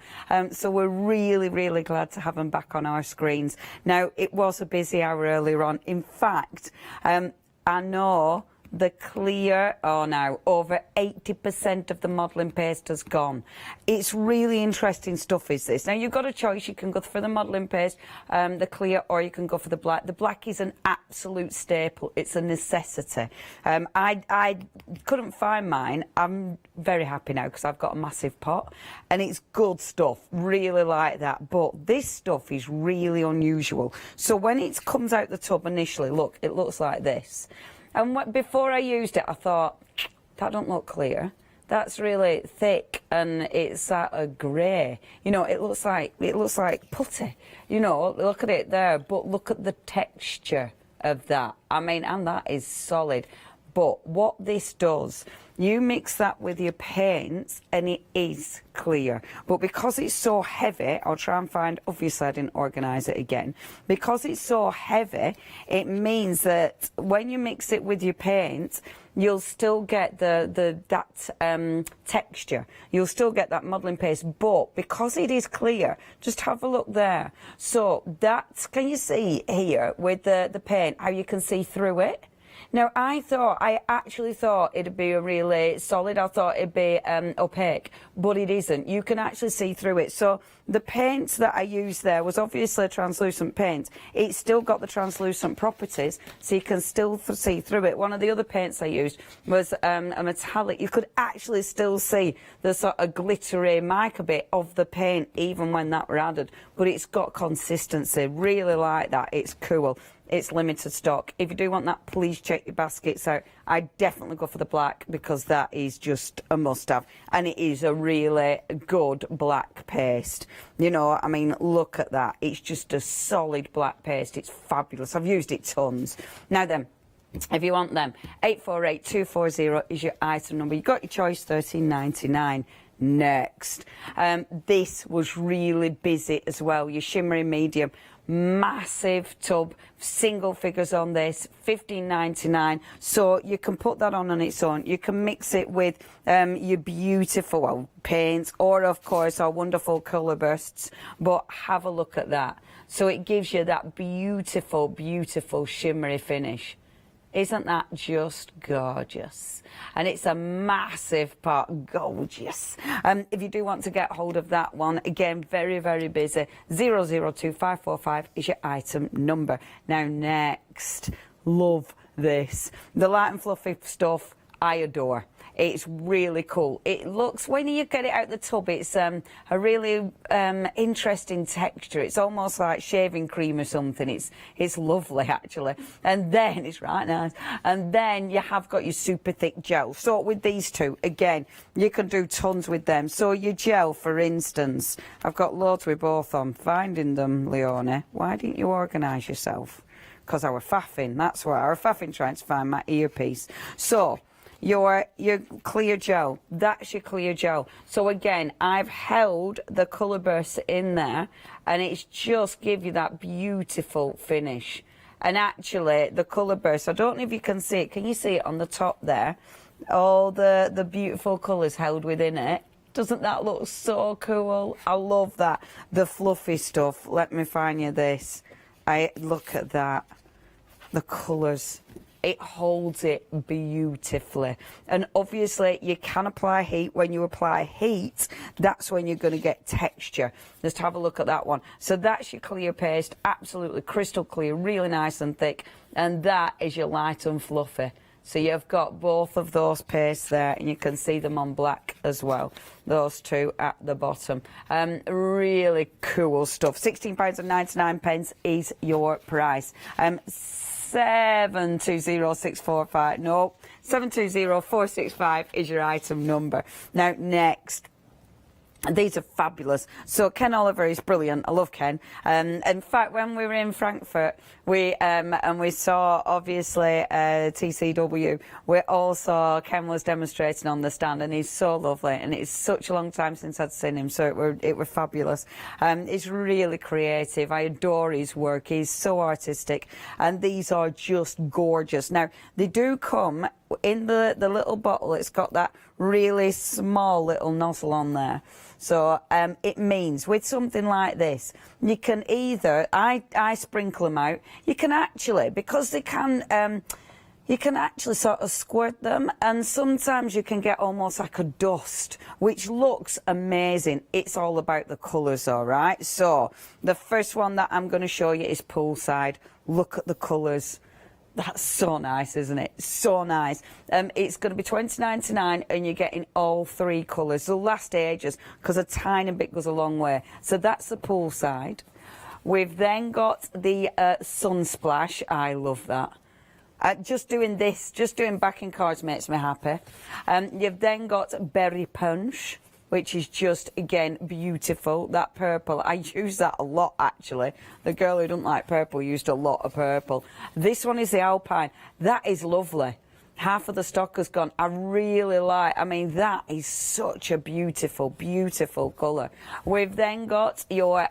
So we're really, really glad to have them back on our screens. Now, it was a busy hour earlier on. In fact, I know the clear, now over 80% of the modelling paste has gone. It's really interesting stuff, is this. Now, you've got a choice. You can go for the modelling paste, the clear, or you can go for the black. The black is an absolute staple. It's a necessity. I couldn't find mine. I'm very happy now because I've got a massive pot, and it's good stuff. Really like that. But this stuff is really unusual. So when it comes out the tub initially, look, it looks like this. And before I used it, I thought, that don't look clear. That's really thick, and it's a grey. You know, it looks like putty. You know, look at it there, but look at the texture of that. I mean, and that is solid. But what this does, you mix that with your paints and it is clear. But because it's so heavy, I'll try and find, obviously I didn't organise it again. Because it's so heavy, it means that when you mix it with your paint, you'll still get that texture. You'll still get that modelling paste, but because it is clear, just have a look there. So that's, can you see here with the paint, how you can see through it? Now, I actually thought it'd be a really solid. I thought it'd be opaque, but it isn't. You can actually see through it. So the paint that I used there was obviously a translucent paint. It's still got the translucent properties, so you can still see through it. One of the other paints I used was a metallic. You could actually still see the sort of glittery mica bit of the paint, even when that were added. But it's got consistency. Really like that. It's cool. It's limited stock. If you do want that, please check your baskets out. I definitely go for the black because that is just a must-have. And it is a really good black paste. You know, I mean, look at that. It's just a solid black paste. It's fabulous. I've used it tons. Now then, if you want them, 848240 is your item number. You've got your choice, $13.99. Next. This was really busy as well. Your shimmery medium. Massive tub, single figures on this, $15.99. So you can put that on its own. You can mix it with your beautiful paints, or of course our wonderful colour bursts. But have a look at that. So it gives you that beautiful, beautiful shimmery finish. Isn't that just gorgeous? And it's a massive pot, gorgeous. If you do want to get hold of that one, again, very, very busy. 002545 is your item number. Now, next, love this. The light and fluffy stuff, I adore. It's really cool. It looks, when you get it out the tub, it's a really interesting texture. It's almost like shaving cream or something. It's lovely, actually. And then, it's right nice. And then you have got your super thick gel. So with these two, again, you can do tons with them. So your gel, for instance, I've got loads with both on. Finding them, Leone. Why didn't you organise yourself? Because I were faffing. That's why I were faffing trying to find my earpiece. So your clear gel, that's your clear gel. So again, I've held the colour bursts in there, and it's just give you that beautiful finish. And actually, the colour bursts, I don't know if you can see it. Can you see it on the top there? All the beautiful colours held within it. Doesn't that look so cool? I love that. The fluffy stuff. Let me find you this. Look at that. The colours. It holds it beautifully. And obviously you can apply heat. When you apply heat, that's when you're going to get texture. Just have a look at that one. So that's your clear paste, absolutely crystal clear, really nice and thick. And that is your light and fluffy. So you've got both of those pastes there, and you can see them on black as well. Those two at the bottom. Really cool stuff. £16.99 is your price. 720645. No, 720465 is your item number. Now, next, These are fabulous. So Ken Oliver is brilliant. I love Ken. In fact, when we were in Frankfurt, we saw obviously TCW. We all saw Ken was demonstrating on the stand, and he's so lovely. And it's such a long time since I'd seen him, so it were fabulous. He's really creative. I adore his work. He's so artistic, and these are just gorgeous. Now they do come in the little bottle. It's got that really small little nozzle on there. So it means with something like this, you can either, I sprinkle them out, you can actually, because they can, you can actually sort of squirt them, and sometimes you can get almost like a dust, which looks amazing. It's all about the colours, all right? So the first one that I'm going to show you is poolside. Look at the colours. That's so nice, isn't it? So nice. It's going to be $20.99, and you're getting all three colours. They'll last ages because a tiny bit goes a long way. So that's the poolside. We've then got the Sunsplash. I love that. Just doing this, just doing backing cards makes me happy. You've then got Berry Punch, which is just, again, beautiful. That purple, I use that a lot, actually. The girl who doesn't like purple used a lot of purple. This one is the Alpine. That is lovely. Half of the stock has gone. I really like, I mean, that is such a beautiful, beautiful colour. We've then got your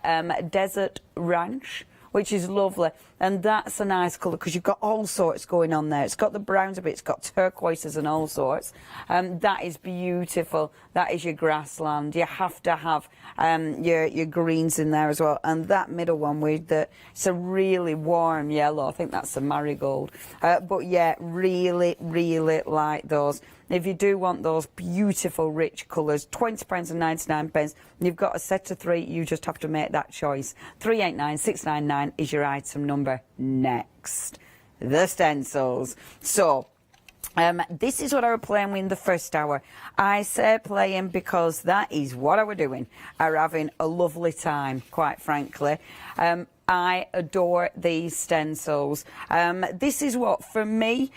Desert Ranch, which is lovely, and that's a nice colour because you've got all sorts going on there. It's got the browns a bit, it's got turquoises and all sorts. That is beautiful. That is your grassland. You have to have your greens in there as well. And that middle one with it's a really warm yellow. I think that's a marigold. But yeah, really, really like those. If you do want those beautiful rich colours, £20.99. You've got a set of three. You just have to make that choice. 389699 is your item number. Next, the stencils. So this is what I was playing with in the first hour. I say playing because that is what I was doing. I was having a lovely time, quite frankly. I adore these stencils. This is what, for me,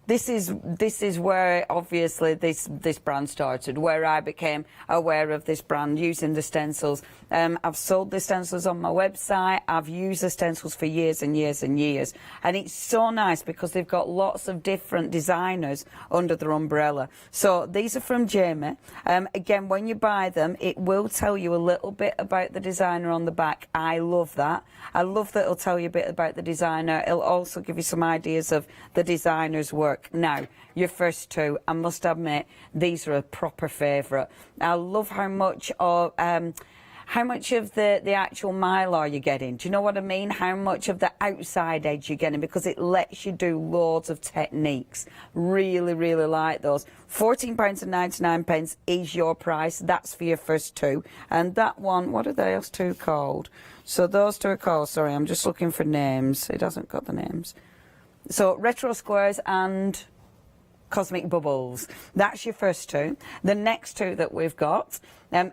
this is where obviously this brand started, where I became aware of this brand using the stencils. I've sold the stencils on my website. I've used the stencils for years and years and years, and it's so nice because they've got lots of different designers under their umbrella. So these are from Jamie. Again, when you buy them, it will tell you a little bit about the designer on the back. I love that. I love that it'll tell you a bit about the designer. It'll also give you some ideas of the designer's work. Now, your first two, I must admit, these are a proper favourite. I love how much of the actual mylar you're getting. Do you know what I mean? How much of the outside edge you're getting, because it lets you do loads of techniques. Really, really like those. £14.99 is your price. That's for your first two. And that one, what are those two called? So those two are called, sorry, I'm just looking for names. It hasn't got the names. So Retro Squares and Cosmic Bubbles. That's your first two. The next two that we've got, now,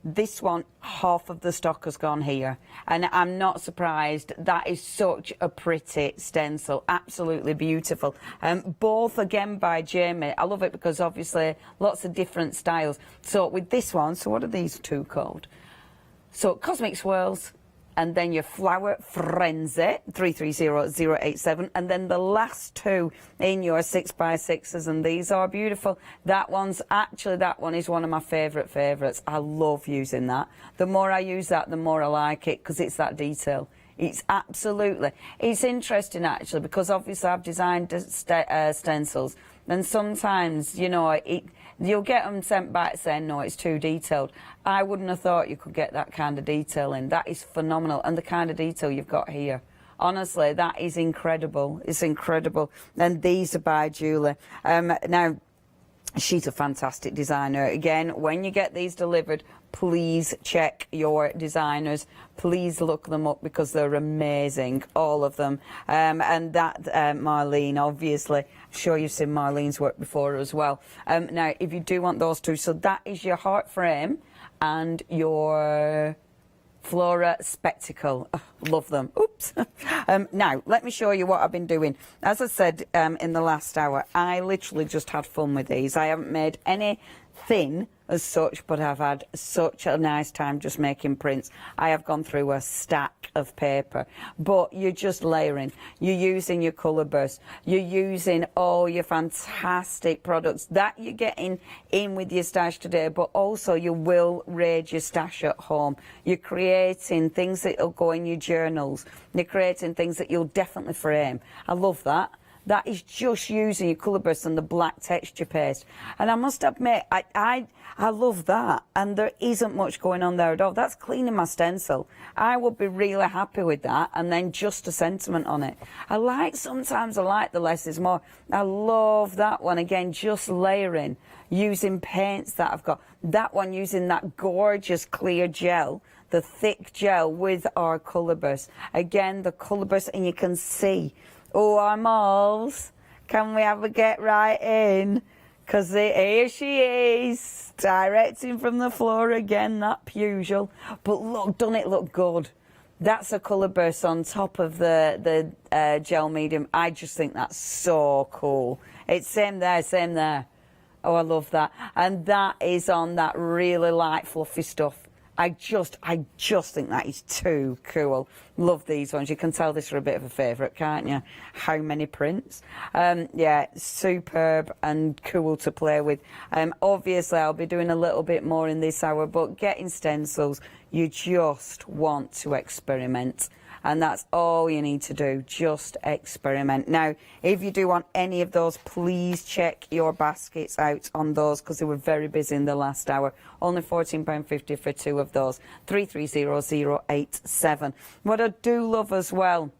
this one, half of the stock has gone here, and I'm not surprised. That is such a pretty stencil, absolutely beautiful. Both again by Jamie. I love it because obviously lots of different styles. So with this one, so what are these two called? So Cosmic Swirls, and then your Flower Frenzy, 330087, and then the last two in your 6x6s, and these are beautiful. That one is one of my favourites. I love using that. The more I use that, the more I like it, because it's that detail. It's interesting actually, because obviously I've designed stencils, and sometimes, you know, you'll get them sent back saying, no, it's too detailed. I wouldn't have thought you could get that kind of detail in. That is phenomenal. And the kind of detail you've got here, honestly, that is incredible. It's incredible. And these are by Julie. Now, she's a fantastic designer. Again, when you get these delivered, please check your designers. Please look them up because they're amazing, all of them. And that Marlene, obviously, I'm sure you've seen Marlene's work before as well. Now, if you do want those two, so that is your heart frame and your Flora Spectacle. Oh, love them. Oops. Now, let me show you what I've been doing. As I said in the last hour, I literally just had fun with these. I haven't made anything as such, but I've had such a nice time just making prints. I have gone through a stack of paper, but you're just layering. You're using your colour bursts. You're using all your fantastic products that you're getting in with your stash today, but also you will raid your stash at home. You're creating things that will go in your journals. You're creating things that you'll definitely frame. I love that. That is just using your colour bursts and the black texture paste. And I must admit, I love that. And there isn't much going on there at all. That's cleaning my stencil. I would be really happy with that. And then just a sentiment on it. Sometimes I like the less is more. I love that one. Again, just layering, using paints that I've got. That one using that gorgeous clear gel, the thick gel with our colour bursts. Again, the colour bursts, and you can see. Oh, our Malls, can we have a get right in? Because here she is, directing from the floor again, that usual. But look, doesn't it look good? That's a colour burst on top of the gel medium. I just think that's so cool. It's same there, same there. Oh, I love that. And that is on that really light, fluffy stuff. I just think that is too cool. Love these ones. You can tell this are a bit of a favourite, can't you? How many prints? Yeah, superb and cool to play with. Obviously, I'll be doing a little bit more in this hour, but getting stencils, you just want to experiment. And that's all you need to do, just experiment. Now, if you do want any of those, please check your baskets out on those, because they were very busy in the last hour. Only £14.50 for 2 of those. 330087. What I do love as well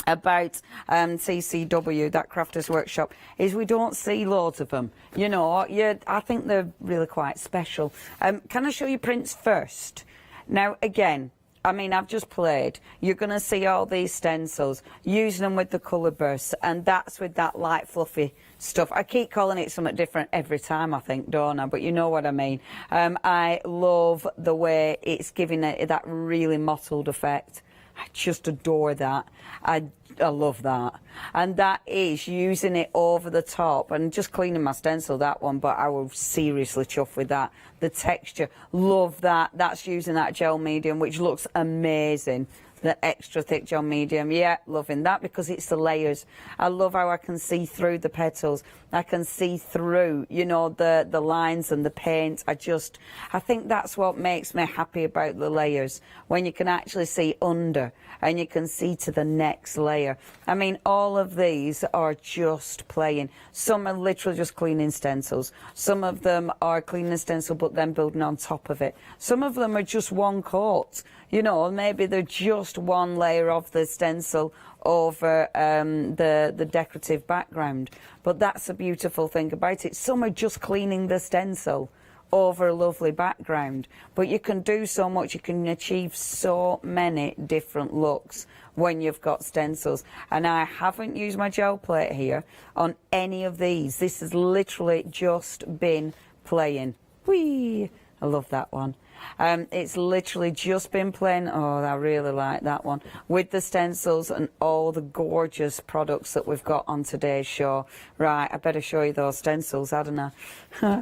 about TCW, that Crafters Workshop, is we don't see loads of them. You know, I think they're really quite special. Can I show you prints first? Now, again, I mean, I've just played. You're going to see all these stencils, using them with the colour bursts, and that's with that light, fluffy stuff. I keep calling it something different every time, I think, don't I? But you know what I mean. I love the way it's giving it that really mottled effect. I just adore that. I love that. And that is using it over the top and just cleaning my stencil, that one, but I was seriously chuffed with that. The texture, love that. That's using that gel medium, which looks amazing. The extra thick gel medium, yeah, loving that, because it's the layers. I love how I can see through the petals. I can see through, you know, the lines and the paint. I think that's what makes me happy about the layers, when you can actually see under and you can see to the next layer. I mean, all of these are just playing. Some are literally just cleaning stencils. Some of them are cleaning a stencil but then building on top of it. Some of them are just one coat. You know, maybe they're just one layer of the stencil over the decorative background. But that's a beautiful thing about it. Some are just cleaning the stencil over a lovely background. But you can do so much. You can achieve so many different looks when you've got stencils. And I haven't used my gel plate here on any of these. This has literally just been playing. Whee! I love that one. It's literally just been playing. Oh, I really like that one, with the stencils and all the gorgeous products that we've got on today's show. Right, I better show you those stencils, hadn't I?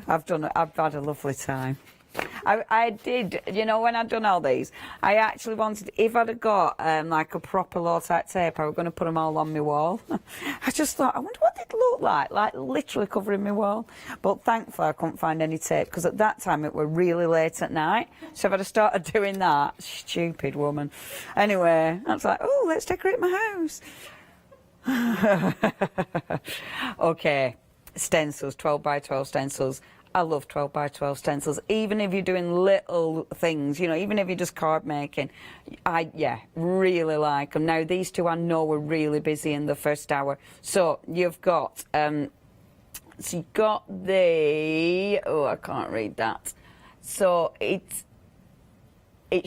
I've had a lovely time. I did, you know, when I'd done all these, I actually wanted, if I'd have got like a proper low-type tape, I was going to put them all on my wall. I just thought, I wonder what they'd look like literally covering my wall. But thankfully I couldn't find any tape, because at that time it were really late at night. So if I'd have started doing that, stupid woman. Anyway, I was like, oh, let's decorate my house. Okay, stencils, 12 by 12 stencils. I love 12 by 12 stencils, even if you're doing little things, you know, even if you're just card making. I really like them. Now, these two I know were really busy in the first hour. So you've got, oh, I can't read that. So it's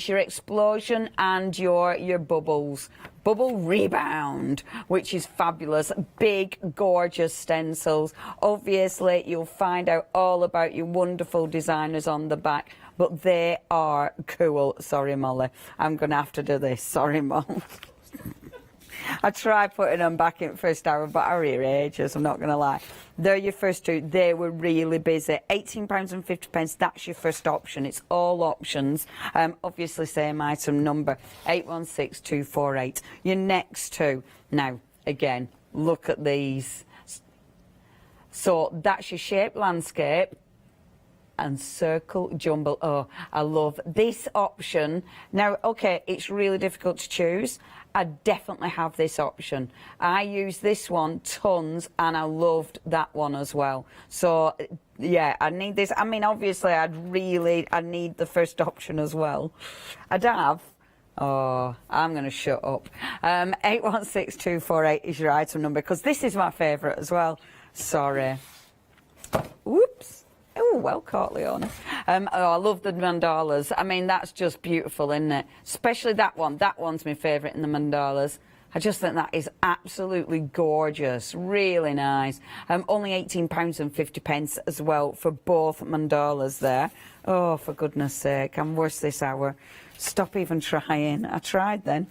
your explosion and your bubbles. Bubble Rebound, which is fabulous. Big, gorgeous stencils. Obviously, you'll find out all about your wonderful designers on the back, but they are cool. Sorry, Molly. I'm going to have to do this. Sorry, Mom. I tried putting them back in first hour, but I really ages, I'm not going to lie. They're your first two. They were really busy. £18.50, that's your first option. It's all options. Obviously, same item number, 816248. Your next two. Now, again, look at these. So that's your shape landscape and circle jumble. Oh, I love this option. Now, okay, it's really difficult to choose. I definitely have this option. I use this one tons, and I loved that one as well. So, yeah, I need this. I mean, obviously, I need the first option as well. I'd have. Oh, I'm going to shut up. 816248 is your item number, because this is my favourite as well. Sorry. Whoops. Oh, well caught, Leona. Oh, I love the mandalas. I mean, that's just beautiful, isn't it? Especially that one. That one's my favourite in the mandalas. I just think that is absolutely gorgeous. Really nice. Only £18.50 as well for both mandalas there. Oh, for goodness sake, I'm worse this hour. Stop even trying. I tried then.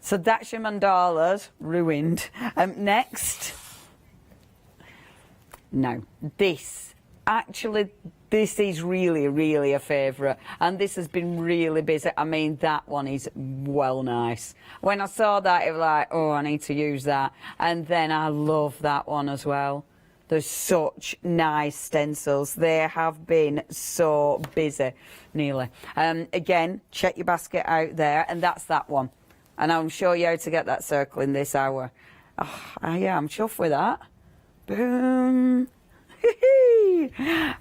So that's your mandalas. Ruined. Next. Now, this is really a favourite, and this has been really busy. I mean, that one is well nice. When I saw that, it was like, oh, I need to use that. And then I love that one as well. There's such nice stencils. They have been so busy, nearly. Again, check your basket out there, and that's that one. And I'll show you how to get that circle in this hour. Oh, yeah, I'm chuffed with that. Boom.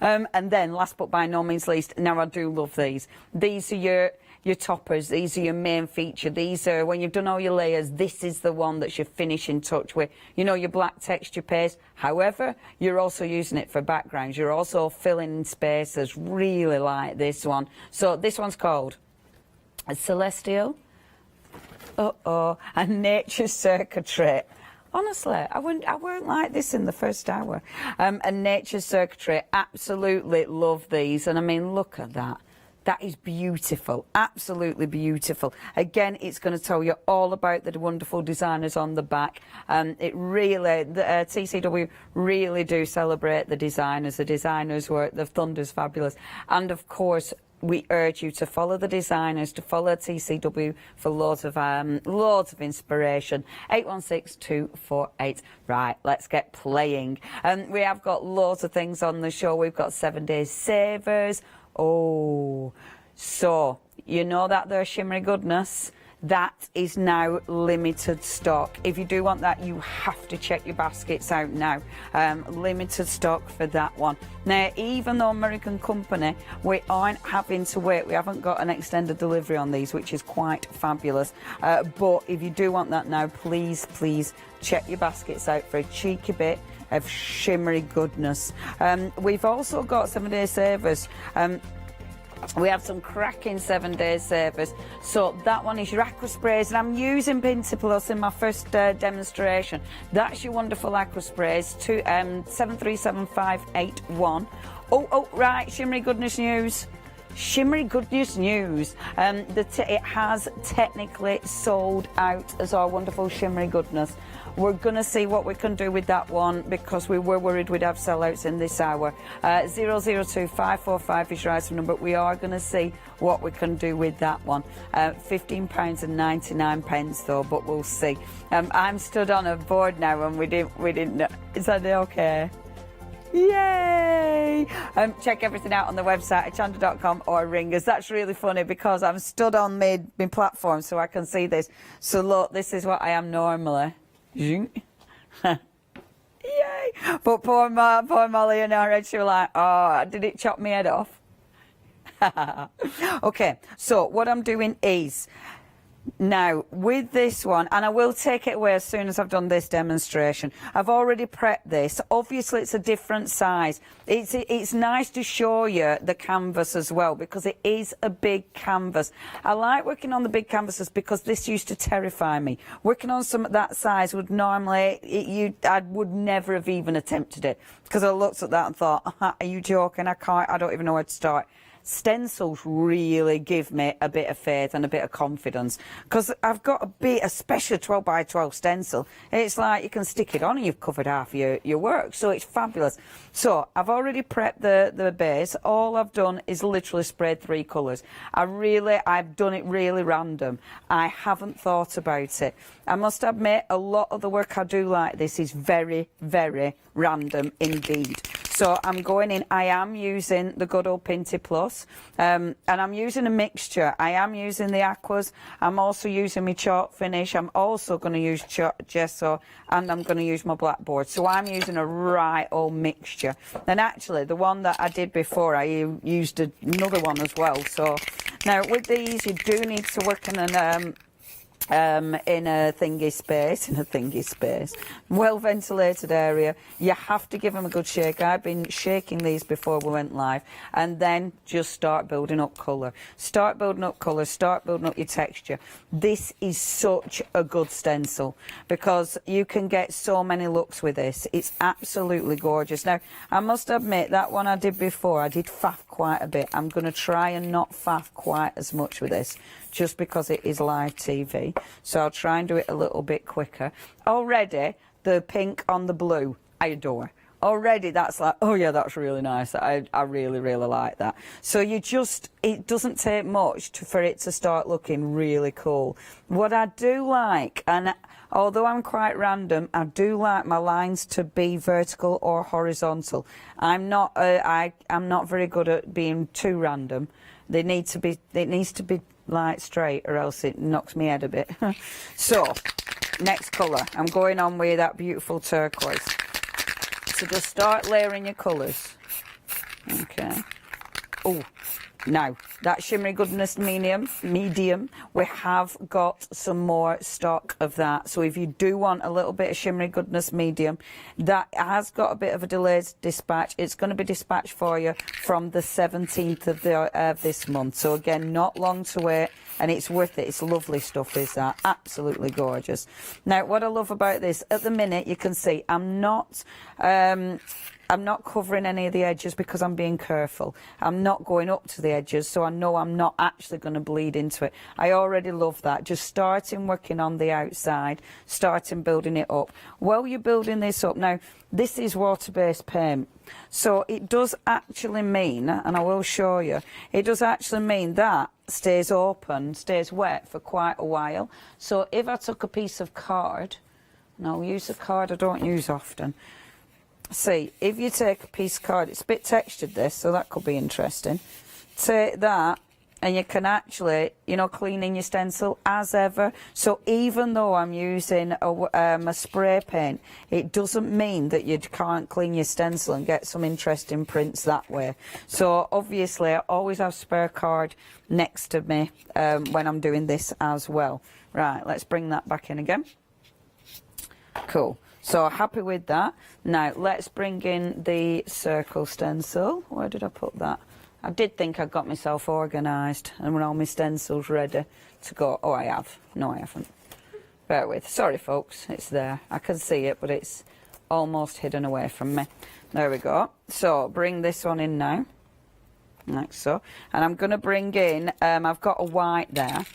And then, last but by no means least, now I do love these. These are your toppers. These are your main feature. These are, when you've done all your layers, this is the one that's your finishing touch with, you know, your black texture paste. However, you're also using it for backgrounds. You're also filling in spaces. Really like this one. So this one's called a Celestial. And Nature's Circuitry. Honestly, I won't like this in the first hour. And Nature's Circuitry, absolutely love these. And I mean, look at that. That is beautiful, absolutely beautiful. Again, it's going to tell you all about the wonderful designers on the back. It really, TCW really do celebrate the designers. The designers' work, the Thunder's fabulous. And of course, we urge you to follow the designers, to follow TCW for loads of inspiration. 816248. Right, let's get playing. We have got loads of things on the show. We've got 7 days savers. Oh, so you know that there shimmery goodness. That is now limited stock. If you do want that, you have to check your baskets out now. Limited stock for that one. Now, even though American company, we aren't having to wait. We haven't got an extended delivery on these, which is quite fabulous. But if you do want that now, please check your baskets out for a cheeky bit of shimmery goodness. We've also got 7 day savers. We have some cracking 7 day savers. So that one is your aqua sprays, and I'm using Pinty Plus in my first demonstration. That's your wonderful aqua sprays, 737581. Oh, right, shimmery goodness news. Shimmery goodness news. It has technically sold out as our wonderful shimmery goodness. We're going to see what we can do with that one, because we were worried we'd have sellouts in this hour. 002545 is your item number. We are going to see what we can do with that one. £15.99 though, but we'll see. I'm stood on a board now, and we didn't know. Is that okay? Yay! Check everything out on the website, hochanda.com, or ring us. That's really funny, because I'm stood on my platform so I can see this. So look, this is what I am normally. Yay! But poor Molly and her, she was like, oh, did it chop my head off? Okay, so what I'm doing is, now with this one, and I will take it away as soon as I've done this demonstration. I've already prepped this. Obviously it's a different size. It's nice to show you the canvas as well, because it is a big canvas. I like working on the big canvases because this used to terrify me. Working on some of that size would normally, I would never have even attempted it, because I looked at that and thought, are you joking? I don't even know where to start. stencils really give me a bit of faith and a bit of confidence, because I've got a special 12 by 12 stencil. It's like you can stick it on and you've covered half your work, so it's fabulous. So I've already prepped the base. All I've done is literally sprayed 3 colours. I've done it really random. I haven't thought about it. I must admit, a lot of the work I do like this is very, very random indeed. So I'm going in, I am using the good old Pinty Plus, and I'm using a mixture. I am using the aquas, I'm also using my chalk finish, I'm also going to use gesso, and I'm going to use my blackboard. So I'm using a right old mixture. And actually, the one that I did before, I used another one as well. So now with these, you do need to work in a thingy space, well ventilated area. You have to give them a good shake. I've been shaking these before we went live, and then just start building up colour. Start building up colour, start building up your texture. This is such a good stencil because you can get so many looks with this. It's absolutely gorgeous. Now, I must admit, that one I did before, I did faff quite a bit. I'm going to try and not faff quite as much with this, just because it is live TV. So I'll try and do it a little bit quicker. Already, the pink on the blue, I adore. Already that's like, oh yeah, that's really nice. I really, really like that. So it doesn't take much for it to start looking really cool. What I do like, and although I'm quite random, I do like my lines to be vertical or horizontal. I'm not very good at being too random. It needs to be like straight, or else it knocks me head a bit. So next colour, I'm going on with that beautiful turquoise. So just start layering your colours. Okay. Oh, now that shimmery goodness medium, we have got some more stock of that. So if you do want a little bit of shimmery goodness medium, that has got a bit of a delayed dispatch. It's going to be dispatched for you from the 17th of this month. So again, not long to wait, and it's worth it. It's lovely stuff, is that? Absolutely gorgeous. Now, what I love about this, at the minute, you can see I'm not covering any of the edges because I'm being careful. I'm not going up to the edges, so I know I'm not actually going to bleed into it. I already love that. Just starting working on the outside, starting building it up. While you're building this up, now, this is water-based paint. So it does actually mean, and I will show you, it does actually mean that stays open, stays wet for quite a while. So if I took a piece of card, and I'll use a card I don't use often. See, if you take a piece of card, it's a bit textured this, so that could be interesting. Take that, and you can actually, clean in your stencil as ever. So even though I'm using a spray paint, it doesn't mean that you can't clean your stencil and get some interesting prints that way. So obviously, I always have spare card next to me when I'm doing this as well. Right, let's bring that back in again. Cool. So happy with that. Now let's bring in the circle stencil. Where did I put that? I did think I got myself organised and all my stencils ready to go. Oh, I have. No, I haven't. Bear with. Sorry, folks. It's there. I can see it, but it's almost hidden away from me. There we go. So bring this one in now, like so. And I'm going to bring in, I've got a white there.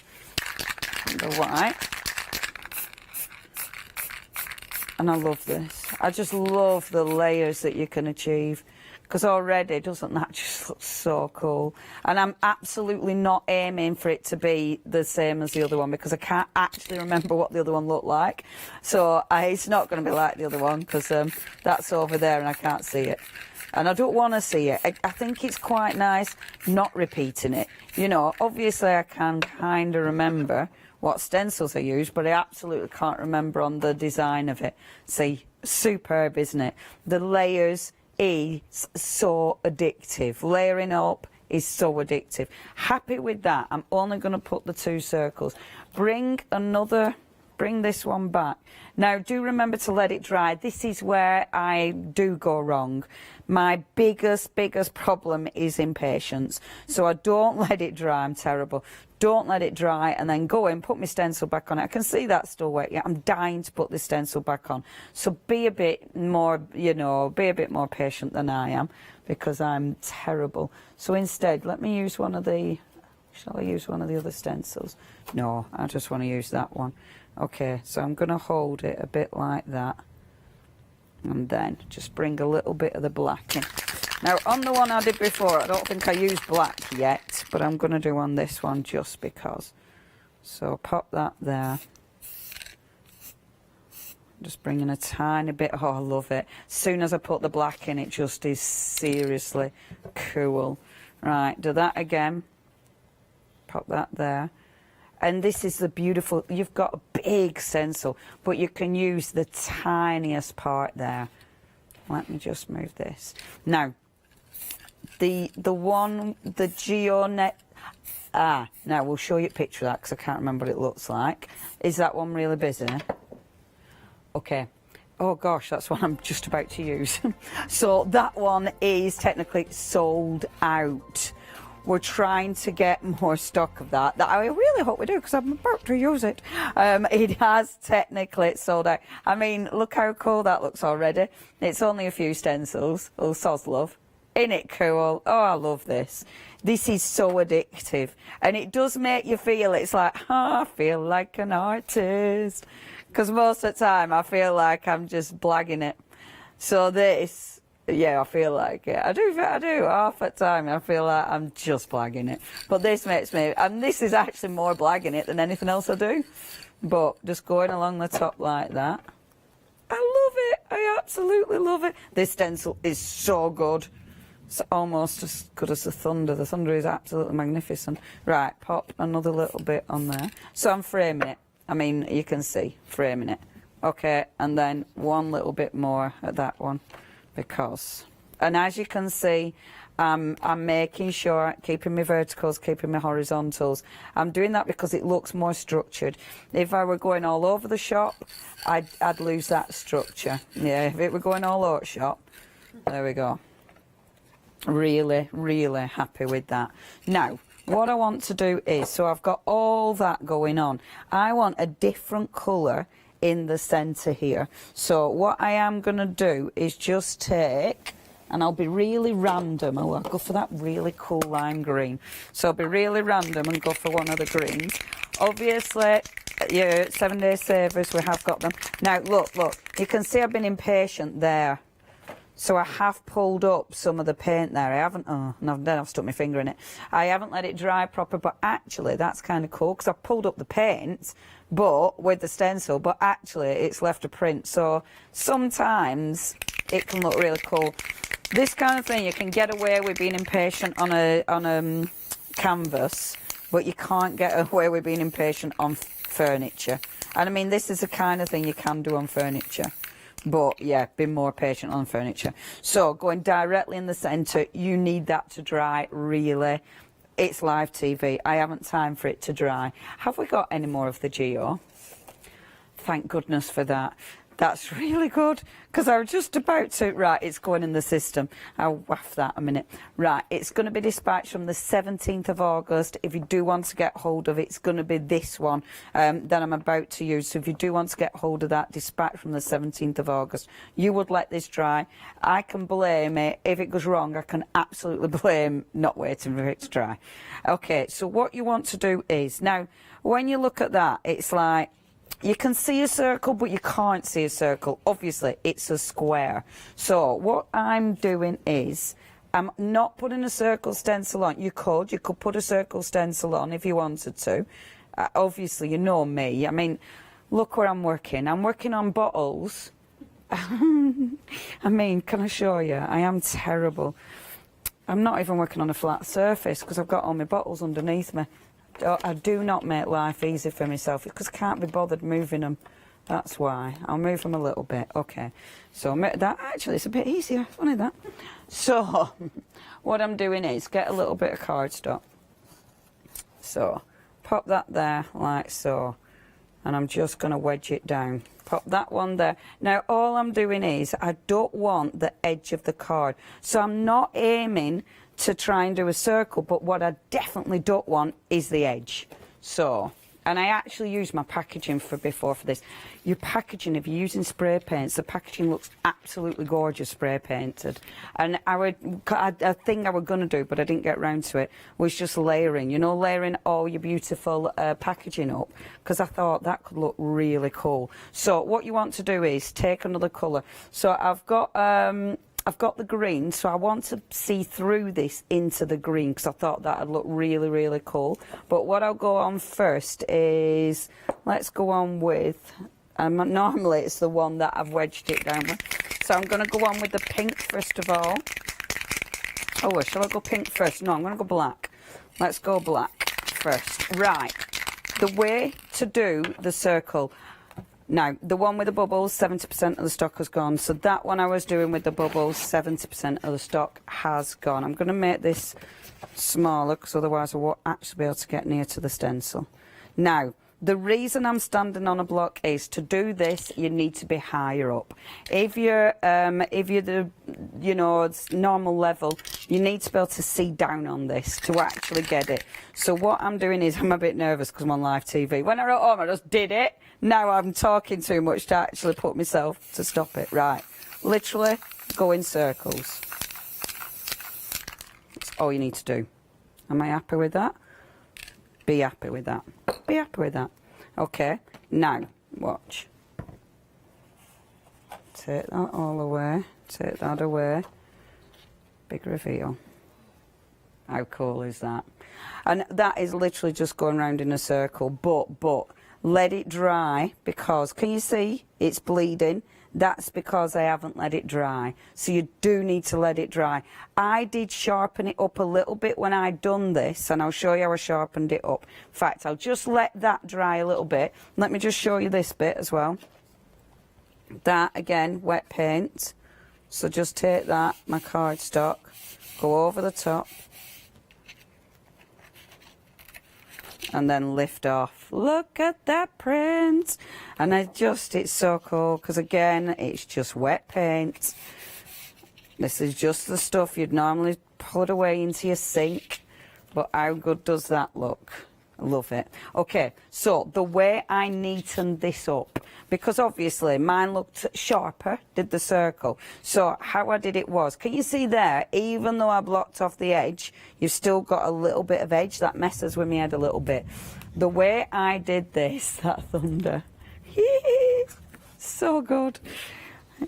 The white. And I love this. I just love the layers that you can achieve, because already, doesn't that just look so cool? And I'm absolutely not aiming for it to be the same as the other one, because I can't actually remember what the other one looked like. So it's not going to be like the other one, because that's over there and I can't see it. And I don't want to see it. I think it's quite nice not repeating it. Obviously I can kind of remember what stencils I use, but I absolutely can't remember on the design of it. See, superb, isn't it? The layers is so addictive. Layering up is so addictive. Happy with that. I'm only going to put the 2 circles. Bring this one back. Now, do remember to let it dry. This is where I do go wrong. My biggest problem is impatience. So I don't let it dry. I'm terrible. Don't let it dry and then go in, put my stencil back on it. I can see that's still wet. Yeah, I'm dying to put the stencil back on. So be a bit more, be a bit more patient than I am, because I'm terrible. So instead, let me use one of the, shall I use one of the other stencils? No, I just want to use that one. Okay, so I'm going to hold it a bit like that, and then just bring a little bit of the black in. Now, on the one I did before, I don't think I used black yet, but I'm going to do on this one just because. So pop that there. Just bringing a tiny bit. Oh, I love it. As soon as I put the black in, it just is seriously cool. Right, do that again. Pop that there. And this is the beautiful, you've got a big stencil, but you can use the tiniest part there. Let me just move this. Now, the GeoNet, now we'll show you a picture of that because I can't remember what it looks like. Is that one really busy? Okay. Oh gosh, that's what I'm just about to use. So that one is technically sold out. We're trying to get more stock of that. I really hope we do because I'm about to use it. It has technically sold out. I mean, look how cool that looks already. It's only a few stencils. Oh, soz love. Isn't it cool? Oh, I love this. This is so addictive. And it does make you feel, it's like, oh, I feel like an artist. Because most of the time I feel like I'm just blagging it. So this, yeah, I feel like it. I do. Half the time I feel like I'm just blagging it. But this makes me, and this is actually more blagging it than anything else I do. But just going along the top like that. I love it. I absolutely love it. This stencil is so good. It's almost as good as the Thunder. The Thunder is absolutely magnificent. Right, pop another little bit on there. So I'm framing it. I mean, you can see, framing it. Okay, and then one little bit more at that one. Because, and as you can see, I'm making sure, keeping my verticals, keeping my horizontals. I'm doing that because it looks more structured. If I were going all over the shop, I'd lose that structure. Yeah, if it were going all over the shop, there we go. Really, really happy with that. Now, what I want to do is, so I've got all that going on. I want a different colour in the centre here. So what I am going to do is just take, and I'll be really random. I'll go for that really cool lime green. So I'll be really random and go for one of the greens. Obviously, yeah, 7 Day Savers, we have got them. Now, look, you can see I've been impatient there. So I have pulled up some of the paint there. I haven't, oh, no, then I've stuck my finger in it. I haven't let it dry proper, but actually that's kind of cool because I pulled up the paint, but with the stencil, but actually it's left a print. So sometimes it can look really cool. This kind of thing, you can get away with being impatient on a canvas, but you can't get away with being impatient on furniture. And I mean, this is the kind of thing you can do on furniture. But yeah, be more patient on furniture. So going directly in the centre, you need that to dry really. It's live TV. I haven't time for it to dry. Have we got any more of the Geo? Thank goodness for that. That's really good because I was just about to, right, it's going in the system. I'll waft that a minute. Right, it's going to be dispatched from the 17th of August. If you do want to get hold of it, it's going to be this one that I'm about to use. So if you do want to get hold of that, dispatch from the 17th of August. You would let this dry. I can blame it. If it goes wrong, I can absolutely blame not waiting for it to dry. Okay, so what you want to do is, now, when you look at that, it's like, you can see a circle, but you can't see a circle. Obviously, it's a square. So what I'm doing is, I'm not putting a circle stencil on. You could put a circle stencil on if you wanted to. Obviously, you know me. I mean, look where I'm working. I'm working on bottles. I mean, can I show you? I am terrible. I'm not even working on a flat surface because I've got all my bottles underneath me. I do not make life easy for myself because I can't be bothered moving them. That's why. I'll move them a little bit. Okay. So that actually it's a bit easier. Funny that. So what I'm doing is get a little bit of cardstock. So pop that there like so. And I'm just going to wedge it down. Pop that one there. Now all I'm doing is I don't want the edge of the card. So I'm not aiming to try and do a circle, but what I definitely don't want is the edge. So and I actually used my packaging before for this. Your packaging, if you're using spray paints, the packaging looks absolutely gorgeous spray painted. And a thing I was going to do, but I didn't get round to it, was just layering. You know, layering all your beautiful packaging up, because I thought that could look really cool. So what you want to do is take another colour. So I've got the green, so I want to see through this into the green, because I thought that would look really, really cool. But what I'll go on first is, let's go on with, normally it's the one that I've wedged it down with. So I'm going to go on with the pink first of all. Oh, shall I go pink first? No, I'm going to go black. Let's go black first. Right, the way to do the circle. Now, the one with the bubbles, 70% of the stock has gone. So that one I was doing with the bubbles, 70% of the stock has gone. I'm going to make this smaller, because otherwise I won't actually be able to get near to the stencil. Now, the reason I'm standing on a block is to do this, you need to be higher up. If you're the, you know, it's normal level, you need to be able to see down on this to actually get it. So what I'm doing is, I'm a bit nervous because I'm on live TV. When I wrote home, I just did it. Now I'm talking too much to actually put myself to stop it. Right, literally go in circles. That's all you need to do. Am I happy with that? Be happy with that. Be happy with that. Okay, now watch. Take that all away. Take that away. Big reveal. How cool is that? And that is literally just going round in a circle, but let it dry, because can you see it's bleeding? That's because I haven't let it dry. So you do need to let it dry. I did sharpen it up a little bit when I'd done this, and I'll show you how I sharpened it up. In fact, I'll just let that dry a little bit. Let me just show you this bit as well. That, again, wet paint. So just take that, my cardstock, go over the top, and then lift off. Look at that print. And it's so cool, because again, it's just wet paint. This is just the stuff you'd normally put away into your sink. But how good does that look? I love it. Okay, so the way I neatened this up, because obviously mine looked sharper, did the circle. So how I did it was, can you see there, even though I blocked off the edge, you've still got a little bit of edge. That messes with my head a little bit. The way I did this, that thunder, so good.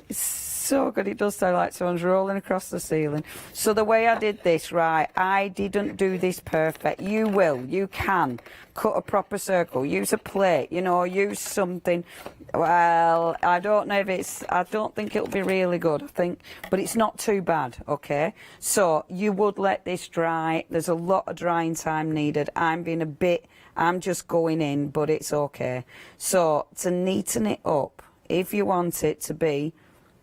It's so good. It does sound like someone's rolling across the ceiling. So the way I did this, right, I didn't do this perfect. You can cut a proper circle, use a plate, you know, use something. Well, I don't know if I don't think it'll be really good, I think, but it's not too bad, okay? So you would let this dry. There's a lot of drying time needed. I'm just going in, but it's okay. So to neaten it up, if you want it to be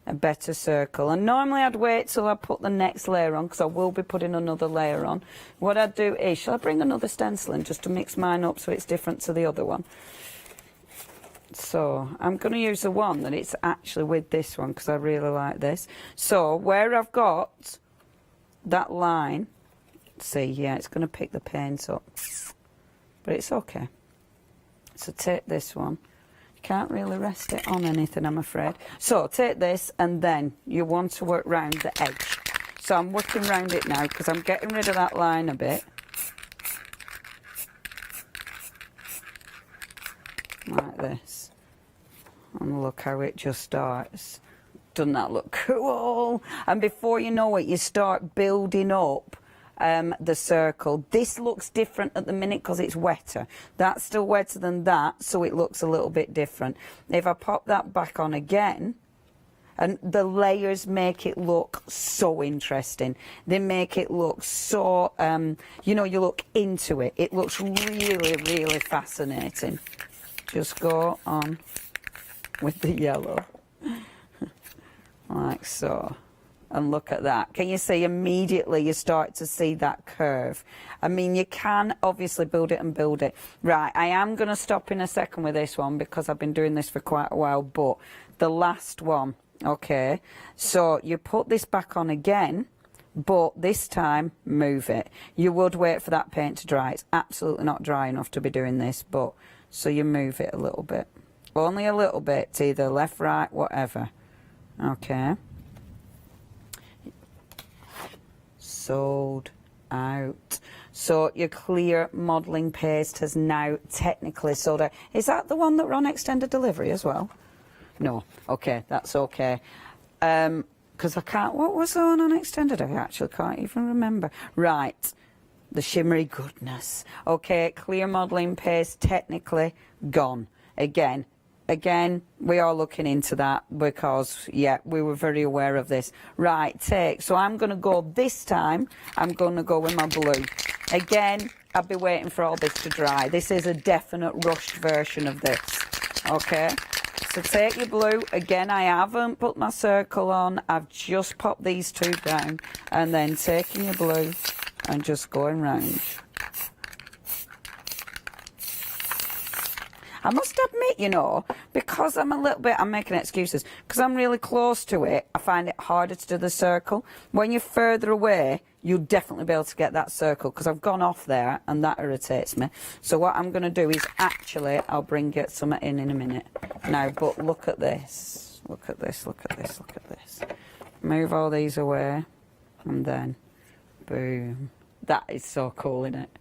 a better circle, and normally I'd wait till I put the next layer on, because I will be putting another layer on. What I'd do is, shall I bring another stencil in just to mix mine up so it's different to the other one? So I'm going to use the one that it's actually with this one, because I really like this. So where I've got that line, see, yeah, it's going to pick the paint up, but it's okay. So take this one. Can't really rest it on anything, I'm afraid. So take this, and then you want to work round the edge. So I'm working round it now, because I'm getting rid of that line a bit. Like this. And look how it just starts. Doesn't that look cool? And before you know it, you start building up the circle. This looks different at the minute because it's wetter. That's still wetter than that, so it looks a little bit different. If I pop that back on again, and the layers make it look so interesting. They make it look so, you know, you look into it. It looks really, really fascinating. Just go on with the yellow, like so. And look at that. Can you see immediately you start to see that curve? I mean, you can obviously build it and build it. Right, I am going to stop in a second with this one because I've been doing this for quite a while, but the last one, okay, so you put this back on again, but this time move it. You would wait for that paint to dry. It's absolutely not dry enough to be doing this, but So you move it a little bit. Only a little bit, to either left, right, whatever. Okay. Sold out. So your clear modelling paste has now technically sold out. Is that the one that we're on extended delivery as well? No. Okay, that's okay. Because I can't... What was the one on extended? I actually can't even remember. Right. The shimmery goodness. Okay, clear modelling paste technically gone. Again, we are looking into that because, yeah, we were very aware of this. Right, take. So I'm going to go this time, I'm going to go with my blue. Again, I'll be waiting for all this to dry. This is a definite rushed version of this. Okay, so take your blue. Again, I haven't put my circle on. I've just popped these two down. And then taking your blue and just going round. I must admit, you know, because I'm making excuses, because I'm really close to it, I find it harder to do the circle. When you're further away, you'll definitely be able to get that circle, because I've gone off there, and that irritates me. So what I'm going to do is, actually, I'll bring it some in a minute. Now, but look at this. Look at this, look at this, look at this. Move all these away, and then, boom. That is so cool, isn't it?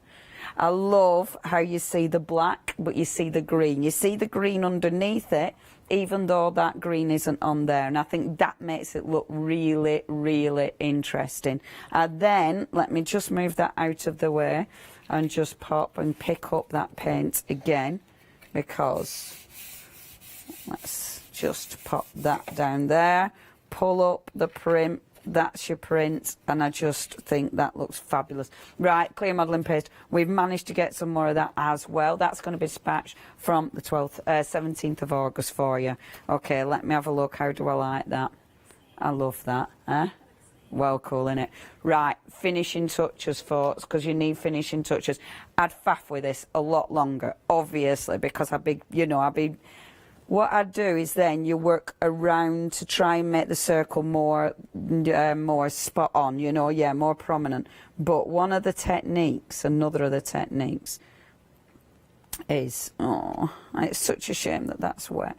I love how you see the black, but you see the green. You see the green underneath it, even though that green isn't on there. And I think that makes it look really, really interesting. Then, let me just move that out of the way and just pop and pick up that paint again, because let's just pop that down there, pull up the print. That's your print, and I just think that looks fabulous. Right, clear modelling paste. We've managed to get some more of that as well. That's going to be dispatched from the 17th of August for you. Okay, let me have a look. How do I like that? I love that. Well cool, innit? Right, finishing touches, folks, because you need finishing touches. I'd faff with this a lot longer, obviously, because what I'd do is then you work around to try and make the circle more spot on, you know, yeah, more prominent. But another of the techniques is, it's such a shame that that's wet,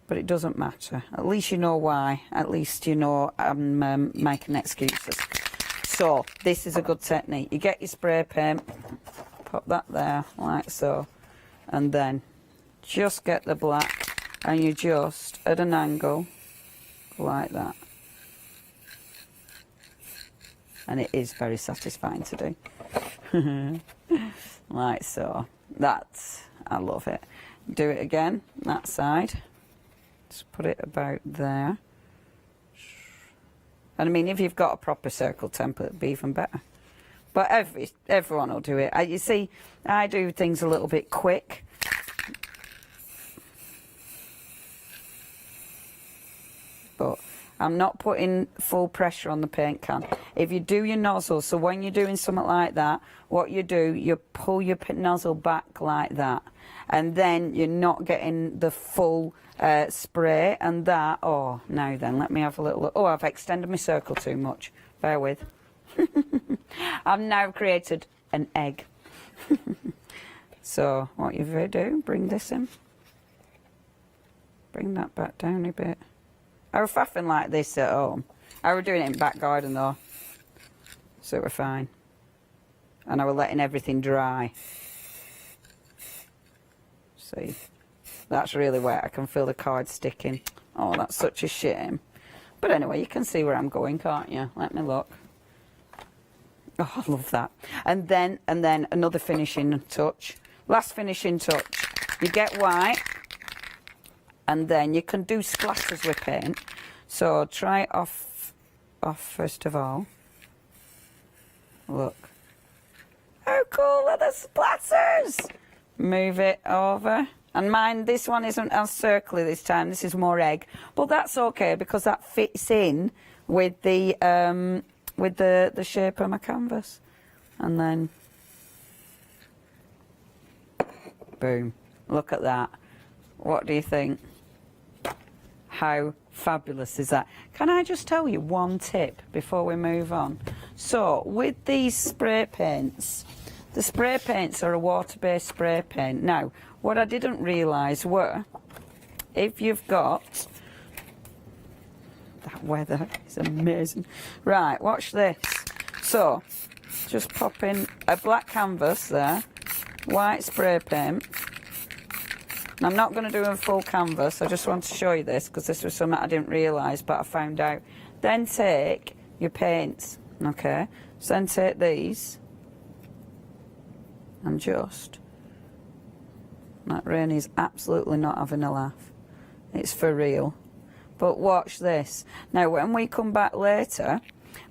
but it doesn't matter. At least you know why. At least you know I'm making excuses. So this is a good technique. You get your spray paint, pop that there like so, and then just get the black. And you just, at an angle, like that. And it is very satisfying to do. Like so. I love it. Do it again, that side. Just put it about there. And I mean, if you've got a proper circle template, it'd be even better. But everyone will do it. You see, I do things a little bit quick. But I'm not putting full pressure on the paint can. If you do your nozzle, so when you're doing something like that, what you do, you pull your nozzle back like that, and then you're not getting the full spray, and that, now then, let me have a little look. I've extended my circle too much. Bear with. I've now created an egg. So what you do, bring this in. Bring that back down a bit. I was faffing like this at home. I was doing it in back garden though, so we're fine. And I was letting everything dry. See, that's really wet. I can feel the card sticking. Oh, that's such a shame. But anyway, you can see where I'm going, can't you? Let me look. Oh, I love that. And then another finishing touch. Last finishing touch. You get white. And then you can do splatters with paint. So try it off first of all. Look. How cool are the splatters? Move it over. And mine, this one isn't as circly this time. This is more egg. But that's okay because that fits in with the shape of my canvas. And then, boom. Look at that. What do you think? How fabulous is that? Can I just tell you one tip before we move on? So with these spray paints, The spray paints are a water-based spray paint. Now, what I didn't realise were, if you've got... That weather is amazing. Right, watch this. So, just pop in a black canvas there, white spray paint. And I'm not going to do a full canvas, I just want to show you this because this was something I didn't realise but I found out. Then take your paints, okay? So then take these and just... That Rainy's absolutely not having a laugh. It's for real. But watch this. Now when we come back later,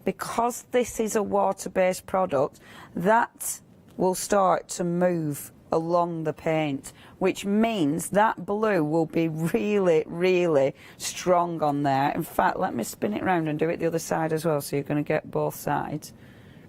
because this is a water-based product, that will start to move along the paint, which means that blue will be really, really strong on there. In fact, let me spin it round and do it the other side as well, so you're going to get both sides.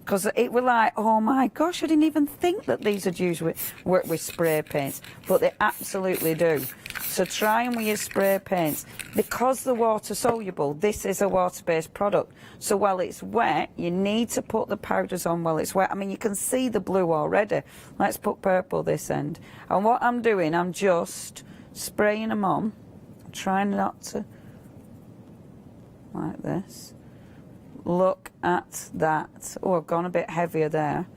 Because it was like, oh my gosh, I didn't even think that these would work with spray paints, but they absolutely do. So try them with your spray paints. Because they're water soluble, this is a water-based product. So while it's wet, you need to put the powders on while it's wet. I mean, you can see the blue already. Let's put purple this end. And what I'm doing, I'm just spraying them on, trying not to, like this. Look at that. Oh, I've gone a bit heavier there.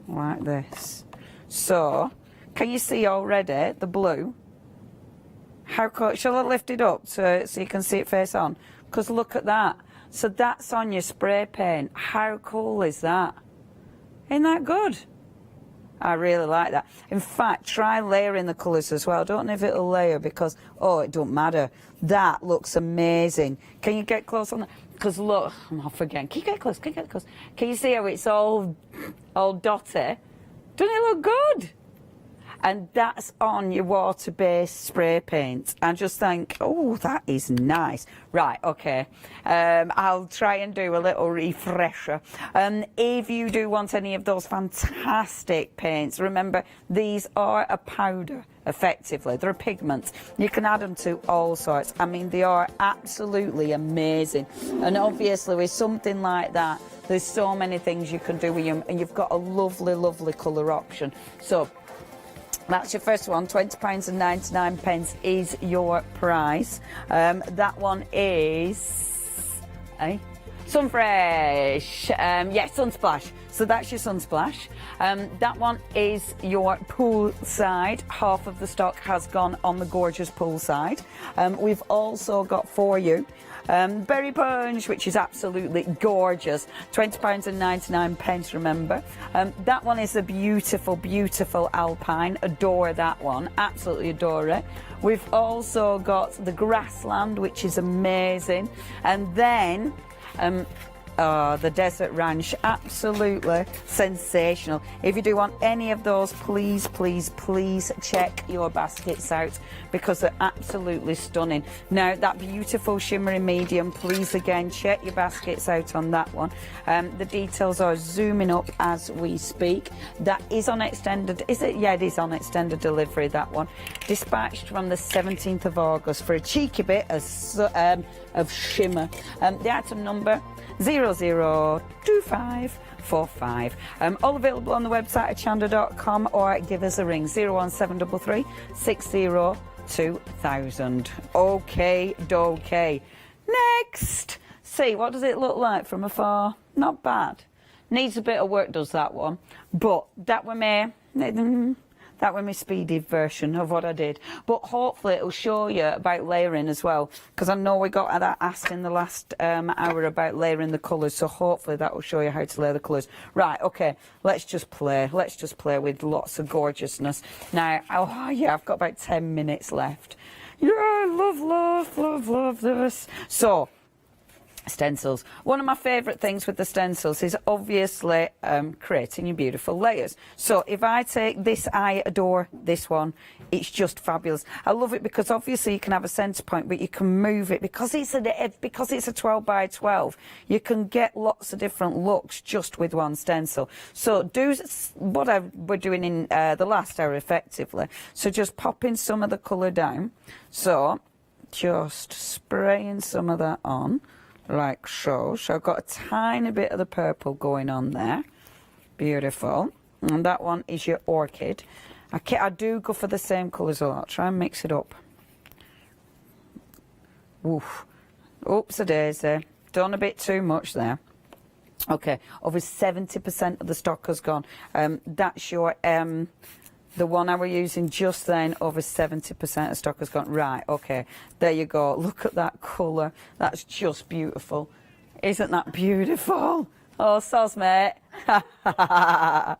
Like this. So, can you see already the blue? How cool? Shall I lift it up so you can see it face on? Because look at that. So that's on your spray paint. How cool is that? Isn't that good? I really like that. In fact, try layering the colours as well. I don't know if it'll layer because, oh, it don't matter. That looks amazing. Can you get close on that? Because look, I'm off again. Can you get close? Can you get close? Can you see how it's all dotty? Doesn't it look good? And that's on your water-based spray paint. I just think, oh, that is nice. Right, okay. I'll try and do a little refresher. If you do want any of those fantastic paints, remember, these are a powder, effectively. They're a pigment. You can add them to all sorts. I mean, they are absolutely amazing. And obviously, with something like that, there's so many things you can do with them, and you've got a lovely, lovely colour option. So, that's your first one, £20.99 is your price. That one is Sunfresh. Yes, Sunsplash. So that's your Sunsplash. That one is your poolside. Half of the stock has gone on the gorgeous poolside. We've also got for you Berry Punch, which is absolutely gorgeous. £20.99, remember. That one is a beautiful, beautiful Alpine. Adore that one. Absolutely adore it. We've also got the Grassland, which is amazing. And then... the Desert Ranch, absolutely sensational. If you do want any of those, please, please, please check your baskets out because they're absolutely stunning. Now, that beautiful shimmery medium, please again check your baskets out on that one. The details are zooming up as we speak. That is on extended, is it? Yeah, it is on extended delivery, that one. Dispatched from the 17th of August for a cheeky bit of shimmer. The item number 002545. All available on the website at hochanda.com or give us a ring 01733 6022000. Okay, dokie. Next, see, what does it look like from afar? Not bad. Needs a bit of work, does that one, but that were my speedy version of what I did. But hopefully it'll show you about layering as well, because I know we got that asked in the last hour about layering the colours, so hopefully that will show you how to layer the colours. Right, okay, let's just play with lots of gorgeousness. Now, oh yeah, I've got about 10 minutes left. Yeah, love this. So, stencils. One of my favourite things with the stencils is obviously creating your beautiful layers. So if I take this, I adore this one. It's just fabulous. I love it because obviously you can have a centre point, but you can move it because it's a 12 by 12. You can get lots of different looks just with one stencil. So do what we're doing in the last hour effectively. So just popping some of the colour down. So just spraying some of that on. Like so. So I've got a tiny bit of the purple going on there. Beautiful. And that one is your orchid. I do go for the same colours a lot. Try and mix it up. Oof. Oops a daisy. Done a bit too much there. Okay, over 70% of the stock has gone. That's your, the one I was using just then, over 70% of stock has gone. Right, okay, there you go. Look at that colour. That's just beautiful. Isn't that beautiful? Oh, soz, mate. I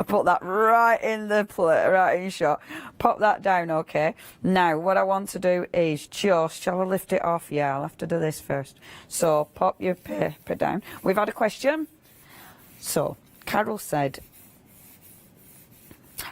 put that right in the plate, right in shot. Pop that down, okay. Now, what I want to do is just, shall I lift it off? Yeah, I'll have to do this first. So, pop your paper down. We've had a question. So, Carol said,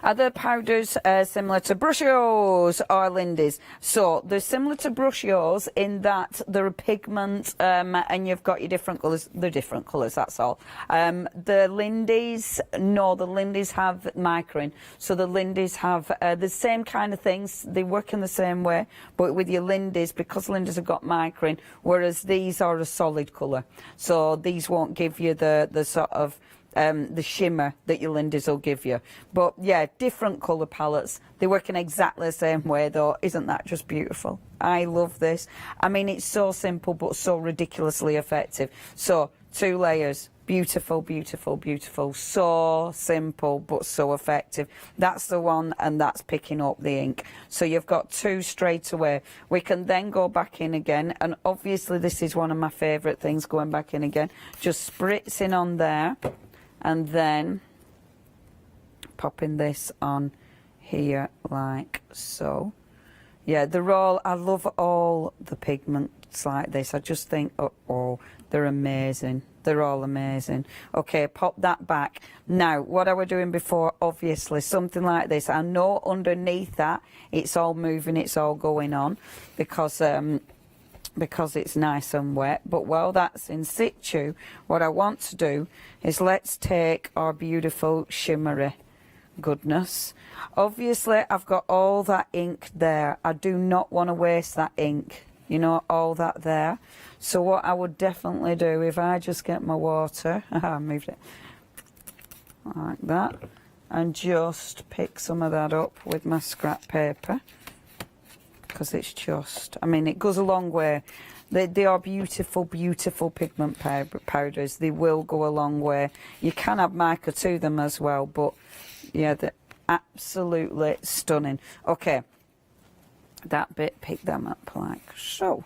are the powders similar to Brushios or Lindy's? So they're similar to Brushios in that they're a pigment and you've got your different colours. They're different colours, that's all. The Lindy's, no, the Lindy's have micron. So the Lindy's have the same kind of things. They work in the same way. But with your Lindy's, because Lindy's have got micron, whereas these are a solid colour. So these won't give you the sort of the shimmer that your Lindy's will give you. But yeah, different colour palettes. They work in exactly the same way though. Isn't that just beautiful? I love this. I mean, it's so simple but so ridiculously effective. So 2 layers. Beautiful, beautiful, beautiful. So simple but so effective. That's the one, and that's picking up the ink. So you've got 2 straight away. We can then go back in again, and obviously this is one of my favourite things, going back in again. Just spritzing on there. And then popping this on here like so. Yeah, they're all, I love all the pigments like this. I just think, oh, they're amazing. They're all amazing. Okay, pop that back. Now, what I was doing before, obviously, something like this. I know underneath that, it's all moving, it's all going on, because it's nice and wet. But while that's in situ, what I want to do is let's take our beautiful shimmery goodness. Obviously, I've got all that ink there. I do not want to waste that ink, you know, all that there. So what I would definitely do, if I just get my water, I moved it like that, and just pick some of that up with my scrap paper. Because it's just, I mean, it goes a long way. They are beautiful, beautiful pigment powders. They will go a long way. You can add mica to them as well, but yeah, they're absolutely stunning. Okay, that bit, pick them up like so.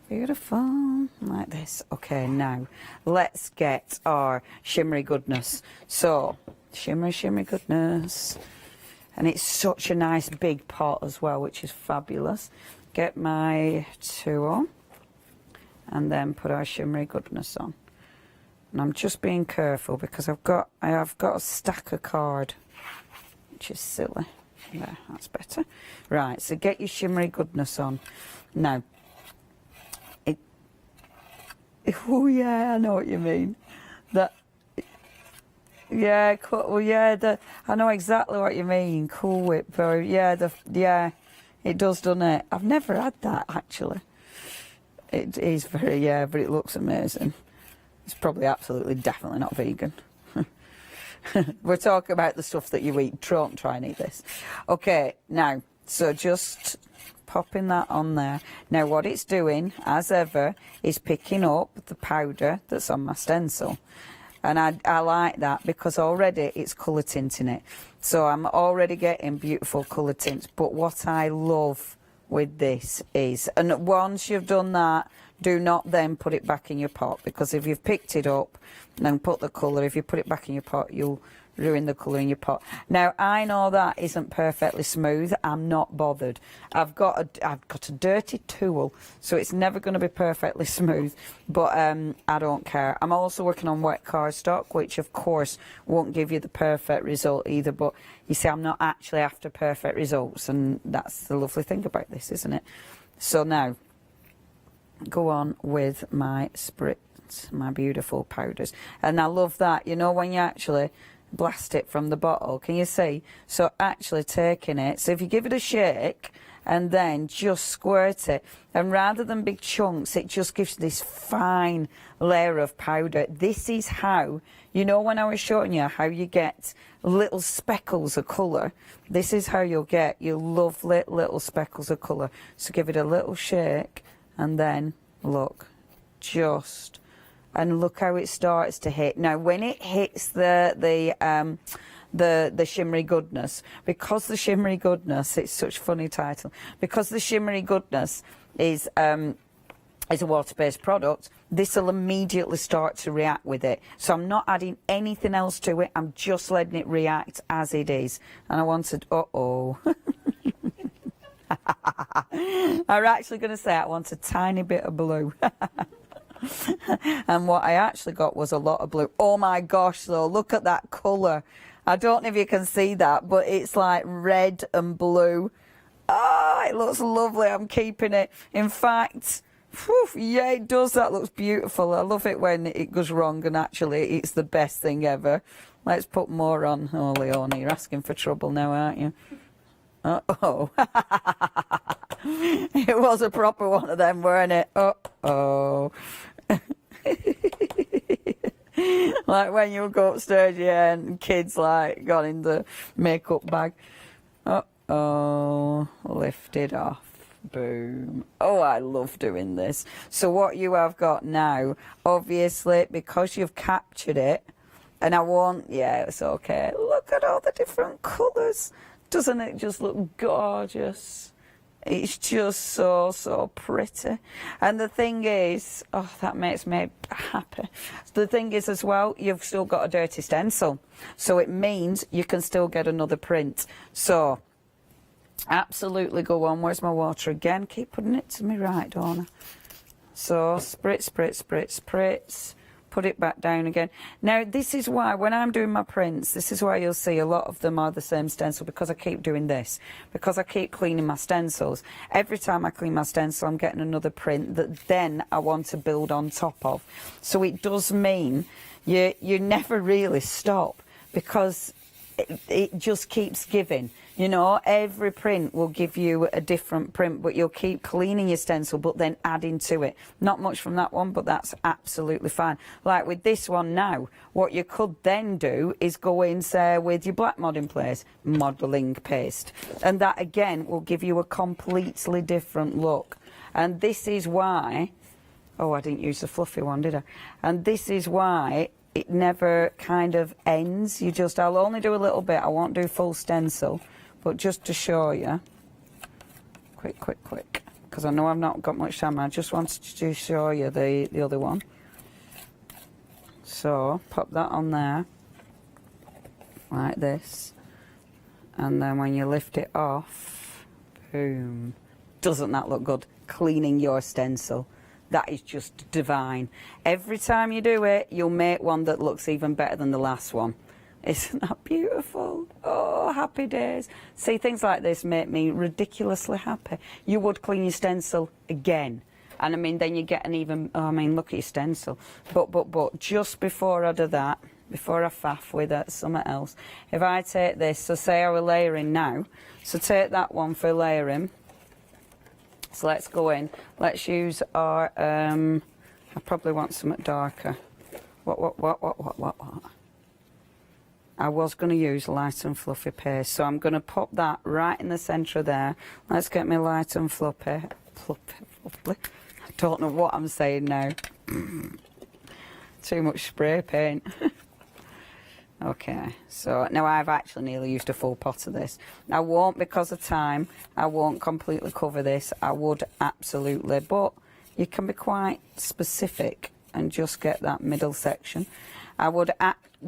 Beautiful, like this. Okay, now let's get our shimmery goodness. So, shimmery, shimmery goodness. And it's such a nice big pot as well, which is fabulous. Get my tool and then put our shimmery goodness on. And I'm just being careful because I have got a stack of card, which is silly. There, that's better. Right, so get your shimmery goodness on. Now, oh yeah, I know what you mean. That. Yeah, well, yeah, I know exactly what you mean. Cool Whip, yeah, it does, doesn't it? I've never had that, actually. It is very, yeah, but it looks amazing. It's probably absolutely, definitely not vegan. We're talking about the stuff that you eat. Don't try and eat this. Okay, now, so just popping that on there. Now, what it's doing, as ever, is picking up the powder that's on my stencil. And I like that because already it's colour tinting it. So I'm already getting beautiful colour tints. But what I love with this is, and once you've done that, do not then put it back in your pot, because if you've picked it up and then put the colour, if you put it back in your pot, you'll ruin the colour in your pot. Now, I know that isn't perfectly smooth. I'm not bothered. I've got a dirty tool, so it's never going to be perfectly smooth, but I don't care. I'm also working on wet cardstock, which of course won't give you the perfect result either, but you see, I'm not actually after perfect results, and that's the lovely thing about this, isn't it? So now, go on with my spritz, my beautiful powders. And I love that, you know, when you actually blast it from the bottle, can you see? So actually taking it, so if you give it a shake and then just squirt it, and rather than big chunks, it just gives this fine layer of powder. This is how You know, when I was showing you how you get little speckles of colour, this is how you'll get your lovely little speckles of colour. So give it a little shake, and then look, and look how it starts to hit. Now, when it hits the shimmery goodness, because the shimmery goodness, it's such a funny title, because the shimmery goodness is a water-based product, this will immediately start to react with it. So I'm not adding anything else to it, I'm just letting it react as it is. And I wanted, uh-oh. I'm actually going to say I want a tiny bit of blue. And what I actually got was a lot of blue. Oh my gosh, though, look at that colour. I don't know if you can see that, but it's like red and blue. Ah, it looks lovely. I'm keeping it. In fact, whew, yeah, it does. That looks beautiful. I love it when it goes wrong, and actually it's the best thing ever. Let's put more on. Oh, Leona, you're asking for trouble now, aren't you? Uh-oh. It was a proper one of them, weren't it? Uh-oh. Like when you go upstairs, yeah, and kids like got in the makeup bag. Uh-oh. Lift it off. Boom. Oh, I love doing this. So what you have got now, obviously, because you've captured it, and I won't, yeah, it's okay. Look at all the different colours. Doesn't it just look gorgeous? It's just so pretty. And the thing is, oh, that makes me happy. The thing is as well, you've still got a dirty stencil. So it means you can still get another print. So, absolutely go on. Where's my water again? Keep putting it to me right, don't I? So, spritz, spritz, spritz, spritz. Put it back down again. Now, this is why, when I'm doing my prints, this is why you'll see a lot of them are the same stencil, because I keep doing this. Because I keep cleaning my stencils. Every time I clean my stencil, I'm getting another print that then I want to build on top of. So it does mean you never really stop, because it just keeps giving. You know, every print will give you a different print, but you'll keep cleaning your stencil, but then adding to it. Not much from that one, but that's absolutely fine. Like with this one now, what you could then do is go in, say, with your black modelling paste. And that, again, will give you a completely different look. And this is why... Oh, I didn't use the fluffy one, did I? And this is why... it never kind of ends. I'll only do a little bit. I won't do full stencil, but just to show you. Quick, because I know I've not got much time. I just wanted to show you the other one. So, pop that on there, like this. And then when you lift it off, boom. Doesn't that look good? Cleaning your stencil. That is just divine. Every time you do it, you'll make one that looks even better than the last one. Isn't that beautiful? Oh, happy days. See, things like this make me ridiculously happy. You would clean your stencil again. And I mean, then you get an even, oh, I mean, look at your stencil. But just before I do that, before I faff with it, something else, if I take this, so say I were layering now, so take that one for layering. So let's go in. Let's use our, I probably want something darker. What? I was going to use light and fluffy paste, so I'm going to pop that right in the centre there. Let's get me light and fluffy. I don't know what I'm saying now. Too much spray paint. Okay, so now I've actually nearly used a full pot of this. I won't, because of time, I won't completely cover this. I would absolutely, but you can be quite specific and just get that middle section. I would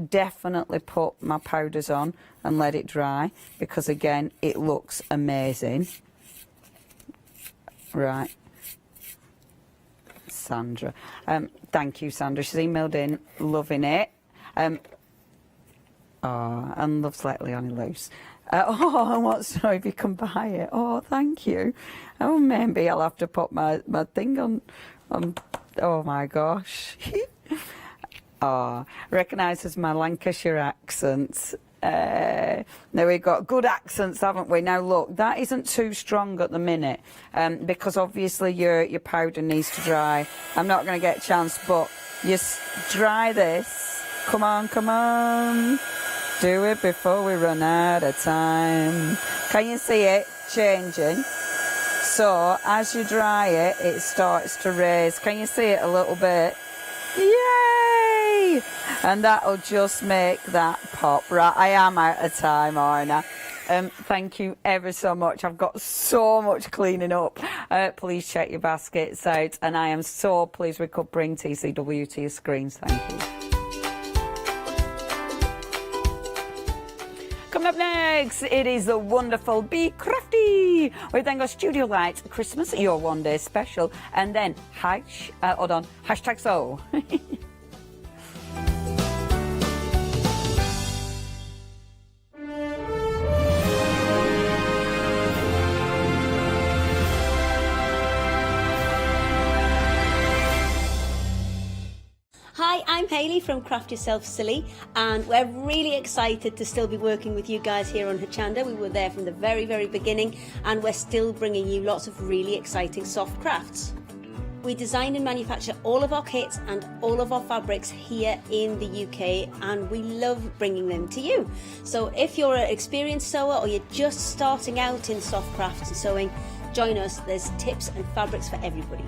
definitely put my powders on and let it dry, because again, it looks amazing. Right. Sandra. Thank you, Sandra. She's emailed in, loving it. Oh, and loves Let Leonie Loose. Oh, I want to know if you can buy it. Oh, thank you. Oh, maybe I'll have to put my thing on. Oh my gosh. Oh, recognises my Lancashire accent. Now we've got good accents, haven't we? Now look, that isn't too strong at the minute, because obviously your powder needs to dry. I'm not going to get a chance, but you dry this. Come on, come on. Do it before we run out of time. Can you see it changing? So as you dry it, it starts to raise. Can you see it a little bit? Yay! And that'll just make that pop. Right, I am out of time, aren't I? Thank you ever so much. I've got so much cleaning up. Please check your baskets out. And I am so pleased we could bring TCW to your screens. Thank you. Coming up next, it is the wonderful Be Crafty. We then got Studio Lights Christmas, your one-day special, and then hashtag so. Hi, I'm Hayley from Craft Yourself Silly, and we're really excited to still be working with you guys here on Hochanda. We were there from the very, very beginning, and we're still bringing you lots of really exciting soft crafts. We design and manufacture all of our kits and all of our fabrics here in the UK, and we love bringing them to you. So if you're an experienced sewer or you're just starting out in soft crafts and sewing, join us. There's tips and fabrics for everybody.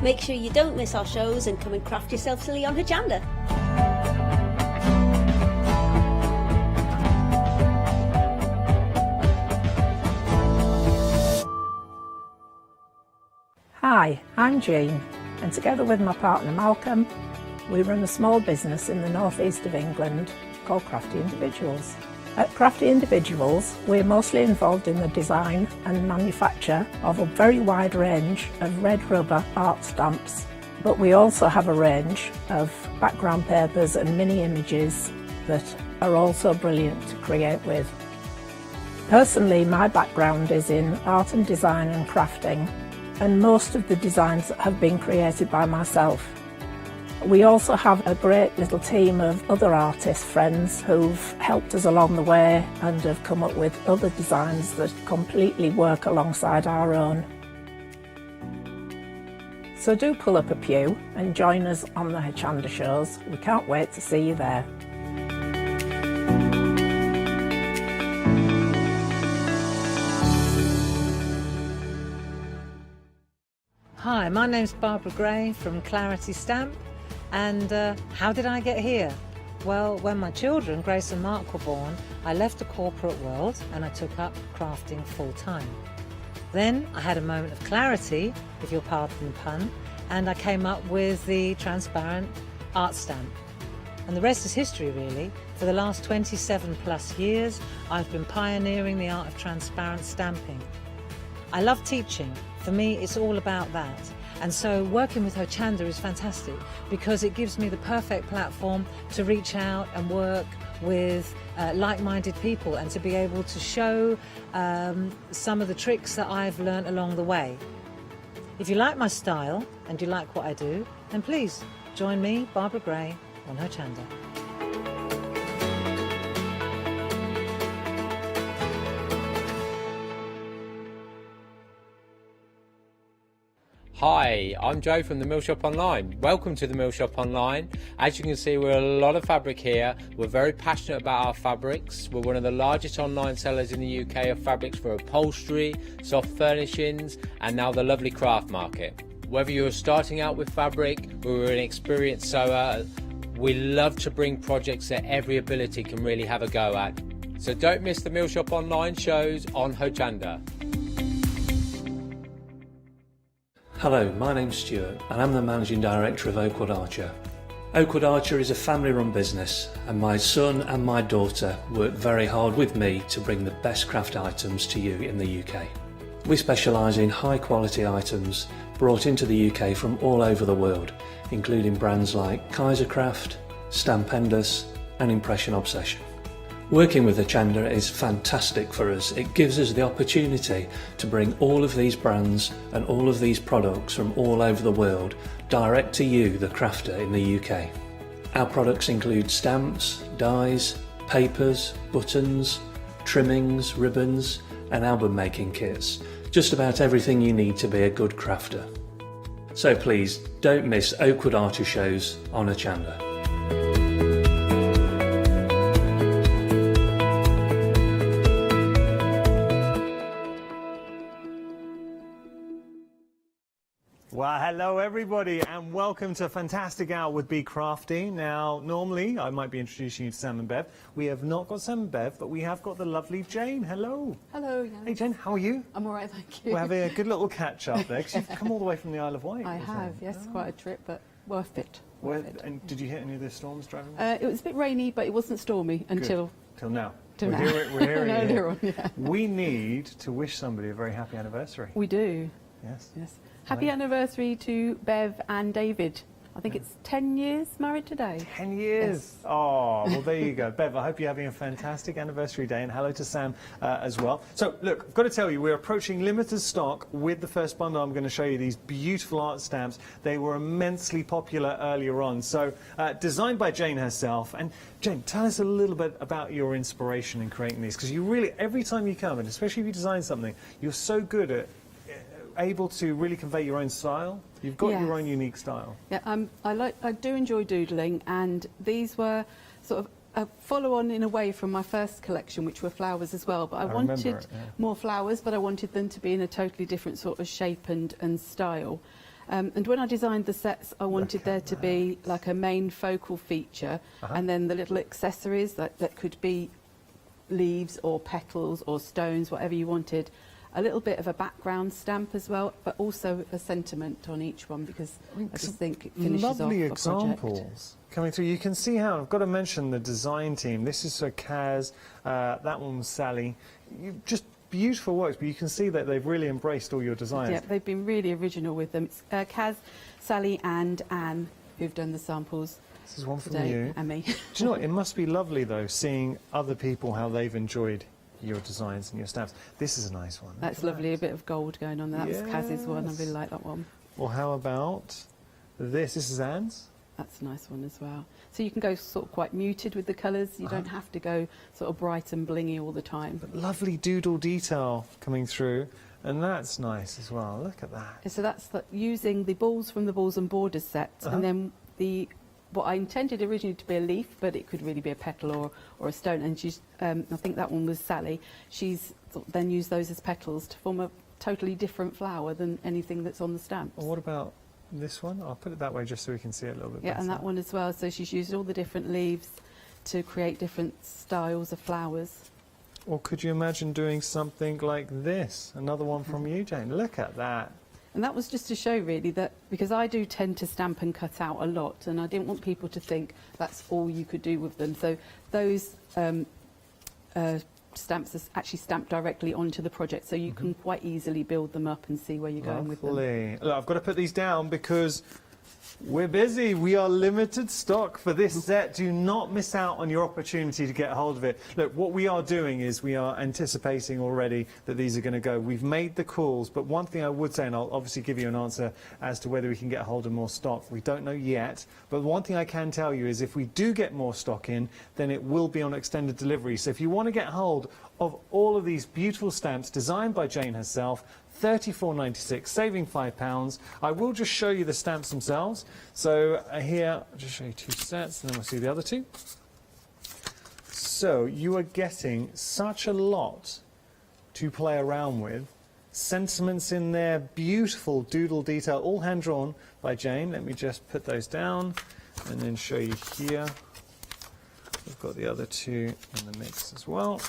Make sure you don't miss our shows and come and craft yourself silly on Hochanda. Hi, I'm Jean, and together with my partner Malcolm, we run a small business in the northeast of England called Crafty Individuals. At Crafty Individuals, we're mostly involved in the design and manufacture of a very wide range of red rubber art stamps, but we also have a range of background papers and mini images that are also brilliant to create with. Personally, my background is in art and design and crafting, and most of the designs have been created by myself. We also have a great little team of other artist friends who've helped us along the way and have come up with other designs that completely work alongside our own. So do pull up a pew and join us on the Hochanda shows. We can't wait to see you there. Hi, my name's Barbara Gray from Clarity Stamp. And how did I get here? Well, when my children, Grace and Mark, were born, I left the corporate world and I took up crafting full time. Then I had a moment of clarity, if you'll pardon the pun, and I came up with the transparent art stamp. And the rest is history, really. For the last 27 plus years, I've been pioneering the art of transparent stamping. I love teaching. For me, it's all about that. And so working with Hochanda is fantastic because it gives me the perfect platform to reach out and work with like-minded people and to be able to show some of the tricks that I've learnt along the way. If you like my style and you like what I do, then please join me, Barbara Gray, on Hochanda. Hi, I'm Joe from the Mill Shop Online. Welcome to the Mill Shop Online. As you can see, we're a lot of fabric here. We're very passionate about our fabrics. We're one of the largest online sellers in the UK of fabrics for upholstery, soft furnishings, and now the lovely craft market. Whether you're starting out with fabric or you're an experienced sewer, we love to bring projects that every ability can really have a go at. So don't miss the Mill Shop Online shows on Hochanda. Hello, my name's Stuart and I'm the Managing Director of Oakwood Archer. Oakwood Archer is a family-run business and my son and my daughter work very hard with me to bring the best craft items to you in the UK. We specialise in high-quality items brought into the UK from all over the world, including brands like Kaisercraft, Stampendous and Impression Obsession. Working with Hochanda is fantastic for us. It gives us the opportunity to bring all of these brands and all of these products from all over the world direct to you, the crafter in the UK. Our products include stamps, dies, papers, buttons, trimmings, ribbons and album making kits. Just about everything you need to be a good crafter. So please don't miss Oakwood Archer shows on Hochanda. Well, hello everybody and welcome to a fantastic hour with Be Crafty. Now, normally I might be introducing you to Sam and Bev. We have not got Sam and Bev, but we have got the lovely Jane. Hello. Hello. Yes. Hey Jane, how are you? I'm all right, thank you. We're having a good little catch up there because you've come all the way from the Isle of Wight. I have, yes, quite a trip, but worth it. And did you hit any of the storms driving? It was a bit rainy, but it wasn't stormy until... Till now. Till we're now. Hearing it. Earlier on, yeah. We need to wish somebody a very happy anniversary. We do. Yes. Yes. Happy anniversary to Bev and David. I think it's 10 years married today. 10 years? Yes. Oh, well, there you go. Bev, I hope you're having a fantastic anniversary day, and hello to Sam as well. So, look, I've got to tell you, we're approaching limited stock with the first bundle. I'm going to show you these beautiful art stamps. They were immensely popular earlier on. So, designed by Jane herself. And, Jane, tell us a little bit about your inspiration in creating these, because you really, every time you come, and especially if you design something, you're so good at able to really convey your own style. You've got your own unique style. Yeah, I do enjoy doodling, and these were sort of a follow-on in a way from my first collection, which were flowers as well. But I wanted more flowers, but I wanted them to be in a totally different sort of shape and style. And when I designed the sets, I wanted there to be like a main focal feature, and then the little accessories that could be leaves or petals or stones, whatever you wanted. A little bit of a background stamp as well, but also a sentiment on each one, because I just think it finishes off a project. Lovely examples coming through. You can see how, I've got to mention the design team. This is Kaz, that one was Sally. Just beautiful works, but you can see that they've really embraced all your designs. Yeah, they've been really original with them. It's Kaz, Sally and Anne who've done the samples. This is one from today, you. And me. Do you know what? It must be lovely, though, seeing other people, how they've enjoyed your designs and your stamps. This is a nice one. That's lovely, a bit of gold going on there. That was Kaz's one, I really like that one. Well, how about this? This is Anne's. That's a nice one as well. So you can go sort of quite muted with the colours. You don't have to go sort of bright and blingy all the time. But lovely doodle detail coming through, and that's nice as well. Look at that. So that's using the balls from the Balls and Borders set, and then what I intended originally to be a leaf, but it could really be a petal or a stone. And she's, I think that one was Sally. She's then used those as petals to form a totally different flower than anything that's on the stamps. Well, what about this one? I'll put it that way just so we can see it a little bit better. Yeah, and that one as well. So she's used all the different leaves to create different styles of flowers. Or could you imagine doing something like this? Another one from you, Jane. Look at that. And that was just to show really that, because I do tend to stamp and cut out a lot, and I didn't want people to think that's all you could do with them. So those stamps are actually stamped directly onto the project, so you can quite easily build them up and see where you're going with them. Look, I've got to put these down because we're busy. We are limited stock for this set. Do not miss out on your opportunity to get hold of it. Look, what we are doing is we are anticipating already that these are going to go. We've made the calls, but one thing I would say, and I'll obviously give you an answer as to whether we can get hold of more stock. We don't know yet, but one thing I can tell you is if we do get more stock in, then it will be on extended delivery. So if you want to get hold of all of these beautiful stamps designed by Jane herself, £34.96, saving £5. I will just show you the stamps themselves. So here, I'll just show you two sets, and then we'll see the other two. So you are getting such a lot to play around with. Sentiments in there, beautiful doodle detail, all hand-drawn by Jane. Let me just put those down and then show you here. We've got the other two in the mix as well.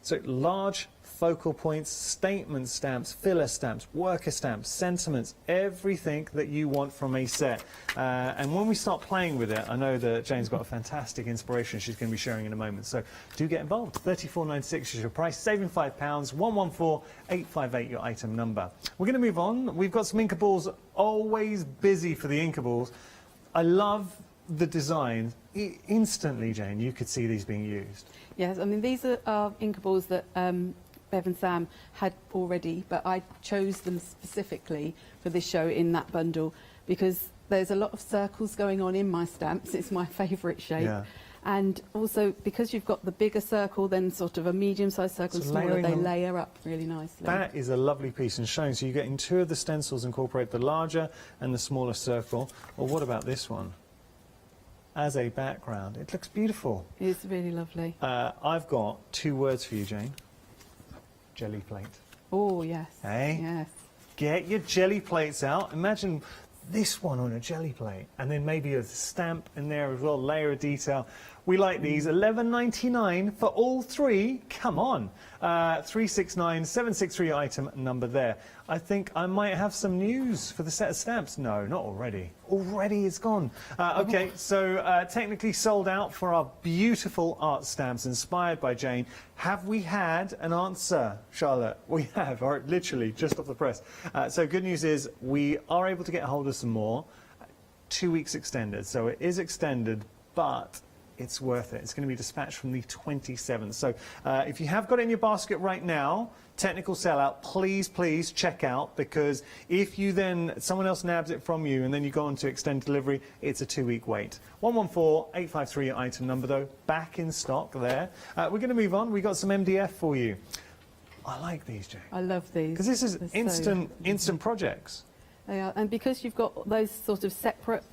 So large focal points, statement stamps, filler stamps, worker stamps, sentiments, everything that you want from a set. And when we start playing with it, I know that Jane's got a fantastic inspiration she's going to be sharing in a moment. So do get involved. £34.96 is your price, saving £5, 114858 your item number. We're going to move on. We've got some Inkaballs, always busy for the Inkaballs. I love the design. Instantly, Jane, you could see these being used. Yes, I mean, these are Inkaballs that Bev and Sam had already, but I chose them specifically for this show in that bundle because there's a lot of circles going on in my stamps. It's my favourite shape. Yeah. And also, because you've got the bigger circle, then sort of a medium-sized circle, So smaller, they layering them- layer up really nicely. That is a lovely piece and showing. So you're getting two of the stencils incorporate the larger and the smaller circle. Or what about this one? As a background, it looks beautiful. It's really lovely. I've got two words for you, Jane. Jelly plate. Oh, yes. Hey? Yes. Get your jelly plates out. Imagine this one on a jelly plate, and then maybe a stamp in there as well, layer of detail. We like these. $11.99 for all three. Come on. 369763 item number there. I think I might have some news for the set of stamps. No, not already. Already it's gone. Okay, so technically sold out for our beautiful art stamps inspired by Jane. Have we had an answer, Charlotte? We have, or literally just off the press. So good news is we are able to get hold of some more. 2 weeks extended, so it is extended, but it's worth it. It's going to be dispatched from the 27th. So if you have got it in your basket right now, technical sellout, please check out, because if you then, someone else nabs it from you and then you go on to extend delivery, it's a 2-week wait. 114853 item number though, back in stock there. We're going to move on. We got some MDF for you. I like these, Jane. I love these. Because this is They're instant projects. They are, and because you've got those sort of separate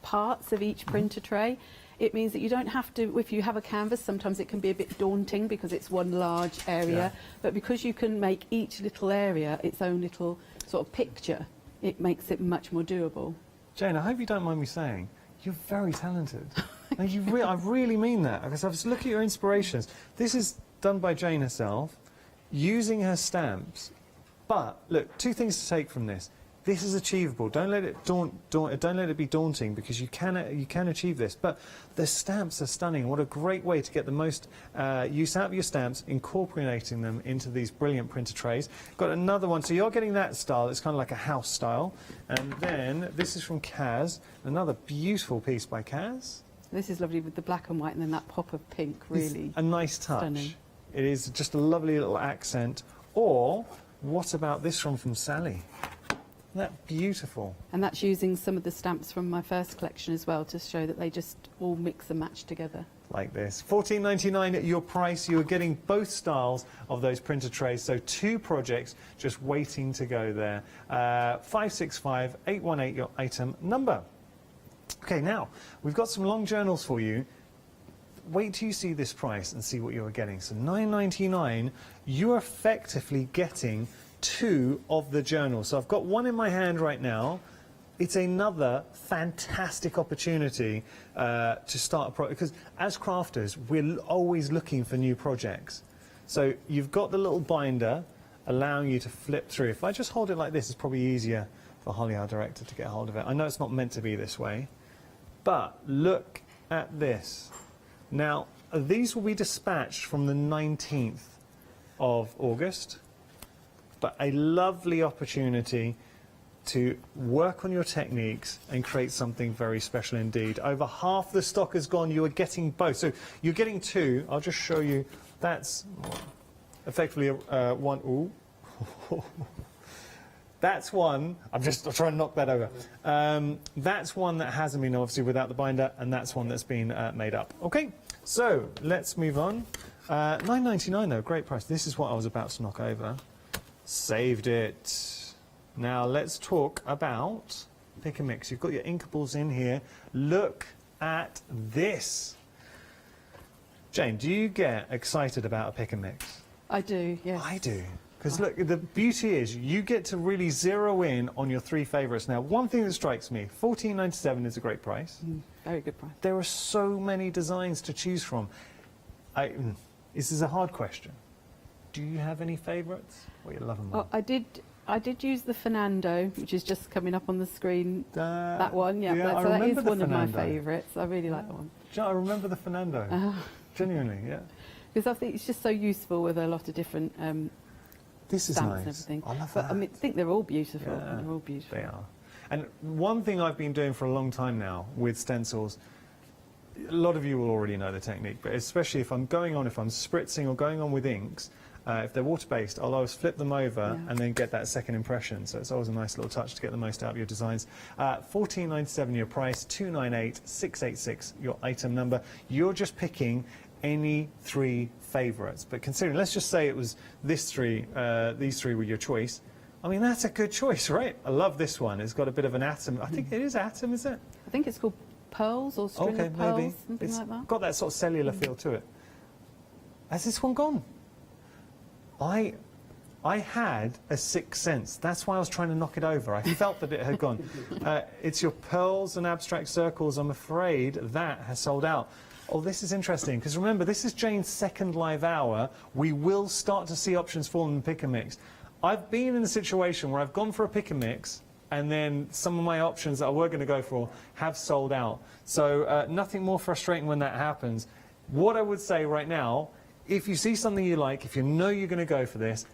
parts of each printer tray, it means that you don't have to, if you have a canvas, sometimes it can be a bit daunting because it's one large area, but because you can make each little area its own little sort of picture, it makes it much more doable. Jane, I hope you don't mind me saying, you're very talented. And I really mean that, because I was looking at your inspirations. This is done by Jane herself, using her stamps. But, look, two things to take from this. This is achievable. Don't let it don't let it be daunting, because you can achieve this. But the stamps are stunning. What a great way to get the most use out of your stamps, incorporating them into these brilliant printer trays. Got another one. So you're getting that style. It's kind of like a house style. And then this is from Kaz. Another beautiful piece by Kaz. This is lovely with the black and white and then that pop of pink. Really, it's a nice touch. Stunning. It is just a lovely little accent. Or what about this one from Sally? Isn't that beautiful? And that's using some of the stamps from my first collection as well to show that they just all mix and match together. Like this. $14.99 at your price. You are getting both styles of those printer trays. So 2 projects just waiting to go there. 565818 your item number. Okay, now we've got some long journals for you. Wait till you see this price and see what you are getting. So $9.99, you are effectively getting 2 of the journals. So I've got one in my hand right now. It's another fantastic opportunity to start a project, because as crafters we're always looking for new projects. So you've got the little binder allowing you to flip through. If I just hold it like this, it's probably easier for Holly, our director, to get hold of it. I know it's not meant to be this way, but look at this. Now these will be dispatched from the 19th of August. But a lovely opportunity to work on your techniques and create something very special indeed. Over half the stock is gone. You are getting both. So you're getting 2. I'll just show you. That's effectively one. Ooh. That's one. I'm trying to knock that over. That's one that hasn't been, obviously, without the binder, and that's one that's been made up. Okay, so let's move on. $9.99 though, great price. This is what I was about to knock over. Saved it. Now let's talk about pick and mix. You've got your inkables in here. Look at this. Jane, do you get excited about a pick and mix? I do, yes. I do. Because look, the beauty is you get to really zero in on your 3 favourites. Now, one thing that strikes me, $14.97 is a great price. Very good price. There are so many designs to choose from. This is a hard question. Do you have any favourites? Well, you love them all. I did use the Fernando, which is just coming up on the screen. That one, yeah. That is one of my favourites. I really like that one. I remember the Fernando. Genuinely, yeah. Because I think it's just so useful with a lot of different this is stamps nice. and everything. I love but that. I mean, I think they're all beautiful. Yeah, they're all beautiful. They are. And one thing I've been doing for a long time now with stencils, a lot of you will already know the technique, but especially if I'm spritzing or going on with inks, if they're water-based, I'll always flip them over and then get that second impression. So it's always a nice little touch to get the most out of your designs. $14.97 your price, $298,686 your item number. You're just picking any 3 favourites. But considering, let's just say it was these 3 were your choice. I mean, that's a good choice, right? I love this one. It's got a bit of an atom. I think it is atom, is it? I think it's called pearls or string of pearls, maybe. something It's like that. got that sort of cellular feel to it. Has this one gone? I had a sixth sense. That's why I was trying to knock it over. I felt that it had gone. It's your pearls and abstract circles. I'm afraid that has sold out. Oh, this is interesting, because remember, this is Jane's second live hour. We will start to see options for them in pick and mix. I've been in a situation where I've gone for a pick and mix, and then some of my options that I were going to go for have sold out. So nothing more frustrating when that happens. What I would say right now, if you see something you like, if you know you're going to go for this,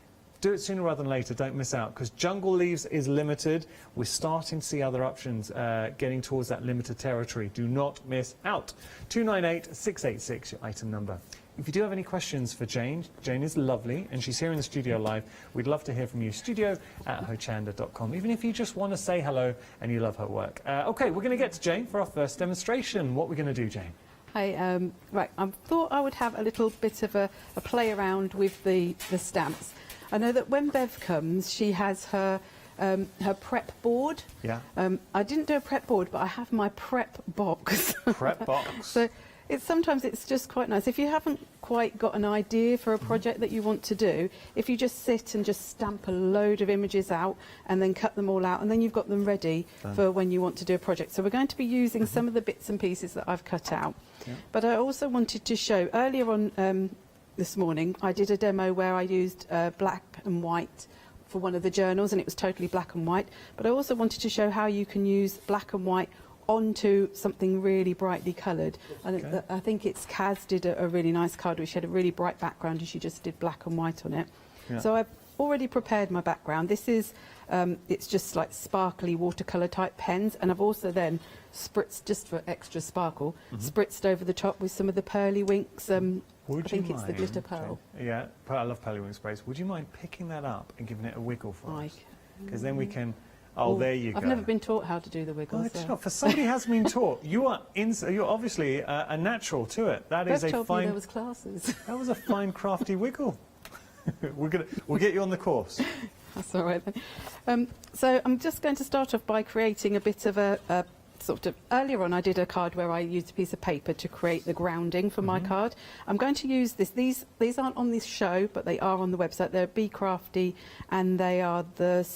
do it sooner rather than later. Don't miss out, because Jungle Leaves is limited. We're starting to see other options getting towards that limited territory. Do not miss out. 298-686, your item number. If you do have any questions for Jane, Jane is lovely, and she's here in the studio live. We'd love to hear from you. studio@hochanda.com, even if you just want to say hello and you love her work. OK, we're going to get to Jane for our first demonstration. What we're going to do, Jane? Hi, right, I thought I would have a little bit of a play around with the stamps. I know that when Bev comes, she has her prep board. Yeah. I didn't do a prep board, but I have my prep box. Prep box. So sometimes it's just quite nice. If you haven't quite got an idea for a project that you want to do, if you just sit and just stamp a load of images out and then cut them all out, and then you've got them ready for when you want to do a project. So we're going to be using some of the bits and pieces that I've cut out. Yeah. But I also wanted to show, earlier on this morning, I did a demo where I used black and white for one of the journals, and it was totally black and white. But I also wanted to show how you can use black and white onto something really brightly coloured. And I think it's Kaz did a really nice card which had a really bright background, and she just did black and white on it. Yeah. So I've already prepared my background. This is, it's just like sparkly watercolour type pens, and I've also then spritzed, just for extra sparkle, spritzed over the top with some of the pearly winks. I think it's the glitter pearl. Yeah, I love pearly wink sprays. Would you mind picking that up and giving it a wiggle for us? Because then we can... Oh, there you go. I've never been taught how to do the wiggles. Well, for somebody who has been taught, you're obviously a natural to it. That is a told fine. Me there was classes. That was a fine, crafty wiggle. We'll get you on the course. That's all right then. So I'm just going to start off by creating a bit of a sort of. Earlier on, I did a card where I used a piece of paper to create the grounding for my card. I'm going to use this. These aren't on this show, but they are on the website. They're Be Crafty, and they are the.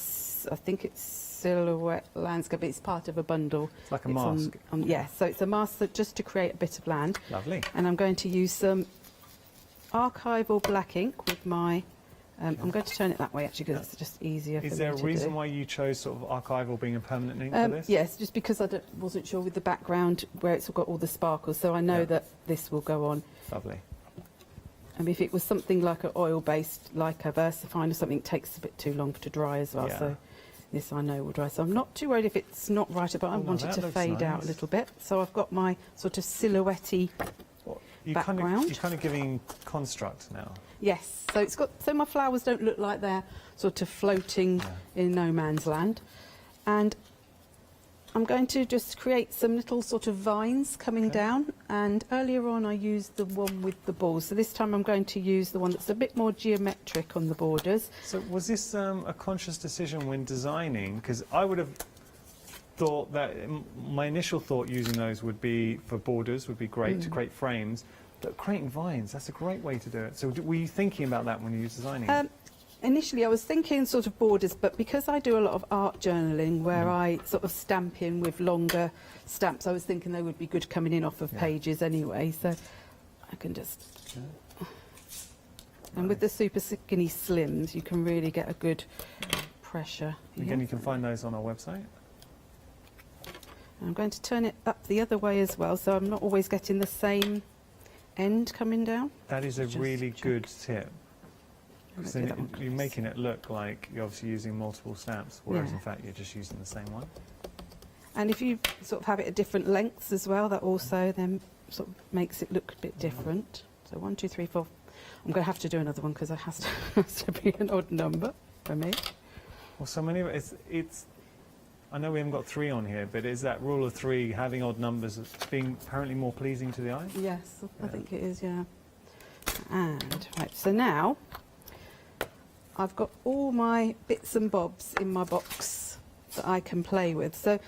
I think it's silhouette landscape. It's part of a bundle. It's like a mask. Yes, so it's a mask just to create a bit of land. Lovely. And I'm going to use some archival black ink with my... I'm going to turn it that way actually because it's just easier for me to do. Is there a reason why you chose sort of archival being a permanent ink for this? Yes, just because I wasn't sure with the background where it's got all the sparkles, so I know that this will go on. Lovely. And if it was something like an oil-based, like a VersaFine or something, it takes a bit too long to dry as well. So this I know will dry. So I'm not too worried if it's not right, but I want it to fade out a little bit. So I've got my sort of silhouette-y background. You're kind of giving construct now. Yes. So it's got so my flowers don't look like they're sort of floating in no man's land. And I'm going to just create some little sort of vines coming down, and earlier on I used the one with the balls, so this time I'm going to use the one that's a bit more geometric on the borders. So was this a conscious decision when designing? Because I would have thought that my initial thought using those would be for borders, would be great to create frames, but creating vines, that's a great way to do it. So were you thinking about that when you were designing? Initially I was thinking sort of borders, but because I do a lot of art journaling where I sort of stamp in with longer stamps, I was thinking they would be good coming in off of pages anyway, so I can just... And with the super skinny slims, you can really get a good pressure. Again, you can find those on our website. And I'm going to turn it up the other way as well, so I'm not always getting the same end coming down. That is a really good tip. Because then you're making it look like you're obviously using multiple stamps, whereas in fact you're just using the same one. And if you sort of have it at different lengths as well, that also then sort of makes it look a bit different. So 1, 2, 3, 4, I'm going to have to do another one because it has to be an odd number for me. Well, so many, it's, I know we haven't got 3 on here, but is that rule of 3, having odd numbers, being apparently more pleasing to the eye? Yes, I think it is, yeah. And, right, so now I've got all my bits and bobs in my box that I can play with. So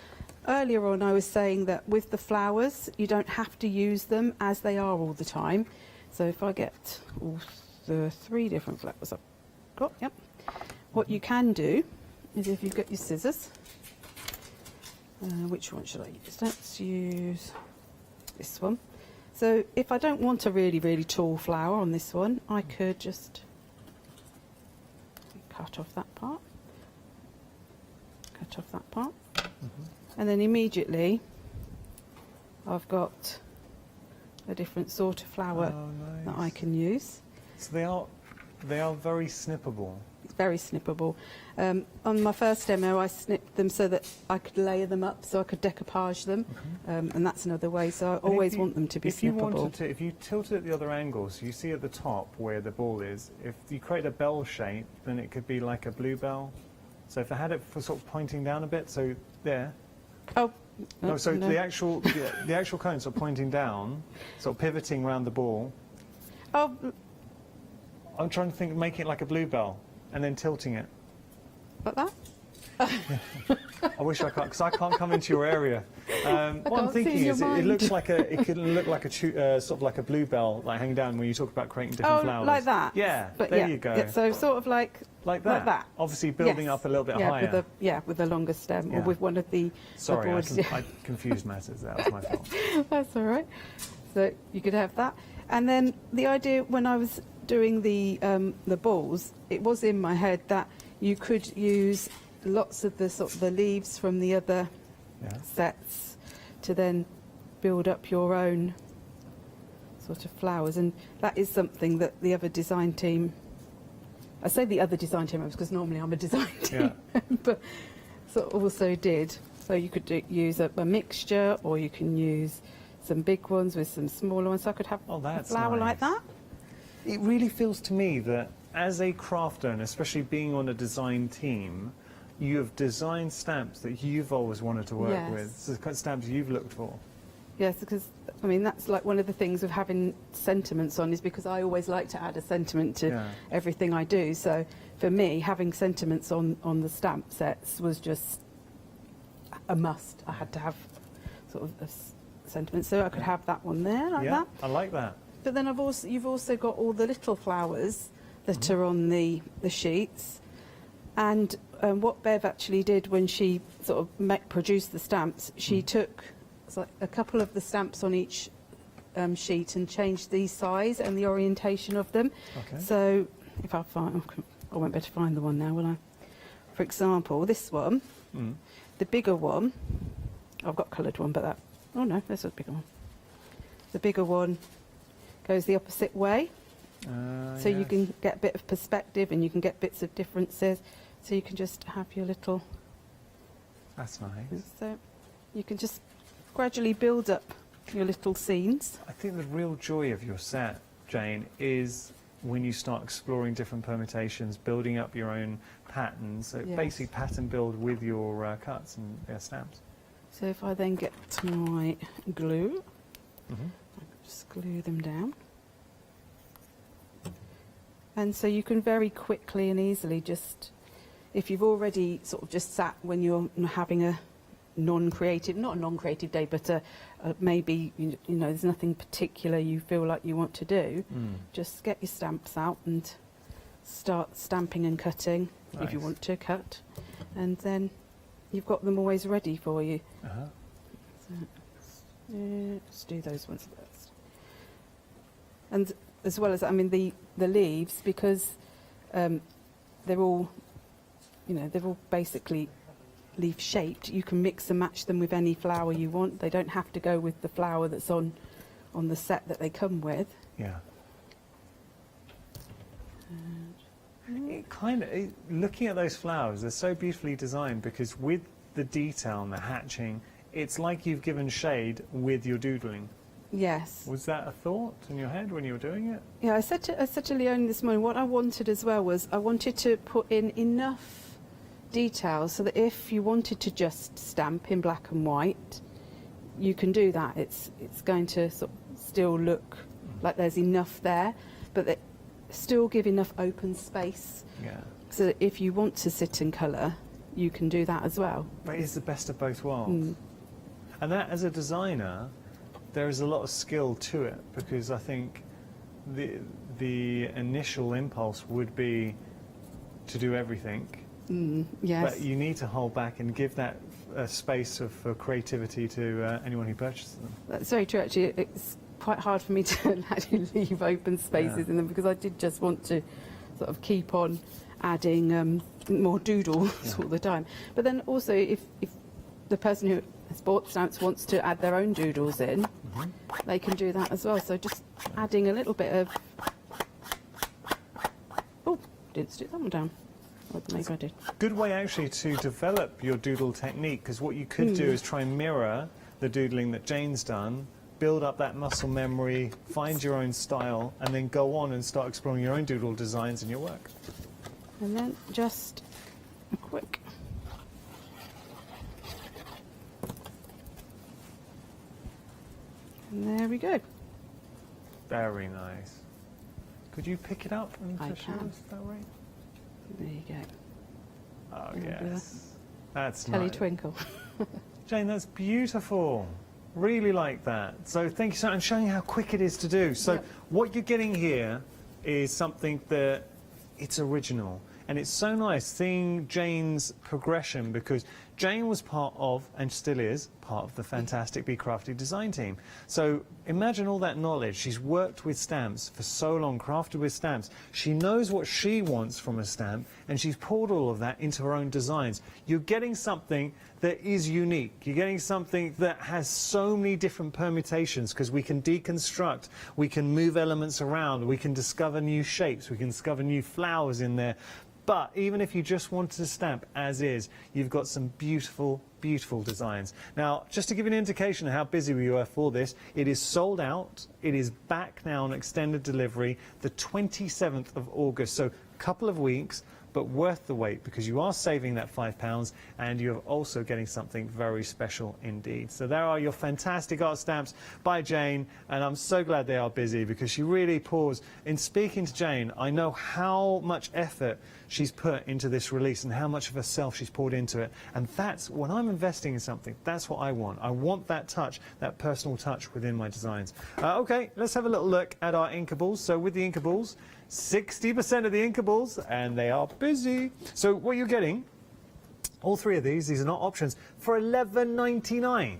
earlier on I was saying that with the flowers, you don't have to use them as they are all the time. So if I get all the 3 different flowers I've got, yep. What you can do is if you've got your scissors, which one should I use? Let's use this one. So if I don't want a really, really tall flower on this one, I could just cut off that part, and then immediately I've got a different sort of flower that I can use. So they are very snippable. It's very snippable. On my first demo, I snipped them so that I could layer them up, so I could decoupage them, and that's another way. So I always want them to be snippable. If you tilt it at the other angle, so you see at the top where the ball is, if you create a bell shape, then it could be like a bluebell. So if I had it for sort of pointing down a bit, so there. Oh. No, so the actual cone sort of pointing down, sort of pivoting around the ball. Oh. I'm trying to think, make it like a bluebell, and then tilting it. Like that? I wish I can't, because I can't come into your area. What I'm thinking is, it looks like it could look like a sort of like a bluebell, like hanging down when you talk about creating different flowers. Like that. Yeah, but there you go. Yeah, so sort of like that. Obviously building up a little bit higher. With a longer stem, or with one of the. Sorry, I confused matters. That was my fault. That's all right. So you could have that, and then the idea when I was doing the balls, it was in my head that you could use lots of the sort of the leaves from the other sets to then build up your own sort of flowers, and that is something that the other design team, I say the other design team members because normally I'm a design team but sort of also did. So you could use a mixture, or you can use some big ones with some smaller ones, so I could have a flower like that. It really feels to me that as a craft owner, especially being on a design team, you have designed stamps that you've always wanted to work with. So the kind of stamps you've looked for. Yes, because I mean that's like one of the things of having sentiments on, is because I always like to add a sentiment to everything I do. So for me, having sentiments on the stamp sets was just a must. I had to have sort of a sentiment, so I could have that one there like that. I like that. But then you've also got all the little flowers that are on the sheets, and what Bev actually did when she sort of produced the stamps, she took like a couple of the stamps on each sheet and changed the size and the orientation of them. Okay. So if I won't be able to find the one now, will I? For example, this one, the bigger one, I've got coloured one, but that, oh no, this is a bigger one. The bigger one goes the opposite way, so you can get a bit of perspective and you can get bits of differences, so you can just have your little. That's nice. So you can just gradually build up your little scenes. I think the real joy of your set, Jane, is when you start exploring different permutations, building up your own patterns, so basically pattern build with your cuts and stamps. So if I then get my glue, just glue them down. And so you can very quickly and easily just, if you've already sort of just sat when you're having a non-creative, not a non-creative day, but maybe, you know, there's nothing particular you feel like you want to do, just get your stamps out and start stamping and cutting if you want to cut, and then you've got them always ready for you. So, let's do those ones first. And as well as, I mean, the leaves, because they're all, you know, they're all basically leaf shaped, you can mix and match them with any flower you want. They don't have to go with the flower that's on the set that they come with. Yeah. It kind of, looking at those flowers, they're so beautifully designed, because with the detail and the hatching, it's like you've given shade with your doodling. Yes. Was that a thought in your head when you were doing it? Yeah, I said to Leonie this morning, what I wanted as well was I wanted to put in enough detail so that if you wanted to just stamp in black and white, you can do that. It's going to sort of still look like there's enough there, but still give enough open space. Yeah. So that if you want to sit in colour, you can do that as well. But it's the best of both worlds. And that, as a designer, there is a lot of skill to it, because I think the initial impulse would be to do everything. Yes. But you need to hold back and give that space for creativity to anyone who purchases them. That's very true, actually. It's quite hard for me to actually leave open spaces in them, because I did just want to sort of keep on adding more doodles all the time. But then also, if the person who has bought stamps wants to add their own doodles in, they can do that as well. So just adding a little bit of... Oh, didn't stick that one down. Or maybe I did. Good way, actually, to develop your doodle technique, because what you could do is try and mirror the doodling that Jane's done, build up that muscle memory, find your own style, and then go on and start exploring your own doodle designs in your work. And then just a quick... And there we go. Very nice. Could you pick it up and I show can. us that way? There you go. Oh, yes. That's Telly nice. twinkle. Jane, that's beautiful. Really like that. So thank you so much, and showing how quick it is to do. So what you're getting here is something that it's original. And it's so nice seeing Jane's progression, because Jane was part of, and still is, part of the fantastic Be Crafty design team. So imagine all that knowledge. She's worked with stamps for so long, crafted with stamps. She knows what she wants from a stamp, and she's poured all of that into her own designs. You're getting something that is unique. You're getting something that has so many different permutations, because we can deconstruct, we can move elements around, we can discover new shapes, we can discover new flowers in there. But even if you just wanted to stamp as is, you've got some beautiful, beautiful designs. Now, just to give you an indication of how busy we were for this, it is sold out. It is back now on extended delivery the 27th of August. So a couple of weeks, but worth the wait, because you are saving that £5 and you're also getting something very special indeed. So there are your fantastic art stamps by Jane, and I'm so glad they are busy, because she really pours. In speaking to Jane, I know how much effort she's put into this release and how much of herself she's poured into it. And that's, when I'm investing in something, that's what I want. I want that touch, that personal touch within my designs. Okay, let's have a little look at our inkables. So with the inkables, 60% of the inkables, and they are busy. So what you're getting, all three of these are not options, for £11.99.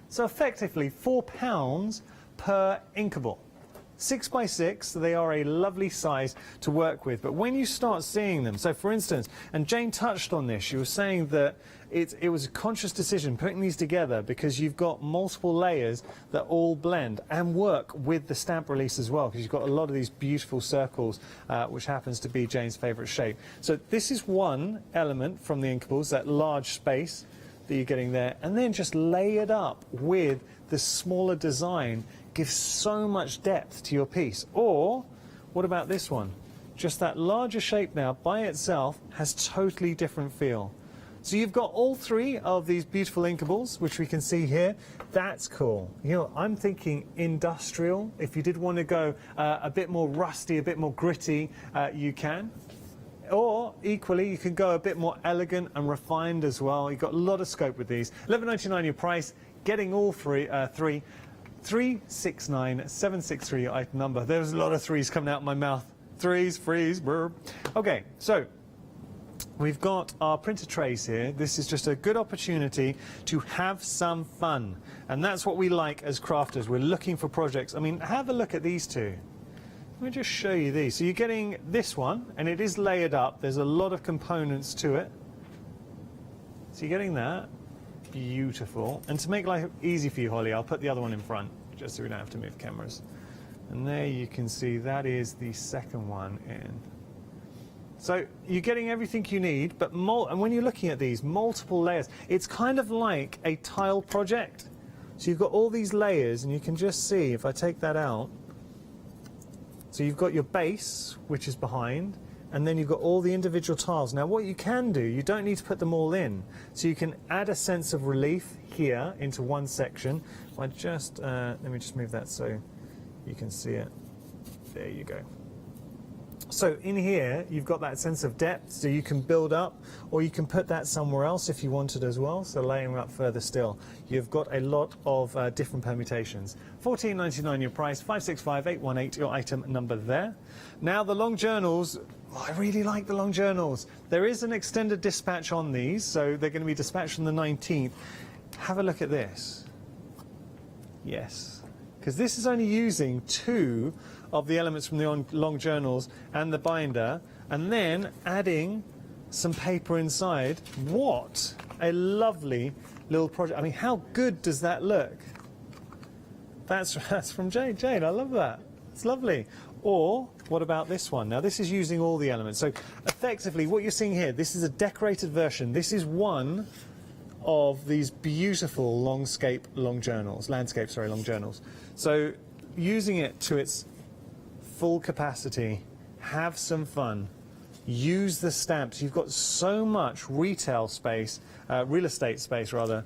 So effectively £4 per inkable. 6 by 6, they are a lovely size to work with. But when you start seeing them, so for instance, and Jane touched on this, she was saying that it was a conscious decision putting these together, because you've got multiple layers that all blend and work with the stamp release as well, because you've got a lot of these beautiful circles, which happens to be Jane's favourite shape. So this is one element from the inkables, that large space that you're getting there, and then just layered up with the smaller design gives so much depth to your piece. Or what about this one? Just that larger shape now by itself has totally different feel. So you've got all three of these beautiful inkables, which we can see here. That's cool. You know, I'm thinking industrial. If you did want to go a bit more rusty, a bit more gritty, you can. Or equally, you can go a bit more elegant and refined as well. You've got a lot of scope with these. £11.99 your price. Getting all three. 369763 item number. There's a lot of threes coming out of my mouth. Threes, freeze, brr. Okay, so we've got our printer trays here. This is just a good opportunity to have some fun. And that's what we like as crafters. We're looking for projects. I mean, have a look at these two. Let me just show you these. So you're getting this one, and it is layered up. There's a lot of components to it. So you're getting that. Beautiful. And to make life easy for you, Holly, I'll put the other one in front, just so we don't have to move cameras. And there you can see that is the second one in. So you're getting everything you need, but and when you're looking at these multiple layers, it's kind of like a tile project. So you've got all these layers, and you can just see, if I take that out, so you've got your base, which is behind, and then you've got all the individual tiles. Now what you can do, you don't need to put them all in, so you can add a sense of relief here into one section. If I just, let me just move that so you can see it. There you go. So in here, you've got that sense of depth, so you can build up, or you can put that somewhere else if you wanted as well, so laying up further still. You've got a lot of different permutations. $14.99 your price, 565818 your item number there. Now the long journals, I really like the long journals. There is an extended dispatch on these, so they're going to be dispatched on the 19th. Have a look at this. Yes, because this is only using 2 of the elements from the long journals and the binder, and then adding some paper inside. What a lovely little project. I mean, how good does that look? That's from Jane. Jane, I love that. It's lovely. Or what about this one? Now this is using all the elements. So effectively what you're seeing here, this is a decorated version. This is one of these beautiful landscape long journals. So using it to its full capacity, have some fun, use the stamps. You've got so much retail space, real estate space rather,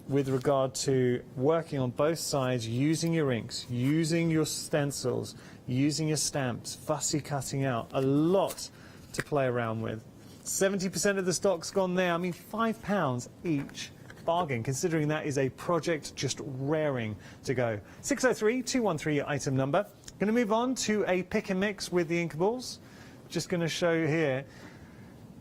with regard to working on both sides, using your inks, using your stencils, using your stamps, fussy cutting out, a lot to play around with. 70% of the stock's gone there. I mean, £5 each. Bargain, considering that is a project just raring to go. 603-213 your item number. Going to move on to a pick and mix with the Inkables. Just going to show you here.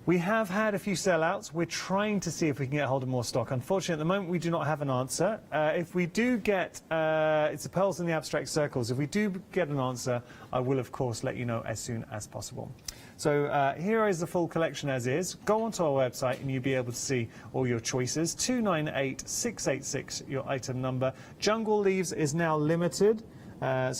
We have had a few sellouts. We're trying to see if we can get hold of more stock. Unfortunately, at the moment, we do not have an answer. If we do get, it's the pearls in the abstract circles. If we do get an answer, I will, of course, let you know as soon as possible. So here is the full collection as is. Go onto our website and you'll be able to see all your choices. 298686, your item number. Jungle Leaves is now limited. I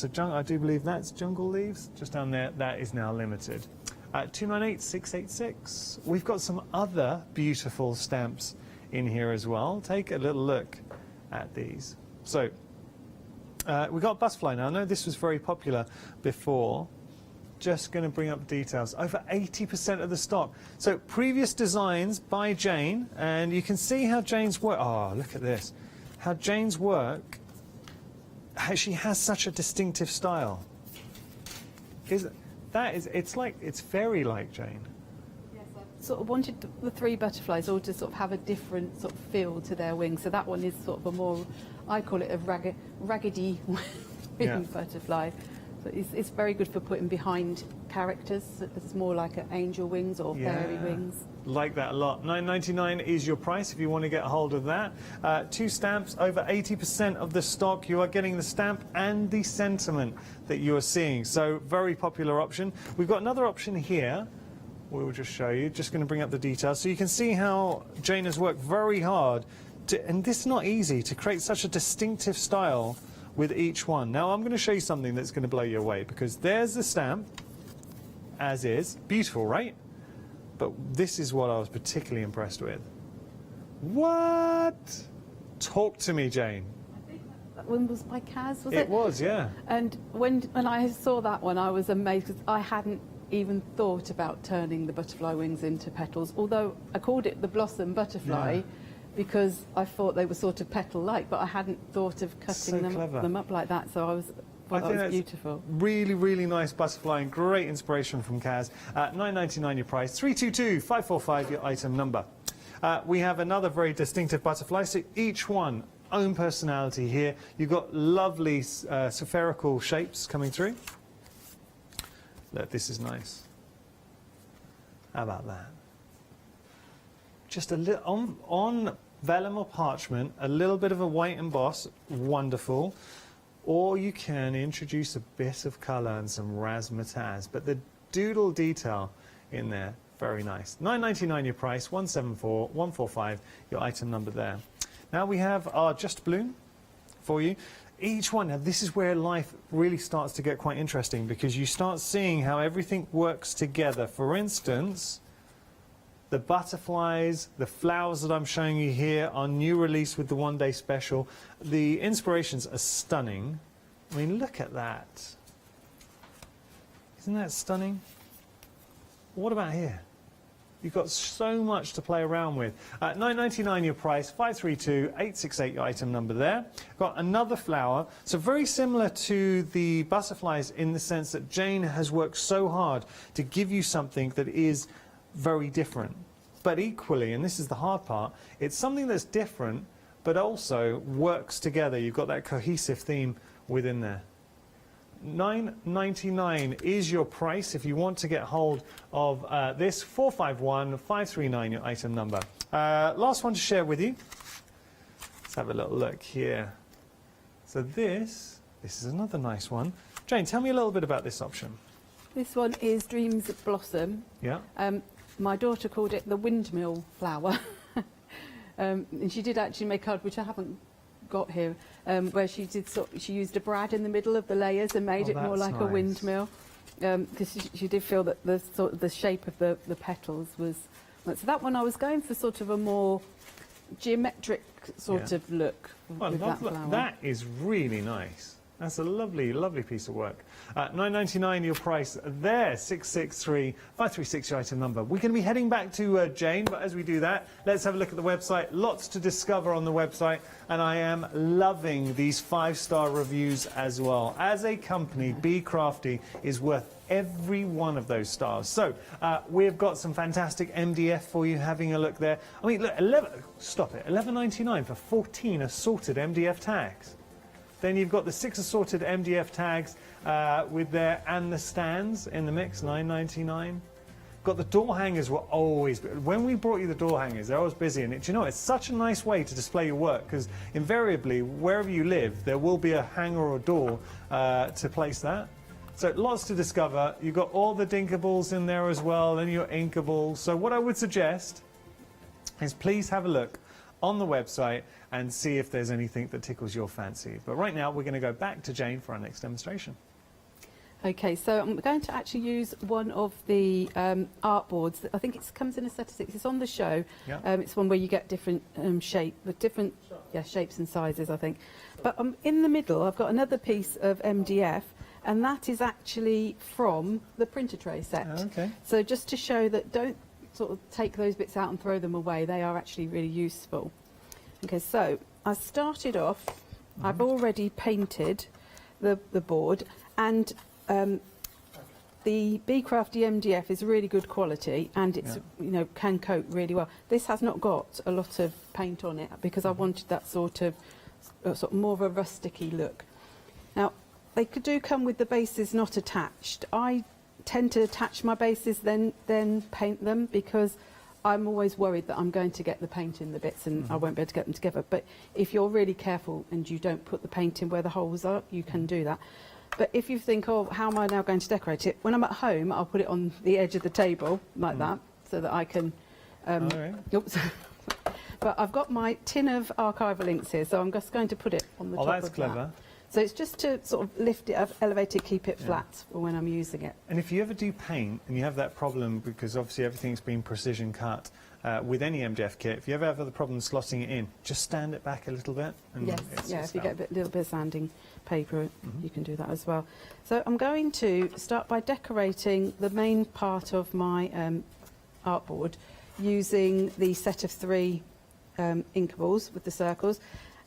do believe that's Jungle Leaves, just down there. That is now limited. 298686. We've got some other beautiful stamps in here as well. Take a little look at these. So we've got Butterfly now. I know this was very popular before. Just going to bring up details. Over 80% of the stock. So previous designs by Jane, and you can see how Jane's work. Oh, look at this. How Jane's work. She has such a distinctive style. It's very like Jane. Yes, I sort of wanted the 3 butterflies all to sort of have a different sort of feel to their wings. So that one is sort of a more, I call it a raggedy wing butterfly. So it's very good for putting behind characters. It's more like an angel wings or fairy wings. Like that a lot. $9.99 is your price if you want to get a hold of that. 2 stamps, over 80% of the stock. You are getting the stamp and the sentiment that you are seeing. So very popular option. We've got another option here. We'll just show you. Just going to bring up the details. So you can see how Jane has worked very hard. And this is not easy, to create such a distinctive style with each one. Now I'm going to show you something that's going to blow you away, because there's the stamp as is. Beautiful, right? But this is what I was particularly impressed with. What? Talk to me, Jane. I think that one was by Kaz, was it? It was, yeah. And when I saw that one, I was amazed, because I hadn't even thought about turning the butterfly wings into petals, although I called it the blossom butterfly because I thought they were sort of petal-like, but I hadn't thought of cutting them up like that, so I thought that was beautiful. Really, really nice butterfly and great inspiration from Kaz. $9.99 your price, 322-545 your item number. We have another very distinctive butterfly, so each one own personality here. You've got lovely spherical shapes coming through. Look, this is nice. How about that? Just a little on vellum or parchment, a little bit of a white emboss, wonderful. Or you can introduce a bit of colour and some razzmatazz, but the doodle detail in there, very nice. $9.99 your price, 174-145 your item number there. Now we have our Just Bloom for you. Each one, now this is where life really starts to get quite interesting, because you start seeing how everything works together. For instance, the butterflies, the flowers that I'm showing you here are new release with the one-day special. The inspirations are stunning. I mean, look at that. Isn't that stunning? What about here? You've got so much to play around with. $9.99 your price, 532-868 your item number there. Got another flower. So very similar to the butterflies in the sense that Jane has worked so hard to give you something that is very different. But equally, and this is the hard part, it's something that's different but also works together. You've got that cohesive theme within there. $9.99 is your price if you want to get hold of this. 451-539 your item number. Last one to share with you. Let's have a little look here. So this is another nice one. Jane, tell me a little bit about this option. This one is Dreams Blossom. Yeah. My daughter called it the windmill flower. And she did actually make a card, which I haven't got here, where she used a brad in the middle of the layers and made it more like a windmill, because she did feel that the shape of the petals was. So that one I was going for sort of a more geometric sort of look with that flower. That is really nice. That's a lovely, lovely piece of work. $9.99 your price there, 663-536 your item number. We're going to be heading back to Jane, but as we do that, let's have a look at the website. Lots to discover on the website, and I am loving these 5-star reviews as well. As a company, Be Crafty is worth every one of those stars. So we've got some fantastic MDF for you, having a look there. I mean, look, $11.99 for 14 assorted MDF tags. Then you've got the 6 assorted MDF tags with there, and the stands in the mix, $9.99. Got the door hangers were always, when we brought you the door hangers, they're always busy, and you know, it's such a nice way to display your work, because invariably, wherever you live, there will be a hanger or door to place that. So lots to discover. You've got all the dinkables in there as well, and your inkables. So what I would suggest is please have a look on the website and see if there's anything that tickles your fancy. But right now, we're going to go back to Jane for our next demonstration. Okay, so I'm going to actually use one of the art boards. I think it comes in a set of 6. It's on the show. Yeah. It's one where you get different shapes and sizes, I think. But in the middle, I've got another piece of MDF, and that is actually from the printer tray set. Okay. So just to show that, don't sort of take those bits out and throw them away. They are actually really useful. Okay, so I started off, I've already painted the board, and the Be Crafty MDF is really good quality, and it's can coat really well. This has not got a lot of paint on it because I wanted that sort of more of a rusticy look. Now they do come with the bases not attached. I tend to attach my bases then paint them, because I'm always worried that I'm going to get the paint in the bits and I won't be able to get them together. But if you're really careful and you don't put the paint in where the holes are, you can do that. But if you think, oh, how am I now going to decorate it? When I'm at home, I'll put it on the edge of the table like that, so that I can... Oops. But I've got my tin of archival inks here, so I'm just going to put it on the top of that. Oh, that's clever. So it's just to sort of lift it up, elevate it, keep it flat for when I'm using it. And if you ever do paint and you have that problem, because obviously everything's been precision cut with any MDF kit, if you ever have the problem slotting it in, just stand it back a little bit. And if you get a little bit of sanding paper, you can do that as well. So I'm going to start by decorating the main part of my artboard using the set of 3 inkables with the circles.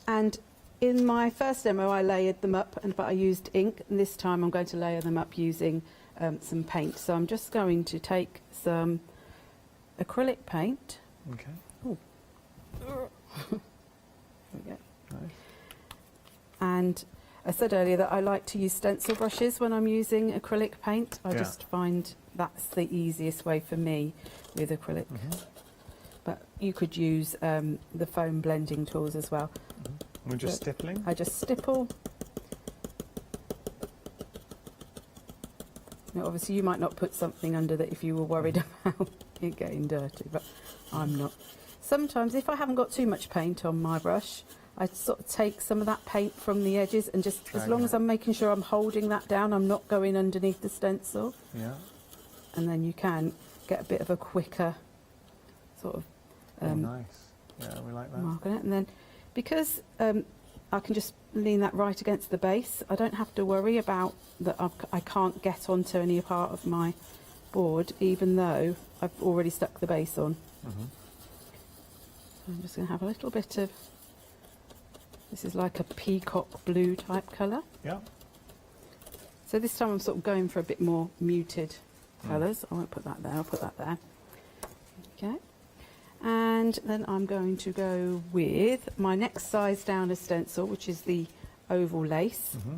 And in my first demo, I layered them up, but I used ink, and this time I'm going to layer them up using some paint. So I'm just going to take some acrylic paint. Okay. Ooh. There we go. Nice. And I said earlier that I like to use stencil brushes when I'm using acrylic paint. I just find that's the easiest way for me with acrylic. But you could use the foam blending tools as well. We're just stippling? I just stipple. Now, obviously, you might not put something under that if you were worried about it getting dirty, but I'm not. Sometimes, if I haven't got too much paint on my brush, I sort of take some of that paint from the edges and just, as long as I'm making sure I'm holding that down, I'm not going underneath the stencil. Yeah. And then you can get a bit of a quicker sort of nice. Yeah, we like that. mark on it. And then because I can just lean that right against the base, I don't have to worry about that I can't get onto any part of my board, even though I've already stuck the base on. Mm-hmm. So I'm just going to have a little bit of, this is like a peacock blue type colour. Yeah. So this time I'm sort of going for a bit more muted colours. I won't put that there, I'll put that there. Okay. And then I'm going to go with my next size down stencil, which is the oval lace. Mm-hmm.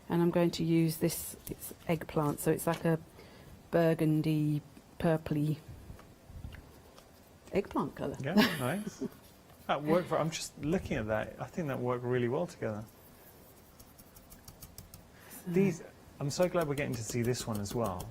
And I'm going to use this, it's eggplant, so it's like a burgundy, purpley eggplant colour. Yeah, nice. That worked I'm just looking at that. I think that worked really well together. I'm so glad we're getting to see this one as well.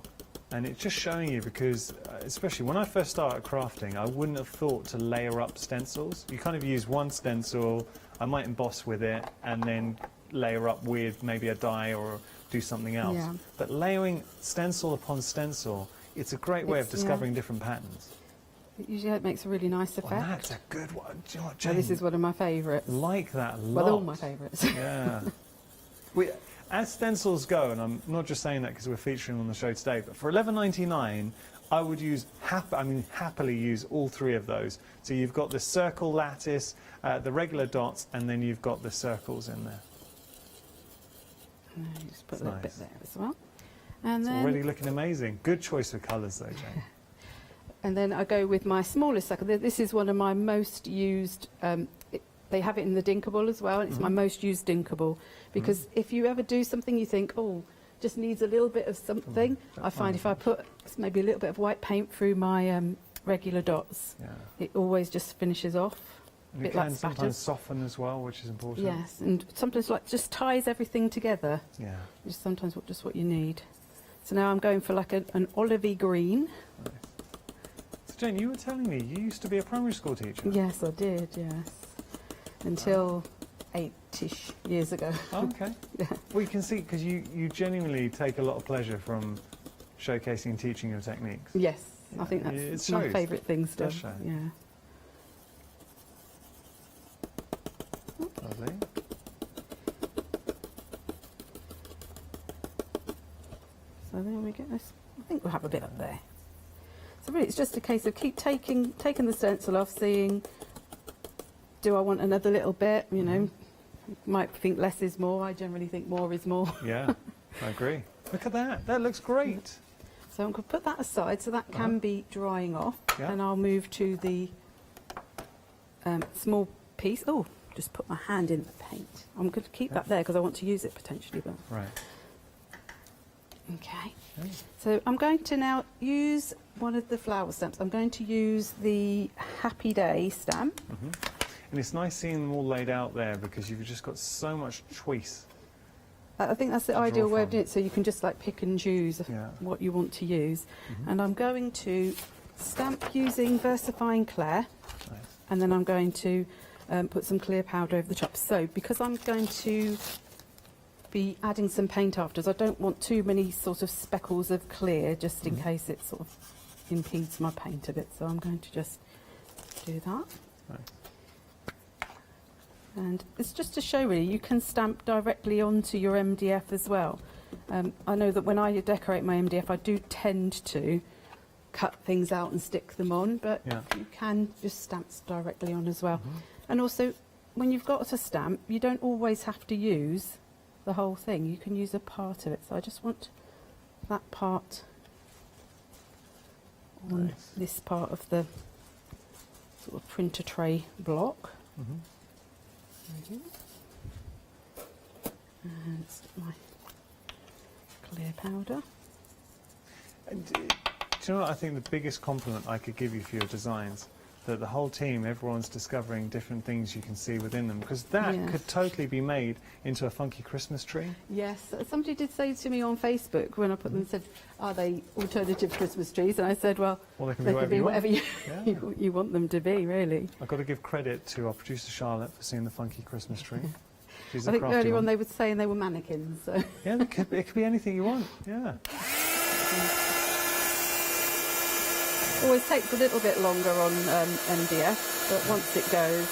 And it's just showing you because, especially when I first started crafting, I wouldn't have thought to layer up stencils. You kind of use one stencil, I might emboss with it, and then layer up with maybe a die or do something else. Yeah. But layering stencil upon stencil, it's a great way of discovering different patterns. Usually it makes a really nice effect. Well, that's a good one. Do you know what, So Jane? this is one of my favourites. Like that a lot. Well, they're all my favourites. Yeah. As stencils go, and I'm not just saying that because we're featuring on the show today, but for $11.99, I would use happily use all three of those. So you've got the circle lattice, the regular dots, and then you've got the circles in there. And then you just put It's a little nice. bit there as well. And It's then already looking amazing. Good choice of colours though, Jane. And then I go with my smallest circle. This is one of my most used, they have it in the dinkable as well, and it's my most used dinkable. Because if you ever do something you think, oh, just needs a little bit of something, I find if I put maybe a little bit of white paint through my regular dots, it always just finishes off. And it can sometimes soften as well, which is important. Yes, and sometimes like just ties everything together. Yeah. Just sometimes just what you need. So now I'm going for like an olivey green. Nice. So Jane, you were telling me you used to be a primary school teacher. Yes, I did, yes. Until 8-ish years ago. Okay. Yeah. Well, you can see, because you genuinely take a lot of pleasure from showcasing and teaching your techniques. Yes, Yeah, I think it that's my shows. favourite thing still. Does show. Yeah. Lovely. So there we get this. I think we'll have a bit up there. So really it's just a case of keep taking the stencil off, seeing, do I want another little bit, you know. Might think less is more, I generally think more is more. Yeah, I agree. Look at that, that looks great. So I'm going to put that aside so that can be drying off. Yeah. And I'll move to the small piece. Oh, just put my hand in the paint. I'm going to keep that there because I want to use it potentially. But Right. okay. So I'm going to now use one of the flower stamps. I'm going to use the Happy Day stamp. And it's nice seeing them all laid out there because you've just got so much choice. I think that's the draw ideal way of from. doing it, so you can just like pick and choose what you want to use. And I'm going to stamp using VersaFine Clair, and then I'm going to put some clear powder over the top. So because I'm going to be adding some paint afterwards, I don't want too many sort of speckles of clear, just in case it sort of impedes my paint a bit. So I'm going to just do that. And it's just to show really, you can stamp directly onto your MDF as well. I know that when I decorate my MDF, I do tend to cut things out and stick them on, but you can just stamp directly on as well. And also, when you've got a stamp, you don't always have to use the whole thing. You can use a part of it. So I just want that part on this part of the sort of printer tray block. And my clear powder. And, do you know what I think the biggest compliment I could give you for your designs? That the whole team, everyone's discovering different things you can see within them, because that could totally be made into a funky Christmas tree. Yes, somebody did say to me on Facebook when I put them, said, are they alternative Christmas trees? And I said, well they can they be whatever you you want them to be, really. I've got to give credit to our producer Charlotte for seeing the funky Christmas tree. She's I a think crafty earlier one. on they were saying they were mannequins. So. Yeah, it could be anything you want, yeah. Always takes a little bit longer on MDF, but once it goes.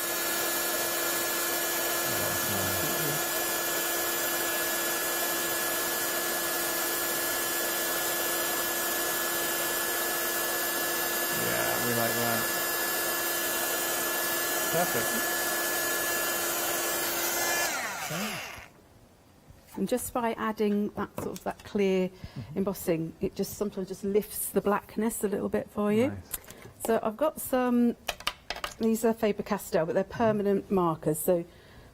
Yeah, we like that. Perfect. Okay. And just by adding that sort of that clear embossing, it just sometimes just lifts the blackness a little bit for you. Nice. So I've got some, these are Faber-Castell, but they're permanent markers. So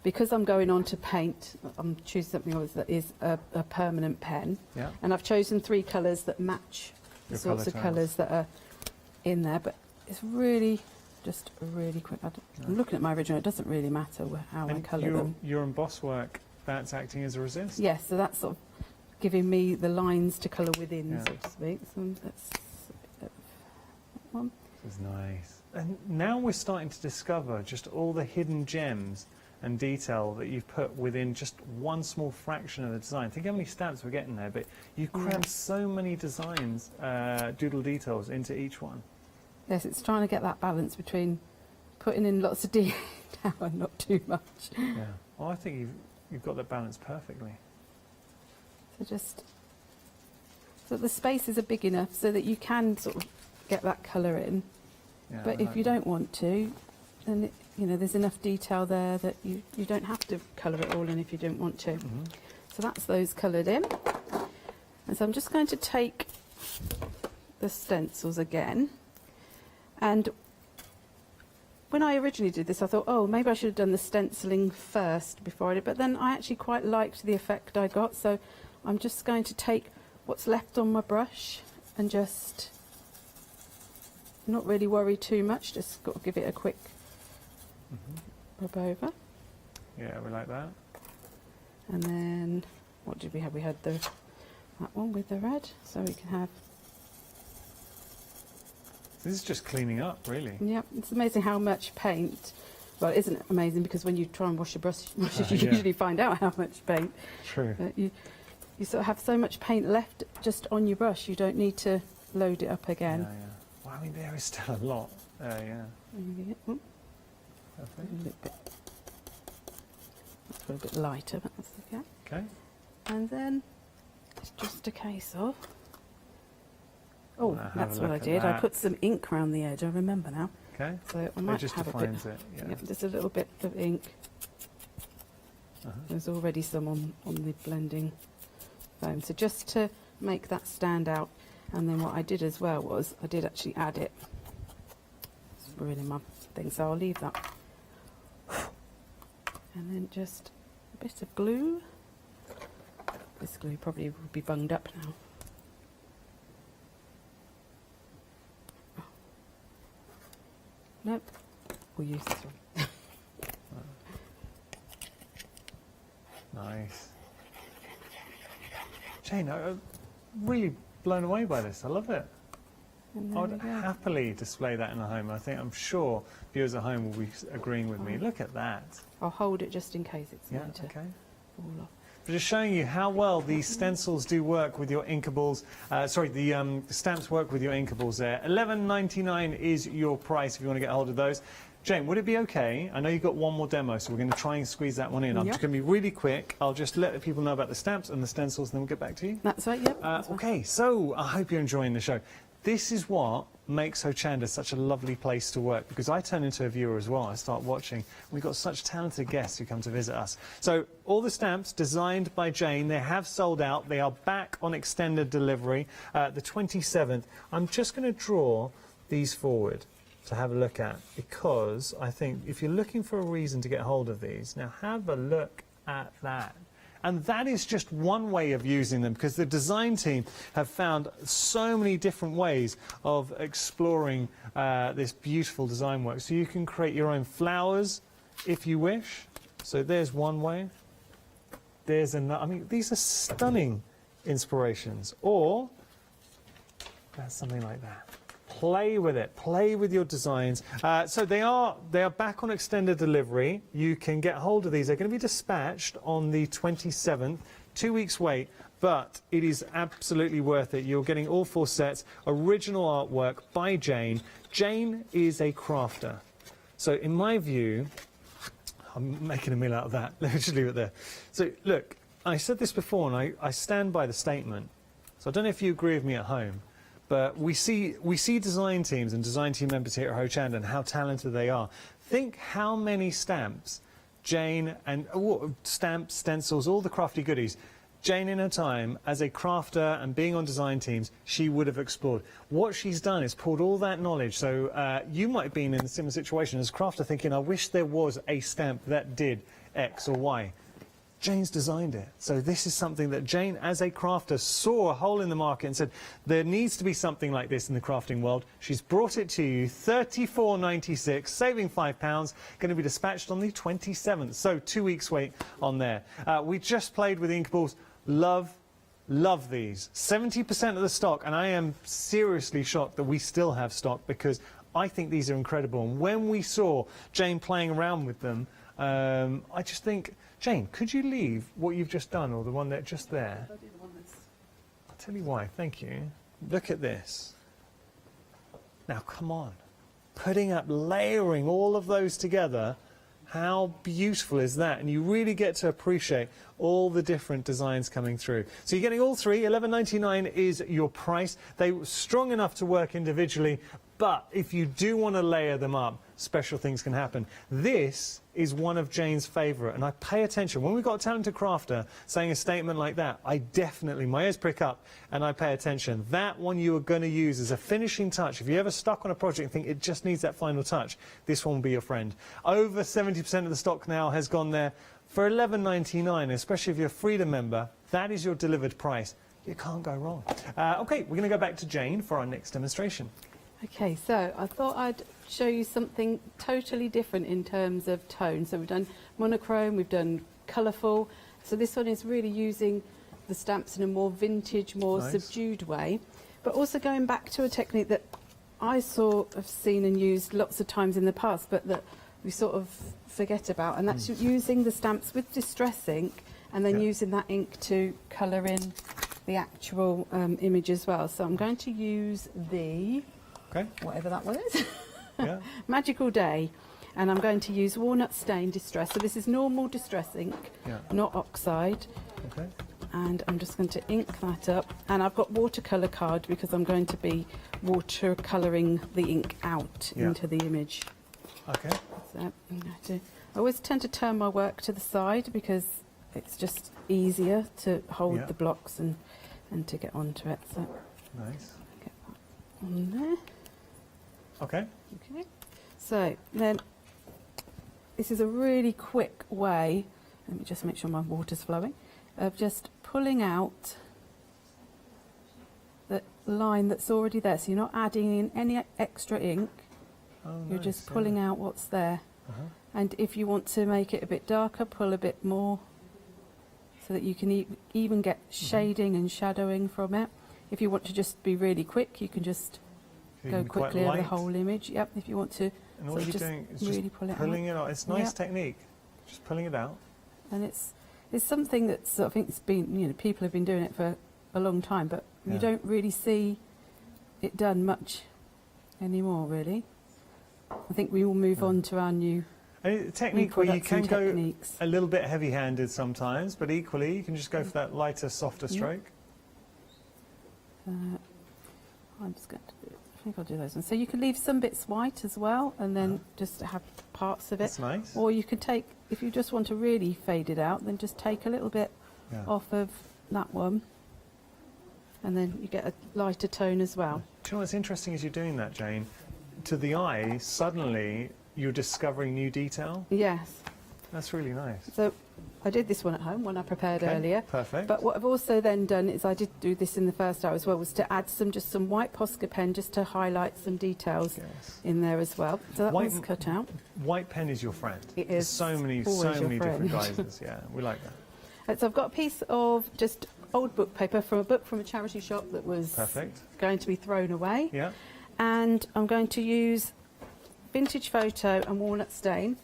because I'm going on to paint, I'm choosing something that is a permanent pen. Yeah. And I've chosen 3 colours that match the Your sorts of colour colours that are in there. But it's really just really quick. I'm looking at my original, it doesn't really matter how I colour them. Your emboss work, that's acting as a resist? Yes, so that's sort of giving me the lines to colour within, so to speak. So that's that one. This is nice. And now we're starting to discover just all the hidden gems and detail that you've put within just one small fraction of the design. Think how many stamps we're getting there, but you crammed so many designs, doodle details into each one. Yes, it's trying to get that balance between putting in lots of detail and not too much. Yeah. Well, I think you've got that balance perfectly. So the spaces are big enough so that you can sort of get that colour in. Yeah, but if you don't want to, then there's enough detail there that you don't have to colour it all in if you don't want to. So that's those coloured in. And so I'm just going to take the stencils again. And when I originally did this, I thought, oh, maybe I should have done the stenciling first before I did, but then I actually quite liked the effect I got, so I'm just going to take what's left on my brush and just not really worry too much, just got to give it a quick rub over. Yeah, we like that. And then, what did we have? We had that one with the red, so we can have... This is just cleaning up, really. Yeah, it's amazing how much paint. Well, it isn't amazing because when you try and wash your brushes, you usually find out how much paint. True. You sort of have so much paint left just on your brush, you don't need to load it up again. Yeah, yeah. Well, I mean, there is still a lot. Yeah. Perfect. A little bit lighter, but that's okay. Okay. And then it's just a case of... Oh, that's what I did. I put some ink around the edge, I remember now. Okay. So I might just have defines it. Yeah. Yep, just a little bit of ink. There's already some on the blending foam. So just to make that stand out. And then what I did as well was I did actually add it. It's really my thing, so I'll leave that. And then just a bit of glue. This glue probably will be bunged up now. Nope, we'll use this one. Nice. Jane, I'm really blown away by this. I love it. I would happily display that in a home. I'm sure viewers at home will be agreeing with me. Look at that. I'll hold it just in case it's going to okay. fall off. Just showing you how well these stencils do work with your inkables. The stamps work with your inkables there. $11.99 is your price if you want to get hold of those. Jane, would it be okay? I know you've got one more demo, so we're going to try and squeeze that one in. I'm just going to be really quick. I'll just let the people know about the stamps and the stencils, and then we'll get back to you. That's right, yep. Okay, so I hope you're enjoying the show. This is what makes Hochanda such a lovely place to work, because I turn into a viewer as well. I start watching. We've got such talented guests who come to visit us. So all the stamps designed by Jane, they have sold out. They are back on extended delivery the 27th. I'm just going to draw these forward to have a look at, because I think if you're looking for a reason to get hold of these, now have a look at that. And that is just one way of using them, because the design team have found so many different ways of exploring this beautiful design work. So you can create your own flowers if you wish. So there's one way. There's another. I mean, these are stunning inspirations. Or something like that. play with it. Play with your designs. So they are back on extended delivery. You can get hold of these. They're going to be dispatched on the 27th. 2 weeks wait, but it is absolutely worth it. You're getting all 4 sets, original artwork by Jane. Jane is a crafter. So in my view, I'm making a meal out of that. Let me just leave it there. So look, I said this before, and I stand by the statement. So I don't know if you agree with me at home, but we see design teams and design team members here at Hochanda and how talented they are. Think how many stamps Jane and stamps, stencils, all the crafty goodies. Jane, in her time as a crafter and being on design teams, she would have explored. What she's done is pulled all that knowledge. So you might have been in a similar situation as a crafter thinking, I wish there was a stamp that did X or Y. Jane's designed it. So this is something that Jane, as a crafter, saw a hole in the market and said, there needs to be something like this in the crafting world. She's brought it to you, $34.96, saving £5, going to be dispatched on the 27th. So 2 weeks wait on there. We just played with ink balls. Love these. 70% of the stock, and I am seriously shocked that we still have stock because I think these are incredible. And when we saw Jane playing around with them, I just think, Jane, could you leave what you've just done, or the one that's just there? I'll tell you why. Thank you. Look at this. Now, come on. Putting up, layering all of those together, how beautiful is that? And you really get to appreciate all the different designs coming through. So you're getting all 3. $11.99 is your price. They were strong enough to work individually, but if you do want to layer them up, special things can happen. This is one of Jane's favourite, and I pay attention. When we've got a talented crafter saying a statement like that, I definitely, my ears prick up and I pay attention. That one you are going to use as a finishing touch. If you're ever stuck on a project and think it just needs that final touch, this one will be your friend. Over 70% of the stock now has gone there. For $11.99, especially if you're a Freedom member, that is your delivered price. You can't go wrong. OK, we're going to go back to Jane for our next demonstration. Okay, so I thought I'd show you something totally different in terms of tone. So we've done monochrome, we've done colourful. So this one is really using the stamps in a more vintage, more subdued way, but also going back to a technique that I have seen and used lots of times in the past, but that we sort of forget about, and that's using the stamps with distress ink and then using that ink to colour in the actual image as well. So I'm going to use the... whatever that one is, Magical Day, and I'm going to use Walnut Stain Distress. So this is normal distress ink, not oxide. Okay. And I'm just going to ink that up, and I've got watercolour card because I'm going to be watercolouring the ink out into the image. Okay. So I'm going to, I always tend to turn my work to the side because it's just easier to hold the blocks and to get onto it. So nice. Get that on there. Okay. Okay. So then, this is a really quick way, let me just make sure my water's flowing, of just pulling out the line that's already there. So you're not adding in any extra ink, you're just pulling out what's there. And if you want to make it a bit darker, pull a bit more so that you can even get shading and shadowing from it. If you want to just be really quick, you can just go quickly over the whole image. Yep, if you want to. And all you're doing is really just pull it pulling out. it out. It's a nice technique. Just pulling it out. And it's something that's, I think it's been, you know, people have been doing it for a long time, but you don't really see it done much anymore, really. I think we will move on to our new technique where you can go a little bit heavy-handed sometimes, but equally you can just go for that lighter, softer stroke. I'm just going to do it. I think I'll do those ones. So you can leave some bits white as well, and then just have parts of it. That's nice. Or you can take, if you just want to really fade it out, then just take a little bit off of that one, and then you get a lighter tone as well. Do you know what's interesting as you're doing that, Jane? To the eye, suddenly you're discovering new detail. Yes. That's really nice. So I did this one at home when I prepared earlier. Perfect. But what I've also then done is I did do this in the first hour as well, was to add just some white Posca pen just to highlight some details in there as well. So that one's cut out. White pen is your friend. It There's is. so many different guises. Yeah, we like that. So I've got a piece of just old book paper from a book from a charity shop that was going to be thrown away. Yeah. and I'm going to use vintage photo and walnut stain.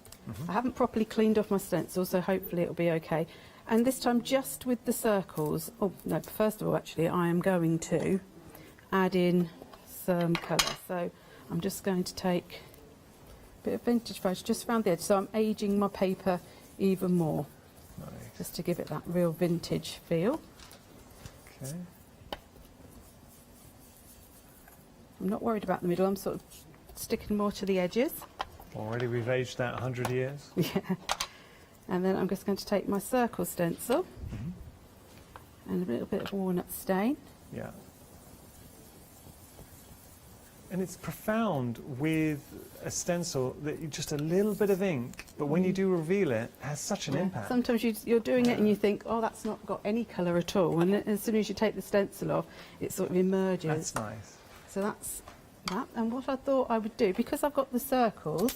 I haven't properly cleaned off my stencil, so hopefully it'll be okay. And this time just with the circles. Oh no, first of all actually I am going to add in some colour. So I'm just going to take a bit of vintage photo just around the edge, so I'm aging my paper even more. Nice. Just to give it that real vintage feel. Okay. I'm not worried about the middle, I'm sort of sticking more to the edges. Already we've aged that 100 years. Yeah. And then I'm just going to take my circle stencil and a little bit of walnut stain. Yeah. And it's profound with a stencil that you just a little bit of ink, but when you do reveal it, it has such an impact. Sometimes you're doing it and you think, oh, that's not got any colour at all. And as soon as you take the stencil off, it sort of emerges. That's nice. So that's that. And what I thought I would do, because I've got the circles,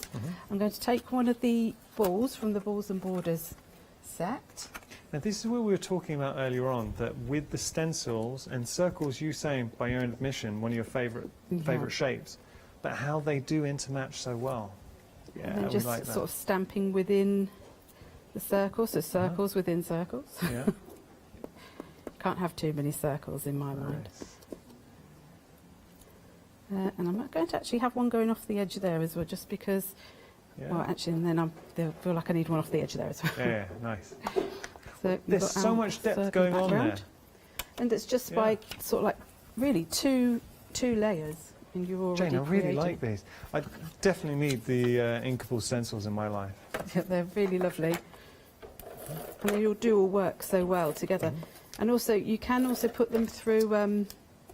I'm going to take one of the balls from the Balls and Borders set. Now this is what we were talking about earlier on, that with the stencils and circles, you saying by your own admission, one of your favourite shapes, but how they do intermatch so well. Yeah, And then just we like that. sort of stamping within the circles, so circles within circles. Yeah. Can't have too many circles in my mind. And I'm not going to actually have one going off the edge there as well, just because, well, actually, and then I feel like I need one off the edge there as well. Yeah, nice. So there's so much depth going on there. And it's just by sort of like really two layers, and you're already Jane, I really creating. like these. I definitely need the inkable stencils in my life. Yeah, they're really lovely. And they all do work so well together. And also, you can also put them through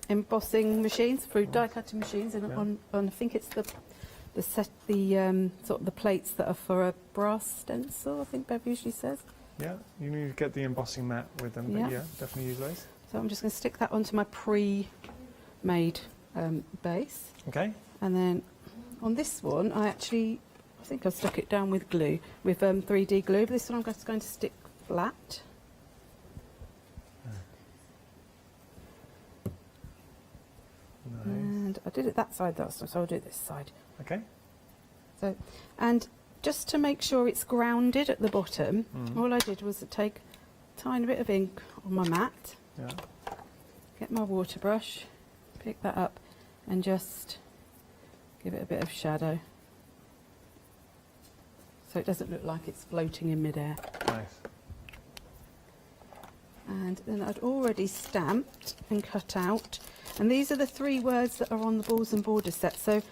embossing machines, through die cutting machines, and on I think it's the sort of the plates that are for a brass stencil, I think Bev usually says. Yeah, you need to get the embossing mat with them, but yeah, definitely use those. So I'm just going to stick that onto my pre-made base. Okay. And then on this one, I think I've stuck it down with glue, with 3D glue, but this one I'm just going to stick flat. Nice. And I did it that side though, so I'll do it this side. Okay. So, and just to make sure it's grounded at the bottom, all I did was to take a tiny bit of ink on my mat, get my water brush, pick that up and just give it a bit of shadow so it doesn't look like it's floating in midair. Nice. And then I'd already stamped and cut out, and these are the 3 words that are on the Balls and Borders set. So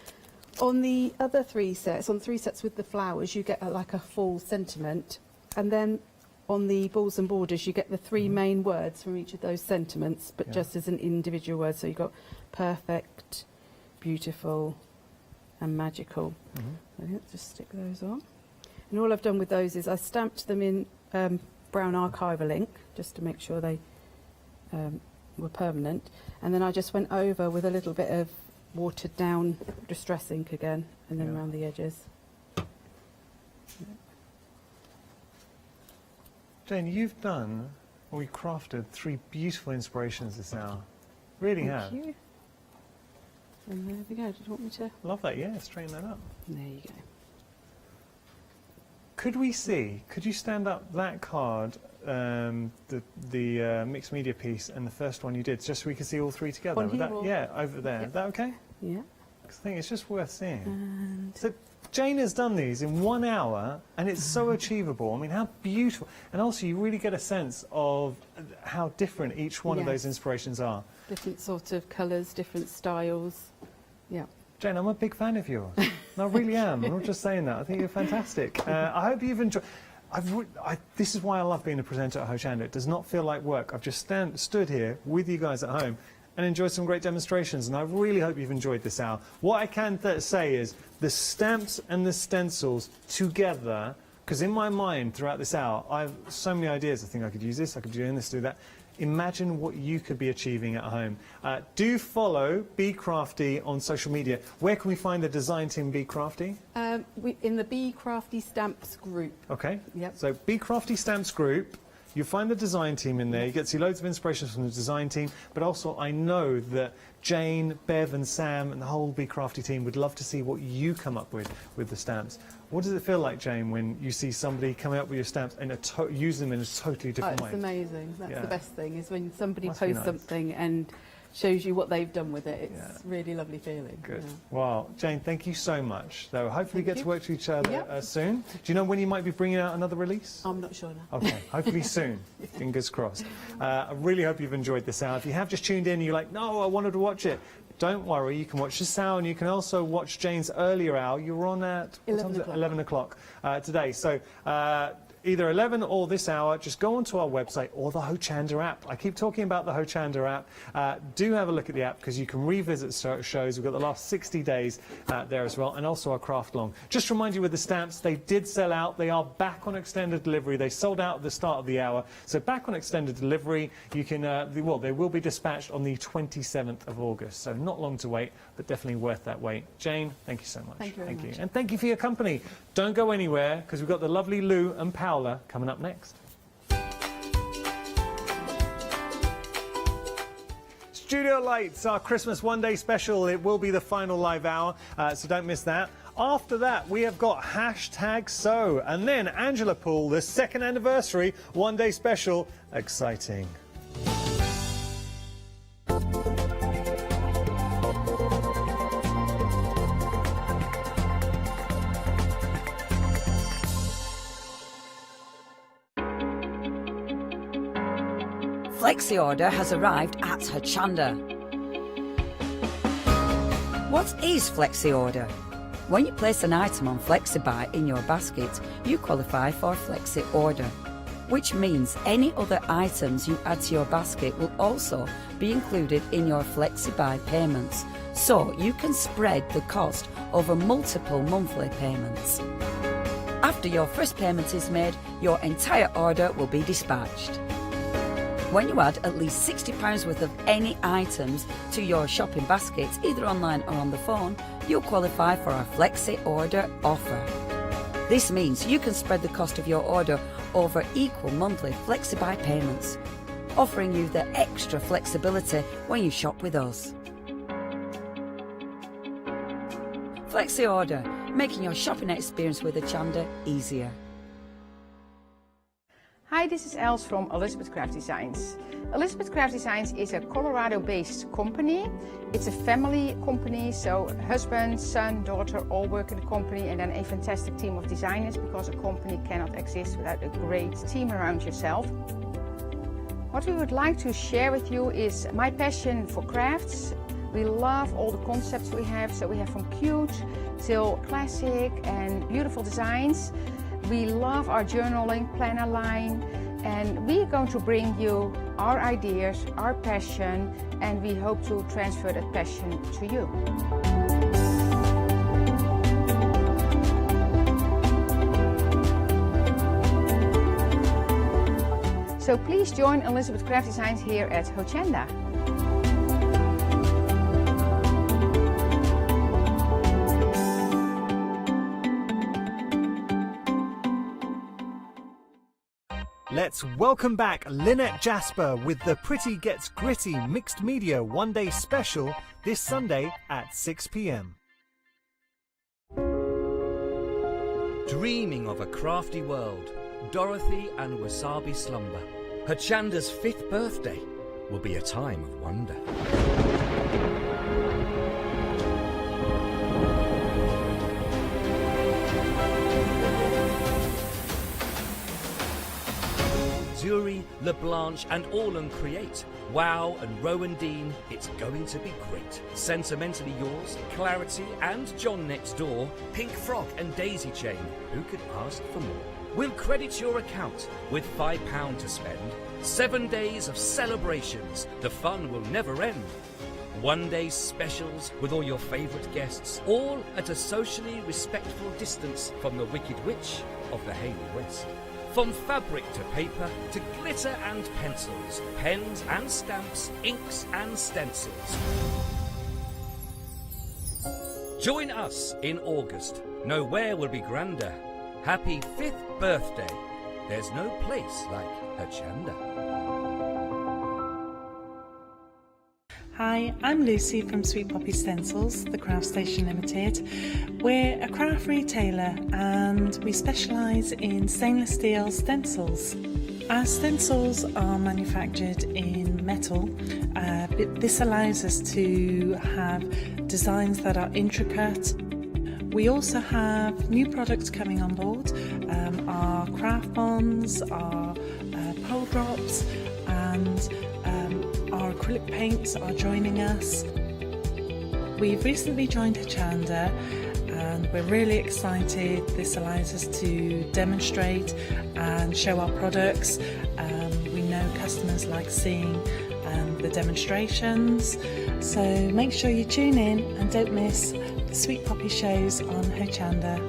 on the other 3 sets, on 3 sets with the flowers, you get like a full sentiment, and then on the Balls and Borders you get the 3 main words from each of those sentiments, but just as an individual word. So you've got perfect, beautiful and magical. So let's just stick those on. And all I've done with those is I stamped them in brown archival ink just to make sure they were permanent, and then I just went over with a little bit of watered down distress ink again, and then around the edges. Jane, you've done, or you crafted 3 beautiful inspirations this hour. Really have. Thank you. And there we go. Did you want me to? Love that, yeah, straighten that up. There you go. Could we see, could you stand up that card, the mixed media piece and the first one you did, just so we can see all 3 together? On here or? Yeah, over there. Is that okay? Yeah. Because I think it's just worth seeing. And so Jane has done these in 1 hour, and it's so achievable. I mean, how beautiful. And also, you really get a sense of how different each one of those inspirations are. Different sorts of colours, different styles. Yeah. Jane, I'm a big fan of yours. No, I really am. I'm not just saying that. I think you're fantastic. I hope you've enjoyed. This is why I love being a presenter at Hochanda. It does not feel like work. I've just stood here with you guys at home and enjoyed some great demonstrations, and I really hope you've enjoyed this hour. What I can say is the stamps and the stencils together, because in my mind throughout this hour, I have so many ideas. I think I could use this, I could do this, do that. Imagine what you could be achieving at home. Do follow Be Crafty on social media. Where can we find the design team Be Crafty? In the Be Crafty Stamps group. Okay. Yep. So Be Crafty Stamps group. You find the design team in there. You get to see loads of inspirations from the design team, but also I know that Jane, Bev and Sam and the whole Be Crafty team would love to see what you come up with the stamps. What does it feel like, Jane, when you see somebody coming up with your stamps and use them in a totally different way? It's amazing. That's the best thing, is when somebody Must be posts nice. something and shows you what they've done with it. It's really lovely feeling. Good. Yeah. Well, Jane, thank you so much. So hopefully we get to work with each other Yep. soon. Do you know when you might be bringing out another release? I'm not sure now. Okay, hopefully soon. Fingers crossed. I really hope you've enjoyed this hour. If you have just tuned in and you're like, no, I wanted to watch it, don't worry, you can watch this hour and you can also watch Jane's earlier hour. You were on at 11 o'clock today. So either 11 or this hour, just go onto our website or the Hochanda app. I keep talking about the Hochanda app. Do have a look at the app because you can revisit shows. We've got the last 60 days there as well, and also our craft long. Just remind you with the stamps, they did sell out. They are back on extended delivery. They sold out at the start of the hour. So back on extended delivery, you can, well, they will be dispatched on the 27th of August. So not long to wait, but definitely worth that wait. Jane, thank you so much. Thank you very much. And thank you for your company. Don't go anywhere because we've got the lovely Lou and Paola coming up next. Studio Lights, our Christmas one-day special. It will be the final live hour, so don't miss that. After that, we have got #So, and then Angela Poole, the 2nd anniversary one-day special. Exciting. Flexi order has arrived at Hochanda. What is Flexi order? When you place an item on FlexiBuy in your basket, you qualify for Flexi order, which means any other items you add to your basket will also be included in your FlexiBuy payments, so you can spread the cost over multiple monthly payments. After your first payment is made, your entire order will be dispatched. When you add at least £60 worth of any items to your shopping basket, either online or on the phone, you'll qualify for our Flexi Order offer. This means you can spread the cost of your order over equal monthly FlexiBuy payments, offering you the extra flexibility when you shop with us. Flexi Order, making your shopping experience with Hochanda easier. Hi, this is Els from Elizabeth Craft Designs. Elizabeth Craft Designs is a Colorado-based company. It's a family company, so husband, son, daughter all work in the company, and then a fantastic team of designers, because a company cannot exist without a great team around yourself. What we would like to share with you is my passion for crafts. We love all the concepts we have, so we have from cute till classic and beautiful designs. We love our journaling planner line, and we're going to bring you our ideas, our passion, and we hope to transfer that passion to you. So please join Elizabeth Craft Designs here at Hochanda. Let's welcome back Lynette Jasper with the Pretty Gets Gritty Mixed Media One-Day Special this Sunday at 6 p.m. Dreaming of a crafty world, Dorothy and Wasabi slumber. Hochanda's 5th birthday will be a time of wonder. Zuri, LeBlanche and Orlan create. Wow and Rowan Dean, it's going to be great. Sentimentally yours, Clarity and John Next Door, Pink Frog and Daisy Chain. Who could ask for more? We'll credit your account with £5 to spend. 7 days of celebrations. The fun will never end. One-day specials with all your favourite guests, all at a socially respectful distance from the Wicked Witch of the Haley West. From fabric to paper to glitter and pencils, pens and stamps, inks and stencils. Join us in August. Nowhere will be grander. Happy 5th birthday, There's no place like Hochanda. Hi, I'm Lucy from Sweet Poppy Stencils, the Craft Station Limited. We're a craft retailer and we specialise in stainless steel stencils. Our stencils are manufactured in metal. This allows us to have designs that are intricate. We also have new products coming on board, our craft bonds, our pole drops, and our acrylic paints are joining us. We've recently joined Hochanda and we're really excited. This allows us to demonstrate and show our products. We know customers like seeing the demonstrations, so make sure you tune in and don't miss the Sweet Poppy shows on Hochanda.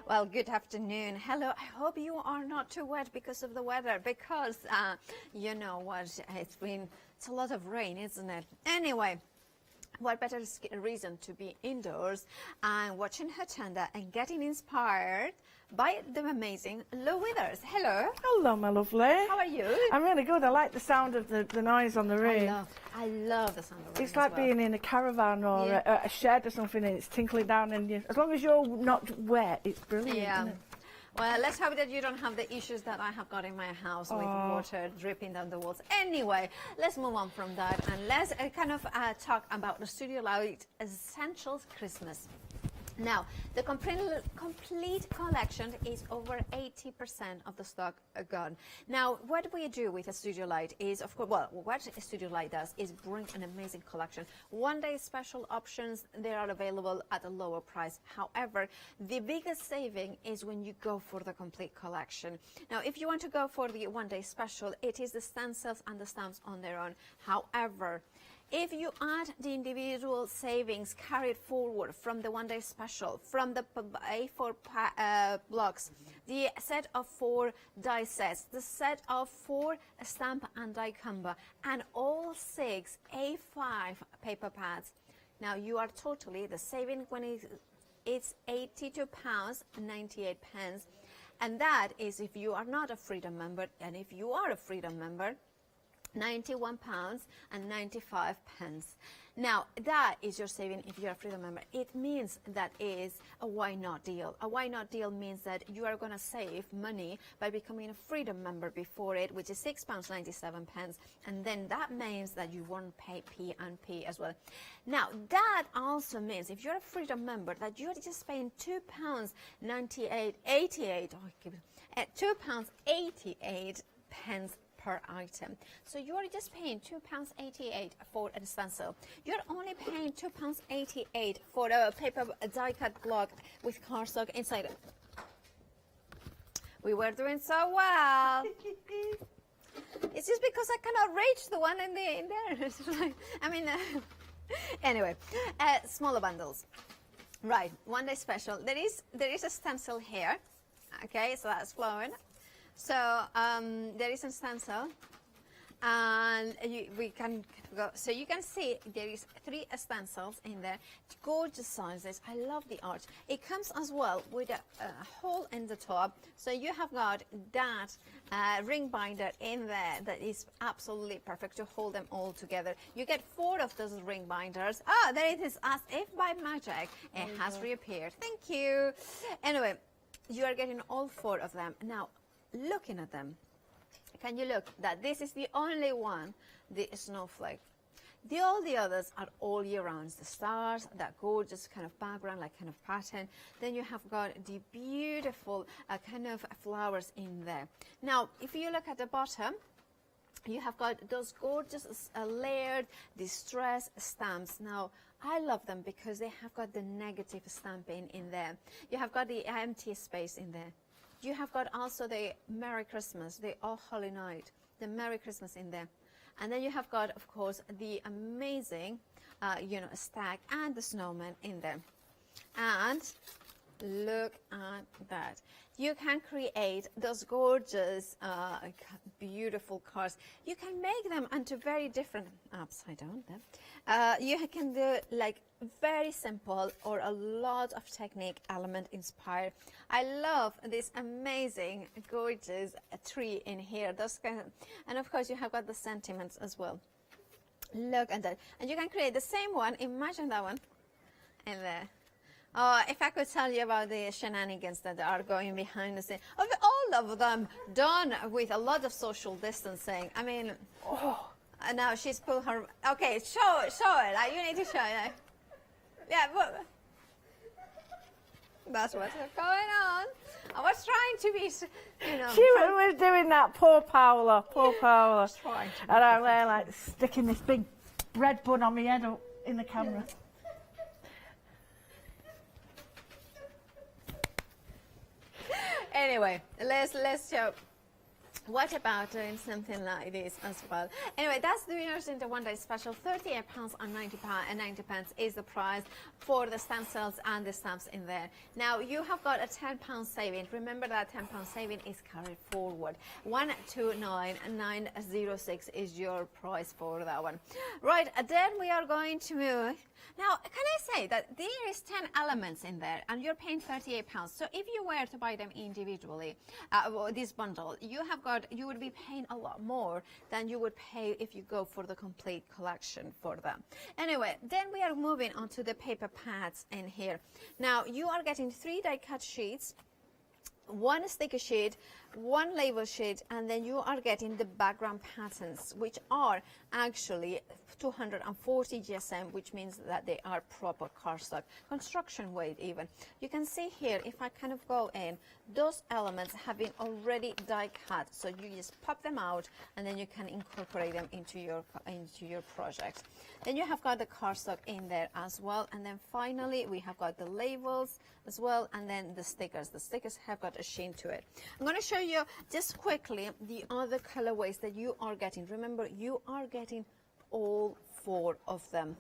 Well, good afternoon. Hello. I hope you are not too wet because of the weather, because you know what, it's a lot of rain, isn't it? Anyway, what better reason to be indoors and watching Hochanda and getting inspired by the amazing Lou Withers. Hello. Hello, my lovely. How are you? I'm really good. I like the sound of the noise on the roof. I love the sound of rain. It's like being in a caravan or a shed or something, and it's tinkling down, and as long as you're not wet, it's brilliant. Yeah. Isn't it? Well, let's hope that you don't have the issues that I have got in my house with water dripping down the walls. Anyway, let's move on from that and let's talk about the Studio Light Essentials Christmas. Now, the complete collection is over 80% of the stock gone. Now, what we do with a Studio Light is, of course, well, what a Studio Light does is bring an amazing collection. One-day special options, they are available at a lower price. However, the biggest saving is when you go for the complete collection. Now, if you want to go for the one-day special, it is the stencils and the stamps on their own. However, if you add the individual savings carried forward from the one-day special, from the A4 blocks, the set of 4 die sets, the set of 4 stamp and die combo, and all 6 A5 paper pads, now you are totally, the saving when it's £82.98, and that is if you are not a Freedom member, and if you are a Freedom member, £91.95. Now, that is your saving if you're a Freedom member. It means that is a why not deal. A why not deal means that you are going to save money by becoming a Freedom member before it, which is £6.97, and then that means that you won't pay P&P as well. Now, that also means if you're a Freedom member that you're just paying £2.88 per item. So you're just paying £2.88 for a stencil. You're only paying £2.88 for a paper die cut block with cardstock inside it. We were doing so well. It's just because I cannot reach the one in there. It's like, I mean, anyway, smaller bundles. Right, one day special. There is a stencil here. Okay, so that's flowing. So there is a stencil, and we can go. So you can see there is 3 stencils in there, gorgeous sizes. I love the art. It comes as well with a hole in the top, so you have got that ring binder in there that is absolutely perfect to hold them all together. You get 4 of those ring binders. Ah, there it is, as if by magic. It has reappeared. Thank you. Anyway, you are getting all 4 of them now. Looking at them, can you look that this is the only one, the snowflake. All the others are all year round. The stars, that gorgeous kind of background, like kind of pattern. Then you have got the beautiful kind of flowers in there. Now, if you look at the bottom, you have got those gorgeous layered distress stamps. Now, I love them because they have got the negative stamping in there. You have got the empty space in there. you have got also the Merry Christmas, the All Holy Night, the Merry Christmas in there. And then you have got, of course, the amazing, stag and the snowman in there. And look at that. You can create those gorgeous, beautiful cards. You can make them into very different, upside down there. You can do like very simple or a lot of technique element inspired. I love this amazing, gorgeous tree in here. Those kind of, and of course you have got the sentiments as well. Look at that. And you can create the same one. Imagine that one in there. If I could tell you about the shenanigans that are going behind the scenes, all of them done with a lot of social distancing. I mean, and now she's pulled her. Okay, show it. Like, you need to show it. Yeah, but that's what's going on. I was trying to be, She was doing that, poor Paola. And I'm there like sticking this big bread bun on my head up in the camera. Yeah. Anyway, let's show. What about doing something like this as well? Anyway, that's the winners in the one-day special. £38.90 is the price for the stencils and the stamps in there. Now, you have got a £10 saving. Remember that £10 saving is carried forward. 129,906 is your price for that one. Right, then we are going to move. Now, can I say that there is 10 elements in there and you're paying £38. So if you were to buy them individually, this bundle, you would be paying a lot more than you would pay if you go for the complete collection for them. Anyway, then we are moving on to the paper pads in here. Now, you are getting 3 die cut sheets, 1 sticker sheet, 1 label sheet, and then you are getting the background patterns, which are actually 240 GSM, which means that they are proper cardstock, construction weight even. You can see here, if I kind of go in, those elements have been already die cut, so you just pop them out and then you can incorporate them into your project. Then you have got the cardstock in there as well, and then finally we have got the labels as well, and then the stickers. The stickers have got a sheen to it. I'm going to show you just quickly the other colorways that you are getting. Remember, you are getting all 4 of them.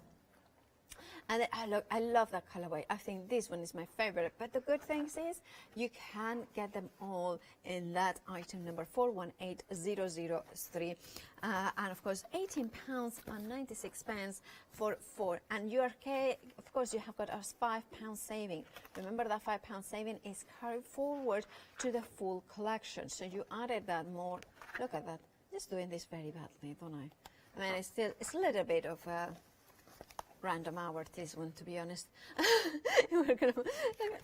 And I love that colorway. I think this one is my favorite. But the good thing is you can get them all in that item number 418003. And of course, £18.96 for 4. And you are okay. Of course, you have got a £5 saving. Remember that £5 saving is carried forward to the full collection. So you added that more. Look at that. Just doing this very badly, don't I? I mean, it's a little bit of a random hour, this one, to be honest.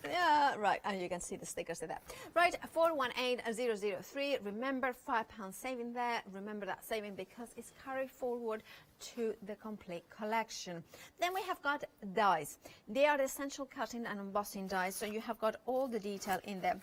Yeah, right, and you can see the stickers there. Right, 418003, remember £5 saving there. Remember that saving because it's carried forward to the complete collection. Then we have got dies. They are the essential cutting and embossing dies, so you have got all the detail in them.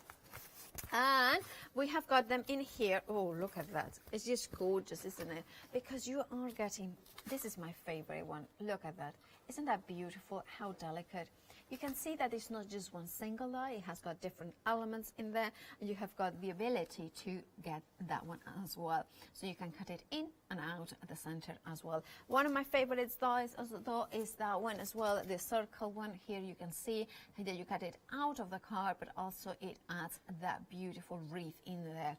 And we have got them in here. Oh, look at that. It's just gorgeous, isn't it? Because you are getting, this is my favorite one. Look at that. Isn't that beautiful? How delicate. You can see that it's not just one single die. It has got different elements in there. And you have got the ability to get that one as well. So you can cut it in and out at the center as well. One of my favorite dies though is that one as well, the circle one. Here you can see that you cut it out of the card, but also it adds that beautiful wreath in there.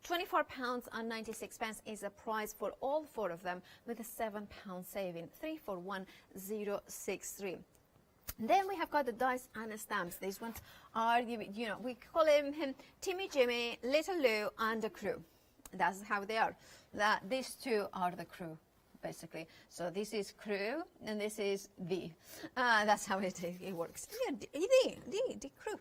£24.96 is the price for all 4 of them, with a £7 saving. 341063. Then we have got the dice and the stamps. These ones are, we call him Timmy, Jimmy, Little Lou, and the crew. That's how they are. These 2 are the crew, basically. So this is crew, and this is the. That's how it works. Yeah, the crew.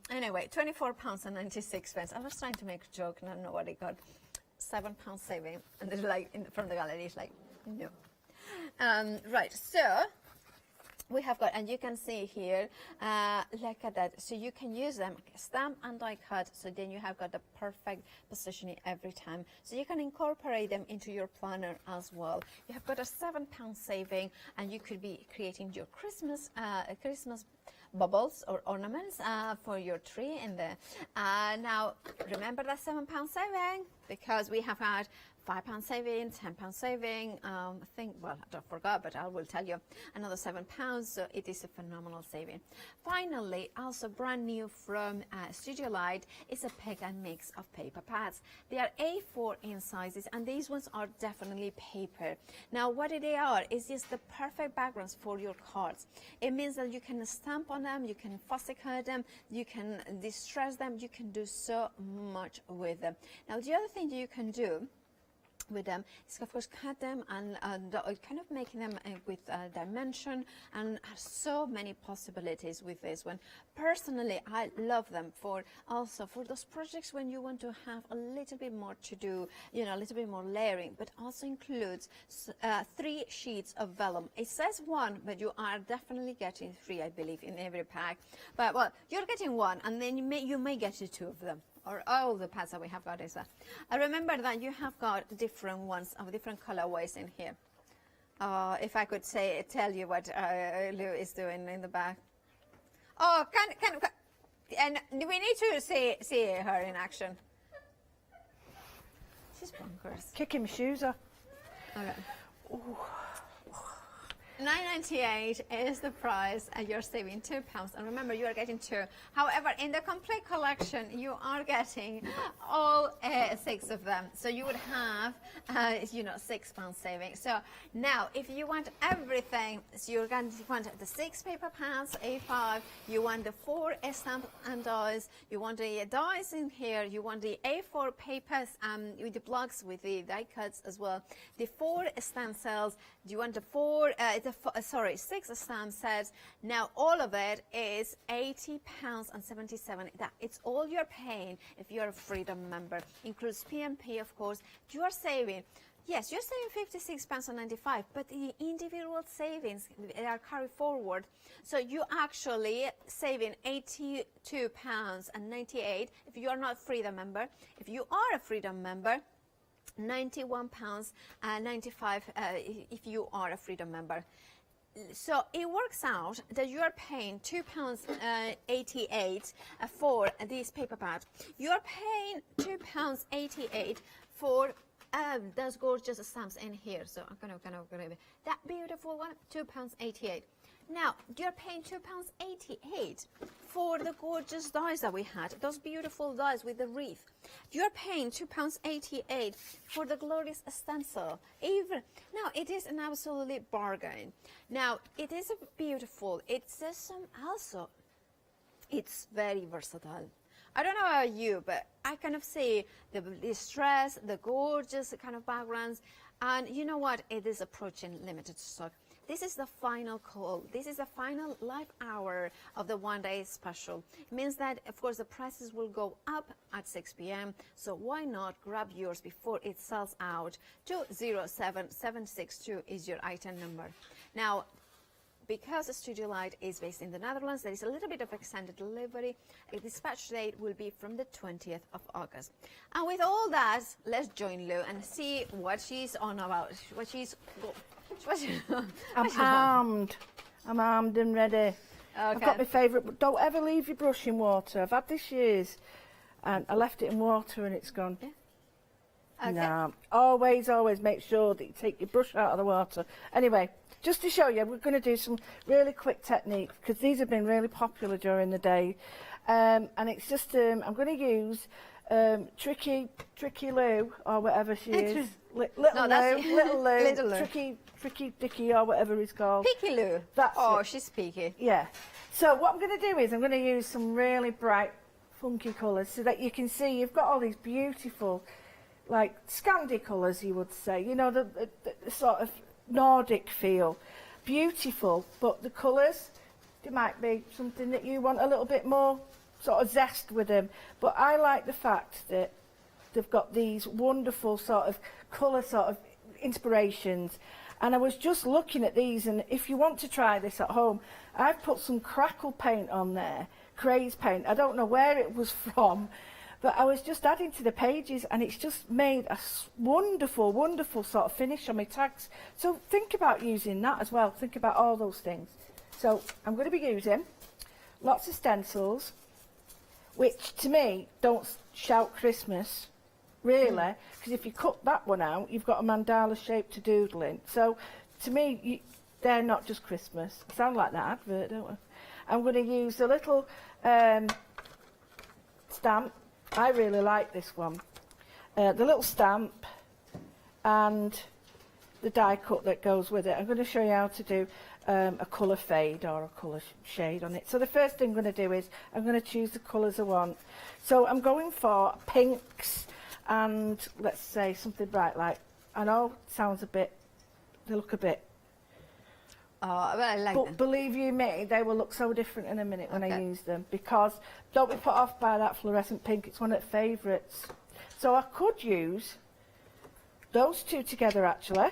Anyway, £24.96. I was trying to make a joke, and I don't know what it got. £7 saving, and they're like from the gallery. It's like no. Right, so. we have got, and you can see here, look at that. So you can use them, stamp and die cut, so then you have got the perfect positioning every time. So you can incorporate them into your planner as well. You have got a £7 saving, and you could be creating your Christmas bubbles or ornaments for your tree in there. Now, remember that £7 saving, because we have had £5 saving, £10 saving, I think, well, I don't forgot, but I will tell you, another £7, so it is a phenomenal saving. Finally, also brand new from Studio Light is a pick and mix of paper pads. They are A4 in sizes, and these ones are definitely paper. Now, what they are is just the perfect backgrounds for your cards. It means that you can stamp on them, you can fussy cut them, you can distress them, you can do so much with them. Now, the other thing that you can do with them is, of course, cut them and kind of making them with dimension, and so many possibilities with this one. Personally, I love them for also for those projects when you want to have a little bit more to do, you know, a little bit more layering, but also includes 3 sheets of vellum. It says 1, but you are definitely getting 3, I believe, in every pack. But well, you're getting 1, and then you may get 2 of them, or all the pads that we have got is that. Remember that you have got different ones of different colorways in here. If I could tell you what Lou is doing in the back. Oh, and we need to see her in action. She's bonkers. Kicking my shoes off. Okay. $9.98 is the price, and you're saving £2. And remember, you are getting 2. However, in the complete collection, you are getting all 6 of them. So you would have, you know, £6 saving. So now, if you want everything, so you're going to want the 6 paper pads, A5. You want the 4 stamp and dies. You want the dies in here. You want the A4 papers with the blocks, with the die cuts as well. The 4 stencils. You want the 6 stamp sets. Now all of it is £80.77. It's all you're paying if you're a Freedom member. Includes P&P, of course. You are saving. Yes, you're saving £56.95, but the individual savings are carried forward. So you actually saving £82.98 if you are not Freedom member. If you are a Freedom member, £91.95 if you are a Freedom member. So it works out that you are paying £2.88 for these paper pads. You are paying £2.88 for those gorgeous stamps in here. So I'm gonna that beautiful one, £2.88. Now you're paying £2.88 for the gorgeous dies that we had, those beautiful dies with the wreath. You're paying £2.88 for the glorious stencil. Even now, it is an absolutely bargain. Now it is beautiful. It's also, it's very versatile. I don't know about you, but I kind of see the distress, the gorgeous kind of backgrounds, and you know what? It is approaching limited stock. This is the final call. This is the final live hour of the one-day special. It means that, of course, the prices will go up at 6 p.m. So why not grab yours before it sells out? 207762 is your item number. Now, because Studio Light is based in the Netherlands, there is a little bit of extended delivery. A dispatch date will be from the 20th of August. And with all that, let's join Lou and see what she's on about. I'm armed. I'm armed and ready. Okay. I've got my favourite. Don't ever leave your brush in water. I've had this years, and I left it in water and it's gone. Yeah. Okay. No, always make sure that you take your brush out of the water. Anyway, just to show you, we're going to do some really quick techniques because these have been really popular during the day, and it's just I'm going to use Tricky Lou or whatever she is. Little Lou, Tricky Dicky or whatever he's called. Peaky Lou. That's it. She's peaky. Yeah. So what I'm going to do is I'm going to use some really bright, funky colours so that you can see you've got all these beautiful, like Scandi colours, you would say. You know, the sort of Nordic feel. Beautiful, but the colours, there might be something that you want a little bit more sort of zest with them. But I like the fact that they've got these wonderful sort of colour sort of inspirations. And I was just looking at these, and if you want to try this at home, I've put some crackle paint on there, craze paint. I don't know where it was from, but I was just adding to the pages, and it's just made a wonderful, wonderful sort of finish on my tags. So think about using that as well. Think about all those things. So I'm going to be using lots of stencils, which to me don't shout Christmas, really, because if you cut that one out, you've got a mandala shape to doodle in. So to me, they're not just Christmas. I sound like that advert, don't I? I'm going to use a little stamp. I really like this one. The little stamp and the die cut that goes with it. I'm going to show you how to do a colour fade or a colour shade on it. So the first thing I'm going to do is I'm going to choose the colours I want. So I'm going for pinks and let's say something bright, like, I know it sounds a bit, they look a bit, I like but them. believe you me, they will look so different in a minute when I use them, because don't be put off by that fluorescent pink, it's one of the favourites. So I could use those two together actually.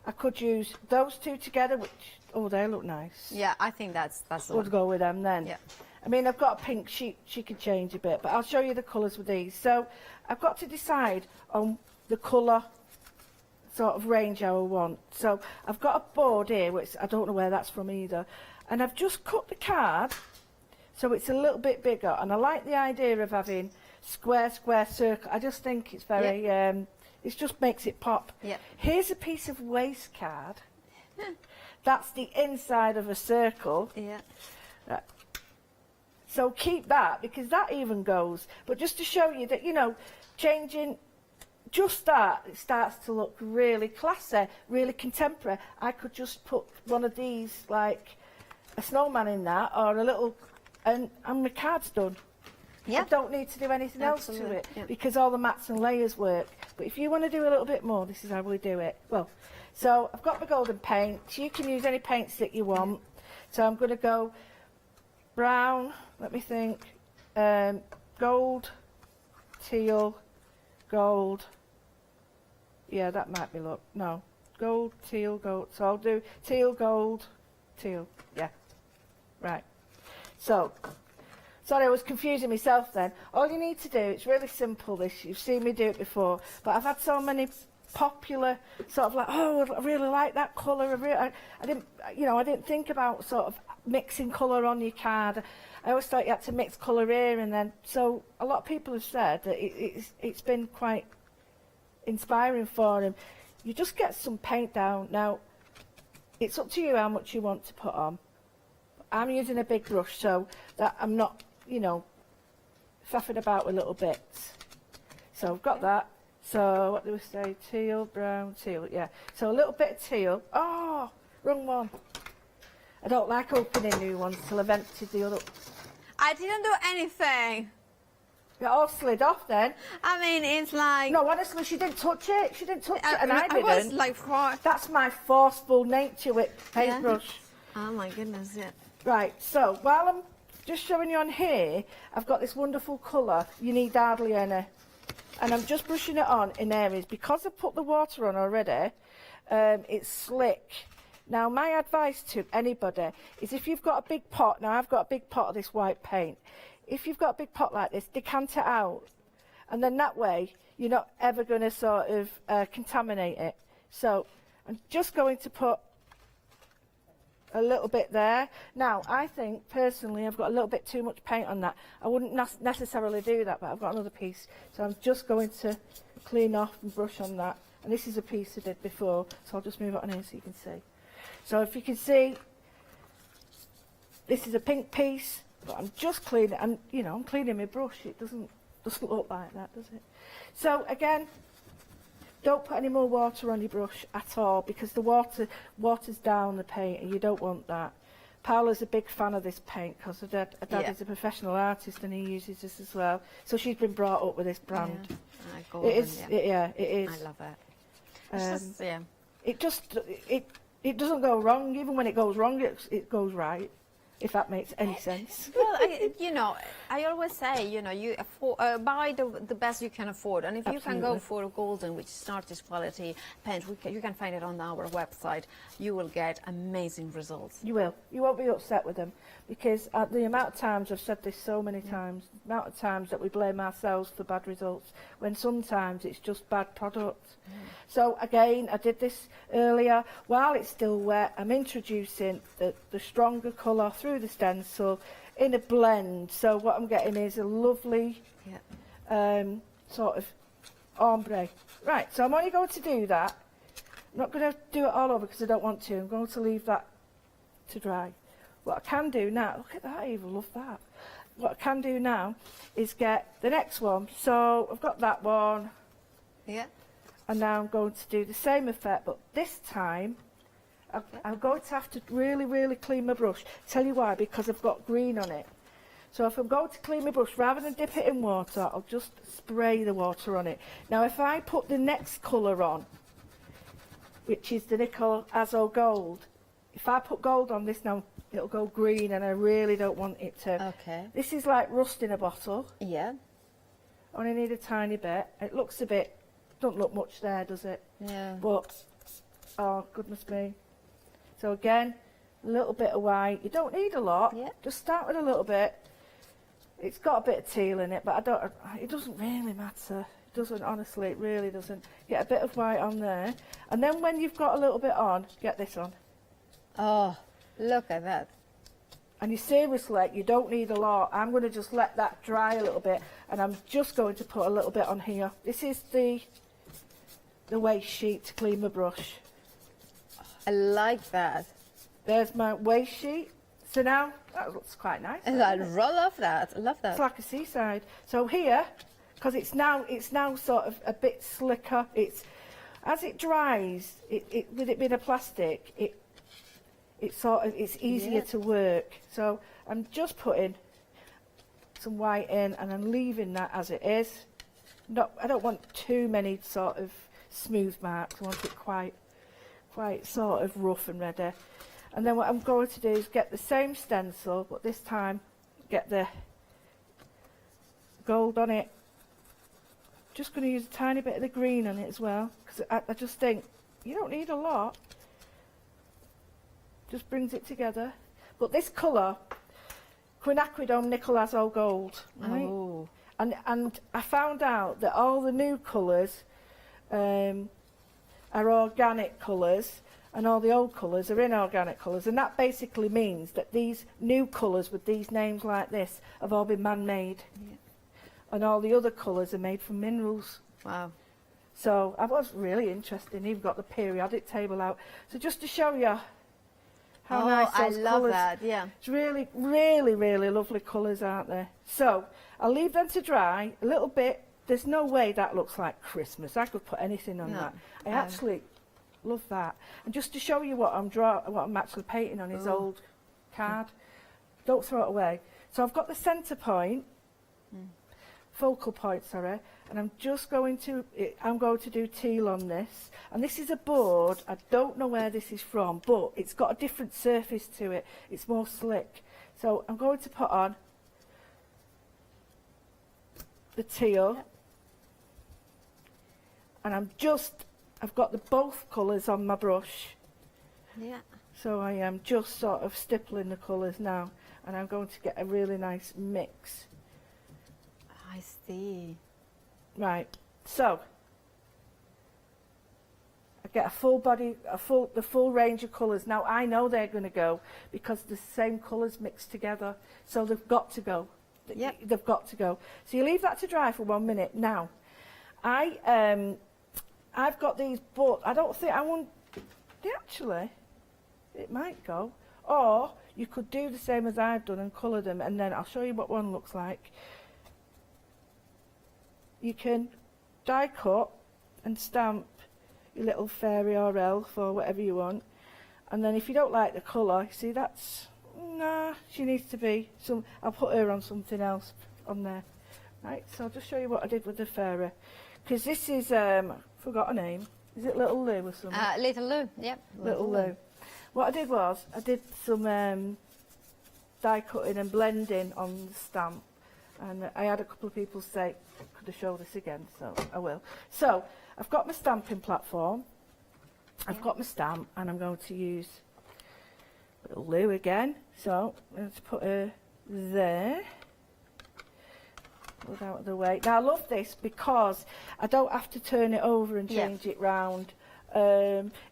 I could use those two together, which, oh, they look nice. Yeah, I think that's the We'll one. go with them then. Yeah. I mean, I've got a pink, she could change a bit, but I'll show you the colours with these. So I've got to decide on the colour sort of range I want. So I've got a board here, which I don't know where that's from either, and I've just cut the card so it's a little bit bigger, and I like the idea of having square, circle. I just think it's very, it just makes it pop. Yep. Here's a piece of waste card. That's the inside of a circle. Yeah. Right. So keep that, because that even goes. But just to show you that, you know, changing just that, it starts to look really classy, really contemporary. I could just put one of these, like a snowman in that, or a little, and my card's done. Yeah. I don't need to do anything else to it, because all the mats and layers work. But if you want to do a little bit more, this is how we do it. Well, so I've got my golden paint. You can use any paints that you want. So I'm going to go brown, let me think, gold, teal, gold. Yeah, that might be, look, no, gold, teal, gold. So I'll do teal, gold, teal, yeah, right. So, sorry, I was confusing myself then. All you need to do, it's really simple this, you've seen me do it before, but I've had so many popular sort of like, oh, I really like that colour, I didn't, you know, I didn't think about sort of mixing colour on your card. I always thought you had to mix colour here and then, so a lot of people have said that it's been quite inspiring for them. You just get some paint down. Now, it's up to you how much you want to put on. I'm using a big brush so that I'm not, you know, faffing about with little bits. So I've got that. So what do we say? Teal, brown, teal, yeah. So a little bit of teal. Oh, wrong one. I don't like opening new ones till I've emptied the other. I didn't do anything. It all slid off then. I mean, it's like... No, honestly, she didn't touch it. She didn't touch it, and I didn't. was like... That's my forceful nature with paintbrush. Oh my goodness, yeah. Right, so while I'm just showing you on here, I've got this wonderful colour. You need hardly any. And I'm just brushing it on in areas. Because I've put the water on already, it's slick. Now, my advice to anybody is if you've got a big pot, now I've got a big pot of this white paint. If you've got a big pot like this, decant it out. And then that way, you're not ever going to sort of contaminate it. So I'm just going to put a little bit there. Now, I think, personally, I've got a little bit too much paint on that. I wouldn't necessarily do that, but I've got another piece. So I'm just going to clean off and brush on that. And this is a piece I did before, so I'll just move it on here so you can see. So if you can see, this is a pink piece, but I'm just cleaning, and you know, I'm cleaning my brush. It doesn't look like that, does it? So again, don't put any more water on your brush at all, because the water's down the paint, and you don't want that. Paola's a big fan of this paint because her dad is a professional artist, and he uses this as well. So she's been brought up with this brand. Yeah. Golden, it is, yeah. it is. I love it. It doesn't go wrong. Even when it goes wrong, it goes right. if that makes any sense. Well, I always say, you buy the best you can afford, and if you can go for a golden, which is artist quality paint, you can find it on our website. You will get amazing results. You will. You won't be upset with them, because the amount of times, I've said this so many times, the amount of times that we blame ourselves for bad results, when sometimes it's just bad product. So again, I did this earlier. While it's still wet, I'm introducing the stronger colour through the stencil in a blend. So what I'm getting is a lovely sort of ombre. Right, so I'm only going to do that. I'm not going to do it all over because I don't want to. I'm going to leave that to dry. What I can do now, look at that, I even love that. What I can do now is get the next one. So I've got that one. Yeah. And now I'm going to do the same effect, but this time I'm going to have to really, really clean my brush. Tell you why, because I've got green on it. So if I'm going to clean my brush, rather than dip it in water, I'll just spray the water on it. Now if I put the next colour on, which is the nickel azo gold, if I put gold on this now, it'll go green, and I really don't want it to. Okay. This is like rust in a bottle. Yeah. Only need a tiny bit. It looks a bit, don't look much there, does it? Yeah. But, oh goodness me. So again, a little bit of white. You don't need a lot. Yeah. Just start with a little bit. It's got a bit of teal in it, but it doesn't really matter. It doesn't, honestly, it really doesn't. Get a bit of white on there. And then when you've got a little bit on, get this on. Oh, look at that. And you seriously, you don't need a lot. I'm going to just let that dry a little bit, and I'm just going to put a little bit on here. This is the waste sheet to clean my brush. I like that. There's my waste sheet. So now, that looks quite nice. I love that. I love that. It's like a seaside. So here, because it's now sort of a bit slicker. As it dries, with it being a plastic, it's easier to work. So I'm just putting some white in, and I'm leaving that as it is. I don't want too many sort of smooth marks. I want it quite sort of rough and ready. And then what I'm going to do is get the same stencil, but this time get the gold on it. Just going to use a tiny bit of the green on it as well, because I just think you don't need a lot. Just brings it together. But this colour, quinacridone nickel azo gold, right? Oh. And I found out that all the new colours are organic colours, and all the old colours are inorganic colours, and that basically means that these new colours with these names like this have all been man-made. Yeah. And all the other colours are made from minerals. Wow. So I was really interested. You've got the periodic table out. So just to show you how nice those I love colours. that, yeah. It's really, really, really lovely colours, aren't they? So I'll leave them to dry a little bit. There's no way that looks like Christmas. I could put anything on that. I actually love that. And just to show you what I'm actually painting on his old card. Don't throw it away. So I've got the centre point, focal point, sorry, and I'm just going to do teal on this. And this is a board. I don't know where this is from, but it's got a different surface to it. It's more slick. So I'm going to put on the teal. And I've got both colours on my brush. Yeah. So I am just sort of stippling the colours now, and I'm going to get a really nice mix. I see. Right, so I get the full range of colours. Now I know they're going to go because the same colours mixed together, so they've got to go. Yep. They've got to go. So you leave that to dry for 1 minute. Now, I've got these, but I don't think I want. Actually, it might go. Or you could do the same as I've done and colour them, and then I'll show you what one looks like. You can die cut and stamp your little fairy or elf or whatever you want, and then if you don't like the colour, see that's she needs to be some. I'll put her on something else on there. Right, so I'll just show you what I did with the fairy, because this is forgot her name. Is it Little Lou or something? Little Lou, yep. Little Lou. What I did was I did some die cutting and blending on the stamp. And I had a couple of people say, could I show this again? So I will. So I've got my stamping platform. I've got my stamp, and I'm going to use little Lou again. So let's put her there. Put out of the way. Now I love this because I don't have to turn it over and change it round.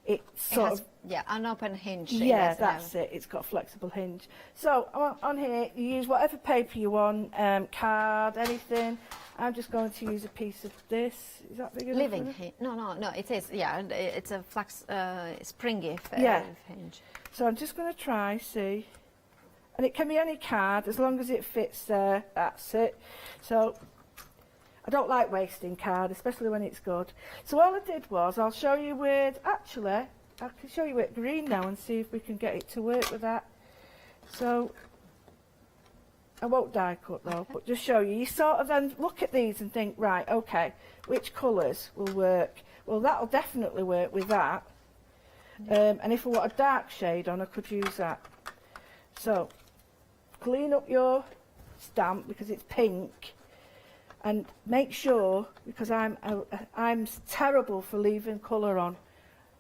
It's sort of an open hinge. Yeah, that's it. It's got a flexible hinge. So on here, you use whatever paper you want, card, anything. I'm just going to use a piece of this. Is that big enough? Living hinge. No. It is. Yeah, it's a springy hinge. So I'm just going to try, see. And it can be any card as long as it fits there. That's it. So I don't like wasting card, especially when it's good. So all I did was, I'll show you with, actually, I can show you with green now and see if we can get it to work with that. So I won't die cut though, but just show you. You sort of then look at these and think, right, okay, which colours will work? Well, that'll definitely work with that. And if I want a dark shade on, I could use that. So clean up your stamp because it's pink, and make sure, because I'm terrible for leaving colour on.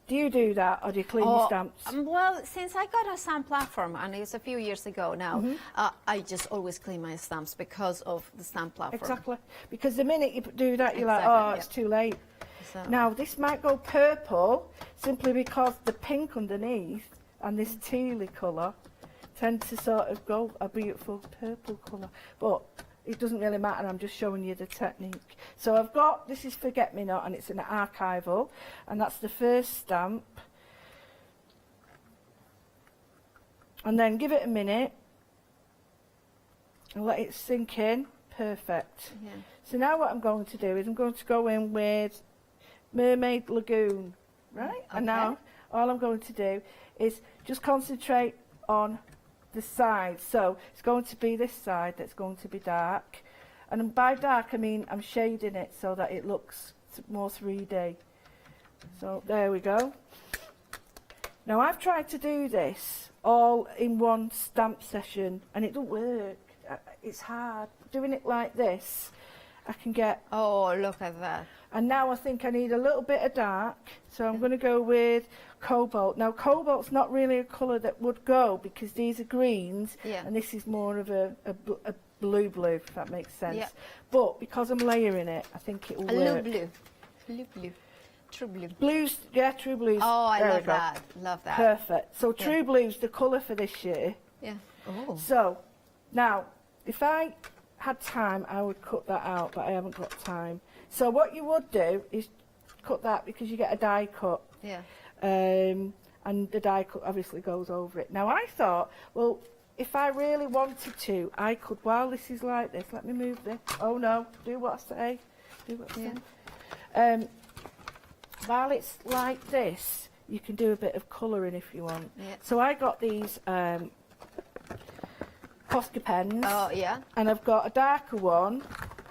Do you do that, or do you clean your stamps? Well, since I got a stamp platform, and it's a few years ago now, I just always clean my stamps because of the stamp platform. Exactly, because the minute you do that, you're like, oh, it's too late. So. Now this might go purple simply because the pink underneath and this tealy colour tend to sort of go a beautiful purple colour, but it doesn't really matter. I'm just showing you the technique. So I've got, this is Forget-Me-Not, and it's an archival, and that's the first stamp. And then give it a minute and let it sink in. Perfect. Yeah. So now what I'm going to do is I'm going to go in with Mermaid Lagoon, right? Okay. And now all I'm going to do is just concentrate on the side. So it's going to be this side that's going to be dark, and by dark I mean I'm shading it so that it looks more 3D. So there we go. Now I've tried to do this all in one stamp session and it don't work. It's hard. Doing it like this, I can get... Oh, look at that. And now I think I need a little bit of dark, so I'm going to go with Cobalt. Now Cobalt's not really a colour that would go because these are greens, and this is more of a blue, if that makes sense. Yeah. But because I'm layering it, I think it will work. Blue. True blue. Blues, yeah, true blues. Oh, I love that. Love that. Perfect. So true blue's the colour for this year. Yeah. Oh. So now, if I had time, I would cut that out, but I haven't got time. So what you would do is cut that because you get a die cut. Yeah. And the die cut obviously goes over it. Now I thought, well, if I really wanted to, I could, while this is like this, let me move this. Oh no, do what I say. Do what I say. While it's like this, you can do a bit of colouring if you want. Yeah. So I got these Posca pens. Oh, yeah. And I've got a darker one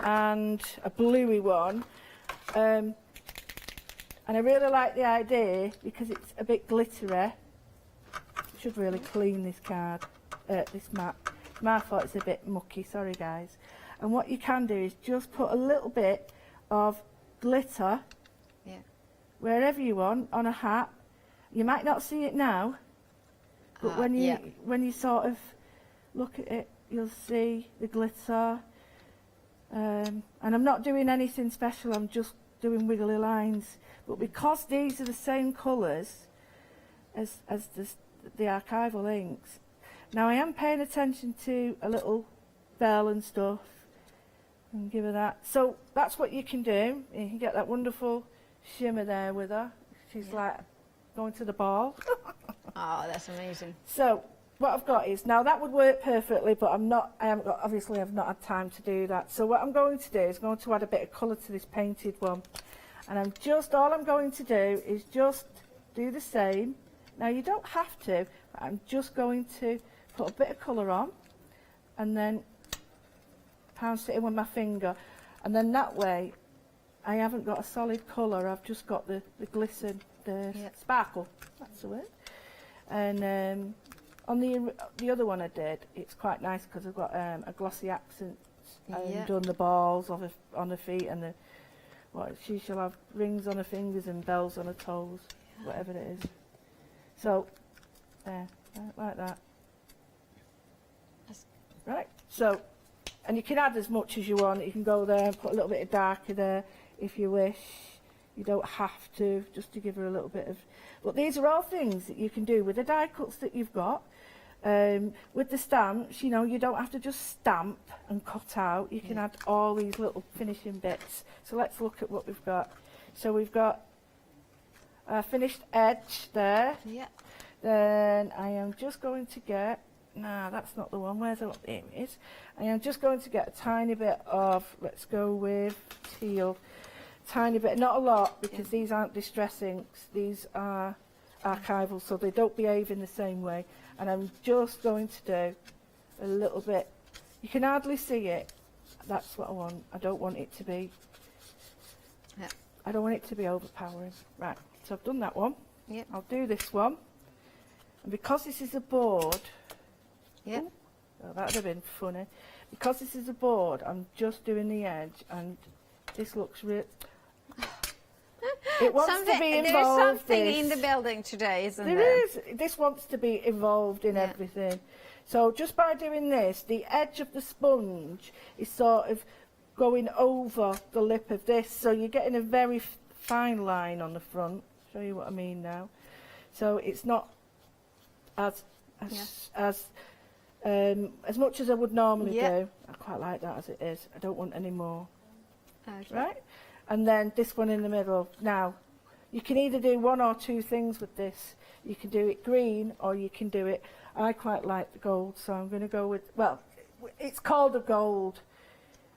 and a bluey one. And I really like the idea because it's a bit glittery. Should really clean this card, this mat. My fault, it's a bit mucky, sorry guys. And what you can do is just put a little bit of glitter wherever you want on a hat. You might not see it now, but when you sort of look at it, you'll see the glitter. And I'm not doing anything special, I'm just doing wiggly lines. But because these are the same colours as the archival inks, now I am paying attention to a little bell and stuff, and give her that. So that's what you can do. You can get that wonderful shimmer there with her. She's like going to the ball. Oh, that's amazing. So what I've got is, now that would work perfectly, but obviously I've not had time to do that. So what I'm going to do is I'm going to add a bit of colour to this painted one. And all I'm going to do is just do the same. Now you don't have to, but I'm just going to put a bit of colour on and then pounce it in with my finger. And then that way I haven't got a solid colour, I've just got the glisten, the sparkle, that's the word. And On the other one I did, it's quite nice because I've got a glossy accent and done the balls on her feet and the she shall have rings on her fingers and bells on her toes, whatever it is. So there, like that. Right. So, and you can add as much as you want. You can go there and put a little bit of darker there if you wish. You don't have to, just to give her a little bit of... But these are all things that you can do with the die cuts that you've got. With the stamps, you know, you don't have to just stamp and cut out. You can add all these little finishing bits. So let's look at what we've got. So we've got a finished edge there. Yeah. Then I am just going to get... No, that's not the one. Where's the one? There it is. I am just going to get a tiny bit of, let's go with teal. Tiny bit, not a lot, because these aren't distress inks. These are archival, so they don't behave in the same way. And I'm just going to do a little bit. You can hardly see it. That's what I want. I don't want it to be... Yeah. I don't want it to be overpowering. Right, so I've done that one. Yep. I'll do this one. And because this is a board... Yeah. Oh, that would have been funny. Because this is a board, I'm just doing the edge, and this looks real... It wants to be involved. There's something in the building today, isn't there? There is. This wants to be involved in everything. So just by doing this, the edge of the sponge is sort of going over the lip of this, so you're getting a very fine line on the front. Show you what I mean now. So it's not as much as I would normally do. I quite like that as it is. I don't want any more. Okay. Right? And then this one in the middle. Now, you can either do one or two things with this. You can do it green or you can do it... I quite like the gold, so I'm going to go with... Well, it's called a gold.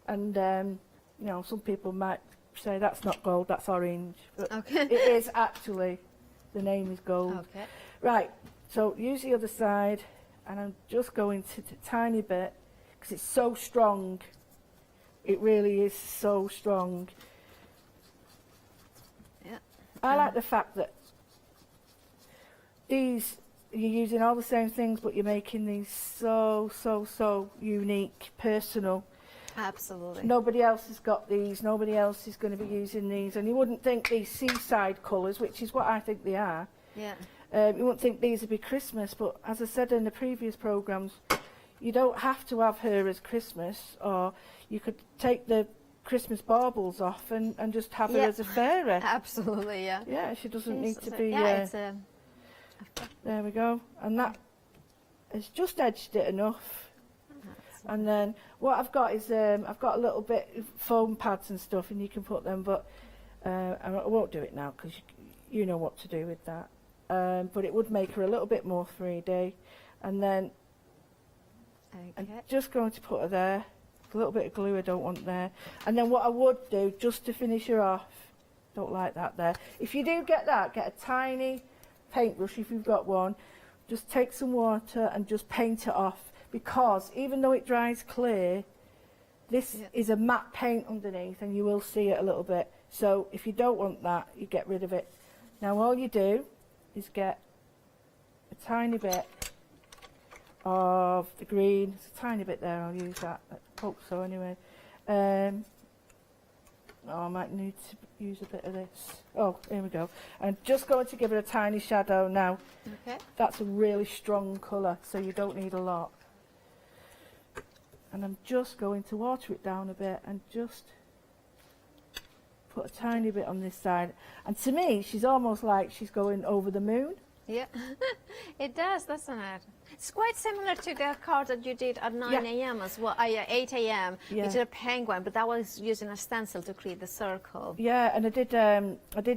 And, you know, some people might say that's not gold, that's orange. But it is actually. The name is gold. Okay. Right, so use the other side. And I'm just going to a tiny bit, because it's so strong. It really is so strong. Yeah. I like the fact that these, you're using all the same things, but you're making these so unique, personal. Absolutely. Nobody else has got these, nobody else is going to be using these, and you wouldn't think these seaside colours, which is what I think they are, Yeah. You wouldn't think these would be Christmas, but as I said in the previous programmes, you don't have to have her as Christmas, or you could take the Christmas baubles off and just have her as a fairy. Absolutely, yeah. Yeah, she doesn't need to be... Yeah, it's a... There we go. And that has just edged it enough. And then what I've got is I've got a little bit of foam pads and stuff, and you can put them, but I won't do it now because you know what to do with that. But it would make her a little bit more 3D. And then I'm just going to put her there. A little bit of glue I don't want there. And then what I would do, just to finish her off, don't like that there. If you do get that, get a tiny paintbrush if you've got one. Just take some water and just paint it off. Because even though it dries clear, this is a matte paint underneath and you will see it a little bit. So if you don't want that, you get rid of it. Now all you do is get a tiny bit of the green. It's a tiny bit there, I'll use that. I hope so anyway. I might need to use a bit of this. Oh, here we go. I'm just going to give it a tiny shadow now. Okay. That's a really strong colour, so you don't need a lot. And I'm just going to water it down a bit and just put a tiny bit on this side. And to me, she's almost like she's going over the moon. Yeah, it does, doesn't it? It's quite similar to the card that you did at 9 a.m. as well, 8 a.m. You did a penguin, but that was using a stencil to create the circle. Yeah, and I did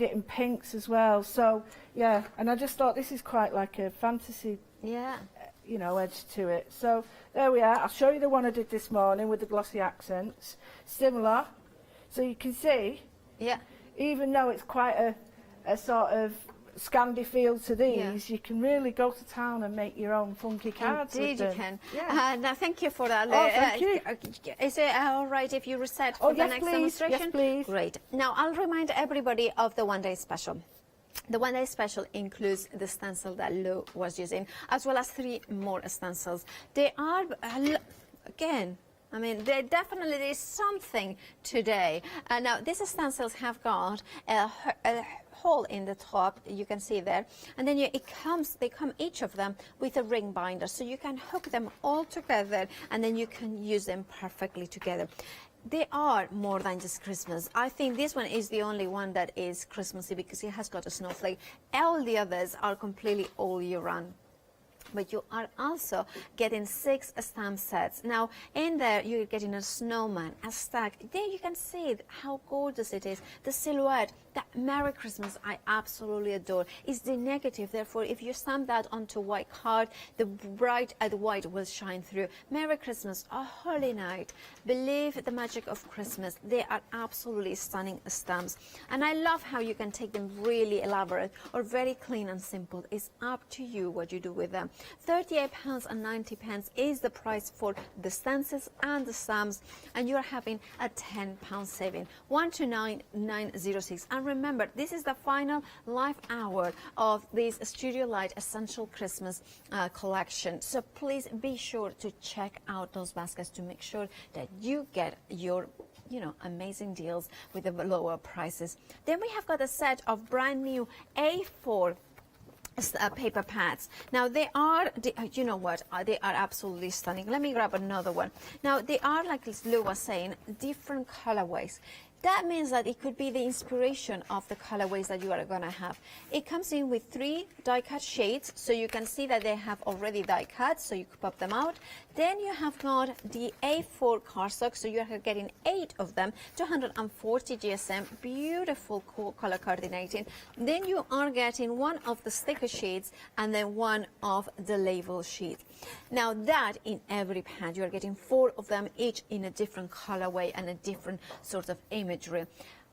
it in pinks as well. So yeah, and I just thought this is quite like a fantasy. Yeah. You know, edge to it. So there we are. I'll show you the one I did this morning with the glossy accents. Similar. So you can see, even though it's quite a sort of Scandi feel to these, you can really go to town and make your own funky cards. Indeed, with you them. can. Now, thank you for that. Oh, thank you. Is it all right if you reset for the next demonstration? Yes, please. Great. Now, I'll remind everybody of the one-day special. The one day special includes the stencil that Lou was using, as well as 3 more stencils. They are, again, I mean, there definitely is something today. Now, these stencils have got a hole in the top, you can see there, and then they come each of them with a ring binder, so you can hook them all together, and then you can use them perfectly together. They are more than just Christmas. I think this one is the only one that is Christmassy because it has got a snowflake. All the others are completely all year round. But you are also getting 6 stamp sets. Now, in there, you're getting a snowman, a stag. There you can see how gorgeous it is. The silhouette, that Merry Christmas, I absolutely adore. It's the negative. Therefore, if you stamp that onto white card, the bright white will shine through. Merry Christmas, a holy night. Believe the magic of Christmas. They are absolutely stunning stamps. And I love how you can take them really elaborate or very clean and simple. It's up to you what you do with them. £38.90 is the price for the stencils and the stamps, and you're having a £10 saving. 129906. And remember, this is the final live hour of this Studio Light Essential Christmas collection. So please be sure to check out those baskets to make sure that you get your amazing deals with the lower prices. Then we have got a set of brand new A4 paper pads. Now they are, you know what, they are absolutely stunning. Let me grab another one. Now they are, like Lou was saying, different colorways. That means that it could be the inspiration of the colorways that you are going to have. It comes in with 3 die-cut shades, so you can see that they have already die-cut, so you could pop them out. Then you have got the A4 cardstock, so you're getting 8 of them, 240 GSM, beautiful cool color coordinating. Then you are getting 1 of the sticker sheets and then 1 of the label sheet. Now that in every pad, you're getting 4 of them, each in a different colorway and a different sort of imagery.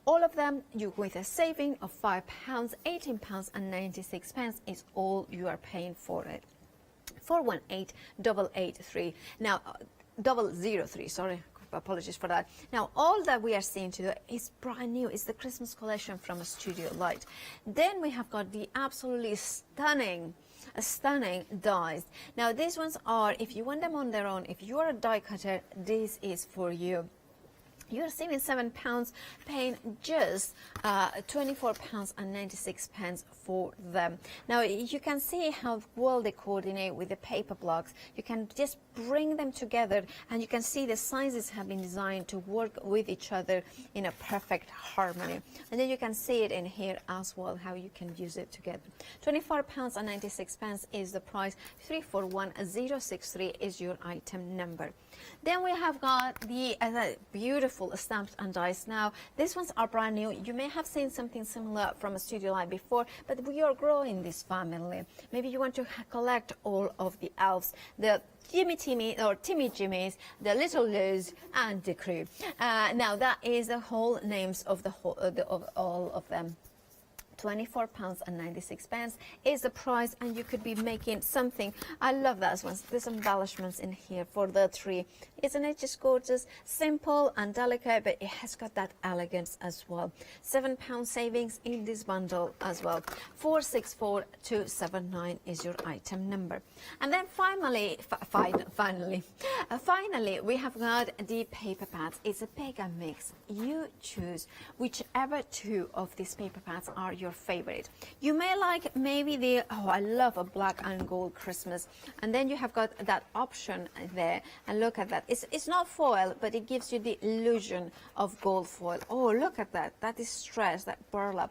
All of them, you with a saving of £5, £18.96 is all you are paying for it. 418883. Now, 003, sorry. Apologies for that. Now, all that we are seeing today is brand new. It's the Christmas collection from Studio Light. Then we have got the absolutely stunning dies. Now, these ones are, if you want them on their own, if you are a die cutter, this is for you. You're saving £7, paying just £24.96 for them. Now you can see how well they coordinate with the paper blocks. You can just bring them together, and you can see the sizes have been designed to work with each other in a perfect harmony. And then you can see it in here as well, how you can use it together. £24.96 is the price. 341063 is your item number. Then we have got the beautiful stamps and dies. Now, these ones are brand new. You may have seen something similar from a Studio Light before, but we are growing this family. Maybe you want to collect all of the elves, the Timmy Jimmys, the Little Lous, and the crew. Now, that is the whole names of all of them. £24.96 is the price, and you could be making something. I love that one. There's embellishments in here for the tree. Isn't it just gorgeous? Simple and delicate, but it has got that elegance as well. £7 savings in this bundle as well. 464279 is your item number. And then finally, we have got the paper pads. It's a mega mix. You choose whichever 2 of these paper pads are your favorite. You may like maybe I love a black and gold Christmas, and then you have got that option there, and look at that. It's not foil, but it gives you the illusion of gold foil. Oh, look at that. That is stress, that burlap.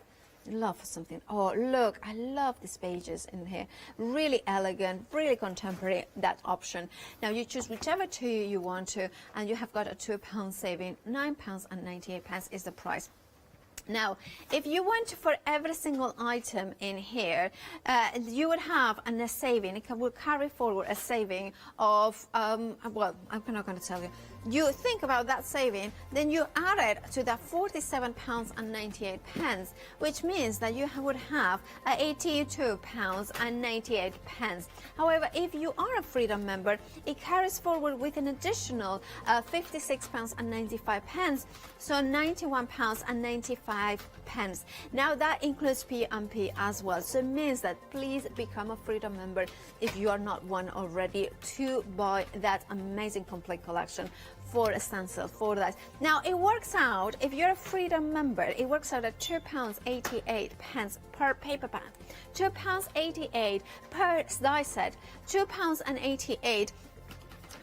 Love something. Oh, look, I love these pages in here. Really elegant, really contemporary, that option. Now you choose whichever 2 you want to, and you have got a £2 saving. £9.98 is the price. Now, if you went for every single item in here, you would have a saving. It will carry forward a saving of, well, I'm not going to tell you. You think about that saving, then you add it to the £47.98, which means that you would have £82.98. However, if you are a Freedom member, it carries forward with an additional £56.95, so £91.95 pence. Now that includes P&P as well, so it means that please become a Freedom member if you are not one already, to buy that amazing complete collection for a stencil for that. Now it works out, if you're a Freedom member, it works out at £2.88 per paper bag, £2.88 per die set, £2.88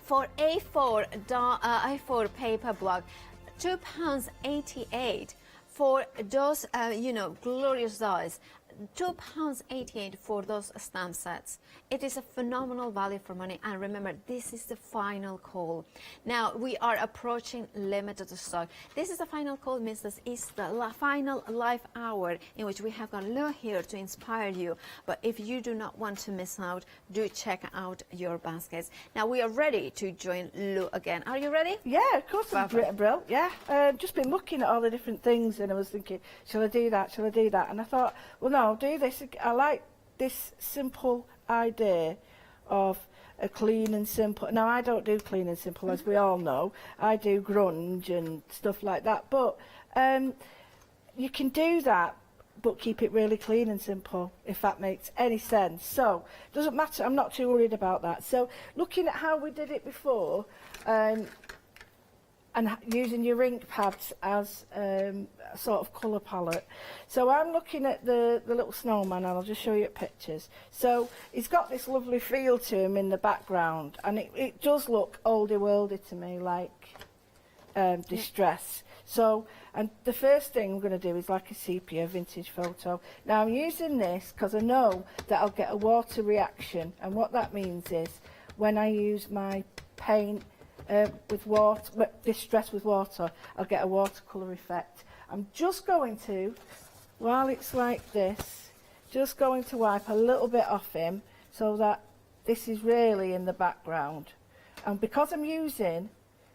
for A4 paper block, £2.88 for those glorious dies, £2.88 for those stamp sets. It is a phenomenal value for money, and remember, this is the final call. Now we are approaching limited stock. This is the final call, means this is the final live hour in which we have got Lou here to inspire you. But if you do not want to miss out, do check out your baskets. Now we are ready to join Lou again. Are you ready? Yeah, of course. I'm Brill. Yeah, just been looking at all the different things, and I was thinking, shall I do that? Shall I do that? And I thought, well, no, I'll do this. I like this simple idea of a clean and simple. Now, I don't do clean and simple, as we all know. I do grunge and stuff like that. But you can do that, but keep it really clean and simple, if that makes any sense. So, doesn't matter. I'm not too worried about that. So, looking at how we did it before, and using your ink pads as a sort of colour palette. So I'm looking at the little snowman, and I'll just show you pictures. So he's got this lovely feel to him in the background, and it does look oldie-worldy to me, like distress. So, and the first thing I'm going to do is like a sepia vintage photo. Now I'm using this because I know that I'll get a water reaction, and what that means is when I use my paint with water, distress with water, I'll get a watercolour effect. I'm just going to, while it's like this, just going to wipe a little bit off him so that this is really in the background. And because I'm using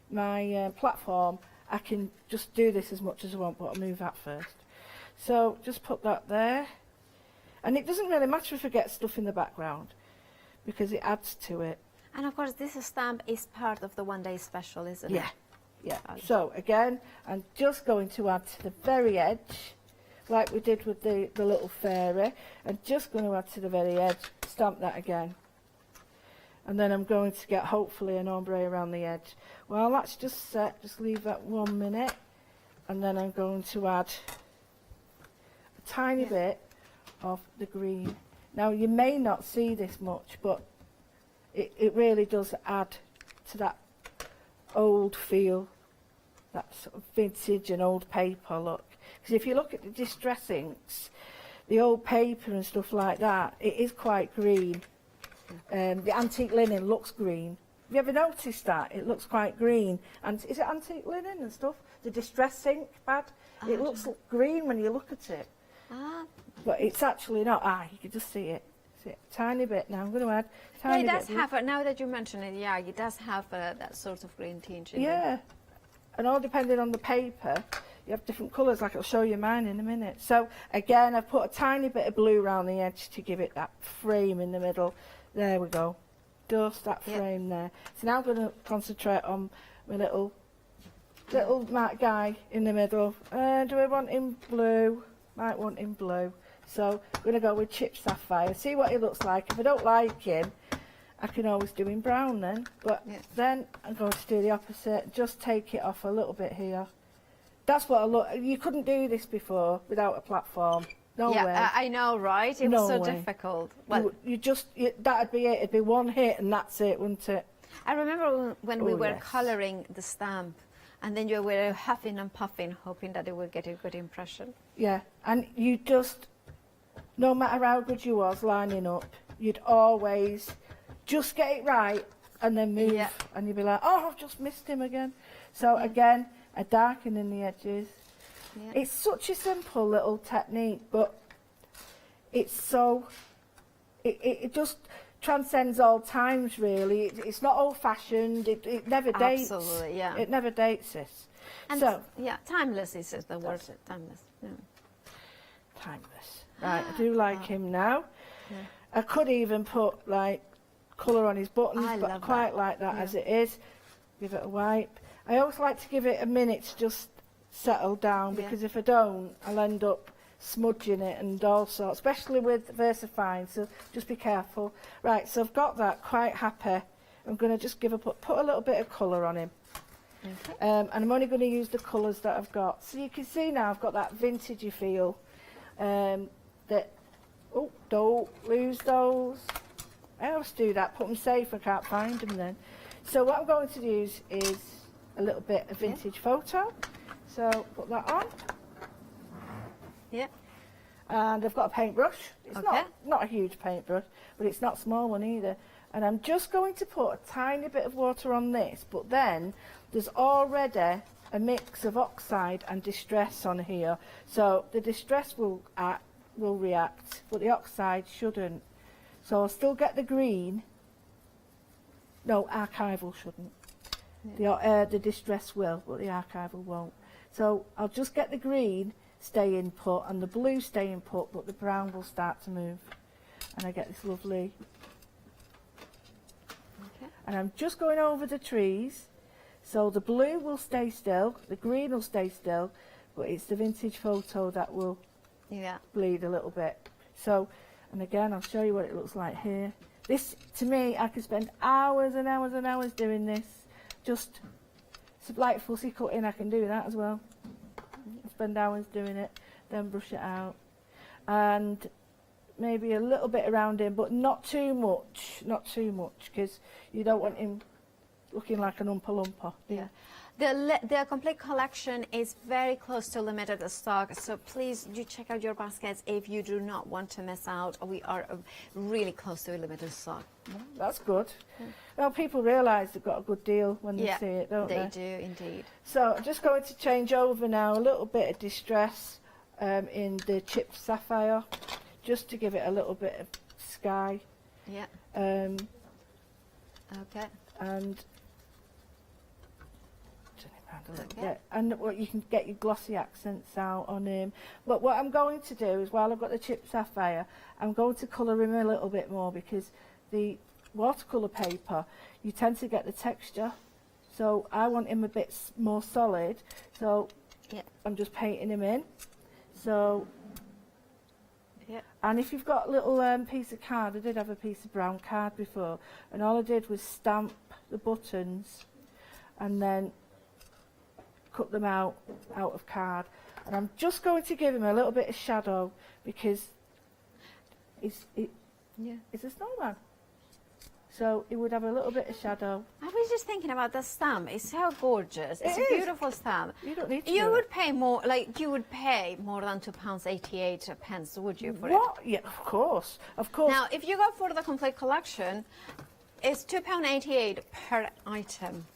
my platform, I can just do this as much as I want, but I'll move that first. So just put that there. And it doesn't really matter if I get stuff in the background, because it adds to it. And of course, this stamp is part of the one-day special, isn't it? Yeah. So again, I'm just going to add to the very edge, like we did with the little fairy. I'm just going to add to the very edge, stamp that again. And then I'm going to get, hopefully, an ombre around the edge. Well, that's just set. Just leave that 1 minute. And then I'm going to add a tiny bit of the green. Now, you may not see this much, but it really does add to that old feel, that sort of vintage and old paper look. Because if you look at the distress inks, the old paper and stuff like that, it is quite green. The antique linen looks green. Have you ever noticed that? It looks quite green. And is it antique linen and stuff? The distress ink pad, it looks green when you look at it. But it's actually not. You can just see it. See it, tiny bit. Now I'm going to add tiny bit. It does have, now that you mention it, it does have that sort of green tinge in it. And all depending on the paper, you have different colours, like I'll show you mine in a minute. So again, I've put a tiny bit of blue around the edge to give it that frame in the middle. There we go. Just that frame there. So now I'm going to concentrate on my little matte guy in the middle. Do I want him blue? Might want him blue. So I'm going to go with Chip Sapphire, see what he looks like. If I don't like him, I can always do him brown then. But then I'm going to do the opposite, just take it off a little bit here. That's what I look. You couldn't do this before without a platform. No way. I know, right? It was so difficult. Well, that'd be it. It'd be one hit and that's it, wouldn't it? I remember when we were colouring the stamp, and then you were huffing and puffing, hoping that it would get a good impression. Yeah, and you just, no matter how good you was lining up, you'd always just get it right and then move, and you'd be like, oh, I've just missed him again. So again, a darkening the edges. It's such a simple little technique, but it's so, it just transcends all times, really. It's not old-fashioned, it never dates. Absolutely, It never dates this. And so, timeless is the word, timeless. Timeless. Right, I do like him now. I could even put, like, colour on his buttons, but I quite like that as it is. Give it a wipe. I always like to give it a minute to just settle down, because if I don't, I'll end up smudging it and all sorts, especially with VersaFine, so just be careful. Right, so I've got that, quite happy. I'm going to just put a little bit of colour on him. Okay. And I'm only going to use the colours that I've got. So you can see now I've got that vintagey feel. Oh, don't lose those. I always do that, put them safe, I can't find them then. So what I'm going to use is a little bit of vintage photo. So put that on. Yeah. And I've got a paintbrush. It's not a huge paintbrush, but it's not a small one either. And I'm just going to put a tiny bit of water on this, but then there's already a mix of oxide and distress on here. So the distress will react, but the oxide shouldn't. So I'll still get the green. No, archival shouldn't. Yeah. The distress will, but the archival won't. So I'll just get the green stay in put and the blue stay in put, but the brown will start to move. And I get this lovely... Okay. And I'm just going over the trees. So the blue will stay still, the green will stay still, but it's the vintage photo that will bleed a little bit. So, and again, I'll show you what it looks like here. This, to me, I could spend hours and hours and hours doing this. Just like fussy cutting, I can do that as well. Spend hours doing it, then brush it out. And maybe a little bit around him, but not too much, because you don't want him looking like an Oompa Loompa. Yeah. The complete collection is very close to limited stock, so please do check out your baskets if you do not want to miss out. We are really close to a limited stock. That's good. Well, people realise they've got a good deal when they see it, don't they? They do, indeed. So I'm just going to change over now a little bit of distress in the chipped sapphire, just to give it a little bit of sky. Yeah. Okay. And and what you can get your glossy accents out on him. But what I'm going to do is, while I've got the chipped sapphire, I'm going to colour him a little bit more, because the watercolour paper, you tend to get the texture. So I want him a bit more solid. So I'm just painting him in. So, and if you've got a little piece of card, I did have a piece of brown card before, and all I did was stamp the buttons and then cut them out of card. And I'm just going to give him a little bit of shadow, because it's a snowman. So it would have a little bit of shadow. I was just thinking about the stamp. It's so gorgeous. It's a beautiful stamp. You don't need to. You would pay more, like you would pay more than £2.88, would you, for what? Yeah, of course, of course. Now, if you go for the complete collection, it's £2.88 per item.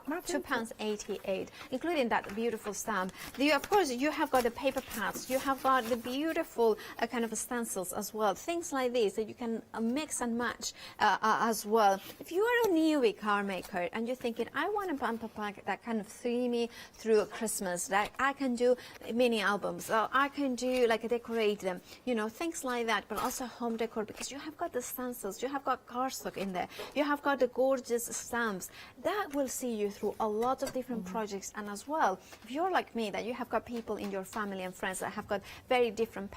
£2.88, including that beautiful stamp. Of course, you have got the paper pads, you have got the beautiful kind of stencils as well. Things like this that you can mix and match as well. If you are a newbie car maker and you're thinking, I want to bump up that kind of themey through Christmas, that I can do mini albums, or I can do like decorate them, you know, things like that, but also home decor, because you have got the stencils, you have got cardstock in there, you have got the gorgeous stamps. That will see you through a lot of different projects. And as well, if you're like me, that you have got people in your family and friends that have got very different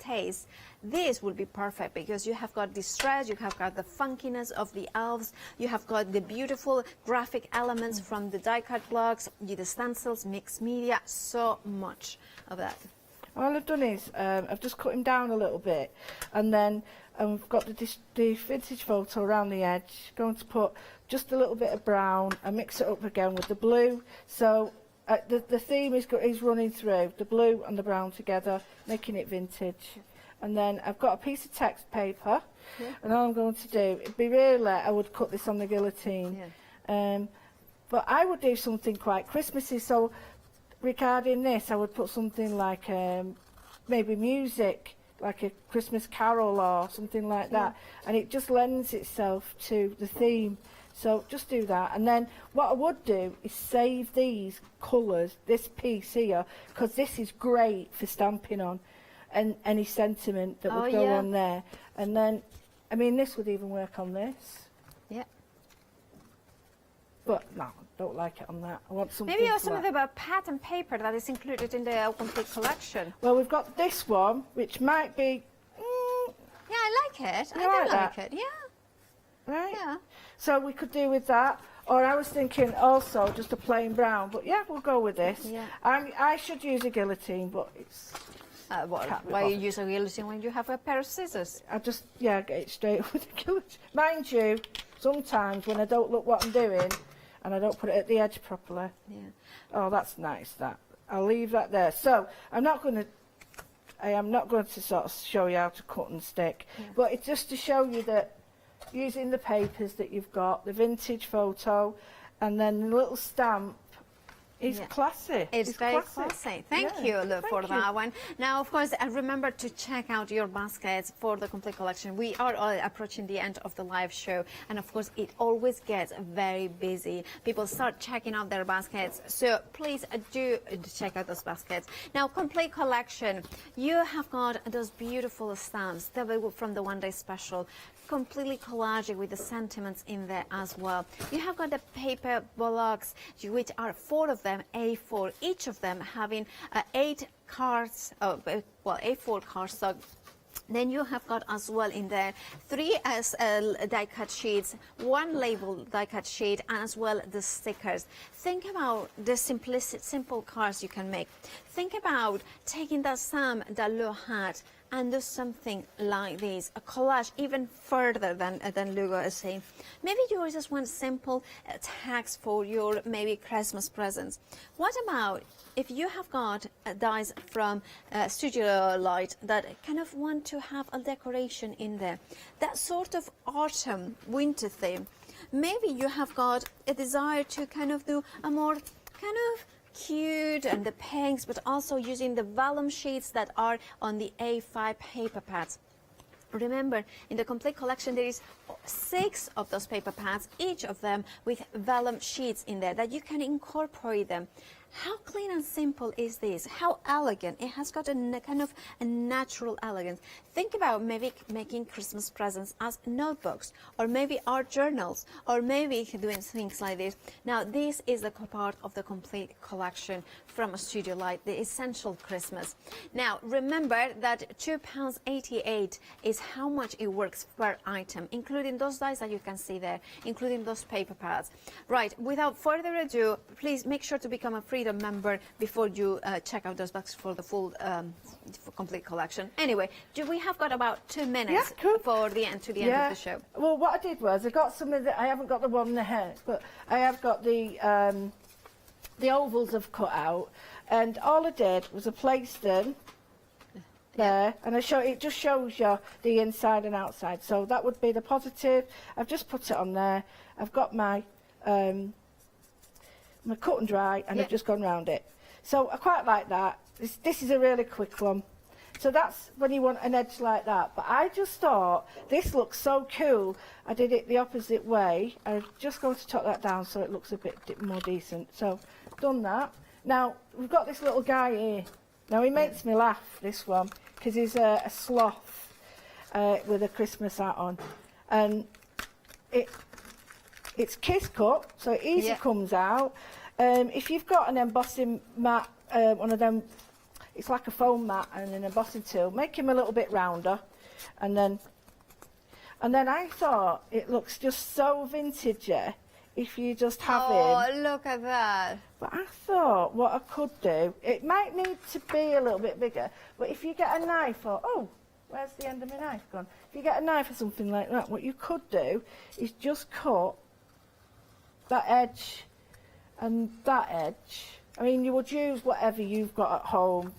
tastes, this will be perfect, because you have got the stretch, you have got the funkiness of the elves, you have got the beautiful graphic elements from the die-cut blocks, the stencils, mixed media, so much of that. All I've done is I've just cut him down a little bit, and then I've got the vintage photo around the edge. Going to put just a little bit of brown and mix it up again with the blue. So the theme is running through the blue and the brown together, making it vintage. And then I've got a piece of text paper, and all I'm going to do, it'd be really, I would cut this on the guillotine. But I would do something quite Christmassy. So regarding this, I would put something like maybe music, like a Christmas carol or something like that, and it just lends itself to the theme. So just do that, and then what I would do is save these colours, this piece here, because this is great for stamping on, and any sentiment that would go on there. And then, I mean, this would even work on this. But no, don't like it on that. I want something Maybe some flat. of the pattern paper that is included in the complete collection. Well, we've got this one, which might be... Yeah, I like it. You I like do that? like it, yeah. Right? Yeah. So we could do with that. Or I was thinking also just a plain brown. But yeah, we'll go with this. Yeah. I should use a guillotine, but it's... Why you use a guillotine when you have a pair of scissors? I just, get it straight with a guillotine. Mind you, sometimes when I don't look what I'm doing and I don't put it at the edge properly. Yeah. Oh, that's nice, that. I'll leave that there. So, I am not going to sort of show you how to cut and stick, but it's just to show you that using the papers that you've got, the vintage photo, and then the little stamp, is classy. It's very classy. Thank you, for that one. Now, of course, remember to check out your baskets for the complete collection. We are approaching the end of the live show, and of course, it always gets very busy. People start checking out their baskets, so please do check out those baskets. Now, complete collection, you have got those beautiful stamps that were from the one-day special, completely collaged with the sentiments in there as well. You have got the paper blocks, which are 4 of them, A4, each of them having 8 cards, A4 cardstock. Then you have got as well in there 3 die-cut sheets, 1 label die-cut sheet, and as well the stickers. Think about the simple cards you can make. Think about taking that Sam that Lou had and do something like this, a collage even further than Lugo is saying. Maybe you just want simple tags for your maybe Christmas presents. What about if you have got dies from Studio Light that kind of want to have a decoration in there, that sort of autumn winter theme. Maybe you have got a desire to kind of do a more kind of cute and the pinks, but also using the vellum sheets that are on the A5 paper pads. Remember, in the complete collection there is 6 of those paper pads, each of them with vellum sheets in there that you can incorporate them. How clean and simple is this? How elegant. It has got a kind of a natural elegance. Think about maybe making Christmas presents as notebooks, or maybe art journals, or maybe doing things like this. Now, this is a part of the complete collection from Studio Light, the Essential Christmas. Now, remember that £2.88 is how much it works per item, including those dies that you can see there, including those paper pads. Right, without further ado, please make sure to become a Freedom member before you check out those boxes for the full complete collection. Anyway, we have got about 2 minutes for the end of the show. Well, what I did was I got some of the, I haven't got the one in the head, but I have got the ovals I've cut out, and all I did was I placed them there, and it just shows you the inside and outside. So that would be the positive. I've just put it on there. I've got my cut and dry, and I've just gone round it. So I quite like that. This is a really quick one. So that's when you want an edge like that. But I just thought, this looks so cool. I did it the opposite way. I'm just going to chop that down so it looks a bit more decent. So, done that. Now, we've got this little guy here. Now, he makes me laugh, this one, because he's a sloth with a Christmas hat on. And it's kiss cut, so it easily comes out. If you've got an embossing mat, one of them, it's like a foam mat and an embossing tool, make him a little bit rounder, and then I thought it looks just so vintagey if you just have him. Oh, look at that. But I thought what I could do, it might need to be a little bit bigger, but if you get a knife, or where's the end of my knife gone? If you get a knife or something like that, what you could do is just cut that edge and that edge. I mean, you would use whatever you've got at home.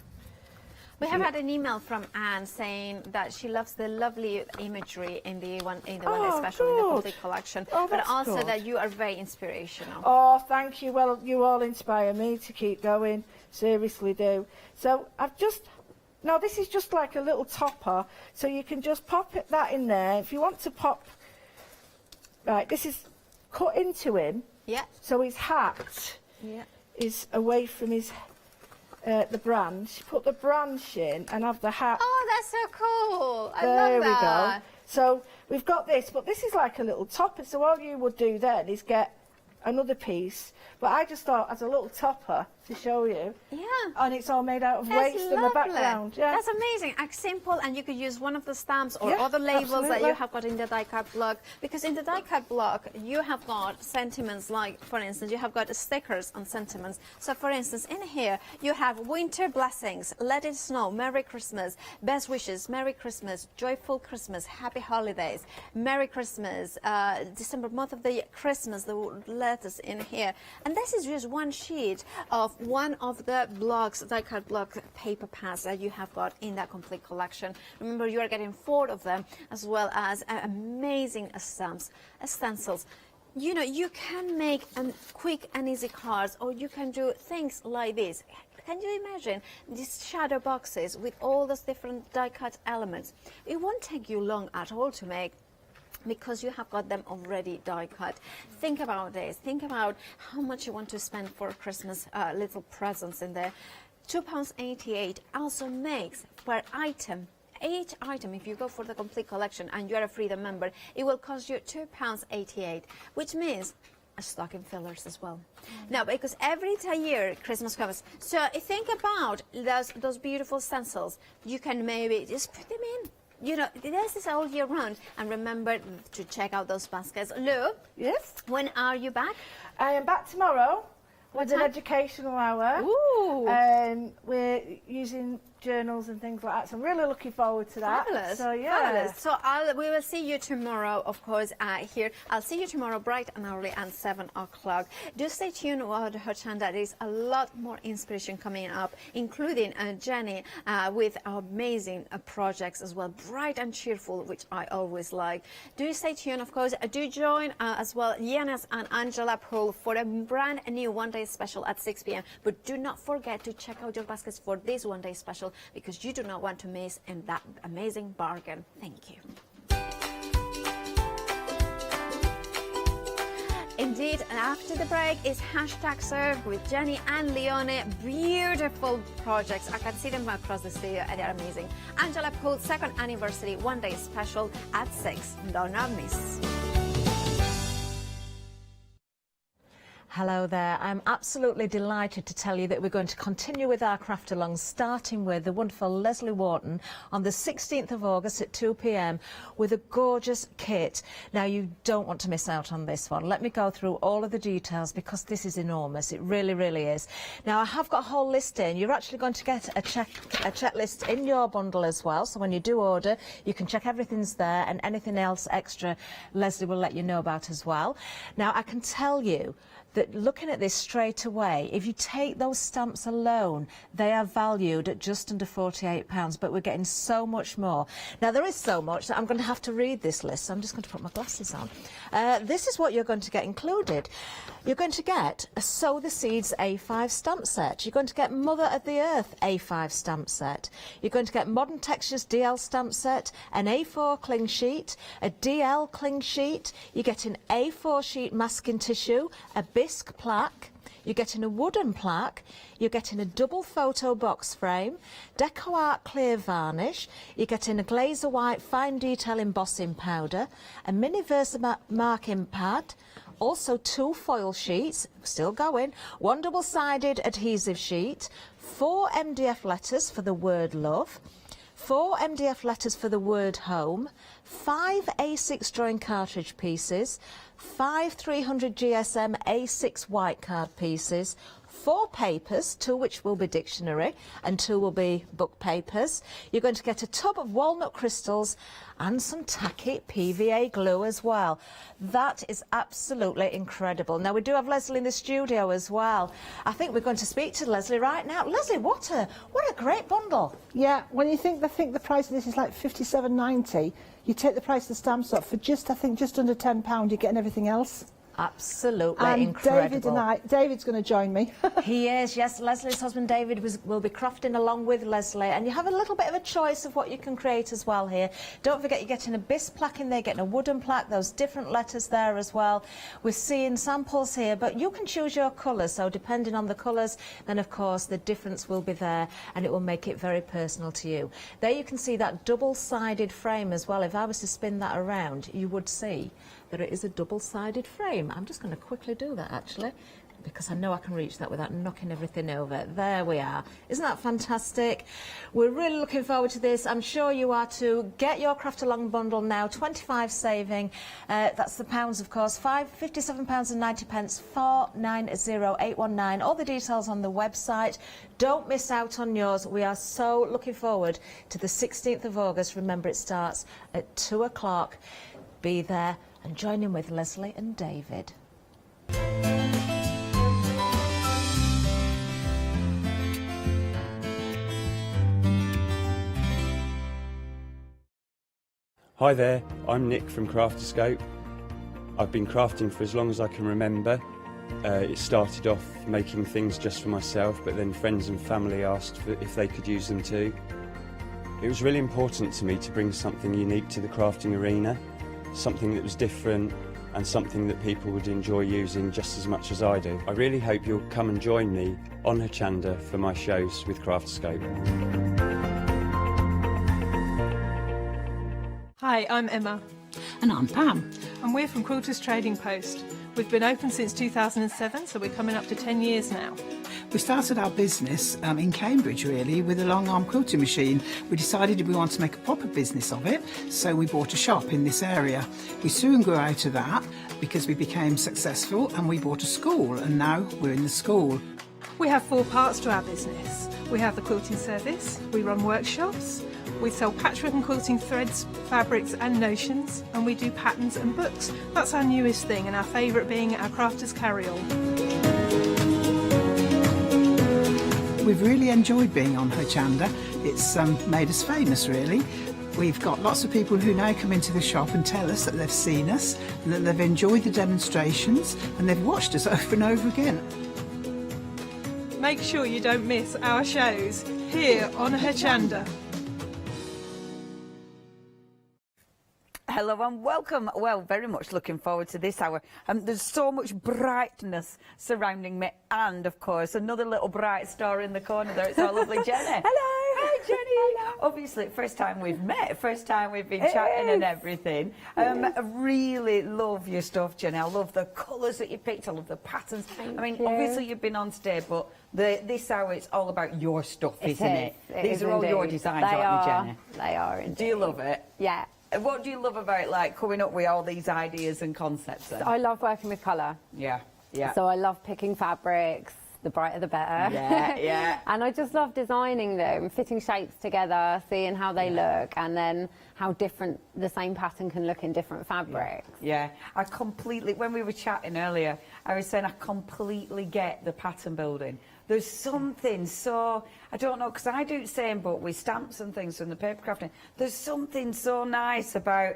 We have had an email from Anne saying that she loves the lovely imagery in the one special in the complete collection, but also that you are very inspirational. Oh, thank you. Well, you all inspire me to keep going. Seriously do. So now this is just like a little topper, so you can just pop that in there. If you want to pop, right, this is cut into him. Yeah. So his hat is away from his the branch. Put the branch in and have the hat. Oh, that's so cool. I love that. There we go. So we've got this, but this is like a little topper. So all you would do then is get another piece. But I just thought, as a little topper to show you. Yeah. And it's all made out of waste in the background. Yeah. That's amazing. Simple, and you could use one of the stamps or Yeah, other labels that absolutely. you have got in the die cut block. Because in the die cut block, you have got sentiments like, for instance, you have got stickers on sentiments. So, for instance, in here, you have winter blessings, let it snow, Merry Christmas, best wishes, Merry Christmas, joyful Christmas, happy holidays, Merry Christmas, December, month of the year, Christmas, the letters in here. And this is just one sheet of one of the blocks, die cut block paper pads that you have got in that complete collection. Remember, you are getting 4 of them, as well as amazing stamps, stencils. You know, you can make quick and easy cards, or you can do things like this. Can you imagine these shadow boxes with all those different die cut elements? It won't take you long at all to make, because you have got them already die cut. Think about this. Think about how much you want to spend for Christmas little presents in there. £2.88 also makes per item. Each item, if you go for the complete collection and you're a Freedom member, it will cost you £2.88, which means stocking fillers as well. Now, because every year Christmas comes, so think about those beautiful stencils. You can maybe just put them in. You know, this is all year round. And remember to check out those baskets. Lou? Yes? When are you back? I am back tomorrow with an educational hour. Ooh. We're using journals and things like that, so I'm really looking forward to that. Fabulous. So yeah. Fabulous. So we will see you tomorrow, of course, here. I'll see you tomorrow bright and early and 7 o'clock. Do stay tuned about Hochanda. There is a lot more inspiration coming up, including Jenny with amazing projects as well, bright and cheerful, which I always like. Do stay tuned, of course. Do join as well Yanis and Angela Poole for a brand new one-day special at 6 p.m. But do not forget to check out your baskets for this one-day special, because you do not want to miss in that amazing bargain. Thank you. Indeed, and after the break is #Serve with Jenny and Leone. Beautiful projects. I can see them across the studio and they're amazing. Angela Poole 2nd anniversary one-day special at 6. Do not miss. Hello there. I'm absolutely delighted to tell you that we're going to continue with our craft along, starting with the wonderful Leslie Wharton on the 16th of August at 2 p.m. with a gorgeous kit. Now, you don't want to miss out on this one. Let me go through all of the details, because this is enormous. It really, really is. Now, I have got a whole list in. You're actually going to get a checklist in your bundle as well. So when you do order, you can check everything's there, and anything else extra, Leslie will let you know about as well. Now, I can tell you that looking at this straight away, if you take those stamps alone, they are valued at just under £48, but we're getting so much more. Now, there is so much that I'm going to have to read this list, so I'm just going to put my glasses on. This is what you're going to get included. You're going to get a Sow the Seeds A5 stamp set. You're going to get Mother of the Earth A5 stamp set. You're going to get Modern Textures DL stamp set, an A4 cling sheet, a DL cling sheet. You're getting A4 sheet masking tissue, a bisque plaque. You're getting a wooden plaque, you're getting a double photo box frame, Deco Art clear varnish, you're getting a Glazer White fine detail embossing powder, a mini Versa marking pad, also 2 foil sheets, still going, 1 double-sided adhesive sheet, 4 MDF letters for the word love, 4 MDF letters for the word home, 5 A6 drawing cartridge pieces, 5 300 GSM A6 white card pieces, 4 papers, 2 which will be dictionary and 2 will be book papers. You're going to get a tub of walnut crystals and some tacky PVA glue as well. That is absolutely incredible. Now, we do have Leslie in the studio as well. I think we're going to speak to Leslie right now. Leslie, what a great bundle. Yeah, when you think the price of this is like £57.90, you take the price of the stamps up for just, I think, just under £10, you're getting everything else. Absolutely and incredible. David's going to join me. He is, yes. Leslie's husband David will be crafting along with Leslie, and you have a little bit of a choice of what you can create as well here. Don't forget, you're getting a bisque plaque in there, getting a wooden plaque, those different letters there as well. We're seeing samples here, but you can choose your colours, so depending on the colours, then of course the difference will be there, and it will make it very personal to you. There you can see that double-sided frame as well. If I was to spin that around, you would see that it is a double-sided frame. I'm just going to quickly do that actually, because I know I can reach that without knocking everything over. There we are. Isn't that fantastic? We're really looking forward to this. I'm sure you are too. Get your Craft Along bundle now, 25 saving. That's the pounds, of course. £57.90, 490819. All the details on the website. Don't miss out on yours. We are so looking forward to the 16th of August. Remember, it starts at 2 o'clock. Be there and join in with Leslie and David. Hi there, I'm Nick from Crafterscope. I've been crafting for as long as I can remember. It started off making things just for myself, but then friends and family asked if they could use them too. It was really important to me to bring something unique to the crafting arena, something that was different and something that people would enjoy using just as much as I do. I really hope you'll come and join me on Hochanda for my shows with Crafterscope. Hi, I'm Emma. And I'm Pam. And we're from Quilters Trading Post. We've been open since 2007, so we're coming up to 10 years now. We started our business in Cambridge, really, with a long arm quilting machine. We decided we wanted to make a proper business of it, so we bought a shop in this area. We soon grew out of that because we became successful and we bought a school, and now we're in the school. We have 4 parts to our business. We have the quilting service, we run workshops, we sell patchwork and quilting threads, fabrics and notions, and we do patterns and books. That's our newest thing, and our favourite being our Crafters Carry-All. We've really enjoyed being on Hochanda. It's made us famous, really. We've got lots of people who now come into the shop and tell us that they've seen us, and that they've enjoyed the demonstrations, and they've watched us over and over again. Make sure you don't miss our shows here on Hochanda. Hello and welcome. Well, very much looking forward to this hour. There's so much brightness surrounding me, and of course another little bright star in the corner there. It's our lovely Jenny. Hello. Hi Jenny. Hello. Obviously, first time we've met, first time we've been chatting and everything. I really love your stuff, Jenny. I love the colours that you picked. I love the patterns. Thank I mean, you. obviously you've been on today, but this hour it's all about your stuff, isn't it? These are all your designs, aren't you, Jenny? They are indeed. Do you love it? Yeah. What do you love about coming up with all these ideas and concepts then? I love working with colour. Yeah, yeah. So I love picking fabrics, the brighter the better. Yeah, yeah. And I just love designing them, fitting shapes together, seeing how they look, and then how different the same pattern can look in different fabrics. Yeah, I completely, when we were chatting earlier, I was saying I completely get the pattern building. There's something so, I don't know, because I do the same, but with stamps and things from the paper crafting, there's something so nice about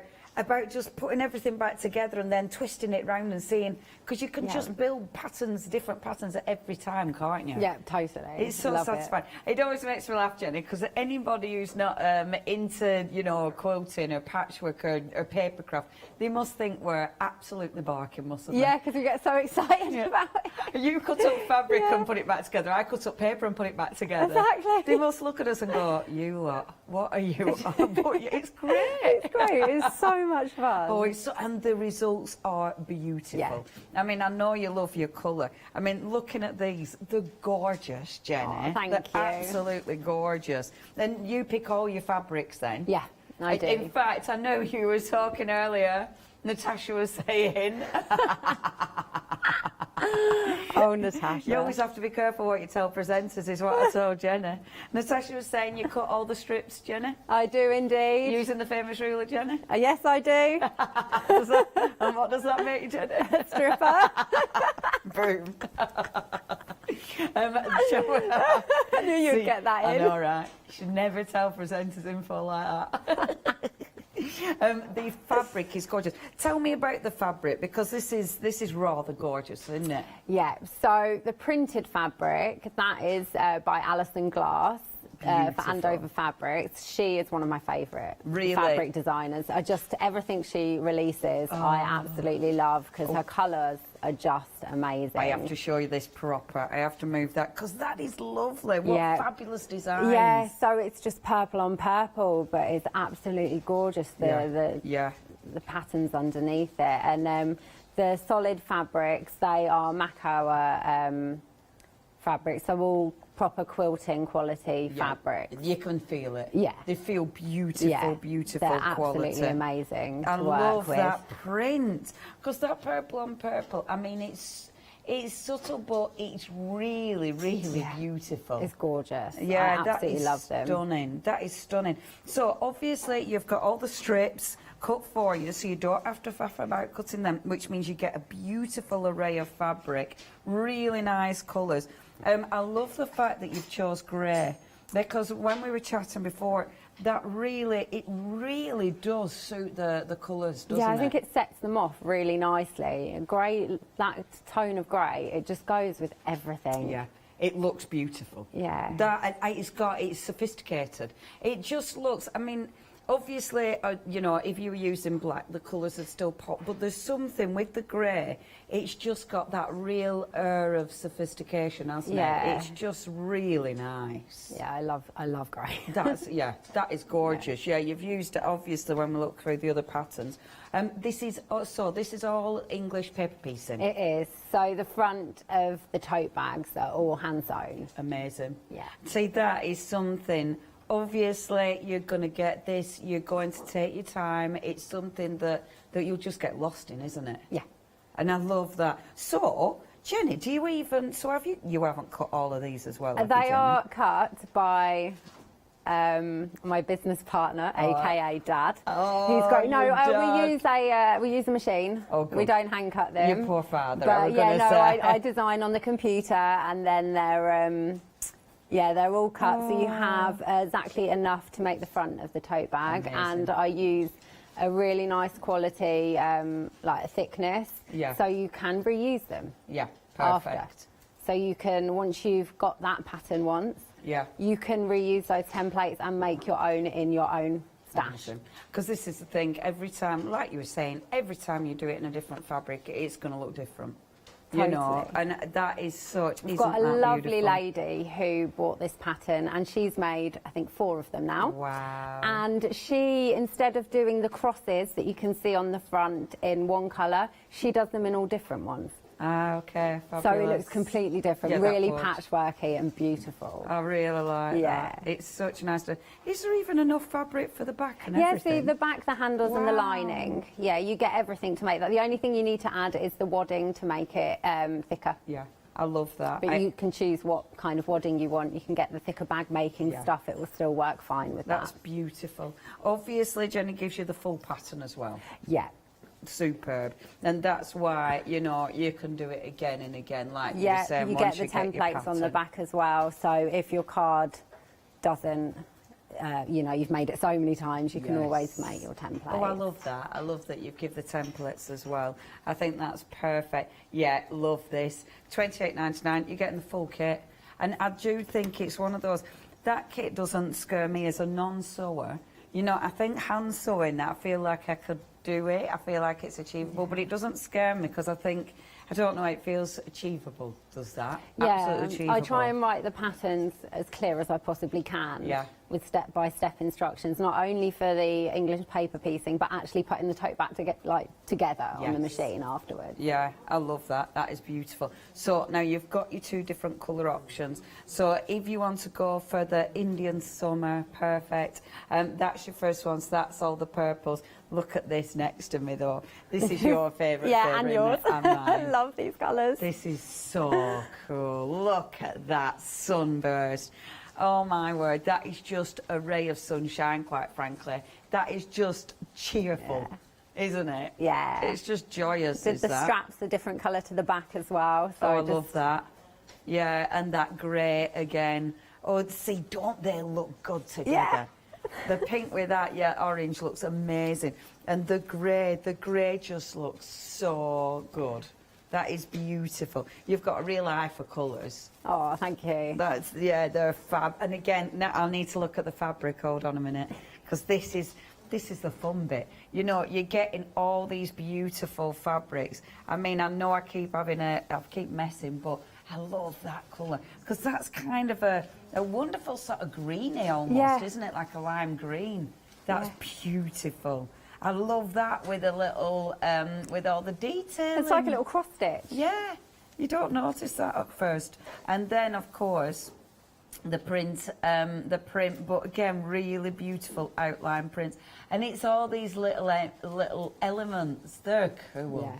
just putting everything back together and then twisting it round and seeing, because you can just build patterns, different patterns at every time, can't you? Yeah, totally. It's so satisfying. It always makes me laugh, Jenny, because anybody who's not into, you know, quilting or patchwork or papercraft, they must think we're absolutely barking, mustn't they? Yeah, because we get so excited about it. You cut up fabric and put it back together. I cut up paper and put it back together. Exactly. They must look at us and go, you lot, what are you? It's great. It's great. It's so much fun. Oh, and the results are beautiful. Yeah. I mean, I know you love your colour. I mean, looking at these, they're gorgeous, Jenny. Oh, thank they're you. Absolutely gorgeous. Then you pick all your fabrics then? Yeah, I do. In fact, I know you were talking earlier, Natasha was saying... Oh, Natasha. You always have to be careful what you tell presenters, is what I told Jenny. Natasha was saying you cut all the strips, Jenny? I do indeed. Using the famous ruler, Jenny? Yes, I do. And what does that make you, Jenny? Stripper. Boom. I knew you'd get that in. I know, right? You should never tell presenters info like that. The fabric is gorgeous. Tell me about the fabric, because this is rather gorgeous, isn't it? Yeah, so the printed fabric, that is by Alison Glass. For Andover Fabrics. She is one of my favourite fabric designers. Everything she releases, I absolutely love, because her colours are just amazing. I have to show you this proper. I have to move that, because that is lovely. What fabulous designs. Yeah, so it's just purple on purple, but it's absolutely gorgeous. The the patterns underneath it. And the solid fabrics, they are Makoa fabrics, so all proper quilting quality fabrics. You can feel it. Yeah. They feel beautiful, beautiful they're quality. absolutely amazing I to work love with. that print, because that purple on purple, I mean, it's subtle, but it's really, really beautiful. It's gorgeous. Yeah, I absolutely love them. Stunning. That is stunning. So obviously you've got all the strips cut for you, so you don't have to faff about cutting them, which means you get a beautiful array of fabric, really nice colours. I love the fact that you've chose grey, because when we were chatting before, that really does suit the colours, doesn't it? Yeah, I think it sets them off really nicely. Grey, that tone of grey, it just goes with everything. Yeah. It looks beautiful. Yeah. It's sophisticated. It just looks, I mean, obviously, you know, if you were using black, the colours would still pop, but there's something with the grey, it's just got that real air of sophistication, hasn't it? It's just really nice. Yeah, I love grey. That is gorgeous. Yeah, you've used it, obviously, when we look through the other patterns. This is all English paper piecing. It is. So the front of the tote bags are all hand sewn. Amazing. Yeah. See, that is something. Obviously, you're going to get this, you're going to take your time. It's something that you'll just get lost in, isn't it? Yeah. And I love that. So, Jenny, do you even, so have you haven't cut all of these as well, have you, They Jenny? are cut by my business partner, aka Dad. Oh, He's got Dad. we use a machine. Oh, good. We don't hand cut them. Your poor father. But I design on the computer, and then they're all cut, so you have exactly enough to make the front of the tote bag. Amazing. And I use a really nice quality, like a thickness, so you can reuse them. Yeah, perfect. After. So you can, once you've got that pattern once, you can reuse those templates and make your own in your own stash. Because this is the thing, every time, like you were saying, every time you do it in a different fabric, it's going to look different. You know, and that is such. We've got a lovely lady who bought this pattern, and she's made, I think, 4 of them now. Wow. And she, instead of doing the crosses that you can see on the front in one colour, she does them in all different ones. Ah, okay. Fabulous. So it looks completely different, Yeah, really would. patchworky and beautiful. I really like that. It's such nice. Is there even enough fabric for the back and everything? Yeah, see, the back, the handles and the lining. Yeah, you get everything to make that. The only thing you need to add is the wadding to make it thicker. Yeah, I love that. But you can choose what kind of wadding you want. You can get the thicker bag making stuff. It will still work fine with that. That's beautiful. Obviously, Jenny gives you the full pattern as well. Yeah. Superb. And that's why, you know, you can do it again and again, like you were saying. You get the templates on the back as well. So if your card doesn't, you know, you've made it so many times, you can always make your template. Oh, I love that. I love that you give the templates as well. I think that's perfect. Yeah, love this. $28.99, you're getting the full kit. And I do think it's one of those, that kit doesn't scare me as a non-sewer. You know, I think hand sewing, I feel like I could do it. I feel like it's achievable, but it doesn't scare me because I think, I don't know, it feels achievable, does that? Yeah, Absolutely achievable. I try and write the patterns as clear as I possibly can. Yeah. With step-by-step instructions, not only for the English paper piecing, but actually putting the tote back together on the machine afterwards. Yeah, I love that. That is beautiful. So now you've got your 2 different colour options. So if you want to go for the Indian summer, perfect. That's your first one, so that's all the purples. Look at this next to me, though. This is your favourite. And yours. And mine. I love these colours. This is so cool. Look at that sunburst. Oh my word, that is just a ray of sunshine, quite frankly. That is just cheerful, isn't it? Yeah. It's just joyous, The straps are different colour to the back as well. So I love that. Yeah, and that grey again. Oh, see, don't they look good together? Yeah. The pink with that, orange looks amazing. And the grey just looks so good. That is beautiful. You've got a real eye for colours. Oh, thank you. They're fab. And again, now I'll need to look at the fabric. Hold on a minute, because this is the fun bit. You know, you're getting all these beautiful fabrics. I mean, I know I keep messing, but I love that colour because that's kind of a wonderful sort of greeny almost, isn't it? Like a lime green. That's beautiful. I love that with a little, with all the detail. It's like a little cross stitch. Yeah, you don't notice that at first. And then, of course, the print, but again, really beautiful outline prints. And it's all these little elements. They're cool. Yeah.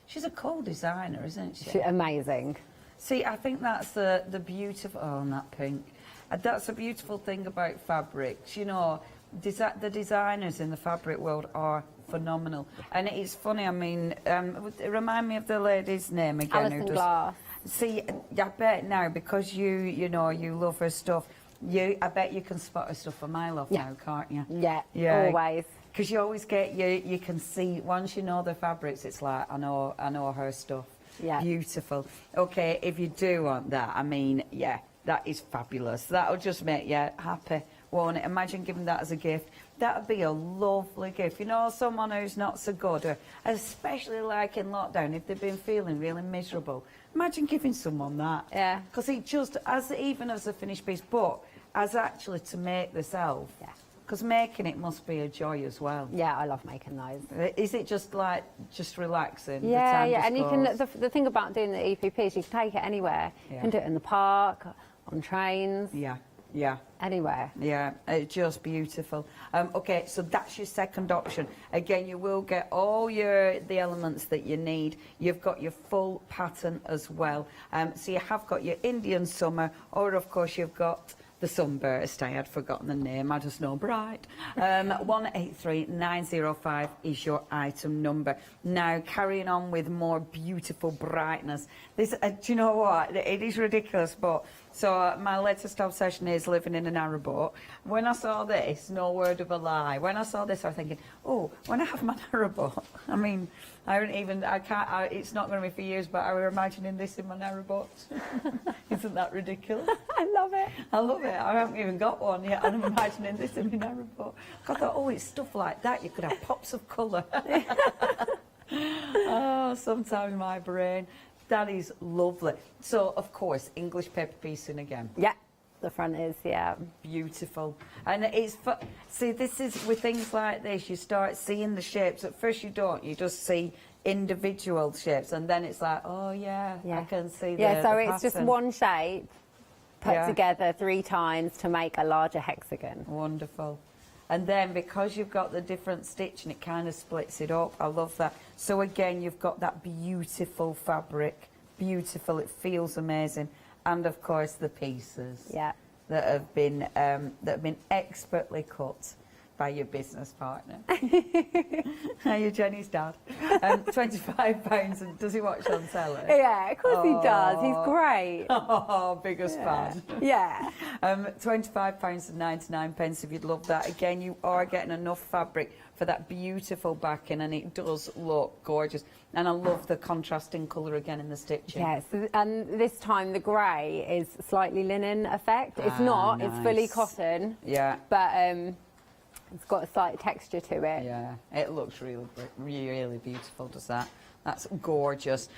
She's a cool designer, isn't she? Amazing. See, I think that's the beautiful... Oh, and that pink. That's a beautiful thing about fabrics. You know, the designers in the fabric world are phenomenal. And it's funny, I mean, remind me of the lady's name again. Alison Glass. See, I bet now, because you know, you love her stuff, I bet you can spot her stuff a mile off now, can't you? Yeah, always. Because you always get, you can see, once you know the fabrics, it's like, I know her stuff. Yeah. Beautiful. Okay, if you do want that, I mean, yeah, that is fabulous. That'll just make you happy, won't it? Imagine giving that as a gift. That would be a lovely gift. You know, someone who's not so good, or especially like in lockdown, if they've been feeling really miserable, imagine giving someone that. Yeah. Because it just, even as a finished piece, but as actually to make the self. Yeah. Because making it must be a joy as well. Yeah, I love making those. Is it just like, just relaxing? Yeah, yeah, and you can, the thing about doing the EPP is you can take it anywhere. Yeah. You can do it in the park, on trains. Yeah, yeah. Anywhere. Yeah, it's just beautiful. Okay, so that's your second option. Again, you will get all the elements that you need. You've got your full pattern as well. So you have got your Indian summer, or of course you've got the sunburst. I had forgotten the name, I just know Bright. 183905 is your item number. Now, carrying on with more beautiful brightness. This, do you know what? It is ridiculous, but so my latest obsession is living in an narrowboat. When I saw this, no word of a lie, when I saw this, I was thinking, oh, when I have my narrowboat, I mean, it's not going to be for years, but I was imagining this in my narrowboat. Isn't that ridiculous? I love it. I love it. I haven't even got one yet, and I'm imagining this in my narrowboat. I thought, oh, it's stuff like that. You could have pops of colour. Oh, sometimes my brain. That is lovely. So, of course, English paper piecing again. Yeah, the front is, yeah. Beautiful. And it's, see, this is, with things like this, you start seeing the shapes. At first you don't, you just see individual shapes, and then it's like, oh, yeah. I can see the Yeah, so the it's just pattern. one shape put together 3 times to make a larger hexagon. Wonderful. And then because you've got the different stitching, it kind of splits it up. I love that. So again, you've got that beautiful fabric. Beautiful. It feels amazing. And of course, the pieces that have been expertly cut by your business partner. Are you Jenny's dad? £25. And does he watch on telly? Yeah, of course he does. He's great. Oh, biggest fan. Yeah. £25.99 if you'd love that. Again, you are getting enough fabric for that beautiful backing, and it does look gorgeous. And I love the contrasting colour again in the stitching. Yes, and this time the grey is slightly linen effect. It's not, it's fully cotton. Yeah. But it's got a slight texture to it. Yeah, it looks really, really beautiful, does that? That's gorgeous.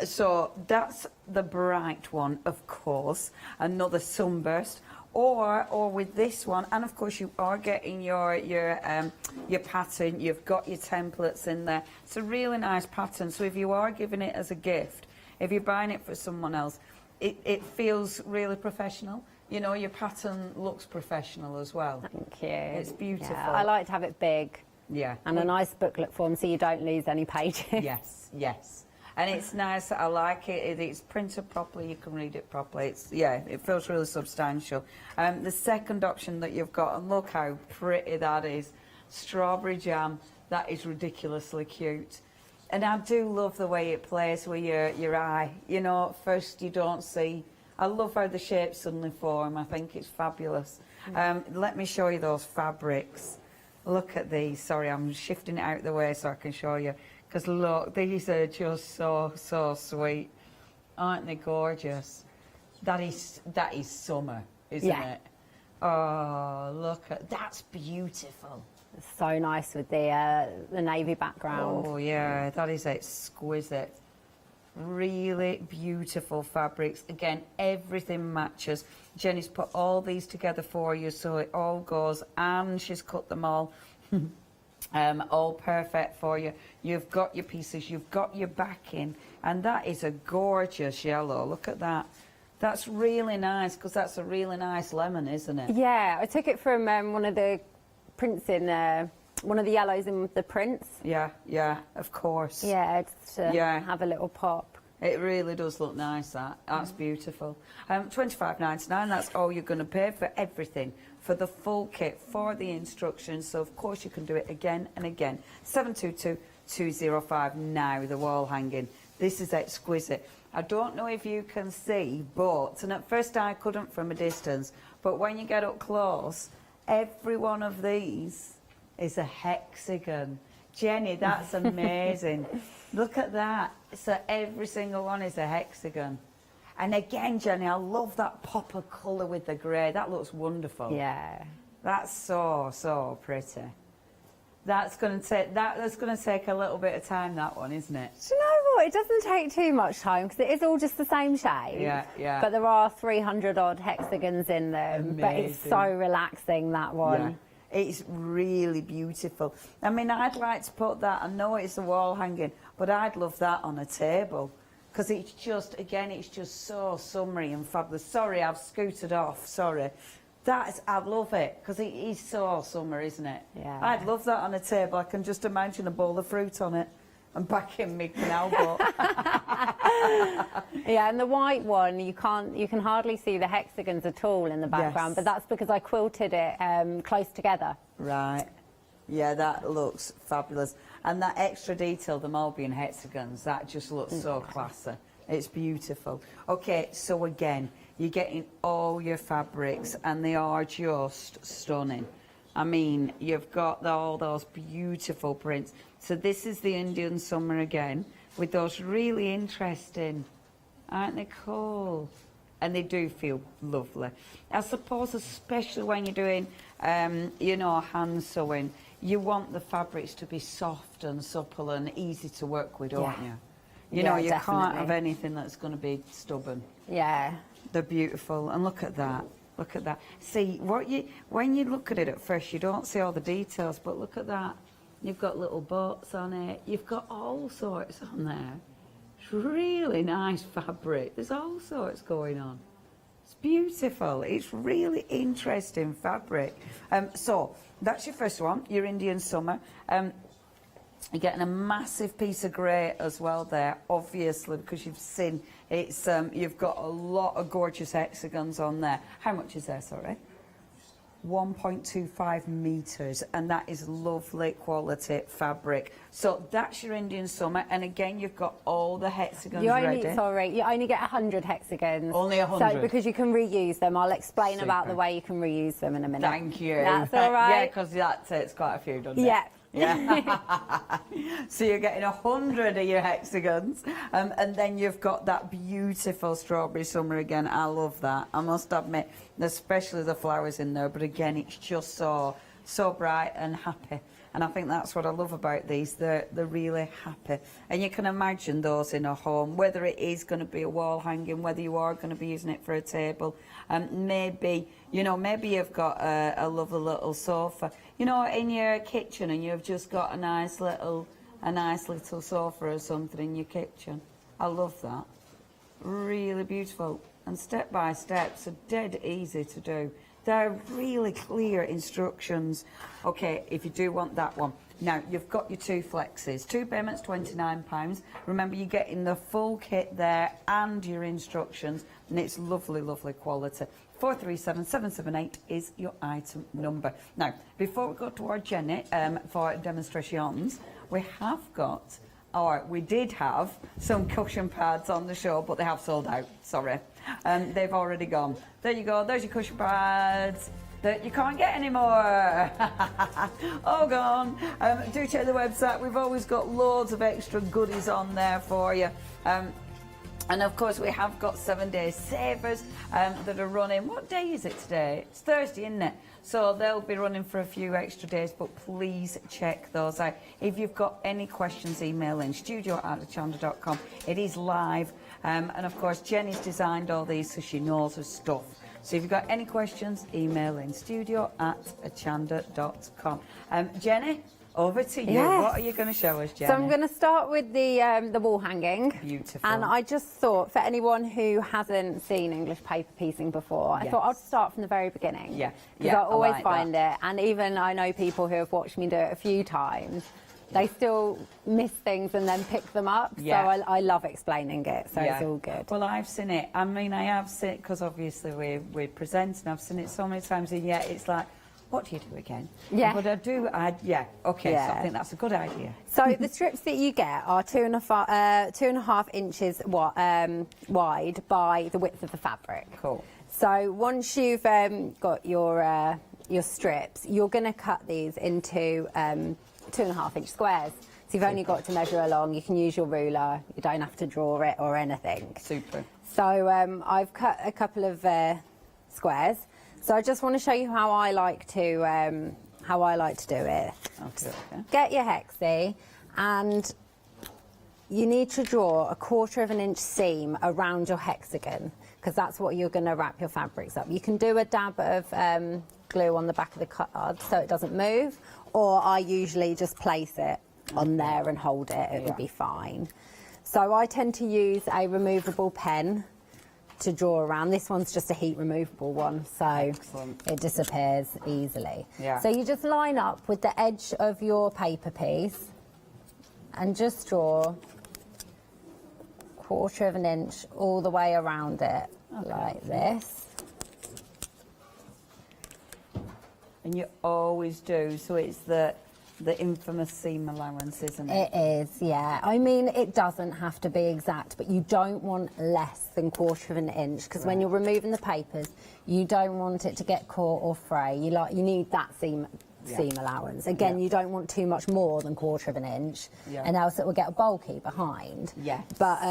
So that's the bright one, of course. Another sunburst. Or with this one, and of course you are getting your pattern. You've got your templates in there. It's a really nice pattern. So if you are giving it as a gift, if you're buying it for someone else, it feels really professional. You know, your pattern looks professional as well. Thank you. It's beautiful. Yeah, I like to have it big. Yeah. And a nice booklet form so you don't lose any pages. Yes, yes. And it's nice. I like it. It's printed properly. You can read it properly. It feels really substantial. The second option that you've got, and look how pretty that is, strawberry jam. That is ridiculously cute. And I do love the way it plays with your eye. You know, at first you don't see. I love how the shapes suddenly form. I think it's fabulous. Let me show you those fabrics. Look at these. Sorry, I'm shifting it out of the way so I can show you. Because look, these are just so sweet. Aren't they gorgeous? That is summer, isn't it? Oh, look at that's beautiful. It's so nice with the navy background. Oh yeah, that is exquisite. Really beautiful fabrics. Again, everything matches. Jenny's put all these together for you so it all goes, and she's cut them all all perfect for you. You've got your pieces, you've got your backing, and that is a gorgeous yellow. Look at that. That's really nice, because that's a really nice lemon, isn't it? Yeah, I took it from one of the prints in, one of the yellows in the prints. Yeah, yeah, of course. Yeah, just to have a little pop. It really does look nice, that. That's beautiful. $25.99, that's all you're going to pay for everything, for the full kit, for the instructions. So, of course, you can do it again and again. 722-205 now, the wall hanging. This is exquisite. I don't know if you can see, but, and at first I couldn't from a distance, but when you get up close, every one of these is a hexagon. Jenny, that's amazing. Look at that. So every single one is a hexagon. And again, Jenny, I love that pop of colour with the grey. That looks wonderful. Yeah. That's so, so pretty. That's going to take a little bit of time, that one, isn't it? Do you know what? It doesn't take too much time, because it is all just the same shape. Yeah, yeah. But there are 300 odd hexagons in them. Amazing. But it's so relaxing, that one. Yeah. It's really beautiful. I mean, I'd like to put that, I know it's a wall hanging, but I'd love that on a table, because it's just, again, it's just so summery and fabulous. Sorry, I've scooted off, sorry. I'd love it, because it is so summer, isn't it? Yeah. I'd love that on a table. I can just imagine a bowl of fruit on it and back in my canal boat. Yeah, and the white one, you can hardly see the hexagons at all in the background, but that's because I quilted it close together. Right. Yeah, that looks fabulous. And that extra detail, them all being hexagons, that just looks so classy. It's beautiful. Okay, so again, you're getting all your fabrics, and they are just stunning. I mean, you've got all those beautiful prints. So this is the Indian summer again, with those really interesting, aren't they cool? And they do feel lovely. I suppose, especially when you're doing, you know, hand sewing, you want the fabrics to be soft and supple and easy to work with, don't you? You know, you can't have anything that's going to be stubborn. Yeah. They're beautiful, and look at that. Look at that. See, when you look at it at first, you don't see all the details, but look at that. You've got little boats on it. You've got all sorts on there. It's really nice fabric. There's all sorts going on. It's beautiful. It's really interesting fabric. So that's your first one, your Indian summer. You're getting a massive piece of grey as well there, obviously, because you've seen it's you've got a lot of gorgeous hexagons on there. How much is there, sorry? 1.25 metres, and that is lovely quality fabric. So that's your Indian summer, and again, you've got all the hexagons ready. Sorry, you only get 100 hexagons. Only 100? So, because you can reuse them. I'll explain about the way you can reuse them in a minute. Thank you. That's all right. Yeah, because that takes quite a few, doesn't it? Yeah. Yeah. So you're getting 100 of your hexagons, and then you've got that beautiful strawberry summer again. I love that, I must admit, especially the flowers in there, but again, it's just so bright and happy. And I think that's what I love about these. They're really happy. And you can imagine those in a home, whether it is going to be a wall hanging, whether you are going to be using it for a table. Maybe, you know, maybe you've got a lovely little sofa, you know, in your kitchen, and you've just got a nice little sofa or something in your kitchen. I love that. Really beautiful. And step by step, so dead easy to do. They're really clear instructions. Okay, if you do want that one. Now, you've got your two flexes. 2 payments, £29. Remember, you're getting the full kit there and your instructions, and it's lovely, lovely quality. 437778 is your item number. Now, before we go toward Jenny for demonstrations, we have got, or we did have, some cushion pads on the show, but they have sold out, sorry. They've already gone. There you go, there's your cushion pads that you can't get anymore. All gone. Do check the website. We've always got loads of extra goodies on there for you. And of course, we have got 7-day savers that are running. What day is it today? It's Thursday, isn't it? So they'll be running for a few extra days, but please check those out. If you've got any questions, email in studio@hochanda.com. It is live. And of course, Jenny's designed all these, so she knows her stuff. So if you've got any questions, email in studio@hochanda.com. Jenny, Over to you. Yes. What are you going to show us, Jenny? So I'm going to start with the wall hanging. Beautiful. And I just thought, for anyone who hasn't seen English paper piecing before, I thought I'd start from the very beginning. Yeah. Because I always find it, and even I know people who have watched me do it a few times, they still miss things and then pick them up. Yeah. So I love explaining it, so it's all good. Well, I've seen it. I mean, I have seen it because obviously we present, and I've seen it so many times, and yet it's like, what do you do again? Yeah. But okay, so I think that's a good idea. So the strips that you get are 2.5 inches wide by the width of the fabric. Cool. So once you've got your strips, you're going to cut these into 2.5 inch squares. So you've only got to measure along. You can use your ruler. You don't have to draw it or anything. Super. So I've cut a couple of squares. So I just want to show you how I like to do it. Okay. Get your hexie, and you need to draw a 1/4 inch seam around your hexagon, because that's what you're going to wrap your fabrics up. You can do a dab of glue on the back of the card so it doesn't move, or I usually just place it on there and hold it. It would be fine. So I tend to use a removable pen to draw around. This one's just a heat removable one, so it disappears easily. Yeah. So you just line up with the edge of your paper piece and just draw 1/4 inch all the way around it, like this. And you always do, so it's the infamous seam allowance, isn't it? It is, yeah. I mean, it doesn't have to be exact, but you don't want less than 1/4 inch, because when you're removing the papers, you don't want it to get caught or fray. You need that seam allowance. Again, you don't want too much more than 1/4 inch, and else it will get bulky behind. Yes. But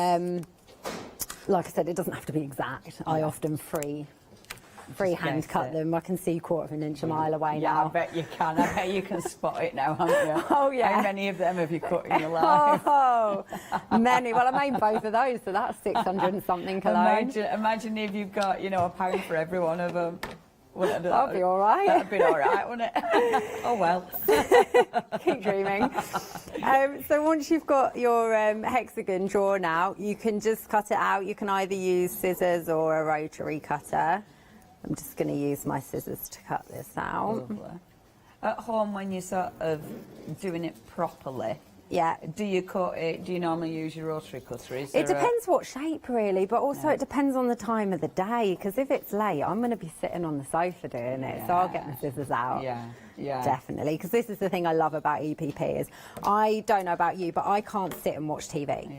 like I said, it doesn't have to be exact. I often freehand cut them. I can see 1/4 inch a mile away now. I bet you can. I bet you can spot it now, haven't you? Oh, yeah. How many of them have you cut in your life? Oh, many. Well, I made both of those, so that's 600 and something cologne. Imagine if you've got, £1 for every one of them. That'd be all right. That'd be all right, wouldn't it? Oh, well. Keep dreaming. So once you've got your hexagon drawn out, you can just cut it out. You can either use scissors or a rotary cutter. I'm just going to use my scissors to cut this out. Lovely. At home, when you're sort of doing it properly, do you cut it? Do you normally use your rotary cutter? It depends what shape, really, but also it depends on the time of the day, because if it's late, I'm going to be sitting on the sofa doing it, so I'll get my scissors out. Yeah. Definitely, because this is the thing I love about EPP is, I don't know about you, but I can't sit and watch TV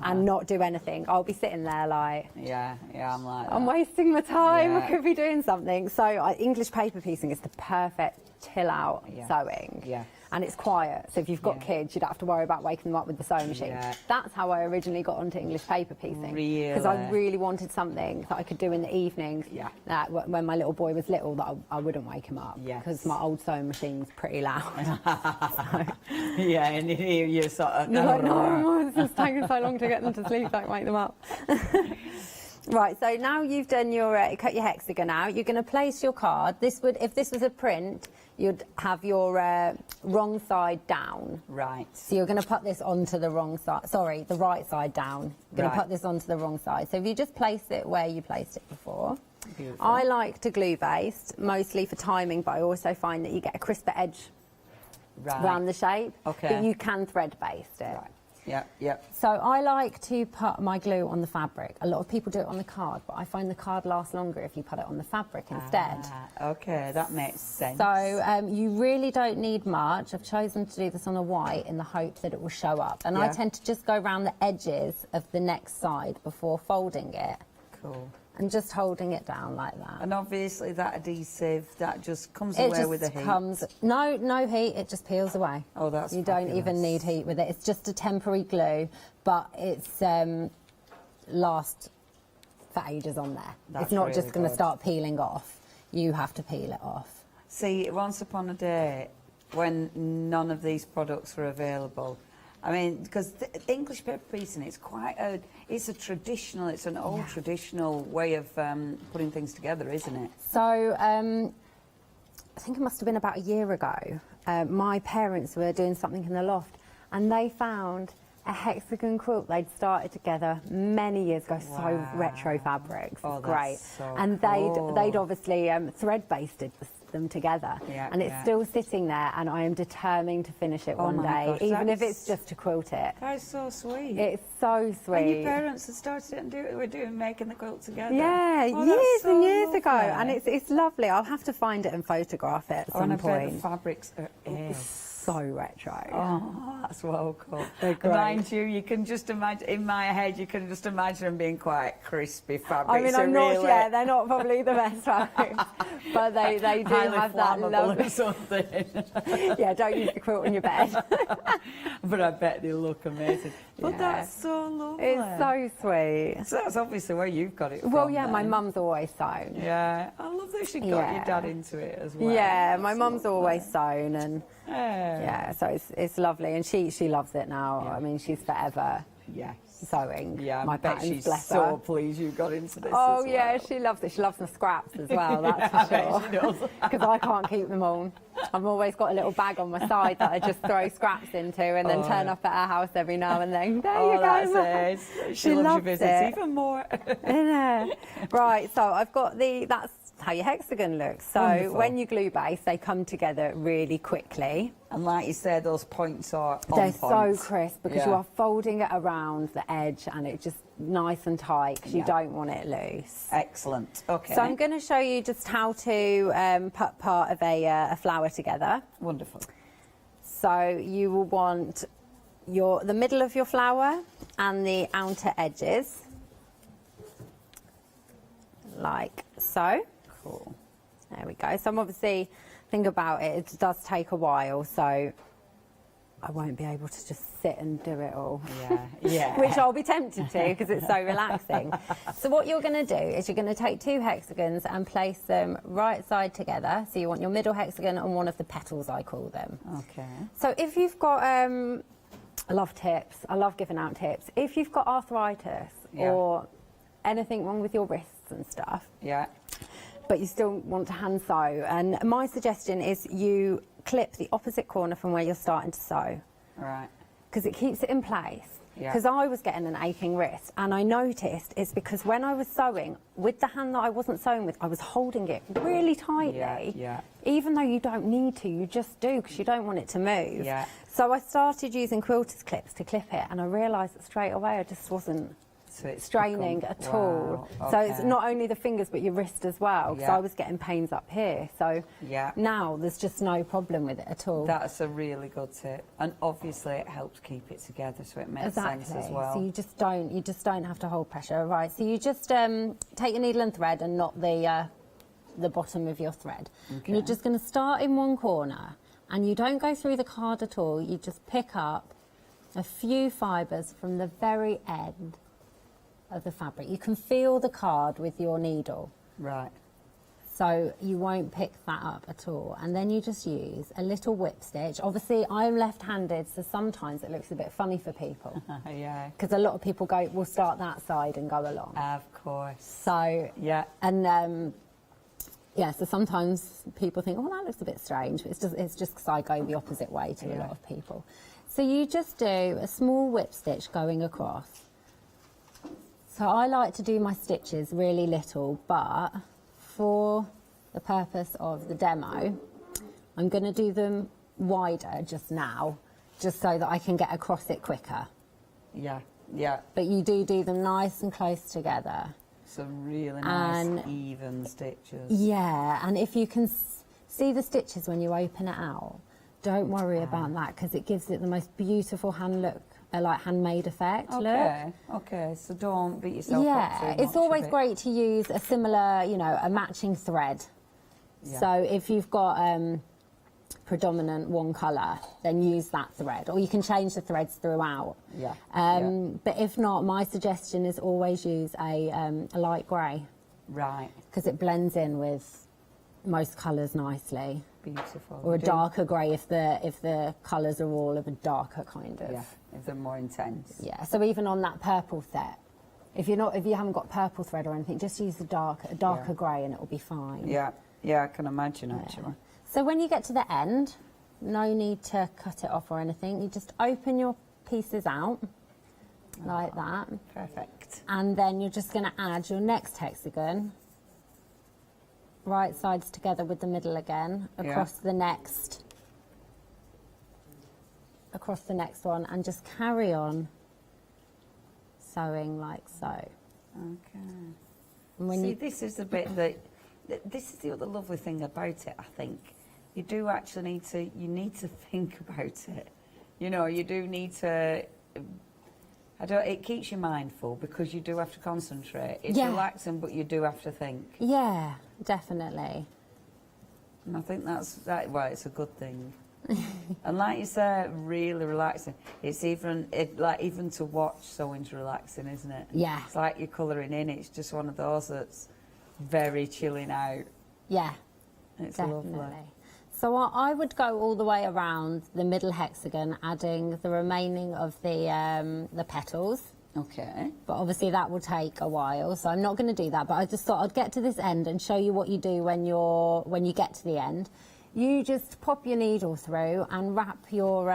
and not do anything. I'll be sitting there like... Yeah, I'm like that. I'm wasting my time, I could be doing something. So English paper piecing is the perfect chill-out sewing. Yeah. And it's quiet, so if you've got kids, you don't have to worry about waking them up with the sewing machine. That's how I originally got onto English paper piecing. Really? Because I really wanted something that I could do in the evenings, that when my little boy was little, that I wouldn't wake him up. Because my old sewing machine's pretty loud. Yeah, and you sort of... You're like, no, it's taking so long to get them to sleep, don't wake them up. Right, so now you've done your cut your hexagon out, you're going to place your card. If this was a print, you'd have your wrong side down. Right. So you're going to put this onto the wrong side. Sorry, the right side down. You're going to put this onto the wrong side. So if you just place it where you placed it before. Beautiful. I like to glue based, mostly for timing, but I also find that you get a crisper edge around the shape. Okay. But you can thread based it. Right. Yep. So I like to put my glue on the fabric. A lot of people do it on the card, but I find the card lasts longer if you put it on the fabric instead. Okay, that makes sense. So you really don't need much. I've chosen to do this on a white in the hope that it will show up. And I tend to just go around the edges of the next side before folding it. Cool. And just holding it down like that. And obviously that adhesive, that just comes away with the heat. No heat, it just peels away. Oh, that's You fabulous. don't even need heat with it. It's just a temporary glue, but it's lasts for ages on there. That's it's not really just going to good. start peeling off. You have to peel it off. See, once upon a day, when none of these products were available, I mean, because the English paper piecing, it's an old traditional way of putting things together, isn't it? So I think it must have been about a year ago, my parents were doing something in the loft and they found a hexagon quilt they'd started together many years ago. Wow. So retro fabrics, Oh, it's that's great. so And cool. they'd obviously thread-basted them together, Yeah, and it's yeah. still sitting there, and I am determined to finish it Oh one my day, gosh, even that if is- it's just to quilt it. That is so sweet. It's so sweet. And your parents had started it and making the quilt together. Yeah, Oh, years that's so and years ago, lovely. and it's lovely. I'll have to find it and photograph it at Oh, and some I bet the point. fabrics are So retro. Oh, that's well cool. They're great. Mind you can just imagine, in my head, you can just imagine them being quite crispy fabrics. I mean, I'm really not, yeah, they're not probably the best fabrics, but they do highly have that flammable lovely... or something. Yeah, don't use the quilt on your bed. But I bet they look amazing. But Yeah. that's so lovely. It's so sweet. So that's obviously where you've got it from. Well, yeah, my then. mum's always sewn. Yeah, I love that she got Yeah. your dad into it as well. Yeah, my That's mum's lovely. always sewn, and yeah, so it's lovely, and she loves it now. I mean, she's forever sewing. Yeah, my I bet patterns, she's bless so her. pleased you got into this. Oh as yeah, well. she loves it. She loves the scraps as well. That's Yeah, I for bet sure. she does. Because I can't keep them all. I've always got a little bag on my side that I just throw scraps into, and then Oh, turn yeah. up at our house every now and then. There Oh, you go. that's it. She loves your loves visits it. even more. Yeah. Right, so I've got that's how your hexagon looks. So Wonderful. when you glue base, they come together really quickly. And like you said, those points are on They're point. so crisp because Yeah. you are folding it around the edge, and it's just nice and tight because you Yeah. don't want it loose. Excellent. Okay. So I'm going to show you just how to put part of a flower together. Wonderful. So you will want the middle of your flower and the outer edges, like so. Cool. There we go. So I'm obviously, think about it, it does take a while, so I won't be able to just sit and do it all. Yeah, yeah. Which I'll be tempted to because it's so relaxing. So what you're going to do is you're going to take 2 hexagons and place them right side together. So you want your middle hexagon on one of the petals, I call them. Okay. So if you've got, I love tips. I love giving out tips. If you've got arthritis Yeah. or anything wrong with your wrists and stuff, Yeah. but you still want to hand sew, and my suggestion is you clip the opposite corner from where you're starting to sew, Right. because it keeps it in place. Yeah. Because I was getting an aching wrist, and I noticed it's because when I was sewing with the hand that I wasn't sewing with, I was holding it really tightly. Yeah. Even though you don't need to, you just do because you don't want it to move. Yeah. So I started using quilter's clips to clip it, and I realised that straight away I just wasn't So it's straining become- at all. Wow, So it's okay. not only the fingers but your wrist as well, because Yeah. I was getting pains up here. So Yeah. now there's just no problem with it at all. That's a really good tip, and obviously it helps keep it together, so it makes sense as well. So you just don't have to hold pressure, right? So you just take your needle and thread and not the bottom of your thread. And you're Okay. just going to start in one corner, and you don't go through the card at all. You just pick up a few fibres from the very end of the fabric. You can feel the card with your needle. Right. So you won't pick that up at all. And then you just use a little whip stitch. Obviously, I'm left-handed, so sometimes it looks a bit funny for people. Yeah. Because a lot of people will start that side and go along. Of course. So, yeah. And, yeah, so sometimes people think, oh, that looks a bit strange. But it's just because I go the opposite way to a lot of people. So you just do a small whip stitch going across. So I like to do my stitches really little, but for the purpose of the demo, I'm going to do them wider just now, just so that I can get across it quicker. Yeah, yeah. But you do them nice and close together. Some really nice, And- even stitches. Yeah, and if you can see the stitches when you open it out, don't worry about that, because it gives it the most beautiful hand look, like handmade effect look. Okay, okay, so don't beat yourself up Yeah, too much. it's always of it. great to use a similar, a matching thread. Yeah. So if you've got predominant one colour, then use that thread, or you can change the threads throughout. Yeah. But if not, my suggestion is always use a light grey. Right. Because it blends in with most colours nicely. Beautiful. Or a Do- darker grey if the colours are all of a darker kind of. Yeah, if they're more intense. Yeah, so even on that purple set, if you haven't got purple thread or anything, just use a darker grey and it'll be fine. Yeah, yeah, I can imagine actually. So when you get to the end, no need to cut it off or anything. You just open your pieces out like that. Perfect. And then you're just going to add your next hexagon, right sides together with the middle again, across the next one, and just carry on sewing like so. Okay. And when See, this is the bit that, this is the other lovely thing about it, I think. You do actually need to think about it. You know, you do need to, it keeps you mindful because you do have to concentrate. It's relaxing, but you do have to think. Yeah, definitely. And I think well, it's a good thing. And like you say, really relaxing. It's even to watch sewing's relaxing, isn't it? Yeah. It's like you're colouring in. It's just one of those that's very chilling out. Yeah, it's definitely. lovely. So I would go all the way around the middle hexagon, adding the remaining of the petals. Okay. But obviously that will take a while, so I'm not going to do that. But I just thought I'd get to this end and show you what you do when you get to the end. You just pop your needle through and wrap your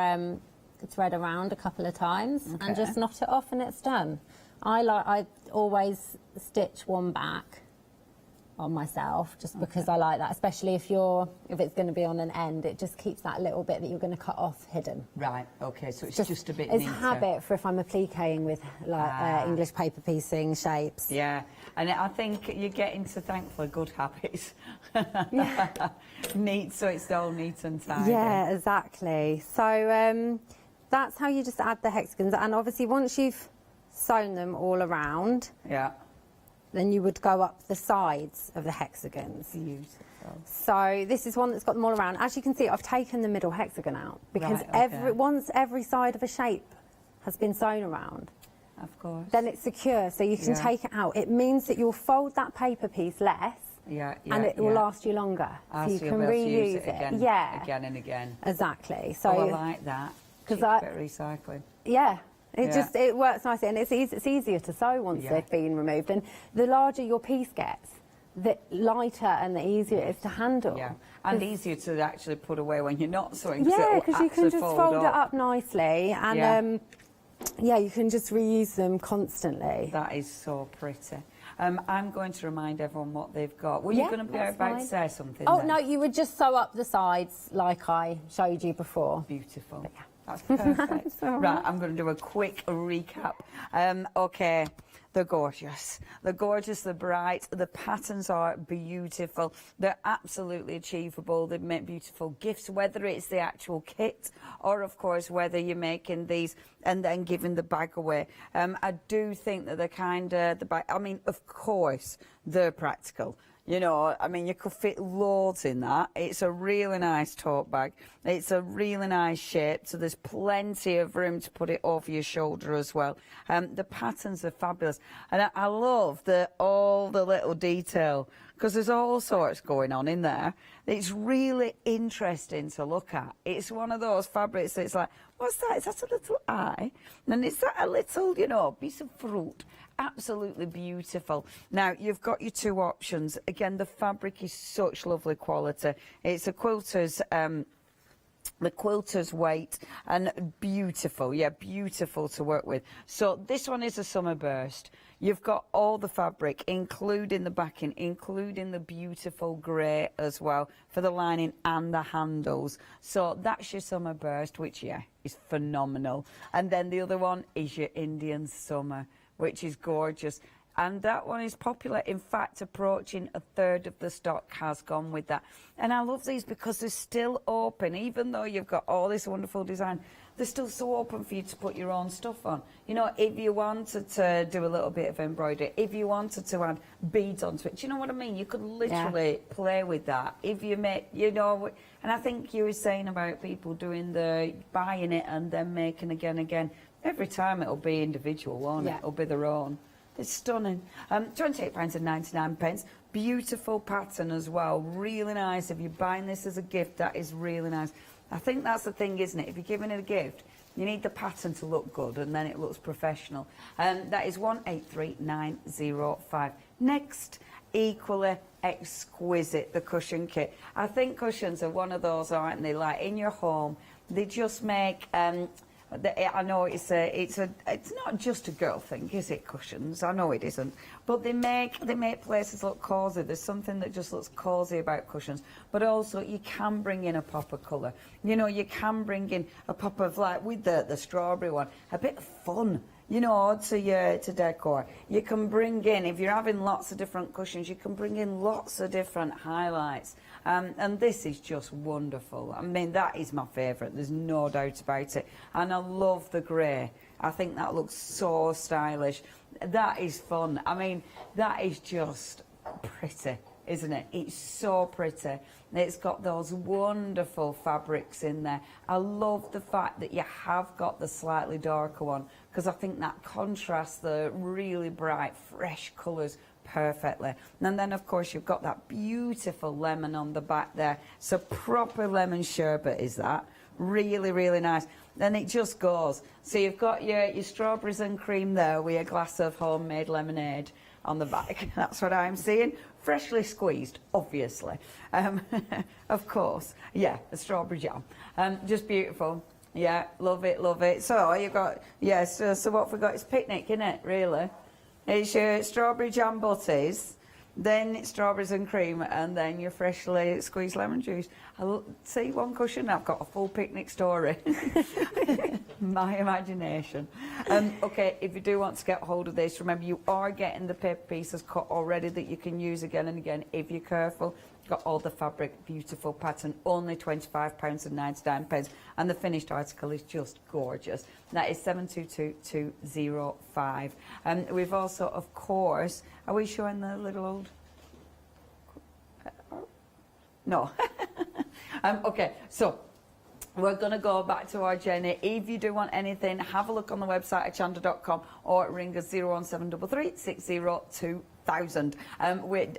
thread around a couple of times and just knot it off, and it's done. I always stitch one back on myself just because I like that, especially if it's going to be on an end. It just keeps that little bit that you're going to cut off hidden. Right. Okay. So it's just a bit. It's neater. habit for if I'm appliquing with English paper piecing shapes. Yeah, and I think you're getting to thankfully good habits. Neat, so it's all neat and tidy. Yeah, exactly. So that's how you just add the hexagons, and obviously once you've sewn them all around, then you would go up the sides of the hexagons. Beautiful. So this is one that's got them all around. As you can see, I've taken the middle hexagon out because once every side of a shape has been sewn around, of course, then it's secure, so you can take it out. It means that you'll fold that paper piece less, and it will last you longer. So you can reuse it again and again. Exactly. So I like that. Because recycling. Yeah. It works nicely, and it's easier to sew once they've been removed. And the larger your piece gets, the lighter and the easier it is to handle. Yeah, and easier to actually put away when you're not sewing. Yeah, because you can just fold it up nicely, and you can just reuse them constantly. That is so pretty. I'm going to remind everyone what they've got. Were you going to be about to say something? Oh, then? no, you would just sew up the sides like I showed you before. Beautiful. That's perfect. Right, I'm going to do a quick recap. Okay, they're gorgeous. They're gorgeous, they're bright, the patterns are beautiful. They're absolutely achievable. They make beautiful gifts, whether it's the actual kit or, of course, whether you're making these and then giving the bag away. I do think that they're kind of, of course, they're practical. You know, I mean, you could fit loads in that. It's a really nice tote bag. It's a really nice shape, so there's plenty of room to put it over your shoulder as well. The patterns are fabulous. And I love all the little detail, because there's all sorts going on in there. It's really interesting to look at. It's one of those fabrics that's like, what's that? Is that a little eye? And is that a little, piece of fruit? Absolutely beautiful. Now, you've got your two options. Again, the fabric is such lovely quality. It's a quilter's, the quilter's weight, and beautiful, beautiful to work with. So this one is a summer burst. You've got all the fabric, including the backing, including the beautiful grey as well for the lining and the handles. So that's your summer burst, which, is phenomenal. And then the other one is your Indian summer, which is gorgeous. And that one is popular. In fact, approaching a third of the stock has gone with that. And I love these because they're still open. Even though you've got all this wonderful design, they're still so open for you to put your own stuff on. You know, if you wanted to do a little bit of embroidery, if you wanted to add beads onto it, do you know what I mean? You could literally play with that. If you make, and I think you were saying about people doing buying it and then making again. Every time it'll be individual, won't it? It'll be their own. It's stunning. £28.99. Beautiful pattern as well. Really nice. If you're buying this as a gift, that is really nice. I think that's the thing, isn't it? If you're giving it a gift, You need the pattern to look good, and then it looks professional. That is 183905. Next, equally exquisite, the cushion kit. I think cushions are one of those, aren't they? Like in your home, they just make. I know it's not just a girl thing, is it? Cushions, I know it isn't, but they make places look cosy. There's something that just looks cosy about cushions, but also you can bring in a pop of colour. You know, you can bring in a pop of, like with the strawberry one, a bit of fun. You know, to decor. You can bring in, if you're having lots of different cushions, you can bring in lots of different highlights. And this is just wonderful. I mean, that is my favourite. There's no doubt about it. And I love the grey. I think that looks so stylish. That is fun. I mean, that is just pretty, isn't it? It's so pretty. It's got those wonderful fabrics in there. I love the fact that you have got the slightly darker one, because I think that contrasts the really bright, fresh colours perfectly. And then, of course, you've got that beautiful lemon on the back there. So proper lemon sherbet is that. Really, really nice. Then it just goes. So you've got your strawberries and cream there with a glass of homemade lemonade on the back. That's what I'm seeing. Freshly squeezed, obviously. Of course. Yeah, the strawberry jam. Just beautiful. Yeah, love it, love it. So you've got, yes, so what we've got is picnic, isn't it, really? It's your strawberry jam butties, then it's strawberries and cream, and then your freshly squeezed lemon juice. See, one cushion, I've got a full picnic story. My imagination. Okay, if you do want to get hold of this, remember you are getting the paper pieces cut already that you can use again and again if you're careful. Got all the fabric, beautiful pattern, only £25.99, and the finished article is just gorgeous. That is 722205. We've also, of course, are we showing the little old? No. Okay, so we're going to go back to our Jenny. If you do want anything, have a look on the website at hochanda.com or ring us 01733 602 1000.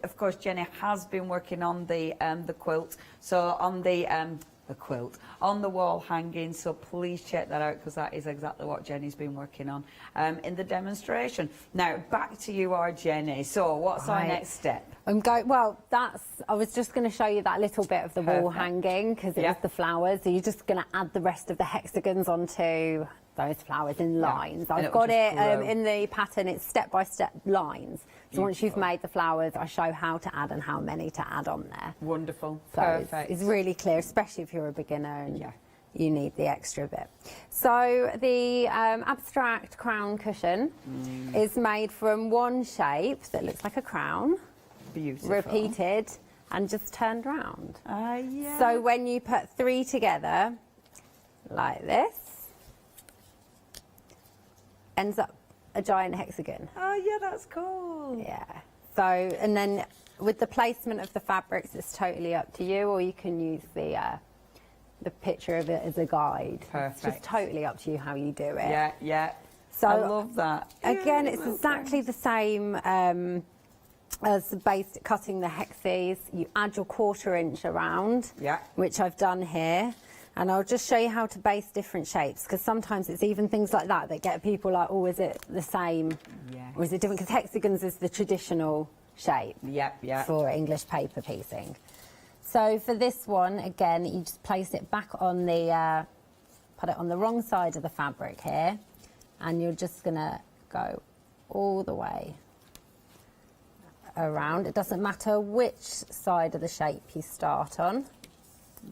Of course, Jenny has been working on the quilt, so on the quilt on the wall hanging, so please check that out, because that is exactly what Jenny's been working on in the demonstration. Now back to you, our Jenny. So what's our next step? I was just going to show you that little bit of the wall hanging, because it was the flowers. So you're just going to add the rest of the hexagons onto those flowers in lines. I've got it in the pattern, it's step-by-step lines. So once you've made the flowers, I show how to add and how many to add on there. Wonderful. So perfect. It's really clear, especially if you're a beginner and you need the extra bit. So the abstract crown cushion is made from one shape that looks like a crown. Beautiful. Repeated and just turned round. Yeah. So when you put 3 together, like this, ends up a giant hexagon. Oh yeah, that's cool. Yeah. So, and then with the placement of the fabrics, it's totally up to you, or you can use the picture of it as a guide. Perfect. It's just totally up to you how you do it. Yeah, yeah. So I love that. Again, it's exactly the same as cutting the hexes. You add your 1/4 inch around, which I've done here. And I'll just show you how to base different shapes, because sometimes it's even things like that that get people like, oh, is it the same? Or is it different? Because hexagons is the traditional shape for English paper piecing. So for this one, again, you just place it back on the, put it on the wrong side of the fabric here, and you're just going to go all the way around. It doesn't matter which side of the shape you start on.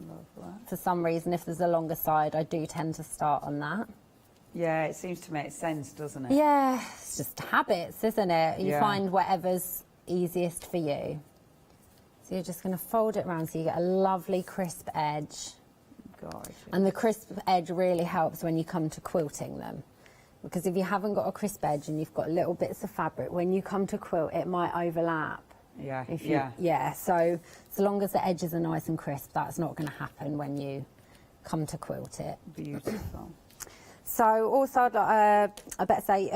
Lovely. For some reason, if there's a longer side, I do tend to start on that. Yeah, it seems to make sense, doesn't it? Yeah, it's just habits, isn't it? You find whatever's easiest for you. So you're just going to fold it around so you get a lovely crisp edge. Gorgeous. And the crisp edge really helps when you come to quilting them. Because if you haven't got a crisp edge and you've got little bits of fabric, when you come to quilt, it might overlap. Yeah, so as long as the edges are nice and crisp, that's not going to happen when you come to quilt it. Beautiful. So also, I better say,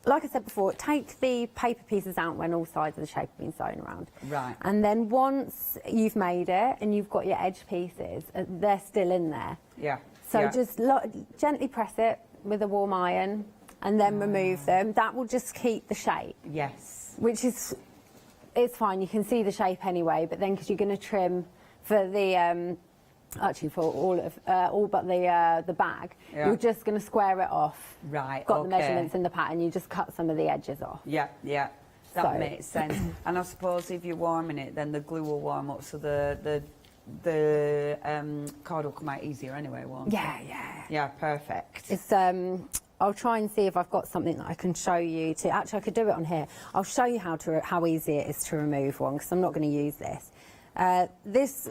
like I said before, take the paper pieces out when all sides of the shape have been sewn around. Right. And then once you've made it and you've got your edge pieces, they're still in there. Yeah. So just gently press it with a warm iron and then remove them. That will just keep the shape. Yes. Which is, it's fine, you can see the shape anyway, but then because you're going to trim for the, actually for all but the bag, you're just going to square it off. Right, Got the measurements in the pattern, you just cut some of the edges off. Yeah, yeah. That makes sense. And I suppose if you're warming it, then the glue will warm up, so the card will come out easier anyway, won't it? Yeah. Yeah, perfect. It's I'll try and see if I've got something that I can show you to. Actually, I could do it on here. I'll show you how easy it is to remove one, because I'm not going to use this. This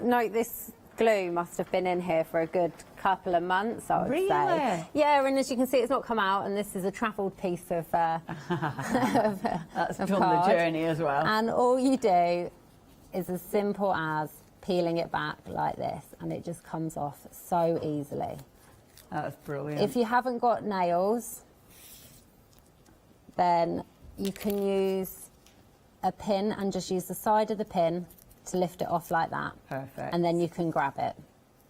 glue must have been in here for a good couple of months, I would say. Yeah, and as you can see, it's not come out, and this is a travelled piece of That's of done card. the journey as well. And all you do is as simple as peeling it back like this, and it just comes off so easily. That's brilliant. If you haven't got nails, then you can use a pin and just use the side of the pin to lift it off like that. Perfect. And then you can grab it.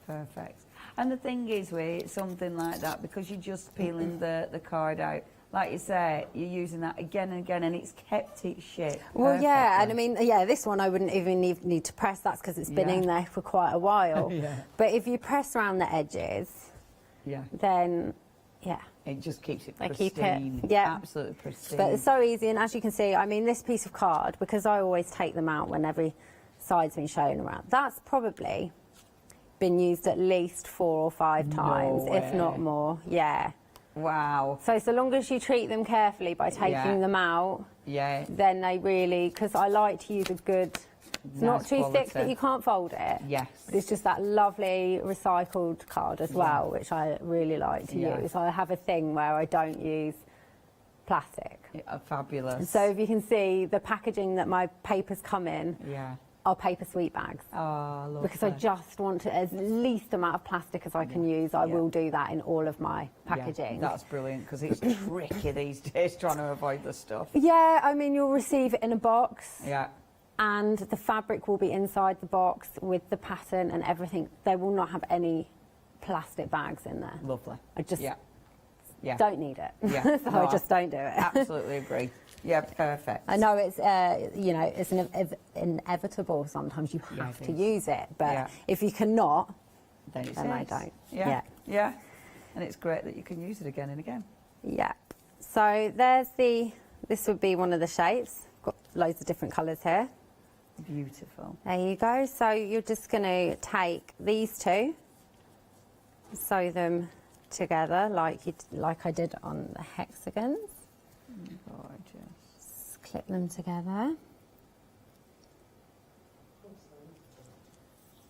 Perfect. And the thing is with something like that, because you're just peeling the card out, like you say, you're using that again and again, and it's kept its shape. Well, yeah, and I mean, yeah, this one I wouldn't even need to press. That's because it's been in there for quite a while. But if you press around the edges, then, it just keeps it they pristine. keep it, Absolutely pristine. But it's so easy, and as you can see, I mean, this piece of card, because I always take them out when every side's been shown around, that's probably been used at least 4 or 5 times, if not more. Yeah. Wow. So long as you treat them carefully by taking them out, then they really, because I like to use a good, it's not too thick that you can't fold it. Yes. But it's just that lovely recycled card as well, which I really like to use. I have a thing where I don't use plastic. Fabulous. So if you can see the packaging that my papers come in, are paper sweet bags. Oh, lovely. Because I just want to, as least amount of plastic as I can use, I will do that in all of my packaging. That's brilliant, because it's tricky these days trying to avoid the stuff. Yeah, I mean, you'll receive it in a box. Yeah. And the fabric will be inside the box with the pattern and everything. They will not have any plastic bags in there. Lovely. I just Yeah. Don't need it. Yeah. So No, I just don't do it. Absolutely agree. Yeah, perfect. I know it's, you know, it's inevitable sometimes you have to use it, but if you cannot, then I don't. Yeah. Yeah. And it's great that you can use it again and again. Yeah. So there's this would be one of the shapes. Got loads of different colours here. Beautiful. There you go. So you're just going to take these two, sew them together like I did on the hexagons. Gorgeous. Just clip them together.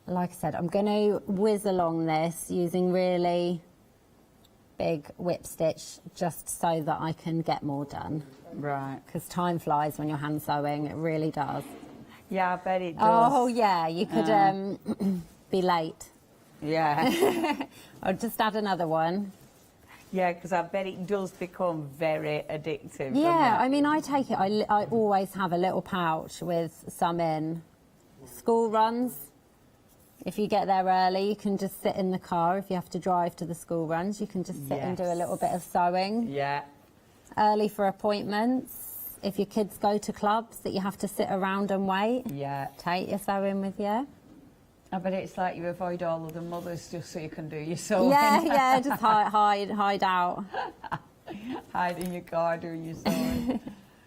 Like I said, I'm going to whiz along this using really big whip stitch just so that I can get more done. Right. Because time flies when you're hand sewing, it really does. Yeah, I bet it does. Oh yeah, you could be late. Yeah. I'll just add another one. Yeah, because I bet it does become very addictive. Yeah, I mean, I take it, I always have a little pouch with some in. School runs, if you get there early, you can just sit in the car. If you have to drive to the school runs, you can just sit and do a little bit of sewing. Yeah. Early for appointments. If your kids go to clubs that you have to sit around and wait. Yeah. Take your sewing with you. I bet it's like you avoid all of the mothers just so you can do your sewing. Yeah, just hide out. Hide in your car doing your sewing.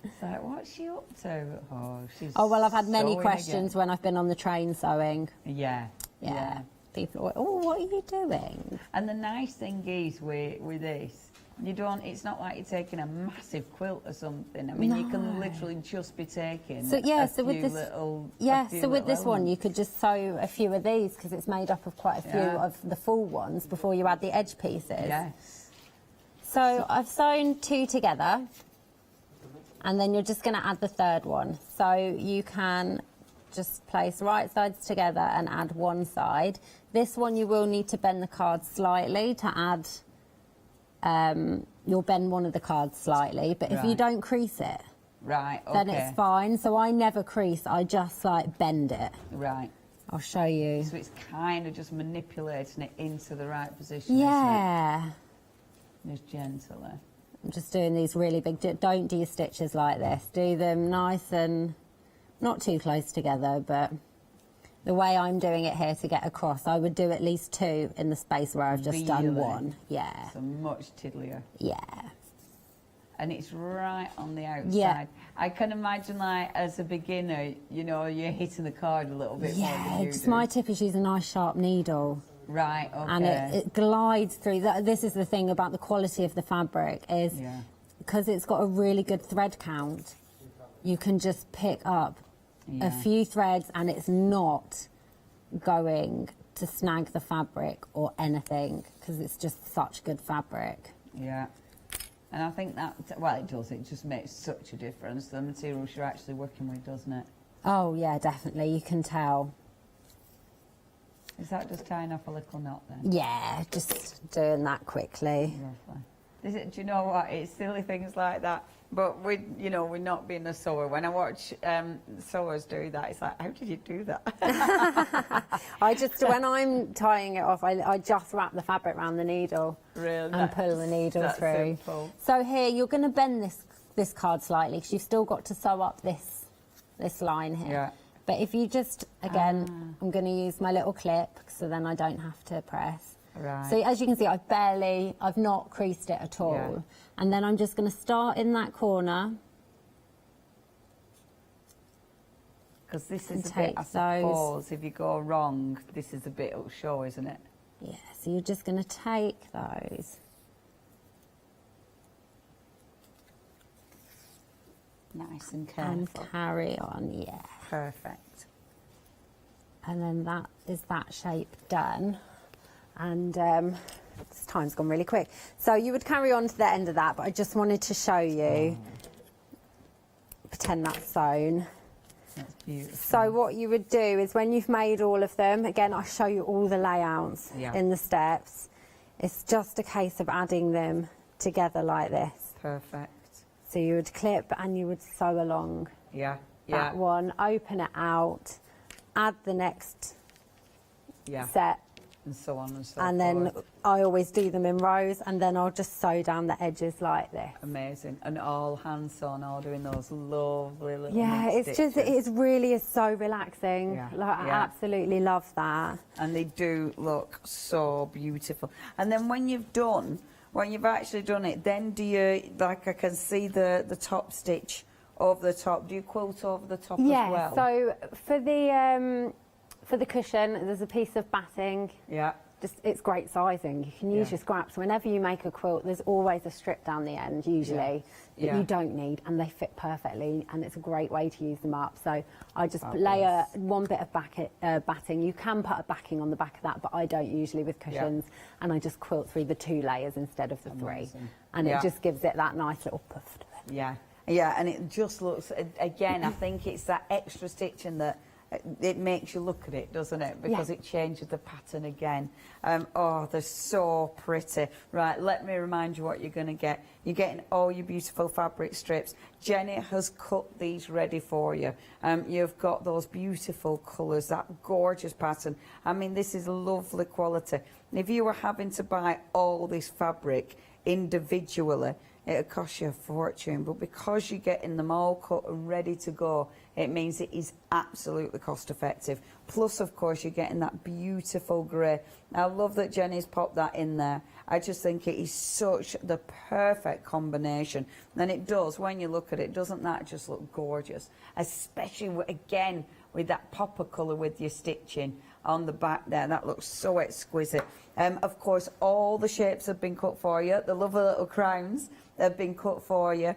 It's like, what's she up to? Oh, she's Oh, well, I've had many sewing questions again. when I've been on the train sewing. Yeah. Yeah. People are, oh, what are you doing? And the nice thing is with this, you don't, it's not like you're taking a massive quilt or something. I mean, you can literally just be taking So yeah, a so with few this, little, yeah, a few so with little this one, you elements. could just sew a few of these because it's made up of quite a few Yeah. of the full ones before you add the edge pieces. Yes. So I've sewn 2 together, and then you're just going to add the third one. So you can just place right sides together and add one side. This one you will need to bend the card slightly to add. You'll bend one of the cards slightly, but if you Right. don't crease it, Right, okay. then it's fine. So I never crease, I just like bend it. Right. I'll show you. So it's kind of just manipulating it into the right position, Yeah. isn't it? Just gently. I'm just doing these really big, don't do your stitches like this. Do them nice and not too close together, but the way I'm doing it here to get across, I would do at least 2 in the space where I've just done 1. Yeah. So much tiddlier. Yeah. And it's right on the outside. Yeah. I can imagine, like, as a beginner, you know, you're hitting the card a little bit more than you because do. my tip is use a nice sharp needle. Right, okay. And it glides through. This is the thing about the quality of the fabric is because it's got a really good thread count, you can just pick up a few threads and it's not going to snag the fabric or anything because it's just such good fabric. Yeah. And I think that, well, it does. It just makes such a difference. The materials you're actually working with, doesn't it? Oh, yeah, definitely. You can tell. Is that just tying off a little knot then? Yeah, just doing that quickly. Lovely. Do you know what? It's silly things like that. But we're not being a sewer. When I watch sewers do that, it's like, how did you do that? When I'm tying it off, I just wrap the fabric around the needle and pull the needle through. Simple. So here, you're going to bend this card slightly because you've still got to sew up this line here. Yeah. But if you just, again, I'm going to use my little clip so then I don't have to press. Right. So as you can see, I've not creased it at all. Yeah. And then I'm just going to start in that corner. Because this is a bit, I suppose, if you go wrong, this is a bit it'll show, isn't it? Yeah, so you're just going to take those. Nice and careful. And carry on, yeah. Perfect. And then that is that shape done. And this time's gone really quick. So you would carry on to the end of that, but I just wanted to show you. Pretend that's sewn. That's beautiful. So what you would do is when you've made all of them, again, I'll show you all the layouts in the steps. It's just a case of adding them together like this. Perfect. So you would clip and you would sew along that one, open it out, add the next set. And so on and so and forth. then I always do them in rows and then I'll just sew down the edges like this. Amazing. And all hands sewn, all doing those lovely little it's stitches. just, it really is so relaxing. I absolutely love that. And they do look so beautiful. And then when you've actually done it, then do you, like I can see the top stitch over the top, do you quilt over the top as well? Yeah, so for the cushion, there's a piece of batting. Yeah. It's great sizing. You can use your scraps. Whenever you make a quilt, there's always a strip down the end, usually, that you don't need, and they fit perfectly, and it's a great way to use them up. So I just layer one bit of batting. You can put a backing on the back of that, but I don't usually with cushions, and I just quilt through the 2 layers instead of the 3. And it just gives it that nice little puff to it. Yeah. Yeah, and it just looks, again, I think it's that extra stitching that it makes you look at it, doesn't it? Because it changes the pattern again. Oh, they're so pretty. Right, let me remind you what you're going to get. You're getting all your beautiful fabric strips. Jenny has cut these ready for you. You've got those beautiful colours, that gorgeous pattern. I mean, this is lovely quality. If you were having to buy all this fabric individually, it'll cost you a fortune, but because you're getting them all cut and ready to go, it means it is absolutely cost effective. Plus, of course, you're getting that beautiful grey. I love that Jenny's popped that in there. I just think it is such the perfect combination. And it does, when you look at it, doesn't that just look gorgeous? Especially, again, with that popper colour with your stitching on the back there. That looks so exquisite. Of course, all the shapes have been cut for you. The lovely little crowns have been cut for you,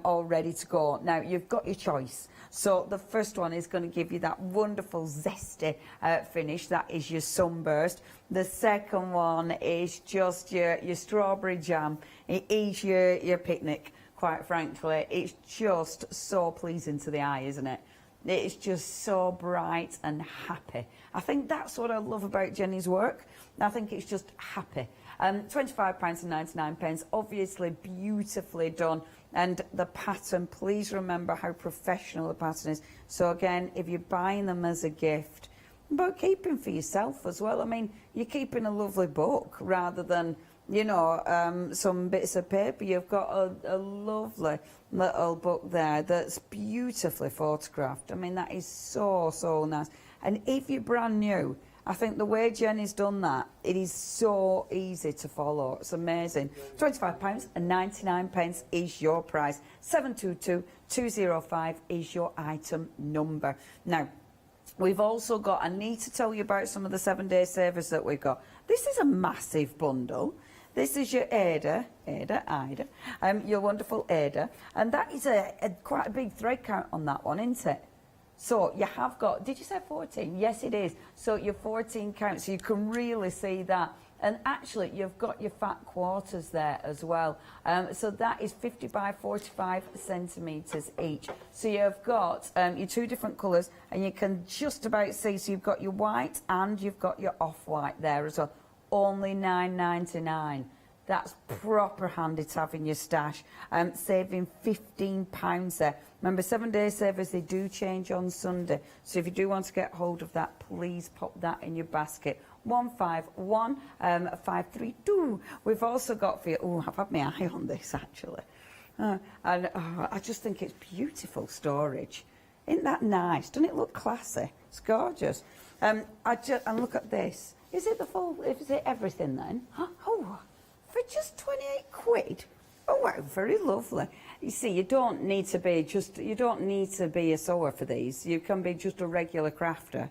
all ready to go. Now, you've got your choice. So the first one is going to give you that wonderful zesty finish. That is your sunburst. The second one is just your strawberry jam. It is your picnic, quite frankly. It's just so pleasing to the eye, isn't it? It's just so bright and happy. I think that's what I love about Jenny's work. I think it's just happy. £25.99, obviously beautifully done. And the pattern, please remember how professional the pattern is. So again, if you're buying them as a gift, But keeping for yourself as well. I mean, you're keeping a lovely book rather than, you know, some bits of paper. You've got a lovely little book there that's beautifully photographed. I mean, that is so, so nice. And if you're brand new, I think the way Jenny's done that, it is so easy to follow. It's amazing. £25.99 is your price. 722205 is your item number. Now, we've also got, I need to tell you about some of the 7-day savers that we've got. This is a massive bundle. This is your Ida, your wonderful Ada, and that is quite a big thread count on that one, isn't it? So you have got, did you say 14? Yes, it is. So your 14 count, so you can really see that. And actually, you've got your fat quarters there as well. So that is 50 by 45 centimetres each. So you've got your 2 different colours, and you can just about see, so you've got your white and you've got your off-white there as well. Only £9.99. That's proper handy to have in your stash. Saving £15 there. Remember, 7-day savers, they do change on Sunday. So if you do want to get hold of that, please pop that in your basket. 151532. We've also got for you, oh, I've had my eye on this actually. I just think it's beautiful storage. Isn't that nice? Doesn't it look classy? It's gorgeous. And look at this. Is it the full, is it everything then? Oh, for just 28 quid. Oh wow, very lovely. You see, you don't need to be a sewer for these. You can be just a regular crafter.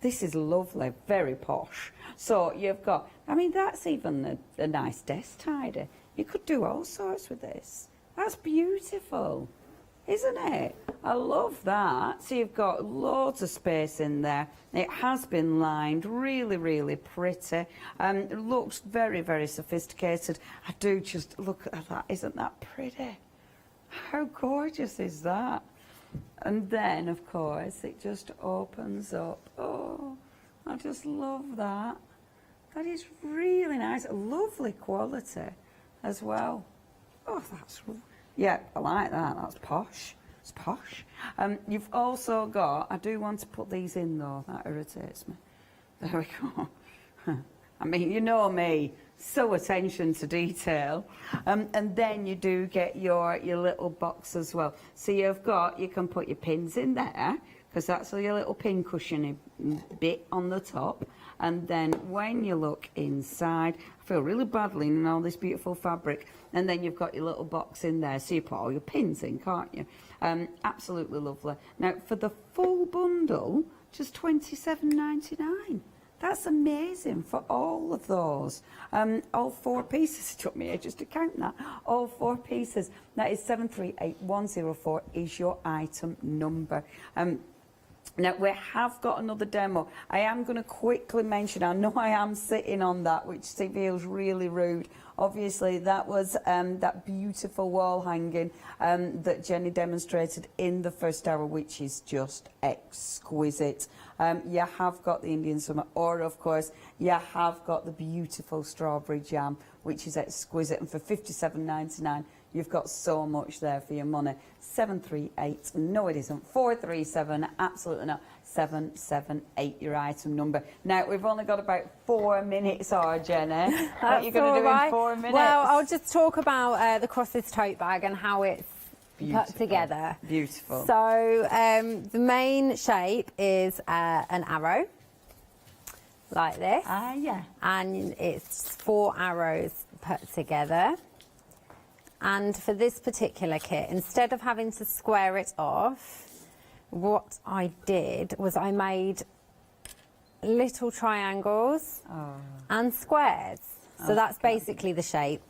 This is lovely, very posh. So you've got, I mean, that's even a nice desk tidy. You could do all sorts with this. That's beautiful, isn't it? I love that. So you've got loads of space in there. It has been lined, really, really pretty. It looks very, very sophisticated. I do just look at that. Isn't that pretty? How gorgeous is that? And then, of course, it just opens up. Oh, I just love that. That is really nice. Lovely quality as well. Oh, that's, yeah, I like that. That's posh. It's posh. You've also got, I do want to put these in though, that irritates me. There we go. I mean, you know me, so attention to detail. And then you do get your little box as well. So you've got, you can put your pins in there, because that's your little pin cushiony bit on the top. And then when you look inside, I feel really bad leaning on all this beautiful fabric. And then you've got your little box in there, so you put all your pins in, can't you? Absolutely lovely. Now, for the full bundle, just £27.99. That's amazing for all of those. All 4 pieces, it took me ages to count that. All 4 pieces. That is 738104 is your item number. Now, we have got another demo. I am going to quickly mention, I know I am sitting on that, which feels really rude. Obviously, that was that beautiful wall hanging that Jenny demonstrated in the first hour, which is just exquisite. You have got the Indian Summer, or of course, you have got the beautiful strawberry jam, which is exquisite. And for £57.99, you've got so much there for your money. 738, no it isn't, 437, absolutely not, 778, your item number. Now, we've only got about 4 minutes, Jenny. What are you going to do in 4 minutes? Well, I'll just talk about the Crosses tote bag and how it's put together. Beautiful. So, the main shape is an arrow, like this. Yeah. And it's 4 arrows put together. And for this particular kit, instead of having to square it off, what I did was I made little triangles and squares. So that's basically the shape,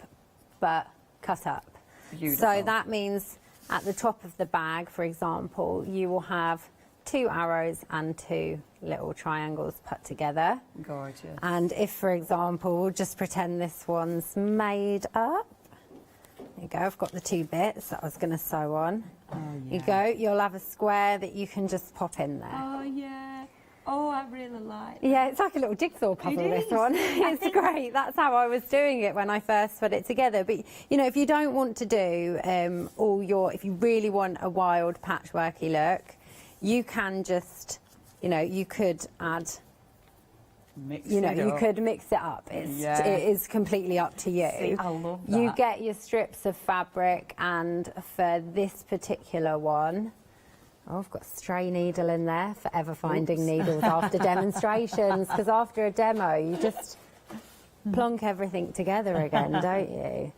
but cut up. Beautiful. So that means at the top of the bag, for example, you will have 2 arrows and 2 little triangles put together. Gorgeous. And if, for example, we'll just pretend this one's made up. There you go, I've got the 2 bits that I was going to sew on. Oh, yeah. You go, you'll have a square that you can just pop in there. Oh, yeah. Oh, I really like that. Yeah, it's like a little jigsaw puzzle, this one. It's great. That's how I was doing it when I first put it together. But, you know, if you don't want to do if you really want a wild patchworky look, you can just you know, you could add, you could mix it up. It is completely up to you. See, I love that. You get your strips of fabric, and for this particular one, I've got a stray needle in there, forever finding needles after demonstrations, because after a demo you just plonk everything together again, don't you?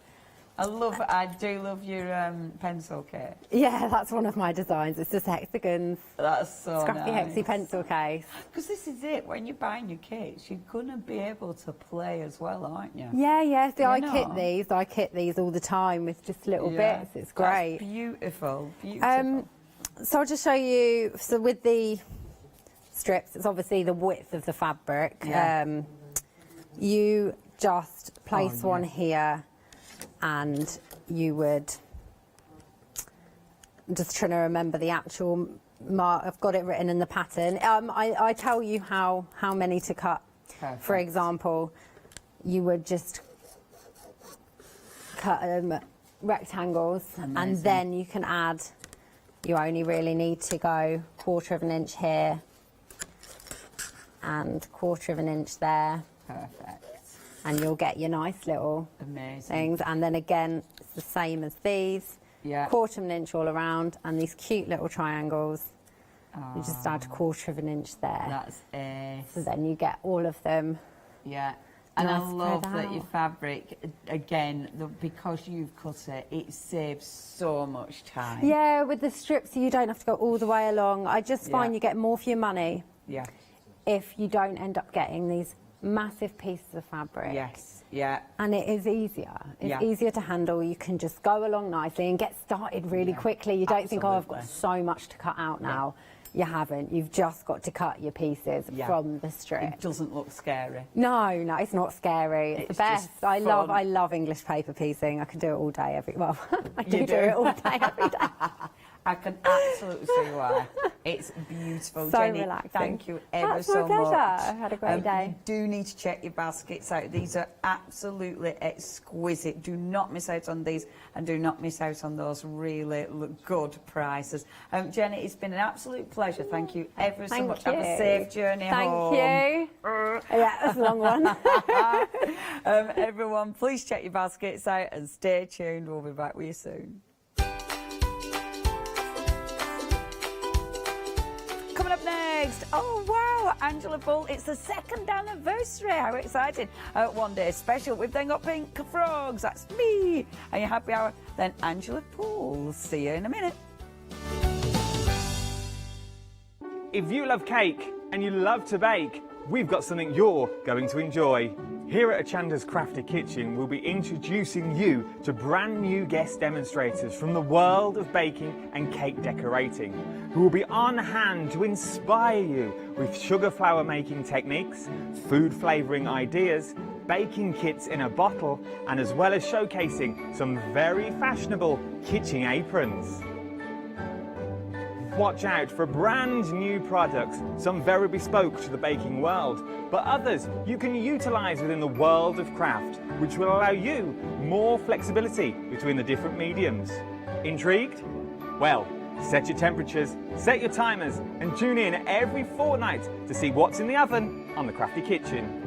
I do love your pencil kit. Yeah, that's one of my designs. It's just hexagons. That's so Scruffy nice. hexy pencil case. Because this is it, when you're buying your kits, you're going to be able to play as well, aren't you? Yeah. See, I know. kit these all the time with just little bits. It's great. That's beautiful, beautiful. So I'll just show you, so with the strips, it's obviously the width of the fabric. Yeah. You just place one here, and you would, I'm just trying to remember the actual mark. I've got it written in the pattern. I tell you how many to cut. Perfect. For example, you would just cut rectangles, and then you can add. You only really need to go 1/4 of an inch here and 1/4 of an inch there. Perfect. And you'll get your nice little things. And then again, it's the same as these. Yeah. 1/4 of an inch all around, and these cute little triangles. You just add 1/4 of an inch there. That's it. So then you get all of them. Yeah. And I nice love spread that your out. fabric, again, because you've cut it saves so much time. Yeah, with the strips, you don't have to go all the way along. I just find you get more for your money. Yeah. If you don't end up getting these massive pieces of fabric. Yes, yeah. And it is easier. It's easier to handle. You can just go along nicely and get started really quickly. You don't think, oh, I've got so much to cut out now. You haven't. You've just got to cut your pieces from the strip. It doesn't look scary. No, it's not scary. It's the best. I love English paper piecing. I can do it all day, I do it all day, every day. I can absolutely see why. It's beautiful. So Jenny, relaxing. thank you ever That's so my pleasure. much. I've had a great day. You do need to check your baskets out. These are absolutely exquisite. Do not miss out on these, and do not miss out on those really good prices. Jenny, it's been an absolute pleasure. Thank you ever so much. you. Have a safe journey home. Thank you. Yeah, that's a long one. Everyone, please check your baskets out and stay tuned. We'll be back with you soon. Coming up next, oh wow, Angela Bull, it's the 2nd anniversary. How exciting. One day special. We've then got Pink Frogs, that's me. And your happy hour, then Angela Bull. See you in a minute. If you love cake and you love to bake, we've got something you're going to enjoy. Here at Hochanda's Crafty Kitchen, we'll be introducing you to brand new guest demonstrators from the world of baking and cake decorating, who will be on hand to inspire you with sugar flour making techniques, food flavouring ideas, baking kits in a bottle, and as well as showcasing some very fashionable kitchen aprons. Watch out for brand new products, some very bespoke to the baking world, but others you can utilise within the world of craft, which will allow you more flexibility between the different mediums. Intrigued? Well, set your temperatures, set your timers, and tune in every fortnight to see what's in the oven on the Crafty Kitchen.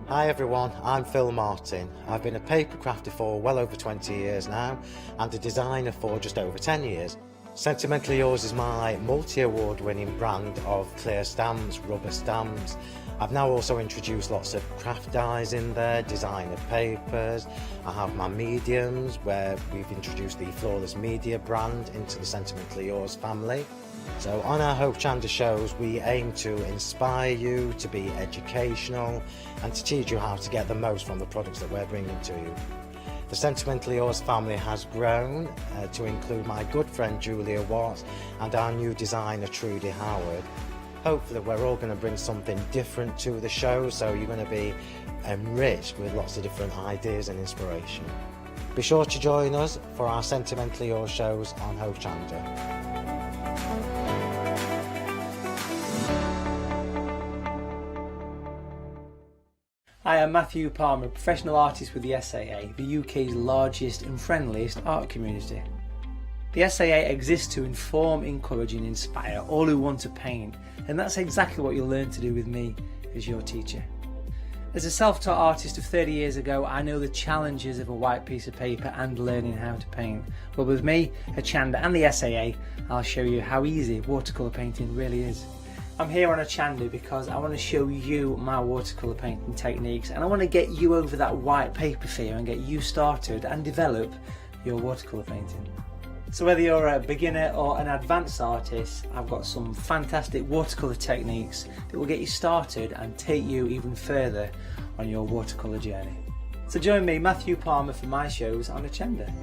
Hi everyone, I'm Phil Martin. I've been a paper crafter for well over 20 years now and a designer for just over 10 years. Sentimentally Yours is my multi-award winning brand of clear stamps, rubber stamps. I've now also introduced lots of craft dyes in there, designer papers. I have my mediums where we've introduced the Flawless Media brand into the Sentimentally Yours family. So on our Hochanda shows we aim to inspire you, to be educational and to teach you how to get the most from the products that we're bringing to you. The Sentimentally Yours family has grown to include my good friend Julia Watts and our new designer Trudy Howard. Hopefully we're all going to bring something different to the show, so you're going to be enriched with lots of different ideas and inspiration. Be sure to join us for our Sentimentally Yours shows on Hochanda. Hi, I'm Matthew Palmer, professional artist with the SAA, the UK's largest and friendliest art community. The SAA exists to inform, encourage and inspire all who want to paint, and that's exactly what you'll learn to do with me as your teacher. As a self-taught artist of 30 years ago, I know the challenges of a white piece of paper and learning how to paint. But with me, Hochanda and the SAA, I'll show you how easy watercolour painting really is. I'm here on Hochanda because I want to show you my watercolour painting techniques, and I want to get you over that white paper fear and get you started and develop your watercolour painting. So whether you're a beginner or an advanced artist, I've got some fantastic watercolour techniques that will get you started and take you even further on your watercolour journey. So join me, Matthew Palmer, for my shows on Hochanda.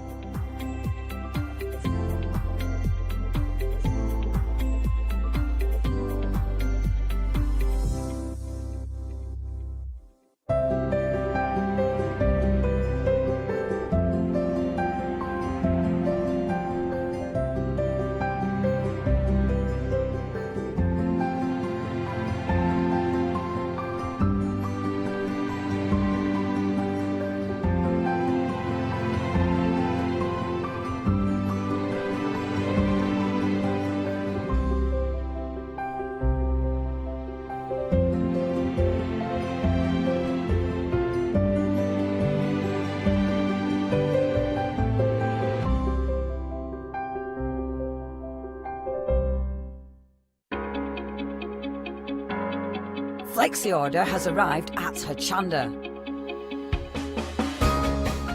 Flexi order has arrived at Hochanda.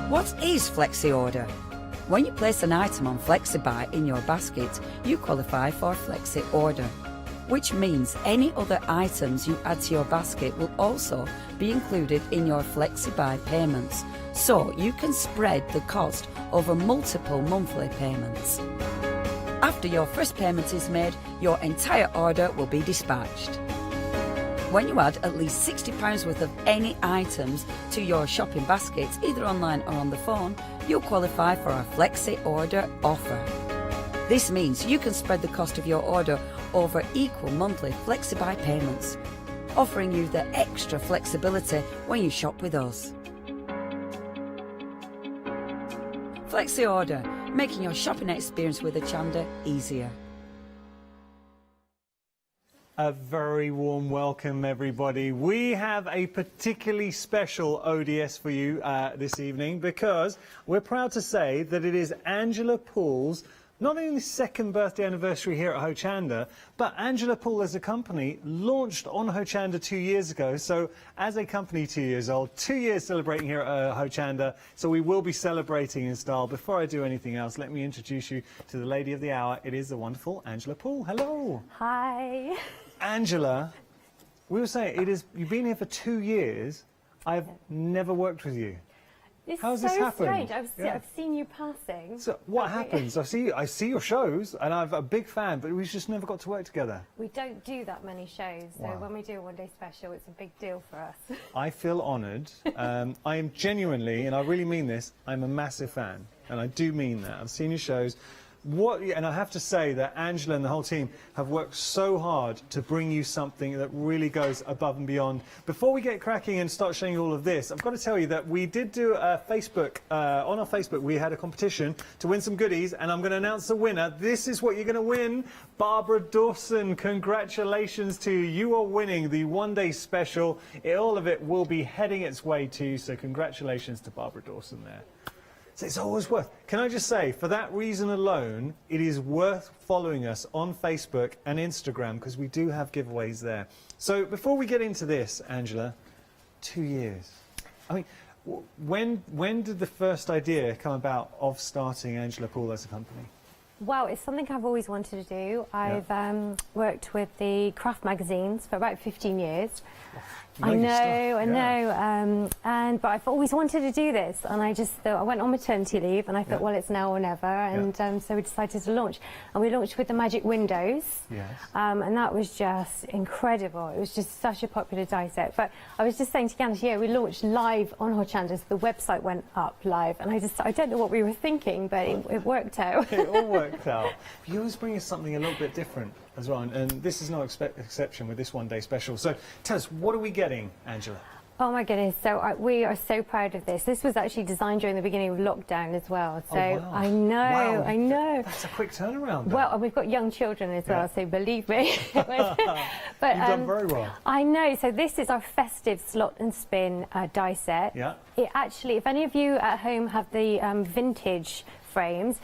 What is Flexi order? When you place an item on FlexiBuy in your basket, you qualify for Flexi order, which means any other items you add to your basket will also be included in your FlexiBuy payments, so you can spread the cost over multiple monthly payments. After your first payment is made, your entire order will be dispatched. When you add at least £60 worth of any items to your shopping baskets, either online or on the phone, you'll qualify for our Flexi Order offer. This means you can spread the cost of your order over equal monthly FlexiBuy payments, offering you the extra flexibility when you shop with us. Flexi Order, making your shopping experience with Hochanda easier. A very warm welcome, everybody. We have a particularly special ODS for you this evening because we're proud to say that it is Angela Poole's not only second birthday anniversary here at Hochanda, but Angela Poole as a company launched on Hochanda 2 years ago. So as a company 2 years old, 2 years celebrating here at Hochanda. So we will be celebrating in style. Before I do anything else, let me introduce you to the lady of the hour. It is the wonderful Angela Poole. Hello. Hi. Angela, we were saying you've been here for 2 years. I've never worked with you. It's How's so this happened? strange. I've seen you passing. So what happens? I see your shows, and I'm a big fan, but we've just never got to work together. We don't do that many shows, so Wow. when we do a one-day special, it's a big deal for us. I feel honoured. I am genuinely, and I really mean this, I'm a massive fan, and I do mean that. I've seen your shows. And I have to say that Angela and the whole team have worked so hard to bring you something that really goes above and beyond. Before we get cracking and start showing you all of this, I've got to tell you that we did do a Facebook, on our Facebook, we had a competition to win some goodies, and I'm going to announce the winner. This is what you're going to win. Barbara Dawson, congratulations to you. You are winning the one-day special. All of it will be heading its way to you, so congratulations to Barbara Dawson there. So it's always worth. Can I just say, for that reason alone, it is worth following us on Facebook and Instagram because we do have giveaways there. So before we get into this, Angela, 2 years. I mean, when did the first idea come about of starting Angela Poole as a company? Well, it's something I've always wanted to do. I've worked with the craft magazines for about 15 years. I know. But I've always wanted to do this, and I just thought, I went on maternity leave, and I thought, well, it's now or never, and so we decided to launch. And we launched with the magic windows, and that was just incredible. It was just such a popular die set. But I was just saying to Gans, we launched live on Hochanda, so the website went up live, and I don't know what we were thinking, but it worked out. It all worked out. You always bring us something a little bit different as well, and this is no exception with this one-day special. So tell us, what are we getting, Angela? Oh my goodness, so we are so proud of this. This was actually designed during the beginning of lockdown as well. So wow. I know, Wow. I know. That's a quick turnaround. Then. Well, and we've got young children as well, so believe me. But, You've done very well. I know, so this is our festive slot and spin die set. Yeah. It actually, if any of you at home have the vintage frames,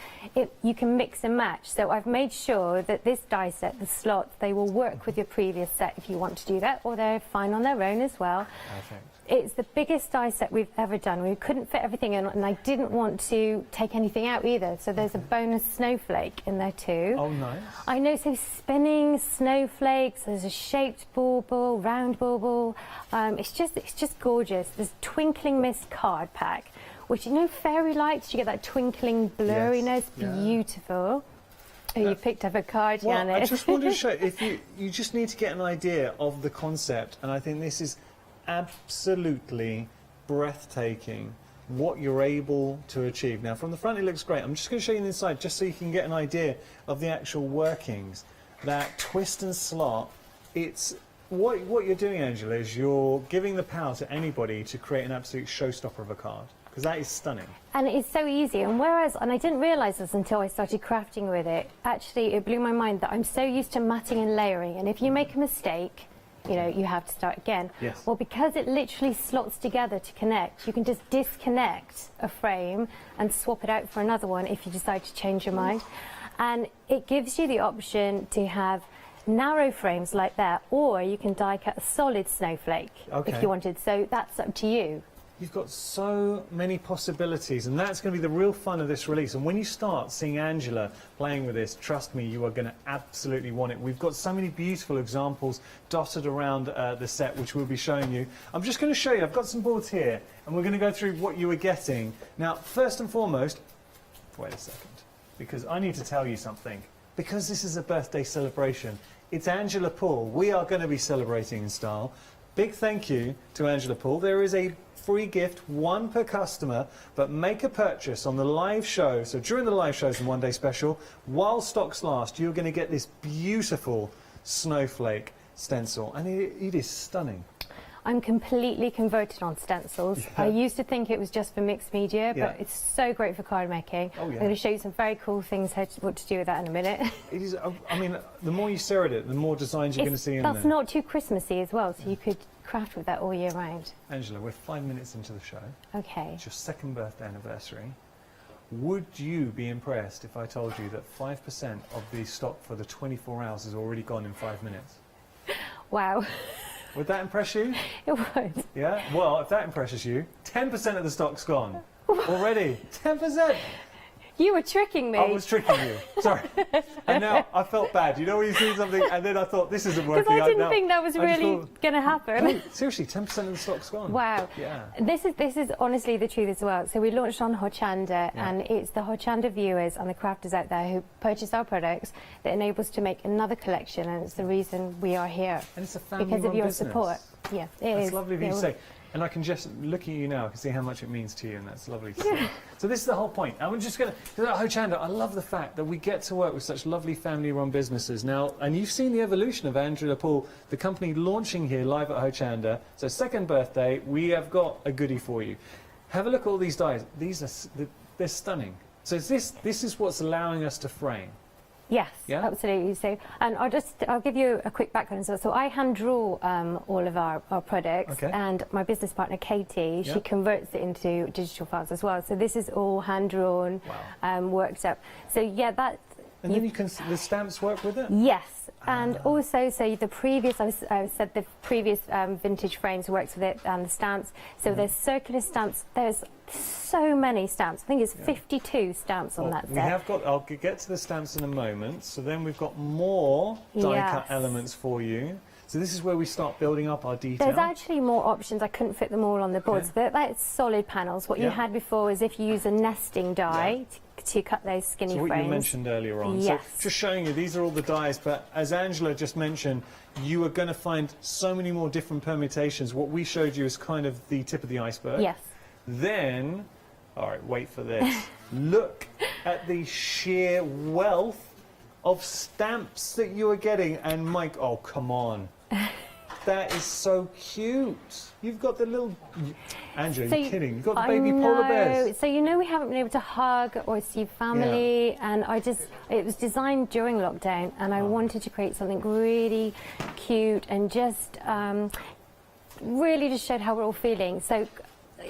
you can mix and match. So I've made sure that this die set, the slots, they will work with your previous set if you want to do that, or they're fine on their own as well. Perfect. It's the biggest die set we've ever done. We couldn't fit everything in, and I didn't want to take anything out either. So there's a bonus snowflake in there too. Oh, nice. I know, so spinning snowflakes, there's a shaped bauble, round bauble. It's just gorgeous. There's Twinkling Mist card pack, which, you know, fairy lights, you get that twinkling blurriness, beautiful. Oh, you picked up a card, Well, Janet. I just wanted to show, if you just need to get an idea of the concept, and I think this is absolutely breathtaking what you're able to achieve. Now, from the front it looks great. I'm just going to show you the inside just so you can get an idea of the actual workings. That twist and slot, it's what you're doing, Angela, is you're giving the power to anybody to create an absolute showstopper of a card, because that is stunning. And it's so easy, and I didn't realise this until I started crafting with it. Actually, it blew my mind that I'm so used to matting and layering, and if you make a mistake, you know, you have to start again. Yes. Well, because it literally slots together to connect, you can just disconnect a frame and swap it out for another one if you decide to change your mind. And it gives you the option to have narrow frames like that, or you can die cut a solid snowflake if you wanted. So that's up to you. You've got so many possibilities, and that's going to be the real fun of this release. And when you start seeing Angela playing with this, trust me, you are going to absolutely want it. We've got so many beautiful examples dotted around the set, which we'll be showing you. I'm just going to show you, I've got some boards here, and we're going to go through what you were getting. Now, first and foremost, wait a second, because I need to tell you something. Because this is a birthday celebration, it's Angela Paul. We are going to be celebrating in style. Big thank you to Angela Paul. There is a free gift, one per customer, but make a purchase on the live show. So during the live shows and one day special, while stocks last, you're going to get this beautiful snowflake stencil, and it is stunning. I'm completely converted on stencils. Yeah. I used to think it was just for mixed media, but it's so great for card making. Oh, yeah. I'm going to show you some very cool things, what to do with that in a minute. It is, I mean, the more you stare at it, the more designs you're going to see in there. That's not too Christmassy as well, so you could craft with that all year round. Angela, we're 5 minutes into the show. Okay. It's your second birthday anniversary. Would you be impressed if I told you that 5% of the stock for the 24 hours is already gone in 5 minutes? Wow. Would that impress you? It would. Yeah? Well, if that impresses you, 10% of the stock's gone. Already. 10%! You were tricking me. I was tricking you. Sorry. And now I felt bad. You know when you see something and then I thought, this isn't working. Because I didn't think that was really going to happen. No, seriously, 10% of the stock's gone. Wow. Yeah. This is honestly the truth as well. So we launched on Hochanda, and it's the Hochanda viewers and the crafters out there who purchase our products that enable us to make another collection, and it's the reason we are here. And it's a family because of your business. support. Yeah, it is. That's lovely of you to say. And I can just look at you now, I can see how much it means to you, and that's lovely to see. So this is the whole point. I'm just going to, Hochanda, I love the fact that we get to work with such lovely family-run businesses. Now, and you've seen the evolution of Angela Paul, the company launching here live at Hochanda. So second birthday, we have got a goodie for you. Have a look at all these dies. These are, they're stunning. So this is what's allowing us to frame. Yes, absolutely. So, and I'll give you a quick background as well. So I hand draw all of our products, and my business partner Katie, she converts it into digital files as well. So this is all hand drawn, worked up. So yeah, that. And then the stamps work with it? Yes. And also, so the previous, I said the previous vintage frames works with it, and the stamps. So there's circular stamps. There's so many stamps. I think it's 52 stamps on that set. We have got, I'll get to the stamps in a moment. So then we've got more die-cut elements for you. So this is where we start building up our detail. There's actually more options. I couldn't fit them all on the board. So that's solid panels. What you had before is if you use a nesting die to cut those skinny frames. So what you mentioned earlier on. Yes. So just showing you, these are all the dies, but as Angela just mentioned, you are going to find so many more different permutations. What we showed you is kind of the tip of the iceberg. Yes. Then, all right, wait for this. Look at the sheer wealth of stamps that you are getting. And Mike, oh, come on. That is so cute. You've got the little... Angela, So you're kidding. You've got the baby polar bears. So you know we haven't been able to hug or see family, and it was designed during lockdown, and I wanted to create something really cute and just really just showed how we're all feeling. So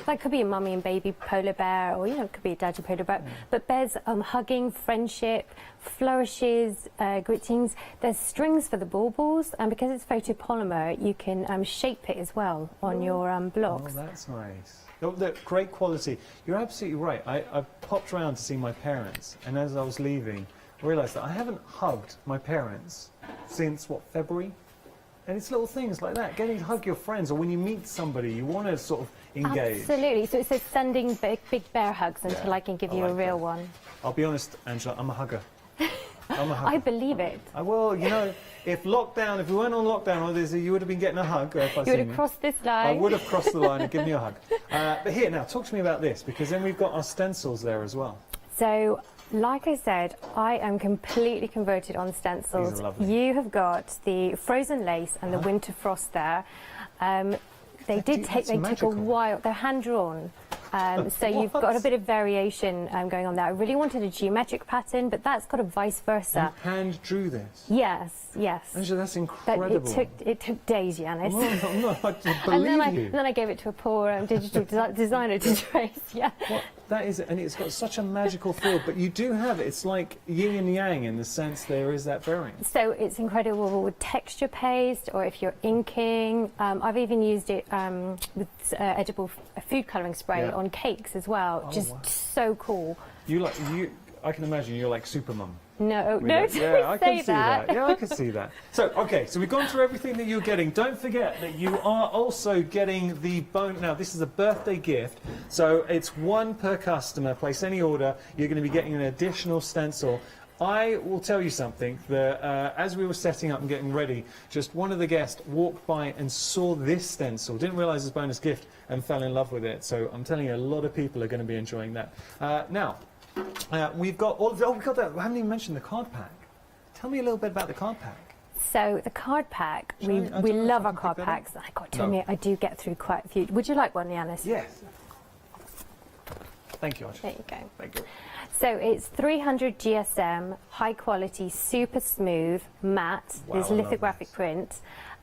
that could be a mummy and baby polar bear, or it could be a daddy polar bear. But bears hugging, friendship, flourishes, greetings. There's strings for the baubles, and because it's photopolymer, you can shape it as well on your blocks. Oh, that's nice. Look, great quality. You're absolutely right. I popped around to see my parents, and as I was leaving, I realised that I haven't hugged my parents since, February? And it's little things like that, getting to hug your friends, or when you meet somebody, you want to sort of engage. Absolutely. So it says sending big bear hugs until I can give you a real one. I'll be honest, Angela, I'm a hugger. I'm a hugger. I believe it. Well, if we weren't on lockdown, you would have been getting a hug. If You would have crossed this line. I would have crossed the line and given you a hug. But here, now, talk to me about this, because then we've got our stencils there as well. So, like I said, I am completely converted on stencils. These are lovely. You have got the frozen lace and the winter frost there. They took a while. They're hand drawn. So you've got a bit of variation going on there. I really wanted a geometric pattern, but that's got a vice versa. You hand drew this? Yes. Angela, that's incredible. It took days, Yanis. I then I gave it to a poor digital designer to trace. Yeah. That is, and it's got such a magical feel, but you do have it. It's like yin and yang in the sense there is that variance. So it's incredible with texture paste, or if you're inking. I've even used it with edible food colouring spray on cakes as well. So cool. I can imagine you're like Supermum. No, I can see that. Yeah, I can see that. So, okay, so we've gone through everything that you're getting. Don't forget that you are also getting the bone. Now, this is a birthday gift, so it's one per customer. Place any order, you're going to be getting an additional stencil. I will tell you something, that as we were setting up and getting ready, just one of the guests walked by and saw this stencil, didn't realise it's a bonus gift, and fell in love with it. So I'm telling you, a lot of people are going to be enjoying that. Now, we've got all of the, we haven't even mentioned the card pack. Tell me a little bit about the card pack. So the card pack, we love our card packs. I got to admit, I do get through quite a few. Would you like one, Yanis? Yes. Thank you, Archie. There you go. Thank you. So it's 300 GSM, high quality, super smooth, matte. There's lithographic print.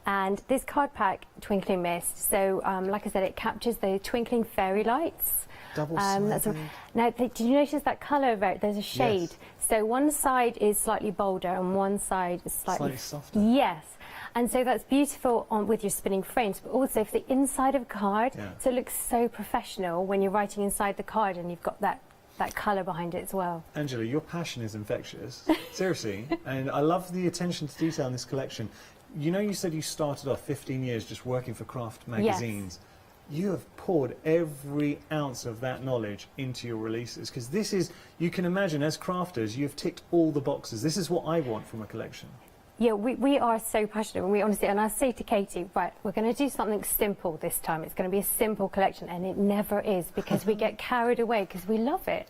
And this card pack, Twinkling Mist, so like I said, it captures the twinkling fairy lights. Double-sided. Now, did you notice that colour of it? There's a shade. Yes. So one side is slightly bolder and one side is slightly softer. Yes. And so that's beautiful with your spinning frames, but also for the inside of a card. So it looks so professional when you're writing inside the card and you've got that colour behind it as well. Angela, your passion is infectious. Seriously. And I love the attention to detail in this collection. You said you started off 15 years just working for craft magazines. Yes. You have poured every ounce of that knowledge into your releases, because this is, you can imagine, as crafters, you've ticked all the boxes. This is what I want from a collection. Yeah, we are so passionate, and we honestly, and I say to Katie, right, we're going to do something simple this time. It's going to be a simple collection, and it never is, because we get carried away because we love it.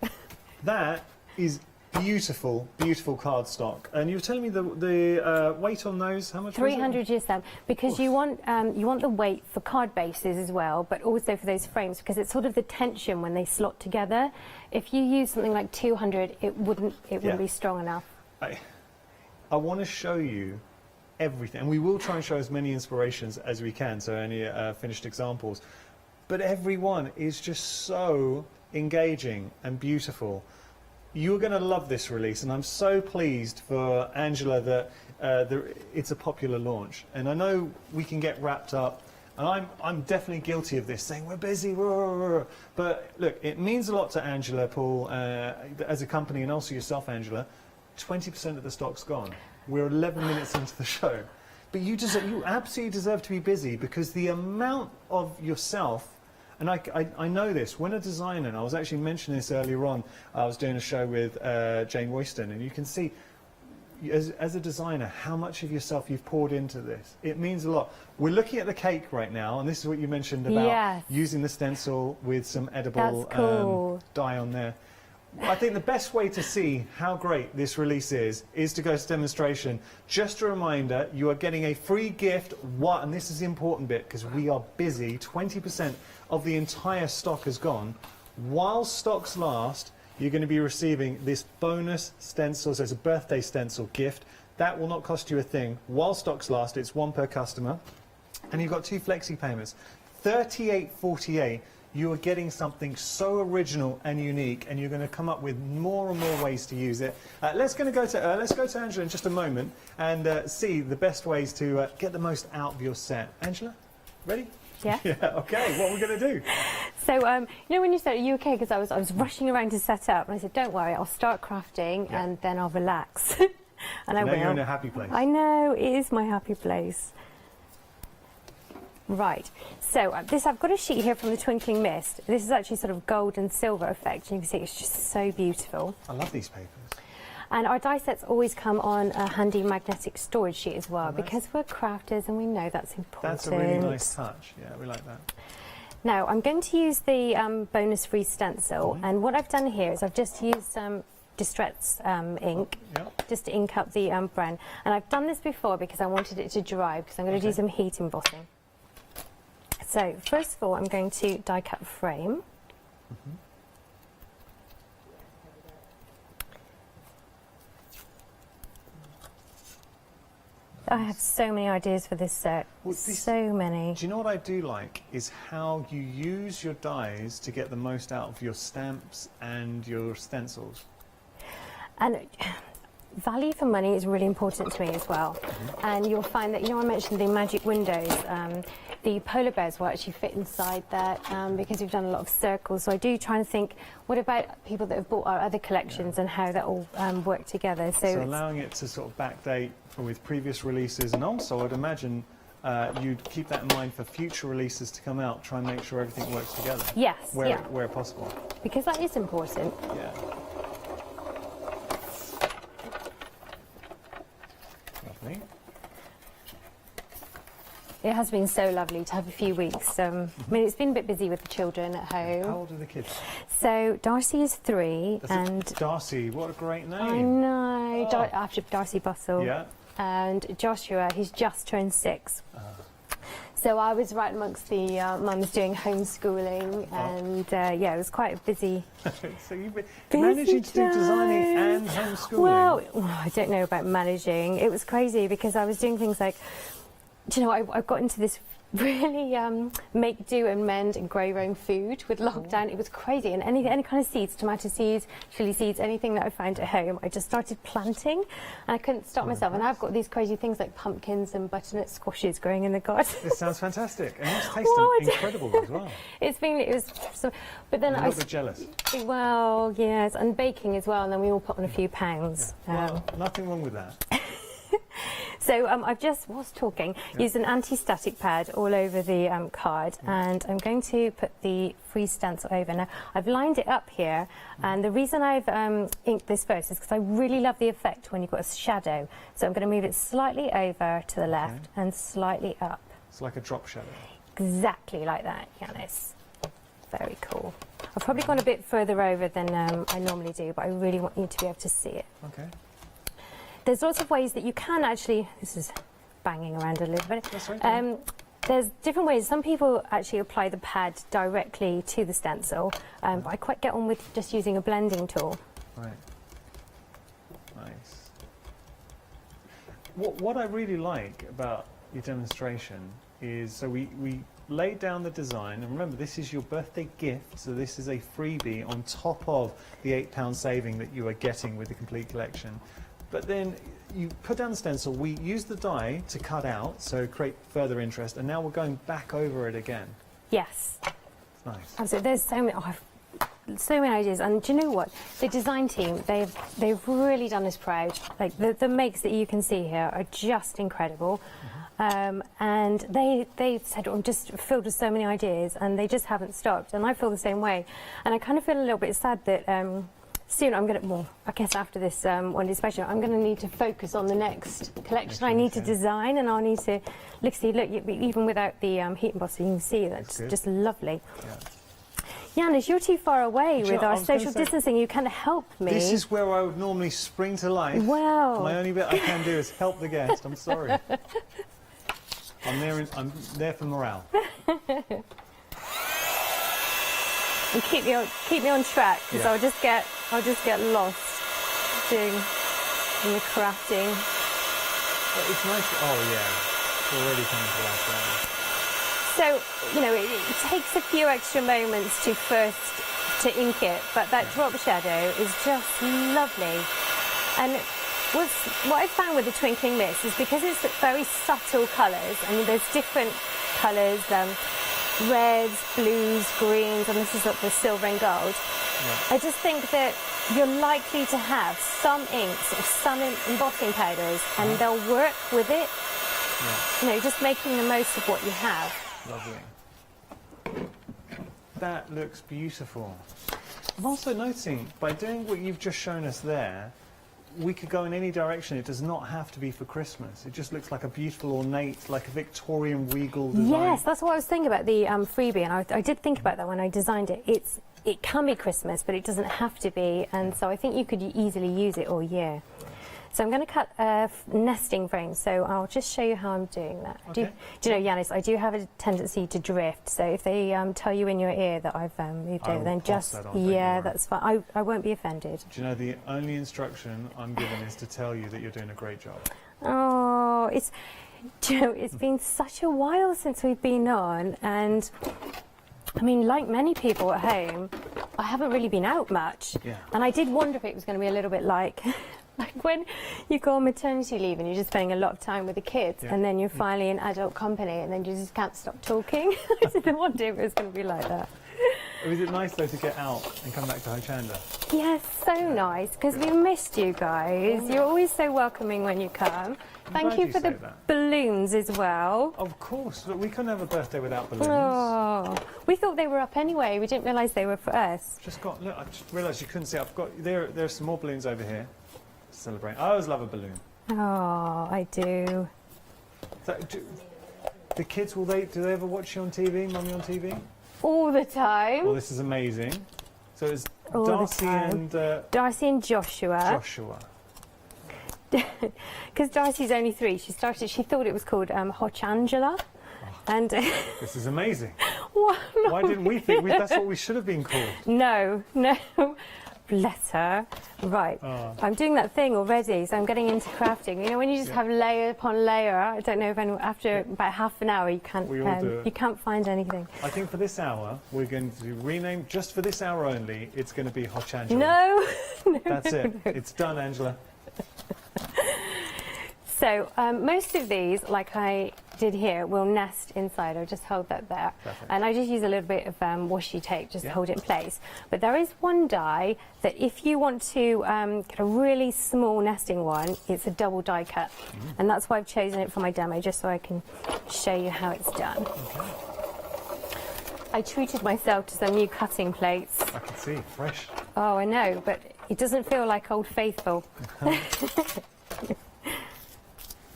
That is beautiful, beautiful cardstock. And you were telling me the weight on those, how much? 300 GSM, because you want the weight for card bases as well, but also for those frames, because it's sort of the tension when they slot together. If you use something like 200, it wouldn't be strong enough. I want to show you everything, and we will try and show as many inspirations as we can, so any finished examples. But every one is just so engaging and beautiful. You're going to love this release, and I'm so pleased for Angela that it's a popular launch. And I know we can get wrapped up, and I'm definitely guilty of this, saying we're busy, but look, it means a lot to Angela, Paul, as a company, and also yourself, Angela. 20% of the stock's gone. We're 11 minutes into the show. But you absolutely deserve to be busy, because the amount of yourself, and I know this, when a designer, and I was actually mentioning this earlier on, I was doing a show with Jane Royston, and you can see, as a designer, how much of yourself you've poured into this. It means a lot. We're looking at the cake right now, and this is what you mentioned about using the stencil with some edible dye on there. I think the best way to see how great this release is to go to demonstration. Just a reminder, you are getting a free gift. What, and this is the important bit because we are busy, 20% of the entire stock has gone. While stocks last, you're going to be receiving this bonus stencil, so it's a birthday stencil gift. That will not cost you a thing. While stocks last, it's one per customer. And you've got 2 flexi payments. $38.48. You are getting something so original and unique, and you're going to come up with more and more ways to use it. Let's go to Angela in just a moment and see the best ways to get the most out of your set. Angela, ready? Yeah. Yeah. Okay. What are we going to do? So, you know, when you said, are you okay? Because I was rushing around to set up, and I said, don't worry, I'll start crafting and then I'll relax. And I will. You're in a happy place. I know, it is my happy place. Right, so I've got a sheet here from the Twinkling Mist. This is actually sort of gold and silver effect, and you can see it's just so beautiful. I love these papers. And our die sets always come on a handy magnetic storage sheet as well, because we're crafters and we know that's important. That's a really nice touch. Yeah, we like that. Now, I'm going to use the bonus free stencil, and what I've done here is I've just used some Distress ink, just to ink up the brown. And I've done this before because I wanted it to dry, because I'm going to do some heat embossing. So, first of all, I'm going to die cut a frame. I have so many ideas for this set, so many. Do you know what I do like is how you use your dies to get the most out of your stamps and your stencils. And value for money is really important to me as well. And you'll find that, you know, I mentioned the magic windows. The polar bears will actually fit inside that because we've done a lot of circles. So I do try and think, what about people that have bought our other collections and how that all work together? So allowing it to sort of backdate with previous releases, and also I'd imagine you'd keep that in mind for future releases to come out, try and make sure everything works together. Yes, where possible. Because that is important. Yeah. Lovely. It has been so lovely to have a few weeks. I mean, it's been a bit busy with the children at home. How old are the kids? So Darcy is 3, and Darcy, what a great name! I know, after Darcy Bustle. Yeah. And Joshua, he's just turned 6. So I was right amongst the mums doing homeschooling, and yeah, it was quite a busy. So you've been managing to do designing and homeschooling. Well, I don't know about managing. It was crazy because I was doing things like, do you know, I got into this really make do and mend and grow your own food with lockdown. It was crazy, and any kind of seeds, tomato seeds, chili seeds, anything that I found at home, I just started planting, and I couldn't stop myself. And I've got these crazy things like pumpkins and butternut squashes growing in the garden. This sounds fantastic, and it's tasting incredible as well. It was so, but then I'm a little bit jealous. Well, yes, and baking as well, and then we all put on a few pounds. Yeah. Well, nothing wrong with that. So I've just, whilst talking, used an anti-static pad all over the card, and I'm going to put the free stencil over. Now, I've lined it up here, and the reason I've inked this first is because I really love the effect when you've got a shadow. So I'm going to move it slightly over to the left and slightly up. It's like a drop shadow. Exactly like that, Yanis. Very cool. I've probably gone a bit further over than I normally do, but I really want you to be able to see it. Okay. There's lots of ways that you can actually, this is banging around a little bit. That's right. There's different ways. Some people actually apply the pad directly to the stencil, but I quite get on with just using a blending tool. Right. Nice. What I really like about your demonstration is, so we laid down the design, and remember, this is your birthday gift, so this is a freebie on top of the £8 saving that you are getting with the complete collection. But then you put down the stencil, we use the die to cut out, so create further interest, and now we're going back over it again. Yes. Nice. Absolutely. There's so many, so many ideas, and do you know what? The design team, they've really done us proud. Like the makes that you can see here are just incredible. And they said, I'm just filled with so many ideas, and they just haven't stopped, and I feel the same way. And I kind of feel a little bit sad that soon I'm going to, well, I guess after this one day special, I'm going to need to focus on the next collection I need to design, and I'll need to look, even without the heat embossing, you can see that's just lovely. Yanis, you're too far away Do you with know, our I was gonna social say- distancing. You can't help me. This is where I would normally spring to life. Wow. My only bit I can do is help the guest. I'm sorry. I'm there for morale. And keep me on track, because Yeah. I'll just get lost doing the crafting. But it's nice. Oh yeah, it's already coming to life. So, you know, it takes a few extra moments to ink it, but that drop shadow is just lovely. And what I found with the twinkling mist is because it's very subtle colours, and there's different colours, reds, blues, greens, and this is up with silver and gold. I just think that you're likely to have some inks or some embossing powders, and they'll work with it. You know, just making the most of what you have. Lovely. That looks beautiful. I'm also noticing, by doing what you've just shown us there, we could go in any direction. It does not have to be for Christmas. It just looks like a beautiful, ornate, like a Victorian regal design. Yes, that's what I was thinking about the freebie, and I did think about that when I designed it. It can be Christmas, but it doesn't have to be, and so I think you could easily use it all year. So I'm going to cut a nesting frame, so I'll just show you how I'm doing that. Okay. Do you know, Yanis, I do have a tendency to drift, so if they tell you in your ear that I've moved I it, will then pass just, that on, don't you yeah, worry. that's fine. I won't be offended. Do you know, the only instruction I'm given is to tell you that you're doing a great job. Oh, do you know, it's been such a while since we've been on, and I mean, like many people at home, I haven't really been out much. Yeah. And I did wonder if it was going to be a little bit like when you go on maternity leave and you're just spending a lot of time with the kids, and then you're finally in adult company, and then you just can't stop talking. I didn't wonder if it was going to be like that. Was it nice, though, to get out and come back to Hochanda? Yes, so nice, because we missed you guys. You're always so welcoming when you come. Thank glad you you for the say that. balloons as well. Of course. Look, we couldn't have a birthday without balloons. Oh, we thought they were up anyway. We didn't realise they were for us. Look, I just realised you couldn't see. There's some more balloons over here to celebrate. I always love a balloon. Oh, I do. So, the kids, do they ever watch you on TV, Mummy on TV? All the time. Well, this is amazing. So it's All the Darcy time. and Darcy and Joshua. Joshua. Because Darcy's only 3. She thought it was called Hochanda. And This is amazing. Why didn't we think that's what we should have been called? No. Bless her. Right. Oh. I'm doing that thing already, so I'm getting into crafting. You know, when you just have layer upon layer, I don't know if after about half an hour you can't find anything. I think for this hour, we're going to rename, just for this hour only, it's going to be Hochanda. No. That's it. It's done, Angela. So most of these, like I did here, will nest inside. I'll just hold that there. Perfect. And I just use a little bit of washi tape just to hold it in place. But there is one die that if you want to get a really small nesting one, it's a double die cut. And that's why I've chosen it for my demo, just so I can show you how it's done. Okay. I treated myself to some new cutting plates. I can see, fresh. Oh, I know, but it doesn't feel like Old Faithful.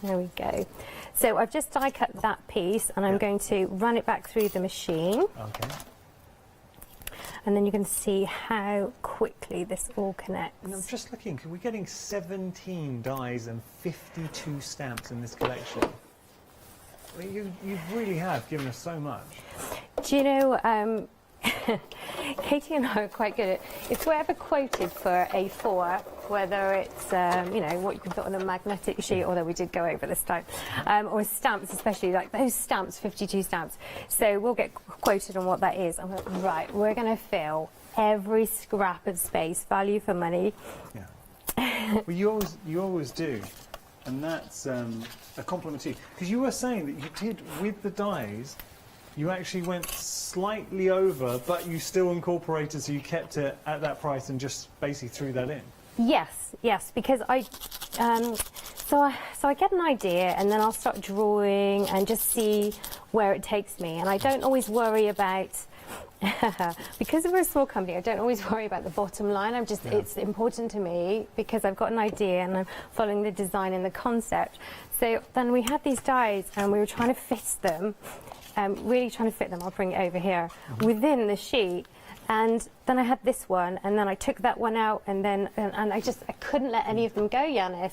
There we go. So I've just die cut that piece, and I'm going to run it back through the machine. Okay. And then you can see how quickly this all connects. And I'm just looking, we're getting 17 dies and 52 stamps in this collection. I mean, you really have given us so much. Do you know, Katie and I are quite good at, if we're ever quoted for A4, whether it's, you know, what you can put on a magnetic sheet, although we did go over this time, or stamps, especially like those stamps, 52 stamps. So we'll get quoted on what that is. I'm like, right, we're going to fill every scrap of space, value for money. Yeah. Well, you always do. And that's a compliment to you. Because you were saying that you did, with the dies, you actually went slightly over, but you still incorporated, so you kept it at that price and just basically threw that in. Yes, because so I get an idea, and then I'll start drawing and just see where it takes me. And I don't always worry about, because we're a small company, I don't always worry about the bottom line. It's important to me because I've got an idea and I'm following the design and the concept. So then we had these dies and we were trying to fit them really trying to fit them. I'll bring it over here within the sheet. And then I had this one, and then I took that one out, and then and I couldn't let any of them go, Yanis.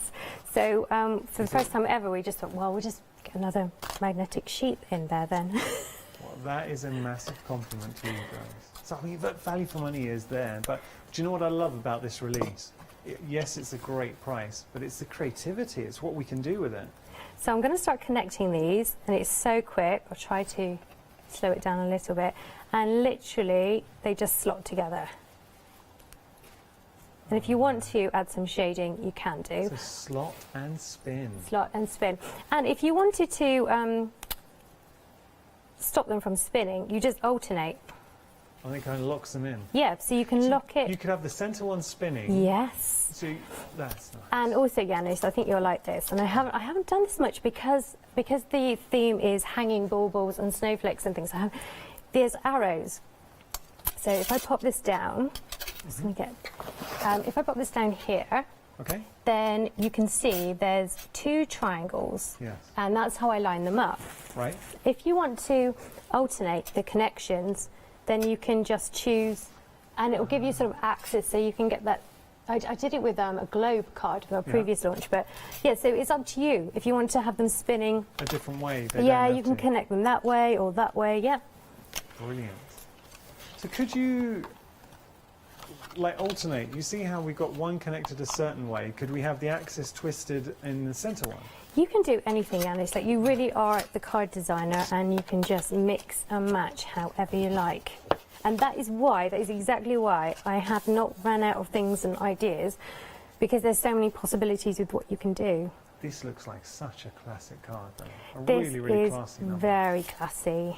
So for the first time ever, we just thought, well, we'll just get another magnetic sheet in there then. Well, that is a massive compliment to you guys. So I mean, that value for money is there. But do you know what I love about this release? Yes, it's a great price, but it's the creativity. It's what we can do with it. So I'm going to start connecting these, and it's so quick. I'll try to slow it down a little bit. And literally, they just slot together. And if you want to add some shading, you can do. So slot and spin. Slot and spin. And if you wanted to stop them from spinning, you just alternate. I think it kind of locks them in. Yeah, so you can lock it. You could have the centre one spinning. Yes. So that's nice. And also, Yanis, I think you'll like this. And I haven't done this much because the theme is hanging baubles and snowflakes and things. There's arrows. So if I pop this down, just gonna get. If I pop this down here, okay, then you can see there's 2 triangles. Yes. And that's how I line them up. Right. If you want to alternate the connections, then you can just choose, and it will give you sort of axis, so you can get that. I did it with a globe card for our previous launch, but yeah, so it's up to you. If you want to have them spinning a different way, yeah, you can connect them that way or that way. Yeah. Brilliant. So could you like alternate? You see how we got one connected a certain way. Could we have the axis twisted in the centre one? You can do anything, Alice. Like, you really are the card designer, and you can just mix and match however you like. And that is exactly why I have not run out of things and ideas, because there's so many possibilities with what you can do. This looks like such a classic card, though. A This really, really is classy number. very classy.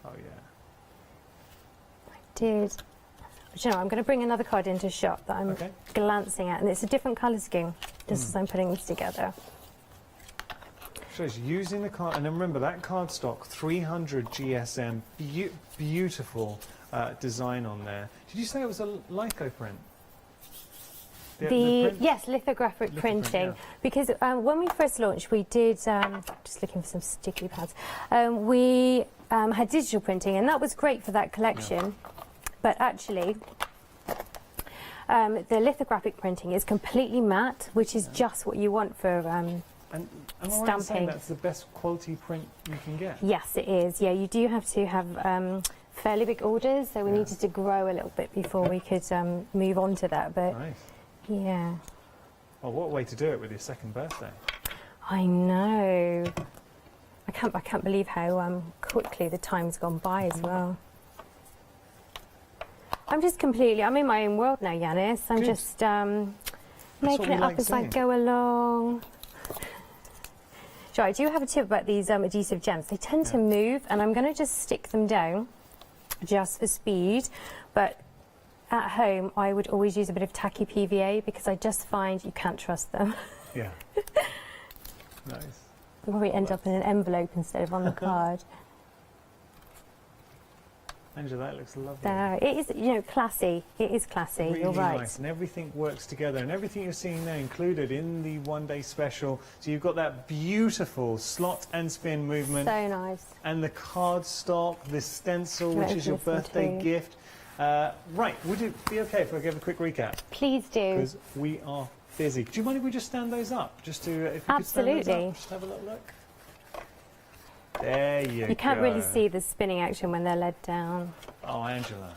Oh yeah. Do you know, I'm going to bring another card into shot that I'm glancing at, and it's a different colour scheme, just as I'm putting these together. So it's using the card, and then remember that cardstock, 300 GSM, beautiful design on there. Did you say it was a litho print? The print? Yes, lithographic printing. Yeah. Because when we first launched, we did, just looking for some sticky pads, we had digital printing, and that was great for that collection. Yeah. But actually, the lithographic printing is completely matte, which is just what you want for and stamping. That's the best quality print you can get. Yes, it is. Yeah, you do have to have fairly big orders, so we needed to grow a little bit before we could move on to that. But nice. Yeah. Well, what a way to do it with your second birthday. I know. I can't believe how quickly the time's gone by as well. I'm in my own world now, Yanis. I'm just making it up as I go along. So I do have a tip about these adhesive gems. They tend to move, and I'm going to just stick them down just for speed. But at home, I would always use a bit of tacky PVA, because I just find you can't trust them. Yeah. Nice. They'll probably end up in an envelope instead of on the card. Angela, that looks lovely. It is, classy. It is classy. Really You're right. Nice, and everything works together, and everything you're seeing there included in the one-day special. So you've got that beautiful slot and spin movement. So nice. And the cardstock, this stencil, which is your birthday gift. Right, would it be okay if I give a quick recap? Please do. Because we are busy. Do you mind if we just stand those up? Just to, if you Absolutely. could stand those up, just have a little look. There you go. You can't really see the spinning action when they're led down. Oh, Angela.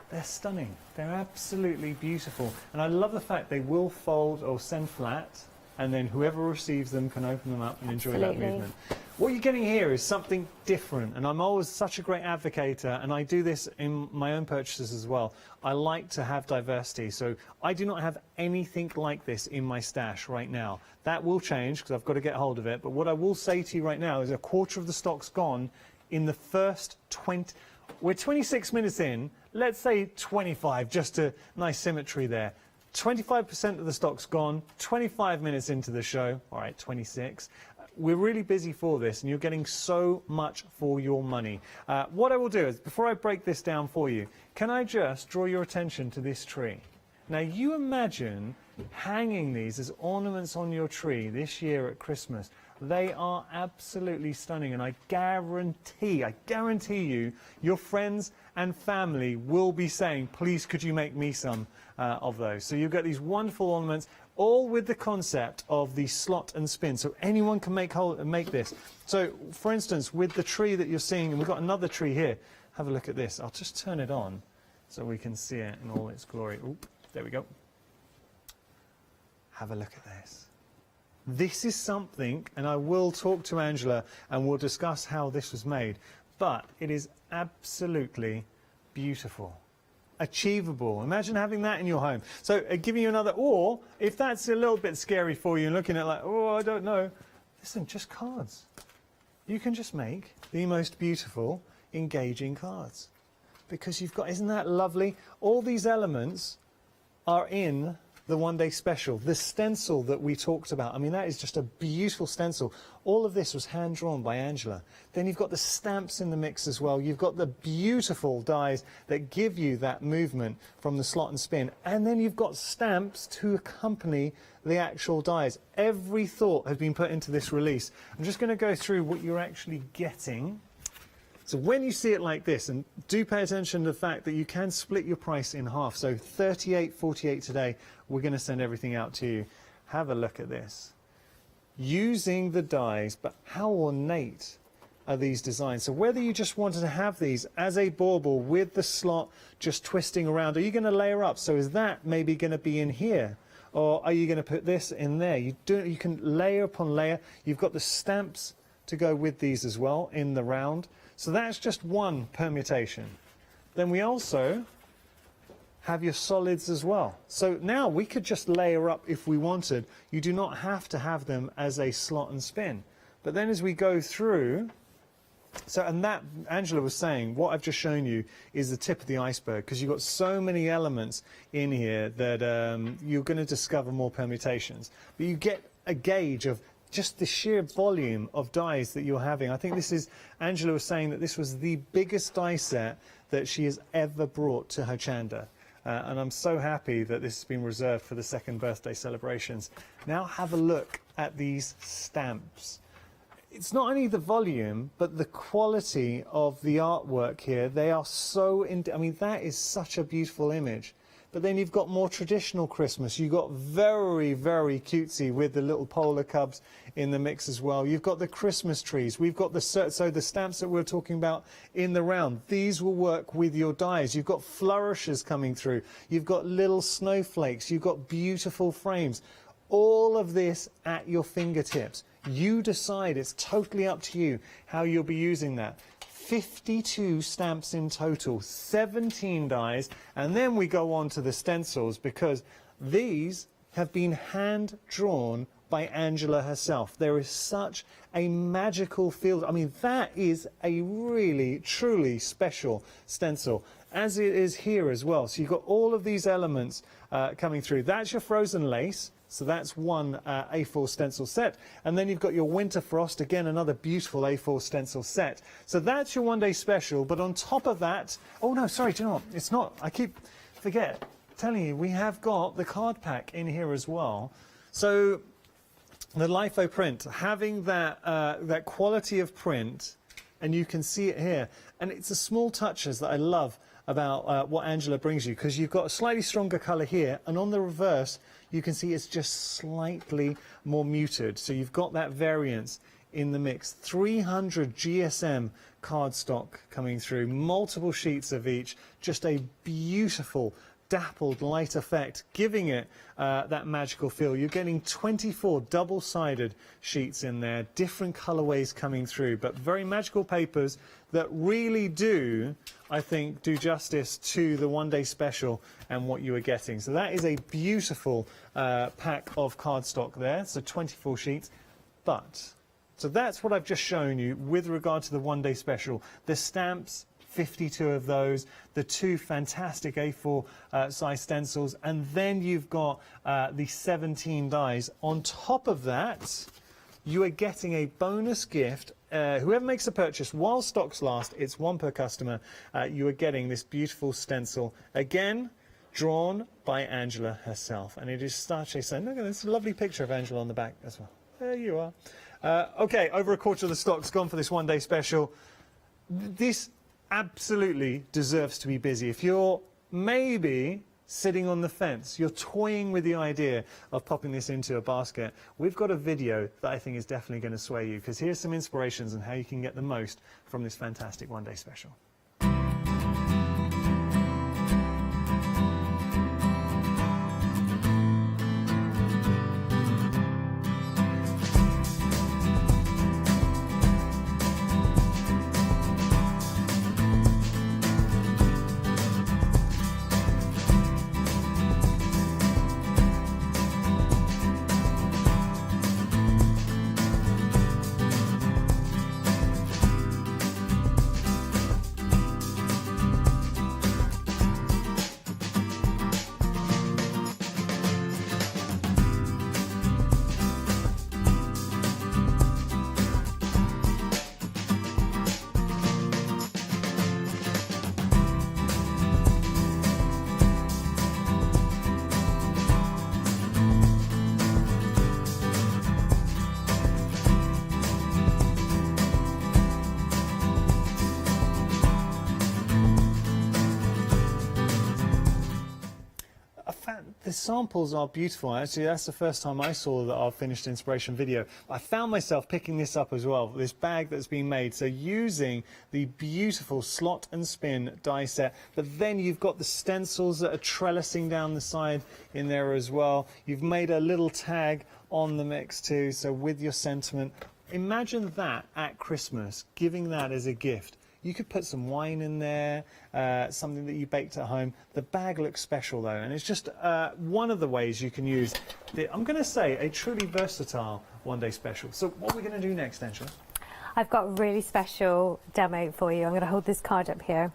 They're stunning. They're absolutely beautiful. And I love the fact they will fold or send flat, and then whoever receives them can open them up and enjoy that movement. What you're getting here is something different, and I'm always such a great advocator, and I do this in my own purchases as well. I like to have diversity, so I do not have anything like this in my stash right now. That will change because I've got to get hold of it, but what I will say to you right now is a quarter of the stock's gone in the first 20... We're 26 minutes in, let's say 25, just a nice symmetry there. 25% of the stock's gone, 25 minutes into the show, all right, 26. We're really busy for this, and you're getting so much for your money. What I will do is, before I break this down for you, can I just draw your attention to this tree? Now, you imagine hanging these as ornaments on your tree this year at Christmas. They are absolutely stunning, and I guarantee you, your friends and family will be saying, please could you make me some of those. So you've got these wonderful ornaments, all with the concept of the slot and spin, so anyone can make this. So for instance, with the tree that you're seeing, and we've got another tree here, have a look at this. I'll just turn it on so we can see it in all its glory. Oop, there we go. Have a look at this. This is something, and I will talk to Angela and we'll discuss how this was made, but it is absolutely beautiful. Achievable. Imagine having that in your home. So giving you another, or if that's a little bit scary for you and looking at like, oh, I don't know, listen, just cards. You can just make the most beautiful, engaging cards. Because you've got, isn't that lovely? All these elements are in the one-day special. The stencil that we talked about, I mean, that is just a beautiful stencil. All of this was hand-drawn by Angela. Then you've got the stamps in the mix as well. You've got the beautiful dies that give you that movement from the slot and spin. And then you've got stamps to accompany the actual dies. Every thought has been put into this release. I'm just going to go through what you're actually getting. So when you see it like this, and do pay attention to the fact that you can split your price in half. So $38.48 today, we're going to send everything out to you. Have a look at this. Using the dies, but how ornate are these designs? So whether you just wanted to have these as a bauble with the slot just twisting around, are you going to layer up? So is that maybe going to be in here? Or are you going to put this in there? You can layer upon layer. You've got the stamps to go with these as well in the round. So that's just one permutation. Then we also have your solids as well. So now we could just layer up if we wanted. You do not have to have them as a slot and spin. But then as we go through, so, and that, Angela was saying, what I've just shown you is the tip of the iceberg, because you've got so many elements in here that you're going to discover more permutations. But you get a gauge of just the sheer volume of dies that you're having. I think this is, Angela was saying that this was the biggest die set that she has ever brought to Hochanda. And I'm so happy that this has been reserved for the second birthday celebrations. Now have a look at these stamps. It's not only the volume, but the quality of the artwork here. They are so, I mean, that is such a beautiful image. But then you've got more traditional Christmas. You've got very, very cutesy with the little polar cubs in the mix as well. You've got the Christmas trees. We've got the stamps that we're talking about in the round. These will work with your dies. You've got flourishes coming through. You've got little snowflakes. You've got beautiful frames. All of this at your fingertips. You decide. It's totally up to you how you'll be using that. 52 stamps in total, 17 dies, and then we go on to the stencils, because these have been hand-drawn by Angela herself. There is such a magical feel. I mean, that is a really, truly special stencil, as it is here as well. So you've got all of these elements coming through. That's your frozen lace. So that's one A4 stencil set. And then you've got your Winter Frost, again, another beautiful A4 stencil set. So that's your one-day special. But on top of that, oh no, sorry, do you know what? It's not. I keep telling you, we have got the card pack in here as well. So the LIFO print, having that quality of print, and you can see it here. And it's the small touches that I love about what Angela brings you, because you've got a slightly stronger colour here, and on the reverse you can see it's just slightly more muted. So you've got that variance in the mix. 300 GSM cardstock coming through, multiple sheets of each, just a beautiful dappled light effect, giving it that magical feel. You're getting 24 double-sided sheets in there, different colorways coming through, but very magical papers that really do, I think, do justice to the one-day special and what you are getting. So that is a beautiful pack of cardstock there, so 24 sheets. But, so that's what I've just shown you with regard to the one-day special. The stamps, 52 of those, the two fantastic A4 size stencils, and then you've got the 17 dies. On top of that, you are getting a bonus gift. Whoever makes a purchase, while stocks last, it's one per customer, you are getting this beautiful stencil, again, drawn by Angela herself. And it is such a, look at this lovely picture of Angela on the back as well. There you are. Okay, over a quarter of the stock's gone for this one-day special. This absolutely deserves to be busy. If you're maybe sitting on the fence, you're toying with the idea of popping this into a basket, we've got a video that I think is definitely going to sway you, because here's some inspirations on how you can get the most from this fantastic one-day special. The samples are beautiful. Actually, that's the first time I saw that our finished inspiration video. I found myself picking this up as well, this bag that's been made. So using the beautiful slot and spin die set, but then you've got the stencils that are trellising down the side in there as well. You've made a little tag on the mix too, so with your sentiment. Imagine that at Christmas, giving that as a gift. You could put some wine in there, something that you baked at home. The bag looks special though, and it's just one of the ways you can use, I'm going to say, a truly versatile one-day special. So what are we going to do next, Angela? I've got a really special demo for you. I'm going to hold this card up here.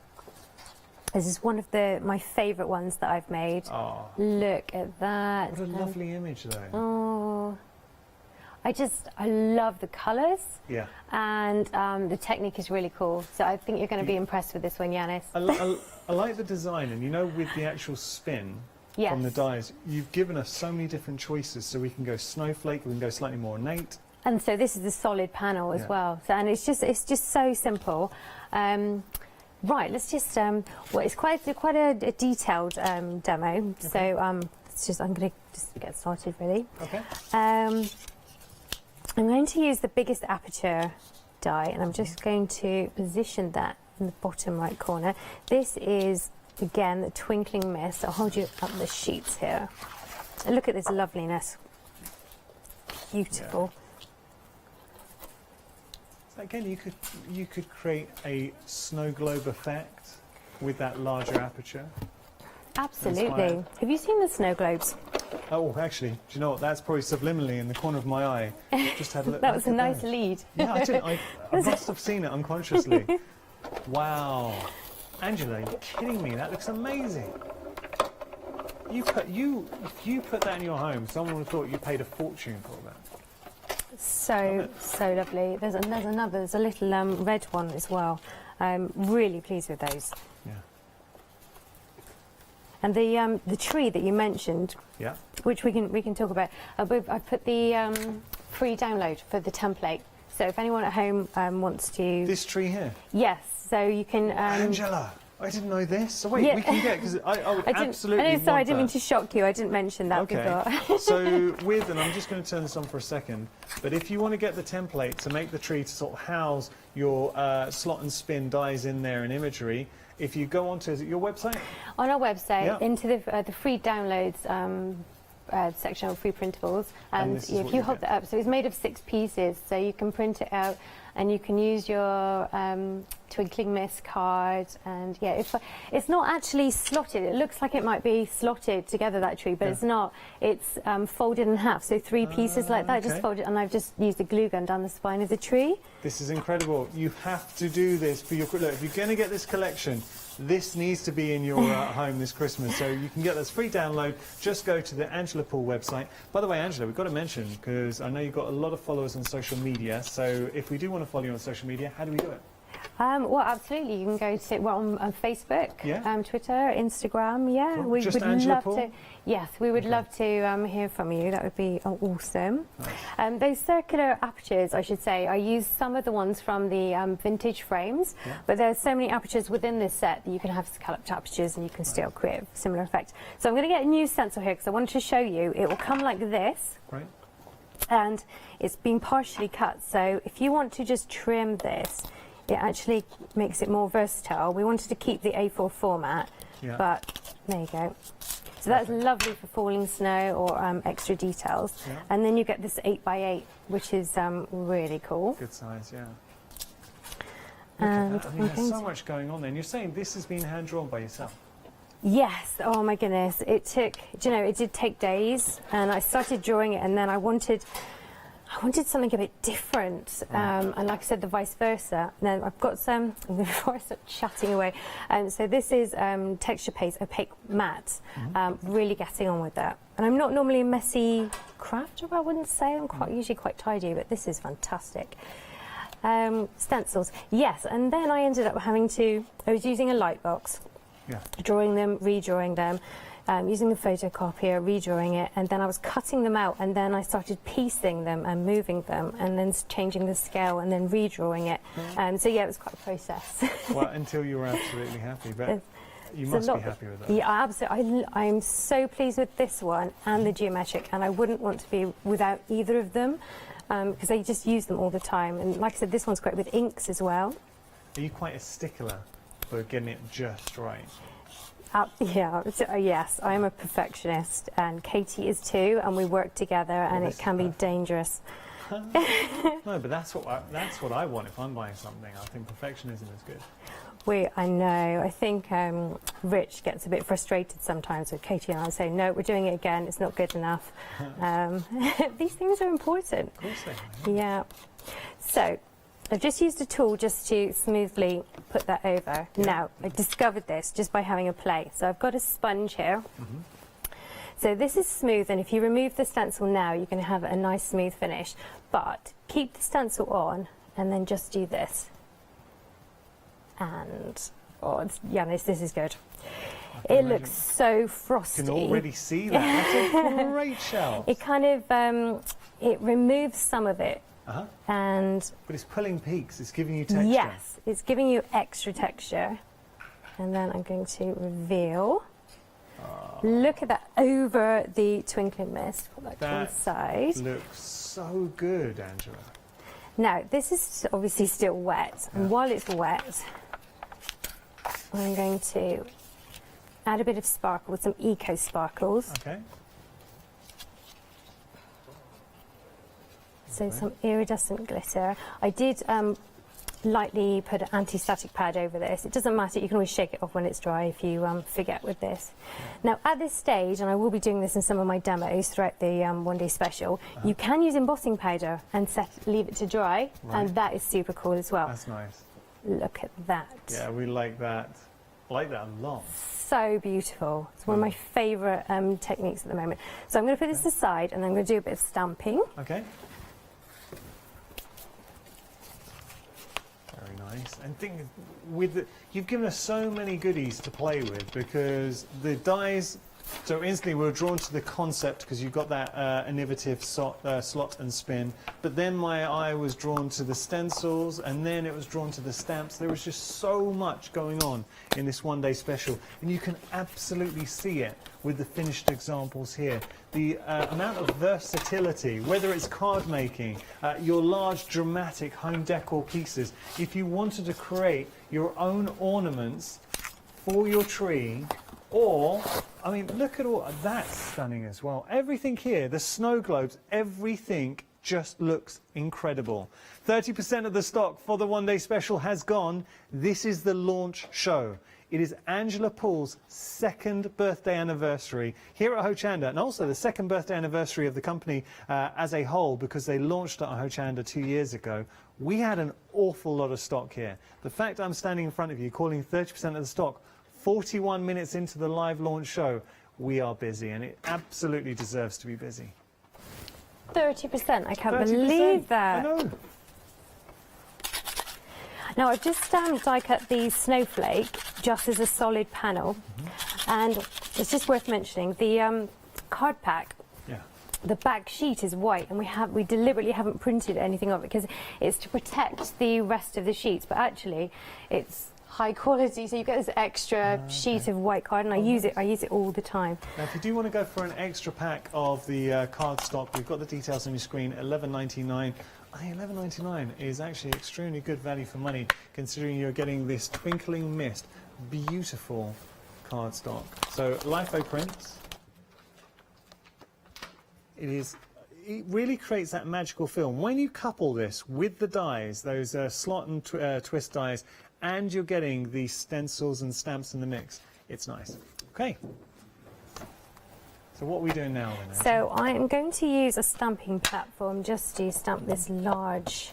This is one of my favourite ones that I've made. Oh. Look at that. What a lovely image though. Oh. I love the colours. Yeah. And the technique is really cool. So I think you're going to be impressed with this one, Yanis. I like the design, and you know, with the actual spin Yes. from the dies, you've given us so many different choices. So we can go snowflake, we can go slightly more ornate. And so this is the solid panel as well. So, and it's just so simple. Right, let's just well, it's quite a detailed demo. Okay. So I'm going to just get started really. Okay. I'm going to use the biggest aperture die, and I'm just going to position that in the bottom right corner. This is, again, the Twinkling Mist. I'll hold you up the sheets here. And look at this loveliness. Beautiful. Yeah. So again, you could create a snow globe effect with that larger aperture. Absolutely. Have you seen the snow globes? Oh, actually, do you know what? That's probably subliminally in the corner of my eye. Just had a look. That was a nice lead. Yeah, I did. I must have seen it unconsciously. Wow. Angela, you're kidding me. That looks amazing. If you put that in your home, someone would have thought you paid a fortune for that. So lovely. There's another. There's a little red one as well. I'm really pleased with those. Yeah. And the tree that you mentioned, yeah, which we can talk about. I've put the free download for the template. So if anyone at home wants to, this tree here. Yes. So you can. Angela, I didn't know this. So wait, we can get, because I would absolutely. I know, sorry, I didn't mean that. to shock you. I didn't mention that before. So and I'm just going to turn this on for a second, but if you want to get the template to make the tree to sort of house your slot and spin dies in there and imagery, if you go onto, is it your website? On our website, yeah, into the free downloads section of free printables, and if you hold that up, so it's made of 6 pieces, so you can print it out and you can use your Twinkling Mist card, and yeah, it's not actually slotted. It looks like it might be slotted together, that tree, but it's not. It's folded in half, so 3 pieces like that, just folded, and I've just used a glue gun down the spine of the tree. This is incredible. You have to do this for your, look, if you're going to get this collection, this needs to be in your home this Christmas, so you can get this free download. Just go to the Angela Poole website. By the way, Angela, we've got to mention, because I know you've got a lot of followers on social media, so if we do want to follow you on social media, how do we do it? Well, absolutely. You can go to on Facebook, Twitter, Instagram. Yeah, Cool. we Just would Angela love Paul? to. Yes, we would love to hear from you. That would be awesome. Nice. Those circular apertures, I should say, I used some of the ones from the vintage frames, but there's so many apertures within this set that you can have scalloped apertures and you can still create a similar effect. So I'm going to get a new stencil here because I wanted to show you. It will come like this. Right. And it's been partially cut, so if you want to just trim this, it actually makes it more versatile. We wanted to keep the A4 format, but there you go. So that's lovely for falling snow or extra details. And then you get this 8x8, which is really cool. Good size, yeah. And I mean, there's so much going on there. And you're saying this has been hand-drawn by yourself? Yes, oh my goodness. It took, it did take days, and I started drawing it, and then I wanted something a bit different, and like I said, the vice versa. Now I've got some, before I start chatting away, so this is texture paste, opaque matte, really getting on with that. And I'm not normally a messy crafter, I wouldn't say. I'm usually quite tidy, but this is fantastic. Stencils, yes, and then I ended up I was using a light box, drawing them, redrawing them, using the photocopier, redrawing it, and then I was cutting them out, and then I started piecing them and moving them, and then changing the scale, and then redrawing it. So yeah, it was quite a process. Well, until you were absolutely happy, but you must be happy with that. Yeah, absolutely. I'm so pleased with this one and the geometric, and I wouldn't want to be without either of them, because I just use them all the time. And like I said, this one's great with inks as well. Are you quite a stickler for getting it just right? Yes, I'm a perfectionist, and Katie is too, and we work together, and it can be dangerous. No, but that's what I want if I'm buying something. I think perfectionism is good. I know. I think Rich gets a bit frustrated sometimes with Katie and I say, no, we're doing it again. It's not good enough. These things are important. Of course they are. Yeah. So I've just used a tool just to smoothly put that over. Now, I discovered this just by having a play. So I've got a sponge here. So this is smooth, and if you remove the stencil now, you can have a nice smooth finish. But keep the stencil on, and then just do this. And, this is good. It looks so frosty. You can already see that. That's a great shell. It kind of, it removes some of it. But it's pulling peaks, it's giving you texture. Yes, it's giving you extra texture. And then I'm going to reveal. Look at that over the twinkling mist. Put that to one side. Looks so good, Angela. Now, this is obviously still wet, and while it's wet, I'm going to add a bit of sparkle with some Eco Sparkles. Okay. So some iridescent glitter. I did lightly put an anti-static pad over this. It doesn't matter, you can always shake it off when it's dry if you forget with this. Now at this stage, and I will be doing this in some of my demos throughout the one-day special, you can use embossing powder and leave it to dry, and that is super cool as well. That's nice. Look at that. Yeah, we like that. I like that a lot. So beautiful. It's one of my favourite techniques at the moment. So I'm going to put this aside, and I'm going to do a bit of stamping. Okay. Nice. And think you've given us so many goodies to play with, because the dies, so instantly we were drawn to the concept because you've got that innovative slot and spin, but then my eye was drawn to the stencils, and then it was drawn to the stamps. There was just so much going on in this one-day special, and you can absolutely see it with the finished examples here. The amount of versatility, whether it's card making, your large dramatic home decor pieces. If you wanted to create your own ornaments for your tree, or, I mean, look at all, that's stunning as well. Everything here, the snow globes, everything just looks incredible. 30% of the stock for the one-day special has gone. This is the launch show. It is Angela Paul's second birthday anniversary here at Hochanda, and also the second birthday anniversary of the company as a whole, because they launched at Hochanda 2 years ago. We had an awful lot of stock here. The fact I'm standing in front of you calling 30% of the stock 41 minutes into the live launch show, we are busy, and it absolutely deserves to be busy. 30%, I can't believe that. I know. Now I've just die cut the snowflake just as a solid panel, and it's just worth mentioning the card pack. The back sheet is white, and we deliberately haven't printed anything on it because it's to protect the rest of the sheets, but actually it's high quality, so you get this extra sheet of white card, and I use it all the time. Now if you do want to go for an extra pack of the card stock, we've got the details on your screen, $11.99. $11.99 is actually extremely good value for money, considering you're getting this twinkling mist, beautiful cardstock. So LIFO prints. It really creates that magical film. When you couple this with the dies, those slot and twist dies, and you're getting the stencils and stamps in the mix, it's nice. Okay. So what are we doing now then? So I am going to use a stamping platform just to stamp this large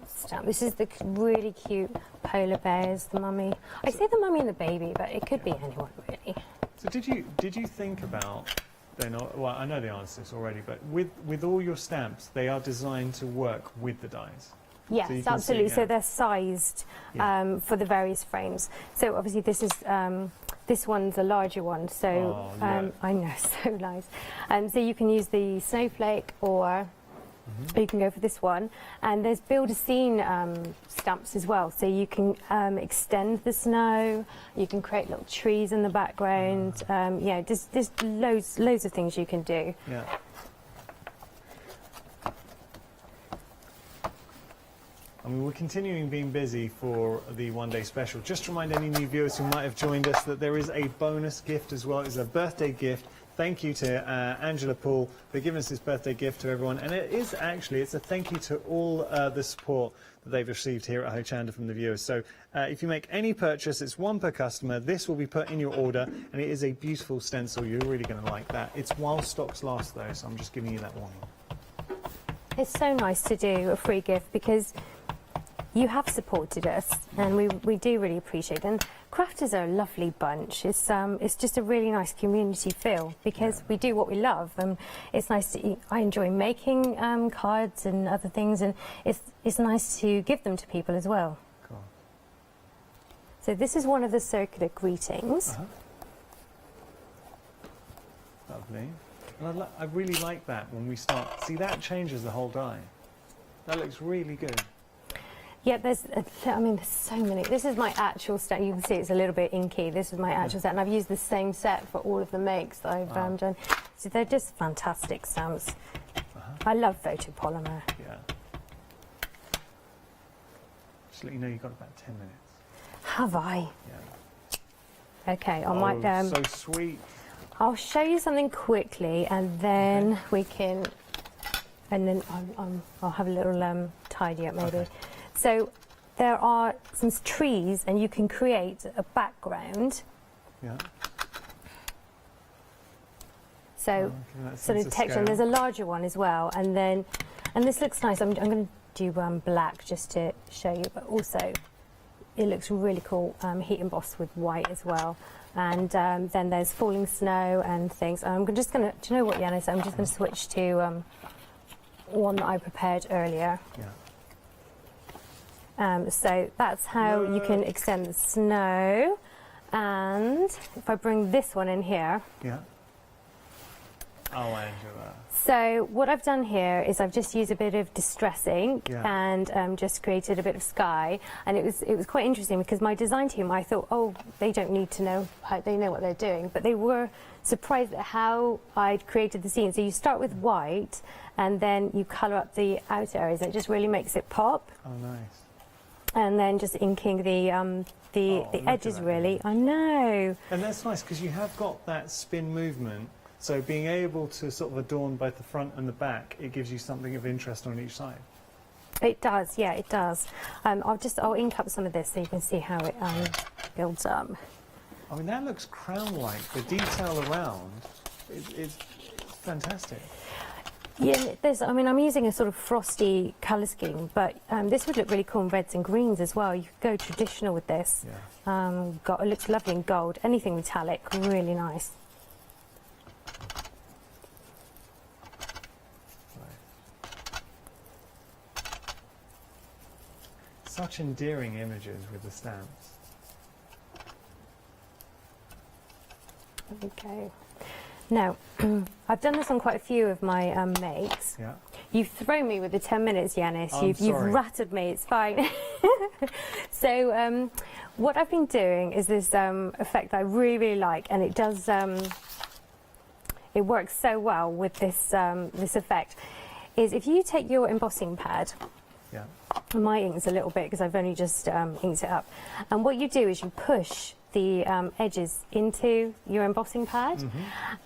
stamp. This is the really cute polar bears, the mummy. I say the mummy and the baby, but it could be anyone really. So did you think about, well, I know the answer to this already, but with all your stamps, they are designed to work with the dies? Yes, so absolutely. See, so they're sized for the various frames. So obviously this one's a larger one, so I know, so nice. So you can use the snowflake, or you can go for this one. And there's build-a-scene stamps as well, so you can extend the snow, you can create little trees in the background. Yeah, there's loads of things you can do. Yeah. I mean, we're continuing being busy for the one-day special. Just to remind any new viewers who might have joined us that there is a bonus gift as well. It's a birthday gift. Thank you to Angela Poole for giving us this birthday gift to everyone. And it's a thank you to all the support that they've received here at Hochanda from the viewers. So if you make any purchase, it's one per customer. This will be put in your order, and it is a beautiful stencil. You're really going to like that. It's while stocks last, though, so I'm just giving you that warning. It's so nice to do a free gift because you have supported us, and we do really appreciate it. And crafters are a lovely bunch. It's just a really nice community feel because we do what we love, and it's nice to. I enjoy making cards and other things, and it's nice to give them to people as well. Cool. So this is one of the circular greetings. Lovely. And I really like that when we start. See, that changes the whole die. That looks really good. Yeah, there's so many. This is my actual set. You can see it's a little bit inky. This is my actual set, and I've used the same set for all of the makes that I've done. So they're just fantastic stamps. I love photopolymer. Yeah. Just let you know you've got about 10 minutes. Have I? Yeah. Okay, I might. So sweet. I'll show you something quickly, and then we can. And then I'll have a little tidy up maybe. Okay. So there are some trees, and you can create a background. Yeah. So sort of texture. And there's a larger one as well, and this looks nice. I'm going to do black just to show you, but also it looks really cool. Heat embossed with white as well, and then there's falling snow and things. I'm just going to. Do you know what, Yanis? I'm just going to switch to one that I prepared earlier. Yeah. So that's how you can extend the snow. And if I bring this one in here. Yeah. Oh, Angela. So what I've done here is I've just used a bit of distress ink and just created a bit of sky. And it was quite interesting because my design team, I thought, oh, they don't need to know, they know what they're doing. But they were surprised at how I'd created the scene. So you start with white, and then you colour up the outer areas, and it just really makes it pop. Oh, nice. And then just inking the edges, really. I know. And that's nice because you have got that spin movement. So being able to sort of adorn both the front and the back, it gives you something of interest on each side. It does, yeah, it does. I'll ink up some of this so you can see how it builds up. I mean, that looks crown-like. The detail around is fantastic. Yeah, I'm using a sort of frosty colour scheme, but this would look really cool in reds and greens as well. You could go traditional with this. Yeah. It looks lovely in gold. Anything metallic, really nice. such endearing images with the stamps. Okay. Now, I've done this on quite a few of my makes. Yeah. You've thrown me with the 10 minutes, Yanis. I'm You've sorry. rattled me. It's fine. So, what I've been doing is this effect I really, really like, and it does. It works so well with this this effect. Is if you take your embossing pad. Yeah. My ink's a little bit because I've only just inked it up, and what you do is you push the edges into your embossing pad,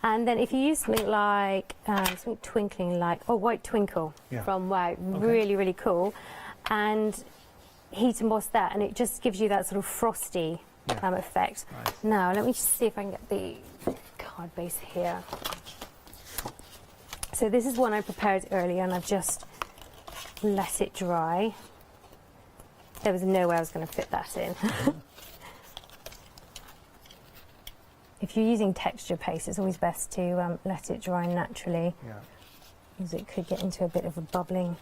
and then if you use something like something twinkling like White Twinkle from Wow, really, really cool, and heat emboss that, and it just gives you that sort of frosty effect. Nice. Now let me just see if I can get the card base here. So this is one I prepared earlier, and I've just let it dry. There was no way I was going to fit that in. If you're using texture paste, it's always best to let it dry naturally, because it could get into a bit of a bubbling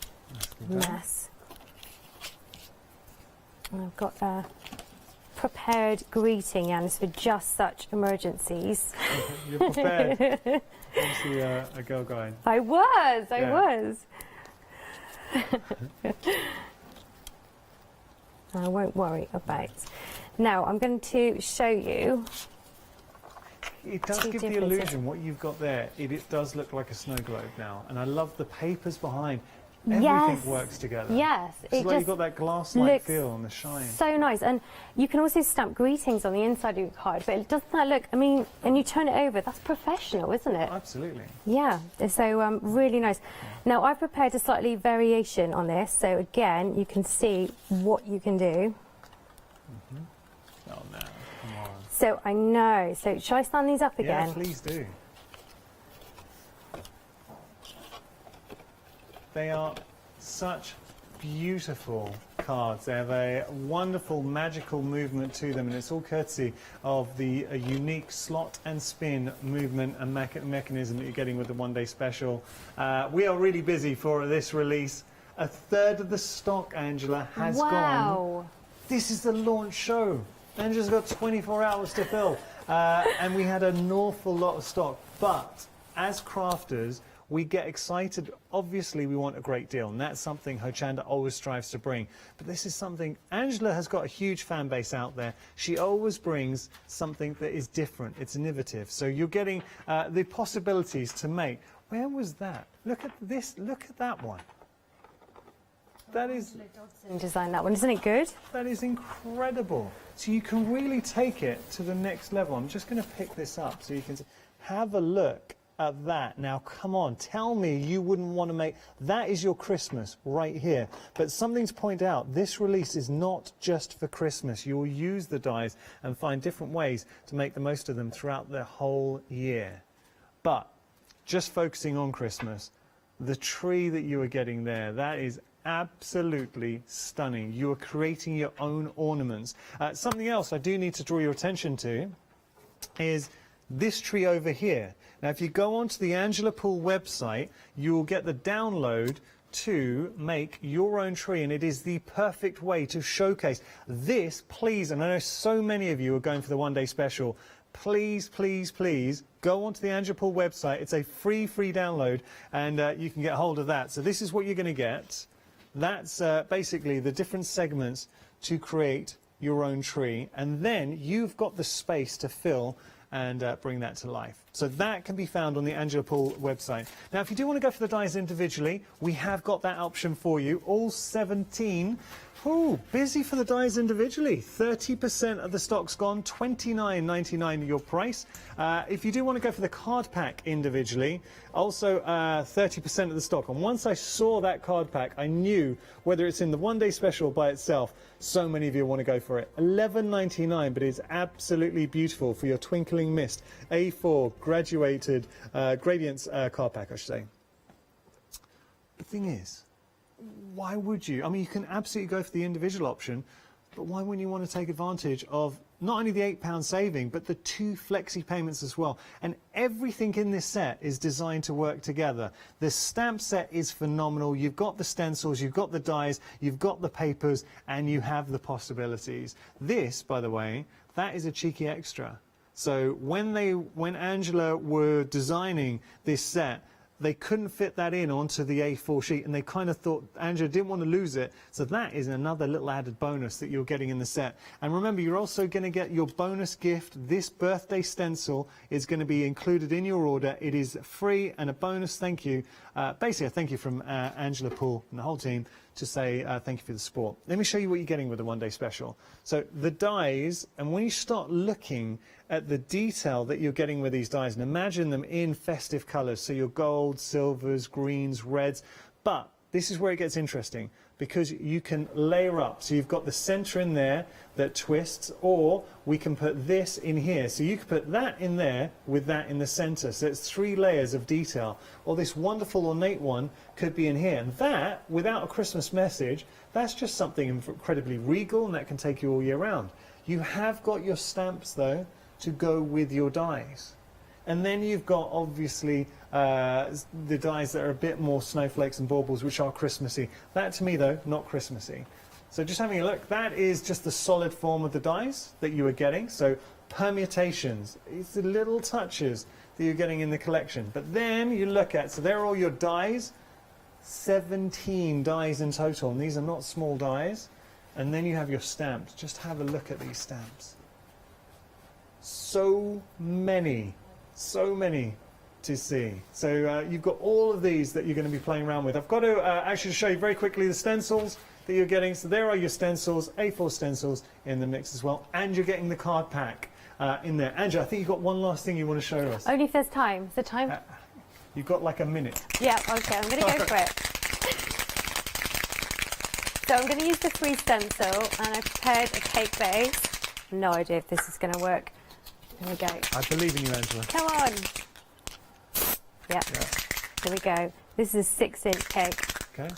mess. And I've got a prepared greeting, Yanis, for just such emergencies. You're prepared. Obviously a girl guide. I was. I won't worry about. Now I'm going to show you. It does give the illusion, what you've got there, it does look like a snow globe now. And I love the papers behind. Everything works together. Yes. It's like you've got that glass-like feel and the shine. So nice. And you can also stamp greetings on the inside of your card, but doesn't that look, I mean, and you turn it over, that's professional, isn't it? Absolutely. Yeah. So really nice. Now I've prepared a slightly variation on this, so again, you can see what you can do. Oh no, come on. So I know. So shall I stand these up again? Yeah, please do. They are such beautiful cards. They have a wonderful magical movement to them, and it's all courtesy of the unique slot and spin movement and mechanism that you're getting with the one-day special. We are really busy for this release. A third of the stock, Angela, has gone. This is the launch show. Angela's got 24 hours to fill, and we had an awful lot of stock. But as crafters, we get excited. Obviously, we want a great deal, and that's something Hochanda always strives to bring. But this is something, Angela has got a huge fan base out there. She always brings something that is different. It's innovative. So you're getting the possibilities to make. Where was that? Look at this. Look at that one. That is... Design that one. Isn't it good? That is incredible. So you can really take it to the next level. I'm just going to pick this up so you can have a look at that. Now, come on, tell me you wouldn't want to make... That is your Christmas right here. But something to point out, this release is not just for Christmas. You will use the dies and find different ways to make the most of them throughout the whole year. But just focusing on Christmas, the tree that you are getting there, that is absolutely stunning. You are creating your own ornaments. Something else I do need to draw your attention to is this tree over here. Now, if you go onto the Angela Poole website, you will get the download to make your own tree, and it is the perfect way to showcase this. Please, and I know so many of you are going for the one-day special, please, please, please go onto the Angela Poole website. It's a free download, and you can get hold of that. So this is what you're going to get. That's basically the different segments to create your own tree, and then you've got the space to fill and bring that to life. So that can be found on the Angela Poole website. Now, if you do want to go for the dies individually, we have got that option for you. All 17. Ooh, busy for the dies individually. 30% of the stock's gone, $29.99 your price. If you do want to go for the card pack individually, also 30% of the stock. And once I saw that card pack, I knew whether it's in the one-day special or by itself, so many of you want to go for it. $11.99, but it's absolutely beautiful for your Twinkling Mist A4 graduated gradients card pack, I should say. The thing is, why would you? I mean, you can absolutely go for the individual option, but why wouldn't you want to take advantage of not only the £8 saving, but the 2 flexi payments as well? And everything in this set is designed to work together. The stamp set is phenomenal. You've got the stencils, you've got the dies, you've got the papers, and you have the possibilities. This, by the way, that is a cheeky extra. So when Angela were designing this set, they couldn't fit that in onto the A4 sheet, and they kind of thought Angela didn't want to lose it. So that is another little added bonus that you're getting in the set. And remember, you're also going to get your bonus gift. This birthday stencil is going to be included in your order. It is free and a bonus thank you. Basically, a thank you from Angela, Paul, and the whole team to say thank you for the support. Let me show you what you're getting with the one-day special. So the dies, and when you start looking at the detail that you're getting with these dies, and imagine them in festive colours, so your gold, silvers, greens, reds, but this is where it gets interesting, because you can layer up. So you've got the centre in there that twists, or we can put this in here. So you can put that in there with that in the centre. So it's 3 layers of detail. Or this wonderful ornate one could be in here. And that, without a Christmas message, that's just something incredibly regal, and that can take you all year round. You have got your stamps, though, to go with your dies. And then you've got, obviously, the dies that are a bit more snowflakes and baubles, which are Christmassy. That, to me, though, not Christmassy. So just having a look, that is just the solid form of the dies that you are getting. So permutations, it's the little touches that you're getting in the collection. But then you look at, so there are all your dies, 17 dies in total, and these are not small dies. And then you have your stamps. Just have a look at these stamps. So many to see. So you've got all of these that you're going to be playing around with. I've got to actually show you very quickly the stencils that you're getting. So there are your stencils, A4 stencils in the mix as well, and you're getting the card pack in there. Angela, I think you've got one last thing you want to show us. Only if there's time. Is there time? You've got like a minute. Yeah, okay, I'm going to go for it. So I'm going to use the 3 stencil, and I've prepared a cake base. No idea if this is going to work. Here we go. I believe in you, Angela. Come on. Yeah. Here we go. This is a 6-inch cake. Okay.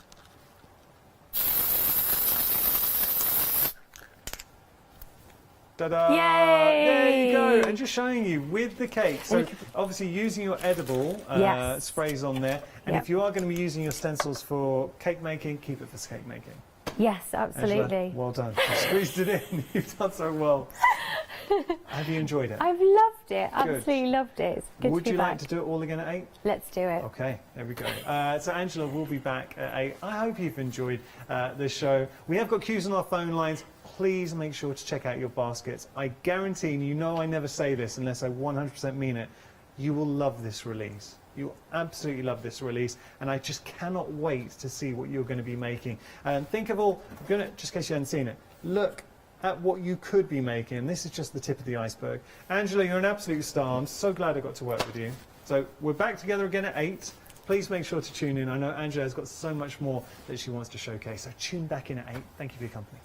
Ta-da! Yay! There you go. And just showing you with the cake. So obviously using your edible sprays on there. And if you are going to be using your stencils for cake making, keep it for cake making. Yes, absolutely. Angela, well done. You squeezed it in. You've done so well. Have you enjoyed it? I've loved it. Absolutely loved it. It's good Would to be you back. like to do it all again at 8? Let's do it. Okay, there we go. So Angela will be back at 8. I hope you've enjoyed this show. We have got queues on our phone lines. Please make sure to check out your baskets. I guarantee, and you know I never say this unless I 100% mean it, you will love this release. You'll absolutely love this release, and I just cannot wait to see what you're going to be making. And think of all, just in case you haven't seen it, look at what you could be making. This is just the tip of the iceberg. Angela, you're an absolute star. I'm so glad I got to work with you. So we're back together again at 8. Please make sure to tune in. I know Angela has got so much more that she wants to showcase, so tune back in at 8. Thank you for your company.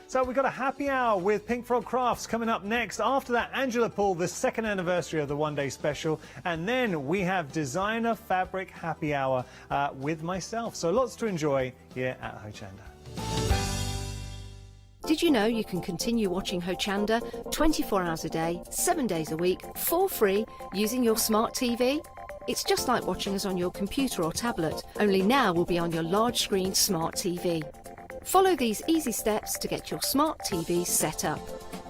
So we've got a happy hour with Pink Frog Crafts coming up next. After that, Angela Paul, the 2nd anniversary of the one-day special. And then we have Designer Fabric Happy Hour with myself. So lots to enjoy here at Hochanda. Did you know you can continue watching Hochanda 24 hours a day, 7 days a week, for free, using your smart TV? It's just like watching us on your computer or tablet, only now we'll be on your large screen smart TV. Follow these easy steps to get your smart TV set up.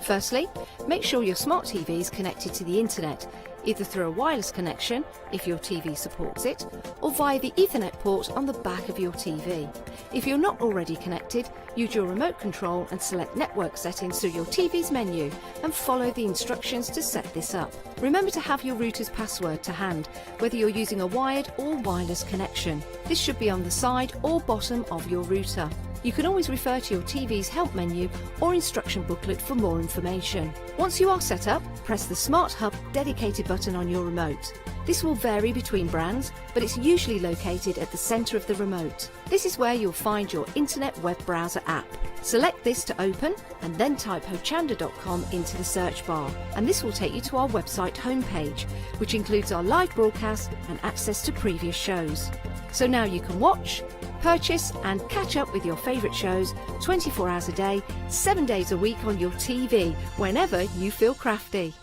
Firstly, make sure your smart TV is connected to the internet, either through a wireless connection, if your TV supports it, or via the Ethernet port on the back of your TV. If you're not already connected, use your remote control and select network settings through your TV's menu and follow the instructions to set this up. Remember to have your router's password to hand, whether you're using a wired or wireless connection. This should be on the side or bottom of your router. You can always refer to your TV's help menu or instruction booklet for more information. Once you are set up, press the Smart Hub dedicated button on your remote. This will vary between brands, but it's usually located at the centre of the remote. This is where you'll find your internet web browser app. Select this to open and then type hochanda.com into the search bar, and this will take you to our website homepage, which includes our live broadcast and access to previous shows. So now you can watch, purchase and catch up with your favourite shows 24 hours a day, 7 days a week on your TV, whenever you feel crafty.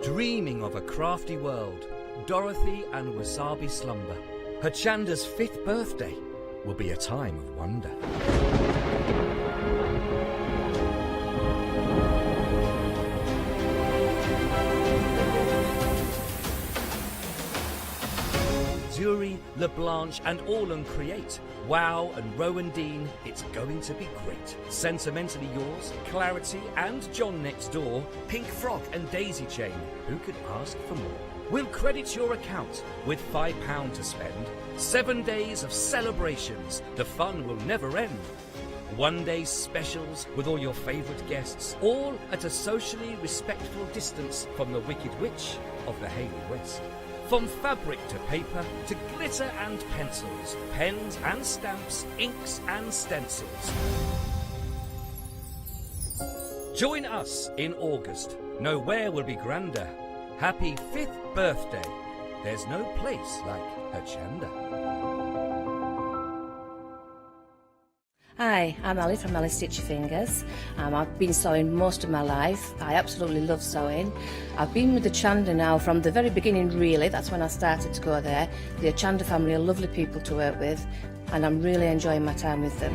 Dreaming of a crafty world, Dorothy and Wasabi slumber. Hochanda's 5th birthday will be a time of wonder. Jewellery, LeBlanche and Orlan create. Wow and Rowan Dean, it's going to be great. Sentimentally yours, Clarity and John next door, Pink Frog and Daisy Chain. Who could ask for more? We'll credit your account with £5 to spend. 7 days of celebrations. The fun will never end. 1 day specials with all your favourite guests, all at a socially respectful distance from the Wicked Witch of the Hayley West. From fabric to paper to glitter and pencils, pens and stamps, inks and stencils. Join us in August. Nowhere will be grander. Happy 5th birthday. There's no place like Hochanda. Hi, I'm Ali from Ali Stitchy Fingers. I've been sewing most of my life. I absolutely love sewing. I've been with the Hochanda now from the very beginning, really. That's when I started to go there. The Hochanda family are lovely people to work with, and I'm really enjoying my time with them.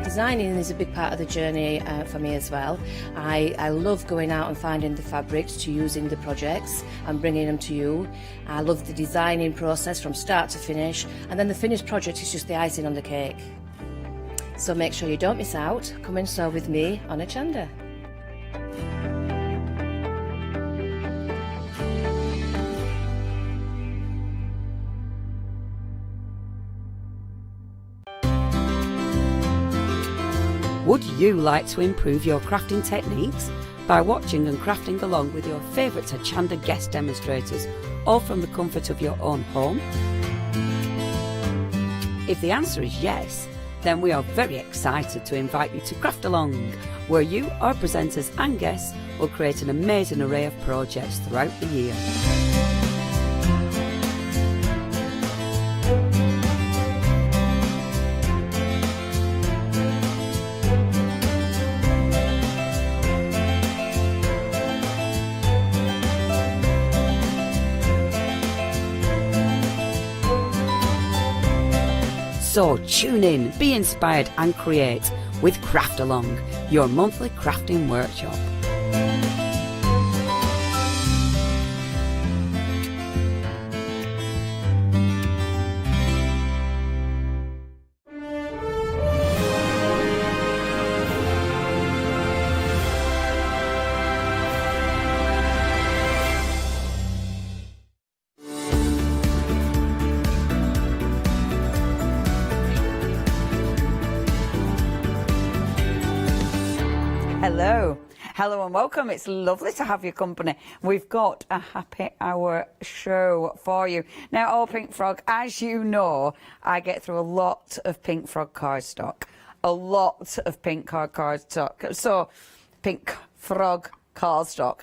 Designing is a big part of the journey for me as well. I love going out and finding the fabrics to use in the projects and bringing them to you. I love the designing process from start to finish, and then the finished project is just the icing on the cake. So make sure you don't miss out. Come and sew with me on Hochanda. Would you like to improve your crafting techniques by watching and crafting along with your favourite Hochanda guest demonstrators, all from the comfort of your own home? If the answer is yes, then we are very excited to invite you to Craft Along, where you, our presenters and guests, will create an amazing array of projects throughout the year. So tune in, be inspired and create with Craft Along, your monthly crafting workshop. Hello and welcome. It's lovely to have your company. We've got a happy hour show for you. Now, all Pink Frog, as you know, I get through a lot of Pink Frog cardstock. A lot of Pink cardstock. So, Pink Frog cardstock.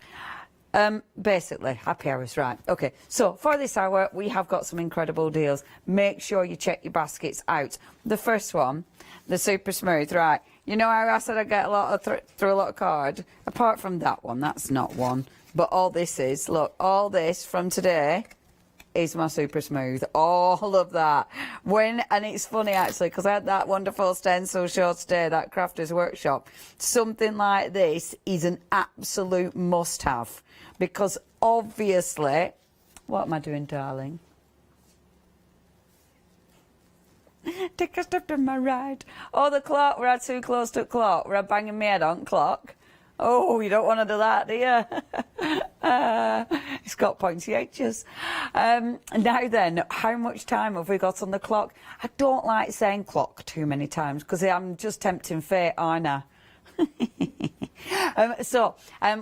Basically, happy hours, right. Okay, so for this hour, we have got some incredible deals. Make sure you check your baskets out. The first one, the super smooth, right. You know how I said I get a lot of through a lot of card? Apart from that one, that's not one. But all this is, look, all this from today is my super smooth. All of that. And it's funny actually, because I had that wonderful stencil show today, that Crafters Workshop. Something like this is an absolute must-have. Because obviously, what am I doing, darling? Take a step to my right. Oh, the clock. We're too close to the clock. We're banging my head on the clock. Oh, you don't want to do that, do you? It's got pointy edges. Now then, how much time have we got on the clock? I don't like saying clock too many times because I'm just tempting fate, aren't I?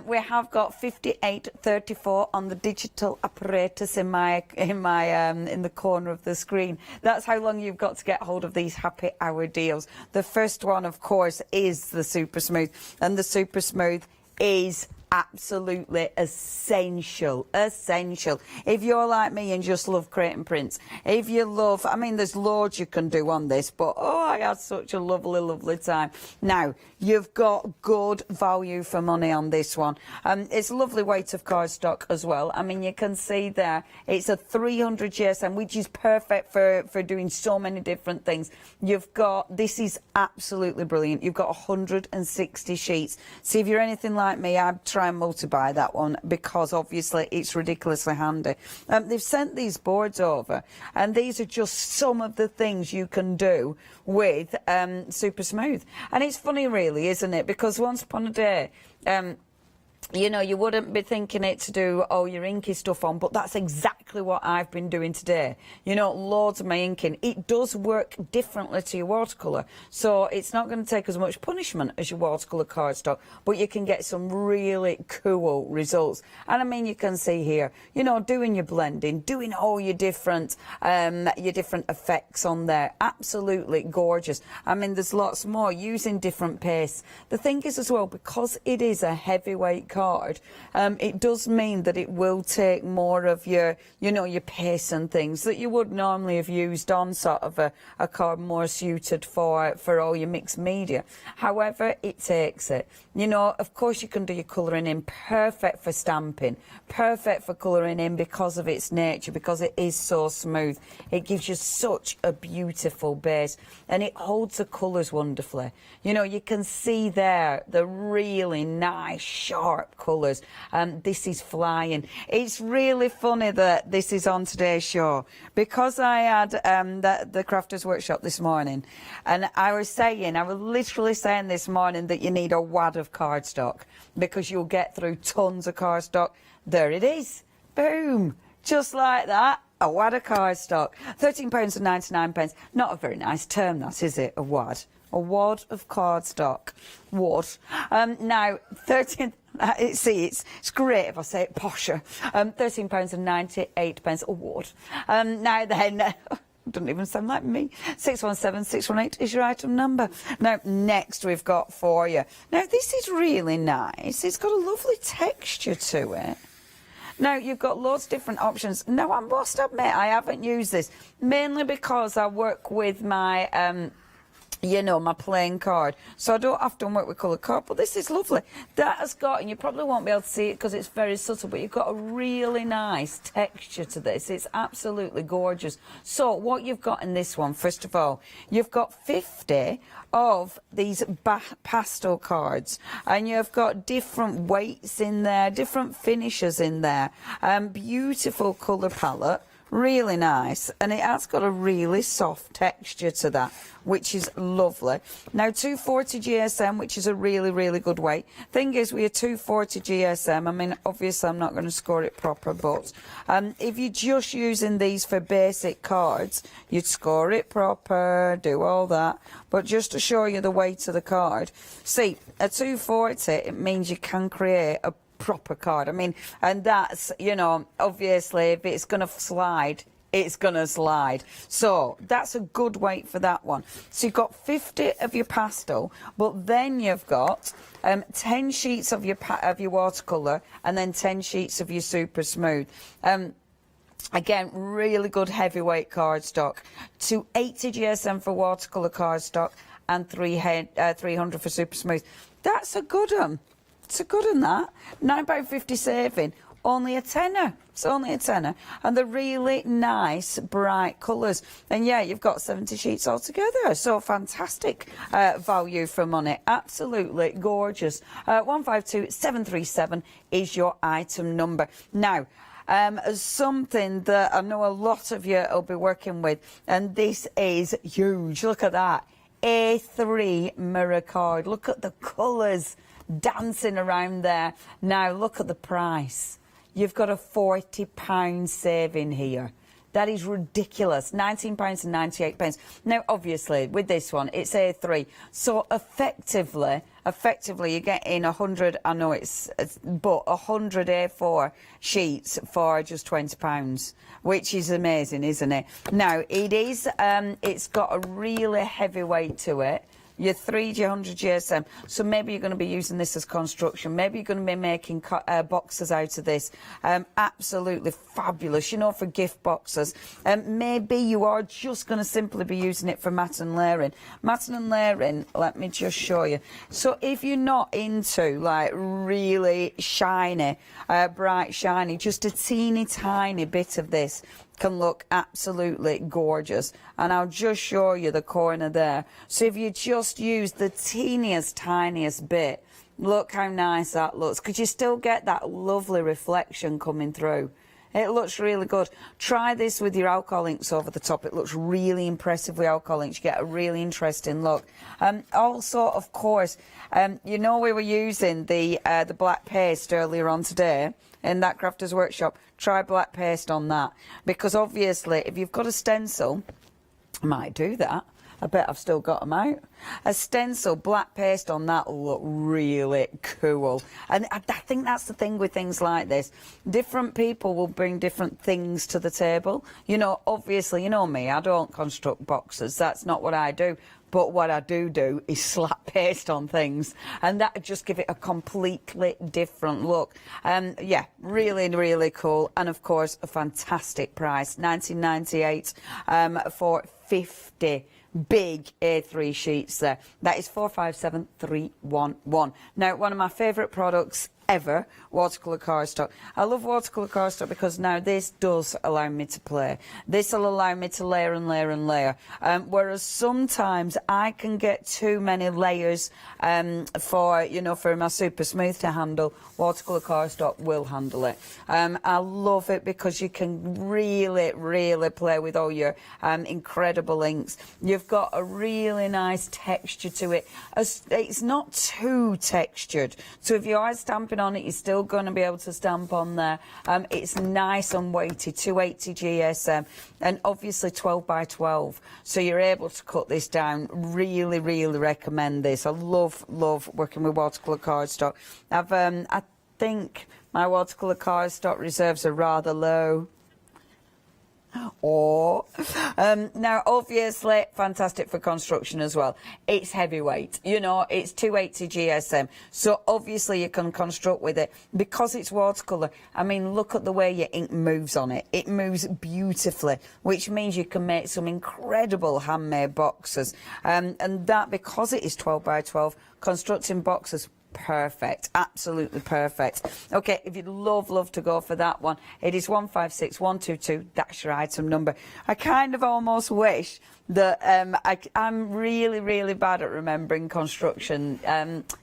We have got 58.34 on the digital apparatus in the corner of the screen. That's how long you've got to get hold of these happy hour deals. The first one, of course, is the Super Smooth, and the Super Smooth is absolutely essential. If you're like me and just love creating prints, if you love, I mean, there's loads you can do on this, but I had such a lovely time. Now, you've got good value for money on this one. It's a lovely weight of cardstock as well. I mean, you can see there, it's a 300 GSM, which is perfect for doing so many different things. You've got, this is absolutely brilliant. You've got 160 sheets. See, if you're anything like me, I'd try and multi-buy that one because obviously it's ridiculously handy. They've sent these boards over, and these are just some of the things you can do with Super Smooth. And it's funny, really, isn't it? Because once upon a day, you know, you wouldn't be thinking it to do all your inky stuff on, but that's exactly what I've been doing today. You know, loads of my inking. It does work differently to your watercolour, so it's not going to take as much punishment as your watercolour cardstock, but you can get some really cool results. And I mean, you can see here, you know, doing your blending, doing all your different effects on there. Absolutely gorgeous. I mean, there's lots more, using different pastes. The thing is as well, because it is a heavyweight card, it does mean that it will take more of your, you know, your paste and things that you would normally have used on sort of a card more suited for all your mixed media. However, it takes it. You know, of course you can do your colouring in, perfect for stamping, perfect for colouring in because of its nature, because it is so smooth. It gives you such a beautiful base, and it holds the colours wonderfully. You know, you can see there the really nice, sharp colours. This is flying. It's really funny that this is on today's show because I had the Crafters Workshop this morning, and I was literally saying this morning that you need a wad of cardstock because you'll get through tons of cardstock. There it is. Boom. Just like that. A wad of cardstock. £13.99. Not a very nice term, that, is it? A wad. A wad of cardstock. Wad. Now, 13... see, it's great if I say it posher. £13.98 a wad. Now then... doesn't even sound like me. 617-618 is your item number. Now, next we've got for you. Now, this is really nice. It's got a lovely texture to it. Now, you've got loads of different options. Now, I must admit, I haven't used this, mainly because I work with my... you know, my plain card, so I don't often work with coloured card, but this is lovely. That has got, and you probably won't be able to see it because it's very subtle, but you've got a really nice texture to this. It's absolutely gorgeous. So what you've got in this one, first of all, you've got 50 of these pastel cards, and you've got different weights in there, different finishes in there, beautiful colour palette. Really nice, and it has got a really soft texture to that, which is lovely. Now, 240 GSM, which is a really good weight. Thing is, with a 240 GSM, I mean, obviously I'm not going to score it proper, but if you're just using these for basic cards, you'd score it proper, do all that. But just to show you the weight of the card, see, a 240, it means you can create a proper card. I mean, and that's, you know, obviously if it's going to slide, it's going to slide. So that's a good weight for that one. So you've got 50 of your pastel, but then you've got 10 sheets of your watercolour, and then 10 sheets of your Super Smooth. Again, really good heavyweight cardstock. 280 GSM for watercolour cardstock, and 300 for Super Smooth. That's a good one. It's a good one, that. £9.50 saving. Only a tenner. It's only a tenner. And they're really nice, bright colours. And yeah, you've got 70 sheets altogether. So fantastic value for money. Absolutely gorgeous. 152737 is your item number. Now, something that I know a lot of you will be working with, and this is huge. Look at that. A3 mirror card. Look at the colours dancing around there. Now look at the price. You've got a £40 saving here. That is ridiculous. £19.98. Now, obviously, with this one, it's A3. So effectively you're getting 100, I know but 100 A4 sheets for just £20, which is amazing, isn't it? Now, it's got a really heavy weight to it. Your 3G 100 GSM, so maybe you're going to be using this as construction, maybe you're going to be making boxes out of this. Absolutely fabulous, you know, for gift boxes. Maybe you are just going to simply be using it for mat and layering. Mat and layering, let me just show you. So if you're not into like really shiny, bright shiny, just a teeny tiny bit of this can look absolutely gorgeous, and I'll just show you the corner there. So if you just use the teeniest tiniest bit, look how nice that looks, because you still get that lovely reflection coming through. It looks really good. Try this with your alcohol inks over the top. It looks really impressive with alcohol inks. You get a really interesting look. Also, of course, you know, we were using the black paste earlier on today in that Crafters Workshop. Try black paste on that, because obviously if you've got a stencil, I might do that. I bet I've still got them out. A stencil, black paste on that will look really cool. And I think that's the thing with things like this. Different people will bring different things to the table. You know, obviously, you know me, I don't construct boxes. That's not what I do. But what I do is slap paste on things, and that would just give it a completely different look. Yeah, really, really cool. And of course, a fantastic price, $19.98 for 50 big A3 sheets there. That is 457311. Now, one of my favourite products ever, watercolour cardstock. I love watercolour cardstock because now this does allow me to play. This will allow me to layer and layer and layer. Whereas sometimes I can get too many layers for my super smooth to handle. Watercolour cardstock will handle it. I love it because you can really, really play with all your incredible inks. You've got a really nice texture to it. It's not too textured. So if you are stamping on it, you're still going to be able to stamp on there. It's nice and weighted, 280 GSM, and obviously 12 by 12, so you're able to cut this down. Really, really recommend this. I love working with watercolour cardstock. I think my watercolour cardstock reserves are rather low. Now, obviously, fantastic for construction as well. It's heavyweight, you know, it's 280 GSM. So obviously you can construct with it because it's watercolour. I mean, look at the way your ink moves on it. It moves beautifully, which means you can make some incredible handmade boxes. And that, because it is 12 by 12, constructing boxes, perfect, absolutely perfect. Okay, if you'd love to go for that one, it is 156122. That's your item number. I kind of almost wish that I'm really bad at remembering construction,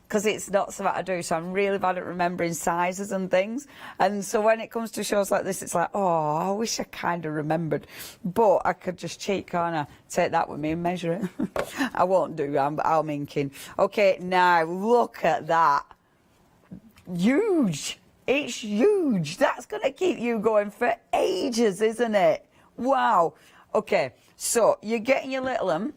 because it's not something I do, so I'm really bad at remembering sizes and things. And so when it comes to shows like this, it's like, oh, I wish I kind of remembered. But I could just cheat, can't I? Take that with me and measure it. I won't do, I'm inking. Okay, now look at that. Huge. It's huge. That's going to keep you going for ages, isn't it? Wow. Okay, so you're getting your little one.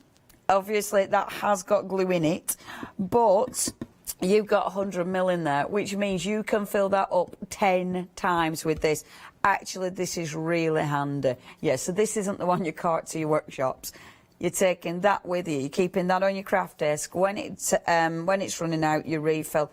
Obviously, that has got glue in it, but you've got 100 ml in there, which means you can fill that up 10 times with this. Actually, this is really handy. Yeah, so this isn't the one you cart to your workshops. You're taking that with you. You're keeping that on your craft desk. When it's running out, you refill.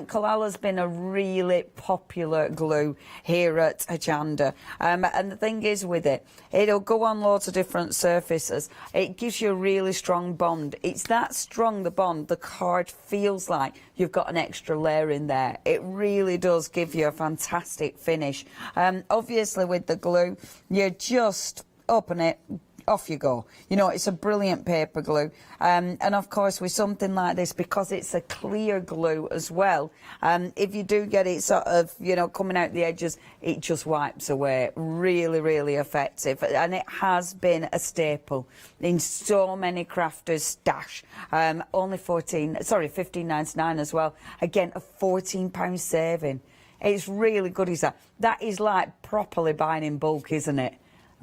Collala's been a really popular glue here at Hochanda. And the thing is with it, it'll go on loads of different surfaces. It gives you a really strong bond. It's that strong, the bond, the card feels like you've got an extra layer in there. It really does give you a fantastic finish. Obviously, with the glue, you just open it, off you go. You know, it's a brilliant paper glue. And of course, with something like this, because it's a clear glue as well, if you do get it sort of, you know, coming out the edges, it just wipes away. Really, really effective. And it has been a staple in so many crafters' stash. Only $15.99 as well. Again, a £14 saving. It's really good, is that? That is like properly buying in bulk, isn't it?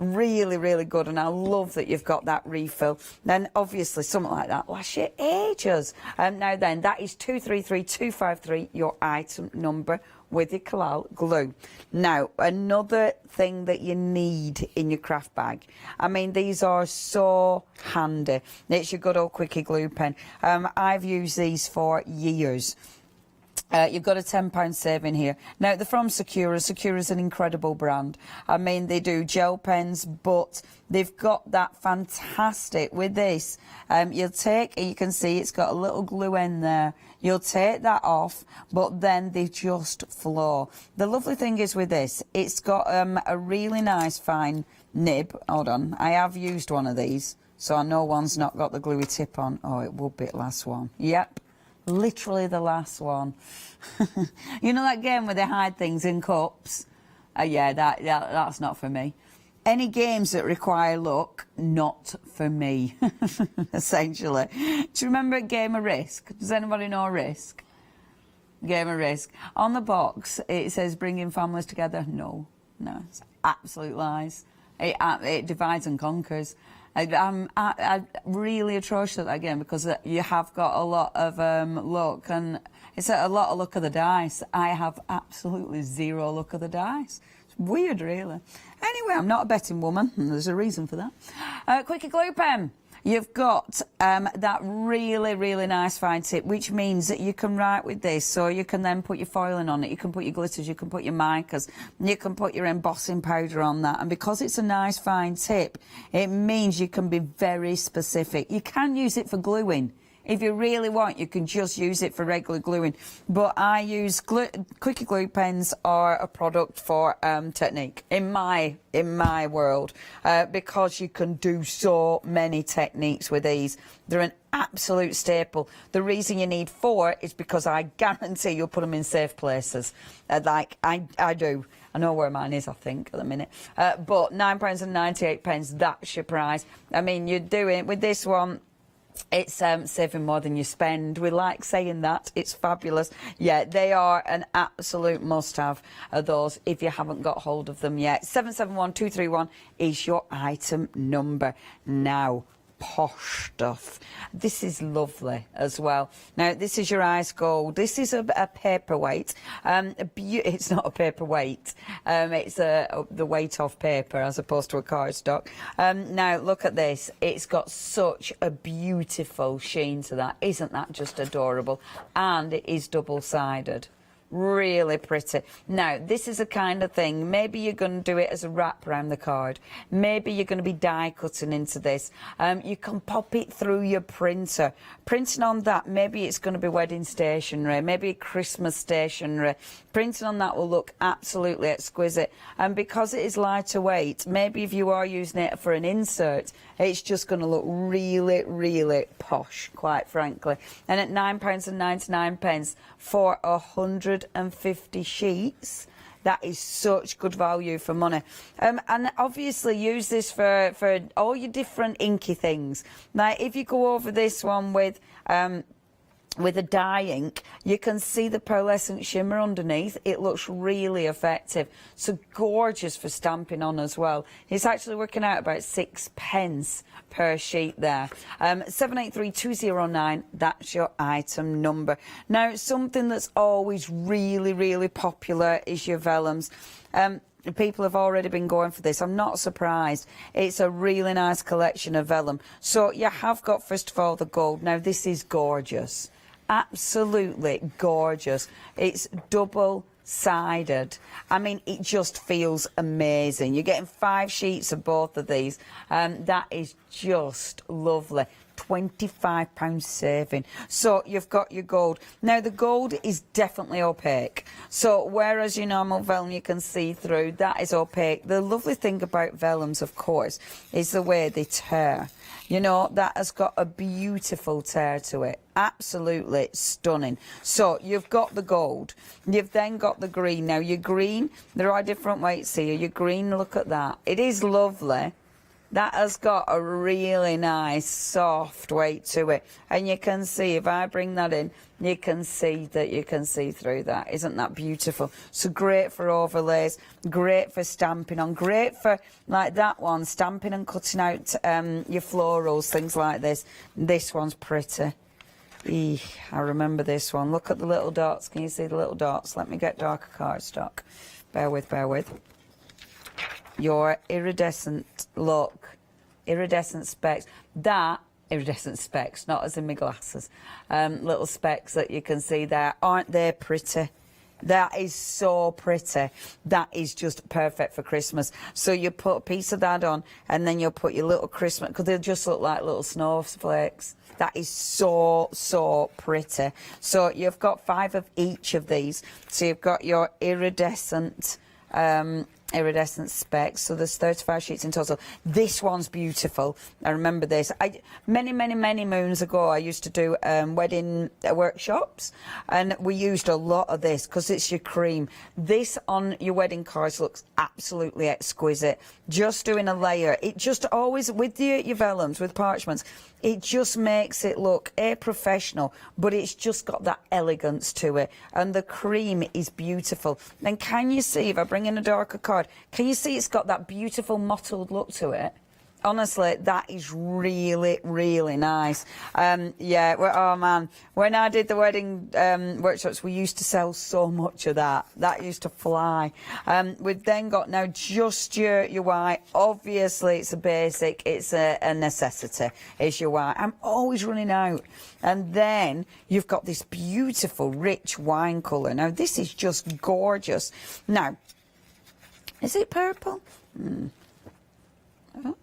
Really, really good, and I love that you've got that refill. Then obviously something like that lasts you ages. Now then, that is 233253, your item number with your glue. Now, another thing that you need in your craft bag. I mean, these are so handy. It's your good old Quickie glue pen. I've used these for years. You've got a £10 saving here. Now, they're from Sakura. Sakura is an incredible brand. I mean, they do gel pens, but they've got that fantastic with this. You'll take, you can see it's got a little glue end there. You'll take that off, but then they just flow. The lovely thing is with this, it's got a really nice fine nib. Hold on, I have used one of these, so I know one's not got the gluey tip on. Oh, it would be the last one. Yep. Literally the last one. You know that game where they hide things in cups? Yeah, that's not for me. Any games that require luck, not for me, essentially. Do you remember a game of Risk? Does anybody know Risk? Game of Risk. On the box, it says bringing families together. No, it's absolute lies. It divides and conquers. I'm really atrocious at that game because you have got a lot of luck, and it's a lot of luck of the dice. I have absolutely zero luck of the dice. It's weird, really. Anyway, I'm not a betting woman, and there's a reason for that. Quickie glue pen. You've got that really, really nice fine tip, which means that you can write with this, so you can then put your foiling on it, you can put your glitters, you can put your micas, you can put your embossing powder on that. And because it's a nice fine tip, it means you can be very specific. You can use it for gluing. If you really want, you can just use it for regular gluing. But I use Quickie glue pens are a product for technique in my world, because you can do so many techniques with these. They're an absolute staple. The reason you need 4 is because I guarantee you'll put them in safe places. Like I do. I know where mine is, I think, at the minute. But £9.98, that's your price. I mean, you're doing with this one. It's saving more than you spend. We like saying that. It's fabulous. Yeah, they are an absolute must-have of those if you haven't got hold of them yet. 771231 is your item number now. Posh stuff. This is lovely as well. Now, this is your ice gold. This is a paperweight. It's not a paperweight. It's the weight of paper as opposed to a cardstock. Now, look at this. It's got such a beautiful sheen to that. Isn't that just adorable? And it is double-sided. Really pretty. Now, this is a kind of thing, maybe you're going to do it as a wrap around the card. Maybe you're going to be die cutting into this. You can pop it through your printer. Printing on that, maybe it's going to be wedding stationery, maybe Christmas stationery. Printing on that will look absolutely exquisite. And because it is lighter weight, maybe if you are using it for an insert, it's just going to look really, really posh, quite frankly. And at £9.99 for 150 sheets, that is such good value for money. And obviously use this for all your different inky things. Now, if you go over this one with a dye ink, you can see the pearlescent shimmer underneath. It looks really effective. So gorgeous for stamping on as well. It's actually working out about 6p per sheet there. 783209, that's your item number. Now, something that's always really, really popular is your vellums. People have already been going for this. I'm not surprised. It's a really nice collection of vellum. So you have got, first of all, the gold. Now, this is gorgeous. Absolutely gorgeous. It's double-sided. I mean, it just feels amazing. You're getting 5 sheets of both of these. That is just lovely. £25 saving. So you've got your gold. Now, the gold is definitely opaque. So whereas your normal vellum you can see through, that is opaque. The lovely thing about vellums, of course, is the way they tear. You know, that has got a beautiful tear to it. Absolutely stunning. So you've got the gold. You've then got the green. Now, your green, there are different weights here. Your green, look at that. It is lovely, That has got a really nice soft weight to it, and you can see if I bring that in, you can see through that. Isn't that beautiful? So great for overlays, great for stamping on, great for, like that one, stamping and cutting out your florals, things like this. This one's pretty. I remember this one. Look at the little dots. Can you see the little dots? Let me get darker cardstock. Bear with. Your iridescent look, iridescent specks. That, iridescent specks, not as in my glasses. Little specks that you can see there. Aren't they pretty? That is so pretty. That is just perfect for Christmas. So you put a piece of that on, and then you'll put your little Christmas, because they'll just look like little snowflakes. That is so pretty. So you've got 5 of each of these. So you've got your iridescent specs. So there's 35 sheets in total. This one's beautiful. I remember this. Many moons ago, I used to do wedding workshops, and we used a lot of this because it's your cream. This on your wedding cards looks absolutely exquisite. Just doing a layer, it just always, with your vellums, with parchments, it just makes it look professional, but it's just got that elegance to it, and the cream is beautiful. And can you see, if I bring in a darker card, can you see it's got that beautiful mottled look to it? Honestly, that is really nice. Yeah, oh man, when I did the wedding workshops, we used to sell so much of that. That used to fly. We've then got now just your white. Obviously, it's a basic. It's a necessity. It's your white. I'm always running out. And then you've got this beautiful, rich wine colour. Now, this is just gorgeous. Now, is it purple?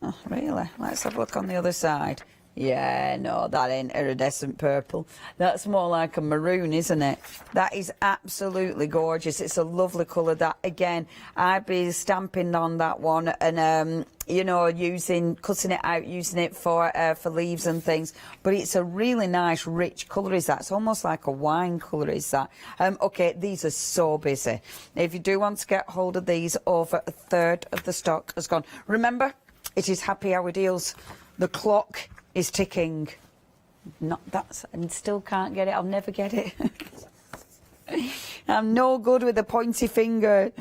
Oh, really? Let's have a look on the other side. Yeah, no, that ain't iridescent purple. That's more like a maroon, isn't it? That is absolutely gorgeous. It's a lovely colour. That, again, I'd be stamping on that one and, you know, cutting it out, using it for leaves and things. But it's a really nice, rich colour, is that? It's almost like a wine colour, is that? OK, these are so busy. If you do want to get hold of these, over a third of the stock has gone. Remember, it is happy hour deals. The clock is ticking. And still can't get it. I'll never get it. I'm no good with the pointy finger.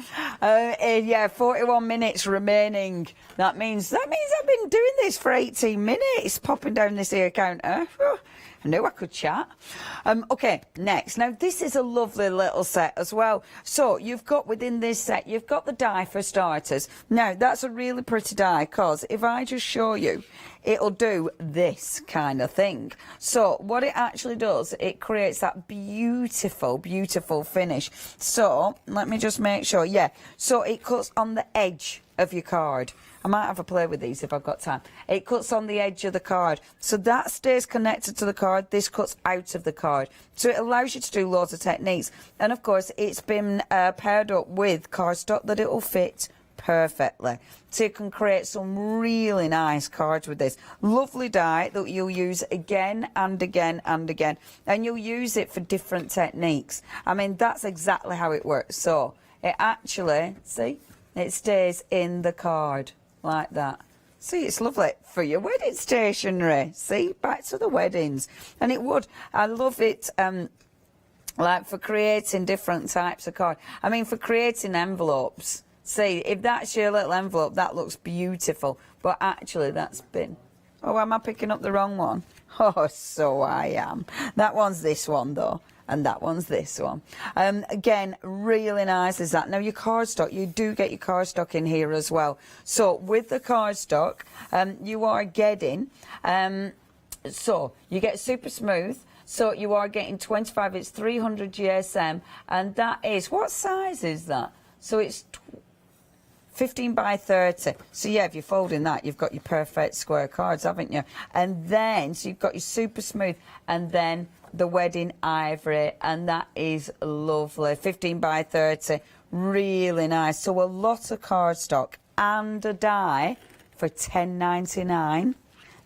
Yeah, 41 minutes remaining. That means I've been doing this for 18 minutes, popping down this here counter. I knew I could chat. OK, next. Now, this is a lovely little set as well. So, you've got within this set, you've got the die for starters. Now, that's a really pretty die, because if I just show you, it'll do this kind of thing. So, what it actually does, it creates that beautiful finish. So, let me just make sure. Yeah, so it cuts on the edge of your card. I might have a play with these if I've got time. It cuts on the edge of the card. So that stays connected to the card. This cuts out of the card. So it allows you to do loads of techniques. And of course, it's been paired up with cardstock that it will fit perfectly. So you can create some really nice cards with this. Lovely die that you'll use again and again and again. And you'll use it for different techniques. I mean, that's exactly how it works. So it actually, see, it stays in the card. Like that. See, it's lovely for your wedding stationery. See, back to the weddings. And it would. I love it, like for creating different types of cards. I mean, for creating envelopes. See, if that's your little envelope, that looks beautiful. But actually, that's been... Oh, am I picking up the wrong one? Oh, so I am. That one's this one, though. And that one's this one. Again, really nice is that. Now, your cardstock, you do get your cardstock in here as well. So, with the cardstock, you are getting, so, you get super smooth. So, you are getting 25, it's 300 GSM. And that is, what size is that? So, it's 15 by 30. So, yeah, if you're folding that, you've got your perfect square cards, haven't you? And then, so you've got your super smooth, and then the wedding ivory, and that is lovely. 15 by 30, really nice. So a lot of cardstock and a die for $10.99.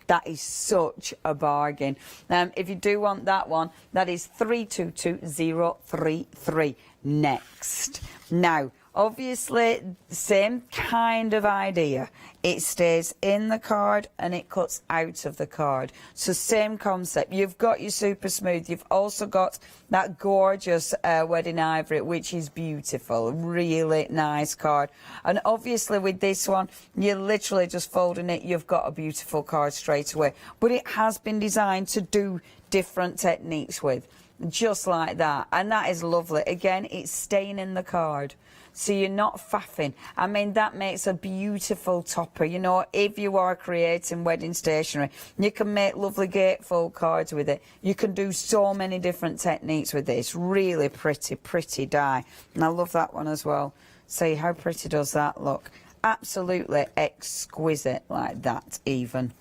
That is such a bargain. If you do want that one, that is 322033. Next. Now, Obviously, same kind of idea. It stays in the card and it cuts out of the card. So same concept. You've got your super smooth. You've also got that gorgeous wedding ivory, which is beautiful. Really nice card. And obviously with this one, you're literally just folding it. You've got a beautiful card straight away. But it has been designed to do different techniques with. Just like that. And that is lovely. Again, it's staying in the card. So you're not faffing. I mean, that makes a beautiful topper. You know, if you are creating wedding stationery, you can make lovely gatefold cards with it. You can do so many different techniques with this. Really pretty, pretty die. And I love that one as well. See, how pretty does that look? Absolutely exquisite like that even.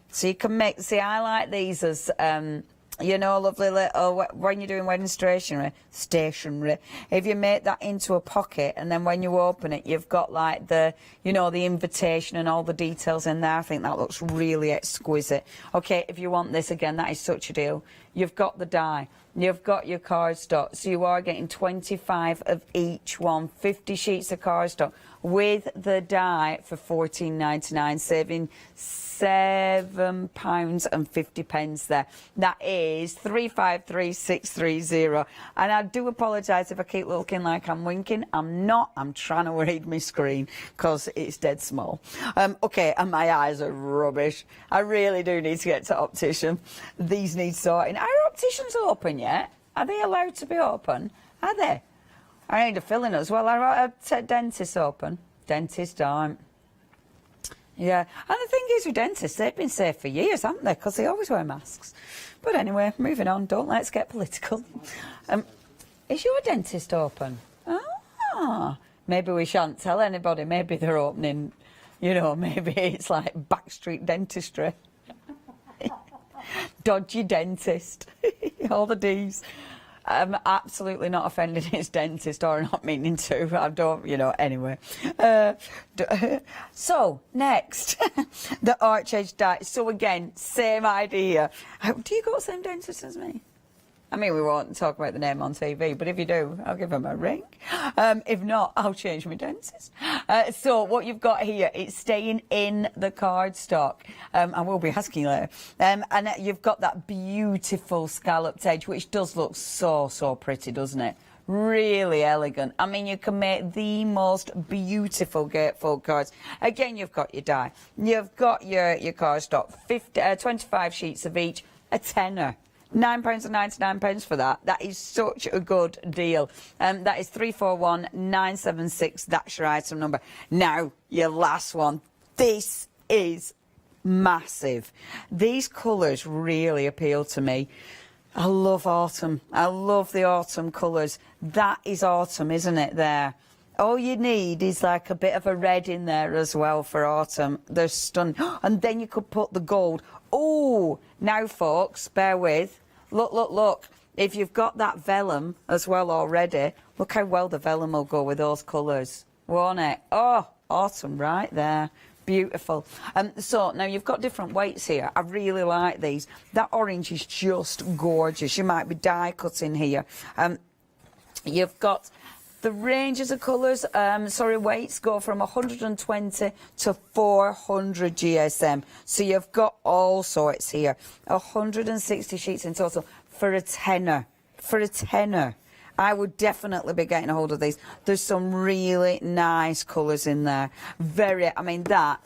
So you can make, see, I like these as... you know, lovely little, when you're doing wedding stationery, if you make that into a pocket and then when you open it, you've got like the, you know, the invitation and all the details in there. I think that looks really exquisite. Okay, if you want this, again, that is such a deal. You've got the die. You've got your cardstock. So you are getting 25 of each one, 50 sheets of cardstock with the die for £14.99, saving £7.50 there. That is 353630. And I do apologise if I keep looking like I'm winking. I'm not. I'm trying to read my screen because it's dead small. Okay, and my eyes are rubbish. I really do need to get to optician. These need sorting. Are opticians open yet? Are they allowed to be open? Are they? I need a filling as well. Are dentists open? Dentists aren't. Yeah, and the thing is with dentists, they've been safe for years, haven't they? Because they always wear masks. But anyway, moving on, don't let's get political. Is your dentist open? Ah, maybe we shan't tell anybody. Maybe they're opening, you know, maybe it's like backstreet dentistry. Dodgy dentist, all the D's. I'm absolutely not offending his dentist or not meaning to. I don't, you know, anyway. So, next, the arch edge die. So again, same idea. Do you got the same dentist as me? I mean, we won't talk about the name on TV, but if you do, I'll give him a ring. If not, I'll change my dentist. So what you've got here, it's staying in the cardstock. I will be asking you later. And you've got that beautiful scalloped edge, which does look so, so pretty, doesn't it? Really elegant. I mean, you can make the most beautiful gatefold cards. Again, you've got your die. You've got your cardstock, 25 sheets of each, a tenner. £9.99 for that. That is such a good deal. That is 341976. That's your item number. Now, your last one. This is massive. These colours really appeal to me. I love autumn. I love the autumn colours. That is autumn, isn't it, there? All you need is like a bit of a red in there as well for autumn. They're stunning. And then you could put the gold. Oh, now, folks, bear with. Look, look, look. If you've got that vellum as well already, look how well the vellum will go with those colours, won't it? Oh, autumn right there. Beautiful. So now you've got different weights here. I really like these. That orange is just gorgeous. You might be die cutting here. You've got the ranges of colours, weights go from 120 to 400 GSM. So you've got all sorts here. 160 sheets in total for a tenner. For a tenner. I would definitely be getting a hold of these. There's some really nice colours in there. I mean, that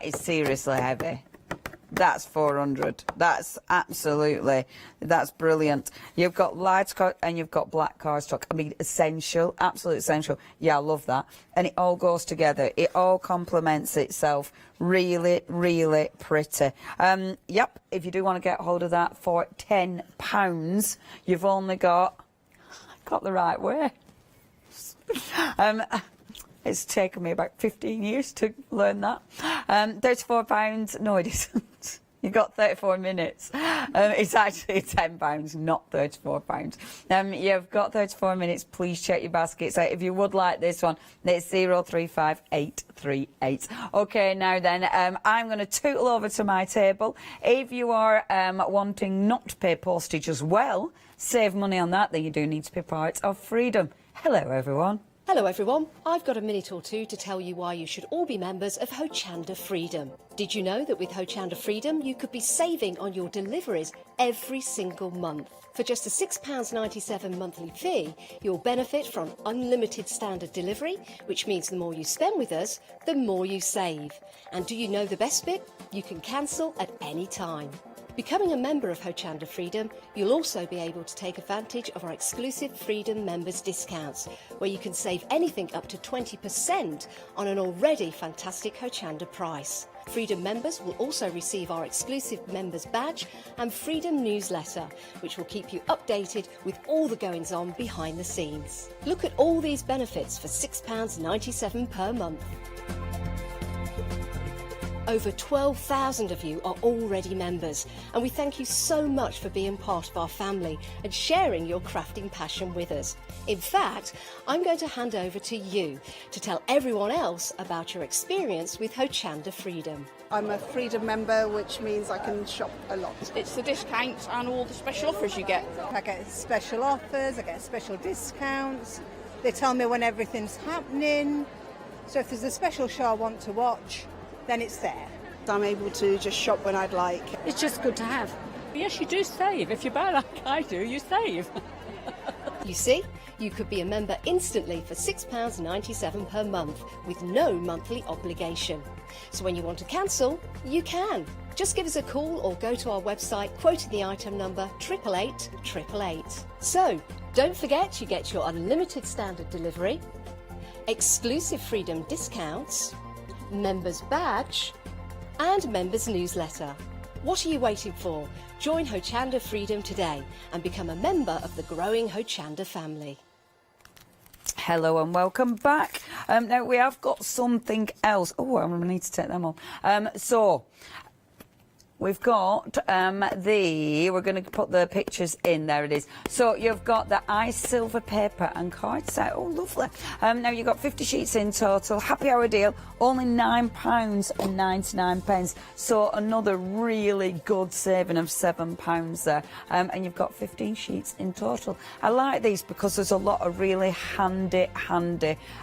is seriously heavy. That's 400. That's brilliant. You've got light card and you've got black cardstock. I mean, essential, absolute essential. Yeah, I love that. And it all goes together. It all complements itself. Really, really pretty. Yep, if you do want to get hold of that for £10, you've only got the right way. It's taken me about 15 years to learn that. £34, no it isn't. You got 34 minutes. It's actually £10, not £34. You've got 34 minutes. Please check your baskets out. If you would like this one, it's 035838. Okay, now then, I'm going to tootle over to my table. If you are wanting not to pay postage as well, save money on that, then you do need to be part of Freedom. Hello, everyone. Hello everyone, I've got a minute or two to tell you why you should all be members of Hochanda Freedom. Did you know that with Hochanda Freedom you could be saving on your deliveries every single month? For just a £6.97 monthly fee, you'll benefit from unlimited standard delivery, which means the more you spend with us, the more you save. And do you know the best bit? You can cancel at any time. Becoming a member of Hochanda Freedom, you'll also be able to take advantage of our exclusive Freedom members discounts, where you can save anything up to 20% on an already fantastic Hochanda price. Freedom members will also receive our exclusive members badge and Freedom newsletter, which will keep you updated with all the goings on behind the scenes. Look at all these benefits for £6.97 per month. Over 12,000 of you are already members, and we thank you so much for being part of our family and sharing your crafting passion with us. In fact, I'm going to hand over to you to tell everyone else about your experience with Hochanda Freedom. I'm a Freedom member, which means I can shop a lot. It's the discounts and all the special offers you get. I get special offers, I get special discounts. They tell me when everything's happening. So if there's a special show I want to watch, then it's there. I'm able to just shop when I'd like. It's just good to have. Yes, you do save. If you buy like I do, you save. You see, you could be a member instantly for £6.97 per month with no monthly obligation. So when you want to cancel, you can. Just give us a call or go to our website quoting the item number 888 So, don't forget you get your unlimited standard delivery, exclusive Freedom discounts, members badge and members newsletter. What are you waiting for? Join Hochanda Freedom today and become a member of the growing Hochanda family. Hello and welcome back. Now we have got something else. Oh, I need to take them off. So we've got we're going to put the pictures in. There it is. So you've got the ice silver paper and card set. Oh, lovely. Now you've got 50 sheets in total. Happy hour deal, only £9.99. So another really good saving of £7 there. And you've got 15 sheets in total. I like these because there's a lot of really handy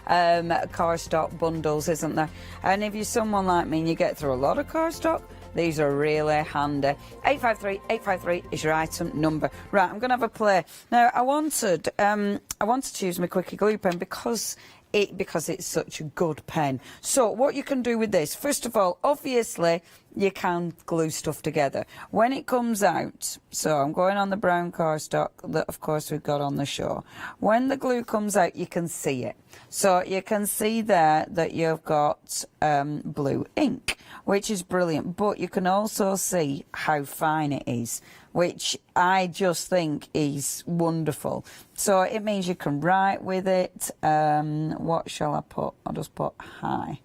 cardstock bundles, isn't there? And if you're someone like me and you get through a lot of cardstock, these are really handy. 853 is your item number. Right, I'm going to have a play. Now, I wanted to use my Quickie Glue pen because it's such a good pen. So what you can do with this, first of all, obviously, you can glue stuff together. When it comes out, so I'm going on the brown cardstock that, of course, we've got on the show. When the glue comes out, you can see it. So you can see there that you've got blue ink, which is brilliant, but you can also see how fine it is, which I just think is wonderful. So it means you can write with it. What shall I put? I'll just put hi.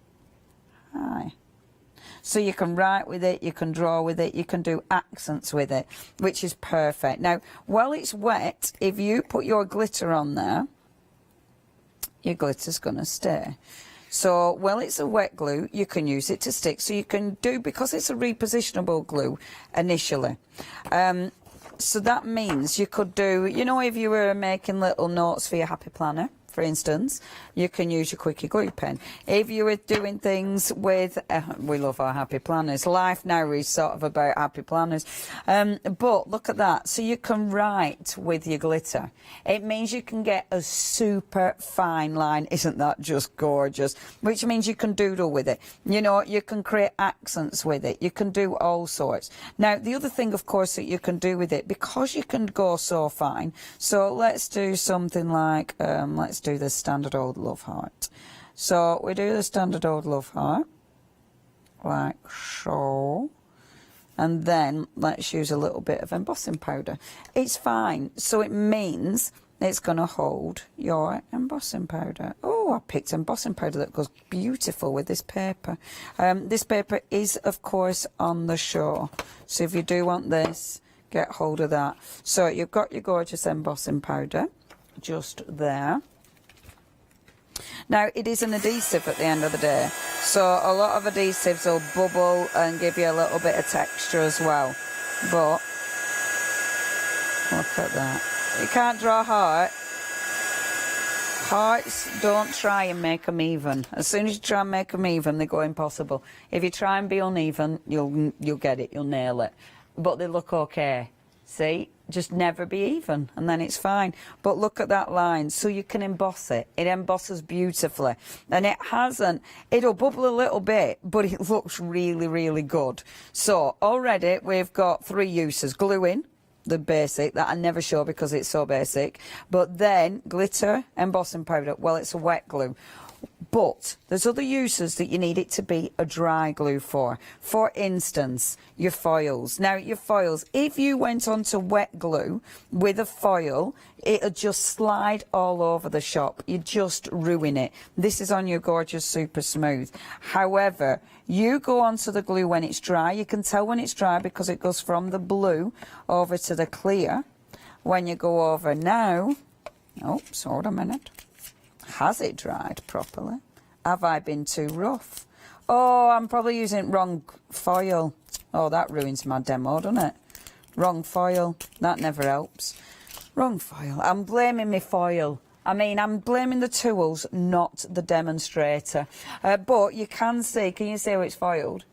So you can write with it, you can draw with it, you can do accents with it, which is perfect. Now, while it's wet, if you put your glitter on there, your glitter's going to stay. So, while it's a wet glue, you can use it to stick. So you can do, because it's a repositionable glue initially. So that means you could do, you know, if you were making little notes for your happy planner, for instance, you can use your Quickie Glue pen. If you were doing things with, we love our happy planners. Life now is sort of about happy planners. But look at that. So you can write with your glitter. It means you can get a super fine line. Isn't that just gorgeous? Which means you can doodle with it. You know, you can create accents with it. You can do all sorts. Now, the other thing, of course, that you can do with it, because you can go so fine. So let's do something like, let's do the standard old love heart. So we do the standard old love heart like so, and then let's use a little bit of embossing powder. It's fine, so it means it's going to hold your embossing powder. Oh, I picked embossing powder that goes beautiful with this paper. This paper is, of course, on the show, so if you do want this, get hold of that. So you've got your gorgeous embossing powder just there. Now, it is an adhesive at the end of the day, so a lot of adhesives will bubble and give you a little bit of texture as well. But look at that. You can't draw a heart Hearts, don't try and make them even. As soon as you try and make them even, they go impossible. If you try and be uneven, you'll get it, you'll nail it. But they look okay. See? Just never be even, and then it's fine. But look at that line, so you can emboss it. It embosses beautifully. And it hasn't, it'll bubble a little bit, but it looks really, really good. So already we've got 3 uses. Glue in, the basic, that I never show because it's so basic. But then glitter, embossing powder, well, it's a wet glue. But there's other uses that you need it to be a dry glue for. For instance, your foils. Now, your foils, if you went onto wet glue with a foil, it'll just slide all over the shop. You just ruin it. This is on your gorgeous Super Smooth. However, you go onto the glue when it's dry. You can tell when it's dry because it goes from the blue over to the clear. When you go over now, oops, hold a minute. Has it dried properly? Have I been too rough? Oh, I'm probably using wrong foil. Oh, that ruins my demo, doesn't it? Wrong foil. That never helps. Wrong foil. I'm blaming my foil. I mean, I'm blaming the tools, not the demonstrator. But you can you see how it's foiled?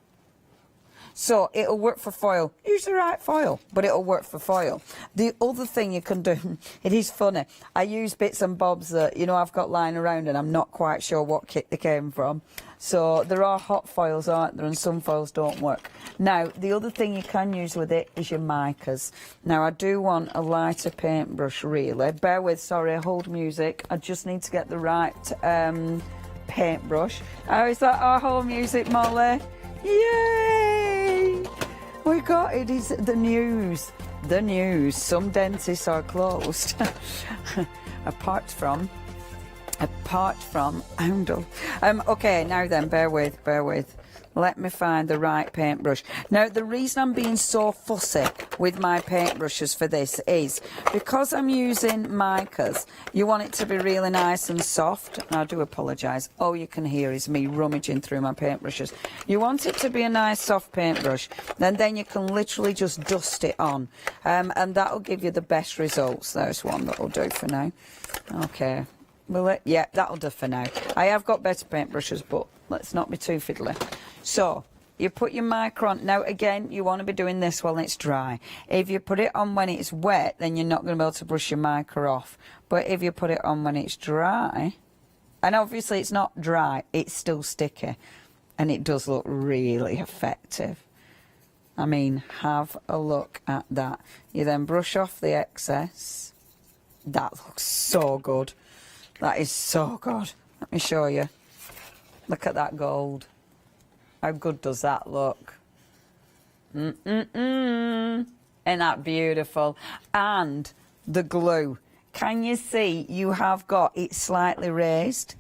So it'll work for foil. Use the right foil, but it'll work for foil. The other thing you can do, it is funny, I use bits and bobs that, you know, I've got lying around and I'm not quite sure what kit they came from. So there are hot foils, aren't there, and some foils don't work. Now, the other thing you can use with it is your micas. Now, I do want a lighter paintbrush, really. Bear with, sorry, hold music. I just need to get the right paintbrush. Oh, is that our whole music, Molly? Yay! We got it. Is the news. The news. Some dentists are closed. apart from Oundle. Okay, now then, bear with. Let me find the right paintbrush. Now, the reason I'm being so fussy with my paintbrushes for this is because I'm using micas, you want it to be really nice and soft. And I do apologise. All you can hear is me rummaging through my paintbrushes. You want it to be a nice soft paintbrush, then you can literally just dust it on. And that'll give you the best results. There's one that'll do for now. Okay. Will it? Yeah, that'll do for now. I have got better paintbrushes, but let's not be too fiddly. So, you put your mica on. Now, again, you want to be doing this while it's dry. If you put it on when it's wet, then you're not going to be able to brush your mica off. But if you put it on when it's dry, and obviously it's not dry, it's still sticky. And it does look really effective. I mean, have a look at that. You then brush off the excess. That looks so good. That is so good. Let me show you. Look at that gold. How good does that look? Isn't that beautiful? And the glue. Can you see you have got it slightly raised?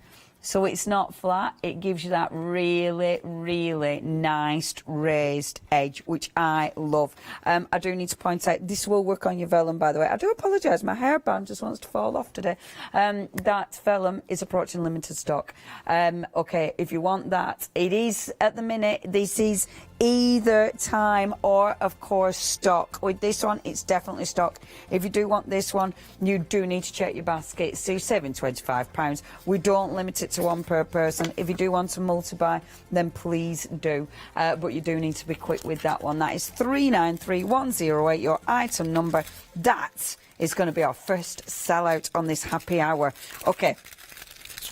So it's not flat. It gives you that really, really nice raised edge, which I love. I do need to point out, this will work on your vellum, by the way. I do apologise, my hairband just wants to fall off today. That vellum is approaching limited stock. Okay, if you want that, it is, at the minute, this is either time or, of course, stock. With this one, it's definitely stock. If you do want this one, you do need to check your basket. So you're saving £25. We don't limit it to one per person. If you do want to multi-buy, then please do. But you do need to be quick with that one. That is 393108, your item number. That is going to be our first sellout on this happy hour. Okay,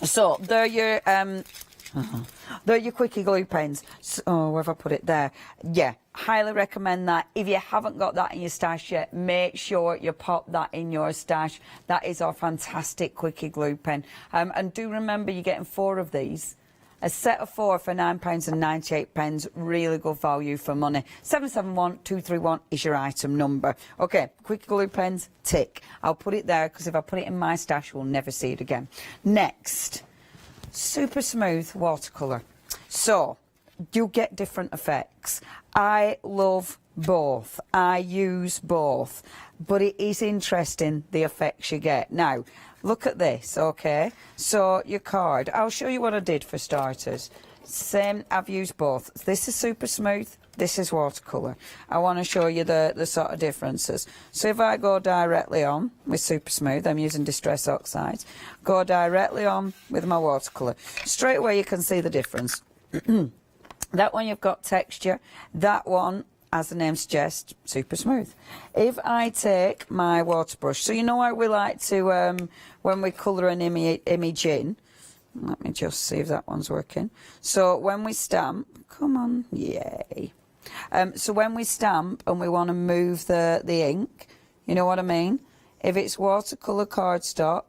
so there your... They're your quickie glue pens. Oh, where have I put it? There. Yeah, highly recommend that. If you haven't got that in your stash yet, make sure you pop that in your stash. That is our fantastic quickie glue pen. And do remember, you're getting 4 of these. A set of 4 for £9.98. Really good value for money. 771231 is your item number. Okay, quickie glue pens, tick. I'll put it there because if I put it in my stash, we'll never see it again. Next. Super smooth watercolour. So, you get different effects. I love both. I use both. But it is interesting, the effects you get. Now, look at this, okay? So, your card. I'll show you what I did for starters. Same, I've used both. This is super smooth. This is watercolour. I want to show you the sort of differences. So if I go directly on with Super Smooth, I'm using Distress Oxides, go directly on with my watercolour. Straight away you can see the difference. That one you've got texture, that one, as the name suggests, super smooth. If I take my water brush, so you know how we like to, when we colour an image in, let me just see if that one's working. So when we stamp, come on, yay. So when we stamp and we want to move the ink, you know what I mean? If it's watercolour cardstock,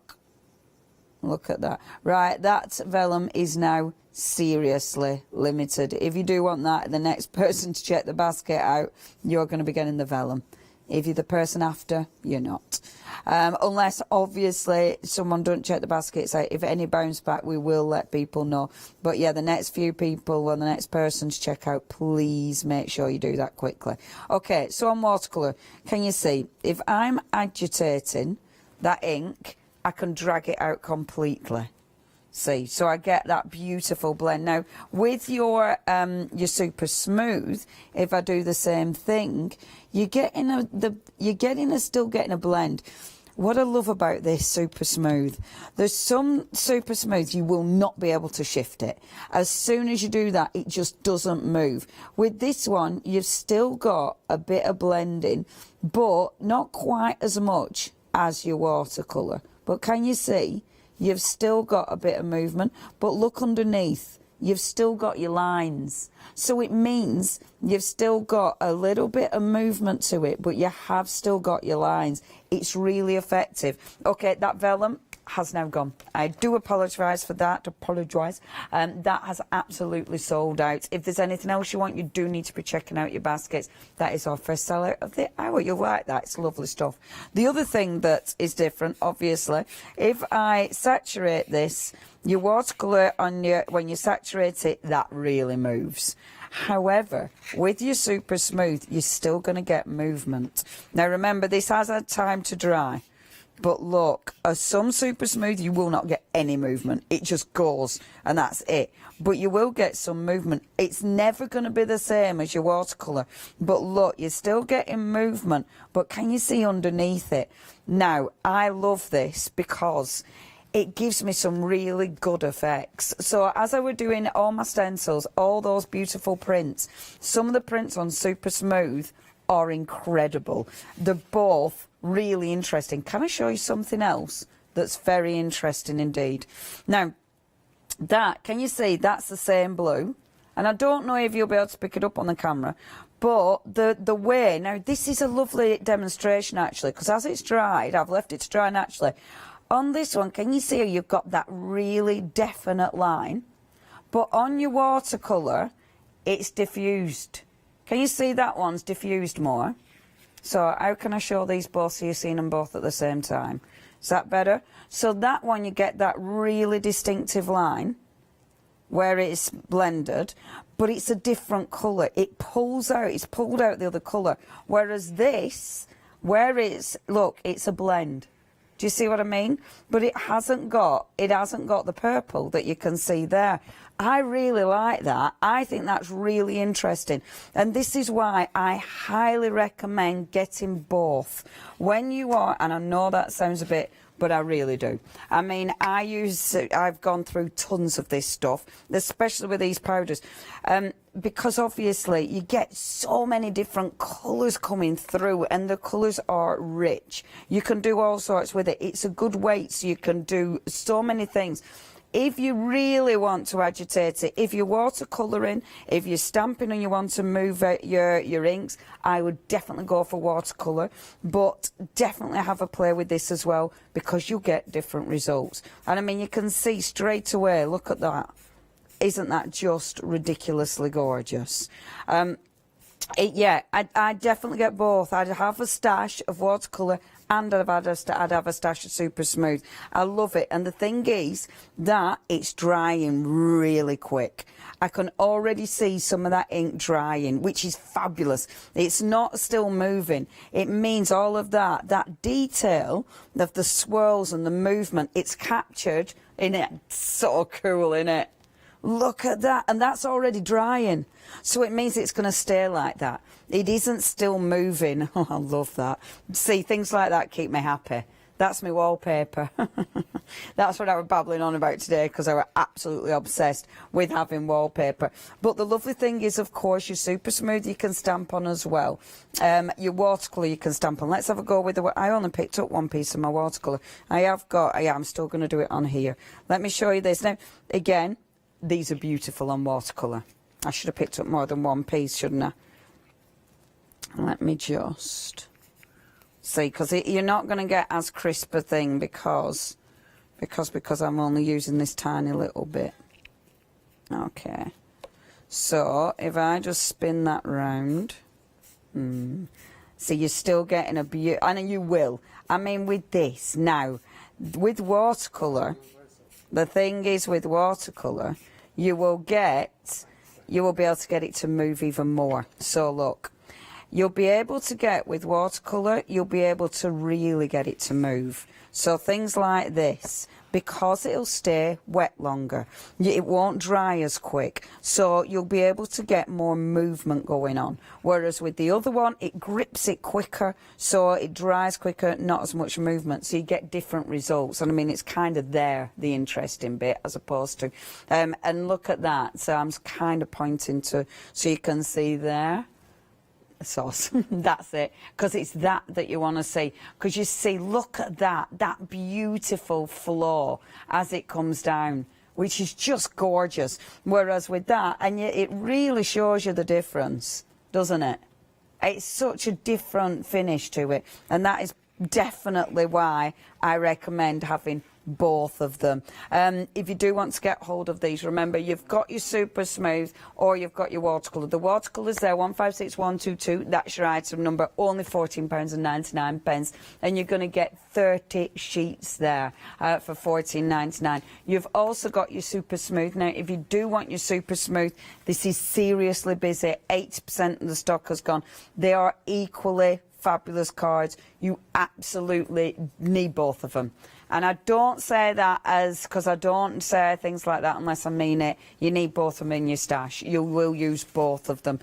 look at that. Right, that vellum is now seriously limited. If you do want that, the next person to check the basket out, you're going to be getting the vellum. If you're the person after, you're not. Unless, obviously, someone don't check the basket. So if any bounce back, we will let people know. But yeah, the next few people, when the next person's check out, please make sure you do that quickly. Okay, so on watercolour, can you see? If I'm agitating that ink, I can drag it out completely. See, so I get that beautiful blend. Now, with your super smooth, if I do the same thing, you're still getting a blend. What I love about this super smooth, there's some super smooth you will not be able to shift it. As soon as you do that, it just doesn't move. With this one, you've still got a bit of blending, but not quite as much as your watercolour. But can you see? You've still got a bit of movement, but look underneath. You've still got your lines. So it means you've still got a little bit of movement to it, but you have still got your lines. It's really effective. Okay, that vellum has now gone. I do apologise for that. That has absolutely sold out. If there's anything else you want, you do need to be checking out your baskets. That is our first seller of the hour. You'll like that. It's lovely stuff. The other thing that is different, obviously, if I saturate this, your watercolour when you saturate it, that really moves. However, with your super smooth, you're still going to get movement. Now remember, this has had time to dry. But look, some super smooth, you will not get any movement. It just goes, and that's it. But you will get some movement. It's never going to be the same as your watercolour. But look, you're still getting movement. But can you see underneath it? Now, I love this because it gives me some really good effects. So as I were doing all my stencils, all those beautiful prints, some of the prints on super smooth are incredible. They're both really interesting. Can I show you something else that's very interesting indeed? Now, can you see that's the same blue? And I don't know if you'll be able to pick it up on the camera, but the way, now this is a lovely demonstration actually, because as it's dried, I've left it to dry naturally. On this one, can you see how you've got that really definite line? But on your watercolour, it's diffused. Can you see that one's diffused more? So how can I show these both so you've seen them both at the same time? Is that better? So that one, you get that really distinctive line where it's blended, but it's a different colour. It pulls out, it's pulled out the other colour. Whereas this, look, it's a blend. Do you see what I mean? But it hasn't got the purple that you can see there. I really like that. I think that's really interesting. And this is why I highly recommend getting both. When you are, and I know that sounds a bit, but I really do. I mean, I've gone through tons of this stuff, especially with these powders. Because obviously you get so many different colours coming through and the colours are rich. You can do all sorts with it. It's a good weight, so you can do so many things. If you really want to agitate it, if you're watercolouring, if you're stamping and you want to move out your inks, I would definitely go for watercolour, but definitely have a play with this as well because you'll get different results. And I mean, you can see straight away, look at that. Isn't that just ridiculously gorgeous? Yeah, I'd definitely get both. I'd have a stash of watercolour and I'd have a stash of super smooth. I love it. And the thing is that it's drying really quick. I can already see some of that ink drying, which is fabulous. It's not still moving. It means all of that detail of the swirls and the movement, it's captured in it. So cool, innit? Look at that, and that's already drying. So it means it's going to stay like that. It isn't still moving. Oh, I love that. See, things like that keep me happy. That's my wallpaper. That's what I was babbling on about today, because I was absolutely obsessed with having wallpaper. But the lovely thing is, of course, your super smooth you can stamp on as well. Your watercolour you can stamp on. Let's have a go with the... I only picked up one piece of my watercolour. I'm still going to do it on here. Let me show you this. Now, again, these are beautiful on watercolour. I should have picked up more than one piece, shouldn't I? Let me just... See, because you're not going to get as crisp a thing because I'm only using this tiny little bit. Okay. So, if I just spin that round, see, you're still getting a beautiful, and you will. I mean, with this, now, with watercolour, the thing is with watercolour, you will be able to get it to move even more. So, look. You'll be able to get, with watercolour, you'll be able to really get it to move. So things like this, because it'll stay wet longer, it won't dry as quick. So you'll be able to get more movement going on. Whereas with the other one, it grips it quicker, so it dries quicker, not as much movement. So you get different results. And I mean, it's kind of there, the interesting bit, as opposed to... and look at that. So I'm kind of pointing to, so you can see there. Sauce. That's it, because it's that you want to see, because you see, look at that beautiful flow as it comes down, which is just gorgeous. Whereas with that, and it really shows you the difference, doesn't it? It's such a different finish to it, and that is definitely why I recommend having both of them. If you do want to get hold of these, remember, you've got your super smooth or you've got your watercolour. The watercolour's there, 156122. That's your item number, only £14.99, and you're going to get 30 sheets there for £14.99. You've also got your super smooth. Now, if you do want your super smooth, this is seriously busy. 80% of the stock has gone. They are equally fabulous cards. You absolutely need both of them. And I don't say that because I don't say things like that unless I mean it. You need both of them in your stash. You will use both of them.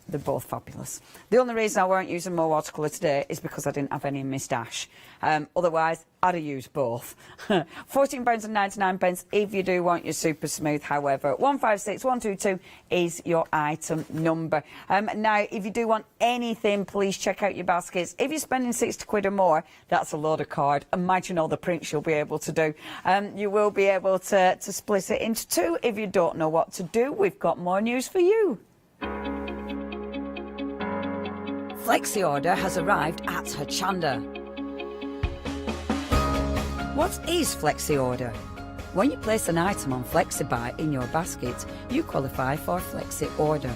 They're both fabulous. The only reason I weren't using more watercolour today is because I didn't have any in my stash. Otherwise, I'd have used both. £14.99 if you do want your super smooth, however. 156122 is your item number. Now, if you do want anything, please check out your baskets. If you're spending £60 or more, that's a load of card. Imagine all the prints you'll be able to do. You will be able to split it into two. If you don't know what to do, we've got more news for you. Flexi order has arrived at Hochanda. What is Flexi order? When you place an item on FlexiBuy in your basket, you qualify for Flexi order,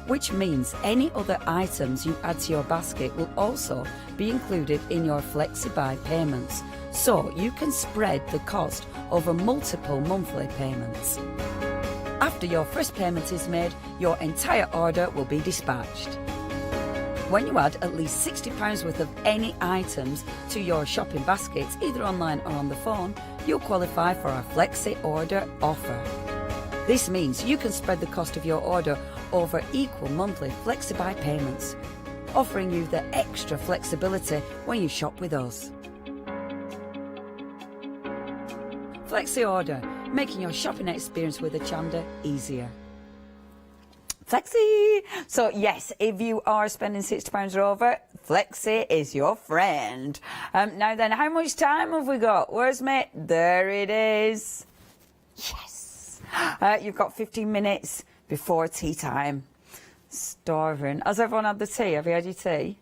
which means any other items you add to your basket will also be included in your FlexiBuy payments, so you can spread the cost over multiple monthly payments. After your first payment is made, your entire order will be dispatched. When you add at least £60 worth of any items to your shopping baskets, either online or on the phone, you'll qualify for our Flexi Order offer. This means you can spread the cost of your order over equal monthly FlexiBuy payments, offering you the extra flexibility when you shop with us. Flexi Order, making your shopping experience with Hochanda easier. Flexi! So yes, if you are spending £60 or over, Flexi is your friend. Now then, how much time have we got? Where's me? There it is. Yes! You've got 15 minutes before tea time. Starving. Has everyone had the tea? Have you had your tea?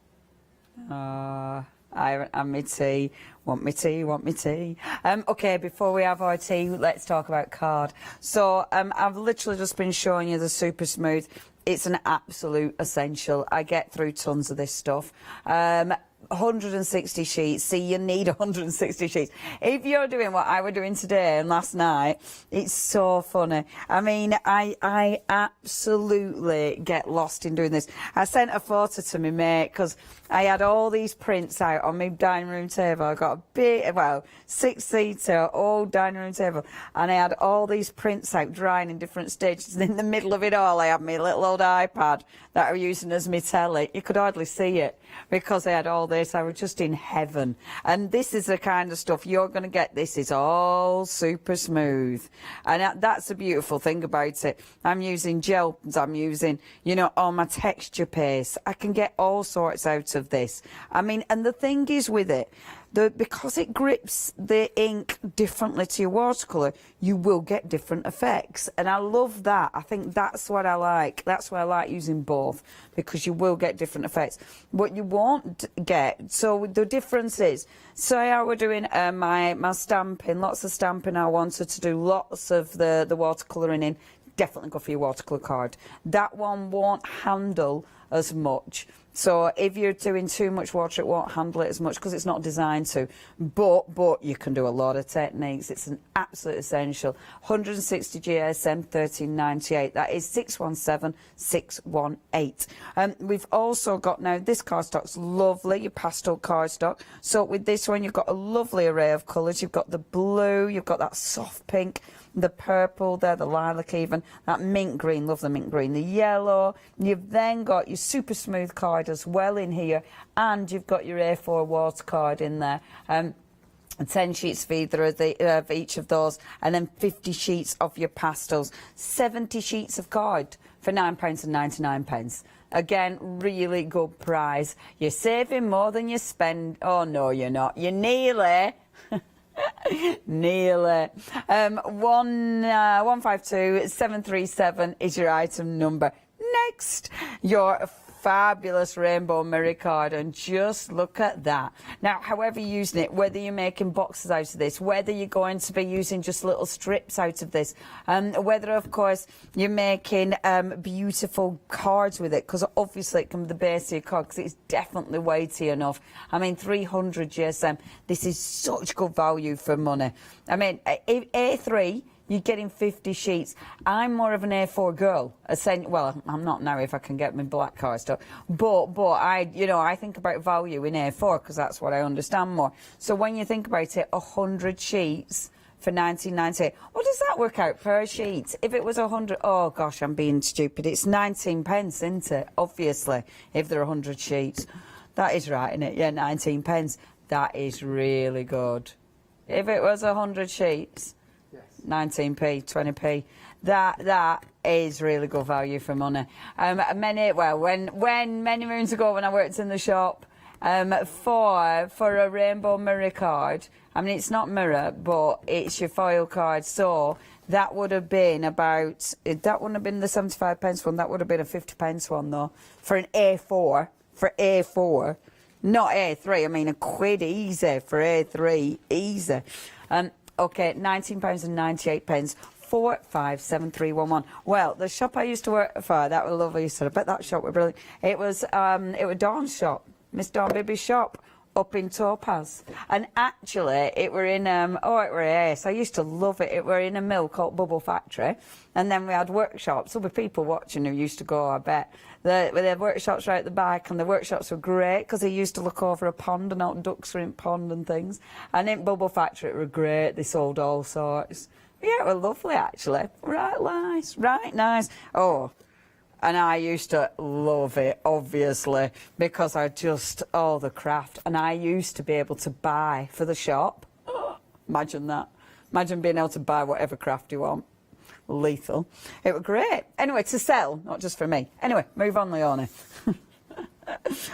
I haven't had my tea. Want me tea, want me tea. Okay, before we have our tea, let's talk about card. So I've literally just been showing you the super smooth. It's an absolute essential. I get through tons of this stuff. 160 sheets. See, you need 160 sheets. If you're doing what I were doing today and last night, it's so funny. I mean, I absolutely get lost in doing this. I sent a photo to my mate because I had all these prints out on my dining room table. I got a big, well, 6-seater, old dining room table, and I had all these prints out drying in different stages. And in the middle of it all, I had my little old iPad that I was using as my telly. You could hardly see it because I had all this. I was just in heaven. And this is the kind of stuff you're going to get. This is all super smooth. And that's the beautiful thing about it. I'm using gel, I'm using, you know, all my texture paste. I can get all sorts out of this. I mean, and the thing is with it, because it grips the ink differently to your watercolour, you will get different effects. And I love that. I think that's what I like. That's why I like using both, because you will get different effects. What you won't get, so the difference is, say I were doing my stamping, lots of stamping, I wanted to do lots of the watercolouring in, definitely go for your watercolour card. That one won't handle as much. So if you're doing too much water, it won't handle it as much because it's not designed to. But you can do a lot of techniques. It's an absolute essential. 160 GSM 1398. That is 617618. We've also got now, this cardstock's lovely, your pastel cardstock. So with this one, you've got a lovely array of colours. You've got the blue, you've got that soft pink, the purple there, the lilac even, that mint green, love the mint green, the yellow. You've then got your super smooth card as well in here, and you've got your A4 water card in there. 10 sheets of either of each of those, and then 50 sheets of your pastels. 70 sheets of card for £9.99. Again, really good price. You're saving more than you spend. Oh, no, you're not. You're nearly... Nearly. 152737 is your item number. Next, your fabulous rainbow mirror card, and just look at that. Now, however you're using it, whether you're making boxes out of this, whether you're going to be using just little strips out of this, whether, of course, you're making beautiful cards with it, because obviously it can be the base of your card, because it's definitely weighty enough. I mean, 300 GSM, this is such good value for money. I mean, A3, you're getting 50 sheets. I'm more of an A4 girl. Well, I'm not now if I can get my black card stuff. But I think about value in A4 because that's what I understand more. So when you think about it, 100 sheets for 19.98. What does that work out per sheet? If it was 100, oh gosh, I'm being stupid. It's 19 pence, isn't it? Obviously, if there are 100 sheets. That is right, isn't it? Yeah, 19 pence. That is really good. If it was 100 sheets... 19p, 20p. That is really good value for money. Many moons ago when I worked in the shop, for a rainbow mirror card, I mean it's not mirror, but it's your foil card. So that would have been about, that wouldn't have been the 75 pence one. That would have been a 50 pence one though for an A4. For A4, not A3. I mean a quid easy for A3, easy. Okay, £19.98, 457311. Well, the shop I used to work for, that was lovely. So I bet that shop was brilliant. It was Dawn's shop, Miss Dawn Bibby's shop, up in Topaz. And actually, it were in, it were ace. I used to love it. It were in a mill called Bubble Factory. And then we had workshops. There were people watching who used to go, I bet. They had workshops right at the back, and the workshops were great because they used to look over a pond and out ducks were in pond and things. And in Bubble Factory, it were great. They sold all sorts. Yeah, it were lovely, actually. Right nice, right nice. Oh, and I used to love it, obviously, because I just, the craft. And I used to be able to buy for the shop. Imagine that. Imagine being able to buy whatever craft you want. Lethal. It was great. Anyway, to sell, not just for me. Anyway, move on, Leonie.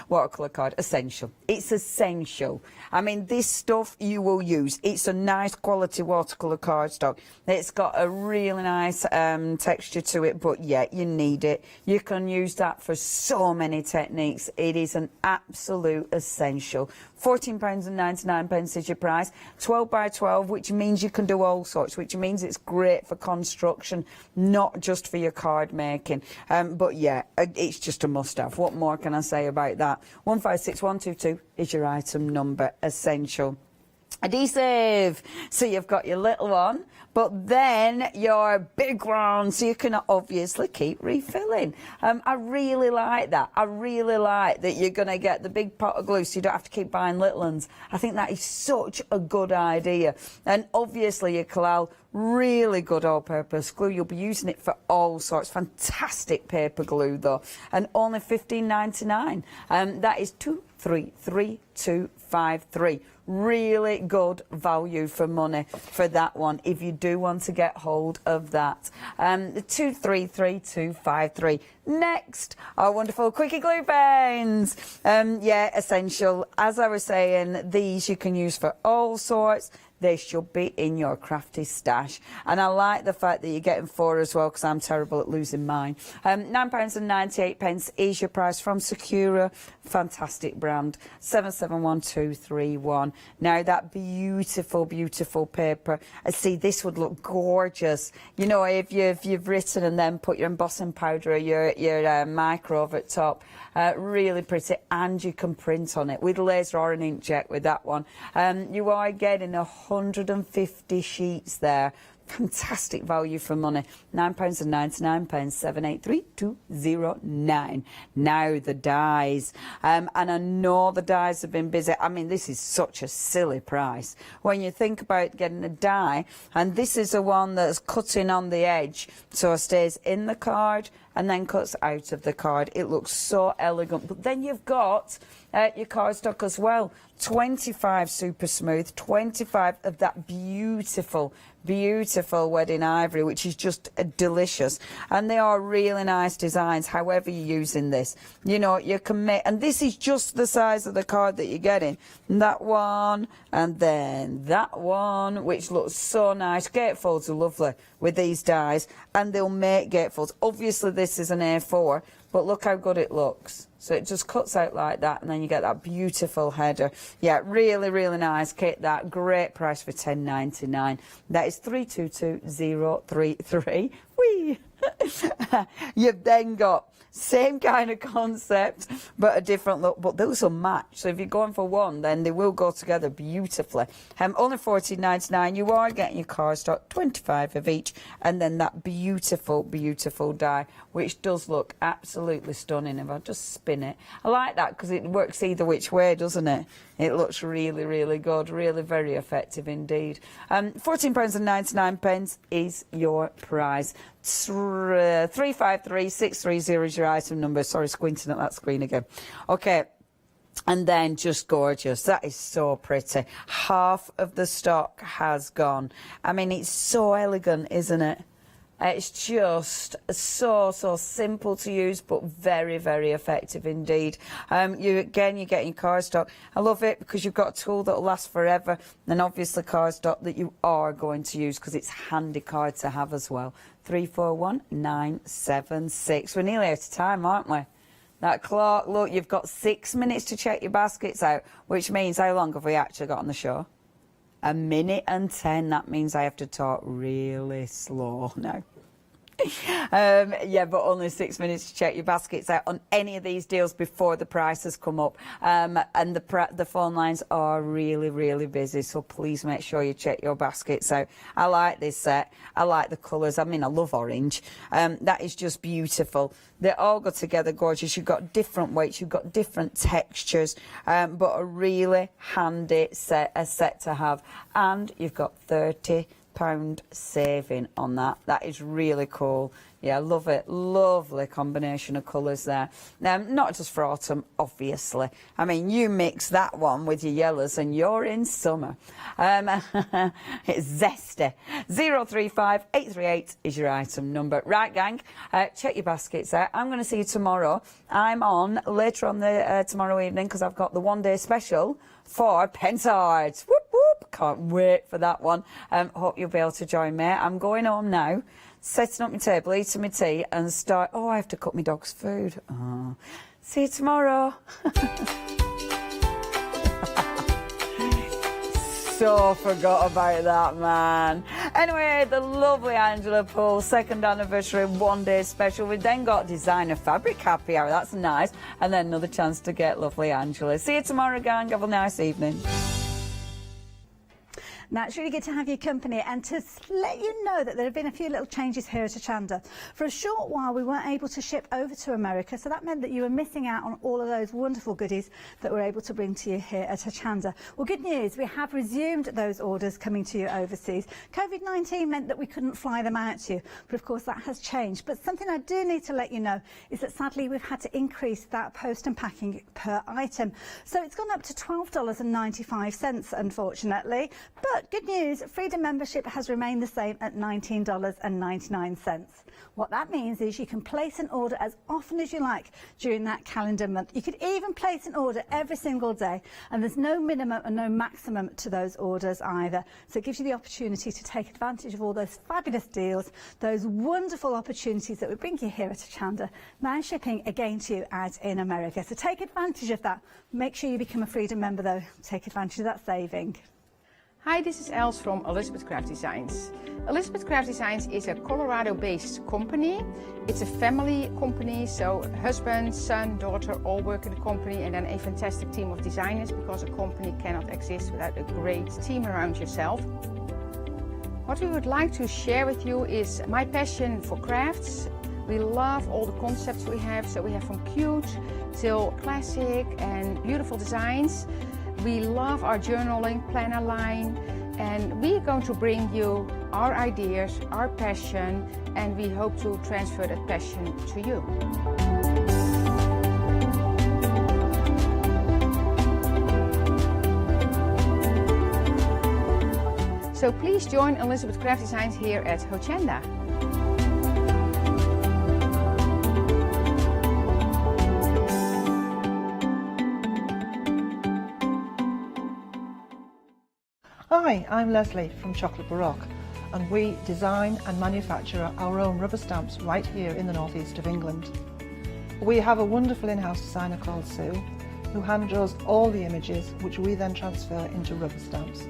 Watercolour card, essential. It's essential. I mean, this stuff you will use. It's a nice quality watercolour cardstock. It's got a really nice texture to it, but yeah, you need it. You can use that for so many techniques. It is an absolute essential. £14.99 is your price. 12 by 12, which means you can do all sorts, which means it's great for construction, not just for your card making. But yeah, it's just a must-have. What more can I say say about that. 156122 is your item number, essential. Adhesive. So you've got your little one, but then your big one, so you can obviously keep refilling. I really like that. I really like that you're going to get the big pot of glue so you don't have to keep buying little ones. I think that is such a good idea. And obviously your Kalal, really good all-purpose glue. You'll be using it for all sorts. Fantastic paper glue though, and only $15.99. That is 233253. Really good value for money for that one if you do want to get hold of that. 233253. Next, our wonderful quickie glue pens. Yeah, essential. As I was saying, these you can use for all sorts. They should be in your crafty stash. And I like the fact that you're getting 4 as well, because I'm terrible at losing mine. £9.98 is your price from Sakura. Fantastic brand. 771231. Now that beautiful, beautiful paper. See, this would look gorgeous. You know, if you've written and then put your embossing powder or your micro over at top. Really pretty, and you can print on it with laser or an inkjet with that one. You are getting 150 sheets there. Fantastic value for money. £9.99, 783209. Now the dies. And I know the dies have been busy. I mean, this is such a silly price. When you think about getting a die, and this is the one that's cutting on the edge, so it stays in the card and then cuts out of the card. It looks so elegant. But then you've got your cardstock as well. 25 super smooth, 25 of that beautiful, beautiful wedding ivory, which is just delicious. And they are really nice designs, however you're using this. You know, you can make, and this is just the size of the card that you're getting. That one, and then that one, which looks so nice. Gatefolds are lovely with these dies, and they'll make gatefolds. Obviously, this is an A4, but look how good it looks. So it just cuts out like that, and then you get that beautiful header. Yeah, really, really nice kit. That great price for $10.99. That is 322033. Whee! You've then got same kind of concept, but a different look. But those will match. So if you're going for one, then they will go together beautifully. Only $14.99. You are getting your cardstock, 25 of each, and then that beautiful, beautiful die, which does look absolutely stunning. If I just spin it, I like that because it works either which way, doesn't it? It looks really, really good. Really very effective indeed. £14.99 is your prize. 353630 is your item number. Sorry, squinting at that screen again. Okay. And then just gorgeous. That is so pretty. Half of the stock has gone. I mean, it's so elegant, isn't it? It's just so simple to use, but very, very effective indeed. You're getting your cardstock. I love it because you've got a tool that will last forever, and obviously cardstock that you are going to use because it's handy card to have as well. 341976. We're nearly out of time, aren't we? That clock, look, you've got 6 minutes to check your baskets out, which means how long have we actually got on the show? 1 minute and 10. That means I have to talk really slow now. Yeah, but only 6 minutes to check your baskets out on any of these deals before the prices come up. And the phone lines are really, really busy, so please make sure you check your baskets out. I like this set. I like the colours. I mean, I love orange. That is just beautiful. They all go together gorgeous. You've got different weights, you've got different textures, but a really handy set to have. And you've got £30 saving on that. That is really cool. Yeah, I love it. Lovely combination of colours there. Not just for autumn, obviously. I mean, you mix that one with your yellows and you're in summer. It's zesty. 035838 is your item number. Right, gang, check your baskets out. I'm going to see you tomorrow. I'm on later on tomorrow evening because I've got the one-day special for Pentards. Whoop, whoop. Can't wait for that one. Hope you'll be able to join me. I'm going home now, setting up my table, eating my tea, and start. Oh, I have to cook my dog's food. Oh. See you tomorrow. So forgot about that, man. Anyway, the lovely Angela Poole, second anniversary one-day special. We've then got designer fabric happy hour. That's nice. And then another chance to get lovely Angela. See you tomorrow, gang. Have a nice evening. Now, it's really good to have your company and to let you know that there have been a few little changes here at Hochanda. For a short while, we weren't able to ship over to America, so that meant that you were missing out on all of those wonderful goodies that we're able to bring to you here at Hochanda. Well, good news, we have resumed those orders coming to you overseas. COVID-19 meant that we couldn't fly them out to you, but of course that has changed. But something I do need to let you know is that sadly we've had to increase that post and packing per item. So it's gone up to $12.95, unfortunately. But good news, Freedom membership has remained the same at $19.99. What that means is you can place an order as often as you like during that calendar month. You could even place an order every single day, and there's no minimum and no maximum to those orders either. So it gives you the opportunity to take advantage of all those fabulous deals, those wonderful opportunities that we bring you here at Hochanda, now shipping again to you out in America. So take advantage of that. Make sure you become a Freedom member though. Take advantage of that saving. Hi, this is Els from Elizabeth Craft Designs. Elizabeth Craft Designs is a Colorado-based company. It's a family company, so husband, son, daughter all work in the company, and then a fantastic team of designers, because a company cannot exist without a great team around yourself. What we would like to share with you is my passion for crafts. We love all the concepts we have, so we have from cute till classic and beautiful designs. We love our journaling planner line, and we're going to bring you our ideas, our passion, and we hope to transfer that passion to you. So please join Elizabeth Craft Designs here at Hochanda. Hi, I'm Leslie from Chocolate Baroque, and we design and manufacture our own rubber stamps right here in the northeast of England. We have a wonderful in-house designer called Sue, who hand draws all the images, which we then transfer into rubber stamps.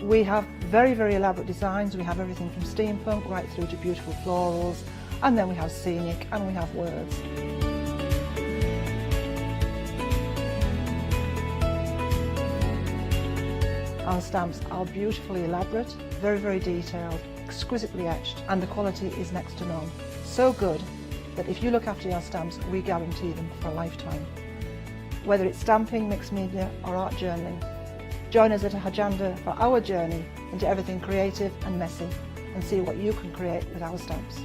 We have very, very elaborate designs. We have everything from steampunk right through to beautiful florals, and then we have scenic and we have words. Our stamps are beautifully elaborate, very, very detailed, exquisitely etched, and the quality is next to none. So good that if you look after your stamps, we guarantee them for a lifetime. Whether it's stamping, mixed media, or art journaling, join us at Hochanda for our journey into everything creative and messy, and see what you can create with our stamps.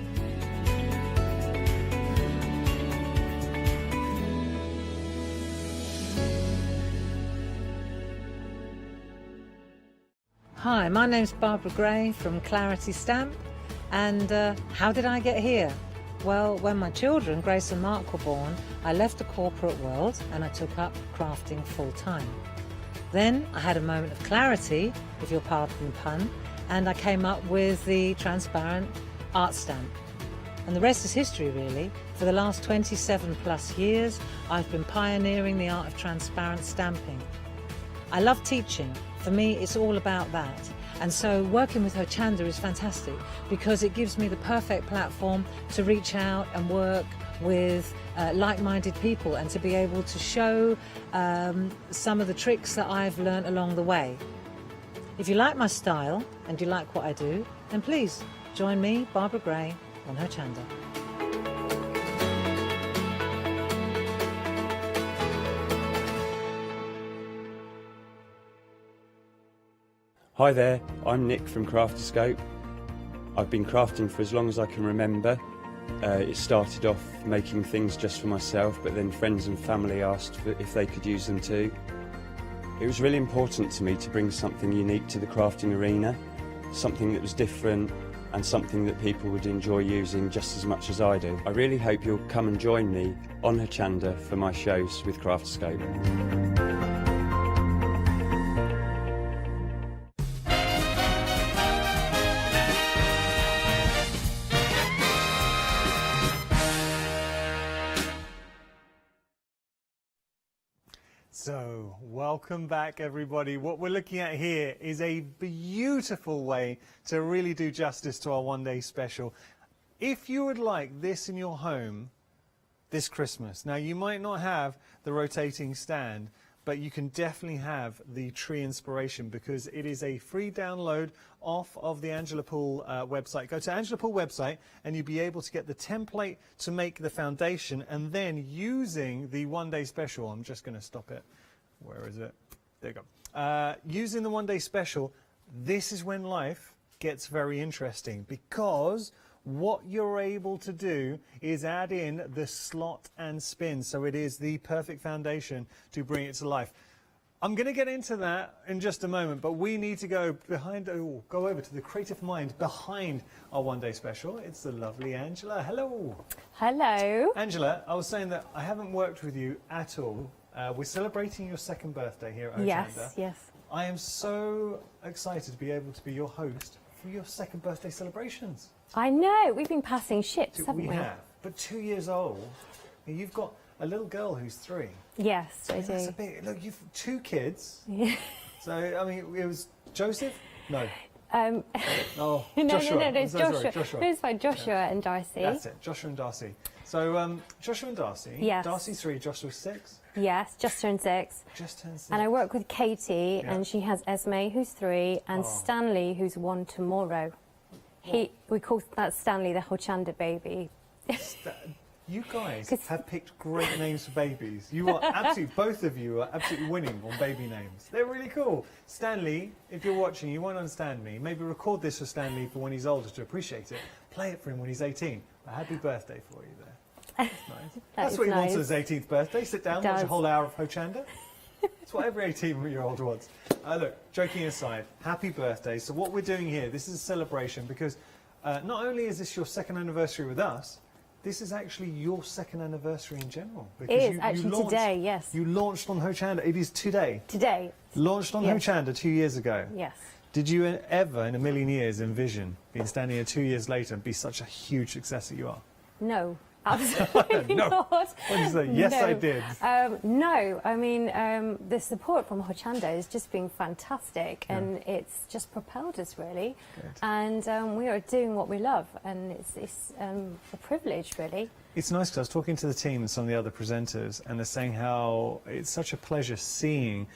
Hi, my name's Barbara Gray from Clarity Stamp, and how did I get here? Well, when my children, Grace and Mark, were born, I left the corporate world and I took up crafting full-time. Then I had a moment of clarity, if you'll pardon the pun, and I came up with the transparent art stamp. And the rest is history, really. For the last 27 plus years, I've been pioneering the art of transparent stamping. I love teaching. For me, it's all about that. And so working with Hochanda is fantastic because it gives me the perfect platform to reach out and work with like-minded people and to be able to show some of the tricks that I've learned along the way. If you like my style and you like what I do, then please join me, Barbara Gray, on Hochanda. Hi there, I'm Nick from Crafterscope. I've been crafting for as long as I can remember. It started off making things just for myself, but then friends and family asked if they could use them too. It was really important to me to bring something unique to the crafting arena, something that was different and something that people would enjoy using just as much as I do. I really hope you'll come and join me on Hochanda for my shows with Crafterscope. So, welcome back everybody. What we're looking at here is a beautiful way to really do justice to our one-day special. If you would like this in your home this Christmas, now you might not have the rotating stand, but you can definitely have the tree inspiration because it is a free download off of the Angela Poole website. Go to Angela Poole website and you'll be able to get the template to make the foundation, and then using the one-day special, I'm just going to stop it. Where is it? There you go. Using the one-day special, this is when life gets very interesting, because what you're able to do is add in the slot and spin, so it is the perfect foundation to bring it to life. I'm going to get into that in just a moment, but we need to go go over to the creative mind behind our one-day special. It's the lovely Angela. Hello. Hello. Angela, I was saying that I haven't worked with you at all. We're celebrating your second birthday here at Hochanda. Yes, yes. I am so excited to be able to be your host for your second birthday celebrations. I know, we've been passing ships, haven't we? We have, but 2 years old. You've got a little girl who's 3. Yes, I do. That's a big, look, you've 2 kids. Yeah. So, I mean, it was Joseph? No. Oh, Joshua. No, it's Sorry, Joshua. Joshua. It's fine, Joshua and Darcy. That's it, Joshua and Darcy. So, Joshua and Darcy. Yes. Darcy 3, Joshua 6. Yes, just turned 6. Just turned 6. And I work with Katie, Yeah. and she has Esme, who's 3, and Stanley, who's 1 tomorrow. We call that Stanley the Hochanda baby. You guys have picked great names for babies. You are absolutely, both of you are absolutely winning on baby names. They're really cool. Stanley, if you're watching, you won't understand me. Maybe record this for Stanley for when he's older to appreciate it. Play it for him when he's 18. A happy birthday for you there. That's nice. That's what he wants on his 18th birthday. Sit down, watch a whole hour of Hochanda. That's what every 18-year-old wants. Look, joking aside, happy birthday. So what we're doing here, this is a celebration because not only is this your second anniversary with us, this is actually your second anniversary in general. Because It is, actually today, yes. You launched on Hochanda. It is today. Today. Launched on Hochanda 2 years ago. Yes. Did you ever in a million years envision being standing here 2 years later and be such a huge success that you are? No. Absolutely No. not. What did you say? Yes, I did. No, I mean, the support from Hochanda has just been fantastic, and it's just propelled us, really. Good. And we are doing what we love, and it's a privilege, really. It's nice because I was talking to the team and some of the other presenters, and they're saying how it's such a pleasure seeing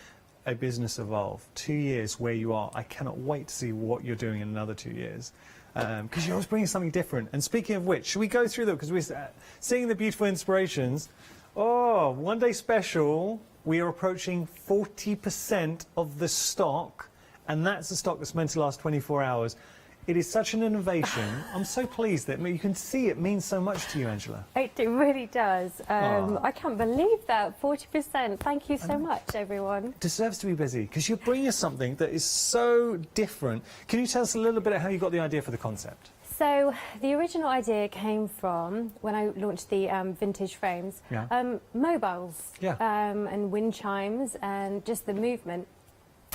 a business evolve. 2 years where you are. I cannot wait to see what you're doing in another 2 years. Because you're always bringing something different. And speaking of which, should we go through them? Because we're seeing the beautiful inspirations. Oh, one-day special. We are approaching 40% of the stock, and that's the stock that's meant to last 24 hours. It is such an innovation. I'm so pleased that you can see it means so much to you, Angela. It really does. I can't believe that, 40%. Thank you so much, everyone. Deserves to be busy because you're bringing us something that is so different. Can you tell us a little bit of how you got the idea for the concept? So the original idea came from when I launched the vintage frames, mobiles and wind chimes and just the movement.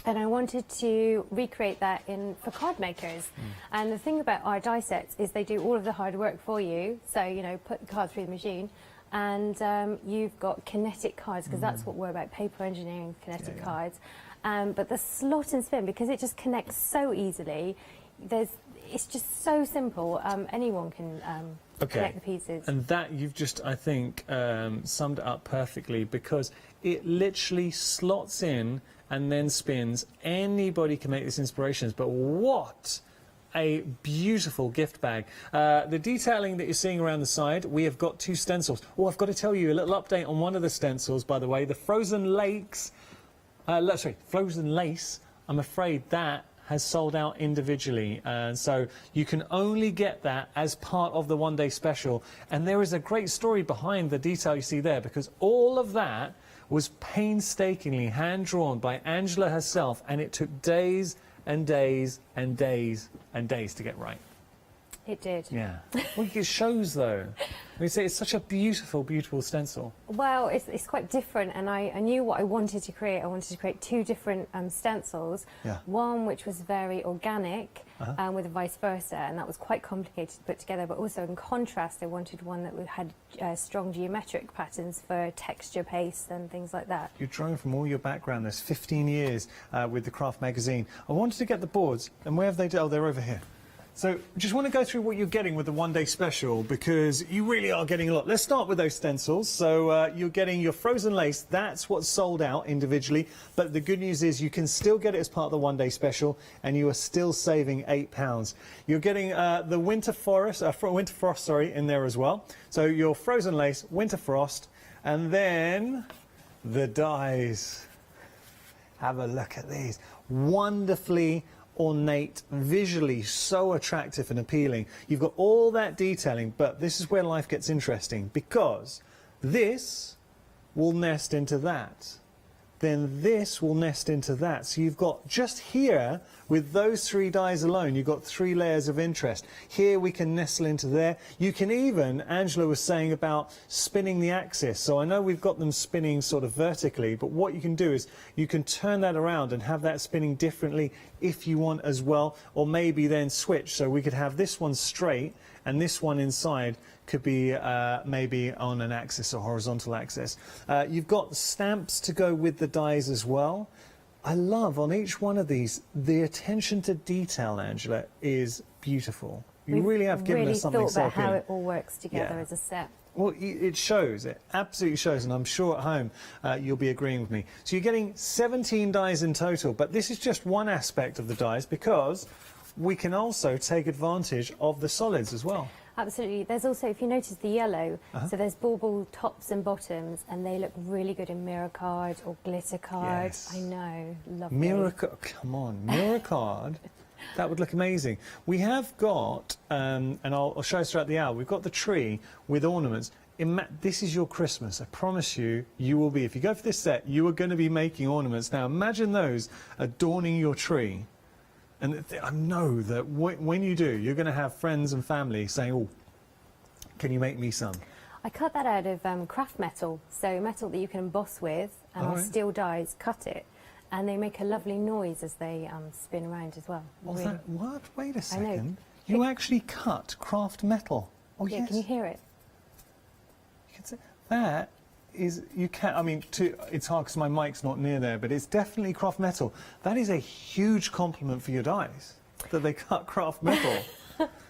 And I wanted to recreate that for card makers. And the thing about our die sets is they do all of the hard work for you. So, you know, put the cards through the machine, and you've got kinetic cards, because that's what we're about, paper engineering, kinetic cards. But the slot and spin, because it just connects so easily, it's just so simple. Anyone can connect the pieces. And that you've just, I think, summed it up perfectly, because it literally slots in and then spins. Anybody can make these inspirations, but what a beautiful gift bag. The detailing that you're seeing around the side, we have got 2 stencils. Oh, I've got to tell you a little update on one of the stencils, by the way. The Frozen Lace, I'm afraid that has sold out individually, and so you can only get that as part of the one-day special. And there is a great story behind the detail you see there, because all of that was painstakingly hand-drawn by Angela herself, and it took days and days and days and days to get right. It did. Yeah. Well, it shows though. We say it's such a beautiful, beautiful stencil. Well, it's quite different, and I knew what I wanted to create. I wanted to create two different stencils. Yeah. One which was very organic, Uh-huh. with vice versa, and that was quite complicated to put together. But also in contrast, I wanted one that had strong geometric patterns for texture paste and things like that. You're drawing from all your background. There's 15 years with the Craft magazine. I wanted to get the boards, and where have they? Oh, they're over here. So just want to go through what you're getting with the one-day special, because you really are getting a lot. Let's start with those stencils. So you're getting your frozen lace. That's what's sold out individually. But the good news is you can still get it as part of the one-day special, and you are still saving £8. You're getting the winter frost, in there as well. So your frozen lace, winter frost, and then the dies. Have a look at these. Wonderfully ornate, visually so attractive and appealing. You've got all that detailing, but this is where life gets interesting, because this will nest into that. Then this will nest into that. So you've got just here, with those three dies alone, you've got 3 layers of interest. Here we can nestle into there. You can even, Angela was saying about spinning the axis. So I know we've got them spinning sort of vertically, but what you can do is you can turn that around and have that spinning differently if you want as well, or maybe then switch. So we could have this one straight and this one inside could be maybe on an axis or horizontal axis. You've got stamps to go with the dies as well. I love on each one of these, the attention to detail, Angela, is beautiful. You really have given us something so thought about how appealing. it all works together as a set. Well, it shows, it absolutely shows, and I'm sure at home you'll be agreeing with me. So you're getting 17 dies in total, but this is just one aspect of the dies, because we can also take advantage of the solids as well. Absolutely. There's also, if you notice the yellow, so there's bauble tops and bottoms, and they look really good in mirror card or glitter card. Yes. I know, lovely. Mirror card, come on, mirror card. That would look amazing. We have got, and I'll show us throughout the hour, we've got the tree with ornaments. This is your Christmas. I promise you, you will be. If you go for this set, you are going to be making ornaments. Now, imagine those adorning your tree. And I know that when you do, you're going to have friends and family saying, oh, can you make me some? I cut that out of craft metal, so metal that you can emboss with, and our steel dies cut it, and they make a lovely noise as they spin around as well. Really. What? Wait a second. I know. You actually cut craft metal? Oh, yeah, yes. Can you hear it? You can see that. You can, I mean, it's hard because my mic's not near there, but it's definitely craft metal. That is a huge compliment for your dies, that they cut craft metal.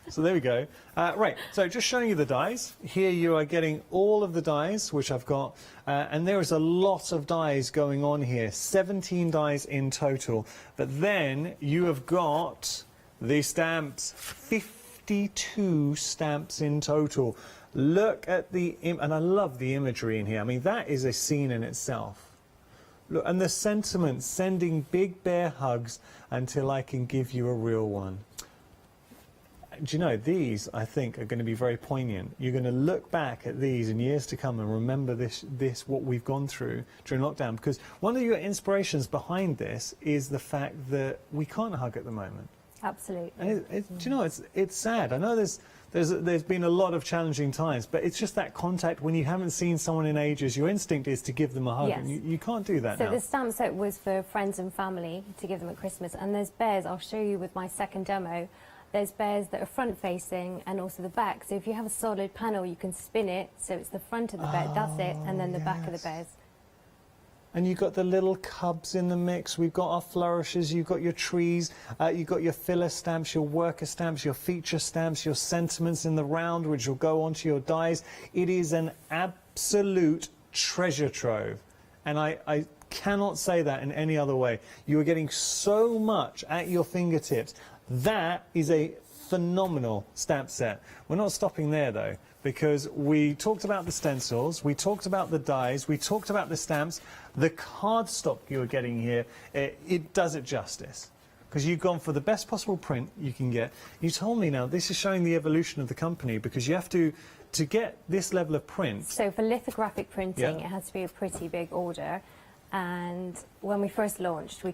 So there we go. Right, so just showing you the dies. Here you are getting all of the dies, which I've got, and there is a lot of dies going on here, 17 dies in total. But then you have got the stamps, 52 stamps in total. Look at and I love the imagery in here. I mean, that is a scene in itself. Look, and the sentiment, sending big bear hugs until I can give you a real one. Do you know, these, I think, are going to be very poignant. You're going to look back at these in years to come and remember what we've gone through during lockdown. Because one of your inspirations behind this is the fact that we can't hug at the moment. Absolutely. And do you know, it's sad. I know there's been a lot of challenging times, but it's just that contact when you haven't seen someone in ages. Your instinct is to give them a hug, Yes. and you can't do that now. So the stamp set was for friends and family to give them at Christmas, and there's bears. I'll show you with my second demo. There's bears that are front-facing and also the back. So if you have a solid panel, you can spin it, so it's the front of the bear, that's it, and then the back of the bears. And you've got the little cubs in the mix. We've got our flourishes, you've got your trees, you've got your filler stamps, your worker stamps, your feature stamps, your sentiments in the round, which will go onto your dies. It is an absolute treasure trove. And I cannot say that in any other way. You are getting so much at your fingertips. That is a phenomenal stamp set. We're not stopping there, though, because we talked about the stencils, we talked about the dies, we talked about the stamps. The cardstock you're getting here, it does it justice, because you've gone for the best possible print you can get. You told me now this is showing the evolution of the company, because you have to get this level of print. So for lithographic printing, it has to be a pretty big order. And when we first launched, we